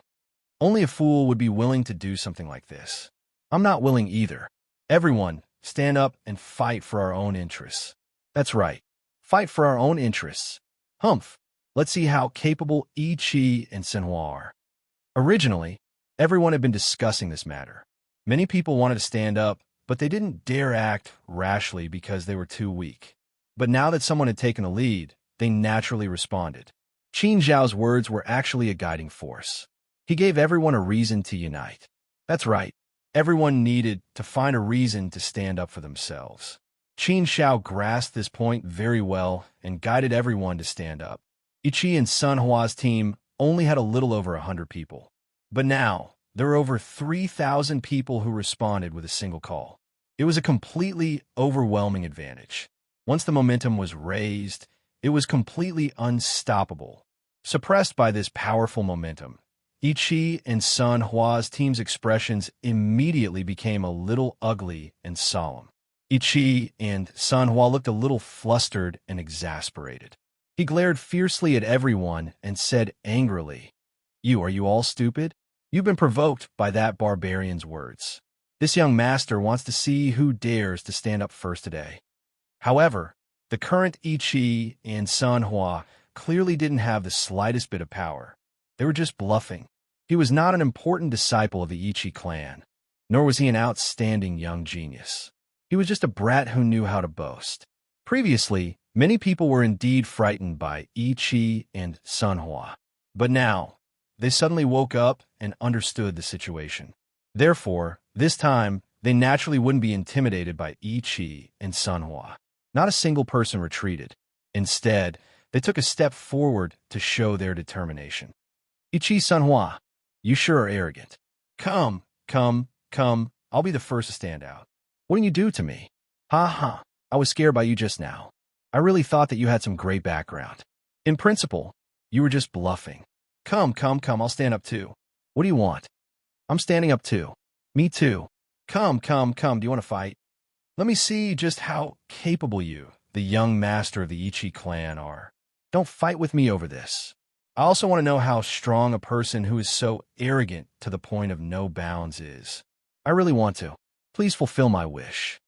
Only a fool would be willing to do something like this. I'm not willing either. Everyone, stand up and fight for our own interests. That's right. Fight for our own interests. Humph. Let's see how capable Yi Qi and Sun Hua are. Originally, everyone had been discussing this matter. Many people wanted to stand up, but they didn't dare act rashly because they were too weak. But now that someone had taken the lead, they naturally responded. Qin Zhao's words were actually a guiding force. He gave everyone a reason to unite. That's right. Everyone needed to find a reason to stand up for themselves. Qin Shao grasped this point very well and guided everyone to stand up. Yi Qi and Sun Hua's team only had a little over 100 people. But now, there were over 3,000 people who responded with a single call. It was a completely overwhelming advantage. Once the momentum was raised, it was completely unstoppable. Suppressed by this powerful momentum, Yi Qi and Sun Hua's team's expressions immediately became a little ugly and solemn. Yi Qi and Sun Hua looked a little flustered and exasperated. He glared fiercely at everyone and said angrily, Are you all stupid? You've been provoked by that barbarian's words. This young master wants to see who dares to stand up first today. However, the current Yi Qi and Sun Hua clearly didn't have the slightest bit of power. They were just bluffing. He was not an important disciple of the Yi Qi clan, nor was he an outstanding young genius. He was just a brat who knew how to boast. Previously, many people were indeed frightened by Yi Qi and Sun Hua, but now, they suddenly woke up and understood the situation. Therefore, this time, they naturally wouldn't be intimidated by Yi Qi and Sun Hua. Not a single person retreated. Instead, they took a step forward to show their determination. Yi Qi, Sun Hua, you sure are arrogant. Come, I'll be the first to stand out. What did you do to me? Ha ha, I was scared by you just now. I really thought that you had some great background. In principle, you were just bluffing. Come, come, come, I'll stand up too. What do you want? I'm standing up too. Me too. Come, come, come, do you want to fight? Let me see just how capable you, the young master of the Ichi clan, are. Don't fight with me over this. I also want to know how strong a person who is so arrogant to the point of no bounds is. I really want to. Please fulfill my wish.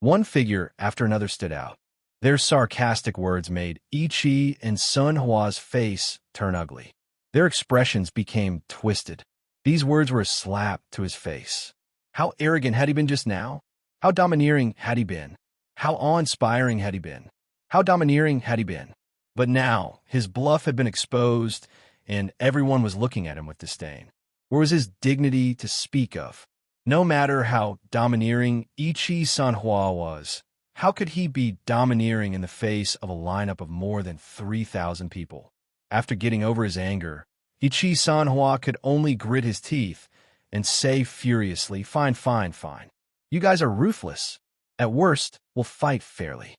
One figure after another stood out. Their sarcastic words made Ichi and Sun Hua's face turn ugly. Their expressions became twisted. These words were a slap to his face. How arrogant had he been just now? How domineering had he been? How awe-inspiring had he been? How domineering had he been? But now, his bluff had been exposed, and everyone was looking at him with disdain. Where was his dignity to speak of? No matter how domineering Ichi Sanhua was, how could he be domineering in the face of a lineup of more than 3,000 people? After getting over his anger, Ichi Sanhua could only grit his teeth and say furiously, "Fine, fine, fine. You guys are ruthless. At worst, we'll fight fairly."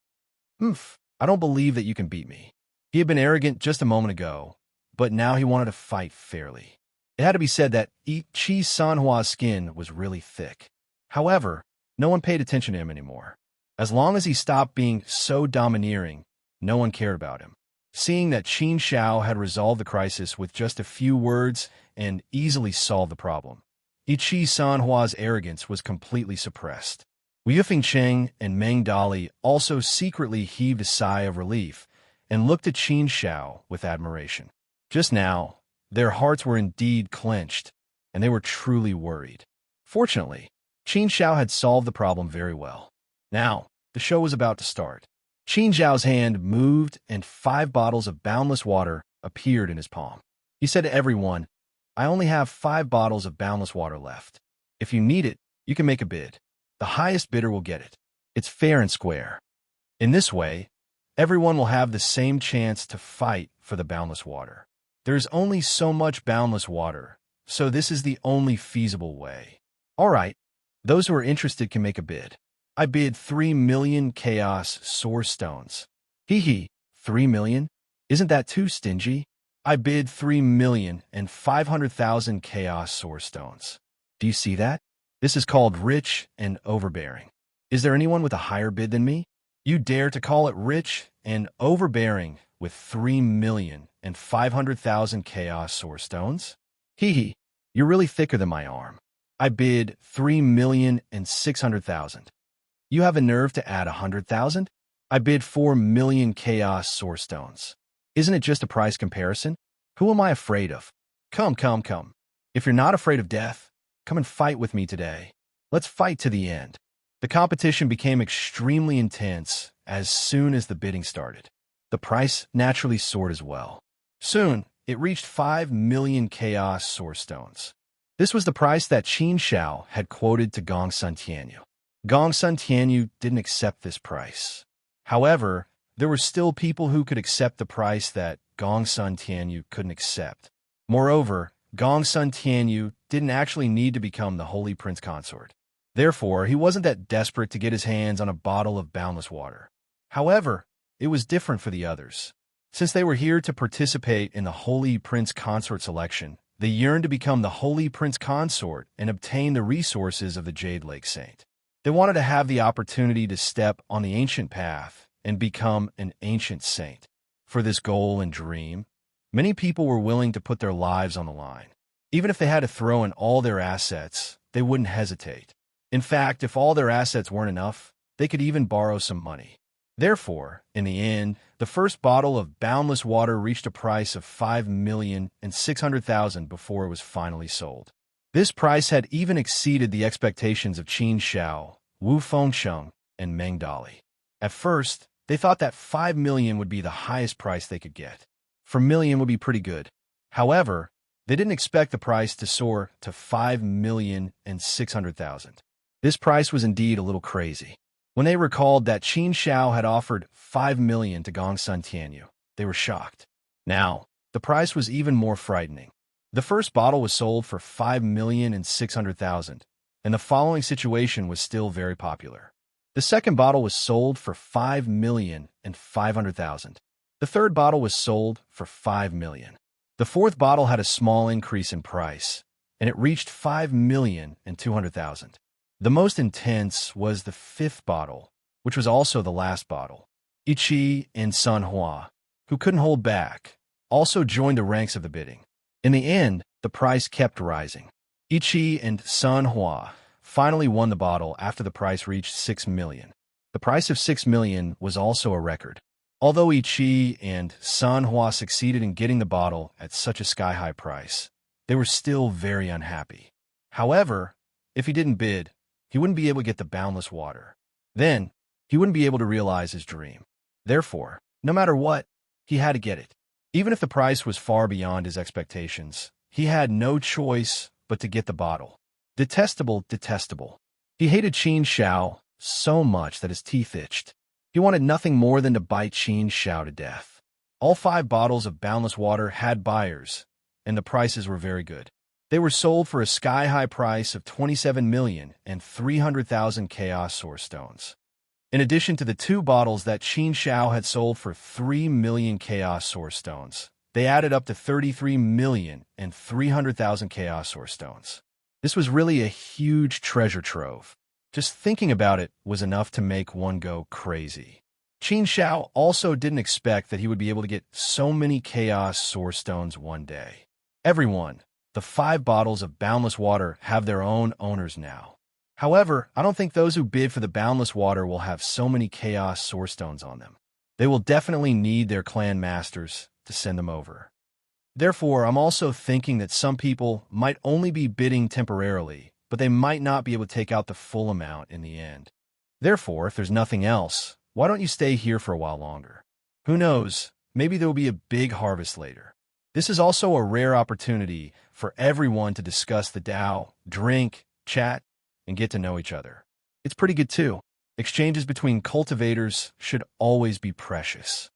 I don't believe that you can beat me. He had been arrogant just a moment ago, but now he wanted to fight fairly. It had to be said that Ichi Sanhua's skin was really thick. However, no one paid attention to him anymore. As long as he stopped being so domineering, no one cared about him. Seeing that Qin Shao had resolved the crisis with just a few words and easily solved the problem, Ichi Sanhua's arrogance was completely suppressed. Wu Fengcheng and Meng Dali also secretly heaved a sigh of relief and looked at Qin Shao with admiration. Just now, their hearts were indeed clenched, and they were truly worried. Fortunately, Qin Shao had solved the problem very well. Now, the show was about to start. Qin Zhao's hand moved, and 5 bottles of boundless water appeared in his palm. He said to everyone, "I only have 5 bottles of boundless water left. If you need it, you can make a bid. The highest bidder will get it. It's fair and square. In this way, everyone will have the same chance to fight for the boundless water. There's only so much boundless water, so this is the only feasible way. All right, those who are interested can make a bid. I bid 3 million chaos source stones." Hee hee, 3 million? Isn't that too stingy? I bid 3,500,000 chaos source stones. Do you see that? This is called rich and overbearing. Is there anyone with a higher bid than me? You dare to call it rich and overbearing with 3,500,000 chaos source stones? Hee hee, you're really thicker than my arm. I bid 3,600,000. You have a nerve to add 100,000? I bid 4 million chaos source stones. Isn't it just a price comparison? Who am I afraid of? Come, come, come. If you're not afraid of death, come and fight with me today. Let's fight to the end. The competition became extremely intense as soon as the bidding started. The price naturally soared as well. Soon, it reached 5 million chaos source stones. This was the price that Qin Shao had quoted to Gong Sun Tianyu. Gong Sun Tianyu didn't accept this price. However, there were still people who could accept the price that Gong Sun Tianyu couldn't accept. Moreover, Gong Sun Tianyu didn't actually need to become the Holy Prince Consort. Therefore, he wasn't that desperate to get his hands on a bottle of boundless water. However, it was different for the others. Since they were here to participate in the Holy Prince Consort selection, they yearned to become the Holy Prince Consort and obtain the resources of the Jade Lake Saint. They wanted to have the opportunity to step on the ancient path and become an ancient saint. For this goal and dream, many people were willing to put their lives on the line. Even if they had to throw in all their assets, they wouldn't hesitate. In fact, if all their assets weren't enough, they could even borrow some money. Therefore, in the end, the first bottle of boundless water reached a price of 5,600,000 before it was finally sold. This price had even exceeded the expectations of Qin Shao, Wu Fengcheng, and Meng Dali. At first, they thought that 5 million would be the highest price they could get. 4 million would be pretty good. However, they didn't expect the price to soar to 5,600,000. This price was indeed a little crazy. When they recalled that Qin Shao had offered 5 million to Gong Sun Tianyu, they were shocked. Now, the price was even more frightening. The first bottle was sold for 5,600,000, and the following situation was still very popular. The second bottle was sold for 5,500,000. The third bottle was sold for 5 million. The fourth bottle had a small increase in price, and it reached 5,200,000. The most intense was the fifth bottle, which was also the last bottle. Ichi and Sun Hua, who couldn't hold back, also joined the ranks of the bidding. In the end, the price kept rising. Ichi and Sun Hua finally won the bottle after the price reached 6 million. The price of 6 million was also a record. Although Ichi and Sun Hua succeeded in getting the bottle at such a sky-high price, they were still very unhappy. However, if he didn't bid, he wouldn't be able to get the boundless water. Then, he wouldn't be able to realize his dream. Therefore, no matter what, he had to get it. Even if the price was far beyond his expectations, he had no choice but to get the bottle. Detestable, detestable. He hated Qin Xiao so much that his teeth itched. He wanted nothing more than to bite Qin Xiao to death. All 5 bottles of boundless water had buyers, and the prices were very good. They were sold for a sky-high price of 27,300,000 Chaos Source Stones. In addition to the 2 bottles that Qin Xiao had sold for 3 million Chaos Source Stones, they added up to 33,300,000 Chaos Source Stones. This was really a huge treasure trove. Just thinking about it was enough to make one go crazy. Qin Xiao also didn't expect that he would be able to get so many Chaos Source Stones one day. Everyone, the 5 bottles of boundless water have their own owners now. However, I don't think those who bid for the boundless water will have so many Chaos Source Stones on them. They will definitely need their clan masters to send them over. Therefore, I'm also thinking that some people might only be bidding temporarily, but they might not be able to take out the full amount in the end. Therefore, if there's nothing else, why don't you stay here for a while longer? Who knows, maybe there will be a big harvest later. This is also a rare opportunity for everyone to discuss the Tao, drink, chat, and get to know each other. It's pretty good too. Exchanges between cultivators should always be precious.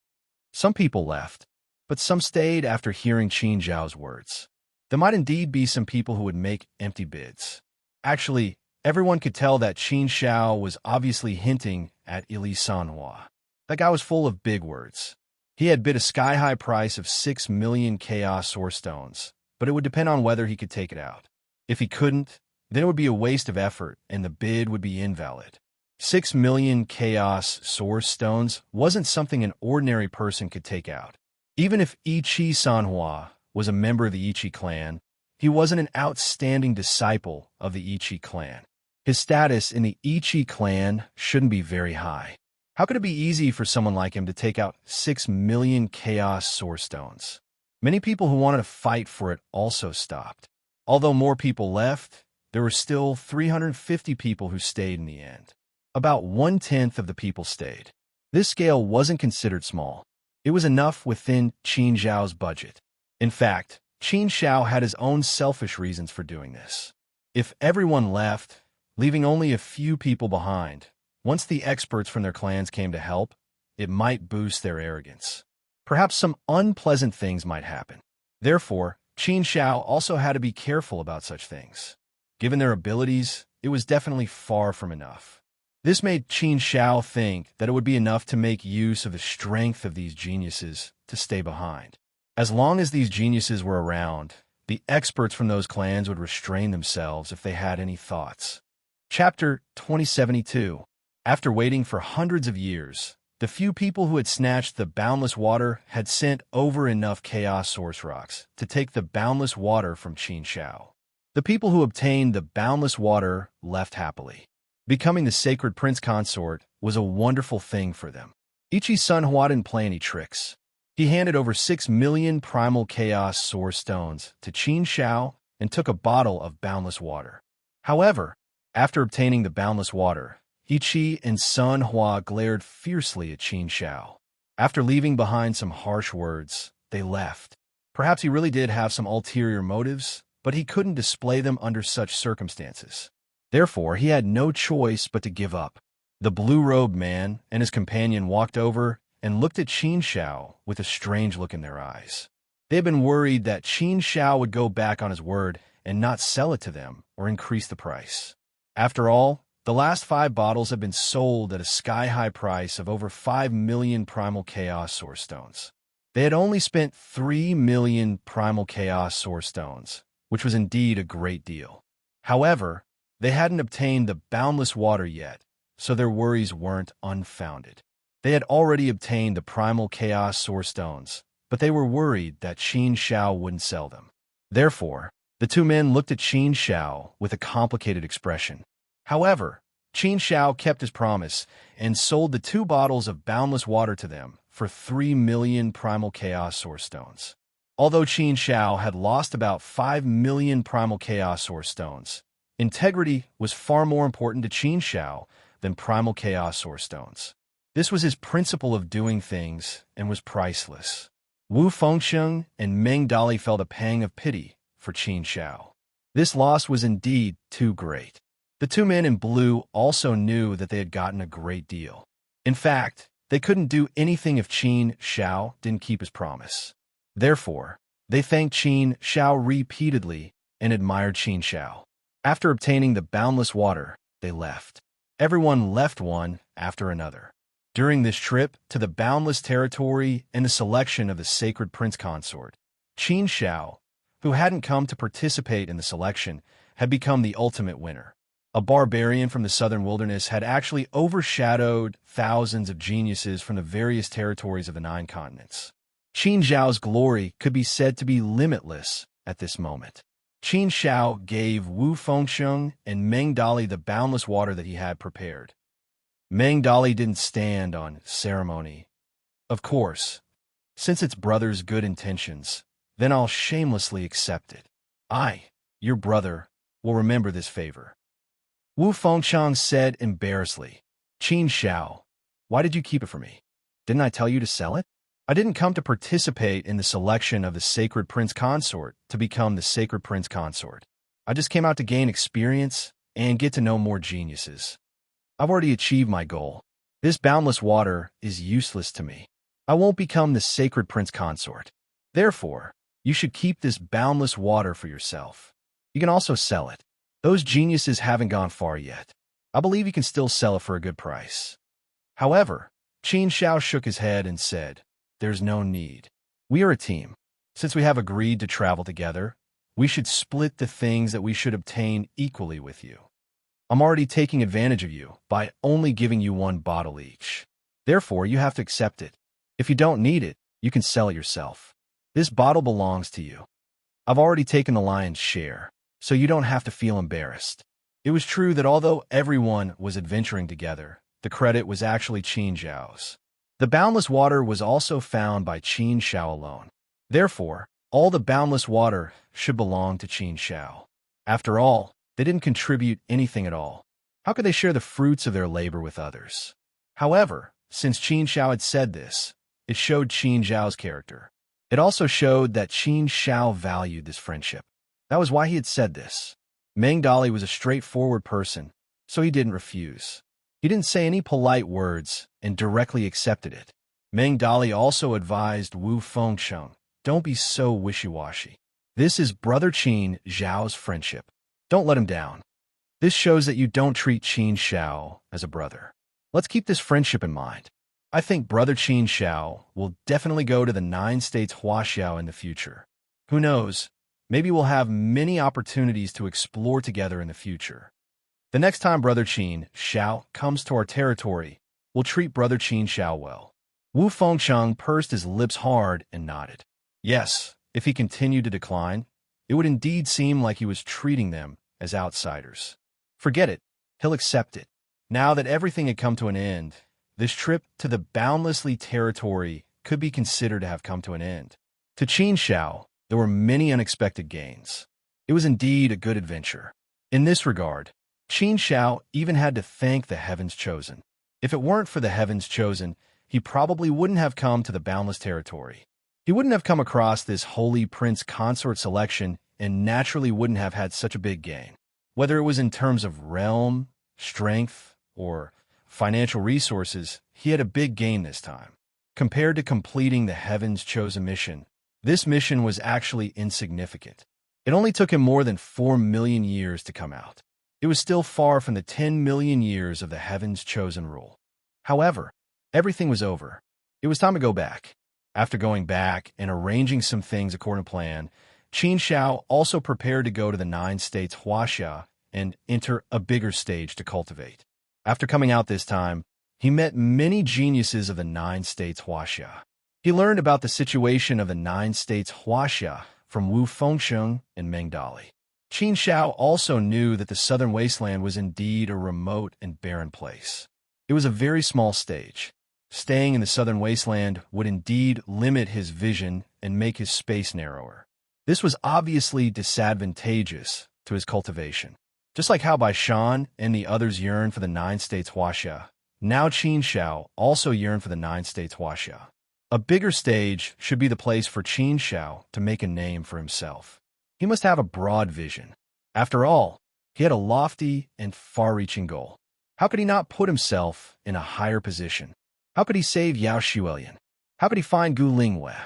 Some people left, but some stayed after hearing Qin Zhao's words. There might indeed be some people who would make empty bids. Actually, everyone could tell that Qin Xiao was obviously hinting at Ili Sanhua. That guy was full of big words. He had bid a sky-high price of 6 million Chaos Source Stones, but it would depend on whether he could take it out. If he couldn't, then it would be a waste of effort and the bid would be invalid. 6 million Chaos Source Stones wasn't something an ordinary person could take out. Even if Ichi Sanhua was a member of the Ichi clan, he wasn't an outstanding disciple of the Ichi clan. His status in the Ichi clan shouldn't be very high. How could it be easy for someone like him to take out 6 million Chaos Source Stones? Many people who wanted to fight for it also stopped. Although more people left, there were still 350 people who stayed in the end. About 1/10 of the people stayed. This scale wasn't considered small. It was enough within Qin Zhao's budget. In fact, Qin Xiao had his own selfish reasons for doing this. If everyone left, leaving only a few people behind, once the experts from their clans came to help, it might boost their arrogance. Perhaps some unpleasant things might happen. Therefore, Qin Xiao also had to be careful about such things. Given their abilities, it was definitely far from enough. This made Qin Xiao think that it would be enough to make use of the strength of these geniuses to stay behind. As long as these geniuses were around, the experts from those clans would restrain themselves if they had any thoughts. Chapter 2072. After waiting for hundreds of years, the few people who had snatched the boundless water had sent over enough Chaos Source Rocks to take the boundless water from Qin Xiao. The people who obtained the boundless water left happily. Becoming the sacred prince consort was a wonderful thing for them. Ichi's son Hua didn't play any tricks. He handed over 6 million primal Chaos Source Stones to Qin Xiao and took a bottle of boundless water. However, after obtaining the boundless water, Ichi and Sun Hua glared fiercely at Qin Xiao. After leaving behind some harsh words, they left. Perhaps he really did have some ulterior motives, but he couldn't display them under such circumstances. Therefore, he had no choice but to give up. The blue-robed man and his companion walked over and looked at Qin Xiao with a strange look in their eyes. They had been worried that Qin Xiao would go back on his word and not sell it to them or increase the price. After all, the last 5 bottles have been sold at a sky-high price of over 5 million Primal Chaos Source Stones. They had only spent 3 million Primal Chaos Source Stones, which was indeed a great deal. However, they hadn't obtained the boundless water yet, so their worries weren't unfounded. They had already obtained the Primal Chaos Source Stones, but they were worried that Qin Shao wouldn't sell them. Therefore, the two men looked at Qin Shao with a complicated expression. However, Qin Shao kept his promise and sold the 2 bottles of boundless water to them for 3 million Primal Chaos Source Stones. Although Qin Shao had lost about 5 million Primal Chaos Source Stones, integrity was far more important to Qin Shao than Primal Chaos Source Stones. This was his principle of doing things and was priceless. Wu Fengsheng and Meng Dali felt a pang of pity for Qin Shao. This loss was indeed too great. The 2 men in blue also knew that they had gotten a great deal. In fact, they couldn't do anything if Qin Shao didn't keep his promise. Therefore, they thanked Qin Shao repeatedly and admired Qin Shao. After obtaining the boundless water, they left. Everyone left one after another. During this trip to the boundless territory and the selection of the sacred prince consort, Qin Shao, who hadn't come to participate in the selection, had become the ultimate winner. A barbarian from the southern wilderness had actually overshadowed thousands of geniuses from the various territories of the 9 continents. Qin Zhao's glory could be said to be limitless at this moment. Qin Shao gave Wu Fengsheng and Meng Dali the boundless water that he had prepared. Meng Dali didn't stand on ceremony. Of course, since it's brother's good intentions, then I'll shamelessly accept it. I, your brother, will remember this favor. Wu Fengsheng said embarrassedly, Qin Shao, why did you keep it for me? Didn't I tell you to sell it? I didn't come to participate in the selection of the sacred prince consort to become the sacred prince consort. I just came out to gain experience and get to know more geniuses. I've already achieved my goal. This boundless water is useless to me. I won't become the sacred prince consort. Therefore, you should keep this boundless water for yourself. You can also sell it. Those geniuses haven't gone far yet. I believe you can still sell it for a good price. However, Qin Shao shook his head and said, there's no need. We are a team. Since we have agreed to travel together, we should split the things that we should obtain equally with you. I'm already taking advantage of you by only giving you 1 bottle each. Therefore, you have to accept it. If you don't need it, you can sell it yourself. This bottle belongs to you. I've already taken the lion's share, so you don't have to feel embarrassed. It was true that although everyone was adventuring together, the credit was actually Qin Zhao's. The boundless water was also found by Qin Shao alone. Therefore, all the boundless water should belong to Qin Shao. After all, they didn't contribute anything at all. How could they share the fruits of their labor with others? However, since Qin Shao had said this, it showed Qin Zhao's character. It also showed that Qin Shao valued this friendship. That was why he had said this. Meng Dali was a straightforward person, so he didn't refuse. He didn't say any polite words and directly accepted it. Meng Dali also advised Wu Fengsheng, don't be so wishy-washy. This is Brother Qin Zhao's friendship. Don't let him down. This shows that you don't treat Qin Shao as a brother. Let's keep this friendship in mind. I think Brother Qin Shao will definitely go to the 9 states Huaxiao in the future. Who knows? Maybe we'll have many opportunities to explore together in the future. The next time Brother Qin Shao comes to our territory, we'll treat Brother Qin Shao well. Wu Fengsheng pursed his lips hard and nodded. Yes, if he continued to decline, it would indeed seem like he was treating them as outsiders. Forget it, he'll accept it. Now that everything had come to an end, this trip to the boundlessly territory could be considered to have come to an end. To Qin Shao, there were many unexpected gains. It was indeed a good adventure. In this regard, Qin Shao even had to thank the Heavens Chosen. If it weren't for the Heavens Chosen, he probably wouldn't have come to the boundless territory. He wouldn't have come across this holy prince consort selection and naturally wouldn't have had such a big gain. Whether it was in terms of realm, strength, or financial resources, he had a big gain this time. Compared to completing the Heavens Chosen mission, this mission was actually insignificant. It only took him more than 4 million years to come out. It was still far from the 10 million years of the heavens' chosen rule. However, everything was over. It was time to go back. After going back and arranging some things according to plan, Qin Shao also prepared to go to the 9 states Huaxia and enter a bigger stage to cultivate. After coming out this time, he met many geniuses of the 9 states Huaxia. He learned about the situation of the 9 states Huaxia from Wu Fengsheng and Meng Dali. Qin Shao also knew that the southern wasteland was indeed a remote and barren place. It was a very small stage. Staying in the southern wasteland would indeed limit his vision and make his space narrower. This was obviously disadvantageous to his cultivation. Just like how Bai Shan and the others yearned for the 9 states Huaxia, now Qin Shao also yearned for the 9 states Huaxia. A bigger stage should be the place for Qin Shao to make a name for himself. He must have a broad vision. After all, he had a lofty and far-reaching goal. How could he not put himself in a higher position? How could he save Yao Xuelian? How could he find Gu Lingwei?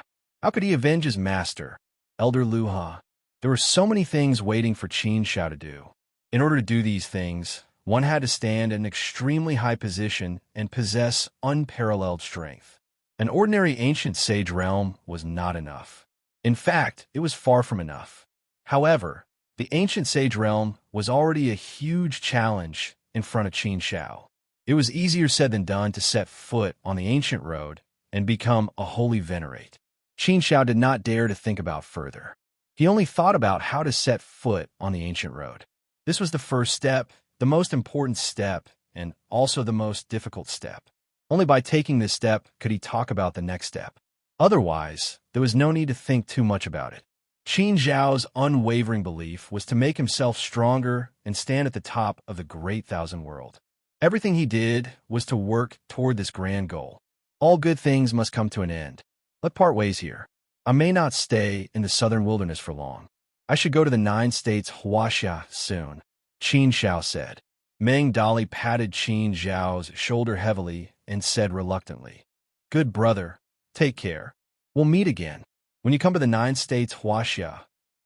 How could he avenge his master, Elder Lu Ha? There were so many things waiting for Qin Shao to do. In order to do these things, one had to stand in an extremely high position and possess unparalleled strength. An ordinary ancient sage realm was not enough. In fact, it was far from enough. However, the ancient sage realm was already a huge challenge in front of Qin Shao. It was easier said than done to set foot on the ancient road and become a holy venerate. Qin Shao did not dare to think about further. He only thought about how to set foot on the ancient road. This was the first step, the most important step, and also the most difficult step. Only by taking this step could he talk about the next step. Otherwise, there was no need to think too much about it. Qin Zhao's unwavering belief was to make himself stronger and stand at the top of the great thousand world. Everything he did was to work toward this grand goal. All good things must come to an end. Let's part ways here. I may not stay in the southern wilderness for long. I should go to the 9 states Huaxia soon, Qin Shao said. Meng Dali patted Qin Zhao's shoulder heavily and said reluctantly, "Good brother, take care. We'll meet again. When you come to the 9 states Huaxia,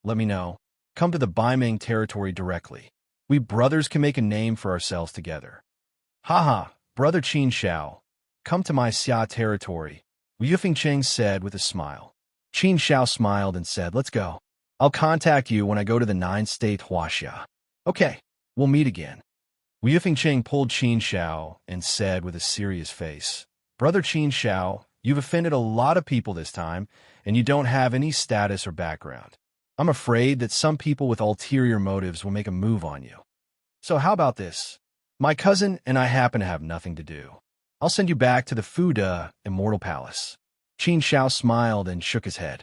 let me know. Come to the Baiming territory directly. We brothers can make a name for ourselves together." "Haha, brother Qin Shao, come to my Xia territory," Yu Fengcheng said with a smile. Qin Shao smiled and said, "Let's go. I'll contact you when I go to the 9 state Huaxia." "Okay, we'll meet again." Yu Fengcheng pulled Qin Shao and said with a serious face, "Brother Qin Shao, you've offended a lot of people this time, and you don't have any status or background. I'm afraid that some people with ulterior motives will make a move on you. So how about this? My cousin and I happen to have nothing to do. I'll send you back to the Fuda Immortal Palace." Qin Shao smiled and shook his head.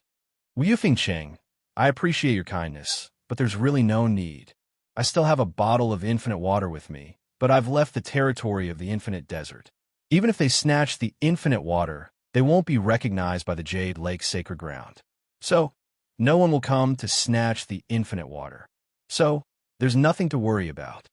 "Yu Fengcheng, I appreciate your kindness, but there's really no need. I still have a bottle of infinite water with me, but I've left the territory of the infinite desert. Even if they snatch the infinite water, they won't be recognized by the Jade Lake sacred ground. So, no one will come to snatch the infinite water. So, there's nothing to worry about.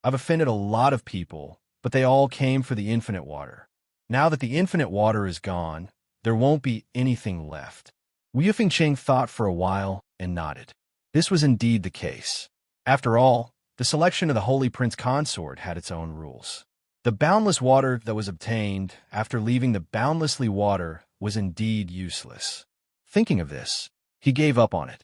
I've offended a lot of people, but they all came for the infinite water. Now that the infinite water is gone, there won't be anything left." Yu Fengcheng thought for a while and nodded. This was indeed the case. After all, the selection of the Holy Prince Consort had its own rules. The boundless water that was obtained after leaving the boundlessly water was indeed useless. Thinking of this, he gave up on it.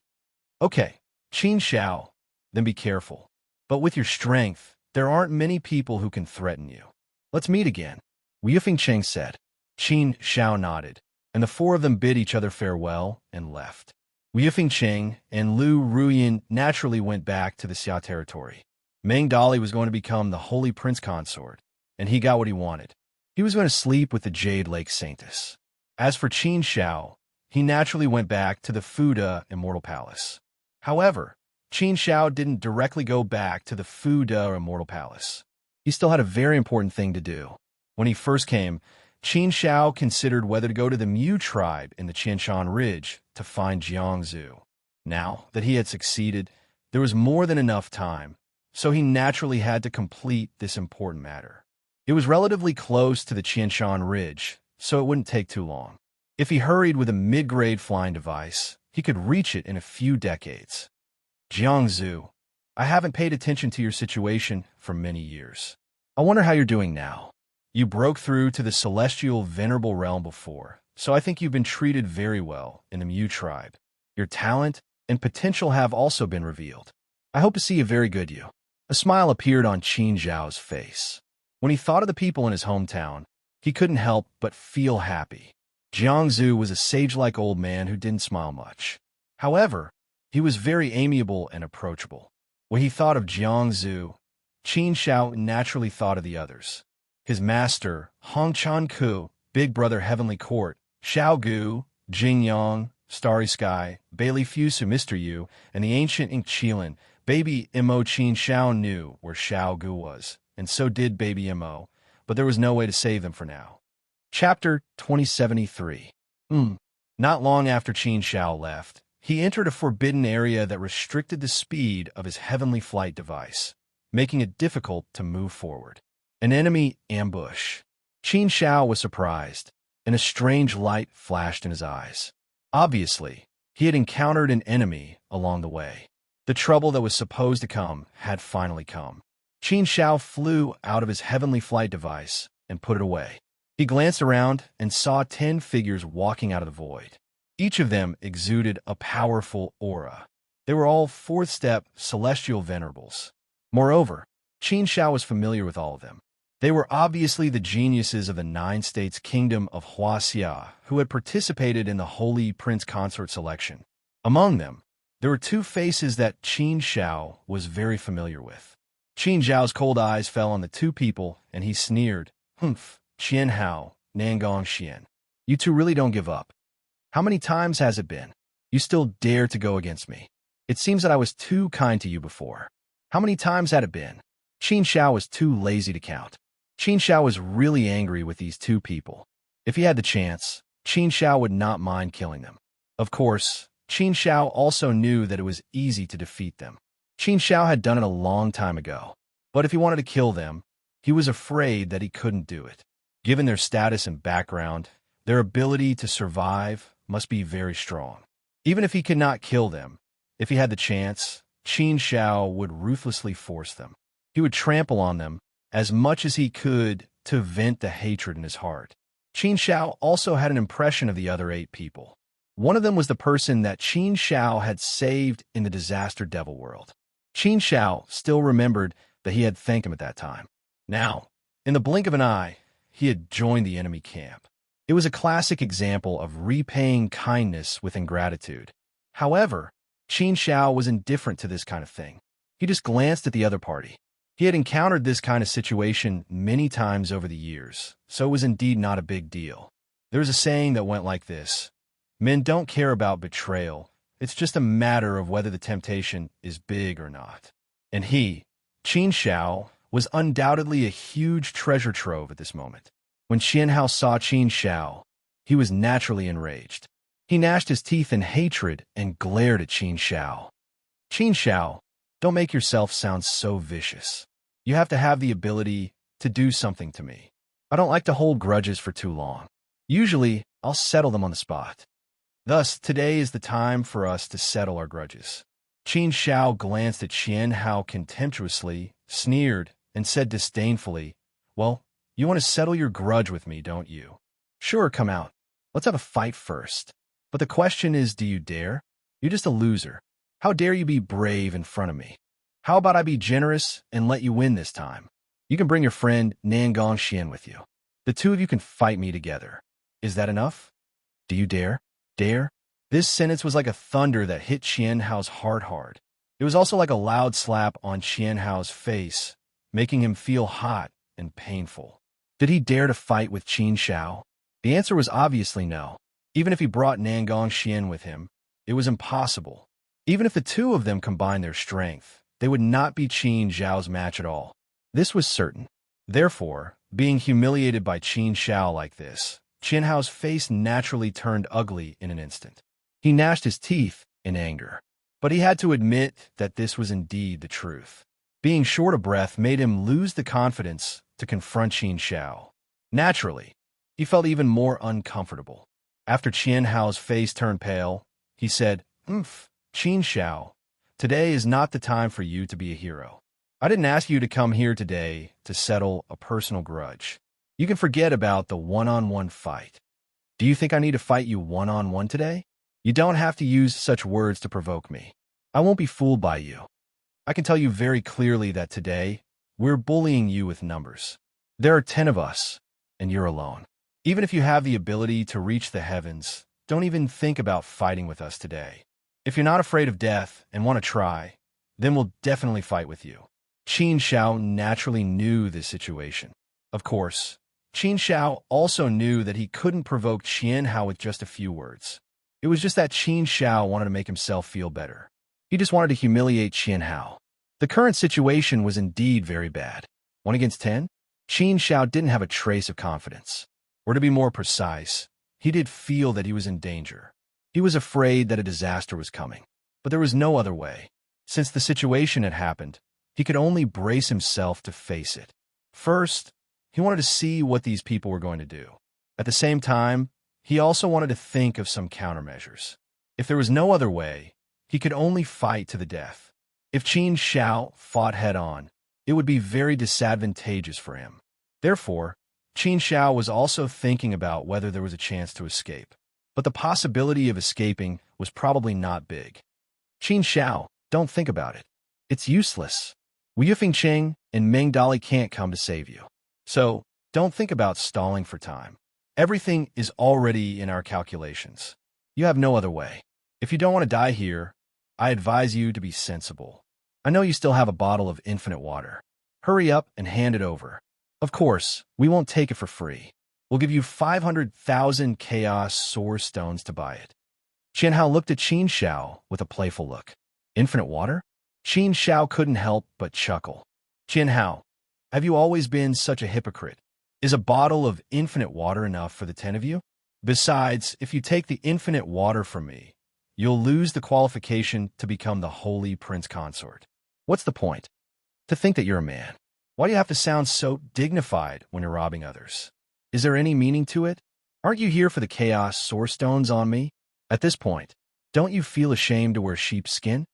"Okay, Qin Shao, then be careful. But with your strength, there aren't many people who can threaten you. Let's meet again," Yu Fengcheng said. Qin Shao nodded, and the four of them bid each other farewell and left. Yu Fengcheng and Lu Ruyin naturally went back to the Xia territory. Meng Dali was going to become the Holy Prince Consort, and he got what he wanted. He was going to sleep with the Jade Lake Saintess. As for Qin Shao, he naturally went back to the Fuda Immortal Palace. However, Qin Shao didn't directly go back to the Fuda Immortal Palace. He still had a very important thing to do. When he first came, Qin Shao considered whether to go to the Mu tribe in the Qianshan Ridge to find Jiangzu. Now that he had succeeded, there was more than enough time, so he naturally had to complete this important matter. It was relatively close to the Qianshan Ridge, so it wouldn't take too long. If he hurried with a mid-grade flying device, he could reach it in a few decades. Jiangzu. I haven't paid attention to your situation for many years. I wonder how you're doing now. You broke through to the celestial venerable realm before, so I think you've been treated very well in the Mu tribe. Your talent and potential have also been revealed. I hope to see a very good you." A smile appeared on Qin Zhao's face. When he thought of the people in his hometown, he couldn't help but feel happy. Jiangzu was a sage-like old man who didn't smile much. However, he was very amiable and approachable. When he thought of Jiangzu, Qin Zhao naturally thought of the others. His master, Hong Chanku, Big Brother Heavenly Court, Xiao Gu, Jing Yang, Starry Sky, Bailey Fusu, Mr. Yu, and the ancient Ink Qilin. Baby Mo. Qin Zhao knew where Xiao Gu was, and so did Baby Mo, but there was no way to save them for now. Chapter 2073. Not long after Qin Zhao left, he entered a forbidden area that restricted the speed of his heavenly flight device, making it difficult to move forward. An enemy ambush. Qin Zhao was surprised, and a strange light flashed in his eyes. Obviously, he had encountered an enemy along the way. The trouble that was supposed to come had finally come. Qin Zhao flew out of his heavenly flight device and put it away. He glanced around and saw 10 figures walking out of the void. Each of them exuded a powerful aura. They were all fourth-step celestial venerables. Moreover, Qin Zhao was familiar with all of them. They were obviously the geniuses of the 9 states kingdom of Huaxia who had participated in the Holy Prince Consort selection. Among them, there were 2 faces that Qin Zhao was very familiar with. Qin Zhao's cold eyes fell on the 2 people, and he sneered, "Humph, Qian Hao, Nangong Xian. You 2 really don't give up. How many times has it been? You still dare to go against me? It seems that I was too kind to you before. How many times had it been?" Qin Zhao was too lazy to count. Qin Zhao was really angry with these 2 people. If he had the chance, Qin Zhao would not mind killing them. Of course, Qin Zhao also knew that it was easy to defeat them. Qin Zhao had done it a long time ago, but if he wanted to kill them, he was afraid that he couldn't do it. Given their status and background, their ability to survive must be very strong. Even if he could not kill them, if he had the chance, Qin Zhao would ruthlessly force them. He would trample on them as much as he could to vent the hatred in his heart. Qin Zhao also had an impression of the other 8 people. One of them was the person that Qin Zhao had saved in the disaster devil world. Qin Zhao still remembered that he had thanked him at that time. Now, in the blink of an eye, he had joined the enemy camp. It was a classic example of repaying kindness with ingratitude. However, Qin Zhao was indifferent to this kind of thing. He just glanced at the other party. He had encountered this kind of situation many times over the years, so it was indeed not a big deal. There was a saying that went like this: "Men don't care about betrayal. It's just a matter of whether the temptation is big or not." And he, Qin Zhao, was undoubtedly a huge treasure trove at this moment. When Qian Hao saw Qin Zhao, he was naturally enraged. He gnashed his teeth in hatred and glared at Qin Zhao. "Qin Zhao, don't make yourself sound so vicious. You have to have the ability to do something to me. I don't like to hold grudges for too long. Usually, I'll settle them on the spot. Thus, today is the time for us to settle our grudges." Qin Zhao glanced at Qian Hao contemptuously, sneered, and said disdainfully, "Well, you want to settle your grudge with me, don't you? Sure, come out. Let's have a fight first. But the question is, do you dare? You're just a loser. How dare you be brave in front of me? How about I be generous and let you win this time? You can bring your friend Nangong Xian with you. The 2 of you can fight me together. Is that enough? Do you dare? Dare?" This sentence was like a thunder that hit Qian Hao's heart hard. It was also like a loud slap on Qian Hao's face, making him feel hot and painful. Did he dare to fight with Qin Zhao? The answer was obviously no. Even if he brought Nangong Xian with him, it was impossible. Even if the 2 of them combined their strength, they would not be Qin Zhao's match at all. This was certain. Therefore, being humiliated by Qin Zhao like this, Qian Hao's face naturally turned ugly in an instant. He gnashed his teeth in anger. But he had to admit that this was indeed the truth. Being short of breath made him lose the confidence to confront Qin Zhao. Naturally, he felt even more uncomfortable. After Qian Hao's face turned pale, he said, "Qin Zhao, Today is not the time for you to be a hero. I didn't ask you to come here today to settle a personal grudge. You can forget about the one-on-one fight. Do you think I need to fight you one-on-one today? You don't have to use such words to provoke me. I won't be fooled by you. I can tell you very clearly that today, we're bullying you with numbers. There are 10 of us, and you're alone. Even if you have the ability to reach the heavens, don't even think about fighting with us today. If you're not afraid of death and want to try, then we'll definitely fight with you. Qin Shao naturally knew this situation. Of course, Qin Shao also knew that he couldn't provoke Qian Hao with just a few words. It was just that Qin Shao wanted to make himself feel better. He just wanted to humiliate Qian Hao. The current situation was indeed very bad. 1 against 10? Qin Shao didn't have a trace of confidence. Or to be more precise, he did feel that he was in danger. He was afraid that a disaster was coming. But there was no other way. Since the situation had happened, he could only brace himself to face it. First, he wanted to see what these people were going to do. At the same time, he also wanted to think of some countermeasures. If there was no other way, he could only fight to the death. If Qin Shao fought head-on, it would be very disadvantageous for him. Therefore, Qin Shao was also thinking about whether there was a chance to escape. But the possibility of escaping was probably not big. Qin Shao, don't think about it. It's useless. Wu Yifengqing and Meng Dali can't come to save you. So, don't think about stalling for time. Everything is already in our calculations. You have no other way. If you don't want to die here, I advise you to be sensible. I know you still have a bottle of infinite water. Hurry up and hand it over. Of course, we won't take it for free. We'll give you 500,000 chaos source stones to buy it. Qian Hao looked at Qin Shao with a playful look. Infinite water? Qin Shao couldn't help but chuckle. Qian Hao, have you always been such a hypocrite? Is a bottle of infinite water enough for the 10 of you? Besides, if you take the infinite water from me, you'll lose the qualification to become the holy prince consort. What's the point? To think that you're a man. Why do you have to sound so dignified when you're robbing others? Is there any meaning to it? Aren't you here for the chaos source stones on me? At this point, don't you feel ashamed to wear sheep's skin?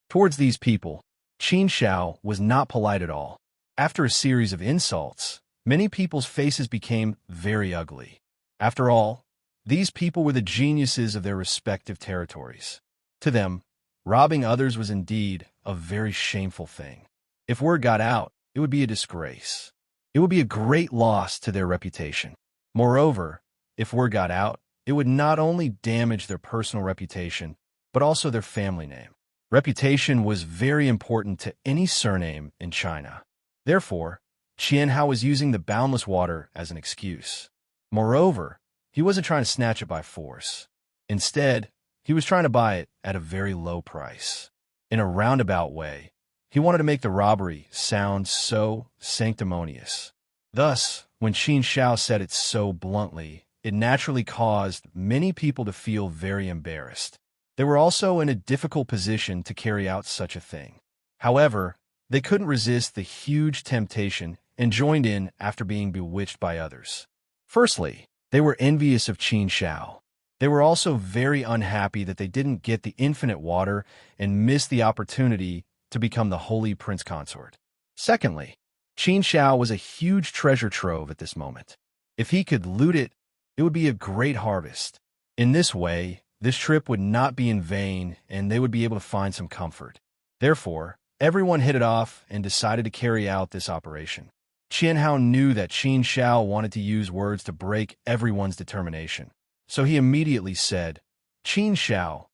Towards these people, Qin Shao was not polite at all. After a series of insults, many people's faces became very ugly. After all, these people were the geniuses of their respective territories. To them, robbing others was indeed a very shameful thing. If word got out, it would be a disgrace. It would be a great loss to their reputation. Moreover, if word got out, it would not only damage their personal reputation, but also their family name. Reputation was very important to any surname in China. Therefore, Qian Hao was using the boundless water as an excuse. Moreover, he wasn't trying to snatch it by force. Instead, he was trying to buy it at a very low price. In a roundabout way, he wanted to make the robbery sound so sanctimonious. Thus, when Qin Shao said it so bluntly, it naturally caused many people to feel very embarrassed. They were also in a difficult position to carry out such a thing. However, they couldn't resist the huge temptation and joined in after being bewitched by others. Firstly, they were envious of Qin Shao. They were also very unhappy that they didn't get the infinite water and missed the opportunity to become the holy prince consort. Secondly, Qin Shao was a huge treasure trove at this moment. If he could loot it, it would be a great harvest. In this way, this trip would not be in vain and they would be able to find some comfort. Therefore, everyone hit it off and decided to carry out this operation. Qian Hao knew that Qin Shao wanted to use words to break everyone's determination. So he immediately said, Qin Shao,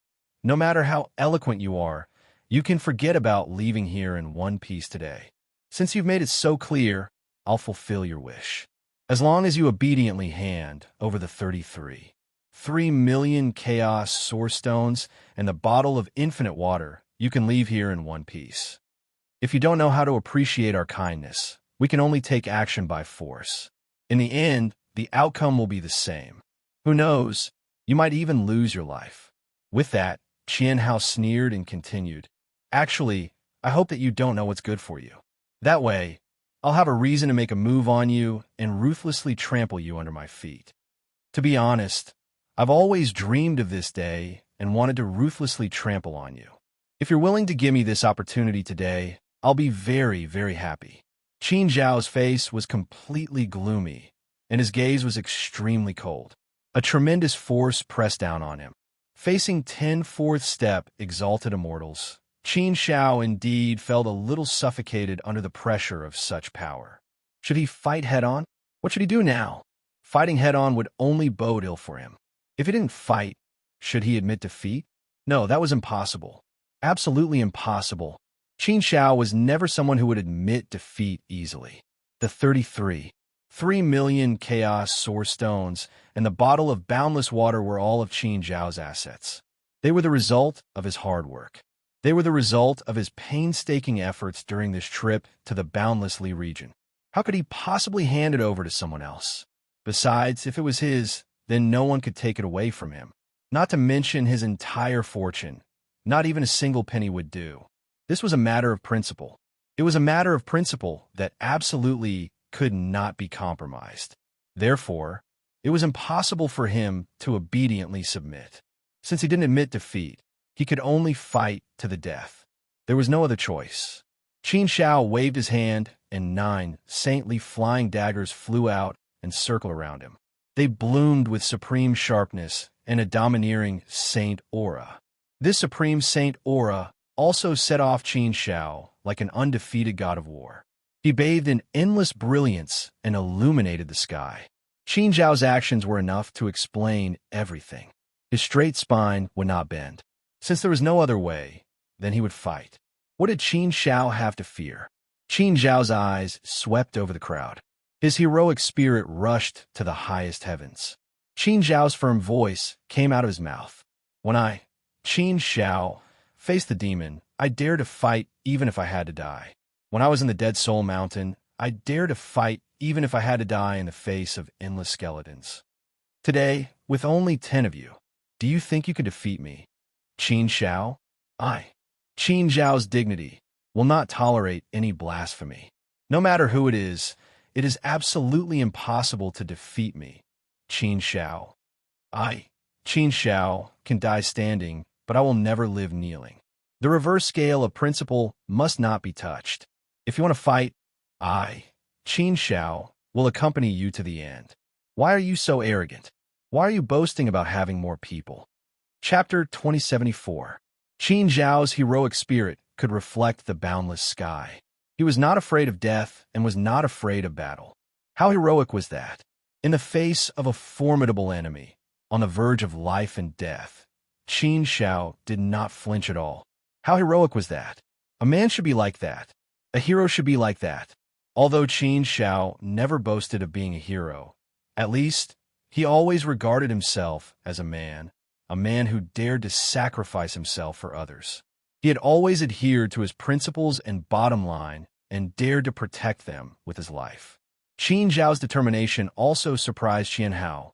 no matter how eloquent you are, you can forget about leaving here in one piece today. Since you've made it so clear, I'll fulfill your wish. As long as you obediently hand over the 3 million chaos source stones and the bottle of infinite water, you can leave here in one piece. If you don't know how to appreciate our kindness, we can only take action by force. In the end, the outcome will be the same. Who knows, you might even lose your life. With that, Qian Hao sneered and continued, Actually, I hope that you don't know what's good for you. That way, I'll have a reason to make a move on you and ruthlessly trample you under my feet. To be honest, I've always dreamed of this day and wanted to ruthlessly trample on you. If you're willing to give me this opportunity today, I'll be very, very happy. Qin Zhao's face was completely gloomy, and his gaze was extremely cold. A tremendous force pressed down on him. Facing 10 fourth step exalted immortals, Qin Zhao indeed felt a little suffocated under the pressure of such power. Should he fight head-on? What should he do now? Fighting head-on would only bode ill for him. If he didn't fight, should he admit defeat? No, that was impossible. Absolutely impossible. Qin Zhao was never someone who would admit defeat easily. The 3 million chaos source stones and the bottle of boundless water were all of Qin Zhao's assets. They were the result of his hard work. They were the result of his painstaking efforts during this trip to the Boundless Li region. How could he possibly hand it over to someone else? Besides, if it was his, then no one could take it away from him. Not to mention his entire fortune. Not even a single penny would do. This was a matter of principle. It was a matter of principle that absolutely could not be compromised. Therefore, it was impossible for him to obediently submit. Since he didn't admit defeat, he could only fight to the death. There was no other choice. Qin Zhao waved his hand, and 9 saintly flying daggers flew out and circled around him. They bloomed with supreme sharpness and a domineering saint aura. This supreme saint aura also set off Qin Zhao like an undefeated god of war. He bathed in endless brilliance and illuminated the sky. Qin Zhao's actions were enough to explain everything. His straight spine would not bend. Since there was no other way, then he would fight. What did Qin Zhao have to fear? Qin Zhao's eyes swept over the crowd. His heroic spirit rushed to the highest heavens. Qin Zhao's firm voice came out of his mouth. When I, Qin Zhao, faced the demon, I dared to fight even if I had to die. When I was in the Dead Soul Mountain, I dared to fight even if I had to die in the face of endless skeletons. Today, with only 10 of you, do you think you could defeat me? Qin Zhao? Qin Zhao's dignity will not tolerate any blasphemy. No matter who it is absolutely impossible to defeat me. Qin Zhao. Qin Zhao, can die standing, but I will never live kneeling. The reverse scale of principle must not be touched. If you want to fight, I, Qin Zhao, will accompany you to the end. Why are you so arrogant? Why are you boasting about having more people? Chapter 2074. Qin Zhao's heroic spirit could reflect the boundless sky. He was not afraid of death and was not afraid of battle. How heroic was that? In the face of a formidable enemy, on the verge of life and death, Qin Zhao did not flinch at all. How heroic was that? A man should be like that. A hero should be like that. Although Qin Zhao never boasted of being a hero, at least he always regarded himself as a man who dared to sacrifice himself for others. He had always adhered to his principles and bottom line and dared to protect them with his life. Qin Zhao's determination also surprised Qian Hao,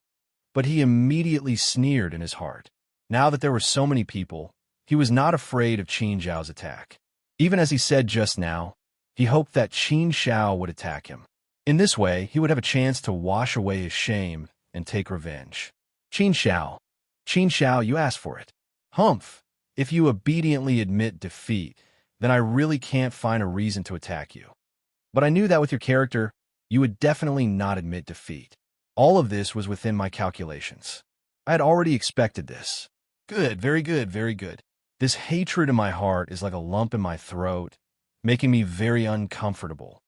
but he immediately sneered in his heart. Now that there were so many people, he was not afraid of Qin Zhao's attack. Even as he said just now, he hoped that Qin Zhao would attack him. In this way, he would have a chance to wash away his shame and take revenge. Qin Zhao, you asked for it. Humph! If you obediently admit defeat, then I really can't find a reason to attack you. But I knew that with your character, you would definitely not admit defeat. All of this was within my calculations. I had already expected this. Good, very good, very good. This hatred in my heart is like a lump in my throat, making me very uncomfortable.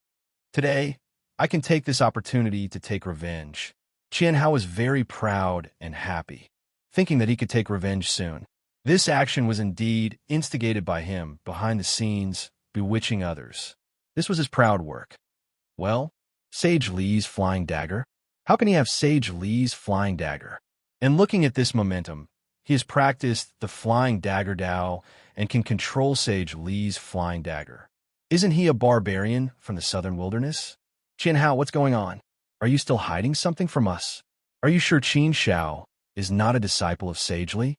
Today, I can take this opportunity to take revenge. Qian Hao was very proud and happy, thinking that he could take revenge soon. This action was indeed instigated by him, behind the scenes, bewitching others. This was his proud work. Well, Sage Li's flying dagger? How can he have Sage Li's flying dagger? And looking at this momentum, he has practiced the flying dagger Dao and can control Sage Li's flying dagger. Isn't he a barbarian from the southern wilderness? Qian Hao, what's going on? Are you still hiding something from us? Are you sure Qin Zhao is not a disciple of Sage Li?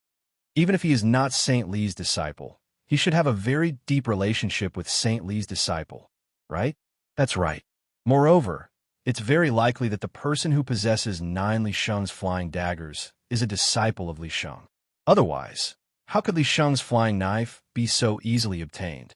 Even if he is not Saint Li's disciple, he should have a very deep relationship with Saint Li's disciple, right? That's right. Moreover, it's very likely that the person who possesses 9 Li Sheng's flying daggers is a disciple of Li Sheng. Otherwise, How could Li Sheng's flying knife be so easily obtained?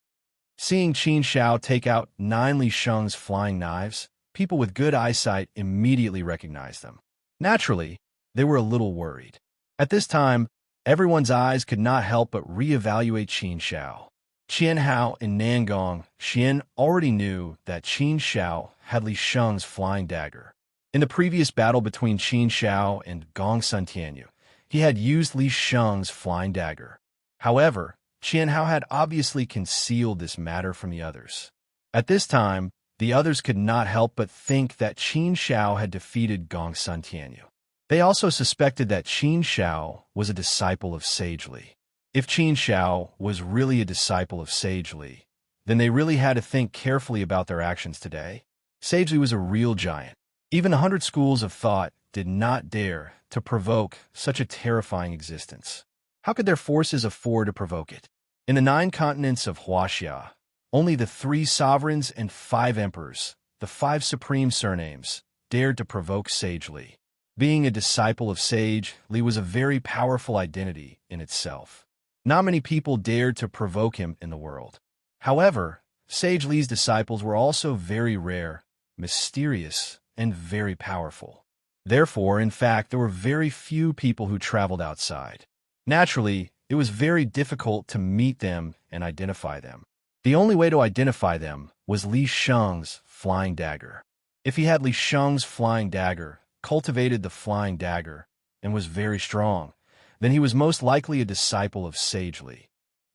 Seeing Qin Shao take out 9 Li Sheng's flying knives, people with good eyesight immediately recognized them. Naturally, they were a little worried. At this time, everyone's eyes could not help but reevaluate Qin Shao. Qian Hao and Nangong Xian already knew that Qin Shao had Li Sheng's flying dagger. In the previous battle between Qin Shao and Gong Sun Tianyu, he had used Li Sheng's flying dagger. However, Qian Hao had obviously concealed this matter from the others. At this time, the others could not help but think that Qin Shao had defeated Gong Sun Tianyu. They also suspected that Qin Shao was a disciple of Sage Li. If Qin Shao was really a disciple of Sage Li, then they really had to think carefully about their actions today. Sage Li was a real giant. Even 100 schools of thought did not dare to provoke such a terrifying existence. How could their forces afford to provoke it? In the 9 continents of Huaxia, only the 3 sovereigns and 5 emperors, the 5 supreme surnames, dared to provoke Sage Li. Being a disciple of Sage Li was a very powerful identity in itself. Not many people dared to provoke him in the world. However, Sage Li's disciples were also very rare, mysterious, and very powerful. Therefore, in fact, there were very few people who traveled outside. Naturally, it was very difficult to meet them and identify them. The only way to identify them was Li Sheng's flying dagger. If he had Li Sheng's flying dagger, cultivated the flying dagger, and was very strong, then he was most likely a disciple of Sage Li.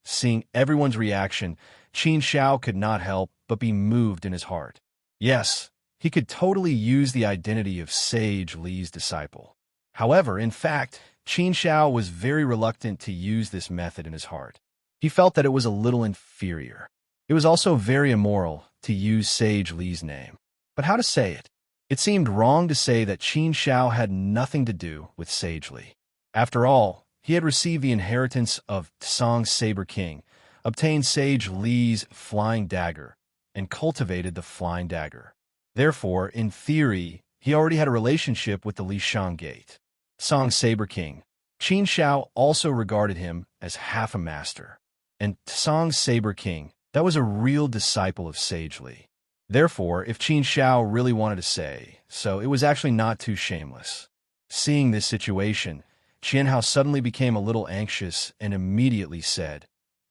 Seeing everyone's reaction, Qin Shao could not help but be moved in his heart. Yes, he could totally use the identity of Sage Li's disciple. However, in fact, Qin Shao was very reluctant to use this method in his heart. He felt that it was a little inferior. It was also very immoral to use Sage Li's name. But how to say it? It seemed wrong to say that Qin Shao had nothing to do with Sage Li. After all, he had received the inheritance of Tsong's Saber King, obtained Sage Li's flying dagger, and cultivated the flying dagger. Therefore, in theory, he already had a relationship with the Li Sheng Gate. Tsong's Saber King. Qin Shao also regarded him as half a master. And Tsong's Saber King, that was a real disciple of Sage Li. Therefore, if Qin Shao really wanted to say so, it was actually not too shameless. Seeing this situation, Qian Hao suddenly became a little anxious and immediately said,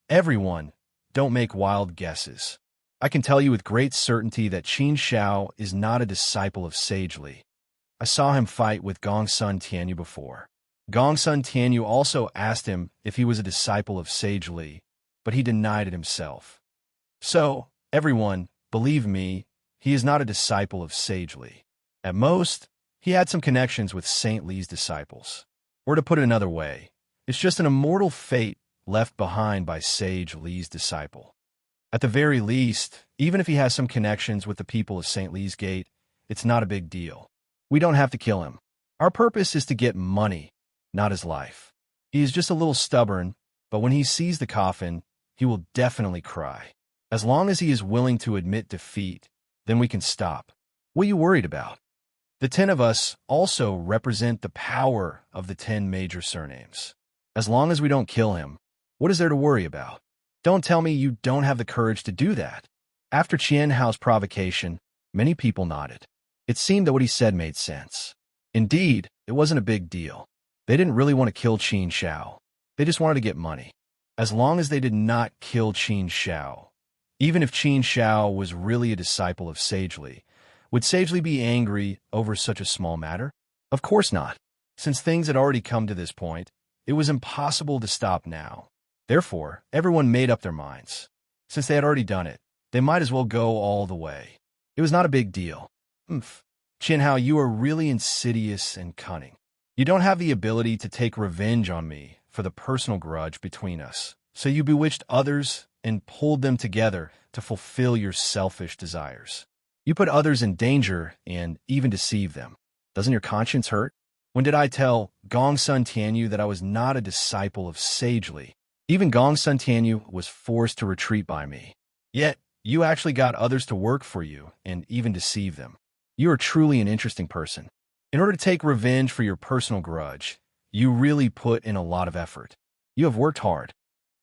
"Everyone, don't make wild guesses. I can tell you with great certainty that Qin Shao is not a disciple of Sage Li. I saw him fight with Gong Sun Tianyu before. Gong Sun Tianyu also asked him if he was a disciple of Sage Li, but he denied it himself. So, everyone, believe me, he is not a disciple of Sage Li. At most, he had some connections with Saint Li's disciples. Or to put it another way, it's just an immortal fate left behind by Sage Li's disciple. At the very least, even if he has some connections with the people of Saint Li's Gate, it's not a big deal. We don't have to kill him. Our purpose is to get money, not his life. He is just a little stubborn, but when he sees the coffin, he will definitely cry. As long as he is willing to admit defeat, then we can stop. What are you worried about? The 10 of us also represent the power of the 10 major surnames. As long as we don't kill him, what is there to worry about? Don't tell me you don't have the courage to do that." After Qian Hao's provocation, many people nodded. It seemed that what he said made sense. Indeed, it wasn't a big deal. They didn't really want to kill Qin Shao. They just wanted to get money. As long as they did not kill Qin Shao, even if Qin Shao was really a disciple of Sage Li, would Sage Li be angry over such a small matter? Of course not. Since things had already come to this point, it was impossible to stop now. Therefore, everyone made up their minds. Since they had already done it, they might as well go all the way. It was not a big deal. Qian Hao, you are really insidious and cunning. You don't have the ability to take revenge on me for the personal grudge between us, so you bewitched others and pulled them together to fulfill your selfish desires. You put others in danger and even deceive them. Doesn't your conscience hurt? When did I tell Gong Sun Tianyu that I was not a disciple of Sage Li? Even Gong Sun Tianyu was forced to retreat by me. Yet, you actually got others to work for you and even deceive them. You are truly an interesting person. In order to take revenge for your personal grudge, you really put in a lot of effort. You have worked hard.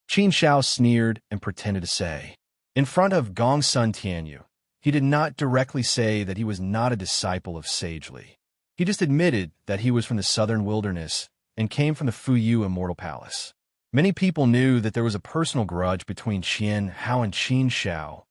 Qin Shao sneered and pretended to say. In front of Gong Sun Tianyu, he did not directly say that he was not a disciple of Sage Li. He just admitted that he was from the southern wilderness and came from the Fuyu Immortal Palace. Many people knew that there was a personal grudge between Qian Hao and Qin Shao,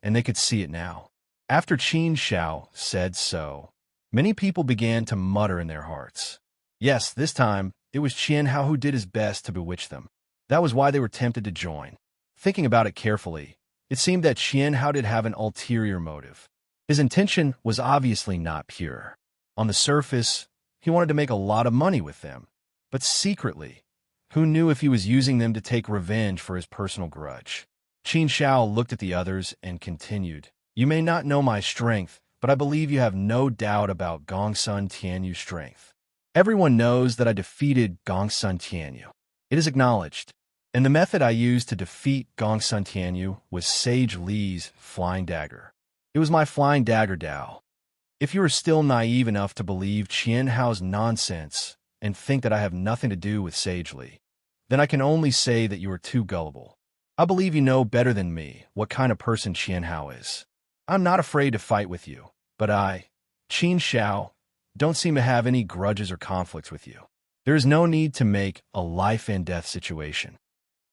and they could see it now. After Qin Shao said so, many people began to mutter in their hearts. Yes, this time, it was Qian Hao who did his best to bewitch them. That was why they were tempted to join. Thinking about it carefully, it seemed that Qian Hao did have an ulterior motive. His intention was obviously not pure. On the surface, he wanted to make a lot of money with them. But secretly, who knew if he was using them to take revenge for his personal grudge? Qin Shao looked at the others and continued, You may not know my strength, but I believe you have no doubt about Gongsun Tianyu's strength. Everyone knows that I defeated Gongsun Tianyu. It is acknowledged. And the method I used to defeat Gongsun Tianyu was Sage Li's Flying Dagger. It was my Flying Dagger Dao. If you are still naive enough to believe Qian Hao's nonsense and think that I have nothing to do with Sage Li, then I can only say that you are too gullible. I believe you know better than me what kind of person Qian Hao is. I'm not afraid to fight with you, but I, Qin Shao, don't seem to have any grudges or conflicts with you. There is no need to make a life-and-death situation.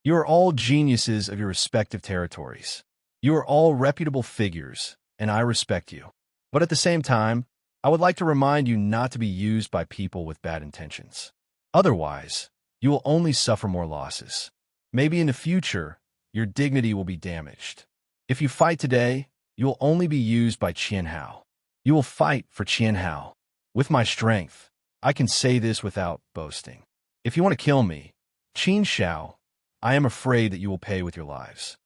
You are all geniuses of your respective territories. You are all reputable figures, and I respect you. But at the same time, I would like to remind you not to be used by people with bad intentions. Otherwise, you will only suffer more losses. Maybe in the future, your dignity will be damaged. If you fight today, you will only be used by Qian Hao. You will fight for Qian Hao. With my strength, I can say this without boasting. If you want to kill me, Qin Shao, I am afraid that you will pay with your lives.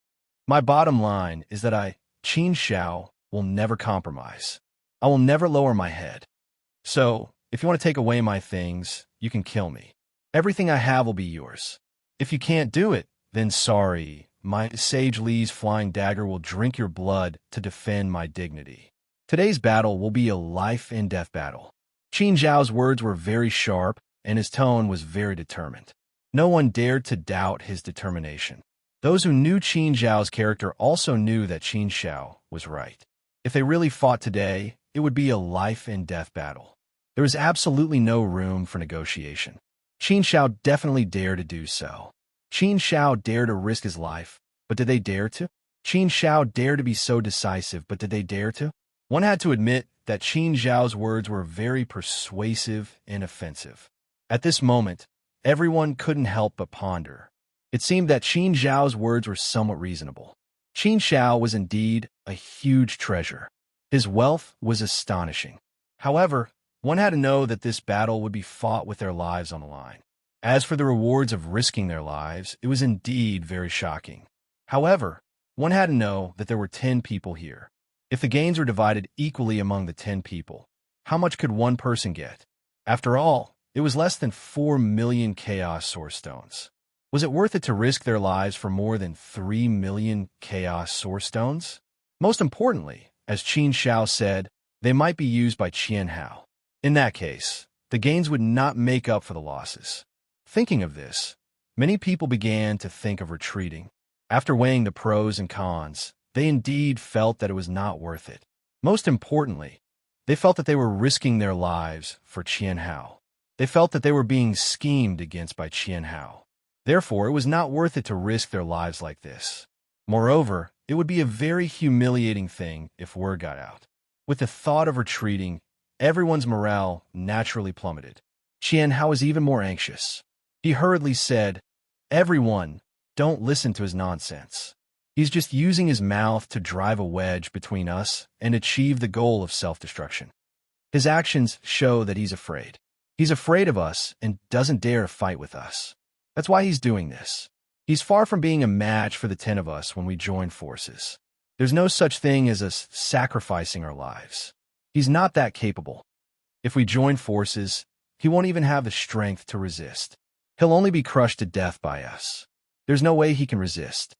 My bottom line is that I, Qin Shao, will never compromise. I will never lower my head. So, if you want to take away my things, you can kill me. Everything I have will be yours. If you can't do it, then sorry, my Sage Li's Flying Dagger will drink your blood to defend my dignity. Today's battle will be a life-and-death battle. Qin Zhao's words were very sharp, and his tone was very determined. No one dared to doubt his determination. Those who knew Qin Zhao's character also knew that Qin Shao was right. If they really fought today, it would be a life-and-death battle. There was absolutely no room for negotiation. Qin Shao definitely dared to do so. Qin Shao dared to risk his life, but did they dare to? Qin Shao dared to be so decisive, but did they dare to? One had to admit that Qin Zhao's words were very persuasive and offensive. At this moment, everyone couldn't help but ponder. It seemed that Qin Zhao's words were somewhat reasonable. Qin Shao was indeed a huge treasure. His wealth was astonishing. However, one had to know that this battle would be fought with their lives on the line. As for the rewards of risking their lives, it was indeed very shocking. However, one had to know that there were 10 people here. If the gains were divided equally among the 10 people, how much could one person get? After all, it was less than 4 million Chaos Source Stones. Was it worth it to risk their lives for more than 3 million Chaos Source Stones? Most importantly, as Qin Shao said, they might be used by Qian Hao. In that case, the gains would not make up for the losses. Thinking of this, many people began to think of retreating. After weighing the pros and cons, they indeed felt that it was not worth it. Most importantly, they felt that they were risking their lives for Qian Hao. They felt that they were being schemed against by Qian Hao. Therefore, it was not worth it to risk their lives like this. Moreover, it would be a very humiliating thing if word got out. With the thought of retreating, everyone's morale naturally plummeted. Qian Hao was even more anxious. He hurriedly said, Everyone, don't listen to his nonsense. He's just using his mouth to drive a wedge between us and achieve the goal of self-destruction. His actions show that he's afraid. He's afraid of us and doesn't dare to fight with us. That's why he's doing this. He's far from being a match for the 10 of us when we join forces. There's no such thing as us sacrificing our lives. He's not that capable. If we join forces, he won't even have the strength to resist. He'll only be crushed to death by us. There's no way he can resist.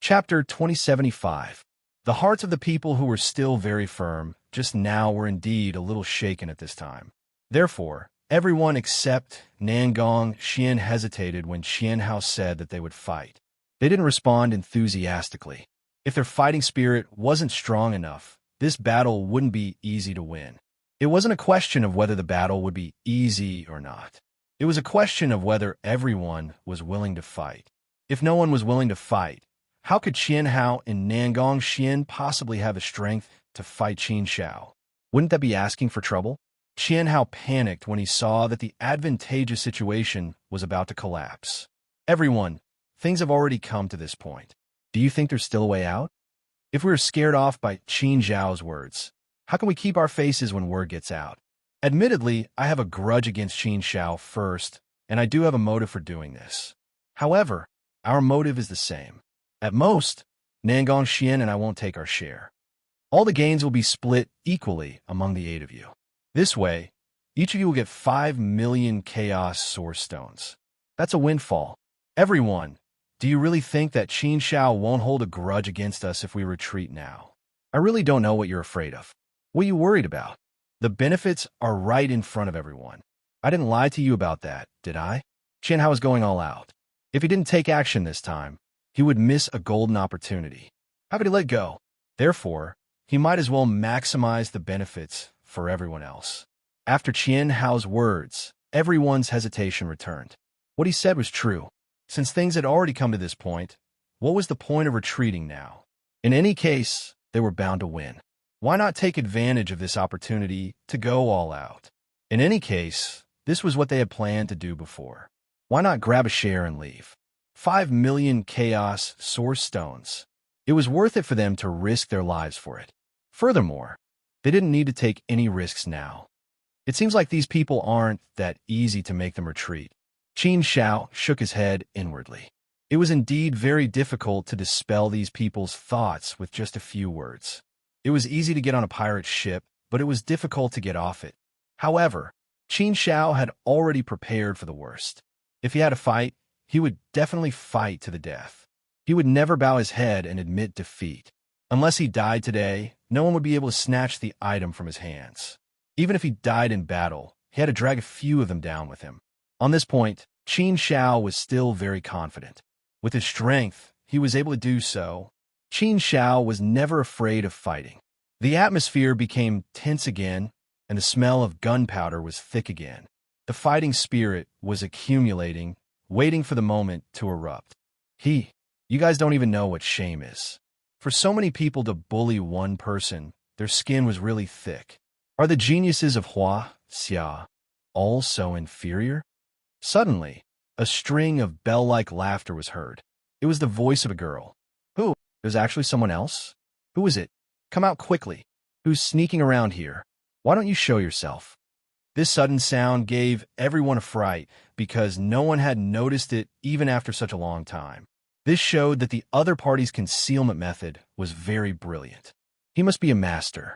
Chapter 2075. The hearts of the people who were still very firm just now were indeed a little shaken at this time. Therefore, Everyone except Nangong Xian hesitated when Qianhao said that they would fight. They didn't respond enthusiastically. If their fighting spirit wasn't strong enough, this battle wouldn't be easy to win. It wasn't a question of whether the battle would be easy or not. It was a question of whether everyone was willing to fight. If no one was willing to fight, how could Qianhao and Nangong Xian possibly have the strength to fight Qin Shao? Wouldn't that be asking for trouble? Qianhao panicked when he saw that the advantageous situation was about to collapse. Everyone, things have already come to this point. Do you think there's still a way out? If we were scared off by Qin Zhao's words, how can we keep our faces when word gets out? Admittedly, I have a grudge against Qin Shao first, and I do have a motive for doing this. However, our motive is the same. At most, Nangong Xian and I won't take our share. All the gains will be split equally among the 8 of you. This way, each of you will get 5 million Chaos Source Stones. That's a windfall. Everyone, do you really think that Qin Shao won't hold a grudge against us if we retreat now? I really don't know what you're afraid of. What are you worried about? The benefits are right in front of everyone. I didn't lie to you about that, did I? Qianhao is going all out. If he didn't take action this time, he would miss a golden opportunity. How could he let go? Therefore, he might as well maximize the benefits for everyone else. After Qianhao's words, everyone's hesitation returned. What he said was true. Since things had already come to this point, what was the point of retreating now? In any case, they were bound to win. Why not take advantage of this opportunity to go all out? In any case, this was what they had planned to do before. Why not grab a share and leave? 5 million Chaos Source Stones. It was worth it for them to risk their lives for it. Furthermore, they didn't need to take any risks now. It seems like these people aren't that easy to make them retreat. Qin Shao shook his head inwardly. It was indeed very difficult to dispel these people's thoughts with just a few words. It was easy to get on a pirate ship, but it was difficult to get off it. However, Qin Shao had already prepared for the worst. If he had to fight, he would definitely fight to the death. He would never bow his head and admit defeat. Unless he died today, no one would be able to snatch the item from his hands. Even if he died in battle, he had to drag a few of them down with him. On this point, Qin Shao was still very confident. With his strength, he was able to do so. Qin Shao was never afraid of fighting. The atmosphere became tense again, and the smell of gunpowder was thick again. The fighting spirit was accumulating, waiting for the moment to erupt. You guys don't even know what shame is. For so many people to bully one person, their skin was really thick. Are the geniuses of Hua Xia all so inferior? Suddenly, a string of bell-like laughter was heard. It was the voice of a girl. Who? There's actually someone else? Who is it? Come out quickly. Who's sneaking around here? Why don't you show yourself? This sudden sound gave everyone a fright because no one had noticed it even after such a long time. This showed that the other party's concealment method was very brilliant. He must be a master.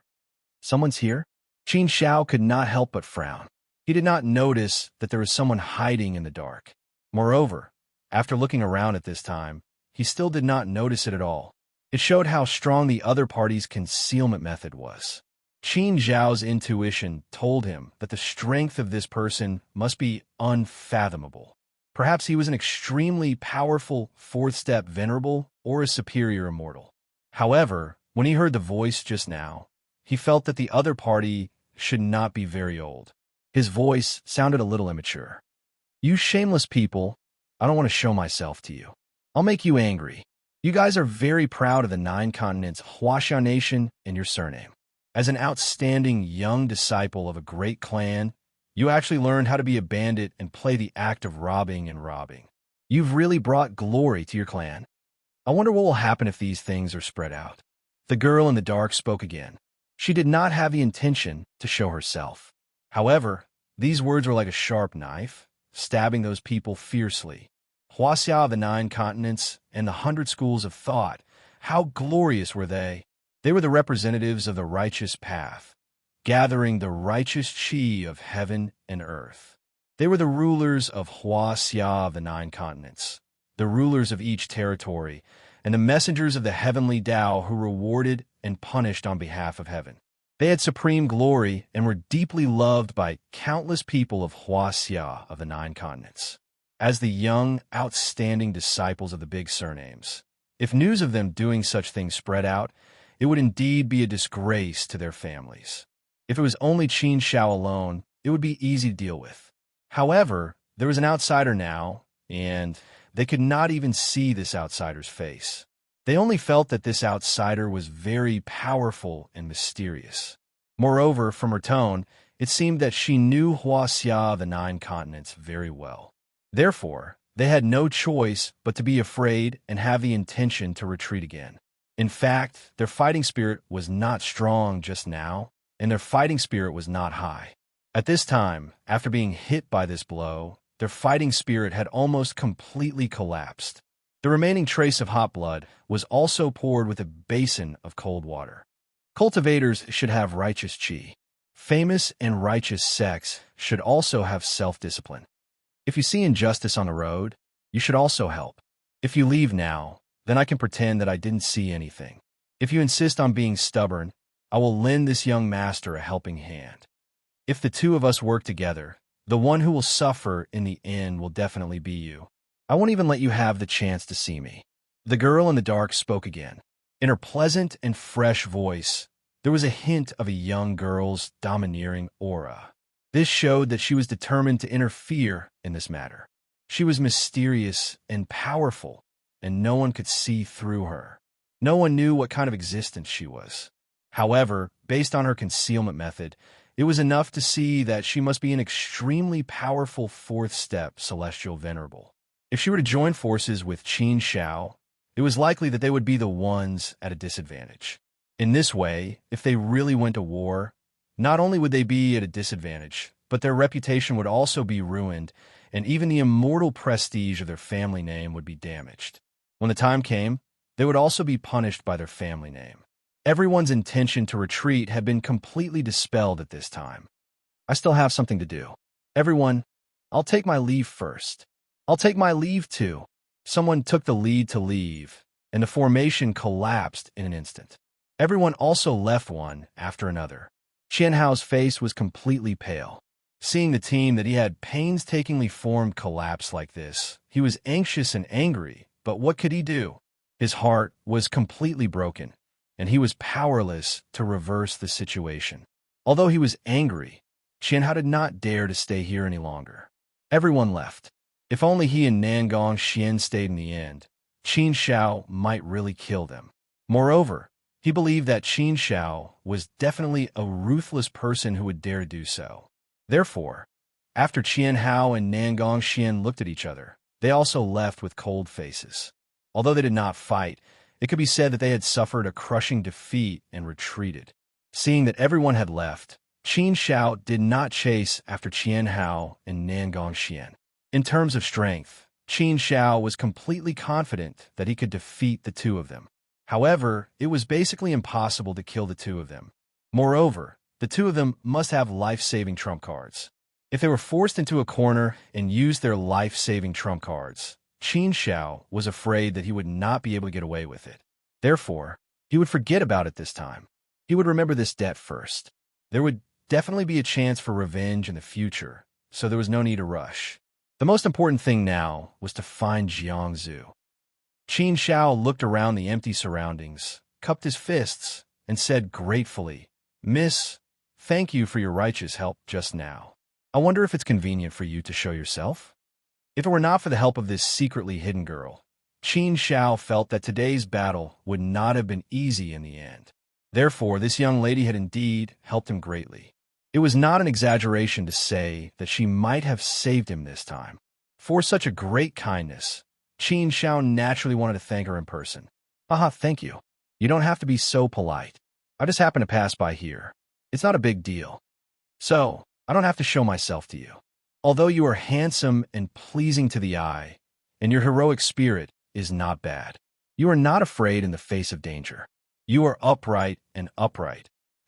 Someone's here? Qin Shao could not help but frown. He did not notice that there was someone hiding in the dark. Moreover, after looking around at this time, he still did not notice it at all. It showed how strong the other party's concealment method was. Qin Zhao's intuition told him that the strength of this person must be unfathomable. Perhaps he was an extremely powerful fourth-step venerable or a superior immortal. However, when he heard the voice just now, he felt that the other party should not be very old. His voice sounded a little immature. You shameless people, I don't want to show myself to you. I'll make you angry. You guys are very proud of the 9 continents Huaxia Nation and your surname. As an outstanding young disciple of a great clan, you actually learned how to be a bandit and play the act of robbing and robbing. You've really brought glory to your clan. I wonder what will happen if these things are spread out. The girl in the dark spoke again. She did not have the intention to show herself. However, these words were like a sharp knife, stabbing those people fiercely. Huaxia of the 9 continents and the 100 schools of thought, how glorious were they! They were the representatives of the righteous path, gathering the righteous chi of heaven and earth. They were the rulers of Huaxia of the 9 continents, the rulers of each territory, and the messengers of the heavenly Tao who rewarded and punished on behalf of heaven. They had supreme glory and were deeply loved by countless people of Huaxia of the 9 continents. As the young, outstanding disciples of the big surnames, if news of them doing such things spread out, it would indeed be a disgrace to their families. If it was only Qin Shao alone, it would be easy to deal with. However, there was an outsider now, and they could not even see this outsider's face. They only felt that this outsider was very powerful and mysterious. Moreover, from her tone, it seemed that she knew Huaxia of the 9 continents very well. Therefore, they had no choice but to be afraid and have the intention to retreat again. In fact, their fighting spirit was not strong just now, and their fighting spirit was not high. At this time, after being hit by this blow, their fighting spirit had almost completely collapsed. The remaining trace of hot blood was also poured with a basin of cold water. Cultivators should have righteous qi. Famous and righteous sects should also have self-discipline. If you see injustice on the road, you should also help. If you leave now, then I can pretend that I didn't see anything. If you insist on being stubborn, I will lend this young master a helping hand. If the two of us work together, the one who will suffer in the end will definitely be you. I won't even let you have the chance to see me. The girl in the dark spoke again. In her pleasant and fresh voice, there was a hint of a young girl's domineering aura. This showed that she was determined to interfere in this matter. She was mysterious and powerful, and no one could see through her. No one knew what kind of existence she was. However, based on her concealment method, it was enough to see that she must be an extremely powerful fourth-step celestial venerable. If she were to join forces with Qin Shao, it was likely that they would be the ones at a disadvantage. In this way, if they really went to war, not only would they be at a disadvantage, but their reputation would also be ruined, and even the immortal prestige of their family name would be damaged. When the time came, they would also be punished by their family name. Everyone's intention to retreat had been completely dispelled at this time. I still have something to do. Everyone, I'll take my leave first. I'll take my leave too. Someone took the lead to leave, and the formation collapsed in an instant. Everyone also left one after another. Qianhao's face was completely pale. Seeing the team that he had painstakingly formed collapse like this, he was anxious and angry, but what could he do? His heart was completely broken, and he was powerless to reverse the situation. Although he was angry, Qianhao did not dare to stay here any longer. Everyone left. If only he and Nangong Xian stayed in the end, Qin Shao might really kill them. Moreover, he believed that Qin Shao was definitely a ruthless person who would dare to do so. Therefore, after Qianhao and Nangong Xian looked at each other, they also left with cold faces. Although they did not fight, it could be said that they had suffered a crushing defeat and retreated. Seeing that everyone had left, Qin Shao did not chase after Qianhao and Nangong Xian. In terms of strength, Qin Shao was completely confident that he could defeat the two of them. However, it was basically impossible to kill the two of them. Moreover, the two of them must have life-saving trump cards. If they were forced into a corner and used their life-saving trump cards, Qin Shao was afraid that he would not be able to get away with it. Therefore, he would forget about it this time. He would remember this debt first. There would definitely be a chance for revenge in the future, so there was no need to rush. The most important thing now was to find Jiangzu. Qin Shao looked around the empty surroundings, cupped his fists, and said gratefully, "Miss, thank you for your righteous help just now. I wonder if it's convenient for you to show yourself?" If it were not for the help of this secretly hidden girl, Qin Shao felt that today's battle would not have been easy in the end. Therefore, this young lady had indeed helped him greatly. It was not an exaggeration to say that she might have saved him this time. For such a great kindness, Qin Shao naturally wanted to thank her in person. "Haha, thank you. You don't have to be so polite. I just happened to pass by here. It's not a big deal. So, I don't have to show myself to you. Although you are handsome and pleasing to the eye, and your heroic spirit is not bad, you are not afraid in the face of danger. You are upright, and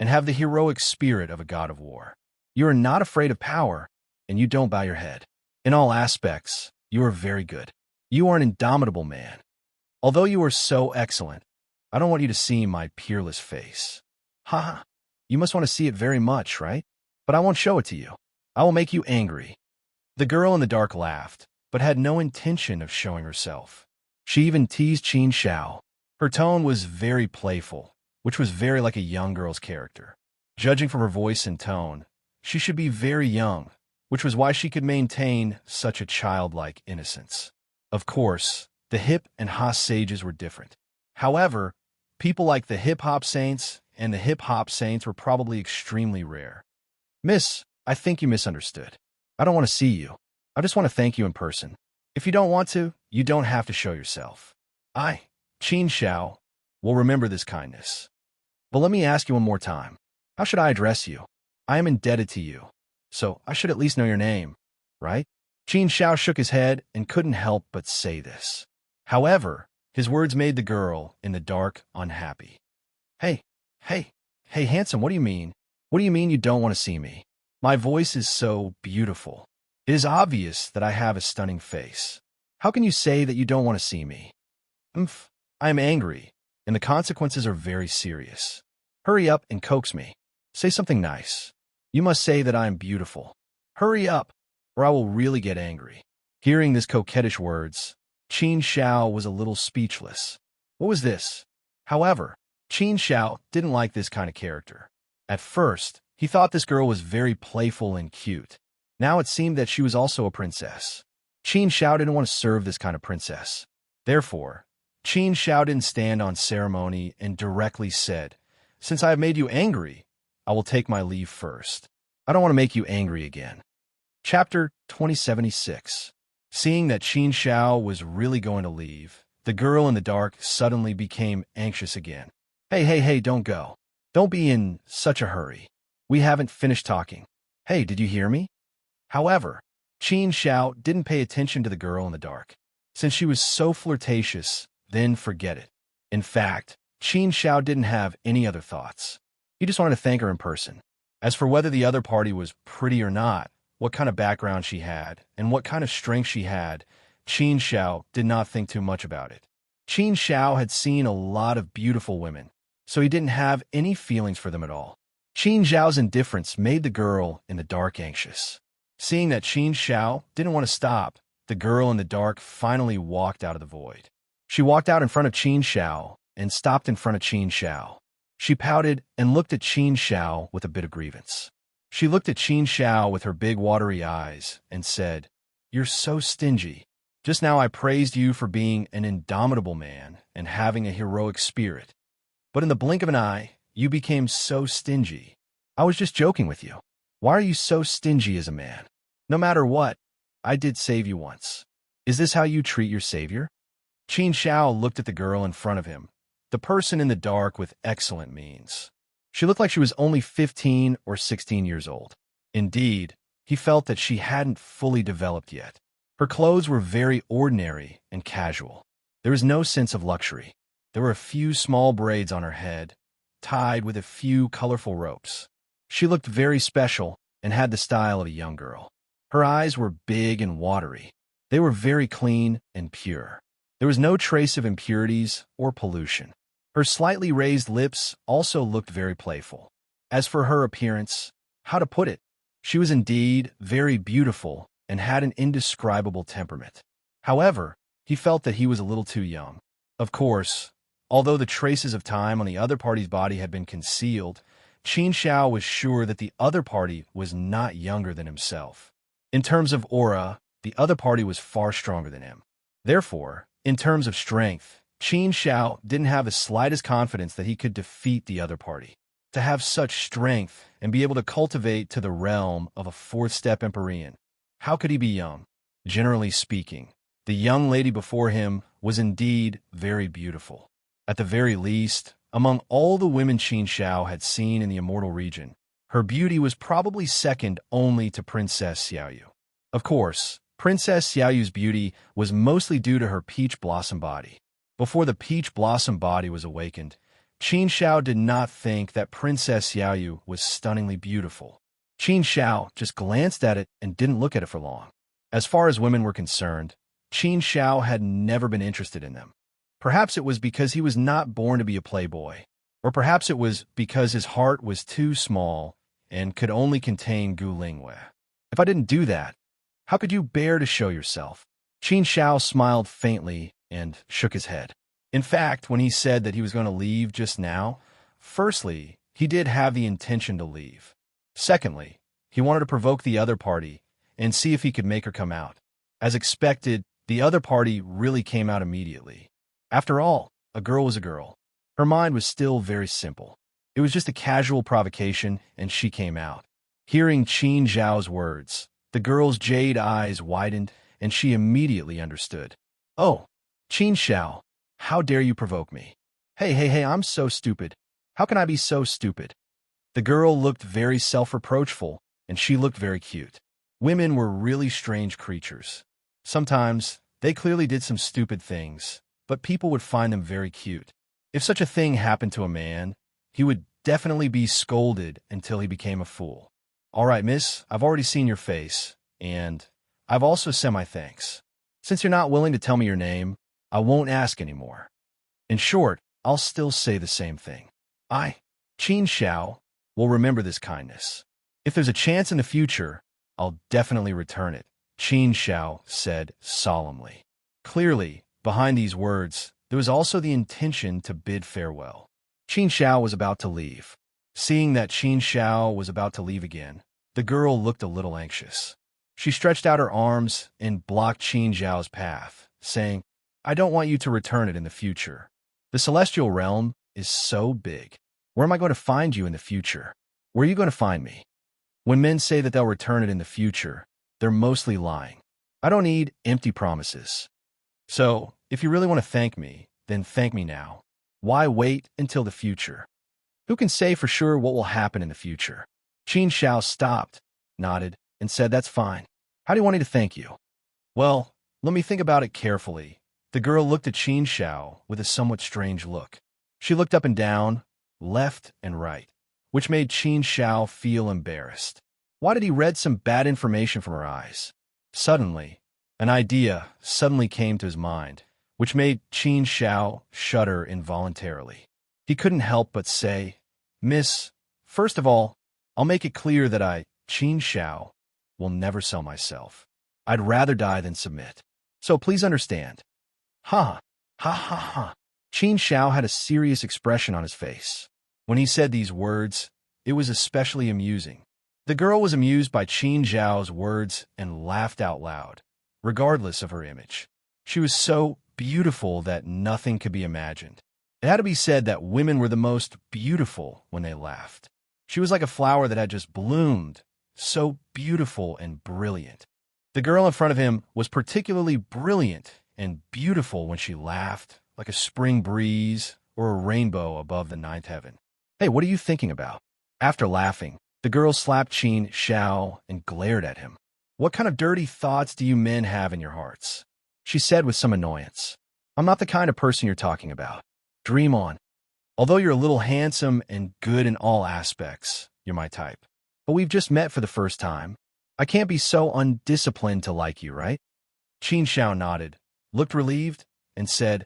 have the heroic spirit of a god of war. You are not afraid of power, and you don't bow your head. In all aspects, you are very good. You are an indomitable man. Although you are so excellent, I don't want you to see my peerless face. Haha, You must want to see it very much, right? But I won't show it to you. I will make you angry." The girl in the dark laughed, but had no intention of showing herself. She even teased Qin Xiao. Her tone was very playful, which was very like a young girl's character. Judging from her voice and tone, she should be very young, which was why she could maintain such a childlike innocence. Of course, the hip and Haas sages were different. However, people like the hip-hop saints and the hip-hop saints were probably extremely rare. "Miss, I think you misunderstood. I don't want to see you. I just want to thank you in person. If you don't want to, you don't have to show yourself. I, Qin Xiao, will remember this kindness. But let me ask you one more time. How should I address you? I am indebted to you, so I should at least know your name, right?" Qin Xiao shook his head and couldn't help but say this. However, his words made the girl in the dark unhappy. Hey, handsome, what do you mean? What do you mean you don't want to see me? My voice is so beautiful. It is obvious that I have a stunning face. How can you say that you don't want to see me? I am angry, and the consequences are very serious. Hurry up and coax me. Say something nice. You must say that I am beautiful. Hurry up, or I will really get angry. Hearing these coquettish words, Qin Xiao was a little speechless. What was this? However, Qin Xiao didn't like this kind of character. At first, he thought this girl was very playful and cute. Now it seemed that she was also a princess. Qin Xiao didn't want to serve this kind of princess. Therefore, Qin Xiao didn't stand on ceremony and directly said, "Since I have made you angry, I will take my leave first. I don't want to make you angry again." Chapter 2076. Seeing that Qin Xiao was really going to leave, the girl in the dark suddenly became anxious again. Hey, don't go. Don't be in such a hurry. We haven't finished talking. Hey, did you hear me? However, Qin Xiao didn't pay attention to the girl in the dark. Since she was so flirtatious, then forget it. In fact, Qin Xiao didn't have any other thoughts. He just wanted to thank her in person. As for whether the other party was pretty or not, what kind of background she had, and what kind of strength she had, Qin Xiao did not think too much about it. Qin Xiao had seen a lot of beautiful women, so he didn't have any feelings for them at all. Qin Xiao's indifference made the girl in the dark anxious. Seeing that Qin Xiao didn't want to stop, the girl in the dark finally walked out of the void. She walked out in front of Qin Xiao and stopped in front of Qin Xiao. She pouted and looked at Qin Xiao with a bit of grievance. She looked at Qin Xiao with her big watery eyes and said, "You're so stingy. Just now I praised you for being an indomitable man and having a heroic spirit. But in the blink of an eye, you became so stingy. I was just joking with you. Why are you so stingy as a man? No matter what, I did save you once. Is this how you treat your savior?" Qin Xiao looked at the girl in front of him, the person in the dark with excellent means. She looked like she was only 15 or 16 years old. Indeed, he felt that she hadn't fully developed yet. Her clothes were very ordinary and casual. There was no sense of luxury. There were a few small braids on her head, tied with a few colorful ropes. She looked very special and had the style of a young girl. Her eyes were big and watery. They were very clean and pure. There was no trace of impurities or pollution. Her slightly raised lips also looked very playful. As for her appearance, how to put it? She was indeed very beautiful and had an indescribable temperament. However, he felt that he was a little too young. Of course, although the traces of time on the other party's body had been concealed, Qin Xiao was sure that the other party was not younger than himself. In terms of aura, the other party was far stronger than him. Therefore, in terms of strength, Qin Xiao didn't have the slightest confidence that he could defeat the other party. To have such strength and be able to cultivate to the realm of a fourth-step Empyrean, how could he be young? Generally speaking, the young lady before him was indeed very beautiful. At the very least, among all the women Qin Xiao had seen in the immortal region, her beauty was probably second only to Princess Xiaoyu. Of course, Princess Xiaoyu's beauty was mostly due to her peach blossom body. Before the peach blossom body was awakened, Qin Xiao did not think that Princess Xiaoyu was stunningly beautiful. Qin Xiao just glanced at it and didn't look at it for long. As far as women were concerned, Qin Xiao had never been interested in them. Perhaps it was because he was not born to be a playboy. Or perhaps it was because his heart was too small and could only contain Gulingwe. If I didn't do that, how could you bear to show yourself? Qin Shao smiled faintly and shook his head. In fact, when he said that he was going to leave just now, firstly, he did have the intention to leave. Secondly, he wanted to provoke the other party and see if he could make her come out. As expected, the other party really came out immediately. After all, a girl was a girl. Her mind was still very simple. It was just a casual provocation, and she came out. Hearing Qin Zhao's words, the girl's jade eyes widened, and she immediately understood. Oh, Qin Shao, how dare you provoke me? Hey, I'm so stupid. How can I be so stupid? The girl looked very self-reproachful, and she looked very cute. Women were really strange creatures. Sometimes, they clearly did some stupid things, but people would find them very cute. If such a thing happened to a man, he would definitely be scolded until he became a fool. All right, miss, I've already seen your face, and I've also sent my thanks. Since you're not willing to tell me your name, I won't ask anymore. In short, I'll still say the same thing. I, Qin Shao, will remember this kindness. If there's a chance in the future, I'll definitely return it, Qin Shao said solemnly. Clearly, behind these words, there was also the intention to bid farewell. Qin Shao was about to leave. Seeing that Qin Shao was about to leave again, the girl looked a little anxious. She stretched out her arms and blocked Qin Zhao's path, saying, I don't want you to return it in the future. The celestial realm is so big. Where am I going to find you in the future? Where are you going to find me? When men say that they'll return it in the future, they're mostly lying. I don't need empty promises. So, if you really want to thank me, then thank me now. Why wait until the future? Who can say for sure what will happen in the future? Qin Shao stopped, nodded, and said, That's fine. How do you want me to thank you? Well, let me think about it carefully. The girl looked at Qin Shao with a somewhat strange look. She looked up and down, left and right, which made Qin Shao feel embarrassed. Why did he read some bad information from her eyes? Suddenly, an idea suddenly came to his mind, which made Qin Shao shudder involuntarily. He couldn't help but say, Miss, first of all, I'll make it clear that I, Qin Shao, will never sell myself. I'd rather die than submit. So please understand. Ha, ha, ha, ha. Qin Shao had a serious expression on his face. When he said these words, it was especially amusing. The girl was amused by Qin Zhao's words and laughed out loud, regardless of her image. She was so beautiful that nothing could be imagined. It had to be said that women were the most beautiful when they laughed. She was like a flower that had just bloomed, so beautiful and brilliant. The girl in front of him was particularly brilliant and beautiful when she laughed, like a spring breeze or a rainbow above the ninth heaven. Hey, what are you thinking about? After laughing, the girl slapped Qin Shao and glared at him. What kind of dirty thoughts do you men have in your hearts? She said with some annoyance. I'm not the kind of person you're talking about. Dream on. Although you're a little handsome and good in all aspects, you're my type. But we've just met for the first time. I can't be so undisciplined to like you, right? Qin Shao nodded, looked relieved, and said,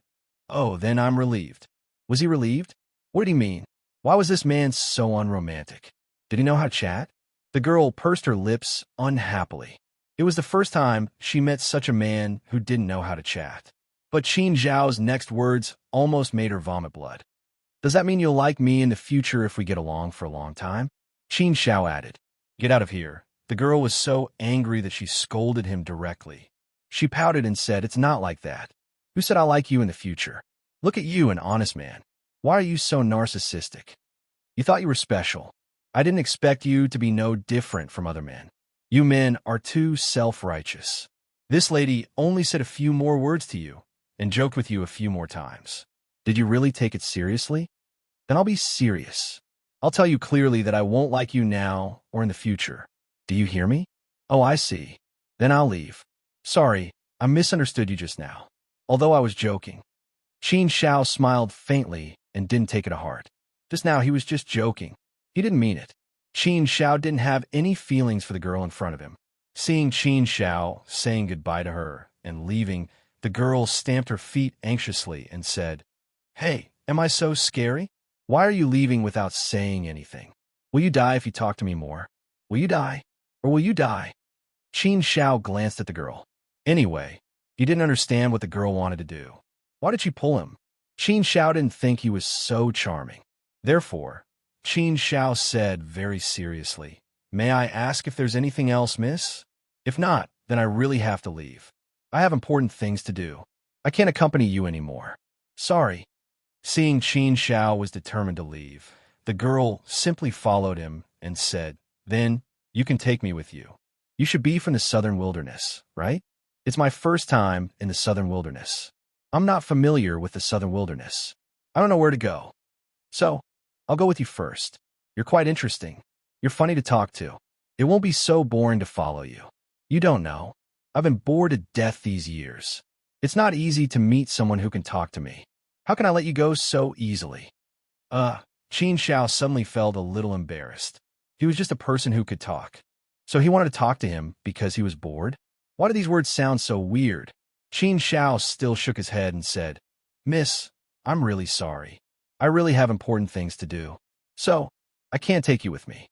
Oh, then I'm relieved. Was he relieved? What did he mean? Why was this man so unromantic? Did he know how to chat? The girl pursed her lips unhappily. It was the first time she met such a man who didn't know how to chat. But Qin Zhao's next words almost made her vomit blood. Does that mean you'll like me in the future if we get along for a long time? Qin Shao added. Get out of here. The girl was so angry that she scolded him directly. She pouted and said, It's not like that. Who said I'll like you in the future? Look at you, an honest man. Why are you so narcissistic? You thought you were special. I didn't expect you to be no different from other men. You men are too self-righteous. This lady only said a few more words to you and joked with you a few more times. Did you really take it seriously? Then I'll be serious. I'll tell you clearly that I won't like you now or in the future. Do you hear me? Oh, I see. Then I'll leave. Sorry, I misunderstood you just now. Although I was joking. Qin Shao smiled faintly and didn't take it to heart. Just now he was just joking. He didn't mean it. Qin Shao didn't have any feelings for the girl in front of him. Seeing Qin Shao saying goodbye to her and leaving, the girl stamped her feet anxiously and said, Hey, am I so scary? Why are you leaving without saying anything? Will you die if you talk to me more? Will you die? Or will you die? Qin Shao glanced at the girl. Anyway, he didn't understand what the girl wanted to do. Why did she pull him? Qin Shao didn't think he was so charming. Therefore, Qin Shao said very seriously, "May I ask if there's anything else, miss? If not, then I really have to leave. I have important things to do. I can't accompany you anymore. Sorry." Seeing Qin Shao was determined to leave, the girl simply followed him and said, "Then, you can take me with you. You should be from the southern wilderness, right? It's my first time in the southern wilderness. I'm not familiar with the southern wilderness. I don't know where to go. So, I'll go with you first. You're quite interesting. You're funny to talk to. It won't be so boring to follow you. You don't know. I've been bored to death these years. It's not easy to meet someone who can talk to me. How can I let you go so easily?" Qin Shao suddenly felt a little embarrassed. He was just a person who could talk. So he wanted to talk to him because he was bored? Why do these words sound so weird? Qin Shao still shook his head and said, "Miss, I'm really sorry. I really have important things to do. So, I can't take you with me.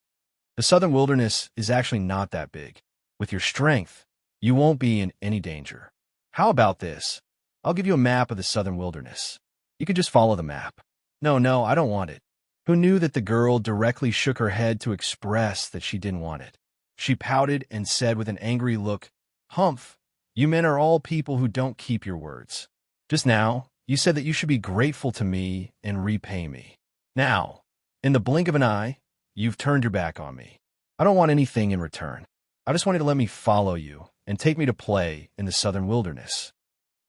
The southern wilderness is actually not that big. With your strength, you won't be in any danger. How about this? I'll give you a map of the southern wilderness. You could just follow the map." No, I don't want it. Who knew that the girl directly shook her head to express that she didn't want it? She pouted and said with an angry look, "Humph, you men are all people who don't keep your words. Just now, you said that you should be grateful to me and repay me. Now, in the blink of an eye, you've turned your back on me. I don't want anything in return. I just want you to let me follow you and take me to play in the southern wilderness.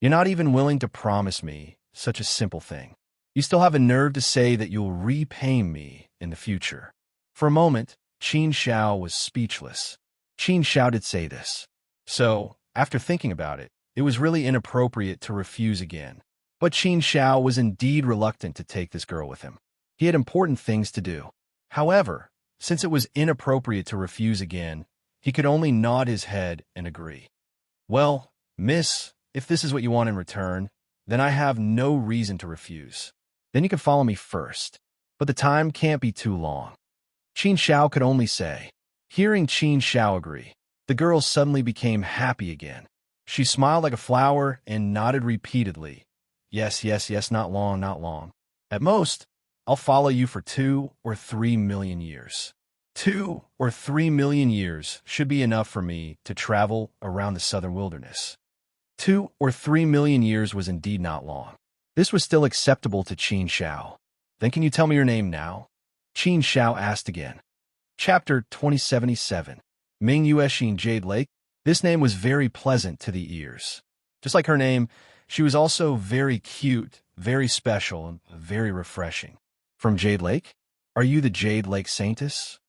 You're not even willing to promise me such a simple thing. You still have a nerve to say that you'll repay me in the future." For a moment, Qin Shao was speechless. Qin Shao did say this. So, after thinking about it, it was really inappropriate to refuse again. But Qin Shao was indeed reluctant to take this girl with him. He had important things to do. However, since it was inappropriate to refuse again, he could only nod his head and agree. "Well, miss, if this is what you want in return, then I have no reason to refuse. Then you can follow me first. But the time can't be too long." Qin Shao could only say. Hearing Qin Shao agree, the girl suddenly became happy again. She smiled like a flower and nodded repeatedly. Yes, not long, not long. At most, I'll follow you for 2 or 3 million years. 2 or 3 million years should be enough for me to travel around the southern wilderness. 2 or 3 million years was indeed not long. This was still acceptable to Qin Shao. "Then can you tell me your name now?" Qin Shao asked again. Chapter 2077. Ming Yuexin Jade Lake. This name was very pleasant to the ears. Just like her name, she was also very cute, very special, and very refreshing. "From Jade Lake? Are you the Jade Lake Saintess?"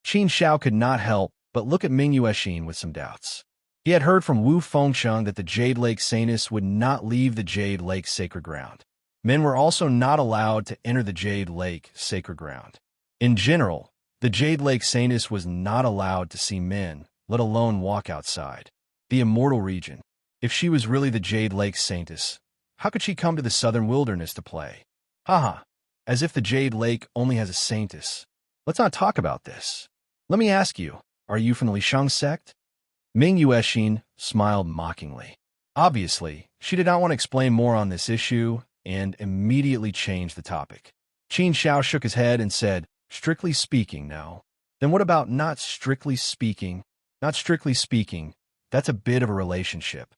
Qin Shao could not help but look at Ming Yuexin with some doubts. He had heard from Wu Fengsheng that the Jade Lake Saintess would not leave the Jade Lake sacred ground. Men were also not allowed to enter the Jade Lake sacred ground. In general, the Jade Lake Saintess was not allowed to see men, let alone walk outside. The immortal region. If she was really the Jade Lake Saintess, how could she come to the southern wilderness to play? Haha, as if the Jade Lake only has a saintess. Let's not talk about this. Let me ask you, are you from the Lisheng sect? Ming Yuexin smiled mockingly. Obviously, she did not want to explain more on this issue and immediately changed the topic. Qin Shao shook his head and said, "Strictly speaking, no." "Then what about not strictly speaking?" "Not strictly speaking, that's a bit of a relationship."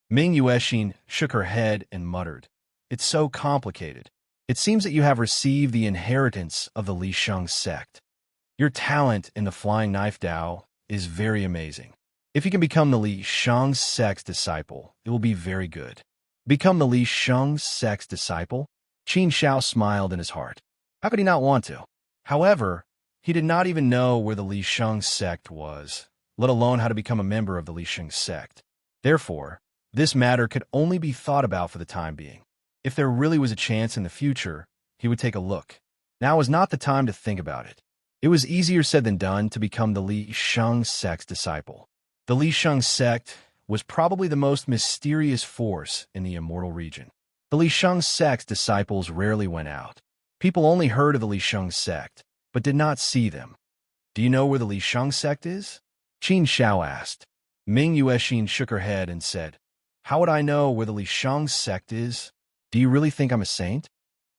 Ming Yuexin shook her head and muttered, "It's so complicated. It seems that you have received the inheritance of the Lisheng sect. Your talent in the flying knife Dao is very amazing. If you can become the Lisheng sect's disciple, it will be very good." Become the Lisheng sect's disciple? Qin Shao smiled in his heart. How could he not want to? However, he did not even know where the Lisheng sect was, let alone how to become a member of the Lisheng sect. Therefore, this matter could only be thought about for the time being. If there really was a chance in the future, he would take a look. Now was not the time to think about it. It was easier said than done to become the Lisheng sect's disciple. The Lisheng sect was probably the most mysterious force in the immortal region. The Lisheng sect's disciples rarely went out. People only heard of the Lisheng sect, but did not see them. Do you know where the Lisheng sect is? Qin Shao asked. Ming Yuexin shook her head and said, How would I know where the Lisheng sect is? Do you really think I'm a saint?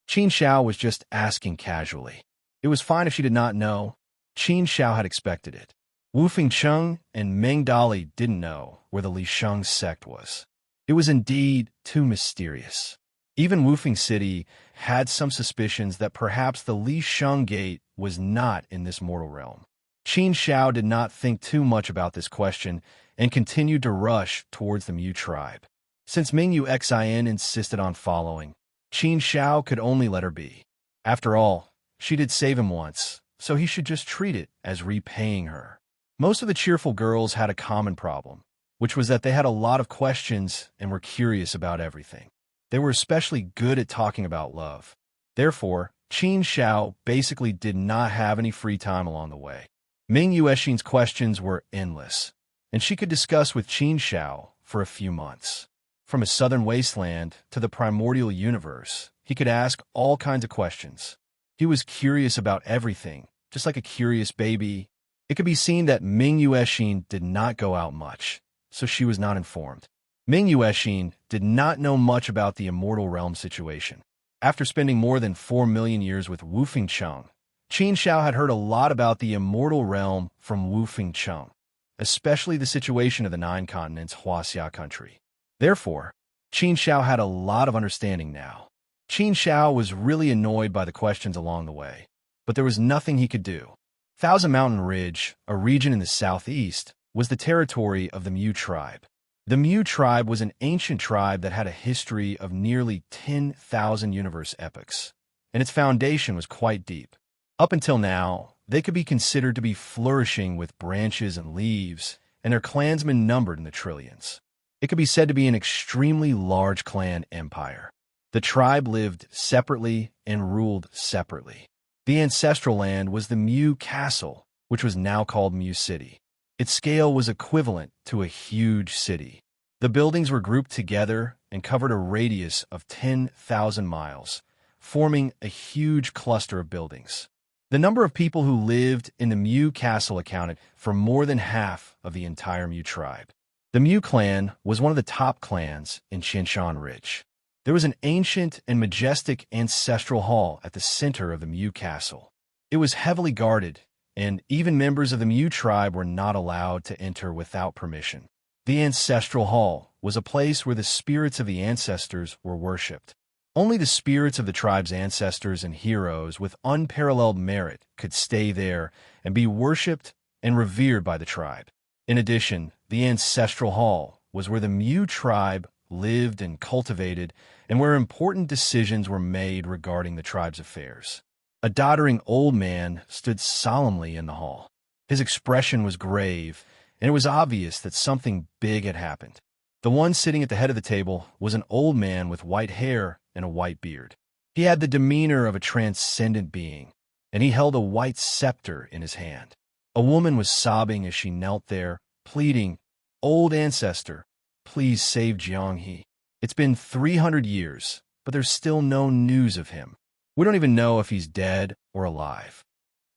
Qin Shao was just asking casually. It was fine if she did not know. Qin Shao had expected it. Wu Fengcheng and Meng Dali didn't know where the Lisheng sect was. It was indeed too mysterious. Even Wufeng City had some suspicions that perhaps the Lisheng Gate was not in this mortal realm. Qin Shao did not think too much about this question and continued to rush towards the Mu tribe. Since Ming Yuexin insisted on following, Qin Shao could only let her be. After all, she did save him once, so he should just treat it as repaying her. Most of the cheerful girls had a common problem, which was that they had a lot of questions and were curious about everything. They were especially good at talking about love. Therefore, Qin Shao basically did not have any free time along the way. Ming Yuexin's questions were endless, and she could discuss with Qin Shao for a few months. From a southern wasteland to the primordial universe, he could ask all kinds of questions. He was curious about everything, just like a curious baby. It could be seen that Ming Yuexin did not go out much, so she was not informed. Ming Yuexin did not know much about the immortal realm situation. After spending more than 4 million years with Wu Fengcheng, Qin Shao had heard a lot about the immortal realm from Wu Fengcheng, especially the situation of the 9 continents Huaxia country. Therefore, Qin Shao had a lot of understanding now. Qin Shao was really annoyed by the questions along the way, but there was nothing he could do. Thousand Mountain Ridge, a region in the southeast, was the territory of the Mu tribe. The Mu tribe was an ancient tribe that had a history of nearly 10,000 universe epochs, and its foundation was quite deep. Up until now, they could be considered to be flourishing with branches and leaves, and their clansmen numbered in the trillions. It could be said to be an extremely large clan empire. The tribe lived separately and ruled separately. The ancestral land was the Mu Castle, which was now called Mu City. Its scale was equivalent to a huge city. The buildings were grouped together and covered a radius of 10,000 miles, forming a huge cluster of buildings. The number of people who lived in the Mu Castle accounted for more than half of the entire Mu tribe. The Mu clan was one of the top clans in Qianshan Ridge. There was an ancient and majestic ancestral hall at the center of the Mu Castle. It was heavily guarded, and even members of the Mu tribe were not allowed to enter without permission. The ancestral hall was a place where the spirits of the ancestors were worshipped. Only the spirits of the tribe's ancestors and heroes with unparalleled merit could stay there and be worshipped and revered by the tribe. In addition, the ancestral hall was where the Mu tribe lived and cultivated, and where important decisions were made regarding the tribe's affairs. A doddering old man stood solemnly in the hall. His expression was grave, and it was obvious that something big had happened. The one sitting at the head of the table was an old man with white hair and a white beard. He had the demeanor of a transcendent being, and he held a white scepter in his hand. A woman was sobbing as she knelt there, pleading, "Old ancestor, please save Jianghe. It's been 300 years, but there's still no news of him. We don't even know if he's dead or alive.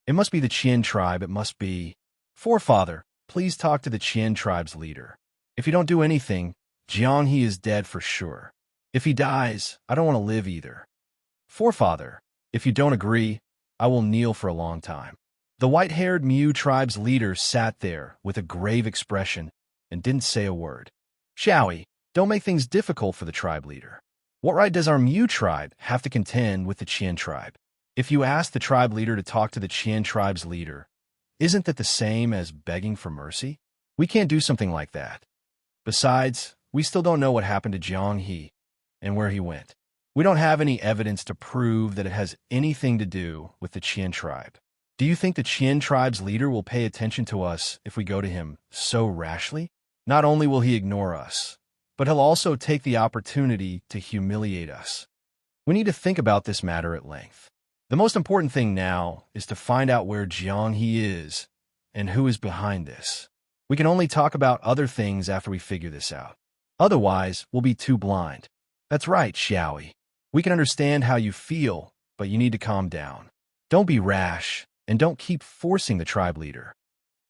It must be the Qian tribe, it must be. Forefather, please talk to the Qian tribe's leader. If you don't do anything, Jianghe is dead for sure. If he dies, I don't want to live either. Forefather, if you don't agree, I will kneel for a long time." The white-haired Mu tribe's leader sat there with a grave expression and didn't say a word. "Shaoyi, don't make things difficult for the tribe leader. What right does our Mu tribe have to contend with the Qian tribe? If you ask the tribe leader to talk to the Qian tribe's leader, isn't that the same as begging for mercy? We can't do something like that. Besides, we still don't know what happened to Jianghe and where he went. We don't have any evidence to prove that it has anything to do with the Qian tribe. Do you think the Qian tribe's leader will pay attention to us if we go to him so rashly? Not only will he ignore us, but he'll also take the opportunity to humiliate us. We need to think about this matter at length. The most important thing now is to find out where Jianghe is and who is behind this. We can only talk about other things after we figure this out. Otherwise, we'll be too blind." "That's right, Xiaoyi. We can understand how you feel, but you need to calm down. Don't be rash, and don't keep forcing the tribe leader.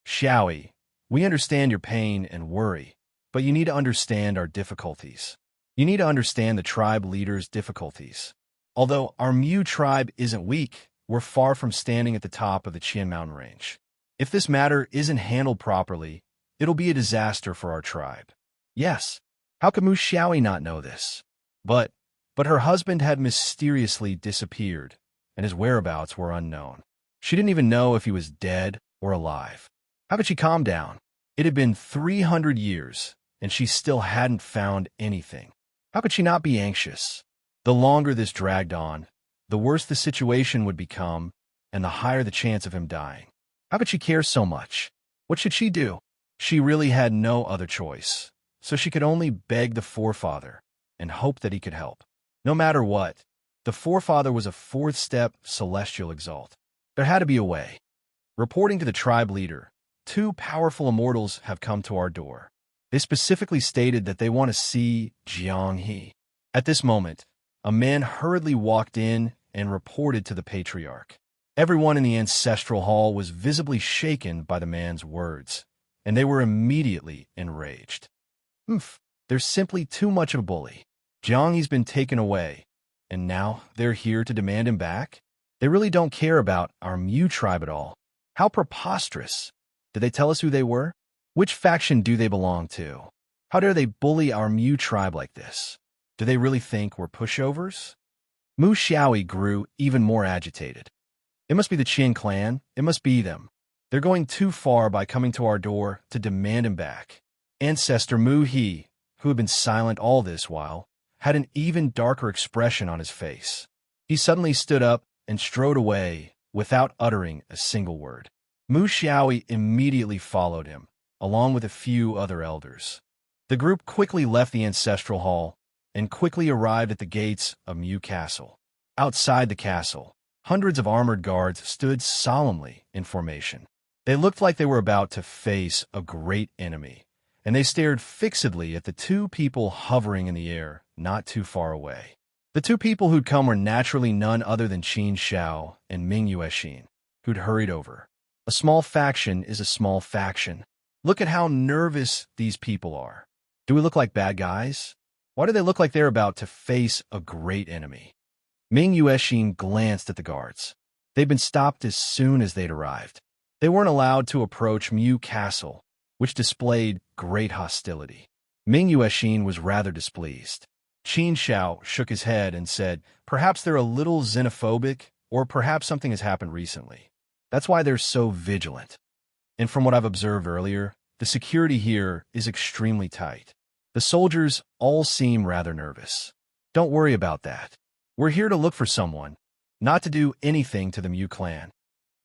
Xiaoyi, we understand your pain and worry, but you need to understand our difficulties. You need to understand the tribe leader's difficulties. Although our Mu tribe isn't weak, we're far from standing at the top of the Qian mountain range. If this matter isn't handled properly, it'll be a disaster for our tribe. Yes, how could Mu Xiaoyi not know this? But her husband had mysteriously disappeared, and his whereabouts were unknown. She didn't even know if he was dead or alive. How could she calm down? It had been 300 years, and she still hadn't found anything. How could she not be anxious? The longer this dragged on, the worse the situation would become, and the higher the chance of him dying. How could she care so much? What should she do? She really had no other choice, so she could only beg the forefather and hope that he could help. No matter what, the forefather was a fourth-step celestial exalt. There had to be a way. Reporting to the tribe leader, 2 powerful immortals have come to our door. They specifically stated that they want to see Jiang He. At this moment, a man hurriedly walked in and reported to the patriarch. Everyone in the ancestral hall was visibly shaken by the man's words, and they were immediately enraged. There's simply too much of a bully. Jiang He's been taken away, and now they're here to demand him back? They really don't care about our Mu tribe at all. How preposterous. Did they tell us who they were? Which faction do they belong to? How dare they bully our Mu tribe like this? Do they really think we're pushovers? Mu Xiaoyi grew even more agitated. It must be the Qin clan. It must be them. They're going too far by coming to our door to demand him back. Ancestor Mu He, who had been silent all this while, had an even darker expression on his face. He suddenly stood up and strode away without uttering a single word. Mu Xiaoyi immediately followed him, along with a few other elders. The group quickly left the ancestral hall and quickly arrived at the gates of Mu Castle. Outside the castle, hundreds of armored guards stood solemnly in formation. They looked like they were about to face a great enemy, and they stared fixedly at the 2 people hovering in the air not too far away. The 2 people who'd come were naturally none other than Qin Xiao and Ming Yuexin, who'd hurried over. A small faction is a small faction. Look at how nervous these people are. Do we look like bad guys? Why do they look like they're about to face a great enemy? Ming Yuexin glanced at the guards. They'd been stopped as soon as they'd arrived. They weren't allowed to approach Mu Castle, which displayed great hostility. Ming Yuexin was rather displeased. Qin Xiao shook his head and said, perhaps they're a little xenophobic, or perhaps something has happened recently. That's why they're so vigilant. And from what I've observed earlier, the security here is extremely tight. The soldiers all seem rather nervous. Don't worry about that. We're here to look for someone, not to do anything to the Mu clan.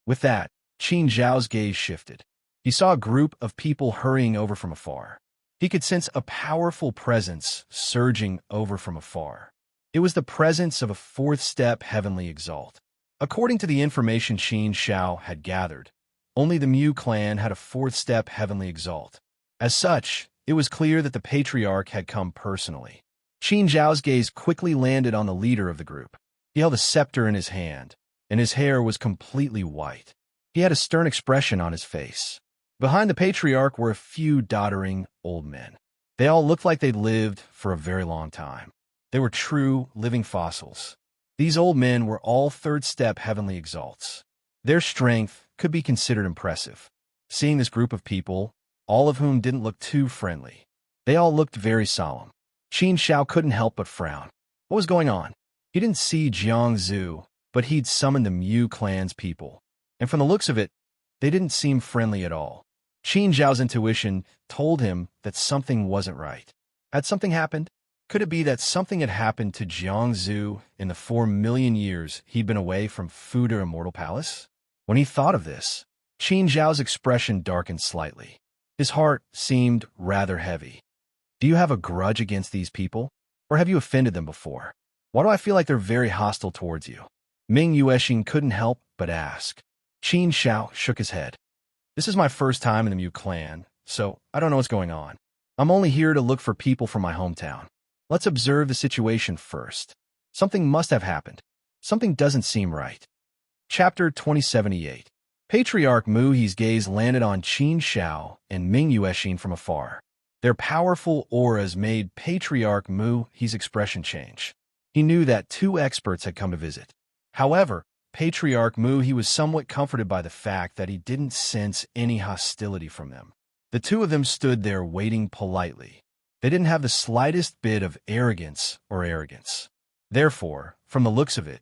With that, Qin Zhao's gaze shifted. He saw a group of people hurrying over from afar. He could sense a powerful presence surging over from afar. It was the presence of a fourth-step heavenly exalt. According to the information Qin Xiao had gathered, only the Mu clan had a fourth-step heavenly exalt. As such, it was clear that the patriarch had come personally. Qin Zhao's gaze quickly landed on the leader of the group. He held a scepter in his hand, and his hair was completely white. He had a stern expression on his face. Behind the patriarch were a few doddering old men. They all looked like they'd lived for a very long time. They were true, living fossils. These old men were all third-step heavenly exalts. Their strength could be considered impressive. Seeing this group of people, all of whom didn't look too friendly, they all looked very solemn. Qin Xiao couldn't help but frown. What was going on? He didn't see Jiang Zhu, but he'd summoned the Mu clan's people. And from the looks of it, they didn't seem friendly at all. Qin Zhao's intuition told him that something wasn't right. Had something happened? Could it be that something had happened to Jiang Zhu in the 4 million years he'd been away from Fuda Immortal Palace? When he thought of this, Qin Zhao's expression darkened slightly. His heart seemed rather heavy. Do you have a grudge against these people? Or have you offended them before? Why do I feel like they're very hostile towards you? Ming Yuexin couldn't help but ask. Qin Xiao shook his head. This is my first time in the Mu clan, so I don't know what's going on. I'm only here to look for people from my hometown. Let's observe the situation first. Something must have happened. Something doesn't seem right. Chapter 2078. Patriarch Mu He's gaze landed on Qin Shao and Ming Yuexin from afar. Their powerful auras made Patriarch Mu He's expression change. He knew that two experts had come to visit. However, Patriarch Mu He was somewhat comforted by the fact that he didn't sense any hostility from them. The two of them stood there waiting politely. They didn't have the slightest bit of arrogance. Therefore, from the looks of it,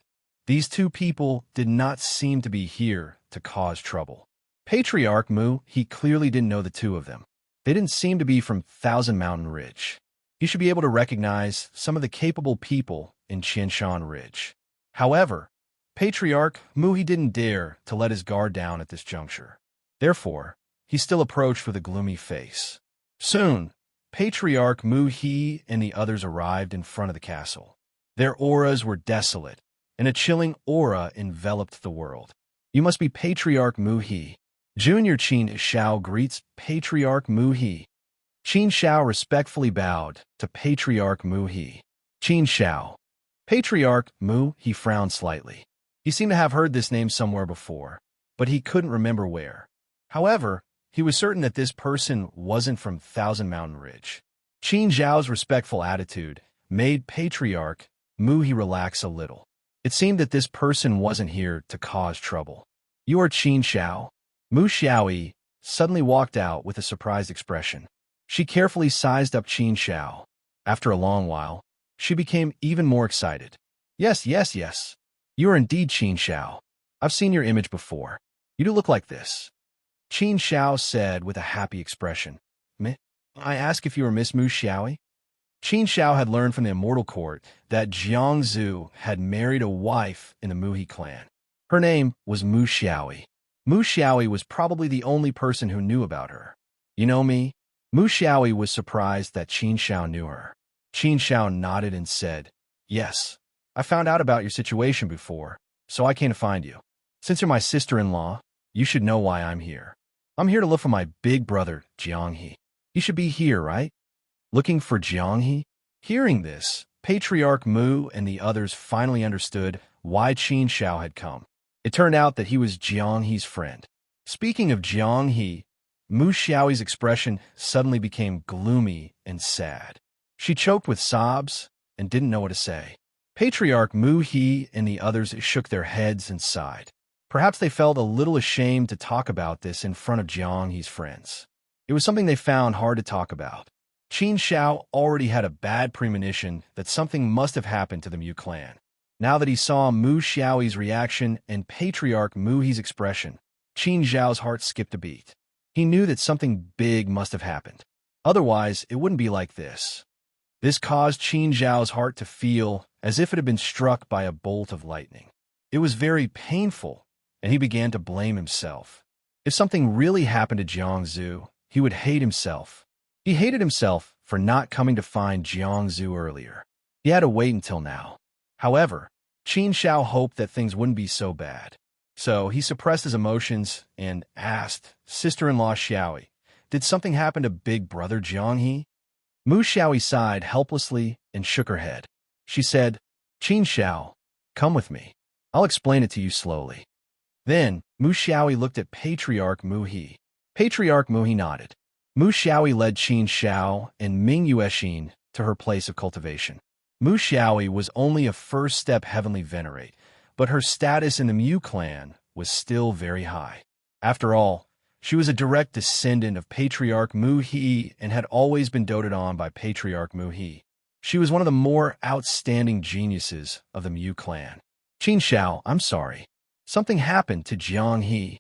these two people did not seem to be here to cause trouble. Patriarch Mu He clearly didn't know the two of them. They didn't seem to be from Thousand Mountain Ridge. He should be able to recognize some of the capable people in Qianshan Ridge. However, Patriarch Mu He didn't dare to let his guard down at this juncture. Therefore, he still approached with a gloomy face. Soon, Patriarch Mu He and the others arrived in front of the castle. Their auras were desolate, and a chilling aura enveloped the world. You must be Patriarch Mu He. Junior Qin Shao greets Patriarch Mu He. Qin Shao respectfully bowed to Patriarch Mu He. Qin Shao. Patriarch Mu He frowned slightly. He seemed to have heard this name somewhere before, but he couldn't remember where. However, he was certain that this person wasn't from Thousand Mountain Ridge. Qin Zhao's respectful attitude made Patriarch Mu He relax a little. It seemed that this person wasn't here to cause trouble. You are Qin Shao? Mu Xiaoyi suddenly walked out with a surprised expression. She carefully sized up Qin Shao. After a long while, she became even more excited. Yes. You are indeed Qin Shao. I've seen your image before. You do look like this. Qin Shao said with a happy expression. May I ask if you are Miss Mu Xiaoyi? Qin Shao had learned from the immortal court that Jiangzu had married a wife in the Mu He clan. Her name was Mu Xiaoyi. Mu Xiaoyi was probably the only person who knew about her. You know me? Mu Xiaoyi was surprised that Qin Shao knew her. Qin Shao nodded and said, Yes, I found out about your situation before, so I came to find you. Since you're my sister-in-law, you should know why I'm here. I'm here to look for my big brother, Jianghe. He should be here, right? Looking for Jianghe? Hearing this, Patriarch Mu and the others finally understood why Qin Shao had come. It turned out that he was Jianghe's friend. Speaking of Jianghe, Mu Xiaoyi's expression suddenly became gloomy and sad. She choked with sobs and didn't know what to say. Patriarch Mu He and the others shook their heads and sighed. Perhaps they felt a little ashamed to talk about this in front of Jianghe's friends. It was something they found hard to talk about. Qin Shao already had a bad premonition that something must have happened to the Mu clan. Now that he saw Mu Xiaoyi's reaction and Patriarch Mu He's expression, Qin Zhao's heart skipped a beat. He knew that something big must have happened. Otherwise, it wouldn't be like this. This caused Qin Zhao's heart to feel as if it had been struck by a bolt of lightning. It was very painful, and he began to blame himself. If something really happened to Jiangzu, he would hate himself. He hated himself for not coming to find Jiangzu earlier. He had to wait until now. However, Qin Shao hoped that things wouldn't be so bad. So he suppressed his emotions and asked sister-in-law Xiaoyi, Did something happen to big brother Jianghe? Mu Xiaoyi sighed helplessly and shook her head. She said, Qin Shao, come with me. I'll explain it to you slowly. Then, Mu Xiaoyi looked at Patriarch Mu He. Patriarch Mu He nodded. Mu Xiaoyi led Qin Shao and Ming Yuexin to her place of cultivation. Mu Xiaoyi was only a first-step heavenly venerate, but her status in the Mu clan was still very high. After all, she was a direct descendant of Patriarch Mu He and had always been doted on by Patriarch Mu He. She was one of the more outstanding geniuses of the Mu clan. Qin Shao, I'm sorry. Something happened to Jianghe.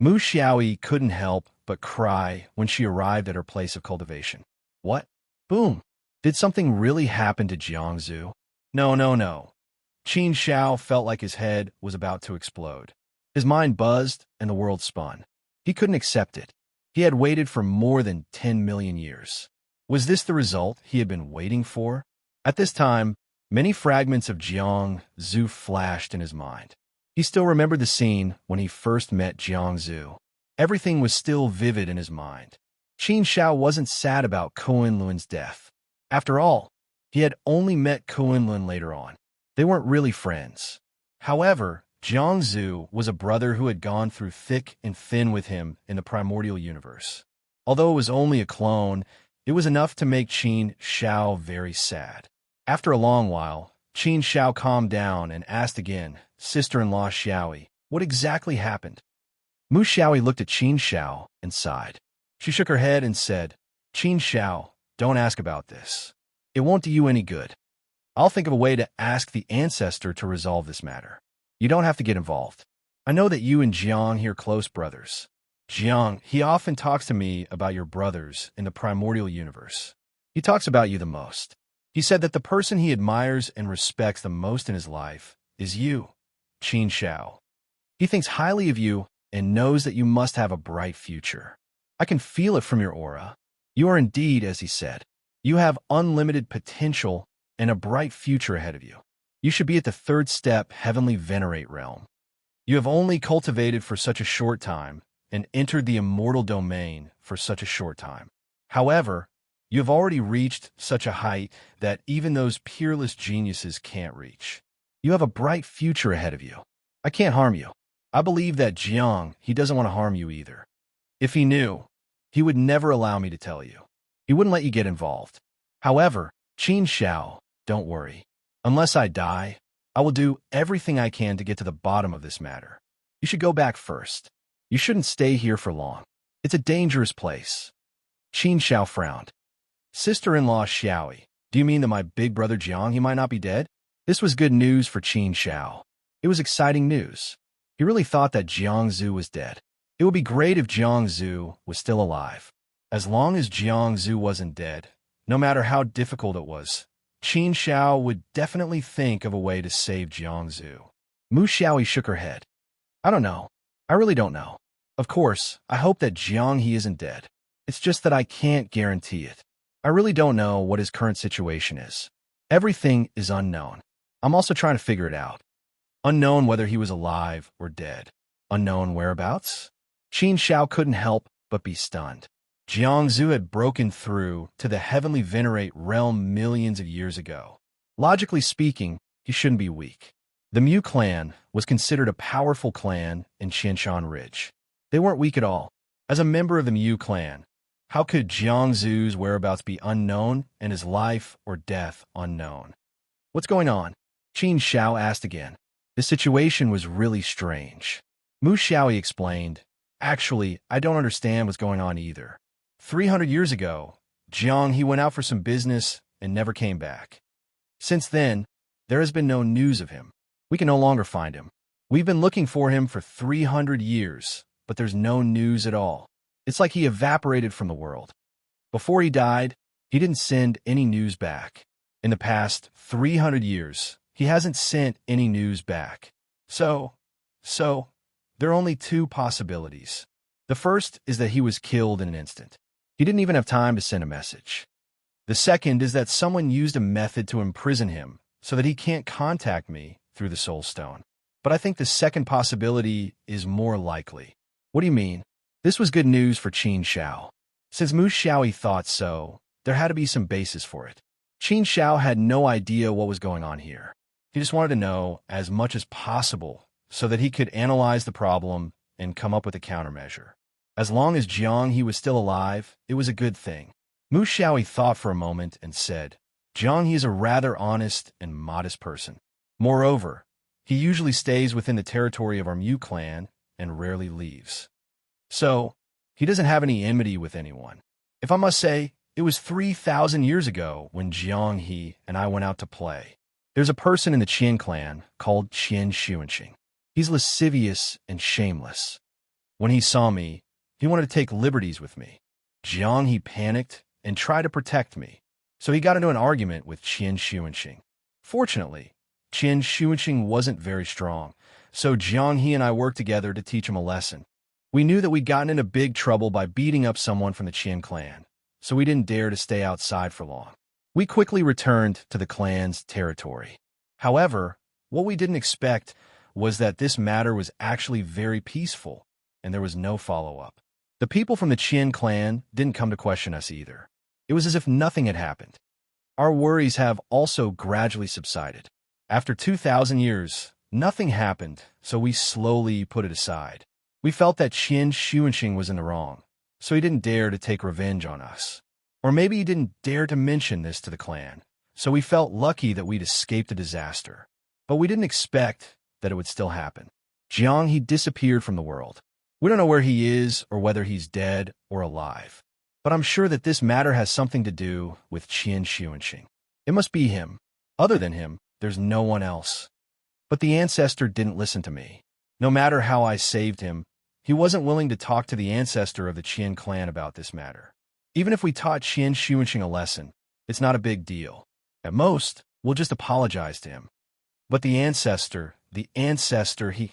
Mu Xiaoyi couldn't help but cry when she arrived at her place of cultivation. What? Boom! Did something really happen to Jiangzu? No. Qin Shao felt like his head was about to explode. His mind buzzed and the world spun. He couldn't accept it. He had waited for more than 10 million years. Was this the result he had been waiting for? At this time, many fragments of Jiangzu flashed in his mind. He still remembered the scene when he first met Jiangzu. Everything was still vivid in his mind. Qin Shao wasn't sad about Kouenlun's death. After all, he had only met Kouenlun later on. They weren't really friends. However, Jiangzu was a brother who had gone through thick and thin with him in the primordial universe. Although it was only a clone, it was enough to make Qin Xiao very sad. After a long while, Qin Xiao calmed down and asked again, "Sister-in-law Xiaoyi, what exactly happened?" Mu Xiaoyi looked at Qin Xiao and sighed. She shook her head and said, "Qin Xiao, don't ask about this. It won't do you any good. I'll think of a way to ask the ancestor to resolve this matter. You don't have to get involved. I know that you and Jiang are close brothers. Jiang, he often talks to me about your brothers in the primordial universe. He talks about you the most. He said that the person he admires and respects the most in his life is you, Qin Xiao. He thinks highly of you and knows that you must have a bright future. I can feel it from your aura. You are indeed, as he said. You have unlimited potential and a bright future ahead of you. You should be at the third step heavenly venerate realm. You have only cultivated for such a short time and entered the immortal domain for such a short time. However, you have already reached such a height that even those peerless geniuses can't reach. You have a bright future ahead of you. I can't harm you. I believe that Jiang, he doesn't want to harm you either. If he knew, he would never allow me to tell you. He wouldn't let you get involved. However, Qin Xiao, don't worry. Unless I die, I will do everything I can to get to the bottom of this matter. You should go back first. You shouldn't stay here for long. It's a dangerous place. Qin Xiao frowned. Sister-in-law Xiaoyi, do you mean that my big brother Jiang, he might not be dead? This was good news for Qin Xiao. It was exciting news. He really thought that Jiangzu was dead. It would be great if Jiangzu was still alive. As long as Jiangzu wasn't dead, no matter how difficult it was, Qin Xiao would definitely think of a way to save Jiangzu. Mu Xiaoyi shook her head. I don't know. I really don't know. Of course, I hope that Jiang he isn't dead. It's just that I can't guarantee it. I really don't know what his current situation is. Everything is unknown. I'm also trying to figure it out. Unknown whether he was alive or dead. Unknown whereabouts? Qin Xiao couldn't help but be stunned. Jiangzu had broken through to the heavenly venerate realm millions of years ago. Logically speaking, he shouldn't be weak. The Mu clan was considered a powerful clan in Qianshan Ridge. They weren't weak at all. As a member of the Mu clan, how could Jiangzu's whereabouts be unknown and his life or death unknown? What's going on? Qin Xiao asked again. The situation was really strange. Mu Xiaoyi explained, Actually, I don't understand what's going on either. 300 years ago, Jiang he went out for some business and never came back. Since then, there has been no news of him. We can no longer find him. We've been looking for him for 300 years, but there's no news at all. It's like he evaporated from the world. Before he died, he didn't send any news back. In the past 300 years, he hasn't sent any news back. So, there are only two possibilities. The first is that he was killed in an instant. He didn't even have time to send a message. The second is that someone used a method to imprison him so that he can't contact me through the Soul Stone. But I think the second possibility is more likely. What do you mean? This was good news for Qin Xiao. Since Mu Xiaoyi thought so, there had to be some basis for it. Qin Xiao had no idea what was going on here. He just wanted to know as much as possible so that he could analyze the problem and come up with a countermeasure. As long as Jiang he was still alive, it was a good thing. Mu Xiaoyi thought for a moment and said, Jiang he is a rather honest and modest person. Moreover, he usually stays within the territory of our Mu clan and rarely leaves. So, he doesn't have any enmity with anyone. If I must say, it was 3,000 years ago when Jiang he and I went out to play. There's a person in the Qian clan called Qian Xuanxing. He's lascivious and shameless. When he saw me, he wanted to take liberties with me. Jiang he panicked and tried to protect me, so he got into an argument with Qian Xuanxing. Fortunately, Qian Xuanxing wasn't very strong, so Jiang he and I worked together to teach him a lesson. We knew that we'd gotten into big trouble by beating up someone from the Qian clan, so we didn't dare to stay outside for long. We quickly returned to the clan's territory. However, what we didn't expect was that this matter was actually very peaceful, and there was no follow-up. The people from the Qian clan didn't come to question us either. It was as if nothing had happened. Our worries have also gradually subsided. After 2,000 years, Nothing happened, so we slowly put it aside. We felt that Qian Xuanxing was in the wrong, so he didn't dare to take revenge on us. Or maybe he didn't dare to mention this to the clan, so we felt lucky that we'd escaped a disaster. But we didn't expect that it would still happen. Jiang He disappeared from the world. We don't know where he is or whether he's dead or alive. But I'm sure that this matter has something to do with Qian Xuanxing. It must be him. Other than him, there's no one else. But the ancestor didn't listen to me. No matter how I saved him, he wasn't willing to talk to the ancestor of the Qian clan about this matter. Even if we taught Qian Xuanxing a lesson, it's not a big deal. At most, we'll just apologize to him. But the ancestor, he,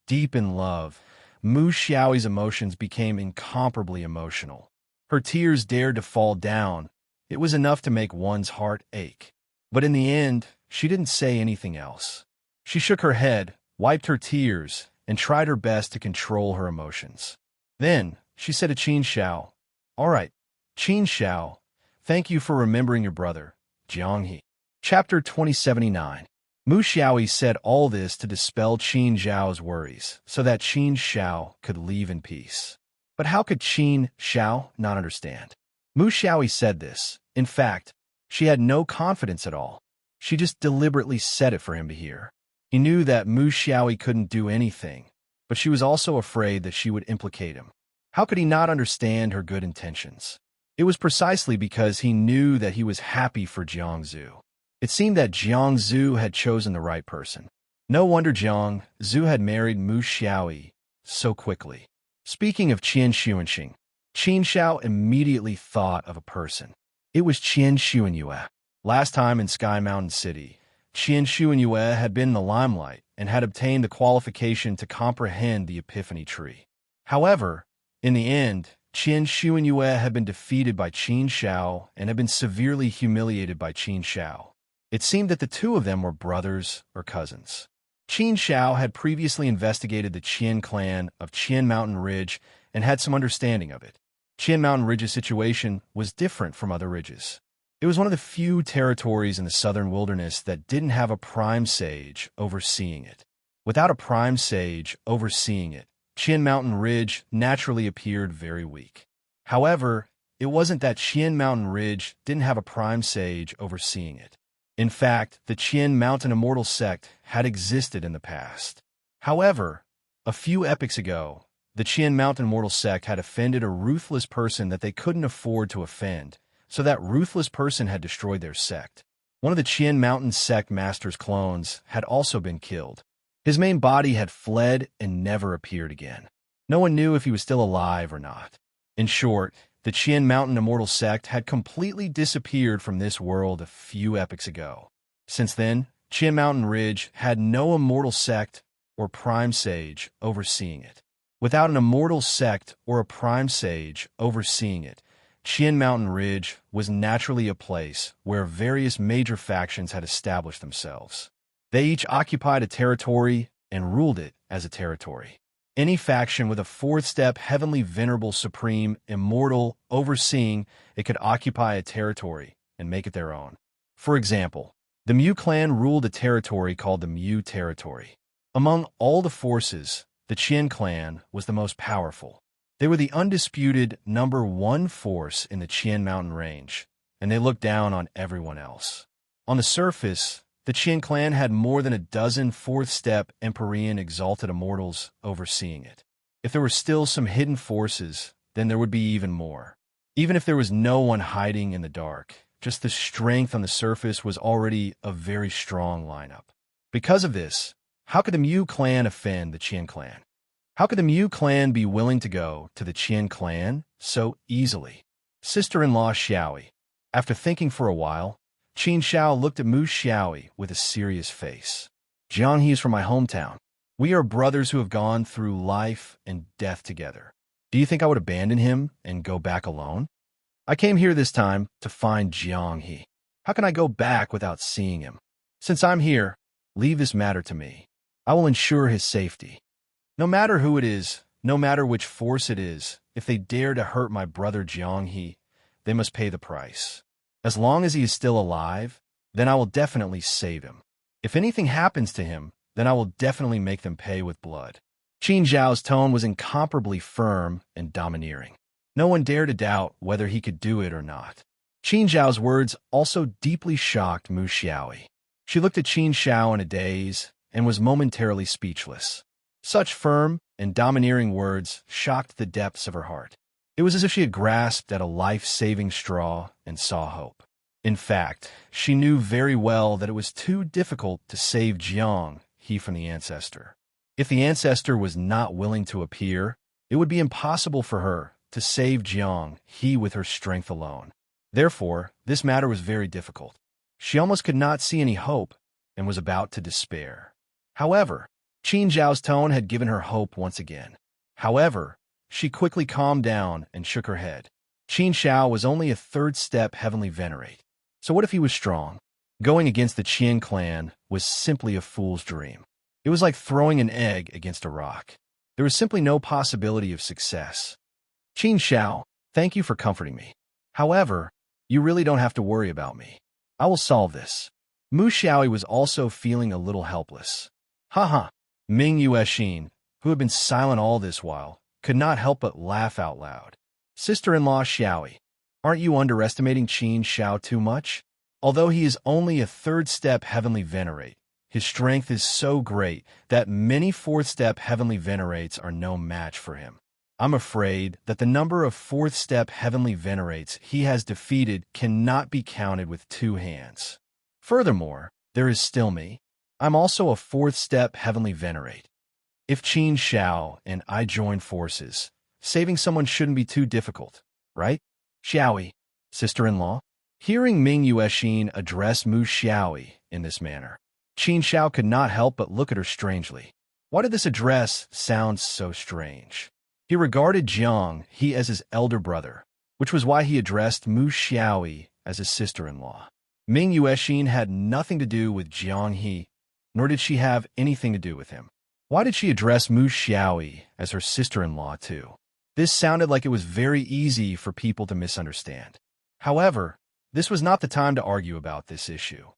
deep in love, Mu Xiaoyi's emotions became incomparably emotional. Her tears dared to fall down. It was enough to make one's heart ache. But in the end, she didn't say anything else. She shook her head, wiped her tears, and tried her best to control her emotions. Then, she said to Qin Xiao, "All right, Qin Xiao, thank you for remembering your brother, Jiang He." Chapter 2079. Mu Xiaoyi said all this to dispel Qin Xiao's worries, so that Qin Xiao could leave in peace. But how could Qin Xiao not understand? Mu Xiaoyi said this. In fact, she had no confidence at all. She just deliberately said it for him to hear. He knew that Mu Xiaoyi couldn't do anything, but she was also afraid that she would implicate him. How could he not understand her good intentions? It was precisely because he knew that he was happy for Jiang Zhu. It seemed that Jiang Zhu had chosen the right person. No wonder Jiang Zhu had married Mu Xiaoyi so quickly. Speaking of Qian Xuanxing, Qin Xiao immediately thought of a person. It was Qian Xuanyue. Last time in Sky Mountain City, Qian Xuanyue had been in the limelight and had obtained the qualification to comprehend the Epiphany Tree. However, in the end, Qian Xuanyue had been defeated by Qin Xiao and had been severely humiliated by Qin Xiao. It seemed that the two of them were brothers or cousins. Qin Xiao had previously investigated the Qian clan of Qian Mountain Ridge and had some understanding of it. Qian Mountain Ridge's situation was different from other ridges. It was one of the few territories in the southern wilderness that didn't have a prime sage overseeing it. Without a prime sage overseeing it, Qian Mountain Ridge naturally appeared very weak. However, it wasn't that Qian Mountain Ridge didn't have a prime sage overseeing it. In fact, the Qian Mountain Immortal sect had existed in the past. However, a few epochs ago, the Qian Mountain Immortal sect had offended a ruthless person that they couldn't afford to offend, so that ruthless person had destroyed their sect. One of the Qian Mountain sect master's clones had also been killed. His main body had fled and never appeared again. No one knew if he was still alive or not. In short, the Qian Mountain Immortal sect had completely disappeared from this world a few epochs ago. Since then, Qian Mountain Ridge had no immortal sect or prime sage overseeing it. Without an immortal sect or a prime sage overseeing it, Qian Mountain Ridge was naturally a place where various major factions had established themselves. They each occupied a territory and ruled it as a territory. Any faction with a fourth-step heavenly venerable supreme immortal overseeing it could occupy a territory and make it their own. For example, the Mu clan ruled a territory called the Mu territory. Among all the forces, the Qian clan was the most powerful. They were the undisputed #1 force in the Qian mountain range, and they looked down on everyone else. On the surface, the Qian clan had more than a dozen fourth-step Empyrean exalted immortals overseeing it. If there were still some hidden forces, then there would be even more. Even if there was no one hiding in the dark, just the strength on the surface was already a very strong lineup. Because of this, how could the Mu clan offend the Qian clan? How could the Mu clan be willing to go to the Qian clan so easily? Sister-in-law Xiaoyi. After thinking for a while, Qin Xiao looked at Mu Xiaoyi with a serious face. Jiang He is from my hometown. We are brothers who have gone through life and death together. Do you think I would abandon him and go back alone? I came here this time to find Jiang He. How can I go back without seeing him? Since I'm here, leave this matter to me. I will ensure his safety. No matter who it is, no matter which force it is, if they dare to hurt my brother Jiang He, they must pay the price. As long as he is still alive, then I will definitely save him. If anything happens to him, then I will definitely make them pay with blood. Qin Zhao's tone was incomparably firm and domineering. No one dared to doubt whether he could do it or not. Qin Zhao's words also deeply shocked Mu Xiaoyi. She looked at Qin Zhao in a daze and was momentarily speechless. Such firm and domineering words shocked the depths of her heart. It was as if she had grasped at a life-saving straw and saw hope. In fact, she knew very well that it was too difficult to save Jiang He from the ancestor. If the ancestor was not willing to appear, it would be impossible for her to save Jiang He with her strength alone. Therefore, this matter was very difficult. She almost could not see any hope and was about to despair. However, Qin Zhao's tone had given her hope once again. However, she quickly calmed down and shook her head. Qin Zhao was only a third-step heavenly venerate. So what if he was strong? Going against the Qian clan was simply a fool's dream. It was like throwing an egg against a rock. There was simply no possibility of success. Qin Zhao, thank you for comforting me. However, you really don't have to worry about me. I will solve this. Mu Xiaoyi was also feeling a little helpless. Haha. Ming Yuexin, who had been silent all this while, could not help but laugh out loud. Sister-in-law Xiaoyi, aren't you underestimating Qin Zhao too much? Although he is only a third-step heavenly venerate, his strength is so great that many fourth-step heavenly venerates are no match for him. I'm afraid that the number of fourth-step heavenly venerates he has defeated cannot be counted with two hands. Furthermore, there is still me. I'm also a fourth-step heavenly venerate. If Qin Zhao and I join forces, saving someone shouldn't be too difficult, right? Xiaoyi, sister-in-law. Hearing Ming Yuexin address Mu Xiaoyi in this manner, Qin Zhao could not help but look at her strangely. Why did this address sound so strange? He regarded Jiang He as his elder brother, which was why he addressed Mu Xiaoyi as his sister-in-law. Ming Yuexin had nothing to do with Jiang He, nor did she have anything to do with him. Why did she address Mu Xiaoyi as her sister-in-law too? This sounded like it was very easy for people to misunderstand. However, this was not the time to argue about this issue.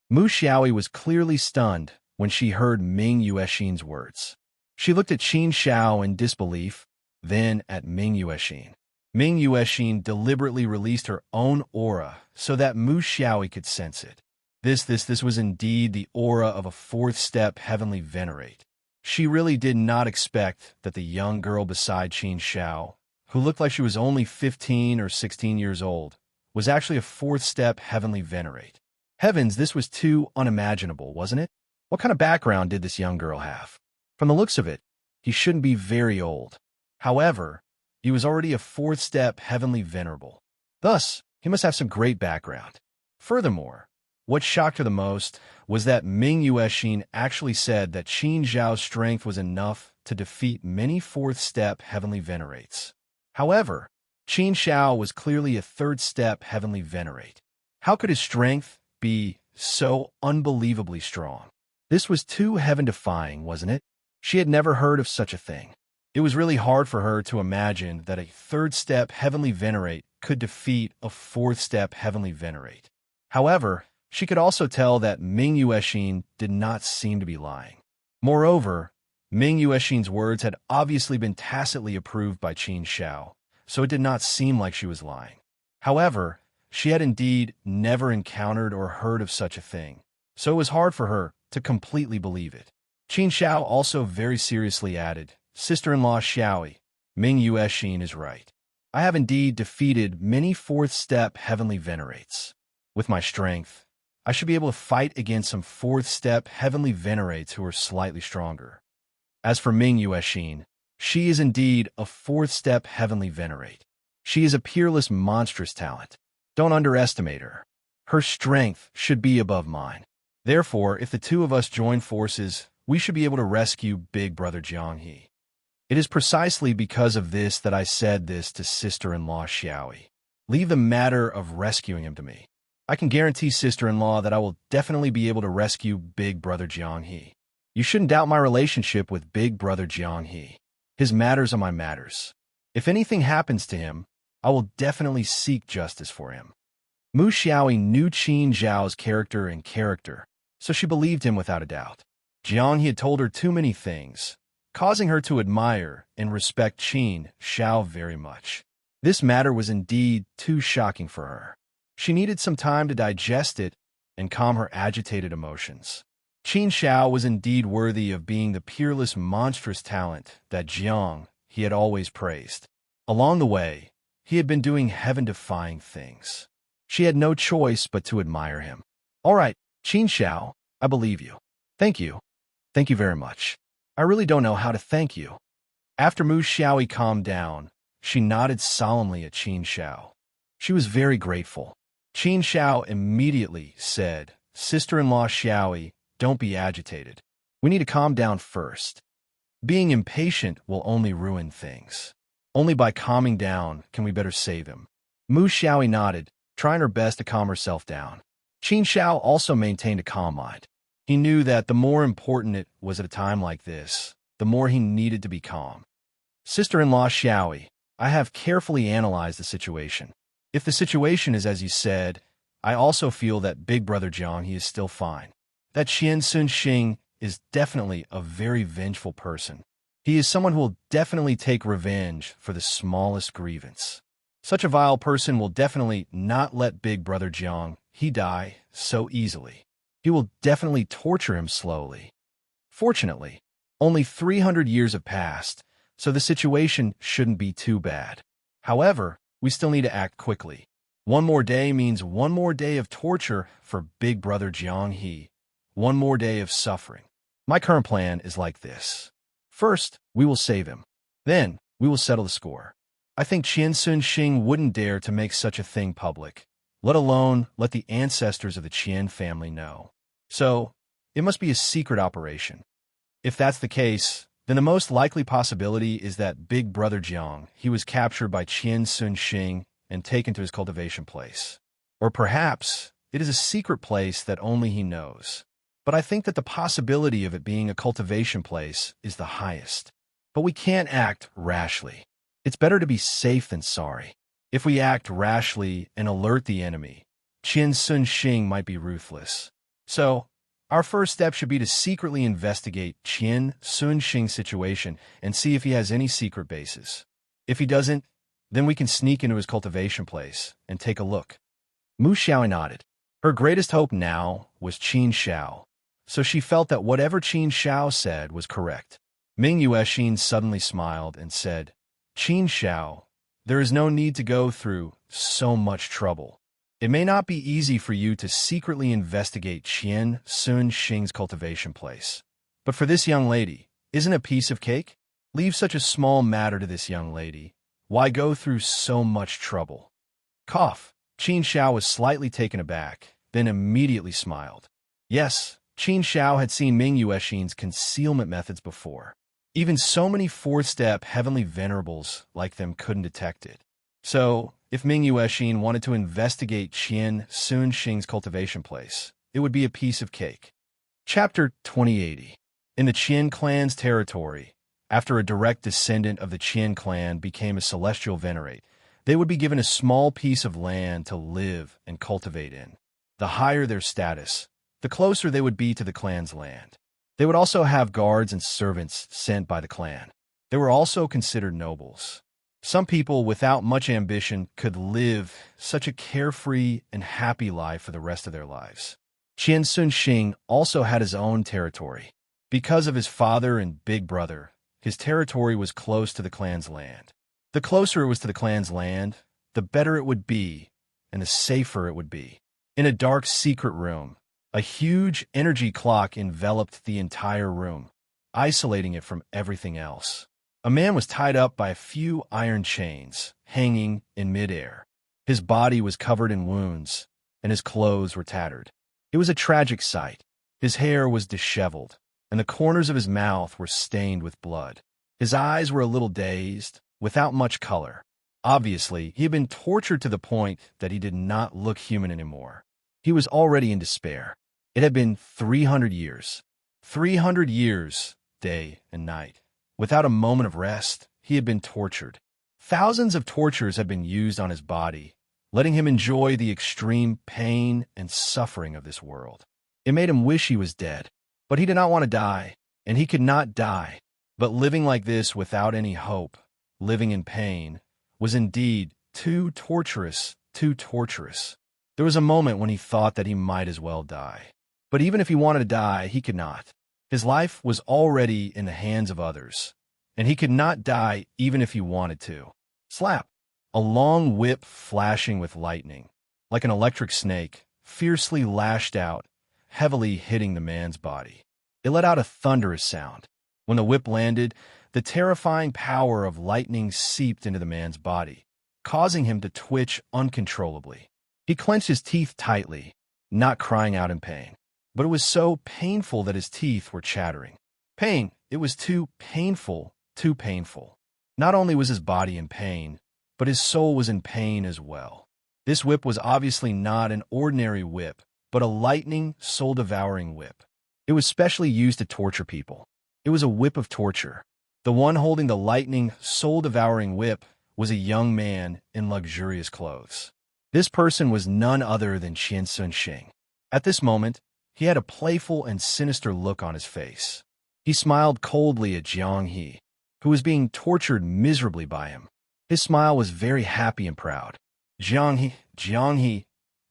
Mu Xiaoyi was clearly stunned when she heard Ming Yuexin's words. She looked at Qin Zhao in disbelief, then at Ming Yuexin. Ming Yuexin deliberately released her own aura so that Mu Xiaoyi could sense it. This was indeed the aura of a fourth-step heavenly venerate. She really did not expect that the young girl beside Qin Zhao, who looked like she was only 15 or 16 years old, was actually a fourth-step heavenly venerate. Heavens, this was too unimaginable, wasn't it? What kind of background did this young girl have? From the looks of it, he shouldn't be very old. However, he was already a fourth-step heavenly venerable. Thus, he must have some great background. Furthermore, what shocked her the most was that Ming Yuexin actually said that Qin Zhao's strength was enough to defeat many fourth-step heavenly venerates. However, Qin Zhao was clearly a third-step heavenly venerate. How could his strength be so unbelievably strong? This was too heaven-defying, wasn't it? She had never heard of such a thing. It was really hard for her to imagine that a third-step heavenly venerate could defeat a fourth-step heavenly venerate. However, she could also tell that Ming Yuexin did not seem to be lying. Moreover, Ming Yuexin's words had obviously been tacitly approved by Qin Zhao, so it did not seem like she was lying. However, she had indeed never encountered or heard of such a thing, so it was hard for her to completely believe it. Qin Zhao also very seriously added, Sister-in-law Xiaoyi, Ming Yuexin is right. I have indeed defeated many fourth-step heavenly venerates. With my strength, I should be able to fight against some fourth-step heavenly venerates who are slightly stronger. As for Ming Yuexin, she is indeed a fourth-step heavenly venerate. She is a peerless monstrous talent. Don't underestimate her. Her strength should be above mine. Therefore, if the two of us join forces, we should be able to rescue Big Brother Jiang He. It is precisely because of this that I said this to sister-in-law Xiaoyi. Leave the matter of rescuing him to me. I can guarantee, sister-in-law, that I will definitely be able to rescue Big Brother Jiang He. You shouldn't doubt my relationship with Big Brother Jiang He. His matters are my matters. If anything happens to him, I will definitely seek justice for him. Mu Xiaoyi knew Qin Zhao's character, so she believed him without a doubt. Jiang he had told her too many things, causing her to admire and respect Qin Shao very much. This matter was indeed too shocking for her. She needed some time to digest it and calm her agitated emotions. Qin Shao was indeed worthy of being the peerless, monstrous talent that Jiang he had always praised. Along the way, he had been doing heaven-defying things. She had no choice but to admire him. All right, Qin Shao, I believe you. Thank you. Thank you very much. I really don't know how to thank you. After Mu Xiaoyi calmed down, she nodded solemnly at Qin Shao. She was very grateful. Qin Shao immediately said, "Sister-in-law Xiaoyi, don't be agitated. We need to calm down first. Being impatient will only ruin things. Only by calming down can we better save him." Mu Xiaoyi nodded, trying her best to calm herself down. Qin Shao also maintained a calm mind. He knew that the more important it was at a time like this, the more he needed to be calm. "Sister-in-law Xiaoyi, I have carefully analyzed the situation. If the situation is as you said, I also feel that big brother Jiang he is still fine. That Qian Sunxing is definitely a very vengeful person. He is someone who will definitely take revenge for the smallest grievance. Such a vile person will definitely not let big brother Jiang he die so easily. He will definitely torture him slowly. Fortunately, only 300 years have passed, so the situation shouldn't be too bad. However, we still need to act quickly. One more day means one more day of torture for big brother Jiang He. One more day of suffering. My current plan is like this. First, we will save him. Then, we will settle the score. I think Qian Sunxing wouldn't dare to make such a thing public, let alone let the ancestors of the Qian family know. So, it must be a secret operation. If that's the case, then the most likely possibility is that big brother Jiang he was captured by Qian Sunxing and taken to his cultivation place. Or perhaps it is a secret place that only he knows. But I think that the possibility of it being a cultivation place is the highest. But we can't act rashly. It's better to be safe than sorry. If we act rashly and alert the enemy, Qian Sunxing might be ruthless. So, our first step should be to secretly investigate Qian Sunxing's situation and see if he has any secret bases. If he doesn't, then we can sneak into his cultivation place and take a look. Mu Xiaoyi nodded. Her greatest hope now was Qin Shao, so she felt that whatever Qin Shao said was correct. Ming Yuexin suddenly smiled and said, "Qin Shao, there is no need to go through so much trouble. It may not be easy for you to secretly investigate Qian Sunxing's cultivation place. But for this young lady, isn't a piece of cake? Leave such a small matter to this young lady. Why go through so much trouble?" Cough. Qin Shao was slightly taken aback, then immediately smiled. Yes, Qin Shao had seen Ming Yuexin's concealment methods before. Even so many fourth-step heavenly venerables like them couldn't detect it. So, if Ming Yuexin wanted to investigate Qian Sunxing's cultivation place, it would be a piece of cake. Chapter 2080. In the Qian clan's territory, after a direct descendant of the Qian clan became a celestial venerate, they would be given a small piece of land to live and cultivate in. The higher their status, the closer they would be to the clan's land. They would also have guards and servants sent by the clan. They were also considered nobles. Some people without much ambition could live such a carefree and happy life for the rest of their lives. Qian Sunxing also had his own territory. Because of his father and big brother, his territory was close to the clan's land. The closer it was to the clan's land, the better it would be, and the safer it would be. In a dark secret room, a huge energy clock enveloped the entire room, isolating it from everything else. A man was tied up by a few iron chains, hanging in midair. His body was covered in wounds, and his clothes were tattered. It was a tragic sight. His hair was disheveled, and the corners of his mouth were stained with blood. His eyes were a little dazed, without much color. Obviously, he had been tortured to the point that he did not look human anymore. He was already in despair. It had been 300 years. 300 years, day and night. Without a moment of rest, he had been tortured. Thousands of tortures had been used on his body, letting him enjoy the extreme pain and suffering of this world. It made him wish he was dead. But he did not want to die, and he could not die. But living like this without any hope, living in pain, was indeed too torturous, too torturous. There was a moment when he thought that he might as well die. But even if he wanted to die, he could not. His life was already in the hands of others, and he could not die even if he wanted to. Slap! A long whip flashing with lightning, like an electric snake, fiercely lashed out, heavily hitting the man's body. It let out a thunderous sound. When the whip landed, the terrifying power of lightning seeped into the man's body, causing him to twitch uncontrollably. He clenched his teeth tightly, not crying out in pain. But it was so painful that his teeth were chattering. Pain. It was too painful, too painful. Not only was his body in pain, but his soul was in pain as well. This whip was obviously not an ordinary whip, but a lightning, soul-devouring whip. It was specially used to torture people. It was a whip of torture. The one holding the lightning, soul-devouring whip was a young man in luxurious clothes. This person was none other than Qian Sunxing. At this moment, he had a playful and sinister look on his face. He smiled coldly at Jiang He, who was being tortured miserably by him. His smile was very happy and proud. Jiang He,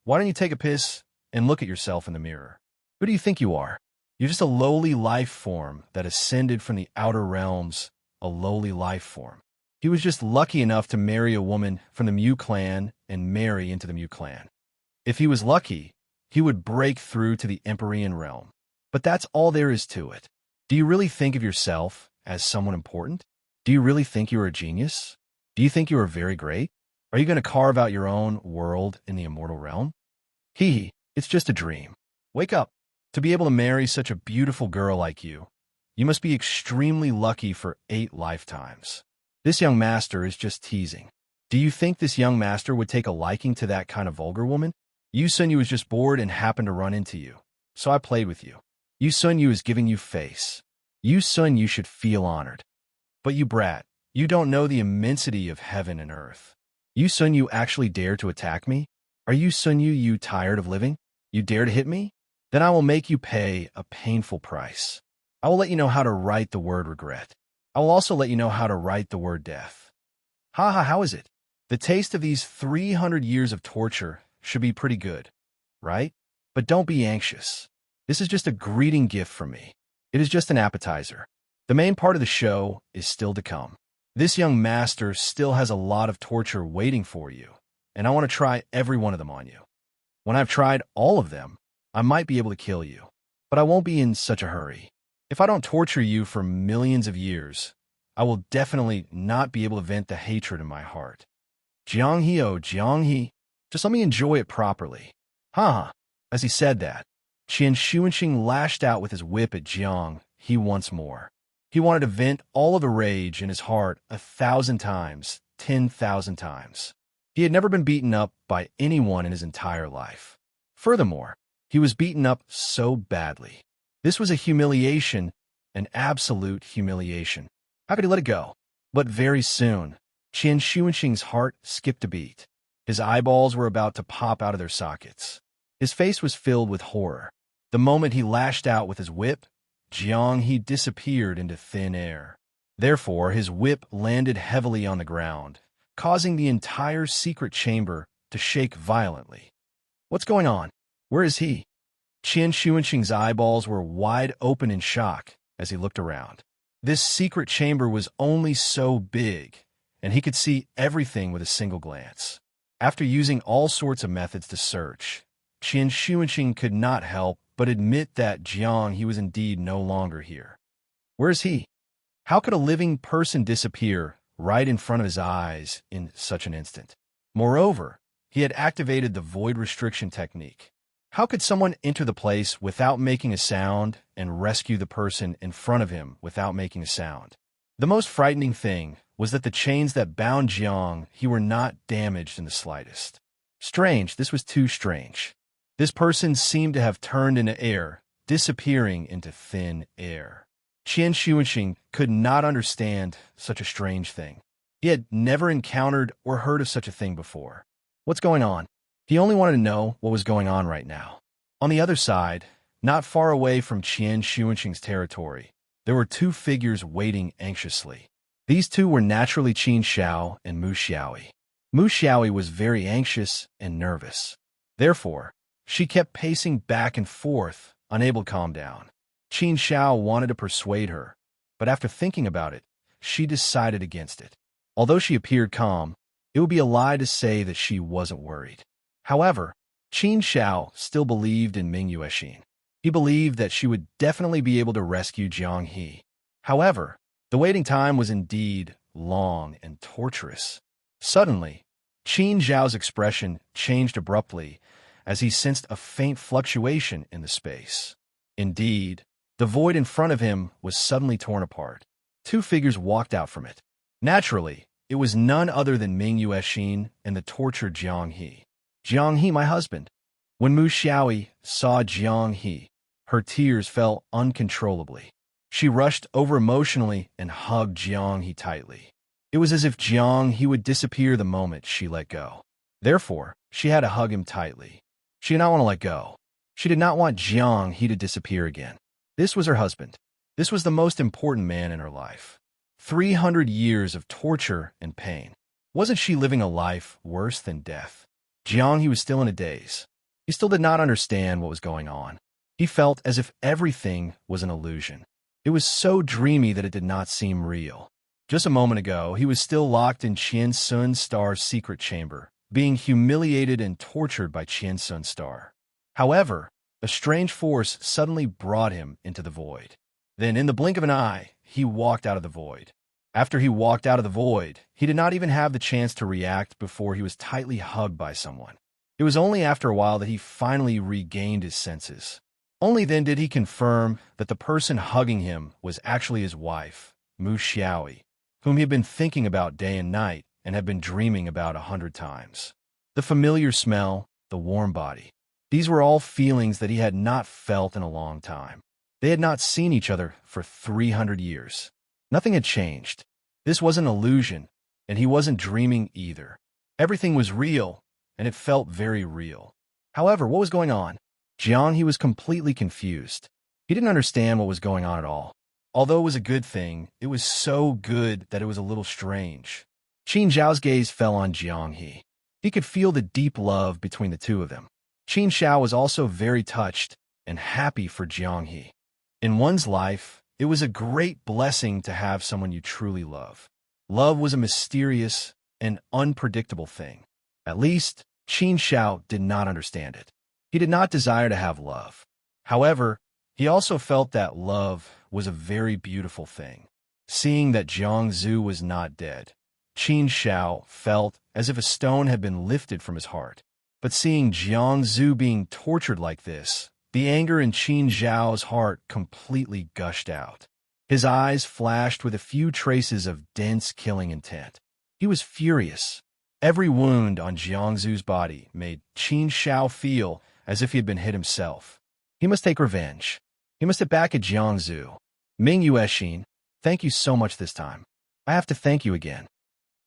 why don't you take a piss and look at yourself in the mirror? Who do you think you are? You're just a lowly life form that ascended from the outer realms, a lowly life form. He was just lucky enough to marry a woman from the Mu clan and marry into the Mu clan. If he was lucky, he would break through to the Empyrean realm. But that's all there is to it. Do you really think of yourself as someone important? Do you really think you are a genius? Do you think you are very great? Are you going to carve out your own world in the immortal realm? It's just a dream. Wake up. To be able to marry such a beautiful girl like you must be extremely lucky for 8 lifetimes. This young master is just teasing. Do you think this young master would take a liking to that kind of vulgar woman? Yu Sun Yu was just bored and happened to run into you, so I played with you. Yu Sun Yu is giving you face. Yu Sun Yu should feel honored. But you brat, you don't know the immensity of heaven and earth. Yu Sun Yu actually dare to attack me? Are Yu Sun Yu, you tired of living? You dare to hit me? Then I will make you pay a painful price. I will let you know how to write the word regret. I will also let you know how to write the word death. How is it? The taste of these 300 years of torture should be pretty good, right? But don't be anxious. This is just a greeting gift from me. It is just an appetizer. The main part of the show is still to come. This young master still has a lot of torture waiting for you, and I want to try every one of them on you. When I've tried all of them, I might be able to kill you, but I won't be in such a hurry. If I don't torture you for millions of years, I will definitely not be able to vent the hatred in my heart. Jiang He, just let me enjoy it properly. As he said that, Qian Xuanxing lashed out with his whip at Jiang He once more. He wanted to vent all of the rage in his heart 1,000 times, 10,000 times. He had never been beaten up by anyone in his entire life. Furthermore, he was beaten up so badly. This was a humiliation, an absolute humiliation. How could he let it go? But very soon, Qian Xuanxing's heart skipped a beat. His eyeballs were about to pop out of their sockets. His face was filled with horror. The moment he lashed out with his whip, Jiang He disappeared into thin air. Therefore, his whip landed heavily on the ground, causing the entire secret chamber to shake violently. What's going on? Where is he? Qian Xuanxing's eyeballs were wide open in shock as he looked around. This secret chamber was only so big, and he could see everything with a single glance. After using all sorts of methods to search, Qian Xuanxing could not help but admit that Jiang He was indeed no longer here. Where is he? How could a living person disappear right in front of his eyes in such an instant? Moreover, he had activated the void restriction technique. How could someone enter the place without making a sound and rescue the person in front of him without making a sound? The most frightening thing was that the chains that bound Jiang He were not damaged in the slightest. Strange, this was too strange. This person seemed to have turned into air, disappearing into thin air. Qian Xuanxing could not understand such a strange thing. He had never encountered or heard of such a thing before. What's going on? He only wanted to know what was going on right now. On the other side, Not far away from Qian Xuanqing's territory, there were two figures waiting anxiously. These two were naturally Qin Xiao and Mu Xiaoyi. Mu Xiaoyi was very anxious and nervous. Therefore, she kept pacing back and forth, unable to calm down. Qin Xiao wanted to persuade her, but after thinking about it, she decided against it. Although she appeared calm, it would be a lie to say that she wasn't worried. However, Qin Xiao still believed in Ming Yuexin. He believed that she would definitely be able to rescue Jiang He. However, the waiting time was indeed long and torturous. Suddenly, Qin Xiao's expression changed abruptly as he sensed a faint fluctuation in the space. Indeed, the void in front of him was suddenly torn apart. Two figures walked out from it. Naturally, it was none other than Ming Yuexin and the tortured Jiang He. Jiang He, my husband. When Mu Xiaoyi saw Jiang He, her tears fell uncontrollably. She rushed over emotionally and hugged Jiang He tightly. It was as if Jiang He would disappear the moment she let go. Therefore, she had to hug him tightly. She did not want to let go. She did not want Jiang He to disappear again. This was her husband. This was the most important man in her life. 300 years of torture and pain. Wasn't she living a life worse than death? Jiang He was still in a daze. He still did not understand what was going on. He felt as if everything was an illusion. It was so dreamy that it did not seem real. Just a moment ago, he was still locked in Qian Sun Star's secret chamber, being humiliated and tortured by Qian Sun Star. However, a strange force suddenly brought him into the void. Then, in the blink of an eye, he walked out of the void. After he walked out of the void, he did not even have the chance to react before he was tightly hugged by someone. It was only after a while that he finally regained his senses. Only then did he confirm that the person hugging him was actually his wife, Mu Xiaoyi, whom he had been thinking about day and night and had been dreaming about 100 times. The familiar smell, the warm body, these were all feelings that he had not felt in a long time. They had not seen each other for 300 years. Nothing had changed. This was an illusion, and he wasn't dreaming either. Everything was real, and it felt very real. However, what was going on? Jiang He was completely confused. He didn't understand what was going on at all. Although it was a good thing, it was so good that it was a little strange. Qin Xiao's gaze fell on Jiang He. He could feel the deep love between the two of them. Qin Xiao was also very touched and happy for Jiang He. In one's life, it was a great blessing to have someone you truly love. Love was a mysterious and unpredictable thing. At least, Qin Xiao did not understand it. He did not desire to have love. However, he also felt that love was a very beautiful thing. Seeing that Jiang Zhu was not dead, Qin Xiao felt as if a stone had been lifted from his heart. But seeing Jiang Zhu being tortured like this, the anger in Qin Xiao's heart completely gushed out. His eyes flashed with a few traces of dense killing intent. He was furious. Every wound on Jiang Zhu's body made Qin Xiao feel as if he had been hit himself. He must take revenge. He must get back at Jiang Zhu. Ming Yuexin, thank you so much this time. I have to thank you again.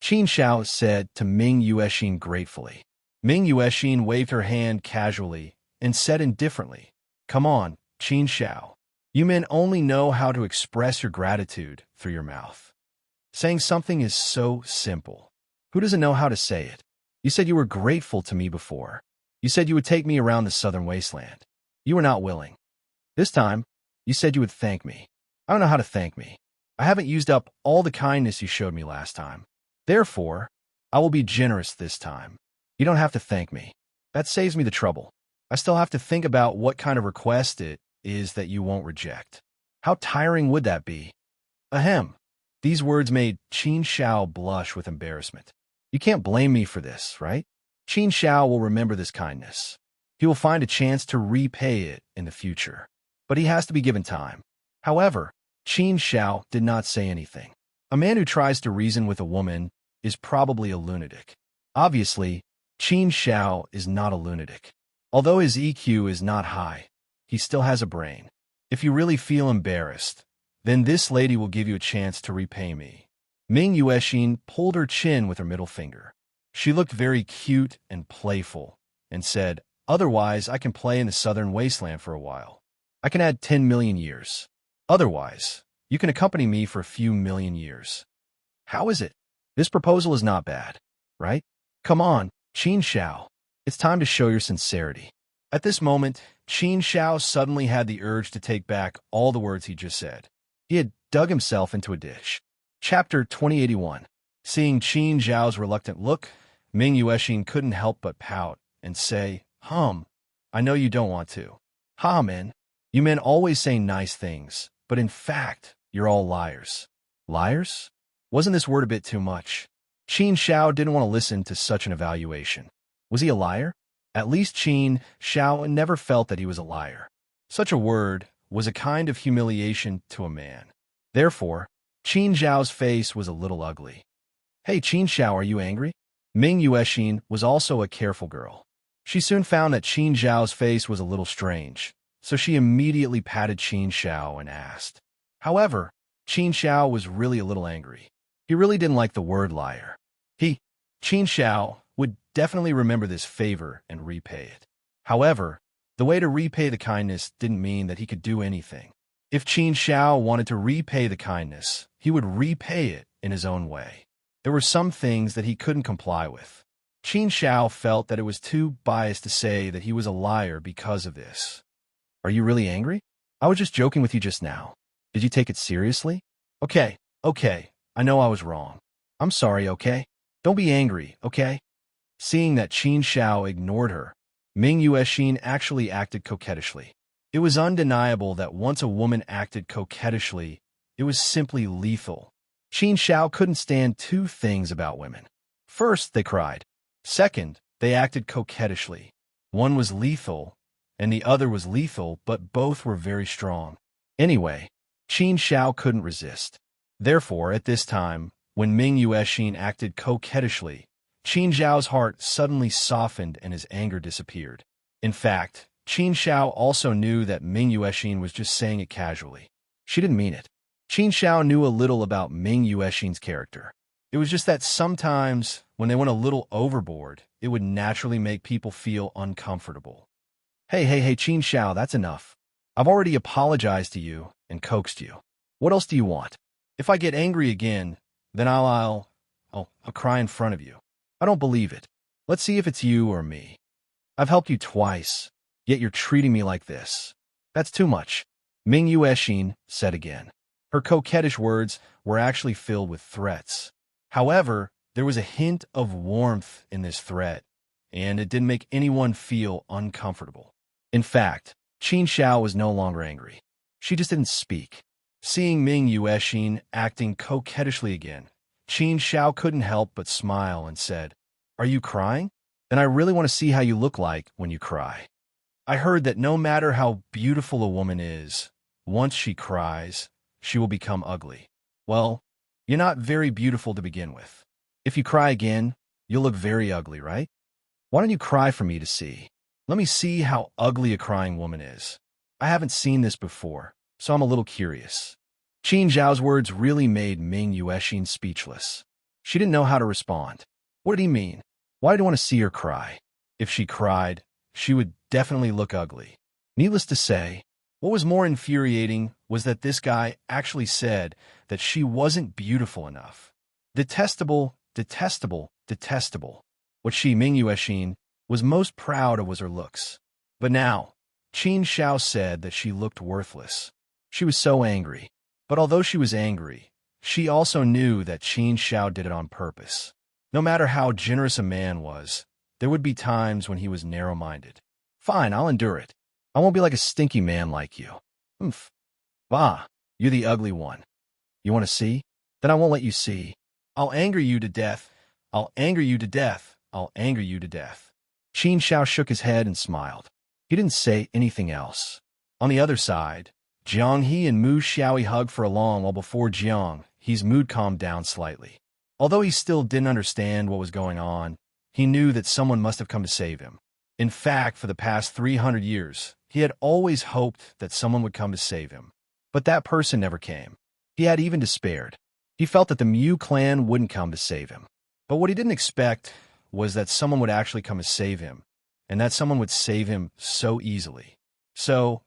Qin Xiao said to Ming Yuexin gratefully. Ming Yuexin waved her hand casually and said indifferently, "Come on, Qin Xiao. You men only know how to express your gratitude through your mouth. Saying something is so simple. Who doesn't know how to say it? You said you were grateful to me before. You said you would take me around the southern wasteland. You were not willing. This time, you said you would thank me. I don't know how to thank me. I haven't used up all the kindness you showed me last time. Therefore, I will be generous this time. You don't have to thank me. That saves me the trouble. I still have to think about what kind of request it is that you won't reject. How tiring would that be?" Ahem. These words made Qin Xiao blush with embarrassment. You can't blame me for this, right? Qin Xiao will remember this kindness. He will find a chance to repay it in the future. But he has to be given time. However, Qin Xiao did not say anything. A man who tries to reason with a woman is probably a lunatic. Obviously, Qin Xiao is not a lunatic. Although his EQ is not high, he still has a brain. If you really feel embarrassed, then this lady will give you a chance to repay me. Ming Yuexin pulled her chin with her middle finger. She looked very cute and playful, and said, "Otherwise, I can play in the southern wasteland for a while." I can add 10 million years. Otherwise, you can accompany me for a few million years. How is it? This proposal is not bad, right? Come on, Qin Xiao. It's time to show your sincerity. At this moment, Qin Xiao suddenly had the urge to take back all the words he just said. He had dug himself into a ditch. Chapter 2081. Seeing Qin Xiao's reluctant look, Ming Yuexin couldn't help but pout and say, I know you don't want to. Men. You men always say nice things, but in fact, you're all liars. Liars? Wasn't this word a bit too much? Qin Xiao didn't want to listen to such an evaluation. Was he a liar? At least Qin Xiao never felt that he was a liar. Such a word was a kind of humiliation to a man. Therefore, Qin Xiao's face was a little ugly. Hey, Qin Xiao, are you angry? Ming Yuexin was also a careful girl. She soon found that Qin Xiao's face was a little strange, so she immediately patted Qin Xiao and asked. However, Qin Xiao was really a little angry. He really didn't like the word liar. Qin Xiao, would definitely remember this favor and repay it. However, the way to repay the kindness didn't mean that he could do anything. If Qin Xiao wanted to repay the kindness, he would repay it in his own way. There were some things that he couldn't comply with. Qin Xiao felt that it was too biased to say that he was a liar because of this. Are you really angry? I was just joking with you just now. Did you take it seriously? Okay, I know I was wrong. I'm sorry, okay? Don't be angry, okay? Seeing that Qin Xiao ignored her, Ming Yuexin actually acted coquettishly. It was undeniable that once a woman acted coquettishly, it was simply lethal. Qin Xiao couldn't stand two things about women. First, they cried. Second, they acted coquettishly. One was lethal, and the other was lethal, but both were very strong. Anyway, Qin Xiao couldn't resist. Therefore, at this time, when Ming Yuexin acted coquettishly, Qin Xiao's heart suddenly softened and his anger disappeared. In fact, Qin Xiao also knew that Ming Yuexin was just saying it casually. She didn't mean it. Qin Xiao knew a little about Ming Yuexin's character. It was just that sometimes, when they went a little overboard, it would naturally make people feel uncomfortable. Hey, Qin Xiao, that's enough. I've already apologized to you and coaxed you. What else do you want? If I get angry again, then I'll cry in front of you. I don't believe it. Let's see if it's you or me. I've helped you twice, yet you're treating me like this. That's too much, Ming Yuexin said again. Her coquettish words were actually filled with threats. However, there was a hint of warmth in this threat, and it didn't make anyone feel uncomfortable. In fact, Qin Xiao was no longer angry. She just didn't speak. Seeing Ming Yuexin acting coquettishly again, Qin Xiao couldn't help but smile and said, Are you crying? Then I really want to see how you look like when you cry. I heard that no matter how beautiful a woman is, once she cries, she will become ugly. Well, you're not very beautiful to begin with. If you cry again, you'll look very ugly, right? Why don't you cry for me to see? Let me see how ugly a crying woman is. I haven't seen this before, so I'm a little curious. Qin Xiao's words really made Ming Yuexin speechless. She didn't know how to respond. What did he mean? Why did he want to see her cry? If she cried, she would definitely look ugly. Needless to say, what was more infuriating was that this guy actually said that she wasn't beautiful enough. Detestable. What she, Ming Yuexin, was most proud of was her looks. But now, Qin Xiao said that she looked worthless. She was so angry. But although she was angry, she also knew that Qin Xiao did it on purpose. No matter how generous a man was, there would be times when he was narrow-minded. Fine, I'll endure it. I won't be like a stinky man like you. Oomph. Bah, you're the ugly one. You want to see? Then I won't let you see. I'll anger you to death. I'll anger you to death. I'll anger you to death. Qin Xiao shook his head and smiled. He didn't say anything else. On the other side, Jiang He and Mu Xiaoyi hugged for a long while before Jiang He's mood calmed down slightly. Although he still didn't understand what was going on, he knew that someone must have come to save him. In fact, for the past 300 years, he had always hoped that someone would come to save him. But that person never came. He had even despaired. He felt that the Mu clan wouldn't come to save him. But what he didn't expect was that someone would actually come to save him, and that someone would save him so easily. So,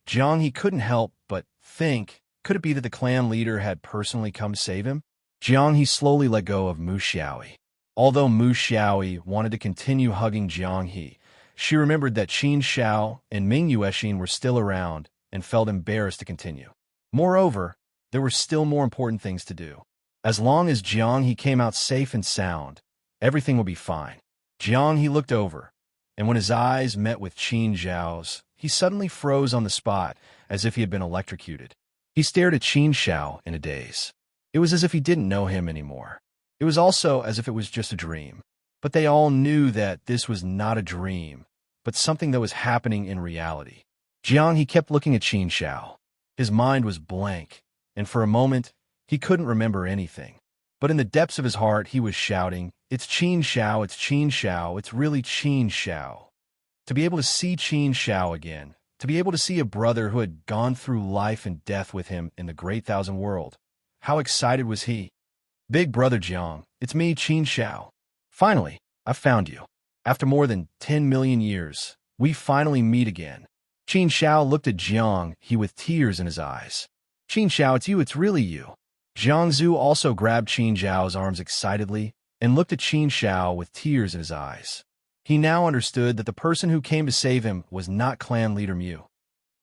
Jiang he couldn't help but think, could it be that the clan leader had personally come save him? Jiang he slowly let go of Mu Xiaoyi. Although Mu Xiaoyi wanted to continue hugging Jiang he, she remembered that Qin Xiao and Ming Yuexin were still around and felt embarrassed to continue. Moreover, there were still more important things to do. As long as Jiang he came out safe and sound, everything would be fine. Jiang he looked over, and when his eyes met with Qin Xiao's, he suddenly froze on the spot as if he had been electrocuted. He stared at Qin Xiao in a daze. It was as if he didn't know him anymore. It was also as if it was just a dream. But they all knew that this was not a dream, but something that was happening in reality. Jiang he kept looking at Qin Xiao. His mind was blank, and for a moment, he couldn't remember anything. But in the depths of his heart, he was shouting, "It's Qin Xiao, it's Qin Xiao, it's really Qin Xiao." To be able to see Qin Xiao again, to be able to see a brother who had gone through life and death with him in the Great Thousand World, how excited was he? "Big brother Jiang, it's me, Qin Xiao. Finally, I found you. After more than 10 million years, we finally meet again." Qin Xiao looked at Jiang he with tears in his eyes. "Qin Xiao, it's you, it's really you." Jiang Zhu also grabbed Qin Xiao's arms excitedly and looked at Qin Xiao with tears in his eyes. He now understood that the person who came to save him was not clan leader Mu,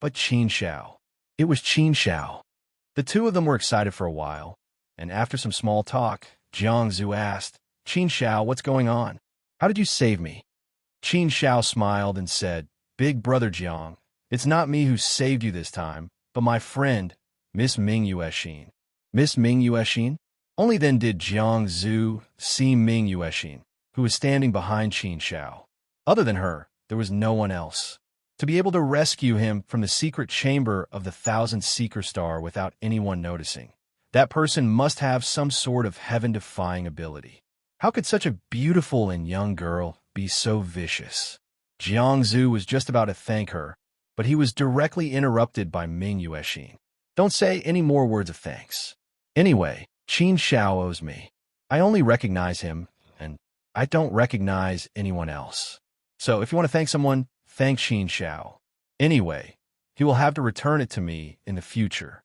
but Qin Xiao. It was Qin Xiao. The two of them were excited for a while, and after some small talk, Jiang Zhu asked, "Qin Xiao, what's going on? How did you save me?" Qin Xiao smiled and said, "Big brother Jiang, it's not me who saved you this time, but my friend, Miss Ming Yuexin." Miss Ming Yuexin? Only then did Jiang Zhu see Ming Yuexin, who was standing behind Qin Xiao. Other than her, there was no one else. To be able to rescue him from the secret chamber of the Thousand Seeker Star without anyone noticing, that person must have some sort of heaven-defying ability. How could such a beautiful and young girl be so vicious? Jiang Zhu was just about to thank her, but he was directly interrupted by Ming Yuexin. "Don't say any more words of thanks. Anyway, Qin Xiao owes me. I only recognize him, and I don't recognize anyone else. So if you want to thank someone, thank Qin Xiao. Anyway, he will have to return it to me in the future."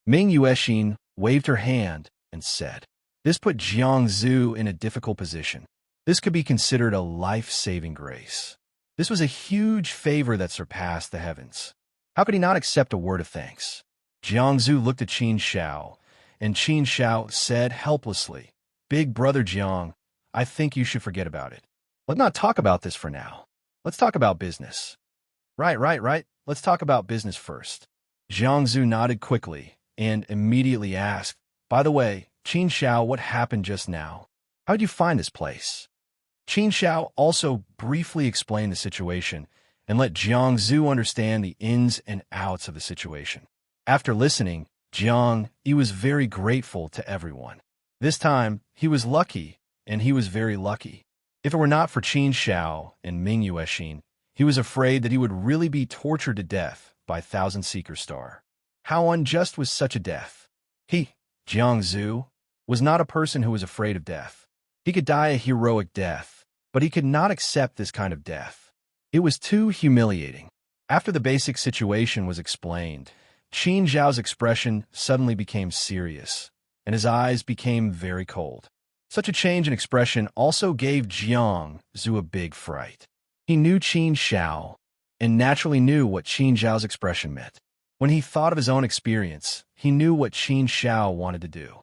Ming Yuexin waved her hand and said. This put Jiang Zhu in a difficult position. This could be considered a life-saving grace. This was a huge favor that surpassed the heavens. How could he not accept a word of thanks? Jiang Zhu looked at Qin Xiao, and Qin Xiao said helplessly, "Big brother Jiang, I think you should forget about it. Let's not talk about this for now. Let's talk about business." Right. Let's talk about business first." Jiang Zhu nodded quickly and immediately asked, "By the way, Qin Xiao, what happened just now? How did you find this place?" Qin Xiao also briefly explained the situation and let Jiang Zhu understand the ins and outs of the situation. After listening, Jiang he was very grateful to everyone. This time, he was lucky, and he was very lucky. If it were not for Qin Xiao and Ming Yuexin, he was afraid that he would really be tortured to death by Thousand Seeker Star. How unjust was such a death? He, Jiang Zhu, was not a person who was afraid of death. He could die a heroic death, but he could not accept this kind of death. It was too humiliating. After the basic situation was explained, Qin Xiao's expression suddenly became serious, and his eyes became very cold. Such a change in expression also gave Jiang Zhu a big fright. He knew Qin Xiao, and naturally knew what Qin Xiao's expression meant. When he thought of his own experience, he knew what Qin Xiao wanted to do.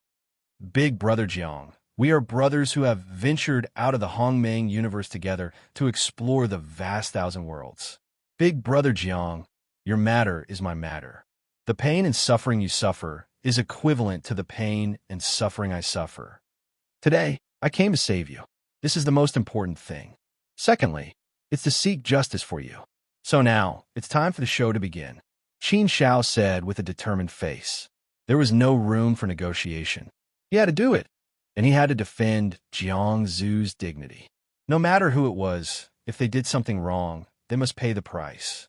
"Big brother Jiang, we are brothers who have ventured out of the Hongmeng universe together to explore the vast thousand worlds. Big brother Jiang, your matter is my matter. The pain and suffering you suffer is equivalent to the pain and suffering I suffer. Today, I came to save you. This is the most important thing. Secondly, it's to seek justice for you. So now, it's time for the show to begin." Qin Xiao said with a determined face. There was no room for negotiation. He had to do it, and he had to defend Jiang Zhu's dignity. No matter who it was, if they did something wrong, they must pay the price.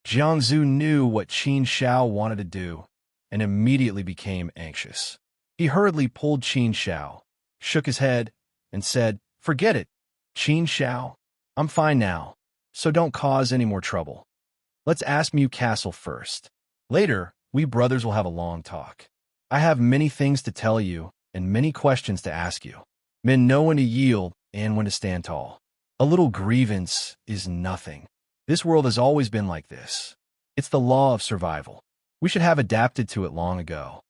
Jiang Zhu knew what Qin Xiao wanted to do, and immediately became anxious. He hurriedly pulled Qin Xiao, shook his head, and said, "Forget it, Qin Xiao. I'm fine now, so don't cause any more trouble. Let's ask Mu Castle first." Later, we brothers will have a long talk. I have many things to tell you and many questions to ask you. Men know when to yield and when to stand tall. A little grievance is nothing. This world has always been like this. It's the law of survival. We should have adapted to it long ago.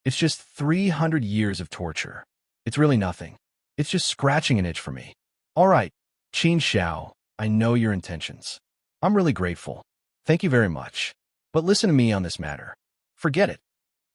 It's just 300 years of torture. It's really nothing. It's just scratching an itch for me. All right, Qin Xiao, I know your intentions. I'm really grateful. Thank you very much. But listen to me on this matter. Forget it.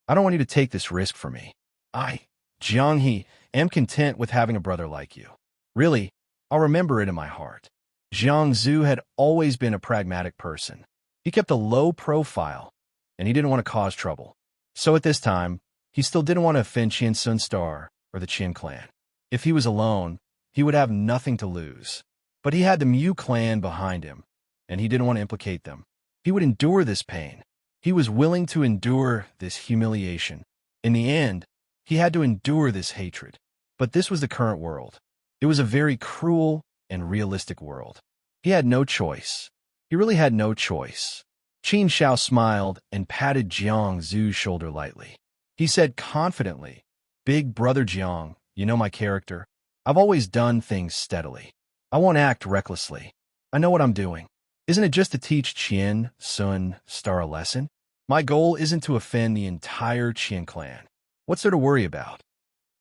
I don't want you to take this risk for me. I, Jiang He, am content with having a brother like you. Really, I'll remember it in my heart. Jiang Zhu had always been a pragmatic person. He kept a low profile, and he didn't want to cause trouble. So at this time, he still didn't want to offend Qian Sun Star or the Qin clan. If he was alone, he would have nothing to lose. But he had the Mu clan behind him, and he didn't want to implicate them. He would endure this pain. He was willing to endure this humiliation. In the end, he had to endure this hatred. But this was the current world. It was a very cruel and realistic world. He had no choice. He really had no choice. Qin Xiao smiled and patted Jiang Zhu's shoulder lightly. He said confidently, "Big brother Jiang, you know my character. I've always done things steadily. I won't act recklessly. I know what I'm doing. Isn't it just to teach Qian Sun Star a lesson? My goal isn't to offend the entire Qian clan. What's there to worry about?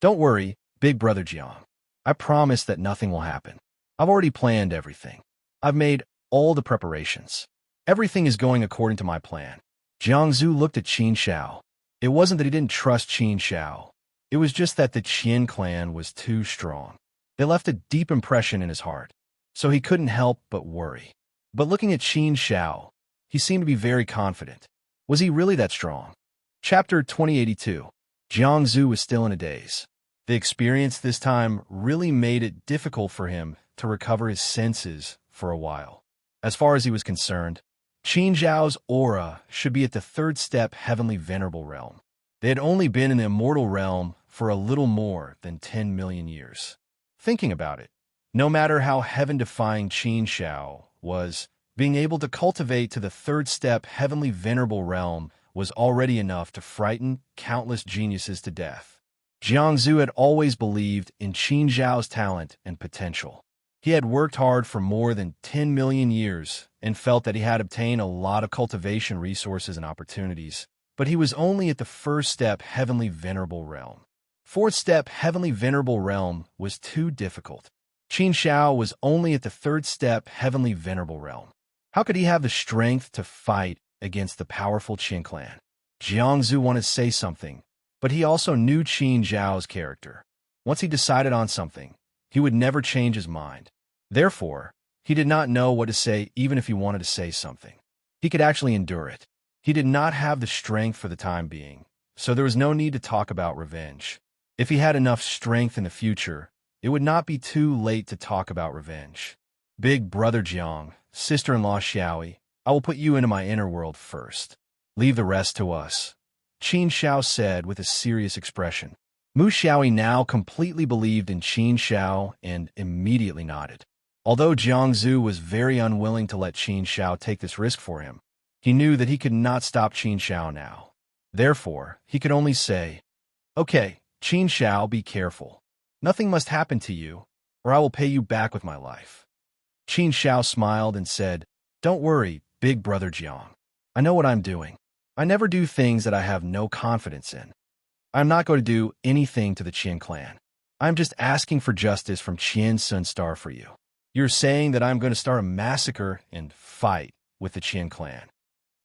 Don't worry, big brother Jiang. I promise that nothing will happen. I've already planned everything. I've made all the preparations. Everything is going according to my plan." Jiang Zhu looked at Qin Xiao. It wasn't that he didn't trust Qin Xiao. It was just that the Qian clan was too strong. They left a deep impression in his heart, so he couldn't help but worry. But looking at Qin Xiao, he seemed to be very confident. Was he really that strong? Chapter 2082. Jiang Zhu was still in a daze. The experience this time really made it difficult for him to recover his senses for a while. As far as he was concerned, Qin Zhao's aura should be at the third step heavenly venerable realm. They had only been in the immortal realm for a little more than 10 million years. Thinking about it, no matter how heaven-defying Qin Xiao was, being able to cultivate to the third step heavenly venerable realm was already enough to frighten countless geniuses to death. Jiang Zhu had always believed in Qin Zhao's talent and potential. He had worked hard for more than 10 million years and felt that he had obtained a lot of cultivation resources and opportunities, but he was only at the first step heavenly venerable realm. Fourth step heavenly venerable realm was too difficult. Qin Xiao was only at the third step heavenly venerable realm. How could he have the strength to fight against the powerful Qin clan? Jiang Zhu wanted to say something, but he also knew Qin Zhao's character. Once he decided on something, he would never change his mind. Therefore, he did not know what to say even if he wanted to say something. He could actually endure it. He did not have the strength for the time being, so there was no need to talk about revenge. If he had enough strength in the future, it would not be too late to talk about revenge. Big brother Jiang, sister-in-law Xiaoi, I will put you into my inner world first. Leave the rest to us, Qin Xiao said with a serious expression. Mu Xiaoi now completely believed in Qin Xiao and immediately nodded. Although Jiang Zhu was very unwilling to let Qin Xiao take this risk for him, he knew that he could not stop Qin Xiao now. Therefore, he could only say, "Okay, Qin Xiao, be careful. Nothing must happen to you, or I will pay you back with my life." Qin Xiao smiled and said, "Don't worry, big brother Jiang. I know what I'm doing. I never do things that I have no confidence in. I'm not going to do anything to the Qin clan. I'm just asking for justice from Qian Sun Star for you. You're saying that I'm going to start a massacre and fight with the Qin clan."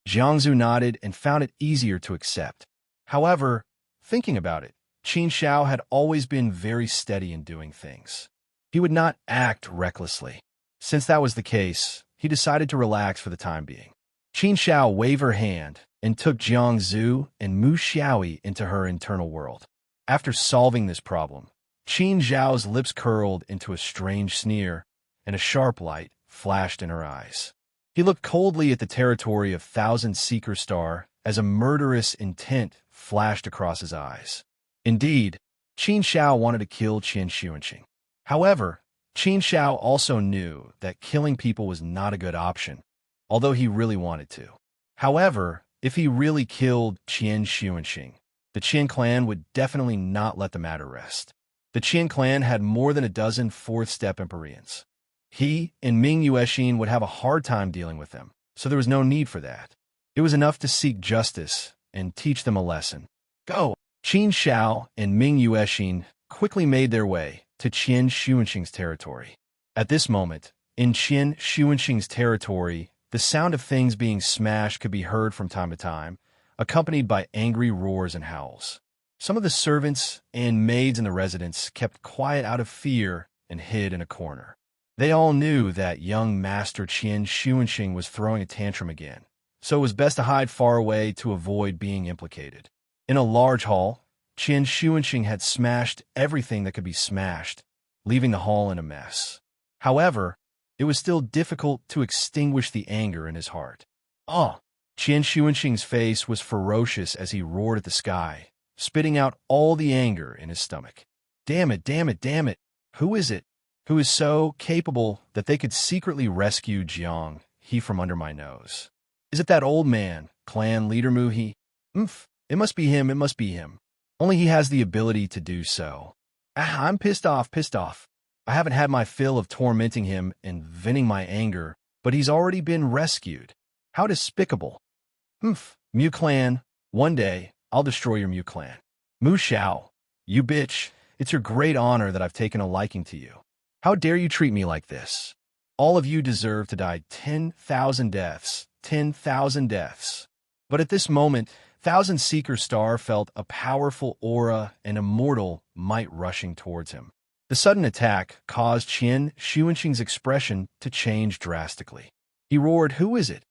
Jiang Zhu nodded and found it easier to accept. However, thinking about it, Qin Xiao had always been very steady in doing things. He would not act recklessly. Since that was the case, he decided to relax for the time being. Qin Xiao waved her hand and took Jiang Zhu and Mu Xiaoi into her internal world. After solving this problem, Qin Zhao's lips curled into a strange sneer, and a sharp light flashed in her eyes. He looked coldly at the territory of Thousand Seeker Star as a murderous intent flashed across his eyes. Indeed, Qin Xiao wanted to kill Qian Xuanqing. However, Qin Xiao also knew that killing people was not a good option, although he really wanted to. However, if he really killed Qian Xuanxing, the Qin clan would definitely not let the matter rest. The Qin clan had more than a dozen fourth-step Empyreans. He and Ming Yuexin would have a hard time dealing with them, so there was no need for that. It was enough to seek justice and teach them a lesson. Go! Qin Shao and Ming Yuexin quickly made their way to Qian Xuanxing's territory. At this moment, in Qian Xuanxing's territory, the sound of things being smashed could be heard from time to time, accompanied by angry roars and howls. Some of the servants and maids in the residence kept quiet out of fear and hid in a corner. They all knew that young Master Qian Xuanxing was throwing a tantrum again, so it was best to hide far away to avoid being implicated. In a large hall, Qian Xuanxing had smashed everything that could be smashed, leaving the hall in a mess. However, it was still difficult to extinguish the anger in his heart. Oh! Qian Xuanxing's face was ferocious as he roared at the sky, spitting out all the anger in his stomach. Damn it, damn it, damn it! Who is it? Who is so capable that they could secretly rescue Jiang He from under my nose? Is it that old man, clan leader Mu He? It must be him, it must be him. Only he has the ability to do so. I'm pissed off, pissed off. I haven't had my fill of tormenting him and venting my anger, but he's already been rescued. How despicable. Mu clan, one day, I'll destroy your Mu clan. Mu Shao, you bitch, it's your great honor that I've taken a liking to you. How dare you treat me like this? All of you deserve to die 10,000 deaths, 10,000 deaths. But at this moment, Thousand Seeker Star felt a powerful aura and immortal might rushing towards him. The sudden attack caused Qian Xuanxing's expression to change drastically. He roared, "Who is it?"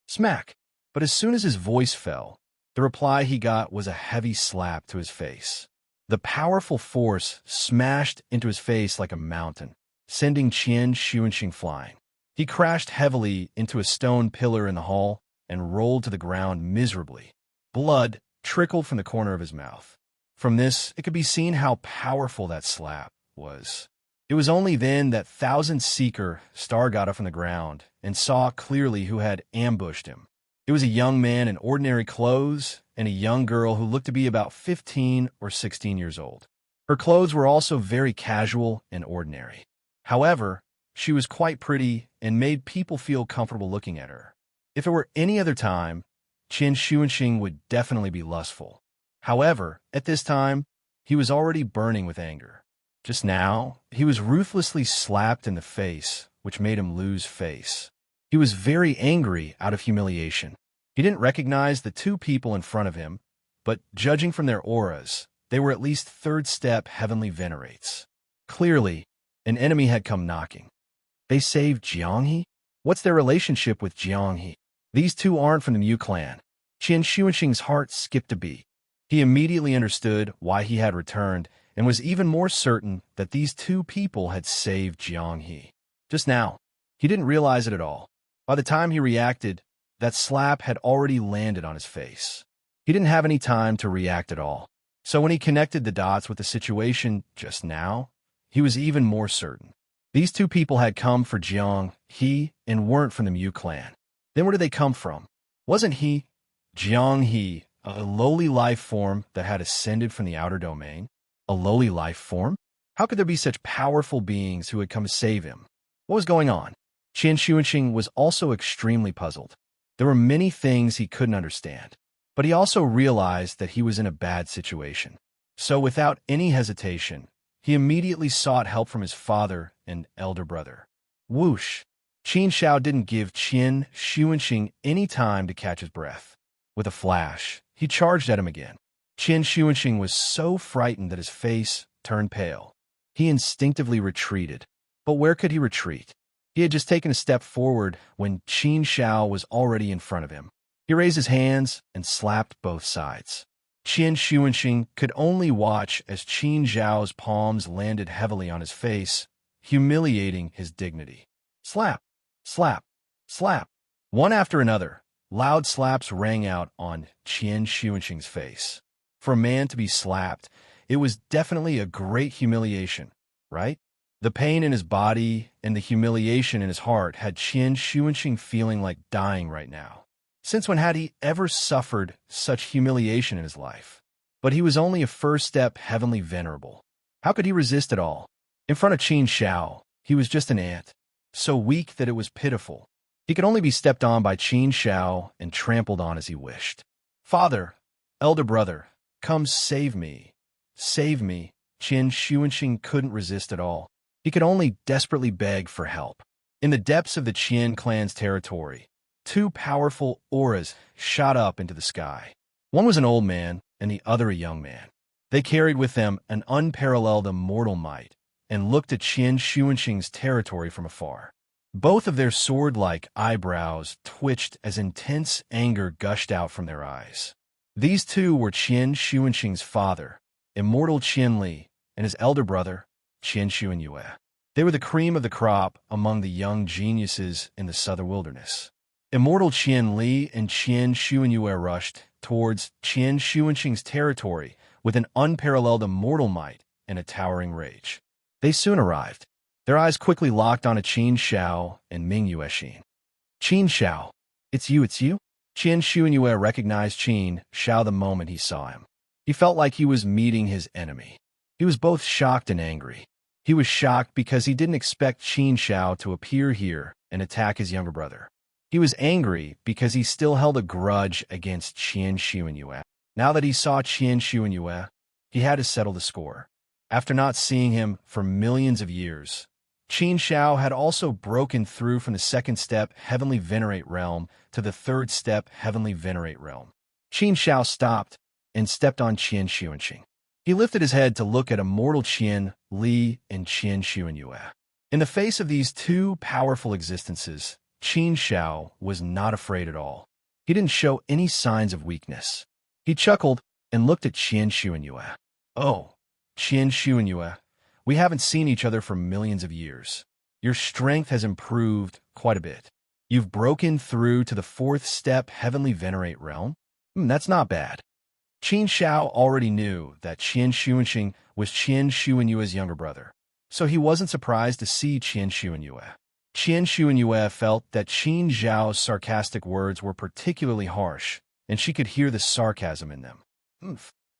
Smack! But as soon as his voice fell, the reply he got was a heavy slap to his face. The powerful force smashed into his face like a mountain, sending Qian Xuanxing flying. He crashed heavily into a stone pillar in the hall and rolled to the ground miserably. Blood trickled from the corner of his mouth. From this, it could be seen how powerful that slap was. It was only then that Thousand Seeker Star got up from the ground and saw clearly who had ambushed him. It was a young man in ordinary clothes and a young girl who looked to be about 15 or 16 years old. Her clothes were also very casual and ordinary. However, she was quite pretty and made people feel comfortable looking at her. If it were any other time, Qian Xuanxing would definitely be lustful. However, at this time, he was already burning with anger. Just now, he was ruthlessly slapped in the face, which made him lose face. He was very angry out of humiliation. He didn't recognize the two people in front of him, but judging from their auras, they were at least third-step heavenly venerates. Clearly, an enemy had come knocking. They saved Jiang He? What's their relationship with Jiang He? These two aren't from the Mu clan. Qian Xuanxing's heart skipped a beat. He immediately understood why he had returned and was even more certain that these two people had saved Jiang He. Just now, he didn't realize it at all. By the time he reacted, that slap had already landed on his face. He didn't have any time to react at all. So when he connected the dots with the situation just now, he was even more certain. These two people had come for Jiang He and weren't from the Mu clan. Then where did they come from? Wasn't he, Jiang He, a lowly life form that had ascended from the outer domain? A lowly life form? How could there be such powerful beings who had come to save him? What was going on? Qian Xuanxing was also extremely puzzled. There were many things he couldn't understand, but he also realized that he was in a bad situation. So without any hesitation, he immediately sought help from his father and elder brother. Whoosh! Qin Shao didn't give Qian Xuanxing any time to catch his breath. With a flash, he charged at him again. Qian Xuanxing was so frightened that his face turned pale. He instinctively retreated. But where could he retreat? He had just taken a step forward when Qin Shao was already in front of him. He raised his hands and slapped both sides. Qian Xuanxing could only watch as Qin Zhao's palms landed heavily on his face, humiliating his dignity. Slap! Slap! Slap! One after another, loud slaps rang out on Qian Xuanxing's face. For a man to be slapped, it was definitely a great humiliation, right? The pain in his body and the humiliation in his heart had Qian Xuanxing feeling like dying right now. Since when had he ever suffered such humiliation in his life? But he was only a first step heavenly venerable. How could he resist it all? In front of Qin Shao, he was just an ant, so weak that it was pitiful. He could only be stepped on by Qin Shao and trampled on as he wished. Father, elder brother, come save me. Save me. Qin Shuanqing couldn't resist at all. He could only desperately beg for help. In the depths of the Qian clan's territory, two powerful auras shot up into the sky. One was an old man, and the other a young man. They carried with them an unparalleled immortal might, and looked at Qin Shuanqing's territory from afar. Both of their sword-like eyebrows twitched as intense anger gushed out from their eyes. These two were Qin Shuanqing's father, immortal Qin Li, and his elder brother, Qin Xuanyue. They were the cream of the crop among the young geniuses in the southern wilderness. Immortal Qin Li and Qin Xuanyue rushed towards Qin Shuanqing's territory with an unparalleled immortal might and a towering rage. They soon arrived. Their eyes quickly locked onto Qin Shao and Ming Yuexin. Qin Shao, it's you. Qin Xuanyue recognized Qin Shao the moment he saw him. He felt like he was meeting his enemy. He was both shocked and angry. He was shocked because he didn't expect Qin Shao to appear here and attack his younger brother. He was angry because he still held a grudge against Qin Xuanyue. Now that he saw Qin Xuanyue, he had to settle the score. After not seeing him for millions of years, Qin Shao had also broken through from the second step Heavenly Venerate realm to the third step Heavenly Venerate realm. Qin Shao stopped and stepped on Qin Shuanqing. He lifted his head to look at immortal Qin Li and Qin Xuanyue. In the face of these two powerful existences, Qin Shao was not afraid at all. He didn't show any signs of weakness. He chuckled and looked at Qin Xuanyue. Oh, Qin Xuanyue, we haven't seen each other for millions of years. Your strength has improved quite a bit. You've broken through to the fourth step Heavenly Venerate realm? That's not bad. Qin Shao already knew that Qin Shuanqing was Qin Xuanyue's younger brother, so he wasn't surprised to see Qin Xuanyue. Qin Xuanyue felt that Qin Zhao's sarcastic words were particularly harsh, and she could hear the sarcasm in them.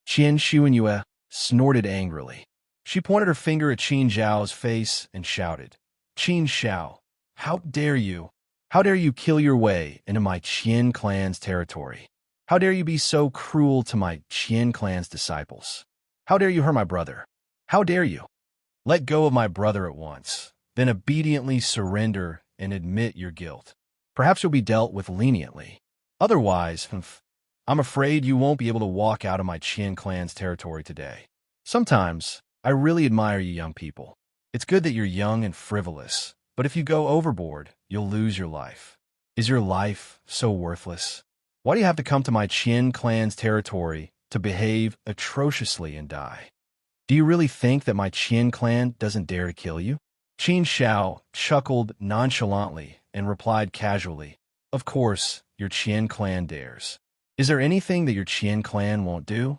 Qin Xuanyue snorted angrily. She pointed her finger at Qin Zhao's face and shouted, Qin Shao, how dare you? How dare you kill your way into my Qian clan's territory? How dare you be so cruel to my Qian clan's disciples? How dare you hurt my brother? How dare you? Let go of my brother at once, then obediently surrender and admit your guilt. Perhaps you'll be dealt with leniently. Otherwise, I'm afraid you won't be able to walk out of my Qian clan's territory today. Sometimes, I really admire you young people. It's good that you're young and frivolous, but if you go overboard, you'll lose your life. Is your life so worthless? Why do you have to come to my Qian clan's territory to behave atrociously and die? Do you really think that my Qian clan doesn't dare to kill you? Qin Shao chuckled nonchalantly and replied casually, Of course, your Qian clan dares. Is there anything that your Qian clan won't do?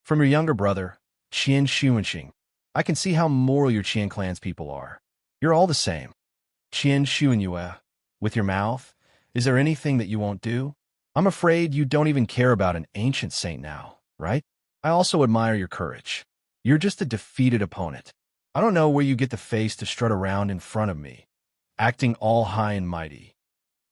From your younger brother, Qin Shuanqing, I can see how moral your Qian clan's people are. You're all the same. Qin Xuanyue, with your mouth, is there anything that you won't do? I'm afraid you don't even care about an ancient saint now, right? I also admire your courage. You're just a defeated opponent. I don't know where you get the face to strut around in front of me, acting all high and mighty.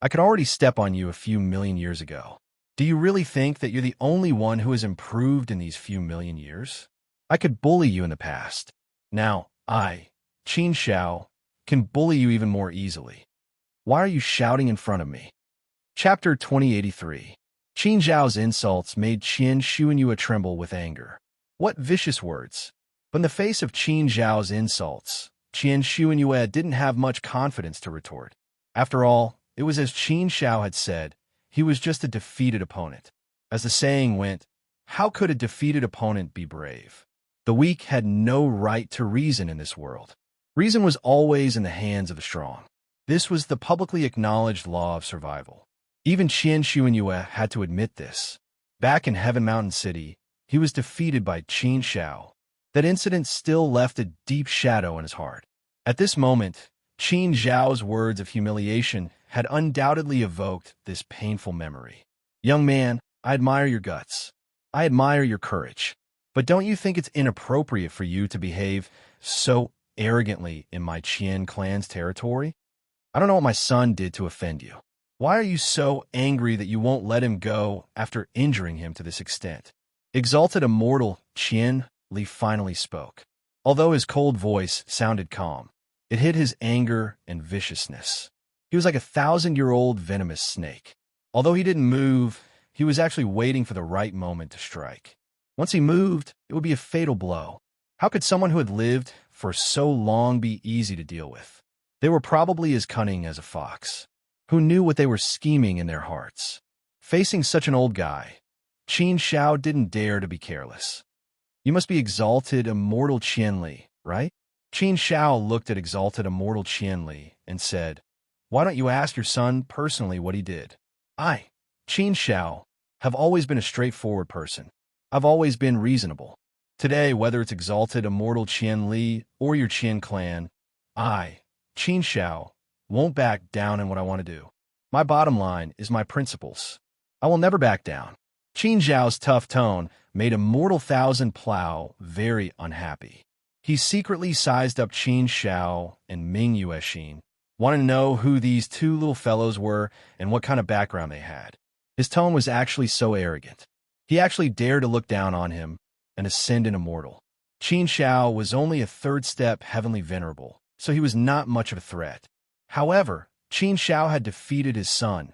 I could already step on you a few million years ago. Do you really think that you're the only one who has improved in these few million years? I could bully you in the past. Now, I, Qin Shao, can bully you even more easily. Why are you shouting in front of me? Chapter 2083. Qin Zhao's insults made Qin Xuanyue tremble with anger. What vicious words! But in the face of Qin Zhao's insults, Qin Xuanyue didn't have much confidence to retort. After all, it was as Qin Shao had said, he was just a defeated opponent. As the saying went, how could a defeated opponent be brave? The weak had no right to reason in this world. Reason was always in the hands of the strong. This was the publicly acknowledged law of survival. Even Qin Xuanyue had to admit this. Back in Heaven Mountain City, he was defeated by Qin Shao. That incident still left a deep shadow in his heart. At this moment, Qin Zhao's words of humiliation had undoubtedly evoked this painful memory. Young man, I admire your guts. I admire your courage. But don't you think it's inappropriate for you to behave so arrogantly in my Qian clan's territory? I don't know what my son did to offend you. Why are you so angry that you won't let him go after injuring him to this extent? Exalted immortal Qian Li finally spoke. Although his cold voice sounded calm, it hid his anger and viciousness. He was like a 1,000-year-old venomous snake. Although he didn't move, he was actually waiting for the right moment to strike. Once he moved, it would be a fatal blow. How could someone who had lived for so long be easy to deal with? They were probably as cunning as a fox, who knew what they were scheming in their hearts. Facing such an old guy, Qin Shao didn't dare to be careless. You must be exalted immortal Qianli, right? Qin Shao looked at exalted immortal Qianli and said, why don't you ask your son personally what he did? I, Qin Shao, have always been a straightforward person. I've always been reasonable. Today, whether it's exalted immortal Qianli or your Qian clan, I, Qin Shao, won't back down in what I want to do. My bottom line is my principles. I will never back down. Qin Zhao's tough tone made Immortal Thousand Plow very unhappy. He secretly sized up Qin Shao and Ming Yuexin, wanting to know who these two little fellows were and what kind of background they had. His tone was actually so arrogant. He actually dared to look down on him and ascend an immortal. Qin Shao was only a third-step heavenly venerable, so he was not much of a threat. However, Qin Shao had defeated his son,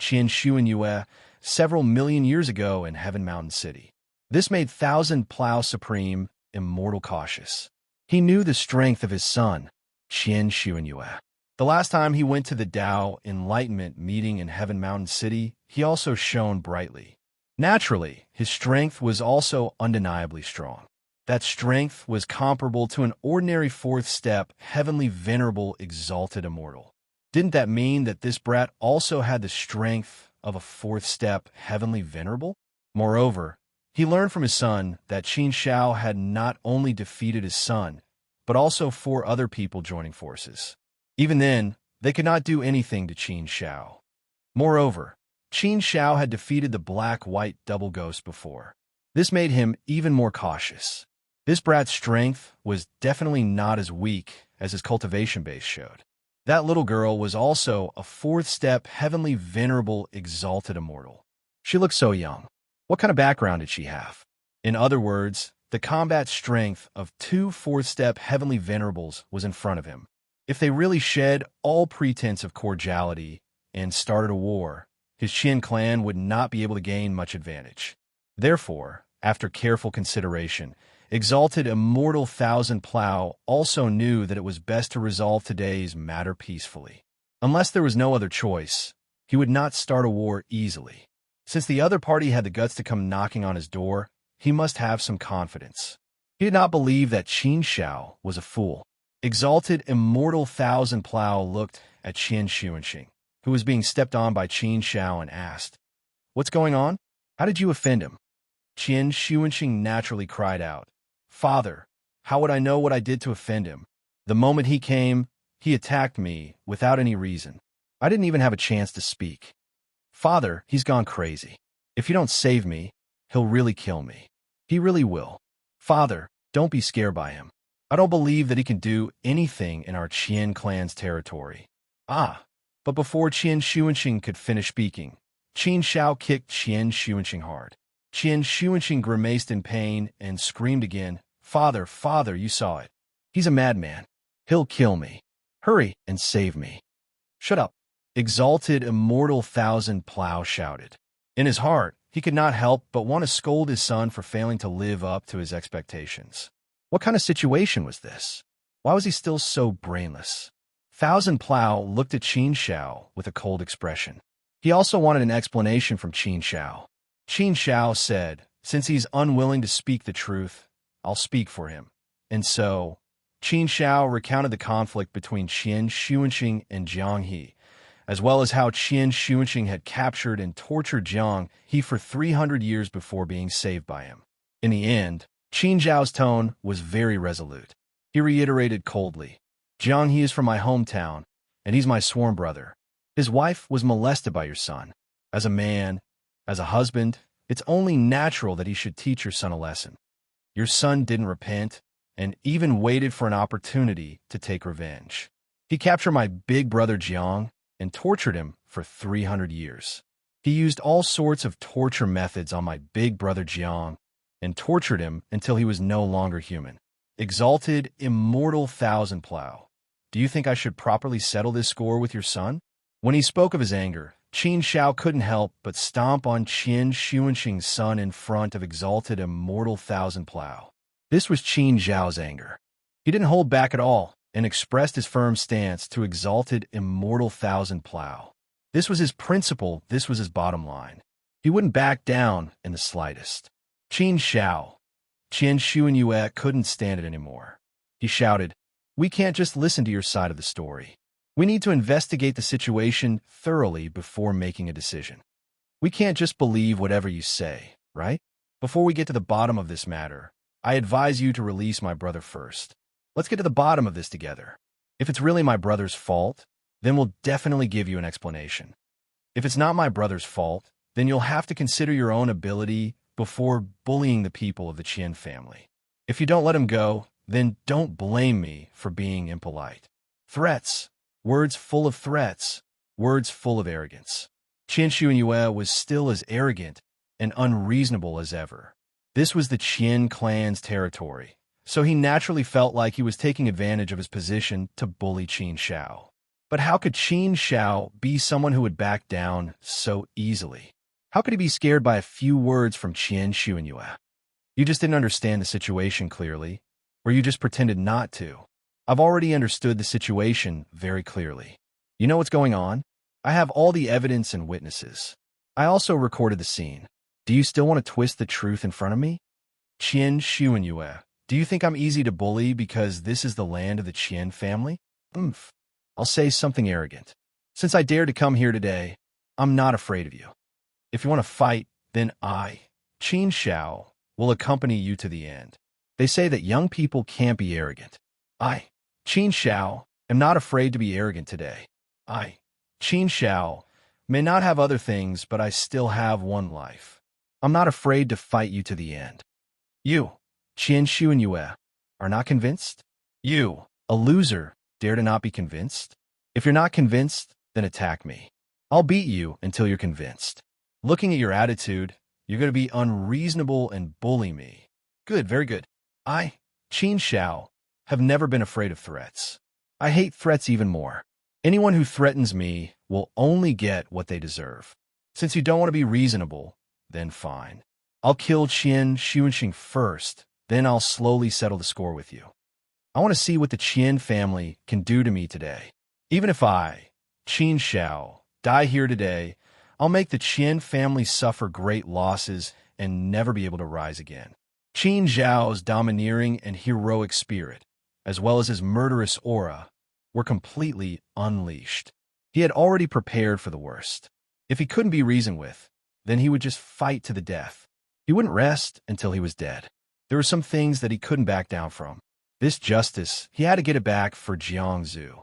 Qian Xuanyue, several million years ago in Heaven Mountain City. This made Thousand Plow Supreme immortal cautious. He knew the strength of his son, Qian Xuanyue. The last time he went to the Tao Enlightenment meeting in Heaven Mountain City, he also shone brightly. Naturally, his strength was also undeniably strong. That strength was comparable to an ordinary fourth-step, heavenly venerable exalted immortal. Didn't that mean that this brat also had the strength of a fourth-step heavenly venerable? Moreover, he learned from his son that Qin Shao had not only defeated his son, but also 4 other people joining forces. Even then, they could not do anything to Qin Shao. Moreover, Qin Shao had defeated the black-white double ghost before. This made him even more cautious. This brat's strength was definitely not as weak as his cultivation base showed. That little girl was also a fourth-step heavenly venerable exalted immortal. She looked so young. What kind of background did she have? In other words, the combat strength of 2 fourth-step heavenly venerables was in front of him. If they really shed all pretense of cordiality and started a war, his Qian clan would not be able to gain much advantage. Therefore, after careful consideration, Exalted Immortal Thousand Plow also knew that it was best to resolve today's matter peacefully. Unless there was no other choice, he would not start a war easily. Since the other party had the guts to come knocking on his door, he must have some confidence. He did not believe that Qin Shao was a fool. Exalted Immortal Thousand Plow looked at Qian Xuanxing, who was being stepped on by Qin Shao, and asked, "What's going on? How did you offend him?" Qian Xuanxing naturally cried out, "Father, how would I know what I did to offend him? The moment he came, he attacked me without any reason. I didn't even have a chance to speak. Father, he's gone crazy. If you don't save me, he'll really kill me. He really will. Father, don't be scared by him. I don't believe that he can do anything in our Qian clan's territory." But before Qian Xuanxing could finish speaking, Qin Shao kicked Qian Xuanxing hard. Qian Xuanxing grimaced in pain and screamed again, "Father, father, you saw it. He's a madman. He'll kill me. Hurry and save me." "Shut up," Exalted Immortal Thousand Plow shouted. In his heart, he could not help but want to scold his son for failing to live up to his expectations. What kind of situation was this? Why was he still so brainless? Thousand Plow looked at Qin Shao with a cold expression. He also wanted an explanation from Qin Shao. Qin Shao said, "Since he's unwilling to speak the truth, I'll speak for him." And so, Qin Shao recounted the conflict between Qian Xuanxing and Jiang He, as well as how Qian Xuanxing had captured and tortured Jiang He for 300 years before being saved by him. In the end, Qin Zhao's tone was very resolute. He reiterated coldly, Jiang He is from my hometown, and he's my sworn brother. His wife was molested by your son. As a man, as a husband, it's only natural that he should teach your son a lesson. Your son didn't repent, and even waited for an opportunity to take revenge. He captured my big brother Jiang and tortured him for 300 years. He used all sorts of torture methods on my big brother Jiang and tortured him until he was no longer human. Exalted, immortal Thousand Plow. Do you think I should properly settle this score with your son? When he spoke of his anger, Qin Shao couldn't help but stomp on Qin Xuanxing's son in front of exalted, immortal Thousand Plow. This was Qin Zhao's anger. He didn't hold back at all and expressed his firm stance to exalted, immortal Thousand Plow. This was his principle, this was his bottom line. He wouldn't back down in the slightest. Qin Shao, Qian Xuanyue couldn't stand it anymore. He shouted, "We can't just listen to your side of the story. We need to investigate the situation thoroughly before making a decision. We can't just believe whatever you say, right? Before we get to the bottom of this matter, I advise you to release my brother first. Let's get to the bottom of this together. If it's really my brother's fault, then we'll definitely give you an explanation. If it's not my brother's fault, then you'll have to consider your own ability before bullying the people of the Qian family. If you don't let him go, then don't blame me for being impolite." Threats. Words full of threats. Words full of arrogance. Qian Xuanyue was still as arrogant and unreasonable as ever. This was the Qian clan's territory, so he naturally felt like he was taking advantage of his position to bully Qin Shao. But how could Qin Shao be someone who would back down so easily? How could he be scared by a few words from Qian Xuanyue? You just didn't understand the situation clearly, or you just pretended not to. I've already understood the situation very clearly. You know what's going on? I have all the evidence and witnesses. I also recorded the scene. Do you still want to twist the truth in front of me? Qian Xuanyue, do you think I'm easy to bully because this is the land of the Qian family? I'll say something arrogant. Since I dared to come here today, I'm not afraid of you. If you want to fight, then I, Qin Shao, will accompany you to the end. They say that young people can't be arrogant. I, Qin Shao, am not afraid to be arrogant today. I, Qin Shao, may not have other things, but I still have one life. I'm not afraid to fight you to the end. You, Qian Xuanyue, are not convinced? You, a loser, dare to not be convinced? If you're not convinced, then attack me. I'll beat you until you're convinced. Looking at your attitude, you're going to be unreasonable and bully me. Good, very good. I, Qin Shao, have never been afraid of threats. I hate threats even more. Anyone who threatens me will only get what they deserve. Since you don't want to be reasonable, then fine. I'll kill Qian Xuanxing first, then I'll slowly settle the score with you. I want to see what the Qian family can do to me today. Even if I, Qin Shao, die here today, I'll make the Qian family suffer great losses and never be able to rise again. Qin Zhao's domineering and heroic spirit, as well as his murderous aura, were completely unleashed. He had already prepared for the worst. If he couldn't be reasoned with, then he would just fight to the death. He wouldn't rest until he was dead. There were some things that he couldn't back down from. This justice, he had to get it back for Jiangsu.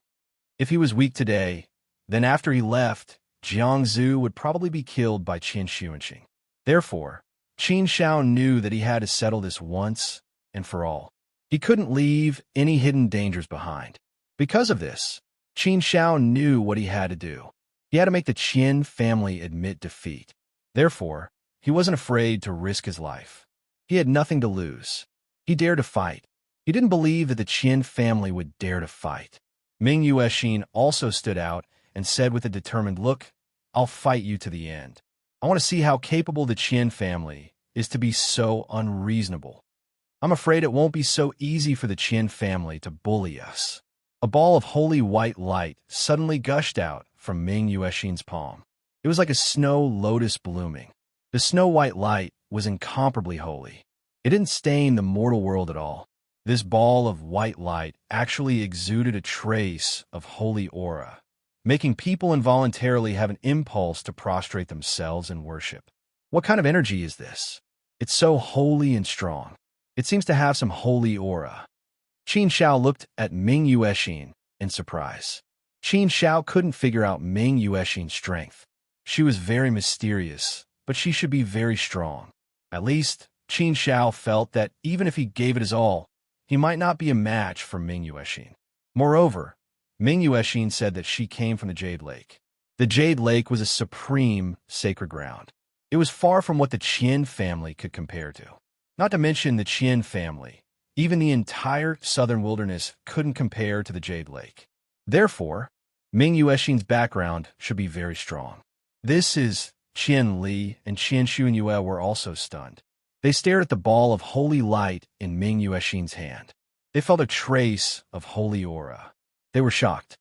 If he was weak today, then after he left, Jiangsu would probably be killed by Qin Xuanxing. Therefore, Qin Shao knew that he had to settle this once and for all. He couldn't leave any hidden dangers behind. Because of this, Qin Shao knew what he had to do. He had to make the Qian family admit defeat. Therefore, he wasn't afraid to risk his life. He had nothing to lose. He dared to fight. He didn't believe that the Qian family would dare to fight. Ming Yuexin also stood out and said with a determined look, "I'll fight you to the end. I want to see how capable the Qian family is to be so unreasonable. I'm afraid it won't be so easy for the Qian family to bully us." A ball of holy white light suddenly gushed out from Ming Yuexin's palm. It was like a snow lotus blooming. The snow-white light was incomparably holy. It didn't stain the mortal world at all. This ball of white light actually exuded a trace of holy aura, making people involuntarily have an impulse to prostrate themselves in worship. What kind of energy is this? It's so holy and strong. It seems to have some holy aura. Qin Shao looked at Ming Yuexin in surprise. Qin Shao couldn't figure out Ming Yuexin's strength. She was very mysterious, but she should be very strong. At least, Qin Shao felt that even if he gave it his all, he might not be a match for Ming Yuexin. Moreover, Ming Yuexin said that she came from the Jade Lake. The Jade Lake was a supreme, sacred ground. It was far from what the Qian family could compare to. Not to mention the Qian family, even the entire southern wilderness couldn't compare to the Jade Lake. Therefore, Ming Yuexin's background should be very strong. This is Qian Li and Qian Xuanyue were also stunned. They stared at the ball of holy light in Ming Yuexin's hand. They felt a trace of holy aura. They were shocked.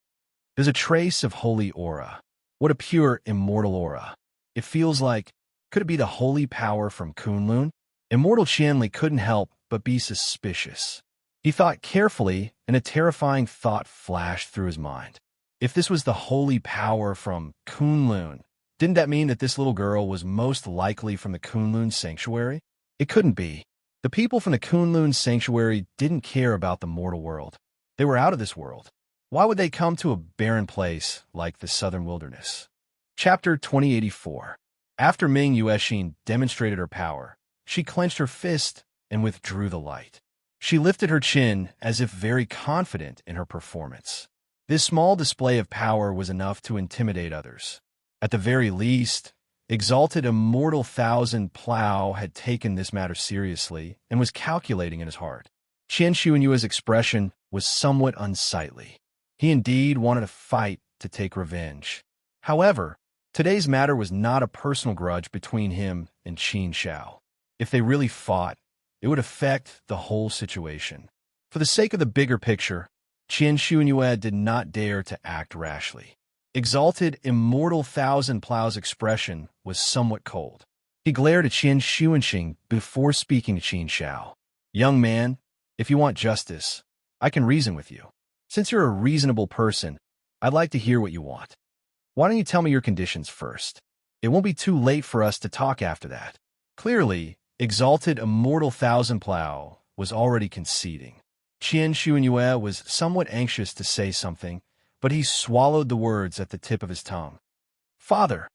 There's a trace of holy aura. What a pure, immortal aura. It feels like, could it be the holy power from Kunlun? Immortal Qianli couldn't help but be suspicious. He thought carefully, and a terrifying thought flashed through his mind. If this was the holy power from Kunlun, didn't that mean that this little girl was most likely from the Kunlun sanctuary? It couldn't be. The people from the Kunlun sanctuary didn't care about the mortal world. They were out of this world. Why would they come to a barren place like the southern wilderness? Chapter 2084. After Ming Yuexin demonstrated her power, she clenched her fist and withdrew the light. She lifted her chin as if very confident in her performance. This small display of power was enough to intimidate others. At the very least, exalted immortal Thousand Plow had taken this matter seriously and was calculating in his heart. Qian Xuanyue's expression was somewhat unsightly. He indeed wanted to fight to take revenge. However, today's matter was not a personal grudge between him and Qin Shao. If they really fought, it would affect the whole situation. For the sake of the bigger picture, Qian Xuanyue did not dare to act rashly. Exalted immortal Thousand Plow's expression was somewhat cold. He glared at Qian Xuanxing before speaking to Qin Shao. Young man, if you want justice, I can reason with you. Since you're a reasonable person, I'd like to hear what you want. Why don't you tell me your conditions first? It won't be too late for us to talk after that. Clearly, exalted immortal Thousand Plow was already conceding. Qian Xuanyue was somewhat anxious to say something, but he swallowed the words at the tip of his tongue. Father!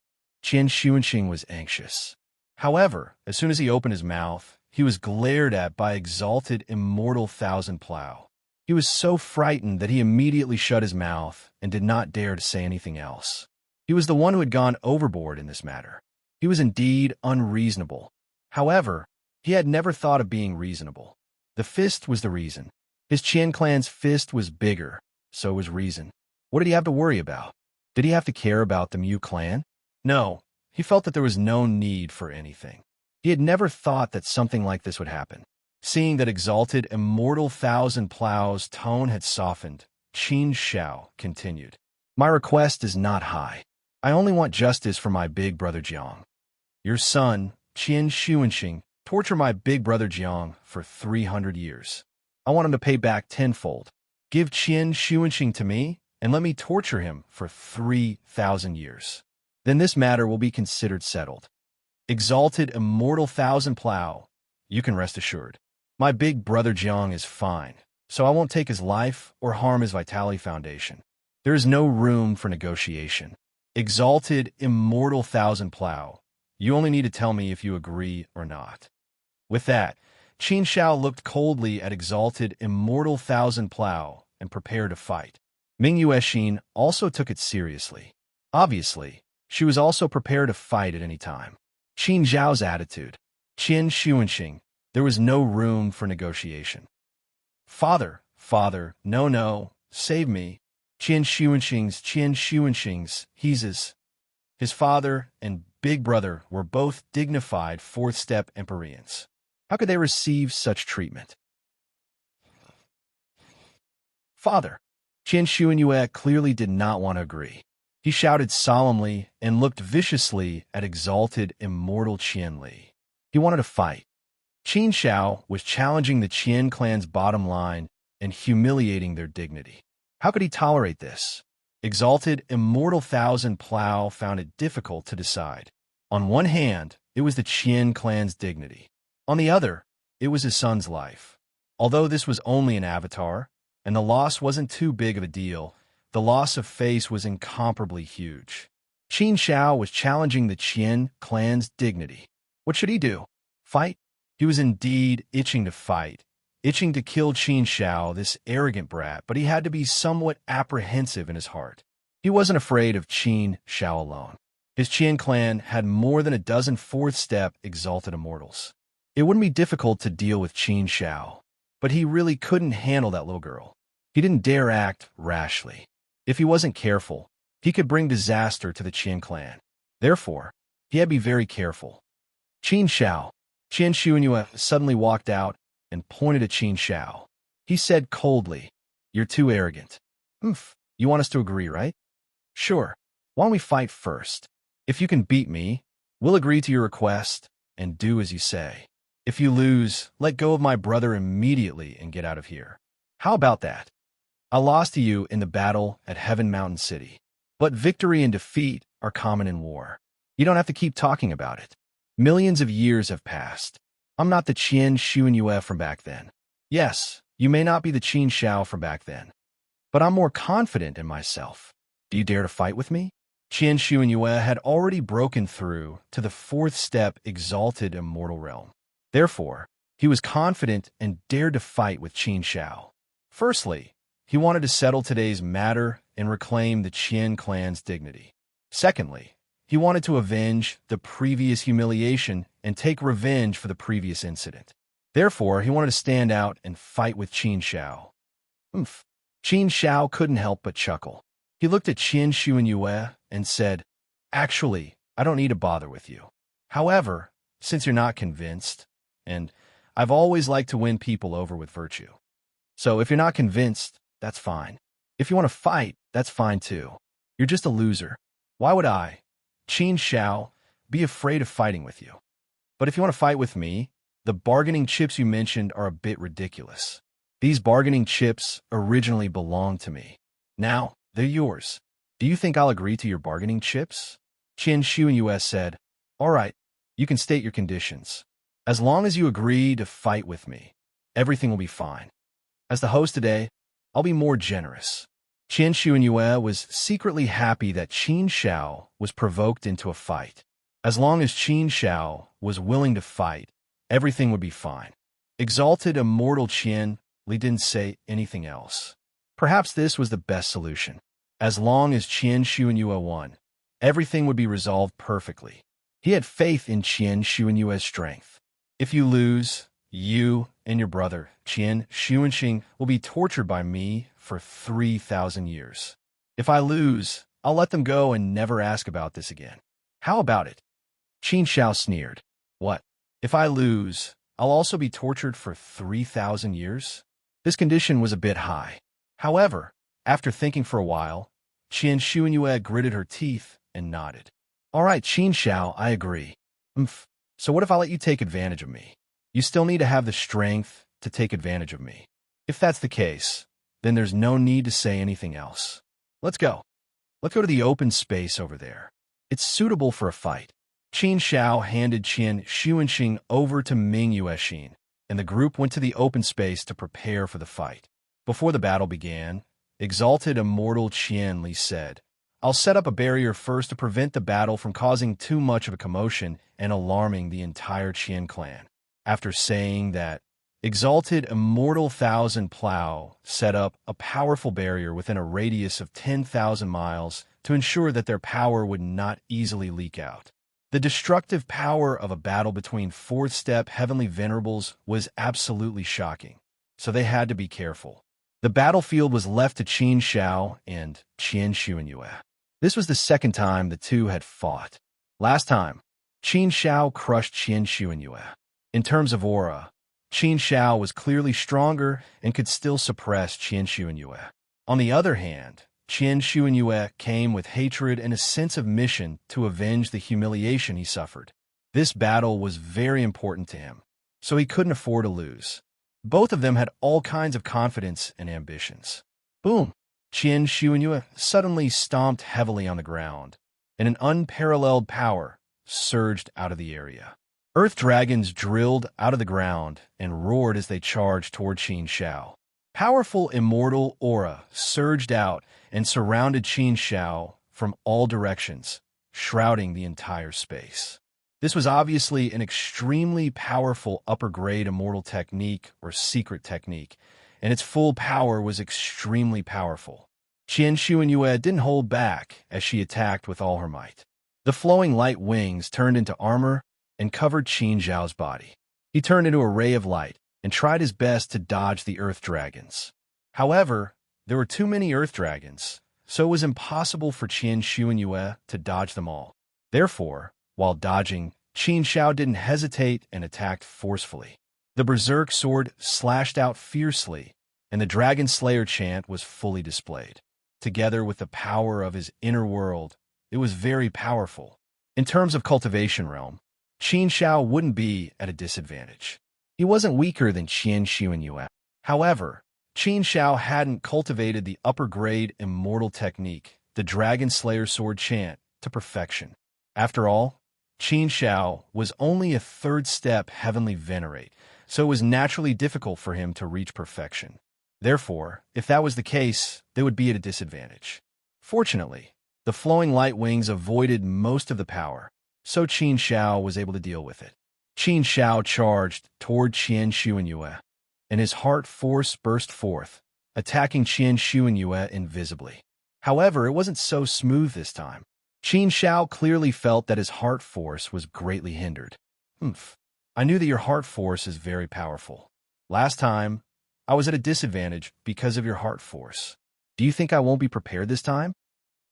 Qian Xuanxing was anxious. However, as soon as he opened his mouth, he was glared at by exalted immortal Thousand Plow. He was so frightened that he immediately shut his mouth and did not dare to say anything else. He was the one who had gone overboard in this matter. He was indeed unreasonable. However, he had never thought of being reasonable. The fist was the reason. His Qian clan's fist was bigger, so was reason. What did he have to worry about? Did he have to care about the Mu clan? No, he felt that there was no need for anything. He had never thought that something like this would happen. Seeing that exalted immortal Thousand Plow's tone had softened, Qin Shao continued. My request is not high. I only want justice for my big brother Jiang. Your son, Qian Xuanxing, tortured my big brother Jiang for 300 years. I want him to pay back tenfold. Give Qian Xuanxing to me, and let me torture him for 3,000 years. Then this matter will be considered settled. Exalted immortal Thousand Plow, you can rest assured. My big brother Jiang is fine, so I won't take his life or harm his Vitality Foundation. There is no room for negotiation. Exalted immortal Thousand Plow, you only need to tell me if you agree or not. With that, Qin Shao looked coldly at exalted immortal Thousand Plow and prepared to fight. Ming Yuexin also took it seriously. Obviously, she was also prepared to fight at any time. Qin Zhao's attitude. Qian Xuanxing, there was no room for negotiation. Father, no, save me. Qian Xuanxing's, his father and big brother were both dignified fourth-step Empyreans. How could they receive such treatment? Father! Qian Xuanyue clearly did not want to agree. He shouted solemnly and looked viciously at exalted immortal Qian Li. He wanted to fight. Qin Shao was challenging the Qian clan's bottom line and humiliating their dignity. How could he tolerate this? Exalted immortal Thousand Plow found it difficult to decide. On one hand, it was the Qian clan's dignity. On the other, it was his son's life. Although this was only an avatar, and the loss wasn't too big of a deal. The loss of face was incomparably huge. Qin Shao was challenging the Qian clan's dignity. What should he do? Fight? He was indeed itching to fight, itching to kill Qin Shao, this arrogant brat, but he had to be somewhat apprehensive in his heart. He wasn't afraid of Qin Shao alone. His Qian clan had more than a dozen fourth-step exalted immortals. It wouldn't be difficult to deal with Qin Shao, but he really couldn't handle that little girl. He didn't dare act rashly. If he wasn't careful, he could bring disaster to the Qian clan. Therefore, he had to be very careful. Qin Shao. Qian Xuanyue suddenly walked out and pointed at Qin Shao. He said coldly, "You're too arrogant." You want us to agree, right? Sure. Why don't we fight first? If you can beat me, we'll agree to your request and do as you say. If you lose, let go of my brother immediately and get out of here. How about that? I lost to you in the battle at Heaven Mountain City. But victory and defeat are common in war. You don't have to keep talking about it. Millions of years have passed. I'm not the Qian Xuanyue from back then. Yes, you may not be the Qin Shao from back then, but I'm more confident in myself. Do you dare to fight with me? Qian Xuanyue had already broken through to the fourth-step exalted immortal realm. Therefore, he was confident and dared to fight with Qin Shao. Firstly, he wanted to settle today's matter and reclaim the Qian clan's dignity. Secondly, he wanted to avenge the previous humiliation and take revenge for the previous incident. Therefore, he wanted to stand out and fight with Qin Shao. Qin Shao couldn't help but chuckle. He looked at Qian Xuanyue and said, "Actually, I don't need to bother with you. However, since you're not convinced, and I've always liked to win people over with virtue. So if you're not convinced, that's fine. If you want to fight, that's fine too. You're just a loser. Why would I, Qin Shao, be afraid of fighting with you? But if you want to fight with me, the bargaining chips you mentioned are a bit ridiculous. These bargaining chips originally belonged to me. Now, they're yours. Do you think I'll agree to your bargaining chips?" Qian Xuanyue said, "All right, you can state your conditions. As long as you agree to fight with me, everything will be fine. As the host today, I'll be more generous." Qian Xuanyue was secretly happy that Qin Shao was provoked into a fight. As long as Qin Shao was willing to fight, everything would be fine. Exalted immortal Qian Li didn't say anything else. Perhaps this was the best solution. As long as Qian Xuanyue won, everything would be resolved perfectly. He had faith in Qian Xuanyue's strength. If you lose, you and your brother, Qian Xuanxing, will be tortured by me for 3,000 years. If I lose, I'll let them go and never ask about this again. How about it? Qin Shao sneered. What? If I lose, I'll also be tortured for 3,000 years? This condition was a bit high. However, after thinking for a while, Qian Xuanyue gritted her teeth and nodded. All right, Qin Shao, I agree. So what if I let you take advantage of me? You still need to have the strength to take advantage of me. If that's the case, then there's no need to say anything else. Let's go. Let's go to the open space over there. It's suitable for a fight. Qin Shao handed Qian Xuanxing over to Ming Yuexin, and the group went to the open space to prepare for the fight. Before the battle began, exalted immortal Qian Li said, "I'll set up a barrier first to prevent the battle from causing too much of a commotion and alarming the entire Qian clan." After saying that, exalted immortal Thousand Plow set up a powerful barrier within a radius of 10,000 miles to ensure that their power would not easily leak out. The destructive power of a battle between fourth-step heavenly venerables was absolutely shocking, so they had to be careful. The battlefield was left to Qin Shao and Qian Xuanyue. This was the second time the two had fought. Last time, Qin Shao crushed Qian Xuanyue. In terms of aura, Qin Shao was clearly stronger and could still suppress Qian Xuanyue. On the other hand, Qian Xuanyue came with hatred and a sense of mission to avenge the humiliation he suffered. This battle was very important to him, so he couldn't afford to lose. Both of them had all kinds of confidence and ambitions. Boom! Qian Xuanyue suddenly stomped heavily on the ground, and an unparalleled power surged out of the area. Earth dragons drilled out of the ground and roared as they charged toward Qin Shao. Powerful immortal aura surged out and surrounded Qin Shao from all directions, shrouding the entire space. This was obviously an extremely powerful upper-grade immortal technique or secret technique, and its full power was extremely powerful. Qian Xuanyue didn't hold back as she attacked with all her might. The flowing light wings turned into armor and covered Qin Zhao's body. He turned into a ray of light and tried his best to dodge the earth dragons. However, there were too many earth dragons, so it was impossible for Qian Xuanyue to dodge them all. Therefore, while dodging, Qin Shao didn't hesitate and attacked forcefully. The berserk sword slashed out fiercely, and the Dragon Slayer chant was fully displayed. Together with the power of his inner world, it was very powerful. In terms of cultivation realm, Qin Shao wouldn't be at a disadvantage. He wasn't weaker than Qian Xuanyue. However, Qin Shao hadn't cultivated the upper-grade immortal technique, the Dragon Slayer sword chant, to perfection. After all, Qin Shao was only a third step heavenly venerate, so it was naturally difficult for him to reach perfection. Therefore, if that was the case, they would be at a disadvantage. Fortunately, the flowing light wings avoided most of the power, so Qin Shao was able to deal with it. Qin Shao charged toward Qian Xuanyue, and his heart force burst forth, attacking Qian Xuanyue invisibly. However, it wasn't so smooth this time. Qin Shao clearly felt that his heart force was greatly hindered. I knew that your heart force is very powerful. Last time, I was at a disadvantage because of your heart force. Do you think I won't be prepared this time?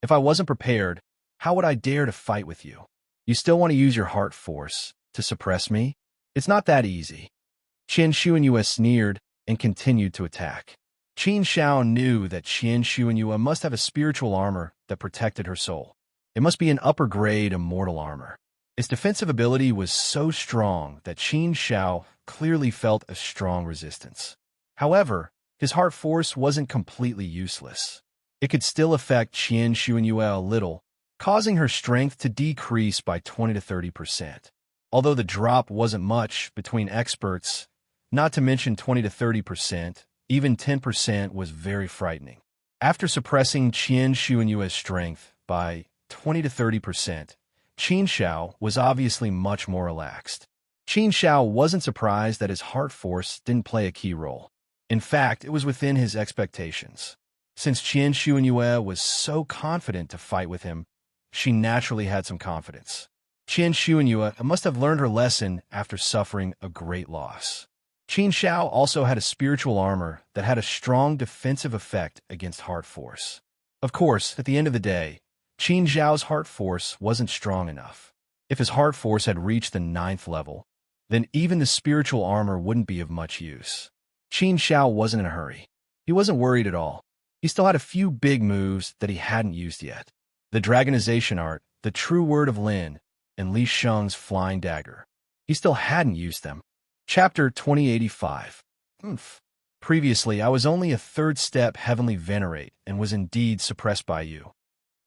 If I wasn't prepared, how would I dare to fight with you? You still want to use your heart force to suppress me? It's not that easy. Qian Xuanyue sneered and continued to attack. Qin Shao knew that Qian Xuanyue must have a spiritual armor that protected her soul. It must be an upper-grade immortal armor. Its defensive ability was so strong that Qin Shao clearly felt a strong resistance. However, his heart force wasn't completely useless. It could still affect Qian Xuanyue a little, causing her strength to decrease by 20 to 30%. Although the drop wasn't much between experts, not to mention 20 to 30%, even 10% was very frightening. After suppressing Qian Xuanyue's strength by 20 to 30%, Qin Shao was obviously much more relaxed. Qin Shao wasn't surprised that his heart force didn't play a key role. In fact, it was within his expectations. Since Qian Xuanyue was so confident to fight with him, she naturally had some confidence. Qian Xuanyue must have learned her lesson after suffering a great loss. Qin Shao also had a spiritual armor that had a strong defensive effect against heart force. Of course, at the end of the day, Qin Zhao's heart force wasn't strong enough. If his heart force had reached the 9th level, then even the spiritual armor wouldn't be of much use. Qin Shao wasn't in a hurry. He wasn't worried at all. He still had a few big moves that he hadn't used yet. The Dragonization Art, the True Word of Lin, and Li Sheng's Flying Dagger. He still hadn't used them. Chapter 2085. Previously, I was only a third step heavenly venerate and was indeed suppressed by you.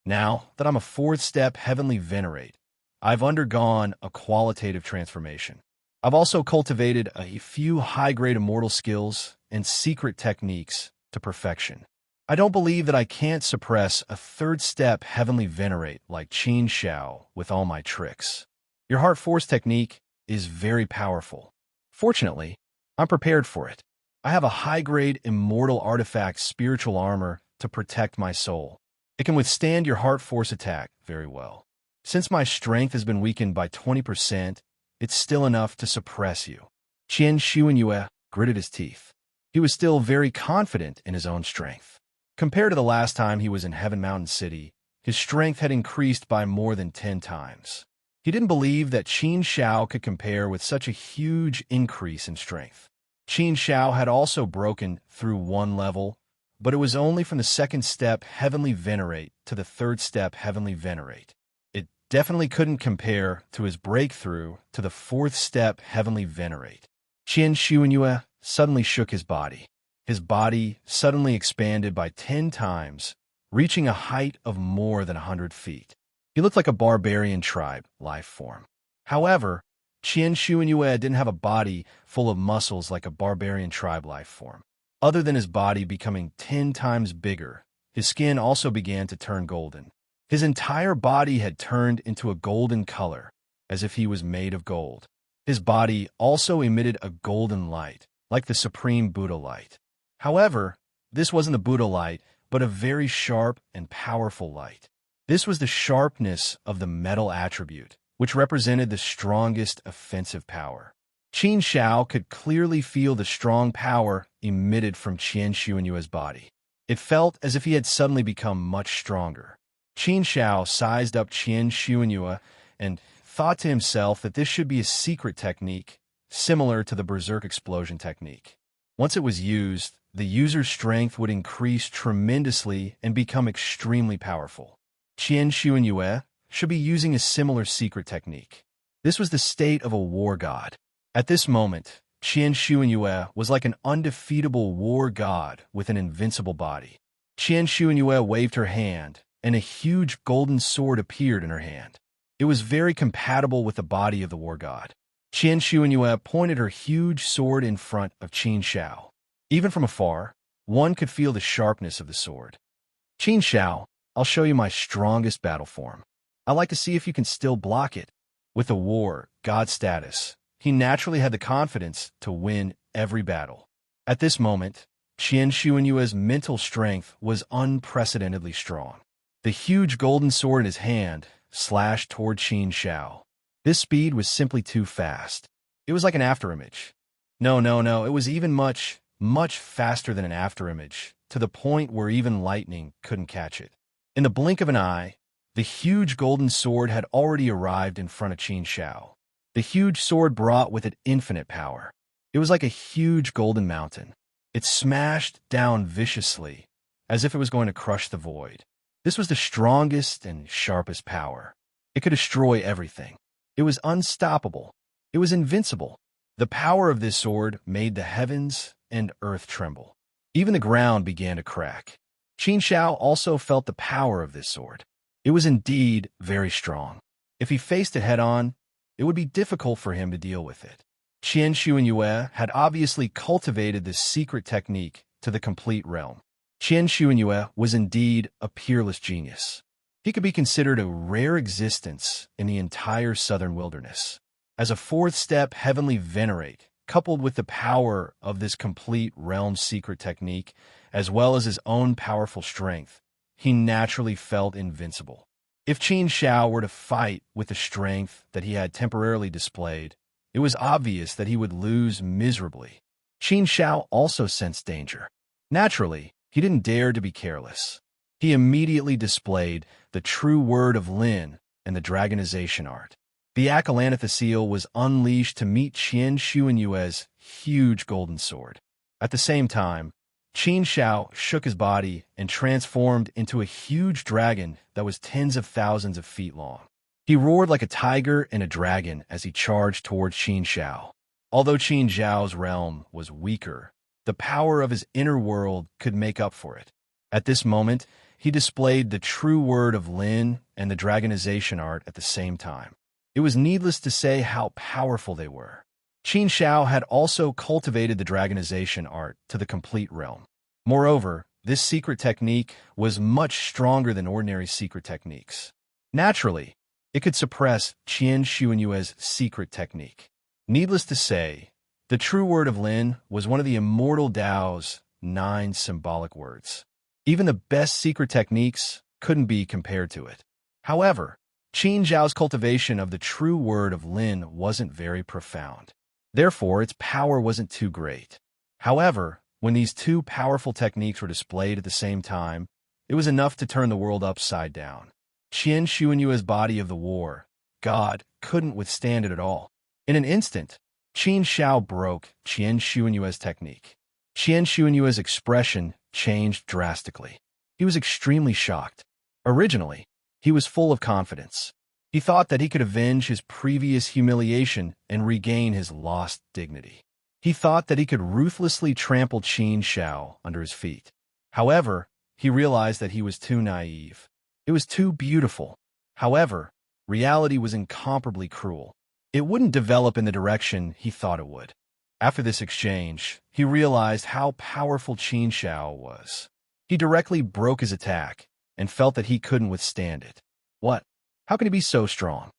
Now that I'm a fourth step heavenly venerate, I've undergone a qualitative transformation. I've also cultivated a few high-grade immortal skills and secret techniques to perfection. I don't believe that I can't suppress a third step heavenly venerate like Qin Shao with all my tricks. Your heart force technique is very powerful. Fortunately, I'm prepared for it. I have a high-grade immortal artifact spiritual armor to protect my soul. It can withstand your heart force attack very well. Since my strength has been weakened by 20%, it's still enough to suppress you. Qian Xuanyue gritted his teeth. He was still very confident in his own strength. Compared to the last time he was in Heaven Mountain City, his strength had increased by more than 10 times. He didn't believe that Qin Shao could compare with such a huge increase in strength. Qin Shao had also broken through one level, but it was only from the second step Heavenly Venerate to the third step Heavenly Venerate. It definitely couldn't compare to his breakthrough to the fourth step Heavenly Venerate. Qian Xuanyue suddenly shook his body. His body suddenly expanded by 10 times, reaching a height of more than 100 feet. He looked like a barbarian tribe life form. However, Qian Xuanyue didn't have a body full of muscles like a barbarian tribe life form. Other than his body becoming 10 times bigger, his skin also began to turn golden. His entire body had turned into a golden color, as if he was made of gold. His body also emitted a golden light, like the supreme Buddha light. However, this wasn't the Buddha light, but a very sharp and powerful light. This was the sharpness of the metal attribute, which represented the strongest offensive power. Qin Shao could clearly feel the strong power emitted from Qian Xuanyue's body. It felt as if he had suddenly become much stronger. Qin Shao sized up Qian Xuanyue and thought to himself that this should be a secret technique, similar to the Berserk explosion technique. Once it was used, the user's strength would increase tremendously and become extremely powerful. Qian Xuanyue should be using a similar secret technique. This was the state of a war god. At this moment, Qian Xuanyue was like an undefeatable war god with an invincible body. Qian Xuanyue waved her hand, and a huge golden sword appeared in her hand. It was very compatible with the body of the war god. Qian Xuanyue pointed her huge sword in front of Qin Shao. Even from afar, one could feel the sharpness of the sword. Qin Shao, I'll show you my strongest battle form. I'd like to see if you can still block it. With a war god status, he naturally had the confidence to win every battle. At this moment, Qian Xuanyue's mental strength was unprecedentedly strong. The huge golden sword in his hand slashed toward Qin Shao. This speed was simply too fast. It was like an afterimage. No, it was even much faster than an afterimage, to the point where even lightning couldn't catch it. In the blink of an eye, the huge golden sword had already arrived in front of Qin Shao. The huge sword brought with it infinite power. It was like a huge golden mountain. It smashed down viciously, as if it was going to crush the void. This was the strongest and sharpest power. It could destroy everything. It was unstoppable. It was invincible. The power of this sword made the heavens and earth tremble. Even the ground began to crack. Qin Shao also felt the power of this sword. It was indeed very strong. If he faced it head-on, it would be difficult for him to deal with it. Qian Xuanyue had obviously cultivated this secret technique to the complete realm. Qian Xuanyue was indeed a peerless genius. He could be considered a rare existence in the entire southern wilderness. As a fourth step heavenly venerate, coupled with the power of this complete realm secret technique, as well as his own powerful strength, he naturally felt invincible. If Qin Shao were to fight with the strength that he had temporarily displayed, it was obvious that he would lose miserably. Qin Shao also sensed danger. Naturally, he didn't dare to be careless. He immediately displayed the true word of Lin and the dragonization art. The Acalanatha seal was unleashed to meet Qian Xuanyue's huge golden sword. At the same time, Qin Shao shook his body and transformed into a huge dragon that was tens of thousands of feet long. He roared like a tiger and a dragon as he charged towards Qin Shao. Although Qin Shao's realm was weaker, the power of his inner world could make up for it. At this moment, he displayed the true word of Lin and the dragonization art at the same time. It was needless to say how powerful they were. Qin Shao had also cultivated the dragonization art to the complete realm. Moreover, this secret technique was much stronger than ordinary secret techniques. Naturally, it could suppress Qian Xuanyue's secret technique. Needless to say, the true word of Lin was one of the immortal Tao's 9 symbolic words. Even the best secret techniques couldn't be compared to it. However, Qin Zhao's cultivation of the true word of Lin wasn't very profound. Therefore, its power wasn't too great. However, when these two powerful techniques were displayed at the same time, it was enough to turn the world upside down. Qian Xuanyue's body of the war god couldn't withstand it at all. In an instant, Qin Shao broke Qian Xuanyue's technique. Qian Xuanyue's expression changed drastically. He was extremely shocked. Originally, he was full of confidence. He thought that he could avenge his previous humiliation and regain his lost dignity. He thought that he could ruthlessly trample Qin Shao under his feet. However, he realized that he was too naive. It was too beautiful. However, reality was incomparably cruel. It wouldn't develop in the direction he thought it would. After this exchange, he realized how powerful Qin Shao was. He directly broke his attack and felt that he couldn't withstand it. What? How can he be so strong?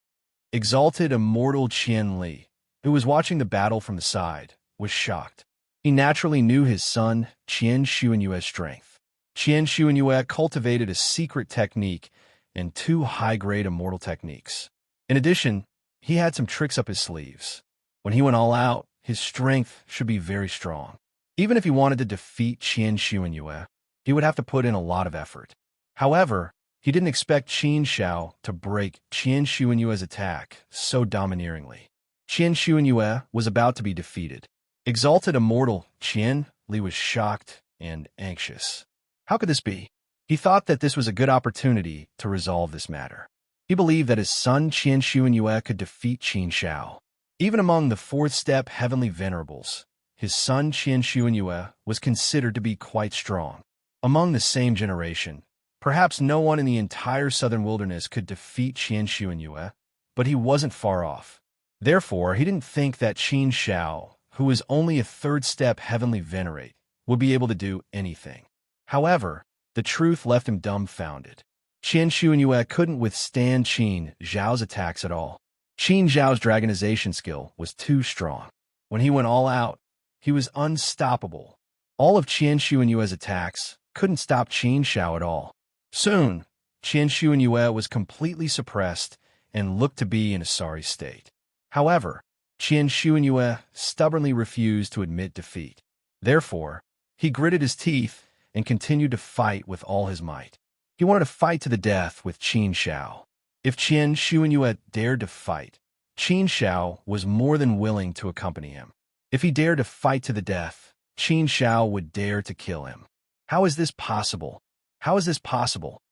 Exalted immortal Qian Li, who was watching the battle from the side, was shocked. He naturally knew his son, Qian Xuanyue's strength. Qian Xuanyue cultivated a secret technique and 2 high-grade immortal techniques. In addition, he had some tricks up his sleeves. When he went all out, his strength should be very strong. Even if he wanted to defeat Qian Xuanyue, he would have to put in a lot of effort. However, he didn't expect Qin Shao to break Qian Xuanyue's attack so domineeringly. Qian Xuanyue was about to be defeated. Exalted immortal Qian Li was shocked and anxious. How could this be? He thought that this was a good opportunity to resolve this matter. He believed that his son Qian Xuanyue could defeat Qin Shao. Even among the 4th-step heavenly venerables, his son Qian Xuanyue was considered to be quite strong. Among the same generation, perhaps no one in the entire southern wilderness could defeat Qian Xuanyue, but he wasn't far off. Therefore, he didn't think that Qin Shao, who was only a 3rd-step heavenly venerate, would be able to do anything. However, the truth left him dumbfounded. Qian Xuanyue couldn't withstand Qin Zhao's attacks at all. Qin Zhao's dragonization skill was too strong. When he went all out, he was unstoppable. All of Qian Xuanyue's attacks couldn't stop Qin Shao at all. Soon, Qian Xuanyue was completely suppressed and looked to be in a sorry state. However, Qian Xuanyue stubbornly refused to admit defeat. Therefore, he gritted his teeth and continued to fight with all his might. He wanted to fight to the death with Qin Shao. If Qian Xuanyue dared to fight, Qin Shao was more than willing to accompany him. If he dared to fight to the death, Qin Shao would dare to kill him. How is this possible? How is this possible?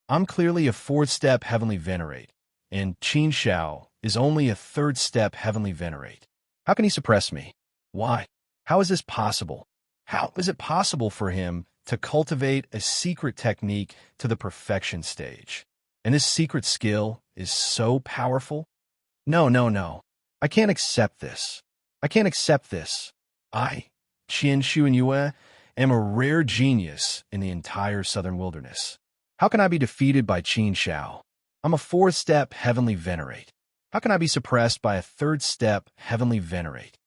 I'm clearly a 4th-step heavenly venerate, and Qin Shao is only a 3rd-step heavenly venerate. How can he suppress me? Why? How is this possible? How is it possible for him to cultivate a secret technique to the perfection stage? And this secret skill is so powerful? No. I can't accept this. I can't accept this. I, Qian Xuanyue, am a rare genius in the entire southern wilderness. How can I be defeated by Qin Shao? I'm a 4th-step heavenly venerate. How can I be suppressed by a 3rd-step heavenly venerate?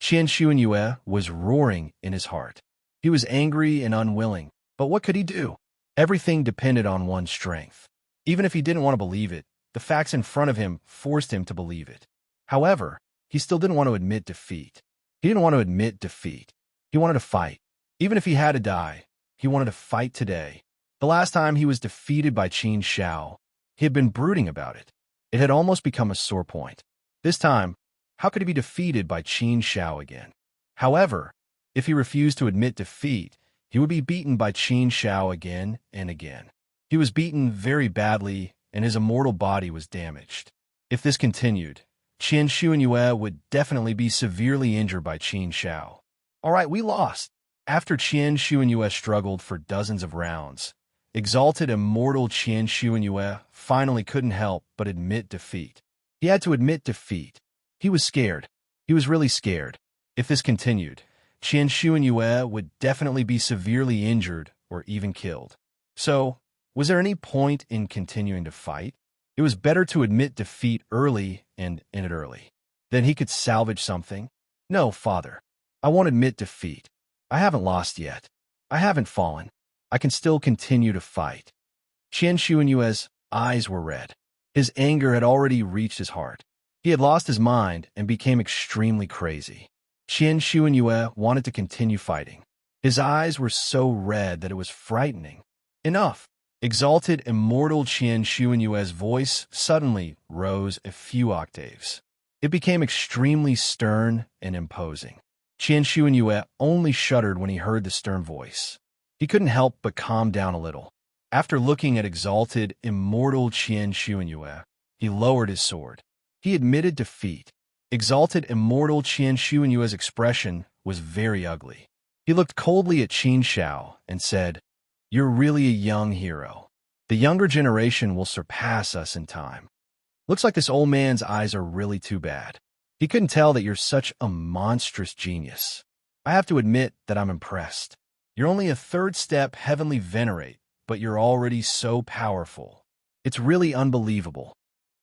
Qian Xuanyue was roaring in his heart. He was angry and unwilling, but what could he do? Everything depended on one's strength. Even if he didn't want to believe it, the facts in front of him forced him to believe it. However, he still didn't want to admit defeat. He didn't want to admit defeat. He wanted to fight. Even if he had to die, he wanted to fight today. The last time he was defeated by Qin Shao, he had been brooding about it. It had almost become a sore point. This time, how could he be defeated by Qin Shao again? However, if he refused to admit defeat, he would be beaten by Qin Shao again and again. He was beaten very badly, and his immortal body was damaged. If this continued, Qian Xuanyue would definitely be severely injured by Qin Shao. All right, we lost. After Qian Xuanyue struggled for dozens of rounds, exalted immortal Qian Xuanyue finally couldn't help but admit defeat. He had to admit defeat. He was scared. He was really scared. If this continued, Qian Xuanyue would definitely be severely injured or even killed. So, was there any point in continuing to fight? It was better to admit defeat early and end it early. Then he could salvage something. No, father. I won't admit defeat. I haven't lost yet. I haven't fallen. I can still continue to fight. Qian Xuanyue's eyes were red. His anger had already reached his heart. He had lost his mind and became extremely crazy. Qian Xuanyue wanted to continue fighting. His eyes were so red that it was frightening. Enough! Exalted immortal Qian Xuanyue's voice suddenly rose a few octaves. It became extremely stern and imposing. Qian Xuanyue only shuddered when he heard the stern voice. He couldn't help but calm down a little. After looking at exalted immortal Qian Xuanyue, he lowered his sword. He admitted defeat. Exalted immortal Qian Xuanyue's expression was very ugly. He looked coldly at Qin Shao and said, "You're really a young hero. The younger generation will surpass us in time. Looks like this old man's eyes are really too bad." He couldn't tell that you're such a monstrous genius. I have to admit that I'm impressed. You're only a third step heavenly venerate, but you're already so powerful. It's really unbelievable.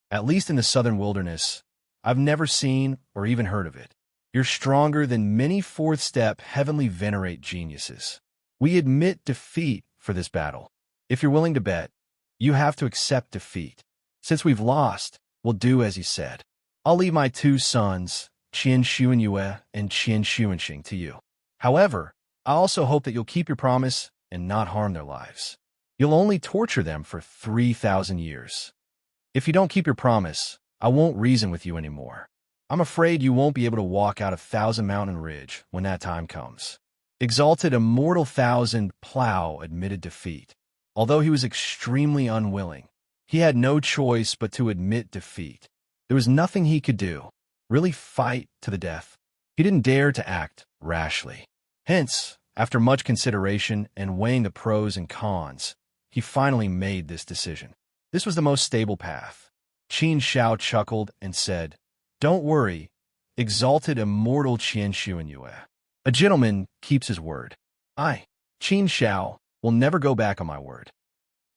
At least in the southern wilderness, I've never seen or even heard of it. You're stronger than many fourth step heavenly venerate geniuses. We admit defeat for this battle. If you're willing to bet, you have to accept defeat. Since we've lost, we'll do as you said. I'll leave my two sons, Qian Xuanyue and Qian Xuanxing, to you. However, I also hope that you'll keep your promise and not harm their lives. You'll only torture them for 3,000 years. If you don't keep your promise, I won't reason with you anymore. I'm afraid you won't be able to walk out of Thousand Mountain Ridge when that time comes. Exalted Immortal Thousand Plow admitted defeat. Although he was extremely unwilling, he had no choice but to admit defeat. There was nothing he could do, really fight to the death. He didn't dare to act rashly. Hence, after much consideration and weighing the pros and cons, he finally made this decision. This was the most stable path. Qin Shao chuckled and said, "Don't worry, exalted immortal Qian Xuanyue. A gentleman keeps his word. I, Qin Shao, will never go back on my word."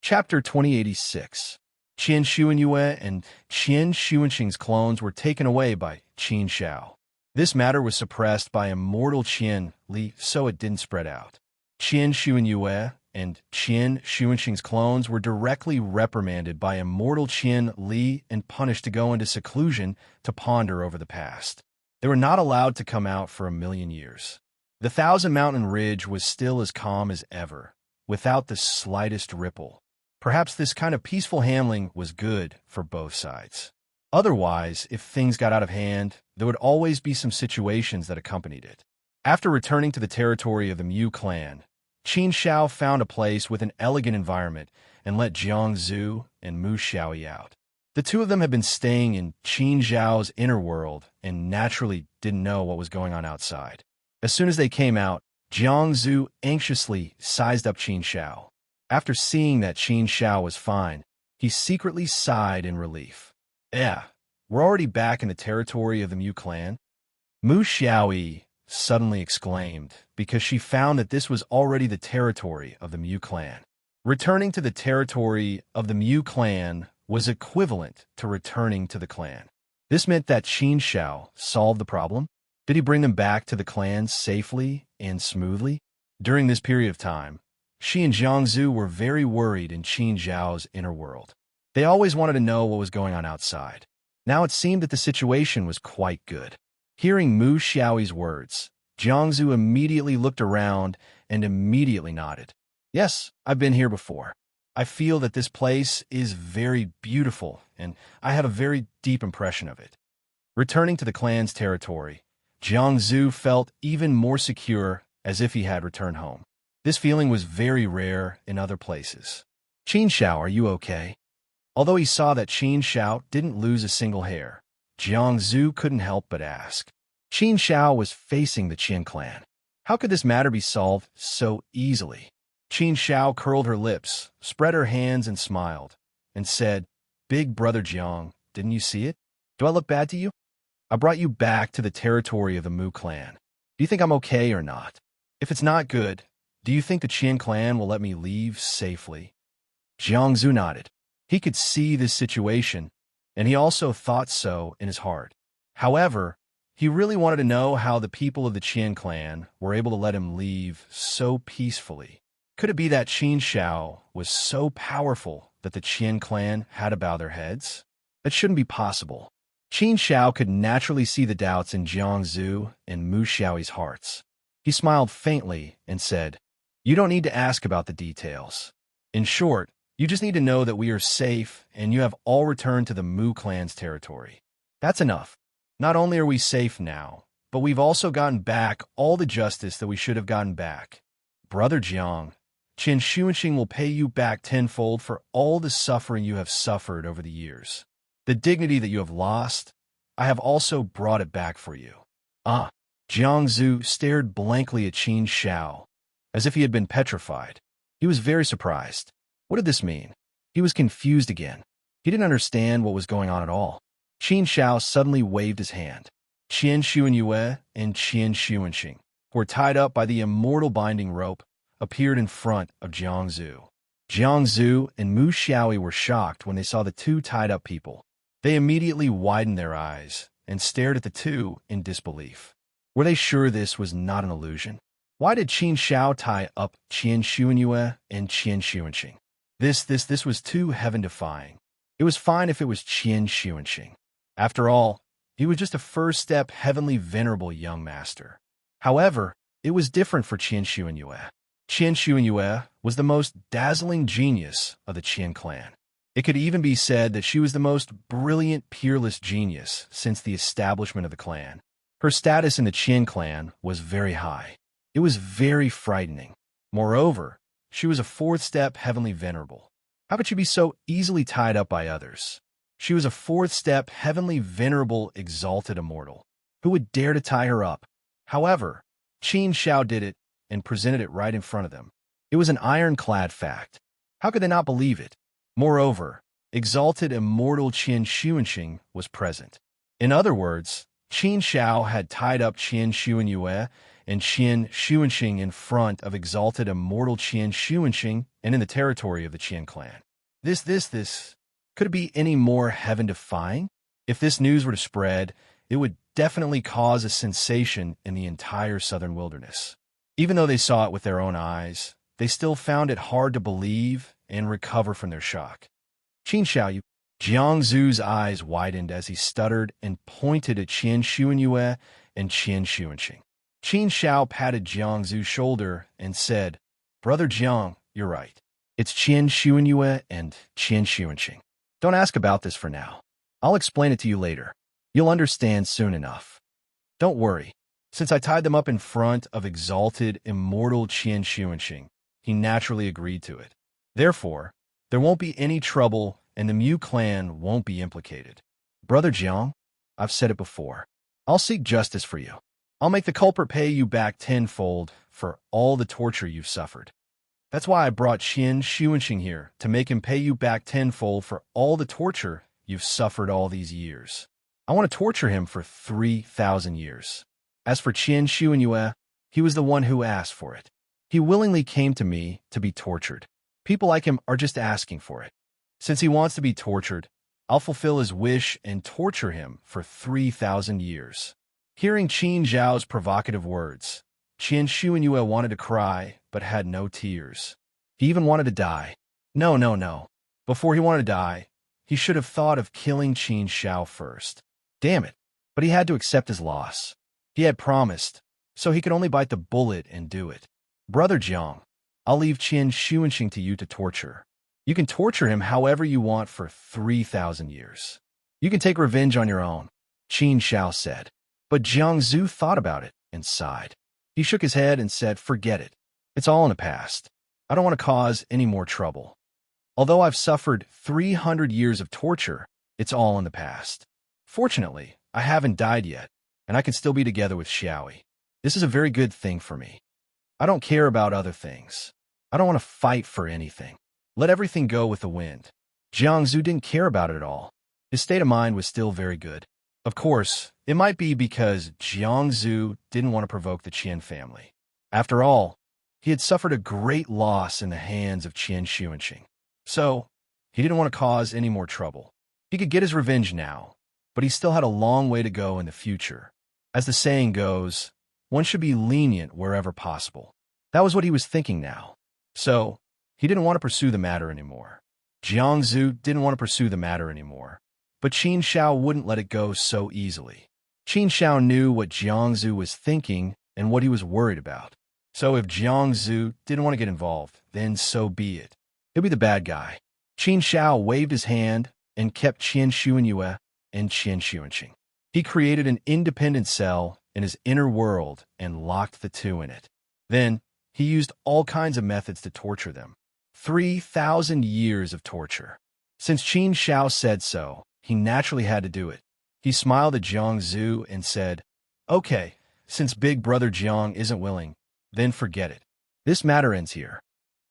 Chapter 2086. Qian Xuanyue and Qian Xuanxing's clones were taken away by Qin Shao. This matter was suppressed by immortal Qian Li, so it didn't spread out. Qian Xuanyue and Qian Xuanxing's clones were directly reprimanded by immortal Qian Li and punished to go into seclusion to ponder over the past. They were not allowed to come out for 1,000,000 years. The Thousand Mountain Ridge was still as calm as ever, without the slightest ripple. Perhaps this kind of peaceful handling was good for both sides. Otherwise, if things got out of hand, there would always be some situations that accompanied it. After returning to the territory of the Mu clan, Qin Shao found a place with an elegant environment and let Jiang Zhu and Mu Xiaoyi out. The two of them had been staying in Qin Zhao's inner world and naturally didn't know what was going on outside. As soon as they came out, Jiang Zhu anxiously sized up Qin Shao. After seeing that Qin Shao was fine, he secretly sighed in relief. "Yeah, we're already back in the territory of the Mu clan?" Mu Xiaoyi suddenly exclaimed, because she found that this was already the territory of the Mu clan. Returning to the territory of the Mu clan was equivalent to returning to the clan. This meant that Qin Shao solved the problem. Did he bring them back to the clan safely and smoothly? During this period of time, she and Jiang Zhu were very worried in Qin Zhao's inner world. They always wanted to know what was going on outside. Now it seemed that the situation was quite good. Hearing Mu Xiaoyi's words, Jiang Zhu immediately looked around and immediately nodded. "Yes, I've been here before. I feel that this place is very beautiful, and I have a very deep impression of it." Returning to the clan's territory, Jiang Zhu felt even more secure, as if he had returned home. This feeling was very rare in other places. "Qin Shao, are you okay?" Although he saw that Qin Shao didn't lose a single hair, Jiang Zhu couldn't help but ask. Qin Shao was facing the Qin clan. How could this matter be solved so easily? Qin Shao curled her lips, spread her hands and smiled, and said, "Big brother Jiang, didn't you see it? Do I look bad to you? I brought you back to the territory of the Mu clan. Do you think I'm okay or not? If it's not good, do you think the Qin clan will let me leave safely?" Jiang Zhu nodded. He could see this situation, and he also thought so in his heart. However, he really wanted to know how the people of the Qin clan were able to let him leave so peacefully. Could it be that Qin Shao was so powerful that the Qin clan had to bow their heads? That shouldn't be possible. Qin Shao could naturally see the doubts in Jiang Zhu and Mu Xiaoyi's hearts. He smiled faintly and said, "You don't need to ask about the details. In short, you just need to know that we are safe and you have all returned to the Mu clan's territory. That's enough. Not only are we safe now, but we've also gotten back all the justice that we should have gotten back. Brother Jiang, Qin Xuanxing will pay you back tenfold for all the suffering you have suffered over the years. The dignity that you have lost, I have also brought it back for you." Jiang Zhu stared blankly at Qin Shao, as if he had been petrified. He was very surprised. What did this mean? He was confused again. He didn't understand what was going on at all. Qin Shao suddenly waved his hand. Qian Xuanyue and Qian Xuanxing, who were tied up by the immortal binding rope, appeared in front of Jiangzu. Jiangzu and Mu Xiaoyi were shocked when they saw the two tied-up people. They immediately widened their eyes and stared at the two in disbelief. Were they sure this was not an illusion? Why did Qin Xiao tie up Qian Xuanyue and Qian Xuanxing? This was too heaven-defying. It was fine if it was Qian Xuanxing. After all, he was just a first-step heavenly venerable young master. However, it was different for Qian Xuanyue. Qian Xuanyue was the most dazzling genius of the Qian clan. It could even be said that she was the most brilliant peerless genius since the establishment of the clan. Her status in the Qian clan was very high. It was very frightening. Moreover, she was a fourth-step heavenly venerable. How could she be so easily tied up by others? She was a fourth-step heavenly venerable exalted immortal. Who would dare to tie her up? However, Qin Xiao did it and presented it right in front of them. It was an ironclad fact. How could they not believe it? Moreover, exalted immortal Qian Xuanxing was present. In other words, Qin Xiao had tied up Qian Xuanyue and Qian Xuanxing in front of exalted immortal Qian Xuanxing and in the territory of the Qian clan. This. Could it be any more heaven-defying? If this news were to spread, it would definitely cause a sensation in the entire southern wilderness. Even though they saw it with their own eyes, they still found it hard to believe and recover from their shock. Qin Xiaoyu, Jiangzu's eyes widened as he stuttered and pointed at Qian Xuanyue and Qian Xuanxing. Qin Xiao patted Jiangzu's shoulder and said, "Brother Jiang, you're right. It's Qian Xuanyue and Qian Xuanxing. Don't ask about this for now. I'll explain it to you later. You'll understand soon enough. Don't worry. Since I tied them up in front of exalted, immortal Qian Xuanxing, he naturally agreed to it. Therefore, there won't be any trouble and the Mu clan won't be implicated. Brother Jiang, I've said it before. I'll seek justice for you. I'll make the culprit pay you back tenfold for all the torture you've suffered. That's why I brought Qian Xuanxing here, to make him pay you back tenfold for all the torture you've suffered all these years. I want to torture him for 3,000 years. As for Qian Xuanyue, he was the one who asked for it. He willingly came to me to be tortured. People like him are just asking for it. Since he wants to be tortured, I'll fulfill his wish and torture him for 3,000 years. Hearing Qin Zhao's provocative words, Qian Xuanyue wanted to cry, but had no tears. He even wanted to die. No. Before he wanted to die, he should have thought of killing Qin Xiao first. Damn it. But he had to accept his loss. He had promised, so he could only bite the bullet and do it. Brother Jiang, I'll leave Qian Xuanxing to you to torture. You can torture him however you want for 3,000 years. You can take revenge on your own, Qin Xiao said. But Jiangzu thought about it and sighed. He shook his head and said, "Forget it. It's all in the past. I don't want to cause any more trouble. Although I've suffered 300 years of torture, it's all in the past. Fortunately, I haven't died yet, and I can still be together with Xiaoyi. This is a very good thing for me. I don't care about other things. I don't want to fight for anything. Let everything go with the wind." Jiangzu didn't care about it at all. His state of mind was still very good. Of course, it might be because Jiangzu didn't want to provoke the Qian family. After all, he had suffered a great loss in the hands of Qian Xuanxing. So, he didn't want to cause any more trouble. He could get his revenge now, but he still had a long way to go in the future. As the saying goes, one should be lenient wherever possible. That was what he was thinking now. So, he didn't want to pursue the matter anymore. Jiangzu didn't want to pursue the matter anymore. But Qin Xiao wouldn't let it go so easily. Qin Xiao knew what Jiangzu was thinking and what he was worried about. So if Jiangzu didn't want to get involved, then so be it. He'll be the bad guy. Qin Xiao waved his hand and kept Qian Xuanyue and Qian Xuanxing. He created an independent cell in his inner world and locked the two in it. Then, he used all kinds of methods to torture them. 3,000 years of torture. Since Qin Xiao said so, he naturally had to do it. He smiled at Jiangzu and said, "Okay, since big brother Jiang isn't willing, then forget it. This matter ends here.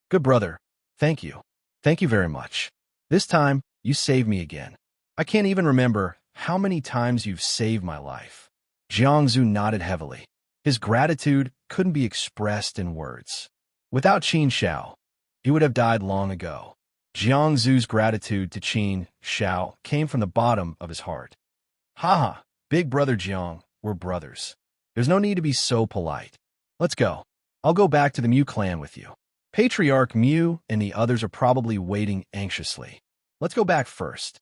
Good brother, thank you. Thank you very much. This time, you saved me again. I can't even remember how many times you've saved my life. Jiangsu nodded heavily. His gratitude couldn't be expressed in words. Without Qin Shao, he would have died long ago. Jiangsu's gratitude to Qin Shao came from the bottom of his heart. Haha, big brother Jiang, we're brothers. There's no need to be so polite. Let's go. I'll go back to the Mu clan with you. Patriarch Mu and the others are probably waiting anxiously. Let's go back first.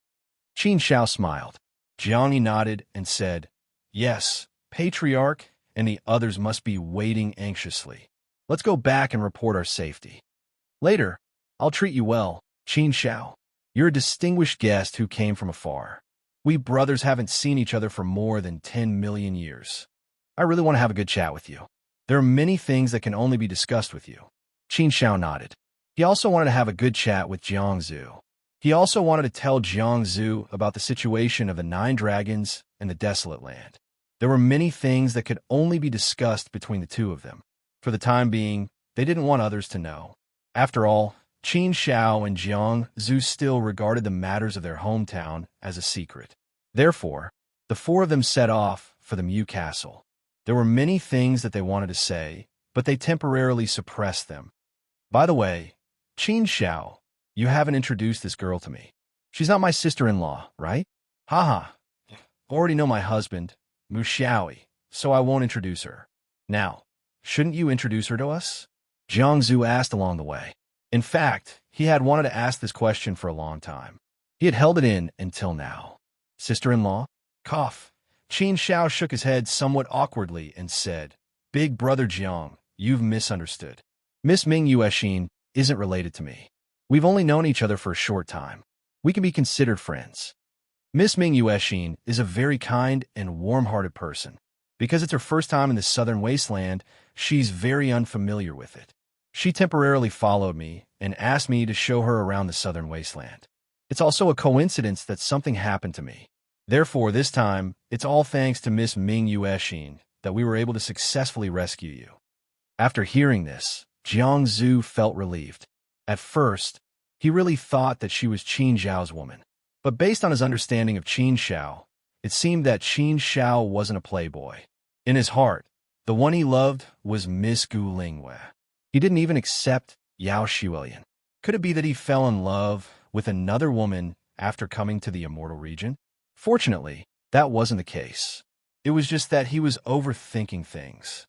Qin Shao smiled. Jiang nodded and said, Yes, Patriarch and the others must be waiting anxiously. Let's go back and report our safety. Later, I'll treat you well, Qin Shao. You're a distinguished guest who came from afar. We brothers haven't seen each other for more than 10 million years. I really want to have a good chat with you. There are many things that can only be discussed with you. Qin Shao nodded. He also wanted to have a good chat with Jiangsu. He also wanted to tell Jiangsu about the situation of the 9 dragons and the desolate land. There were many things that could only be discussed between the two of them. For the time being, they didn't want others to know. After all, Qin Shao and Jiangsu still regarded the matters of their hometown as a secret. Therefore, the 4 of them set off for the Mu Castle. There were many things that they wanted to say, but they temporarily suppressed them. By the way, Qin Shao, you haven't introduced this girl to me. She's not my sister-in-law, right? Haha. Already know my husband, Mu Xiaoi, so I won't introduce her. Now, shouldn't you introduce her to us? Jiangsu asked along the way. In fact, he had wanted to ask this question for a long time. He had held it in until now. Sister-in-law? Cough. Qin Shao shook his head somewhat awkwardly and said, Big brother Jiang, you've misunderstood. Miss Ming Yuexin isn't related to me. We've only known each other for a short time. We can be considered friends. Miss Ming Yuexin is a very kind and warm-hearted person. Because it's her first time in the southern wasteland, she's very unfamiliar with it. She temporarily followed me and asked me to show her around the southern wasteland. It's also a coincidence that something happened to me. Therefore, this time, it's all thanks to Miss Ming Yuexin that we were able to successfully rescue you. After hearing this, Jiangsu felt relieved. At first, he really thought that she was Qin Xiao's woman. But based on his understanding of Qin Xiao, it seemed that Qin Xiao wasn't a playboy. In his heart, the one he loved was Miss Gu Lingwei. He didn't even accept Yao Xuelian. Could it be that he fell in love with another woman after coming to the immortal region? Fortunately, that wasn't the case. It was just that he was overthinking things.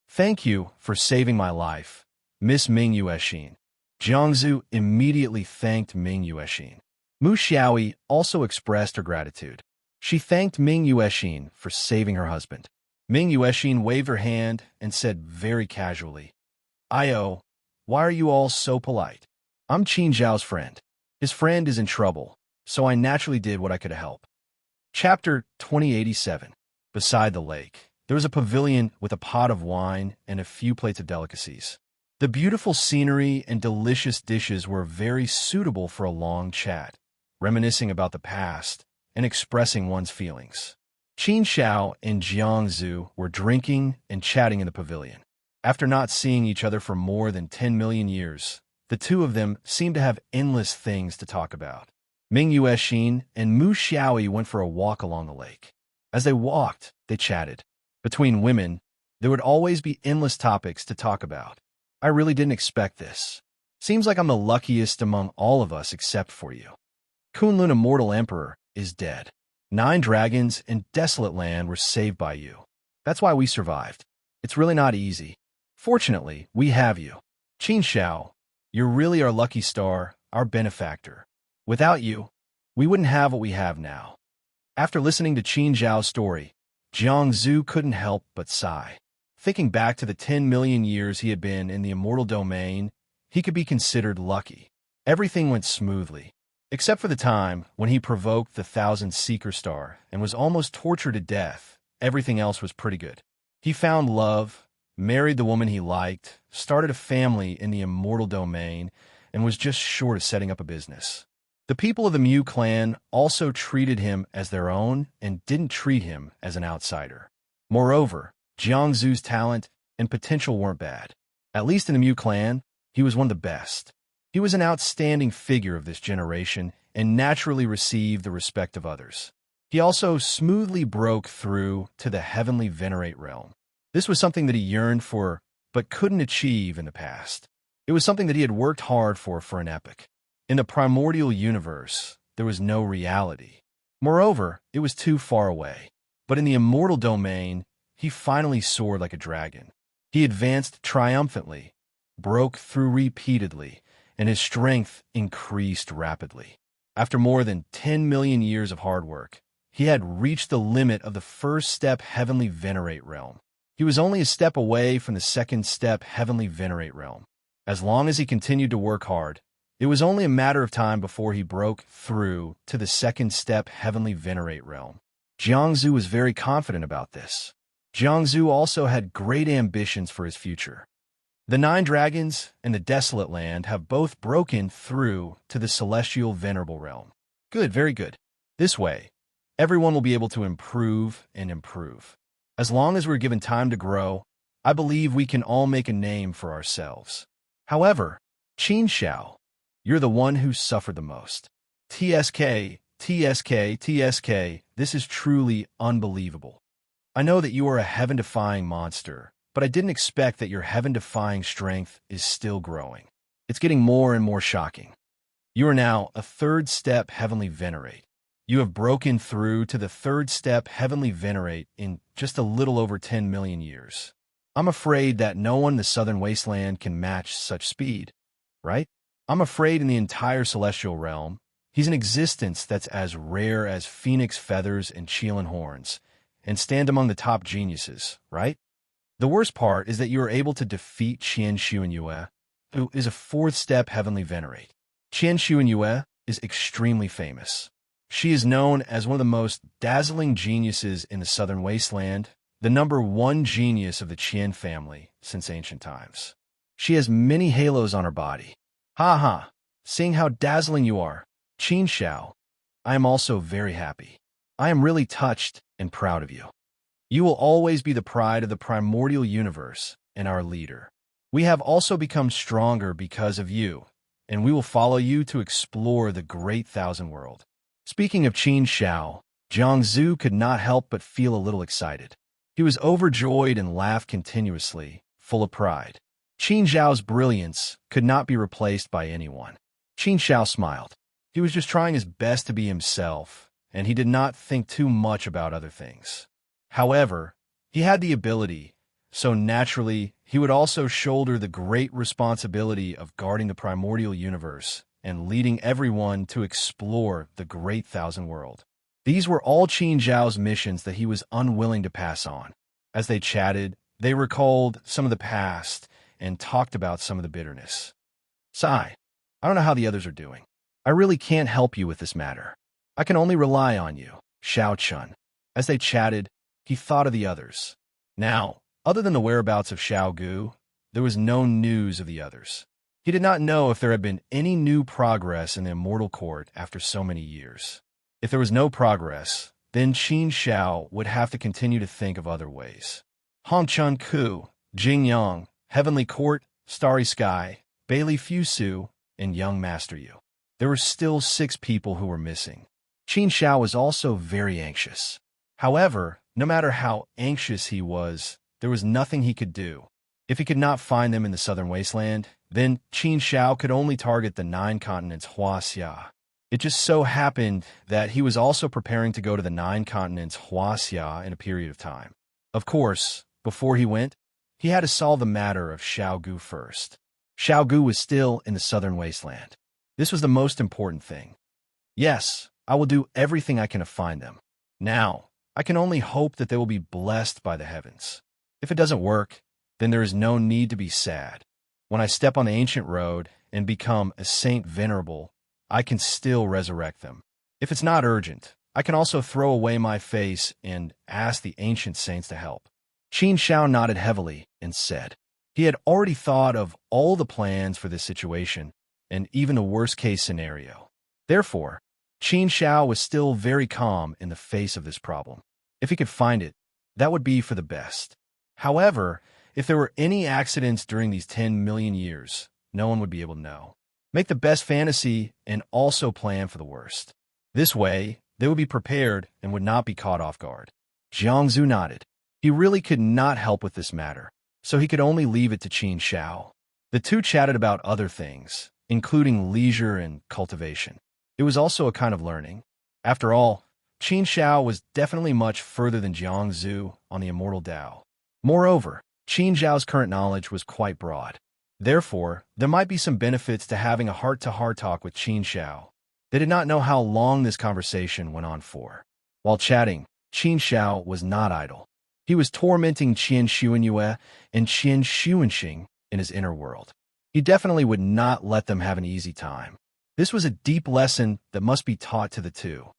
Thank you for saving my life, Miss Ming Yuexin. Jiangsu immediately thanked Ming Yuexin. Mu Xiaoi also expressed her gratitude. She thanked Ming Yuexin for saving her husband. Ming Yuexin waved her hand and said very casually, Io, why are you all so polite? I'm Qin Zhao's friend. His friend is in trouble, so I naturally did what I could to help. Chapter 2087. Beside the lake, there was a pavilion with a pot of wine and a few plates of delicacies. The beautiful scenery and delicious dishes were very suitable for a long chat, reminiscing about the past and expressing one's feelings. Qin Shao and Jiangsu were drinking and chatting in the pavilion. After not seeing each other for more than 10 million years, the two of them seemed to have endless things to talk about. Ming Yuexin and Mu Xiaoi went for a walk along the lake. As they walked, they chatted. Between women, there would always be endless topics to talk about. I really didn't expect this. Seems like I'm the luckiest among all of us except for you. Kunlun Immortal Emperor is dead. 9 dragons and desolate land were saved by you. That's why we survived. It's really not easy. Fortunately, we have you. Qin Shao, you're really our lucky star, our benefactor. Without you, we wouldn't have what we have now. After listening to Qin Zhao's story, Jiangsu couldn't help but sigh. Thinking back to the 10 million years he had been in the immortal domain, he could be considered lucky. Everything went smoothly, except for the time when he provoked the 1,000 Seeker Star and was almost tortured to death. Everything else was pretty good. He found love, married the woman he liked, started a family in the immortal domain, and was just short of setting up a business. The people of the Mu clan also treated him as their own and didn't treat him as an outsider. Moreover, Jiangsu's talent and potential weren't bad. At least in the Mu clan, he was one of the best. He was an outstanding figure of this generation and naturally received the respect of others. He also smoothly broke through to the heavenly venerate realm. This was something that he yearned for but couldn't achieve in the past. It was something that he had worked hard for an epoch. In the primordial universe, there was no reality. Moreover, it was too far away. But in the immortal domain, he finally soared like a dragon. He advanced triumphantly, broke through repeatedly, and his strength increased rapidly. After more than 10 million years of hard work, he had reached the limit of the first step heavenly venerate realm. He was only a step away from the second step heavenly venerate realm. As long as he continued to work hard, it was only a matter of time before he broke through to the second step heavenly venerate realm. Jiangsu was very confident about this. Jiangsu also had great ambitions for his future. The 9 dragons and the desolate land have both broken through to the celestial venerable realm. Good, very good. This way, everyone will be able to improve and improve. As long as we're given time to grow, I believe we can all make a name for ourselves. However, Qin Xiao, you're the one who suffered the most. TSK, TSK, TSK, this is truly unbelievable. I know that you are a heaven-defying monster, but I didn't expect that your heaven-defying strength is still growing. It's getting more and more shocking. You are now a third step heavenly venerate. You have broken through to the third step heavenly venerate in just a little over 10 million years. I'm afraid that no one in the southern wasteland can match such speed, right? I'm afraid in the entire celestial realm, he's an existence that's as rare as phoenix feathers and Qilin horns, and stand among the top geniuses, right? The worst part is that you are able to defeat Qian Xuanyue, who is a fourth step heavenly venerate. Qian Xuanyue is extremely famous. She is known as one of the most dazzling geniuses in the southern wasteland, the #1 genius of the Qian family since ancient times. She has many halos on her body. Ha ha, seeing how dazzling you are, Qin Xiao, I am also very happy. I am really touched and proud of you. You will always be the pride of the primordial universe and our leader. We have also become stronger because of you, and we will follow you to explore the great thousand world. Speaking of Qin Xiao, Jiangsu could not help but feel a little excited. He was overjoyed and laughed continuously, full of pride. Qin Xiao's brilliance could not be replaced by anyone. Qin Xiao smiled. He was just trying his best to be himself, and he did not think too much about other things. However, he had the ability, so naturally, he would also shoulder the great responsibility of guarding the primordial universe and leading everyone to explore the great thousand world. These were all Qin Zhao's missions that he was unwilling to pass on. As they chatted, they recalled some of the past and talked about some of the bitterness. Sai, I don't know how the others are doing. I really can't help you with this matter. I can only rely on you, Xiao Chun. As they chatted, he thought of the others. Now, other than the whereabouts of Xiao Gu, there was no news of the others. He did not know if there had been any new progress in the immortal court after so many years. If there was no progress, then Qin Xiao would have to continue to think of other ways. Hong Chun Ku, Jing Yang, Heavenly Court, Starry Sky, Bailey Fusu, and Young Master Yu. There were still 6 people who were missing. Qin Xiao was also very anxious. However, no matter how anxious he was, there was nothing he could do. If he could not find them in the southern wasteland, then Qin Xiao could only target the 9 continents Huaxia. It just so happened that he was also preparing to go to the 9 continents Huaxia in a period of time. Of course, before he went, he had to solve the matter of Xiao Gu first. Xiao Gu was still in the southern wasteland. This was the most important thing. Yes, I will do everything I can to find them. Now, I can only hope that they will be blessed by the heavens. If it doesn't work, then there is no need to be sad. When I step on the ancient road and become a saint venerable, I can still resurrect them. If it's not urgent, I can also throw away my face and ask the ancient saints to help. Qin Xiao nodded heavily and said, he had already thought of all the plans for this situation and even the worst-case scenario. Therefore, Qin Xiao was still very calm in the face of this problem. If he could find it, that would be for the best. However, if there were any accidents during these 10 million years, no one would be able to know. Make the best fantasy and also plan for the worst. This way, they would be prepared and would not be caught off guard. Jiangsu nodded. He really could not help with this matter, so he could only leave it to Qin Shao. The two chatted about other things, including leisure and cultivation. It was also a kind of learning. After all, Qin Shao was definitely much further than Jiangsu on the immortal Tao. Moreover, Qin Zhao's current knowledge was quite broad. Therefore, there might be some benefits to having a heart-to-heart talk with Qin Shao. They did not know how long this conversation went on for. While chatting, Qin Shao was not idle. He was tormenting Qian Xuanyue and Qian Xuanxing in his inner world. He definitely would not let them have an easy time. This was a deep lesson that must be taught to the two.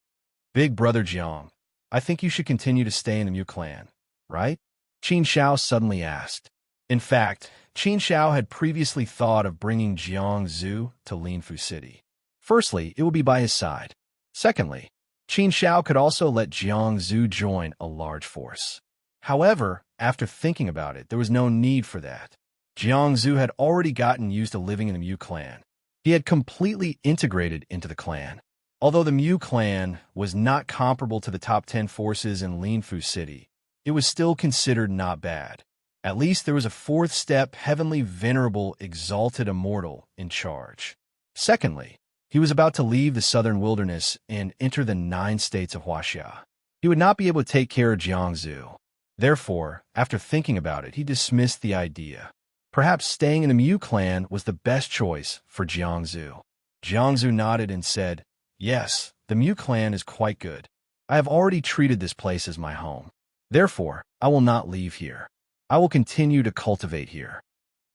Big brother Jiang, I think you should continue to stay in the Mu clan, right? Qin Shao suddenly asked. In fact, Qin Shao had previously thought of bringing Jiangsu to Linfu City. Firstly, it would be by his side. Secondly, Qin Shao could also let Jiangsu join a large force. However, after thinking about it, there was no need for that. Jiangsu had already gotten used to living in the Mu clan. He had completely integrated into the clan. Although the Mu clan was not comparable to the top 10 forces in Linfu City, it was still considered not bad. At least there was a fourth step, heavenly, venerable, exalted immortal in charge. Secondly, he was about to leave the southern wilderness and enter the 9 states of Huaxia. He would not be able to take care of Jiangsu. Therefore, after thinking about it, he dismissed the idea. Perhaps staying in the Mu clan was the best choice for Jiangsu. Jiangsu nodded and said, Yes, the Mu clan is quite good. I have already treated this place as my home. Therefore, I will not leave here. I will continue to cultivate here.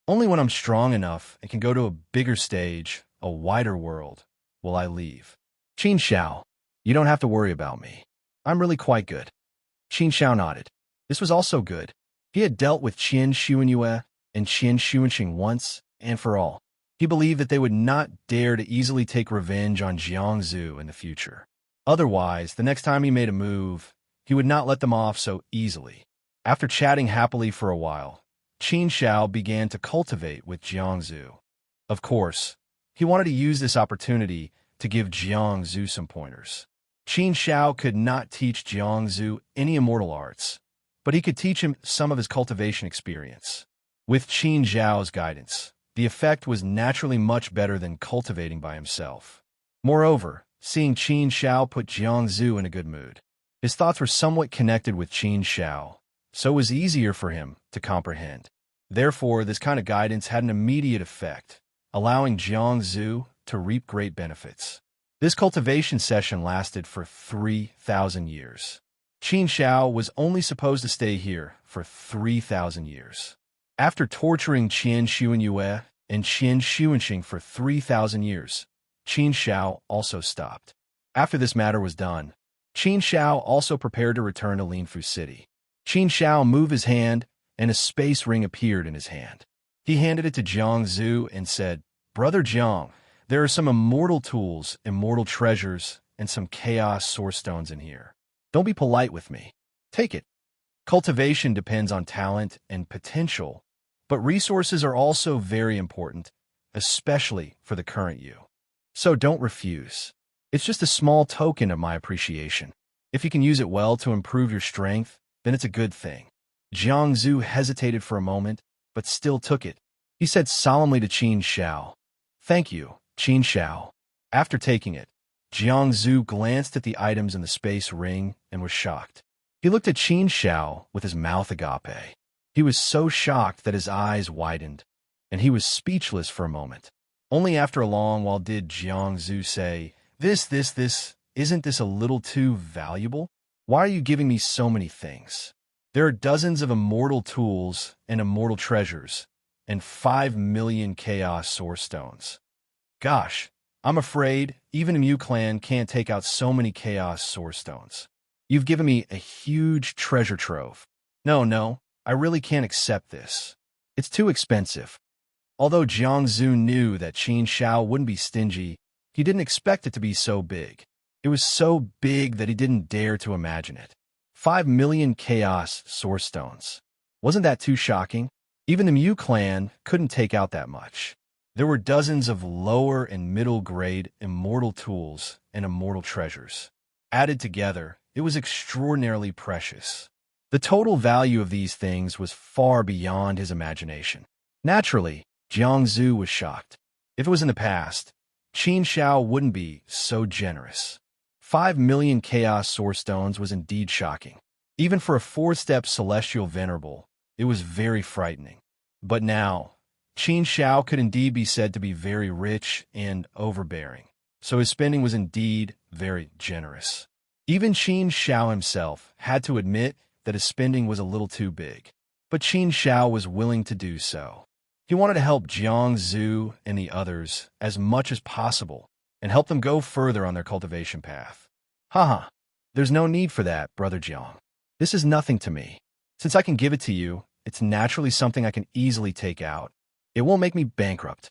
Only when I'm strong enough and can go to a bigger stage, a wider world, will I leave. Qin Shao, you don't have to worry about me. I'm really quite good. Qin Shao nodded. This was also good. He had dealt with Qian Xuanyue and Qian Xuanxing once and for all. He believed that they would not dare to easily take revenge on Jiangsu in the future. Otherwise, the next time he made a move, he would not let them off so easily. After chatting happily for a while, Qin Shao began to cultivate with Jiangsu. Of course, he wanted to use this opportunity to give Jiangsu some pointers. Qin Shao could not teach Jiangsu any immortal arts, but he could teach him some of his cultivation experience. With Qin Zhao's guidance, the effect was naturally much better than cultivating by himself. Moreover, seeing Qin Shao put Jiangsu in a good mood, his thoughts were somewhat connected with Qin Shao, so it was easier for him to comprehend. Therefore, this kind of guidance had an immediate effect, allowing Jiangsu to reap great benefits. This cultivation session lasted for 3,000 years. Qin Shao was only supposed to stay here for 3,000 years. After torturing Qian Xuanyue and Qian Xuanxing for 3,000 years, Qin Shao also stopped. After this matter was done, Qin Shao also prepared to return to Linfu City. Qin Shao moved his hand, and a space ring appeared in his hand. He handed it to Jiangsu and said, Brother Jiang, there are some immortal tools, immortal treasures, and some chaos source stones in here. Don't be polite with me. Take it. Cultivation depends on talent and potential, but resources are also very important, especially for the current you. So don't refuse. It's just a small token of my appreciation. If you can use it well to improve your strength, then it's a good thing. Jiangsu hesitated for a moment, but still took it. He said solemnly to Qin Shao, Thank you, Qin Shao. After taking it, Jiangsu glanced at the items in the space ring and was shocked. He looked at Qin Shao with his mouth agape. He was so shocked that his eyes widened, and he was speechless for a moment. Only after a long while did Jiangsu say, Isn't this a little too valuable? Why are you giving me so many things? There are dozens of immortal tools and immortal treasures, and 5 million chaos source stones. Gosh, I'm afraid even a Mu clan can't take out so many chaos source stones. You've given me a huge treasure trove. No, I really can't accept this. It's too expensive. Although Jiangsu knew that Qin Shao wouldn't be stingy, he didn't expect it to be so big. It was so big that he didn't dare to imagine it. 5 million chaos source stones. Wasn't that too shocking? Even the Mu clan couldn't take out that much. There were dozens of lower and middle grade immortal tools and immortal treasures. Added together, it was extraordinarily precious. The total value of these things was far beyond his imagination. Naturally, Jiangzu was shocked. If it was in the past, Qin Shao wouldn't be so generous. 5 million Chaos Source Stones was indeed shocking. Even for a fourth-step celestial venerable, it was very frightening. But now, Qin Shao could indeed be said to be very rich and overbearing, so his spending was indeed very generous. Even Qin Shao himself had to admit that his spending was a little too big. But Qin Shao was willing to do so. He wanted to help Jiangzu and the others as much as possible and help them go further on their cultivation path. Haha, there's no need for that, Brother Jiang. This is nothing to me. Since I can give it to you, it's naturally something I can easily take out. It won't make me bankrupt.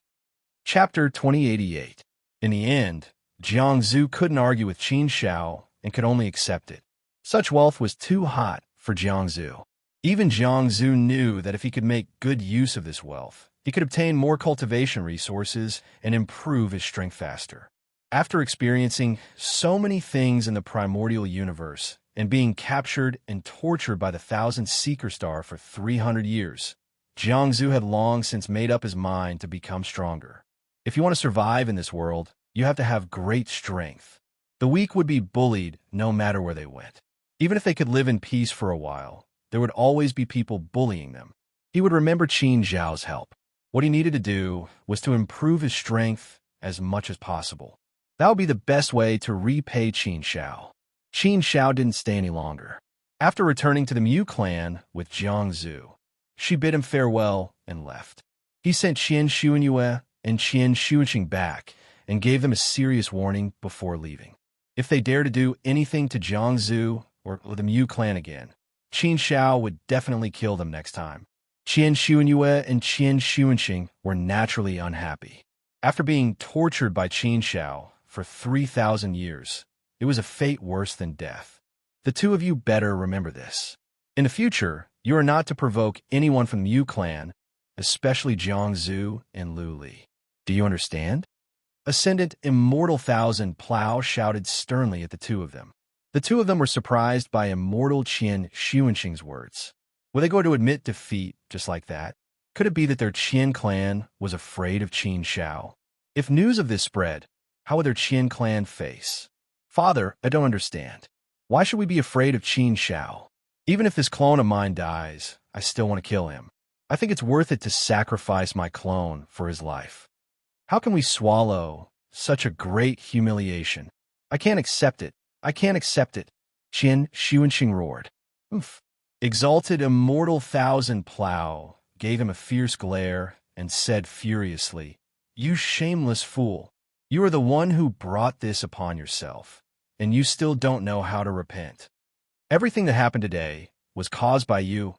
Chapter 2088. In the end, Jiangzu couldn't argue with Qin Shao and could only accept it. Such wealth was too hot for Jiangzu. Even Jiangzu knew that if he could make good use of this wealth, he could obtain more cultivation resources and improve his strength faster. After experiencing so many things in the primordial universe and being captured and tortured by the 1000th Seeker Star for 300 years, Jiangzu had long since made up his mind to become stronger. If you want to survive in this world, you have to have great strength. The weak would be bullied no matter where they went. Even if they could live in peace for a while, there would always be people bullying them. He would remember Qin Zhao's help. What he needed to do was to improve his strength as much as possible. That would be the best way to repay Qin Shao. Qin Shao didn't stay any longer. After returning to the Mu clan with Jiangzu, she bid him farewell and left. He sent Qian Xuanyue and Qian Xuanqing back and gave them a serious warning before leaving. If they dare to do anything to Jiangzu or the Mu clan again, Qin Shao would definitely kill them next time. Qian Xuanyue and Qian Xuanqing were naturally unhappy. After being tortured by Qin Shao for 3,000 years, it was a fate worse than death. The two of you better remember this. In the future, you are not to provoke anyone from the Mu clan, especially Jiangzu and Lu Li. Do you understand? Ascendant Immortal Thousand Plow shouted sternly at the two of them. The two of them were surprised by Immortal Qian Xuanqing's words. Were they going to admit defeat just like that? Could it be that their Qian clan was afraid of Qin Shao? If news of this spread, how would their Qian clan face? Father, I don't understand. Why should we be afraid of Qin Shao? Even if this clone of mine dies, I still want to kill him. I think it's worth it to sacrifice my clone for his life. How can we swallow such a great humiliation? I can't accept it. I can't accept it. Qian Xuanqing roared. Oof. Exalted Immortal Thousand Plow gave him a fierce glare and said furiously, "You shameless fool! You are the one who brought this upon yourself, and you still don't know how to repent. Everything that happened today was caused by you,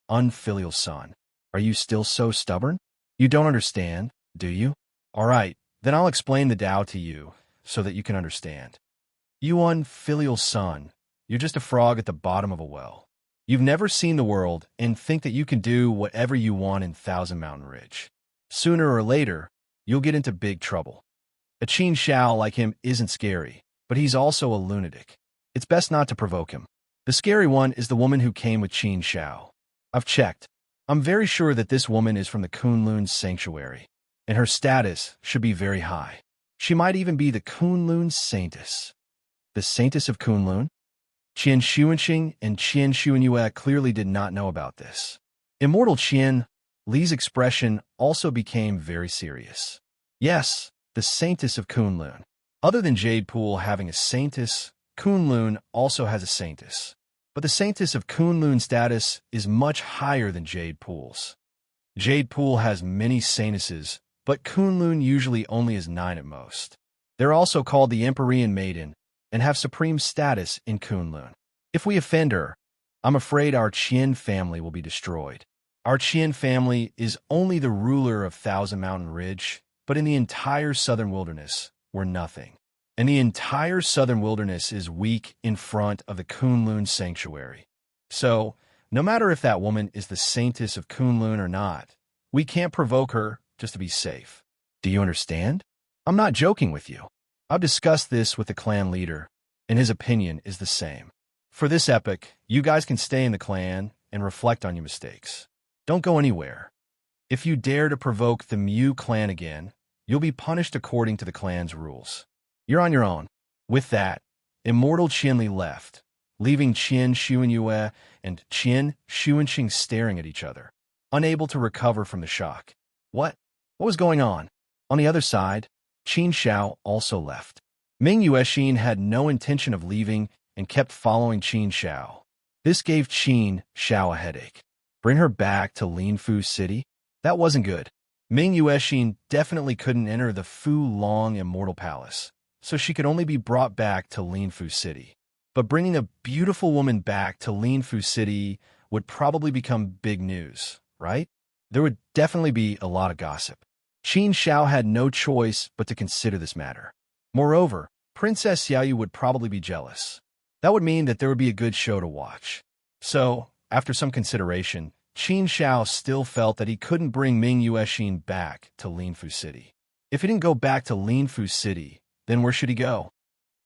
unfilial son. Are you still so stubborn? You don't understand, do you? All right, then I'll explain the Tao to you so that you can understand. You unfilial son, you're just a frog at the bottom of a well. You've never seen the world and think that you can do whatever you want in Thousand Mountain Ridge. Sooner or later, you'll get into big trouble. A Qin Shao like him isn't scary, but he's also a lunatic. It's best not to provoke him. The scary one is the woman who came with Qin Shao. I've checked. I'm very sure that this woman is from the Kunlun Sanctuary, and her status should be very high. She might even be the Kunlun Saintess. The Saintess of Kunlun? Qian Xuanqing and Qian Xuanyue clearly did not know about this. Immortal Qian Li's expression also became very serious. Yes, the Saintess of Kunlun. Other than Jade Pool having a Saintess, Kunlun also has a Saintess. But the Saintess of Kunlun status is much higher than Jade Pool's. Jade Pool has many Saintesses, but Kunlun usually only has 9 at most. They're also called the Empyrean Maiden and have supreme status in Kunlun. If we offend her, I'm afraid our Qian family will be destroyed. Our Qian family is only the ruler of Thousand Mountain Ridge, but in the entire southern wilderness, we're nothing. And the entire southern wilderness is weak in front of the Kunlun Sanctuary. So, no matter if that woman is the Saintess of Kunlun or not, we can't provoke her just to be safe. Do you understand? I'm not joking with you. I've discussed this with the clan leader, and his opinion is the same. For this epic, you guys can stay in the clan and reflect on your mistakes. Don't go anywhere. If you dare to provoke the Mew clan again, you'll be punished according to the clan's rules. You're on your own. With that, Immortal Qianli left, leaving Qian Xuanyue and Qian Xuanqing staring at each other, unable to recover from the shock. What? What was going on? On the other side, Qin Xiao also left. Ming Yuexin had no intention of leaving and kept following Qin Xiao. This gave Qin Xiao a headache. Bring her back to Linfu City? That wasn't good. Ming Yuexin definitely couldn't enter the Fu Long Immortal Palace, so she could only be brought back to Linfu City. But bringing a beautiful woman back to Linfu City would probably become big news, right? There would definitely be a lot of gossip. Qin Xiao had no choice but to consider this matter. Moreover, Princess Xiaoyu would probably be jealous. That would mean that there would be a good show to watch. So, after some consideration, Qin Xiao still felt that he couldn't bring Ming Yuexin back to Linfu City. If he didn't go back to Linfu City, then where should he go?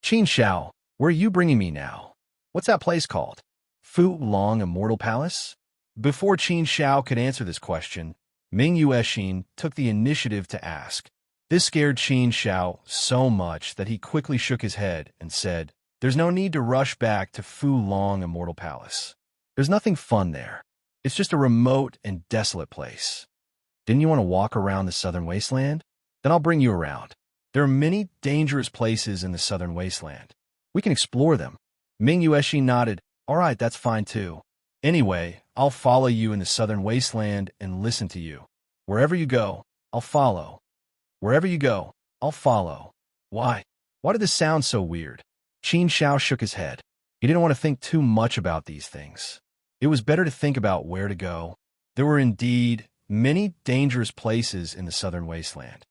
Qin Xiao, where are you bringing me now? What's that place called? Fu Long Immortal Palace? Before Qin Xiao could answer this question, Ming Yuexin took the initiative to ask. This scared Qin Xiao so much that he quickly shook his head and said, "There's no need to rush back to Fu Long Immortal Palace. There's nothing fun there. It's just a remote and desolate place. Didn't you want to walk around the Southern Wasteland? Then I'll bring you around. There are many dangerous places in the Southern Wasteland. We can explore them." Ming Yuexin nodded. "All right, that's fine too. Anyway, I'll follow you in the Southern Wasteland and listen to you. Wherever you go, I'll follow. Wherever you go, I'll follow." Why? Why did this sound so weird? Qin Xiao shook his head. He didn't want to think too much about these things. It was better to think about where to go. There were indeed many dangerous places in the Southern Wasteland.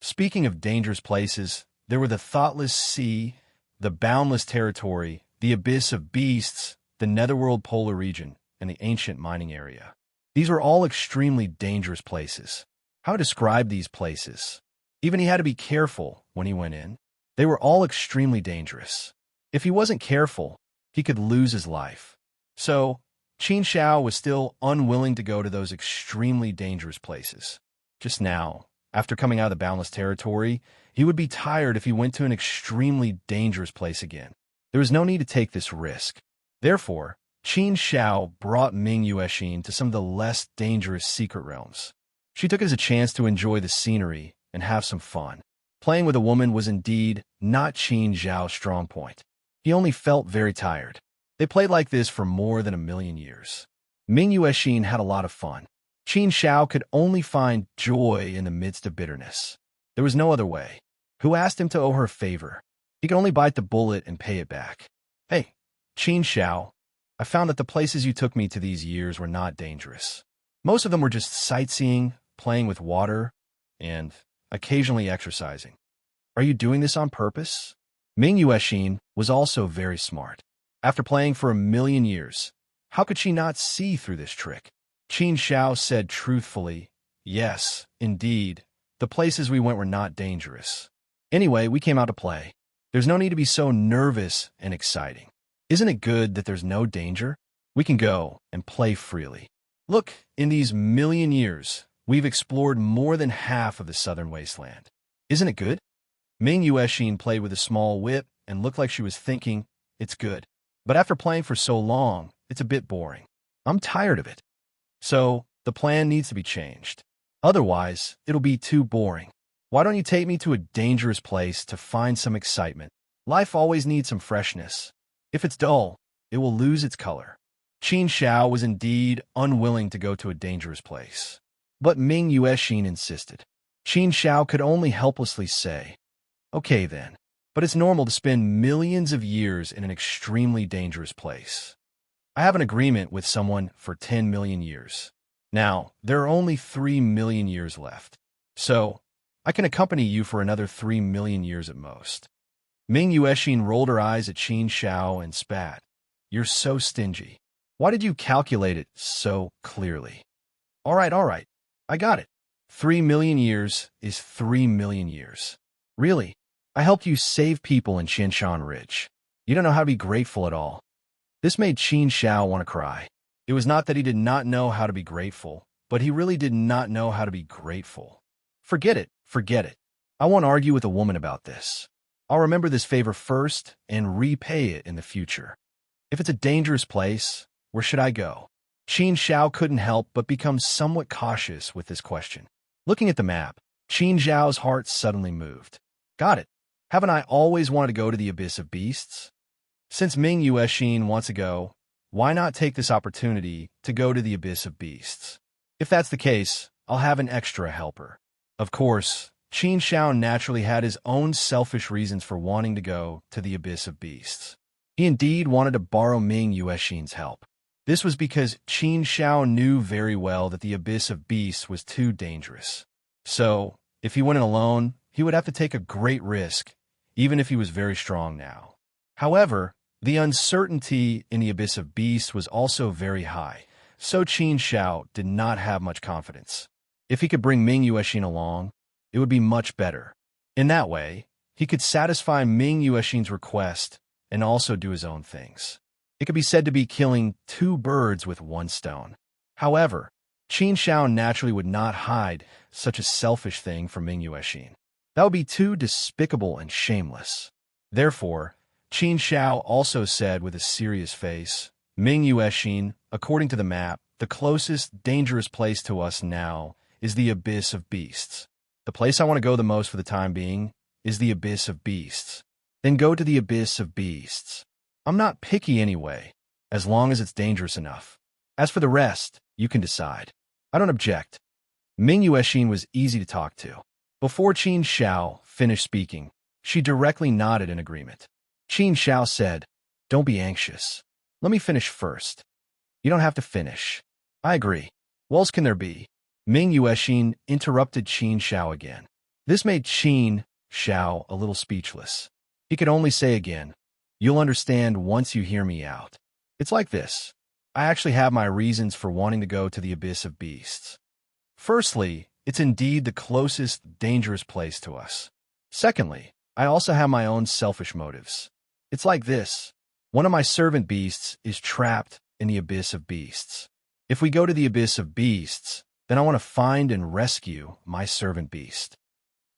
Speaking of dangerous places, there were the Thoughtless Sea, the Boundless Territory, the Abyss of Beasts, the Netherworld Polar Region, and the Ancient Mining Area. These were all extremely dangerous places. How to describe these places? Even he had to be careful when he went in. They were all extremely dangerous. If he wasn't careful, he could lose his life. So, Qin Xiao was still unwilling to go to those extremely dangerous places. Just now, after coming out of the Boundless Territory, he would be tired if he went to an extremely dangerous place again. There was no need to take this risk. Therefore, Qin Xiao brought Ming Yuexin to some of the less dangerous secret realms. She took it as a chance to enjoy the scenery and have some fun. Playing with a woman was indeed not Qin Xiao's strong point. He only felt very tired. They played like this for more than 1,000,000 years. Ming Yuexin had a lot of fun. Qin Xiao could only find joy in the midst of bitterness. There was no other way. Who asked him to owe her a favor? He could only bite the bullet and pay it back. "Hey, Qin Xiao, I found that the places you took me to these years were not dangerous. Most of them were just sightseeing, playing with water, and occasionally exercising. Are you doing this on purpose?" Ming Yuexin was also very smart. After playing for 1,000,000 years, how could she not see through this trick? Qin Xiao said truthfully, "Yes, indeed, the places we went were not dangerous. Anyway, we came out to play. There's no need to be so nervous and exciting. Isn't it good that there's no danger? We can go and play freely. Look, in these 1,000,000 years, we've explored more than half of the Southern Wasteland. Isn't it good?" Ming Yuexin played with a small whip and looked like she was thinking, "It's good. But after playing for so long, it's a bit boring. I'm tired of it. So, the plan needs to be changed. Otherwise, it'll be too boring. Why don't you take me to a dangerous place to find some excitement? Life always needs some freshness. If it's dull, it will lose its color." Qin Xiao was indeed unwilling to go to a dangerous place. But Ming Yuexin insisted. Qin Xiao could only helplessly say, "Okay then, but it's normal to spend millions of years in an extremely dangerous place. I have an agreement with someone for 10,000,000 years. Now, there are only 3,000,000 years left. So, I can accompany you for another 3,000,000 years at most." Ming Yuexin rolled her eyes at Qin Xiao and spat. "You're so stingy. Why did you calculate it so clearly?" All right, I got it. 3,000,000 years is 3,000,000 years. Really? I helped you save people in Qianshan Ridge. You don't know how to be grateful at all." This made Qin Shao want to cry. It was not that he did not know how to be grateful, but he really did not know how to be grateful. Forget it, forget it. I won't argue with a woman about this. I'll remember this favor first and repay it in the future. If it's a dangerous place, where should I go? Qin Shao couldn't help but become somewhat cautious with this question. Looking at the map, Qin Zhao's heart suddenly moved. Got it. Haven't I always wanted to go to the Abyss of Beasts? Since Ming Yuexin wants to go, why not take this opportunity to go to the Abyss of Beasts? If that's the case, I'll have an extra helper. Of course, Qin Shao naturally had his own selfish reasons for wanting to go to the Abyss of Beasts. He indeed wanted to borrow Ming Yuexin's help. This was because Qin Shao knew very well that the Abyss of Beasts was too dangerous. So, if he went in alone, he would have to take a great risk, even if he was very strong now. However, the uncertainty in the Abyss of Beasts was also very high, so Qin Shao did not have much confidence. If he could bring Ming Yuexin along, it would be much better. In that way, he could satisfy Ming Yuexin's request and also do his own things. It could be said to be killing two birds with one stone. However, Qin Shao naturally would not hide such a selfish thing from Ming Yuexin. That would be too despicable and shameless. Therefore, Qin Shao also said with a serious face, Ming Yuexin, according to the map, the closest dangerous place to us now is the Abyss of Beasts. The place I want to go the most for the time being is the Abyss of Beasts. Then go to the Abyss of Beasts. I'm not picky anyway, as long as it's dangerous enough. As for the rest, you can decide. I don't object. Ming Yuexin was easy to talk to. Before Qin Shao finished speaking, she directly nodded in agreement. Qin Shao said, "Don't be anxious. Let me finish first." "You don't have to finish." "I agree. What else can there be?" Ming Yuexin interrupted Qin Shao again. This made Qin Shao a little speechless. He could only say again, "You'll understand once you hear me out. It's like this. I actually have my reasons for wanting to go to the Abyss of Beasts. Firstly, it's indeed the closest dangerous place to us. Secondly, I also have my own selfish motives. It's like this. One of my servant beasts is trapped in the Abyss of Beasts. If we go to the Abyss of Beasts, then I want to find and rescue my servant beast."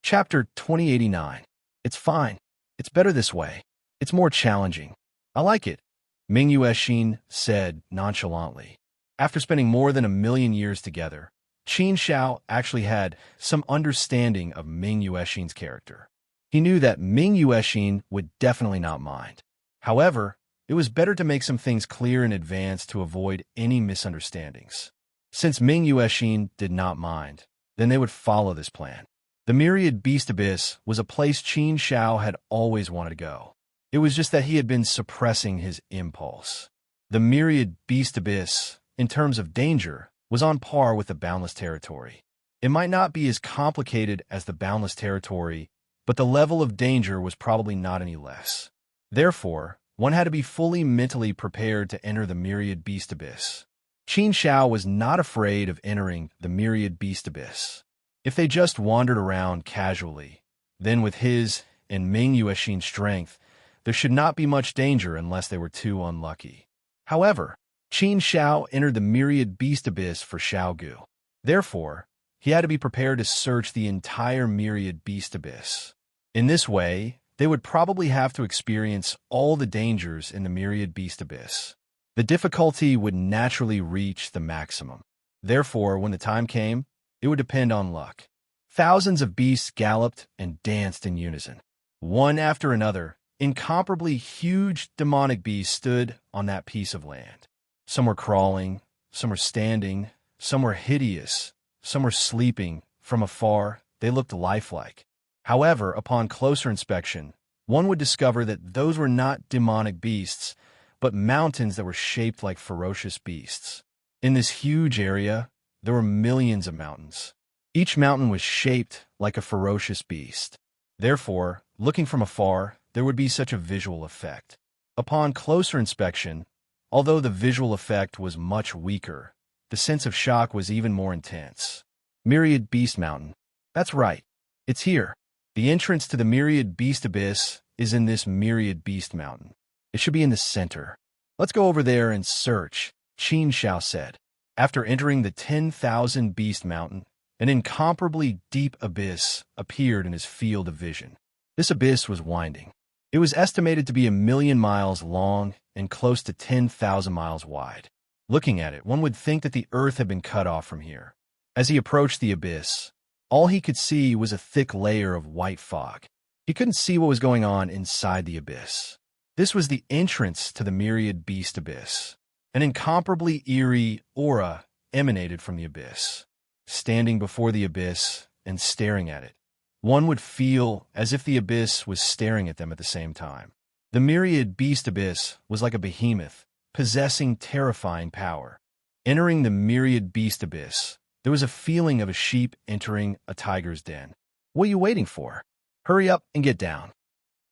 Chapter 2089. It's fine. It's better this way. It's more challenging. I like it, Ming Yuexin said nonchalantly. After spending more than 1,000,000 years together, Qin Shao actually had some understanding of Ming Yuexin's character. He knew that Ming Yuexin would definitely not mind. However, it was better to make some things clear in advance to avoid any misunderstandings. Since Ming Yuexin did not mind, then they would follow this plan. The Myriad Beast Abyss was a place Qin Shao had always wanted to go. It was just that he had been suppressing his impulse. The Myriad Beast Abyss, in terms of danger, was on par with the Boundless Territory. It might not be as complicated as the Boundless Territory, but the level of danger was probably not any less. Therefore, one had to be fully mentally prepared to enter the Myriad Beast Abyss. Qin Shao was not afraid of entering the Myriad Beast Abyss. If they just wandered around casually, then with his and Ming Yuexin's strength, there should not be much danger unless they were too unlucky. However, Qin Shao entered the Myriad Beast Abyss for Xiaogu. Therefore, he had to be prepared to search the entire Myriad Beast Abyss. In this way, they would probably have to experience all the dangers in the Myriad Beast Abyss. The difficulty would naturally reach the maximum. Therefore, when the time came, it would depend on luck. Thousands of beasts galloped and danced in unison. One after another, incomparably huge demonic beasts stood on that piece of land. Some were crawling, some were standing, some were hideous, some were sleeping. From afar, they looked lifelike. However, upon closer inspection, one would discover that those were not demonic beasts, but mountains that were shaped like ferocious beasts. In this huge area, there were millions of mountains. Each mountain was shaped like a ferocious beast. Therefore, looking from afar, there would be such a visual effect. Upon closer inspection, although the visual effect was much weaker, the sense of shock was even more intense. Myriad Beast Mountain. That's right. It's here. The entrance to the Myriad Beast Abyss is in this Myriad Beast Mountain. It should be in the center. Let's go over there and search, Qin Shao said. After entering the 10,000 Beast Mountain, an incomparably deep abyss appeared in his field of vision. This abyss was winding. It was estimated to be 1,000,000 miles long and close to 10,000 miles wide. Looking at it, one would think that the earth had been cut off from here. As he approached the abyss, all he could see was a thick layer of white fog. He couldn't see what was going on inside the abyss. This was the entrance to the myriad beast abyss. An incomparably eerie aura emanated from the abyss. Standing before the abyss and staring at it, one would feel as if the abyss was staring at them at the same time. The myriad beast abyss was like a behemoth, possessing terrifying power. Entering the myriad beast abyss, there was a feeling of a sheep entering a tiger's den. What are you waiting for? Hurry up and get down.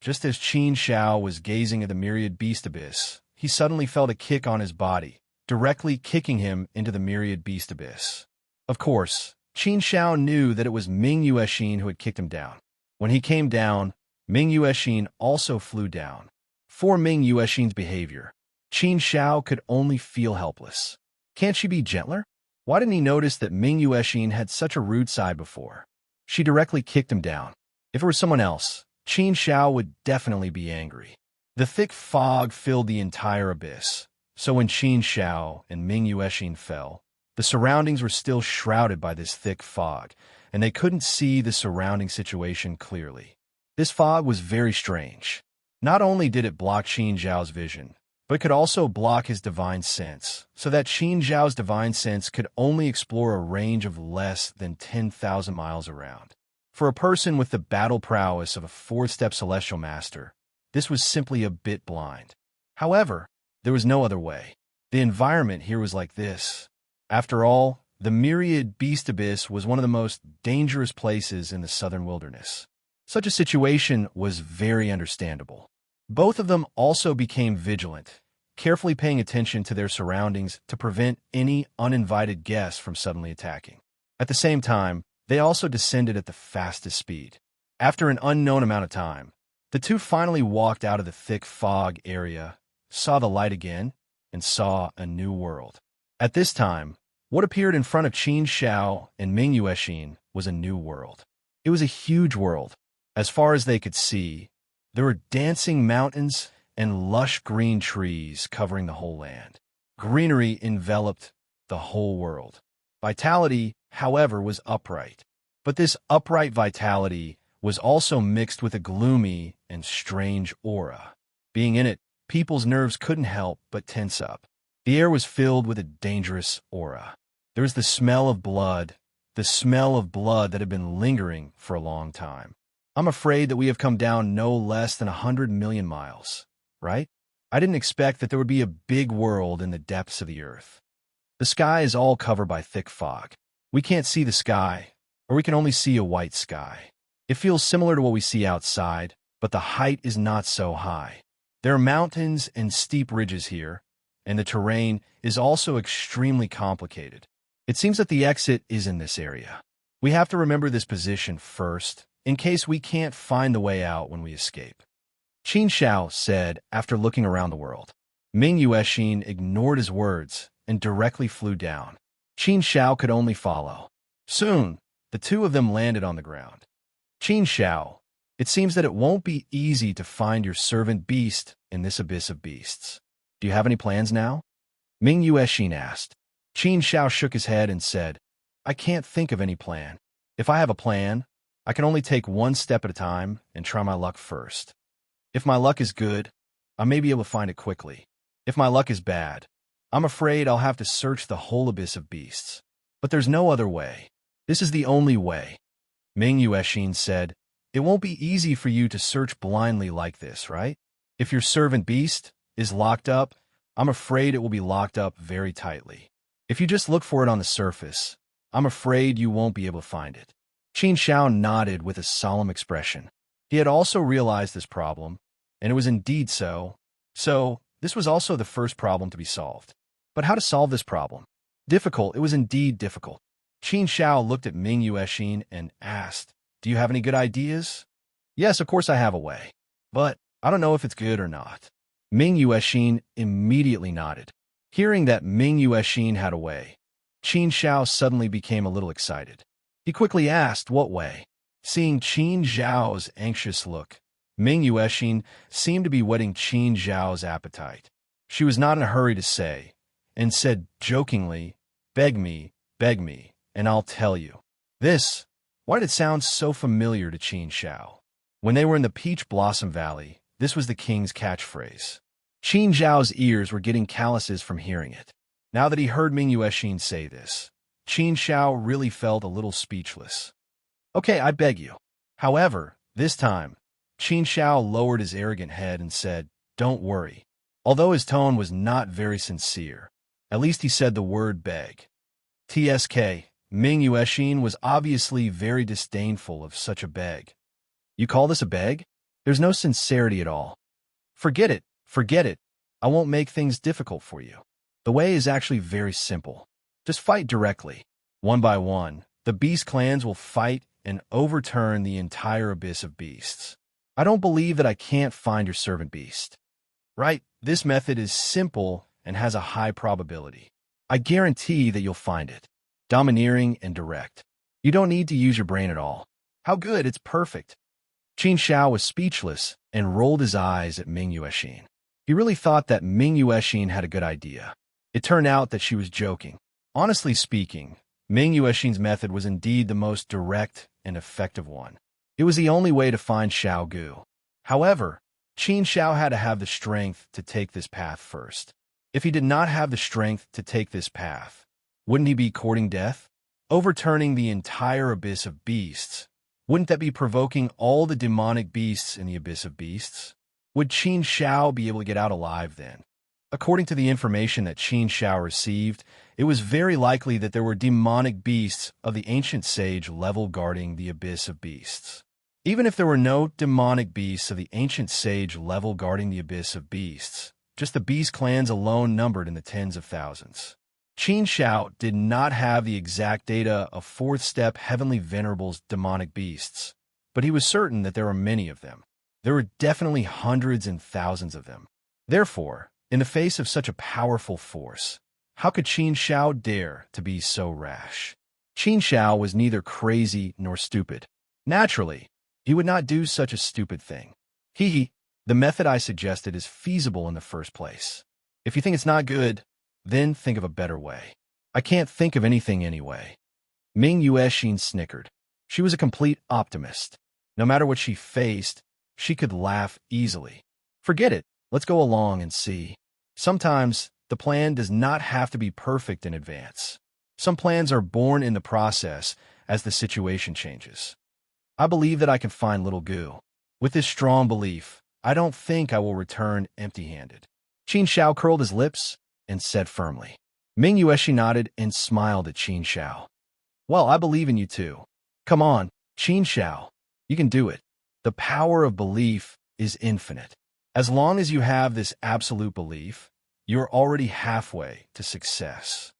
Just as Qin Shao was gazing at the myriad beast abyss, he suddenly felt a kick on his body, directly kicking him into the myriad beast abyss. Of course, Qin Shao knew that it was Ming Yuexin who had kicked him down. When he came down, Ming Yuexin also flew down. For Ming Yuexin's behavior, Qin Shao could only feel helpless. Can't she be gentler? Why didn't he notice that Ming Yuexin had such a rude side before? She directly kicked him down. If it were someone else, Qin Shao would definitely be angry. The thick fog filled the entire abyss, so when Qin Shao and Ming Yuexin fell, the surroundings were still shrouded by this thick fog, and they couldn't see the surrounding situation clearly. This fog was very strange. Not only did it block Qin Zhao's vision, but it could also block his divine sense, so that Qin Zhao's divine sense could only explore a range of less than 10,000 miles around. For a person with the battle prowess of a fourth-step celestial master, this was simply a bit blind. However, there was no other way. The environment here was like this. After all, the myriad beast abyss was one of the most dangerous places in the southern wilderness. Such a situation was very understandable. Both of them also became vigilant, carefully paying attention to their surroundings to prevent any uninvited guests from suddenly attacking. At the same time, they also descended at the fastest speed. After an unknown amount of time, the two finally walked out of the thick fog area, saw the light again, and saw a new world. At this time, what appeared in front of Qin Shao and Ming Yuexin was a new world. It was a huge world. As far as they could see, there were dancing mountains and lush green trees covering the whole land. Greenery enveloped the whole world. Vitality, however, was upright. But this upright vitality was also mixed with a gloomy and strange aura. Being in it, people's nerves couldn't help but tense up. The air was filled with a dangerous aura. There was the smell of blood that had been lingering for a long time. I'm afraid that we have come down no less than 100 million miles, right? I didn't expect that there would be a big world in the depths of the earth. The sky is all covered by thick fog. We can't see the sky, or we can only see a white sky. It feels similar to what we see outside, but the height is not so high. There are mountains and steep ridges here, and the terrain is also extremely complicated. It seems that the exit is in this area. We have to remember this position first, in case we can't find the way out when we escape. Qin Shao said after looking around the world. Ming Yuexin ignored his words and directly flew down. Qin Shao could only follow. Soon, the two of them landed on the ground. Qin Shao, it seems that it won't be easy to find your servant beast in this abyss of beasts. Do you have any plans now? Ming Yuexin asked. Qin Shao shook his head and said, I can't think of any plan. If I have a plan, I can only take one step at a time and try my luck first. If my luck is good, I may be able to find it quickly. If my luck is bad, I'm afraid I'll have to search the whole abyss of beasts. But there's no other way. This is the only way. Ming Yuexin said, It won't be easy for you to search blindly like this, right? If your servant beast is locked up, I'm afraid it will be locked up very tightly. If you just look for it on the surface, I'm afraid you won't be able to find it. Qin Shao nodded with a solemn expression. He had also realized this problem, and it was indeed so. So, this was also the first problem to be solved. But how to solve this problem? Difficult, it was indeed difficult. Qin Shao looked at Ming Yuexin and asked, Do you have any good ideas? Yes, of course I have a way. But I don't know if it's good or not. Ming Yuexin immediately nodded. Hearing that Ming Yuexin had a way, Qin Xiao suddenly became a little excited. He quickly asked what way. Seeing Qin Zhao's anxious look, Ming Yuexin seemed to be whetting Qin Zhao's appetite. She was not in a hurry to say, and said jokingly, beg me, and I'll tell you." This, why did it sound so familiar to Qin Xiao? When they were in the Peach Blossom Valley, this was the king's catchphrase. Qin Zhao's ears were getting calluses from hearing it. Now that he heard Ming Yuexin say this, Qin Xiao really felt a little speechless. "Okay, I beg you." However, this time, Qin Xiao lowered his arrogant head and said, "Don't worry." Although his tone was not very sincere, at least he said the word beg. TSK, Ming Yuexin was obviously very disdainful of such a beg. "You call this a beg? There's no sincerity at all." Forget it. I won't make things difficult for you. The way is actually very simple. Just fight directly. One by one, the beast clans will fight and overturn the entire abyss of beasts. I don't believe that I can't find your servant beast. Right? This method is simple and has a high probability. I guarantee that you'll find it. Domineering and direct. You don't need to use your brain at all. How good, it's perfect. Qin Xiao was speechless and rolled his eyes at Ming Yuexin. He really thought that Ming Yuexin had a good idea. It turned out that she was joking. Honestly speaking, Ming Yuexin's method was indeed the most direct and effective one. It was the only way to find Xiao Gu. However, Qin Xiao had to have the strength to take this path first. If he did not have the strength to take this path, wouldn't he be courting death? Overturning the entire abyss of beasts? Wouldn't that be provoking all the demonic beasts in the abyss of beasts? Would Qin Xiao be able to get out alive then? According to the information that Qin Xiao received, it was very likely that there were demonic beasts of the ancient sage level guarding the abyss of beasts. Even if there were no demonic beasts of the ancient sage level guarding the abyss of beasts, just the beast clans alone numbered in the tens of thousands. Qin Xiao did not have the exact data of fourth step heavenly venerables demonic beasts, but he was certain that there were many of them. There were definitely hundreds and thousands of them. Therefore, in the face of such a powerful force, how could Qin Xiao dare to be so rash? Qin Xiao was neither crazy nor stupid. Naturally, he would not do such a stupid thing. The method I suggested is feasible in the first place. If you think it's not good, then think of a better way. I can't think of anything anyway. Ming Yuexin snickered. She was a complete optimist. No matter what she faced, she could laugh easily. Forget it. Let's go along and see. Sometimes, the plan does not have to be perfect in advance. Some plans are born in the process as the situation changes. I believe that I can find little Gu. With this strong belief, I don't think I will return empty-handed. Qin Xiao curled his lips and said firmly. Ming Yuexin nodded and smiled at Qin Xiao. "Well, I believe in you too. Come on, Qin Xiao. You can do it. The power of belief is infinite. As long as you have this absolute belief, you're already halfway to success."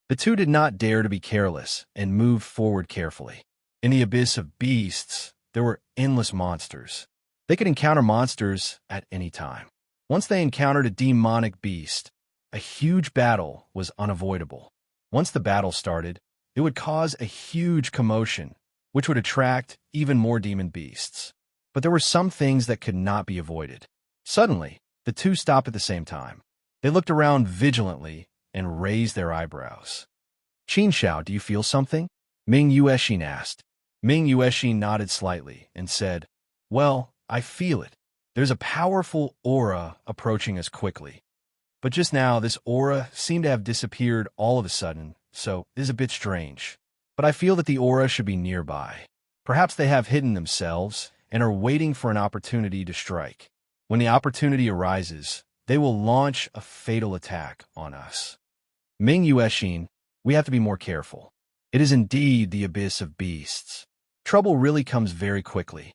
The two did not dare to be careless and moved forward carefully. In the abyss of beasts, there were endless monsters. They could encounter monsters at any time. Once they encountered a demonic beast, a huge battle was unavoidable. Once the battle started, it would cause a huge commotion, which would attract even more demon beasts. But there were some things that could not be avoided. Suddenly, the two stopped at the same time. They looked around vigilantly and raised their eyebrows. "Qin Xiao, do you feel something?" Ming Yuexin asked. Ming Yuexin nodded slightly and said, "Well, I feel it. There's a powerful aura approaching us quickly. But just now, this aura seemed to have disappeared all of a sudden, so it is a bit strange. But I feel that the aura should be nearby. Perhaps they have hidden themselves and are waiting for an opportunity to strike. When the opportunity arises, they will launch a fatal attack on us. Ming Yuexin, we have to be more careful. It is indeed the abyss of beasts. Trouble really comes very quickly."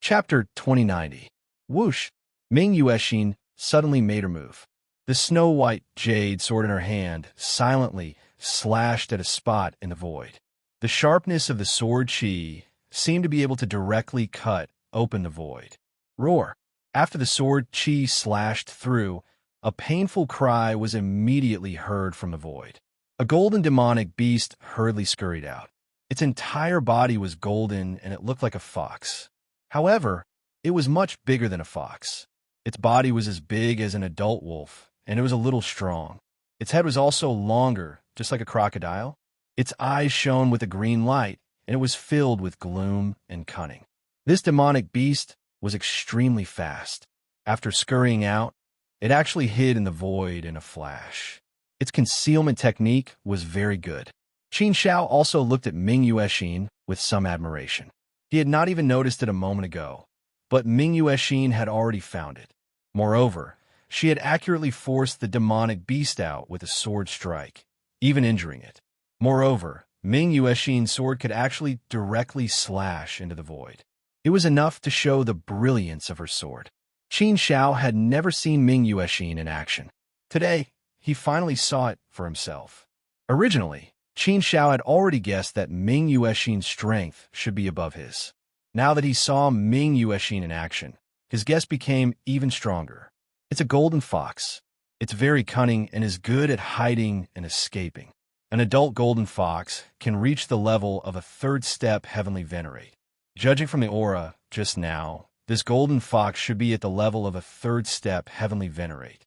Chapter 2090. Whoosh! Ming Yuexin suddenly made her move. The snow-white jade sword in her hand silently slashed at a spot in the void. The sharpness of the sword chi seemed to be able to directly cut open the void. Roar! After the sword chi slashed through, a painful cry was immediately heard from the void. A golden demonic beast hurriedly scurried out. Its entire body was golden and it looked like a fox. However, it was much bigger than a fox. Its body was as big as an adult wolf, and it was a little strong. Its head was also longer, just like a crocodile. Its eyes shone with a green light, and it was filled with gloom and cunning. This demonic beast was extremely fast. After scurrying out, it actually hid in the void in a flash. Its concealment technique was very good. Qin Shao also looked at Ming Yuexin with some admiration. He had not even noticed it a moment ago, but Ming Yuexin had already found it. Moreover, she had accurately forced the demonic beast out with a sword strike, even injuring it. Moreover, Ming Yuexin's sword could actually directly slash into the void. It was enough to show the brilliance of her sword. Qin Shao had never seen Ming Yuexin in action. Today, he finally saw it for himself. Originally, Qin Shao had already guessed that Ming Yuexin's strength should be above his. Now that he saw Ming Yuexin in action, his guess became even stronger. It's a golden fox. It's very cunning and is good at hiding and escaping. An adult golden fox can reach the level of a third-step heavenly venerate. Judging from the aura just now, this golden fox should be at the level of a third-step heavenly venerate.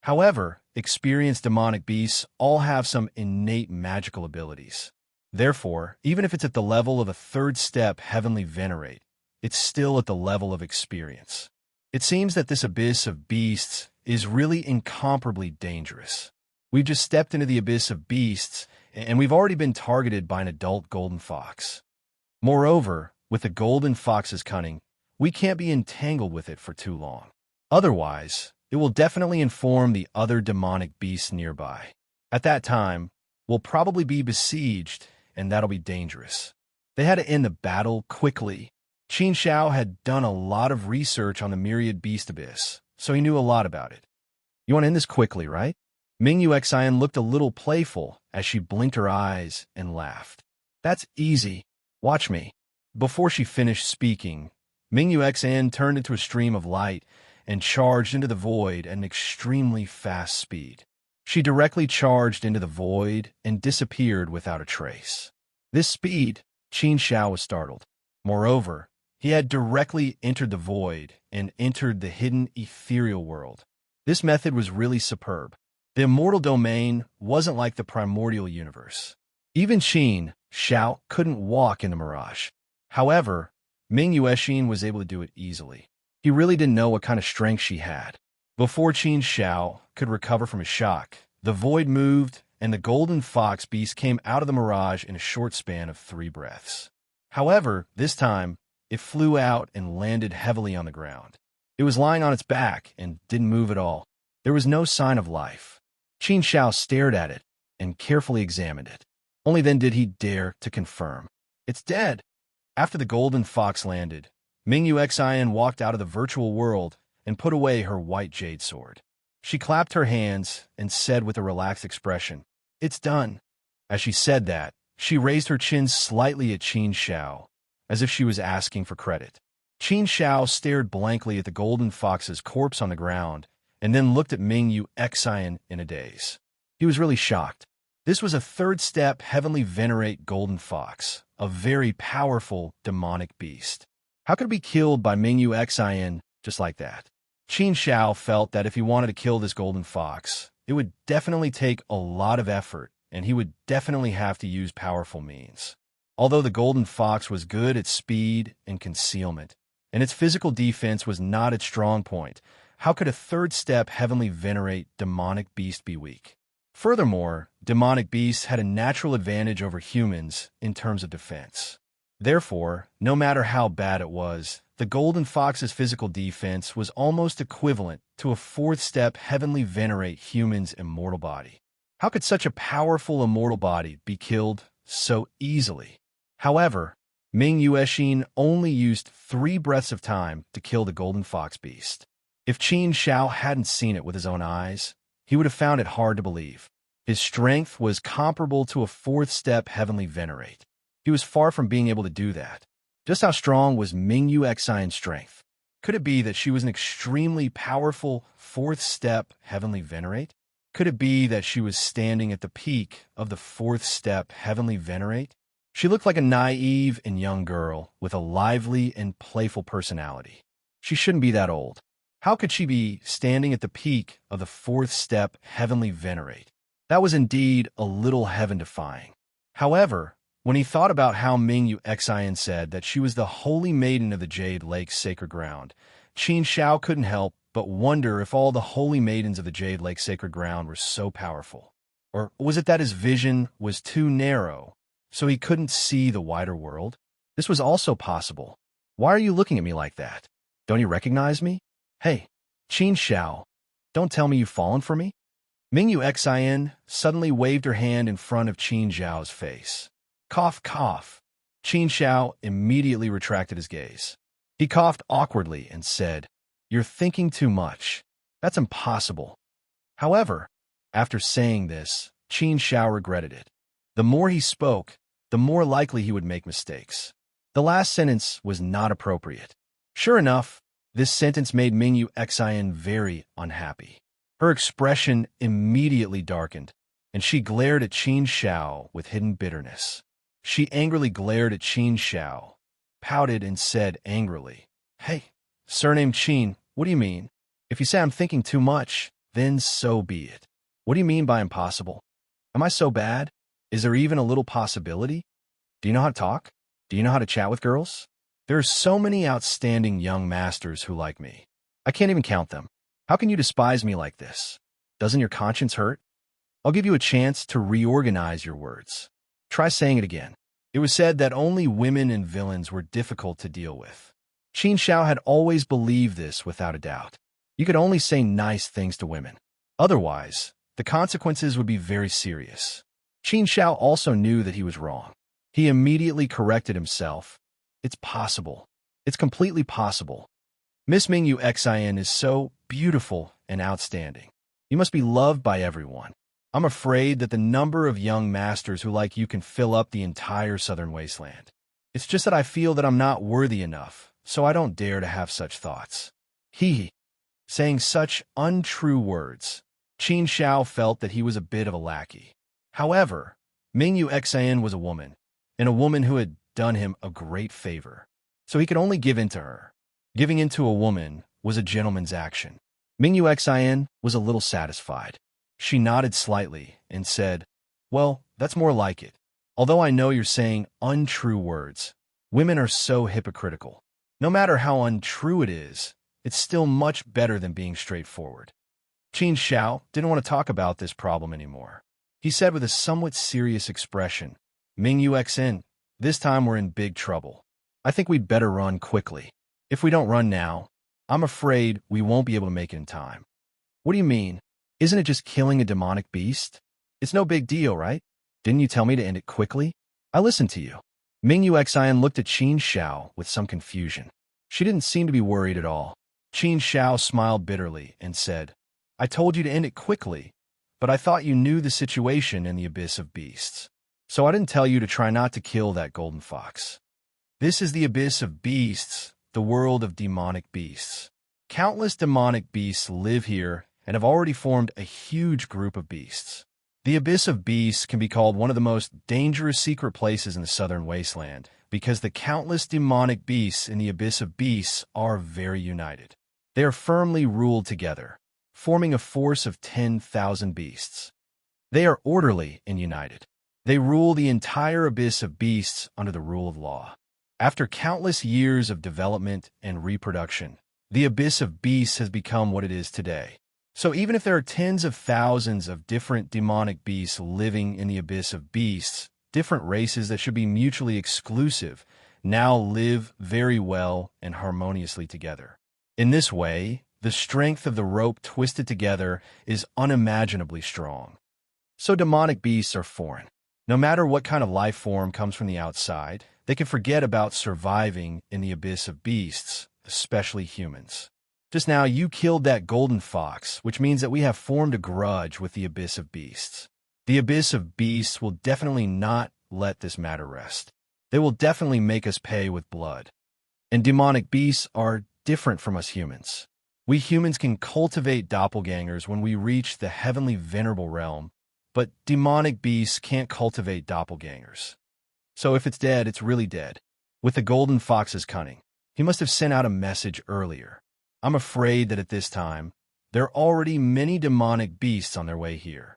However, experienced demonic beasts all have some innate magical abilities. Therefore, even if it's at the level of a third-step heavenly venerate, it's still at the level of experience. It seems that this abyss of beasts is really incomparably dangerous. We've just stepped into the abyss of beasts, and we've already been targeted by an adult golden fox. Moreover, with the golden fox's cunning, we can't be entangled with it for too long. Otherwise, it will definitely inform the other demonic beasts nearby. At that time, we'll probably be besieged, and that'll be dangerous. They had to end the battle quickly. Qin Shao had done a lot of research on the myriad beast abyss, so he knew a lot about it. You want to end this quickly, right? Ming Yuexin looked a little playful as she blinked her eyes and laughed. That's easy. Watch me. Before she finished speaking, Ming Yuexin turned into a stream of light and charged into the void at an extremely fast speed. She directly charged into the void and disappeared without a trace. This speed, Qin Shao was startled. Moreover, he had directly entered the void and entered the hidden ethereal world. This method was really superb. The immortal domain wasn't like the primordial universe. Even Qin Shao couldn't walk in the mirage. However, Ming Yuexin was able to do it easily. He really didn't know what kind of strength she had. Before Qin Shao could recover from his shock, the void moved and the golden fox beast came out of the mirage in a short span of 3 breaths. However, this time, it flew out and landed heavily on the ground. It was lying on its back and didn't move at all. There was no sign of life. Qin Shao stared at it and carefully examined it. Only then did he dare to confirm. It's dead. After the golden fox landed, Ming Yuexin walked out of the virtual world and put away her white jade sword. She clapped her hands and said with a relaxed expression, "It's done." As she said that, she raised her chin slightly at Qin Shao, as if she was asking for credit. Qin Shao stared blankly at the golden fox's corpse on the ground and then looked at Ming Yuexin in a daze. He was really shocked. This was a third-step heavenly venerate golden fox, a very powerful demonic beast. How could it be killed by Ming Yuexin just like that? Qin Shao felt that if he wanted to kill this golden fox, it would definitely take a lot of effort, and he would definitely have to use powerful means. Although the golden fox was good at speed and concealment, and its physical defense was not its strong point, how could a third-step heavenly venerate demonic beast be weak? Furthermore, demonic beasts had a natural advantage over humans in terms of defense. Therefore, no matter how bad it was, the golden fox's physical defense was almost equivalent to a fourth-step heavenly venerate human's immortal body. How could such a powerful immortal body be killed so easily? However, Ming Yuexin only used 3 breaths of time to kill the golden fox beast. If Qin Shao hadn't seen it with his own eyes, he would have found it hard to believe. His strength was comparable to a fourth-step heavenly venerate. He was far from being able to do that. Just how strong was Ming Yuexin's strength? Could it be that she was an extremely powerful fourth step heavenly venerate? Could it be that she was standing at the peak of the fourth step heavenly venerate? She looked like a naive and young girl with a lively and playful personality. She shouldn't be that old. How could she be standing at the peak of the fourth step heavenly venerate? That was indeed a little heaven-defying. However, when he thought about how Mingyu Xin said that she was the holy maiden of the Jade Lake's sacred ground, Qin Shao couldn't help but wonder if all the holy maidens of the Jade Lake sacred ground were so powerful. Or was it that his vision was too narrow, so he couldn't see the wider world? This was also possible. Why are you looking at me like that? Don't you recognize me? Hey, Qin Shao, don't tell me you've fallen for me? Mingyu Xin suddenly waved her hand in front of Qin Zhao's face. Cough, cough. Qin Shao immediately retracted his gaze. He coughed awkwardly and said, "You're thinking too much. That's impossible." However, after saying this, Qin Shao regretted it. The more he spoke, the more likely he would make mistakes. The last sentence was not appropriate. Sure enough, this sentence made Mingyu Xin very unhappy. Her expression immediately darkened, and she glared at Qin Shao with hidden bitterness. She angrily glared at Qin Shao, pouted and said angrily, "Hey, surname Qin, what do you mean? If you say I'm thinking too much, then so be it. What do you mean by impossible? Am I so bad? Is there even a little possibility? Do you know how to talk? Do you know how to chat with girls? There are so many outstanding young masters who like me. I can't even count them. How can you despise me like this? Doesn't your conscience hurt? I'll give you a chance to reorganize your words. Try saying it again." It was said that only women and villains were difficult to deal with. Qin Shao had always believed this without a doubt. You could only say nice things to women. Otherwise, the consequences would be very serious. Qin Shao also knew that he was wrong. He immediately corrected himself. It's possible. It's completely possible. Miss Mingyu Xin is so beautiful and outstanding. You must be loved by everyone. I'm afraid that the number of young masters who like you can fill up the entire southern wasteland. It's just that I feel that I'm not worthy enough, so I don't dare to have such thoughts. He, saying such untrue words, Qin Shao felt that he was a bit of a lackey. However, Mingyu Xin was a woman, and a woman who had done him a great favor, so he could only give in to her. Giving in to a woman was a gentleman's action. Mingyu Xin was a little satisfied. She nodded slightly and said, "Well, that's more like it. Although I know you're saying untrue words, women are so hypocritical. No matter how untrue it is, it's still much better than being straightforward." Qin Shao didn't want to talk about this problem anymore. He said with a somewhat serious expression, "Mingyu Xin, this time we're in big trouble. I think we'd better run quickly. If we don't run now, I'm afraid we won't be able to make it in time." "What do you mean? Isn't it just killing a demonic beast? It's no big deal, right? Didn't you tell me to end it quickly? I listened to you." Mingyu Xin looked at Qin Shao with some confusion. She didn't seem to be worried at all. Qin Shao smiled bitterly and said, "I told you to end it quickly, but I thought you knew the situation in the Abyss of Beasts. So I didn't tell you to try not to kill that golden fox. This is the Abyss of Beasts, the world of demonic beasts. Countless demonic beasts live here and have already formed a huge group of beasts. The Abyss of Beasts can be called one of the most dangerous secret places in the southern wasteland because the countless demonic beasts in the Abyss of Beasts are very united. They are firmly ruled together, forming a force of 10,000 beasts. They are orderly and united. They rule the entire Abyss of Beasts under the rule of law. After countless years of development and reproduction, the Abyss of Beasts has become what it is today. So even if there are tens of thousands of different demonic beasts living in the Abyss of Beasts, different races that should be mutually exclusive now live very well and harmoniously together. In this way, the strength of the rope twisted together is unimaginably strong. So demonic beasts are foreign. No matter what kind of life form comes from the outside, they can forget about surviving in the Abyss of Beasts, especially humans. Just now, you killed that golden fox, which means that we have formed a grudge with the Abyss of Beasts. The Abyss of Beasts will definitely not let this matter rest. They will definitely make us pay with blood. And demonic beasts are different from us humans. We humans can cultivate doppelgangers when we reach the heavenly venerable realm, but demonic beasts can't cultivate doppelgangers. So if it's dead, it's really dead. With the golden fox's cunning, he must have sent out a message earlier. I'm afraid that at this time, there are already many demonic beasts on their way here.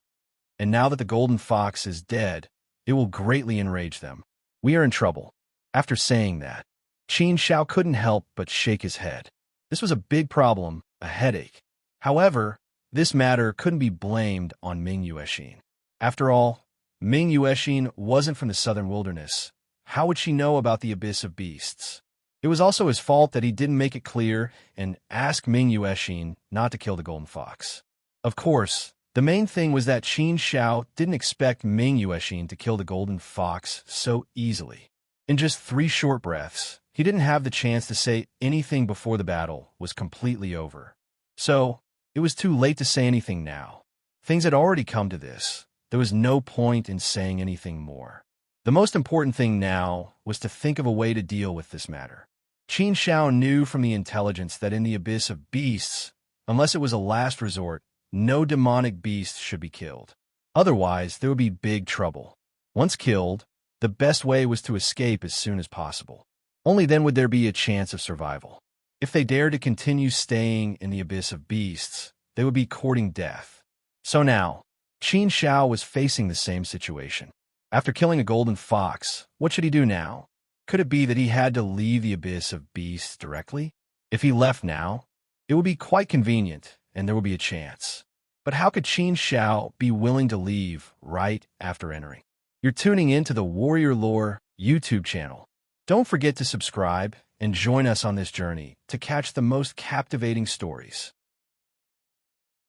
And now that the golden fox is dead, it will greatly enrage them. We are in trouble. After saying that, Qin Shao couldn't help but shake his head. This was a big problem, a headache. However, this matter couldn't be blamed on Ming Yuexin. After all, Ming Yuexin wasn't from the southern wilderness. How would she know about the abyss of beasts? It was also his fault that he didn't make it clear and ask Ming Yuexin not to kill the golden fox. Of course, the main thing was that Qin Shao didn't expect Ming Yuexin to kill the golden fox so easily. In just 3 short breaths, he didn't have the chance to say anything before the battle was completely over. So, it was too late to say anything now. Things had already come to this. There was no point in saying anything more. The most important thing now was to think of a way to deal with this matter. Qin Shao knew from the intelligence that in the abyss of beasts, unless it was a last resort, no demonic beast should be killed. Otherwise, there would be big trouble. Once killed, the best way was to escape as soon as possible. Only then would there be a chance of survival. If they dared to continue staying in the abyss of beasts, they would be courting death. So now, Qin Shao was facing the same situation. After killing a golden fox, what should he do now? Could it be that he had to leave the abyss of beasts directly? If he left now, it would be quite convenient, and there would be a chance. But how could Qin Shao be willing to leave right after entering? You're tuning in to the Warrior Lore YouTube channel. Don't forget to subscribe and join us on this journey to catch the most captivating stories.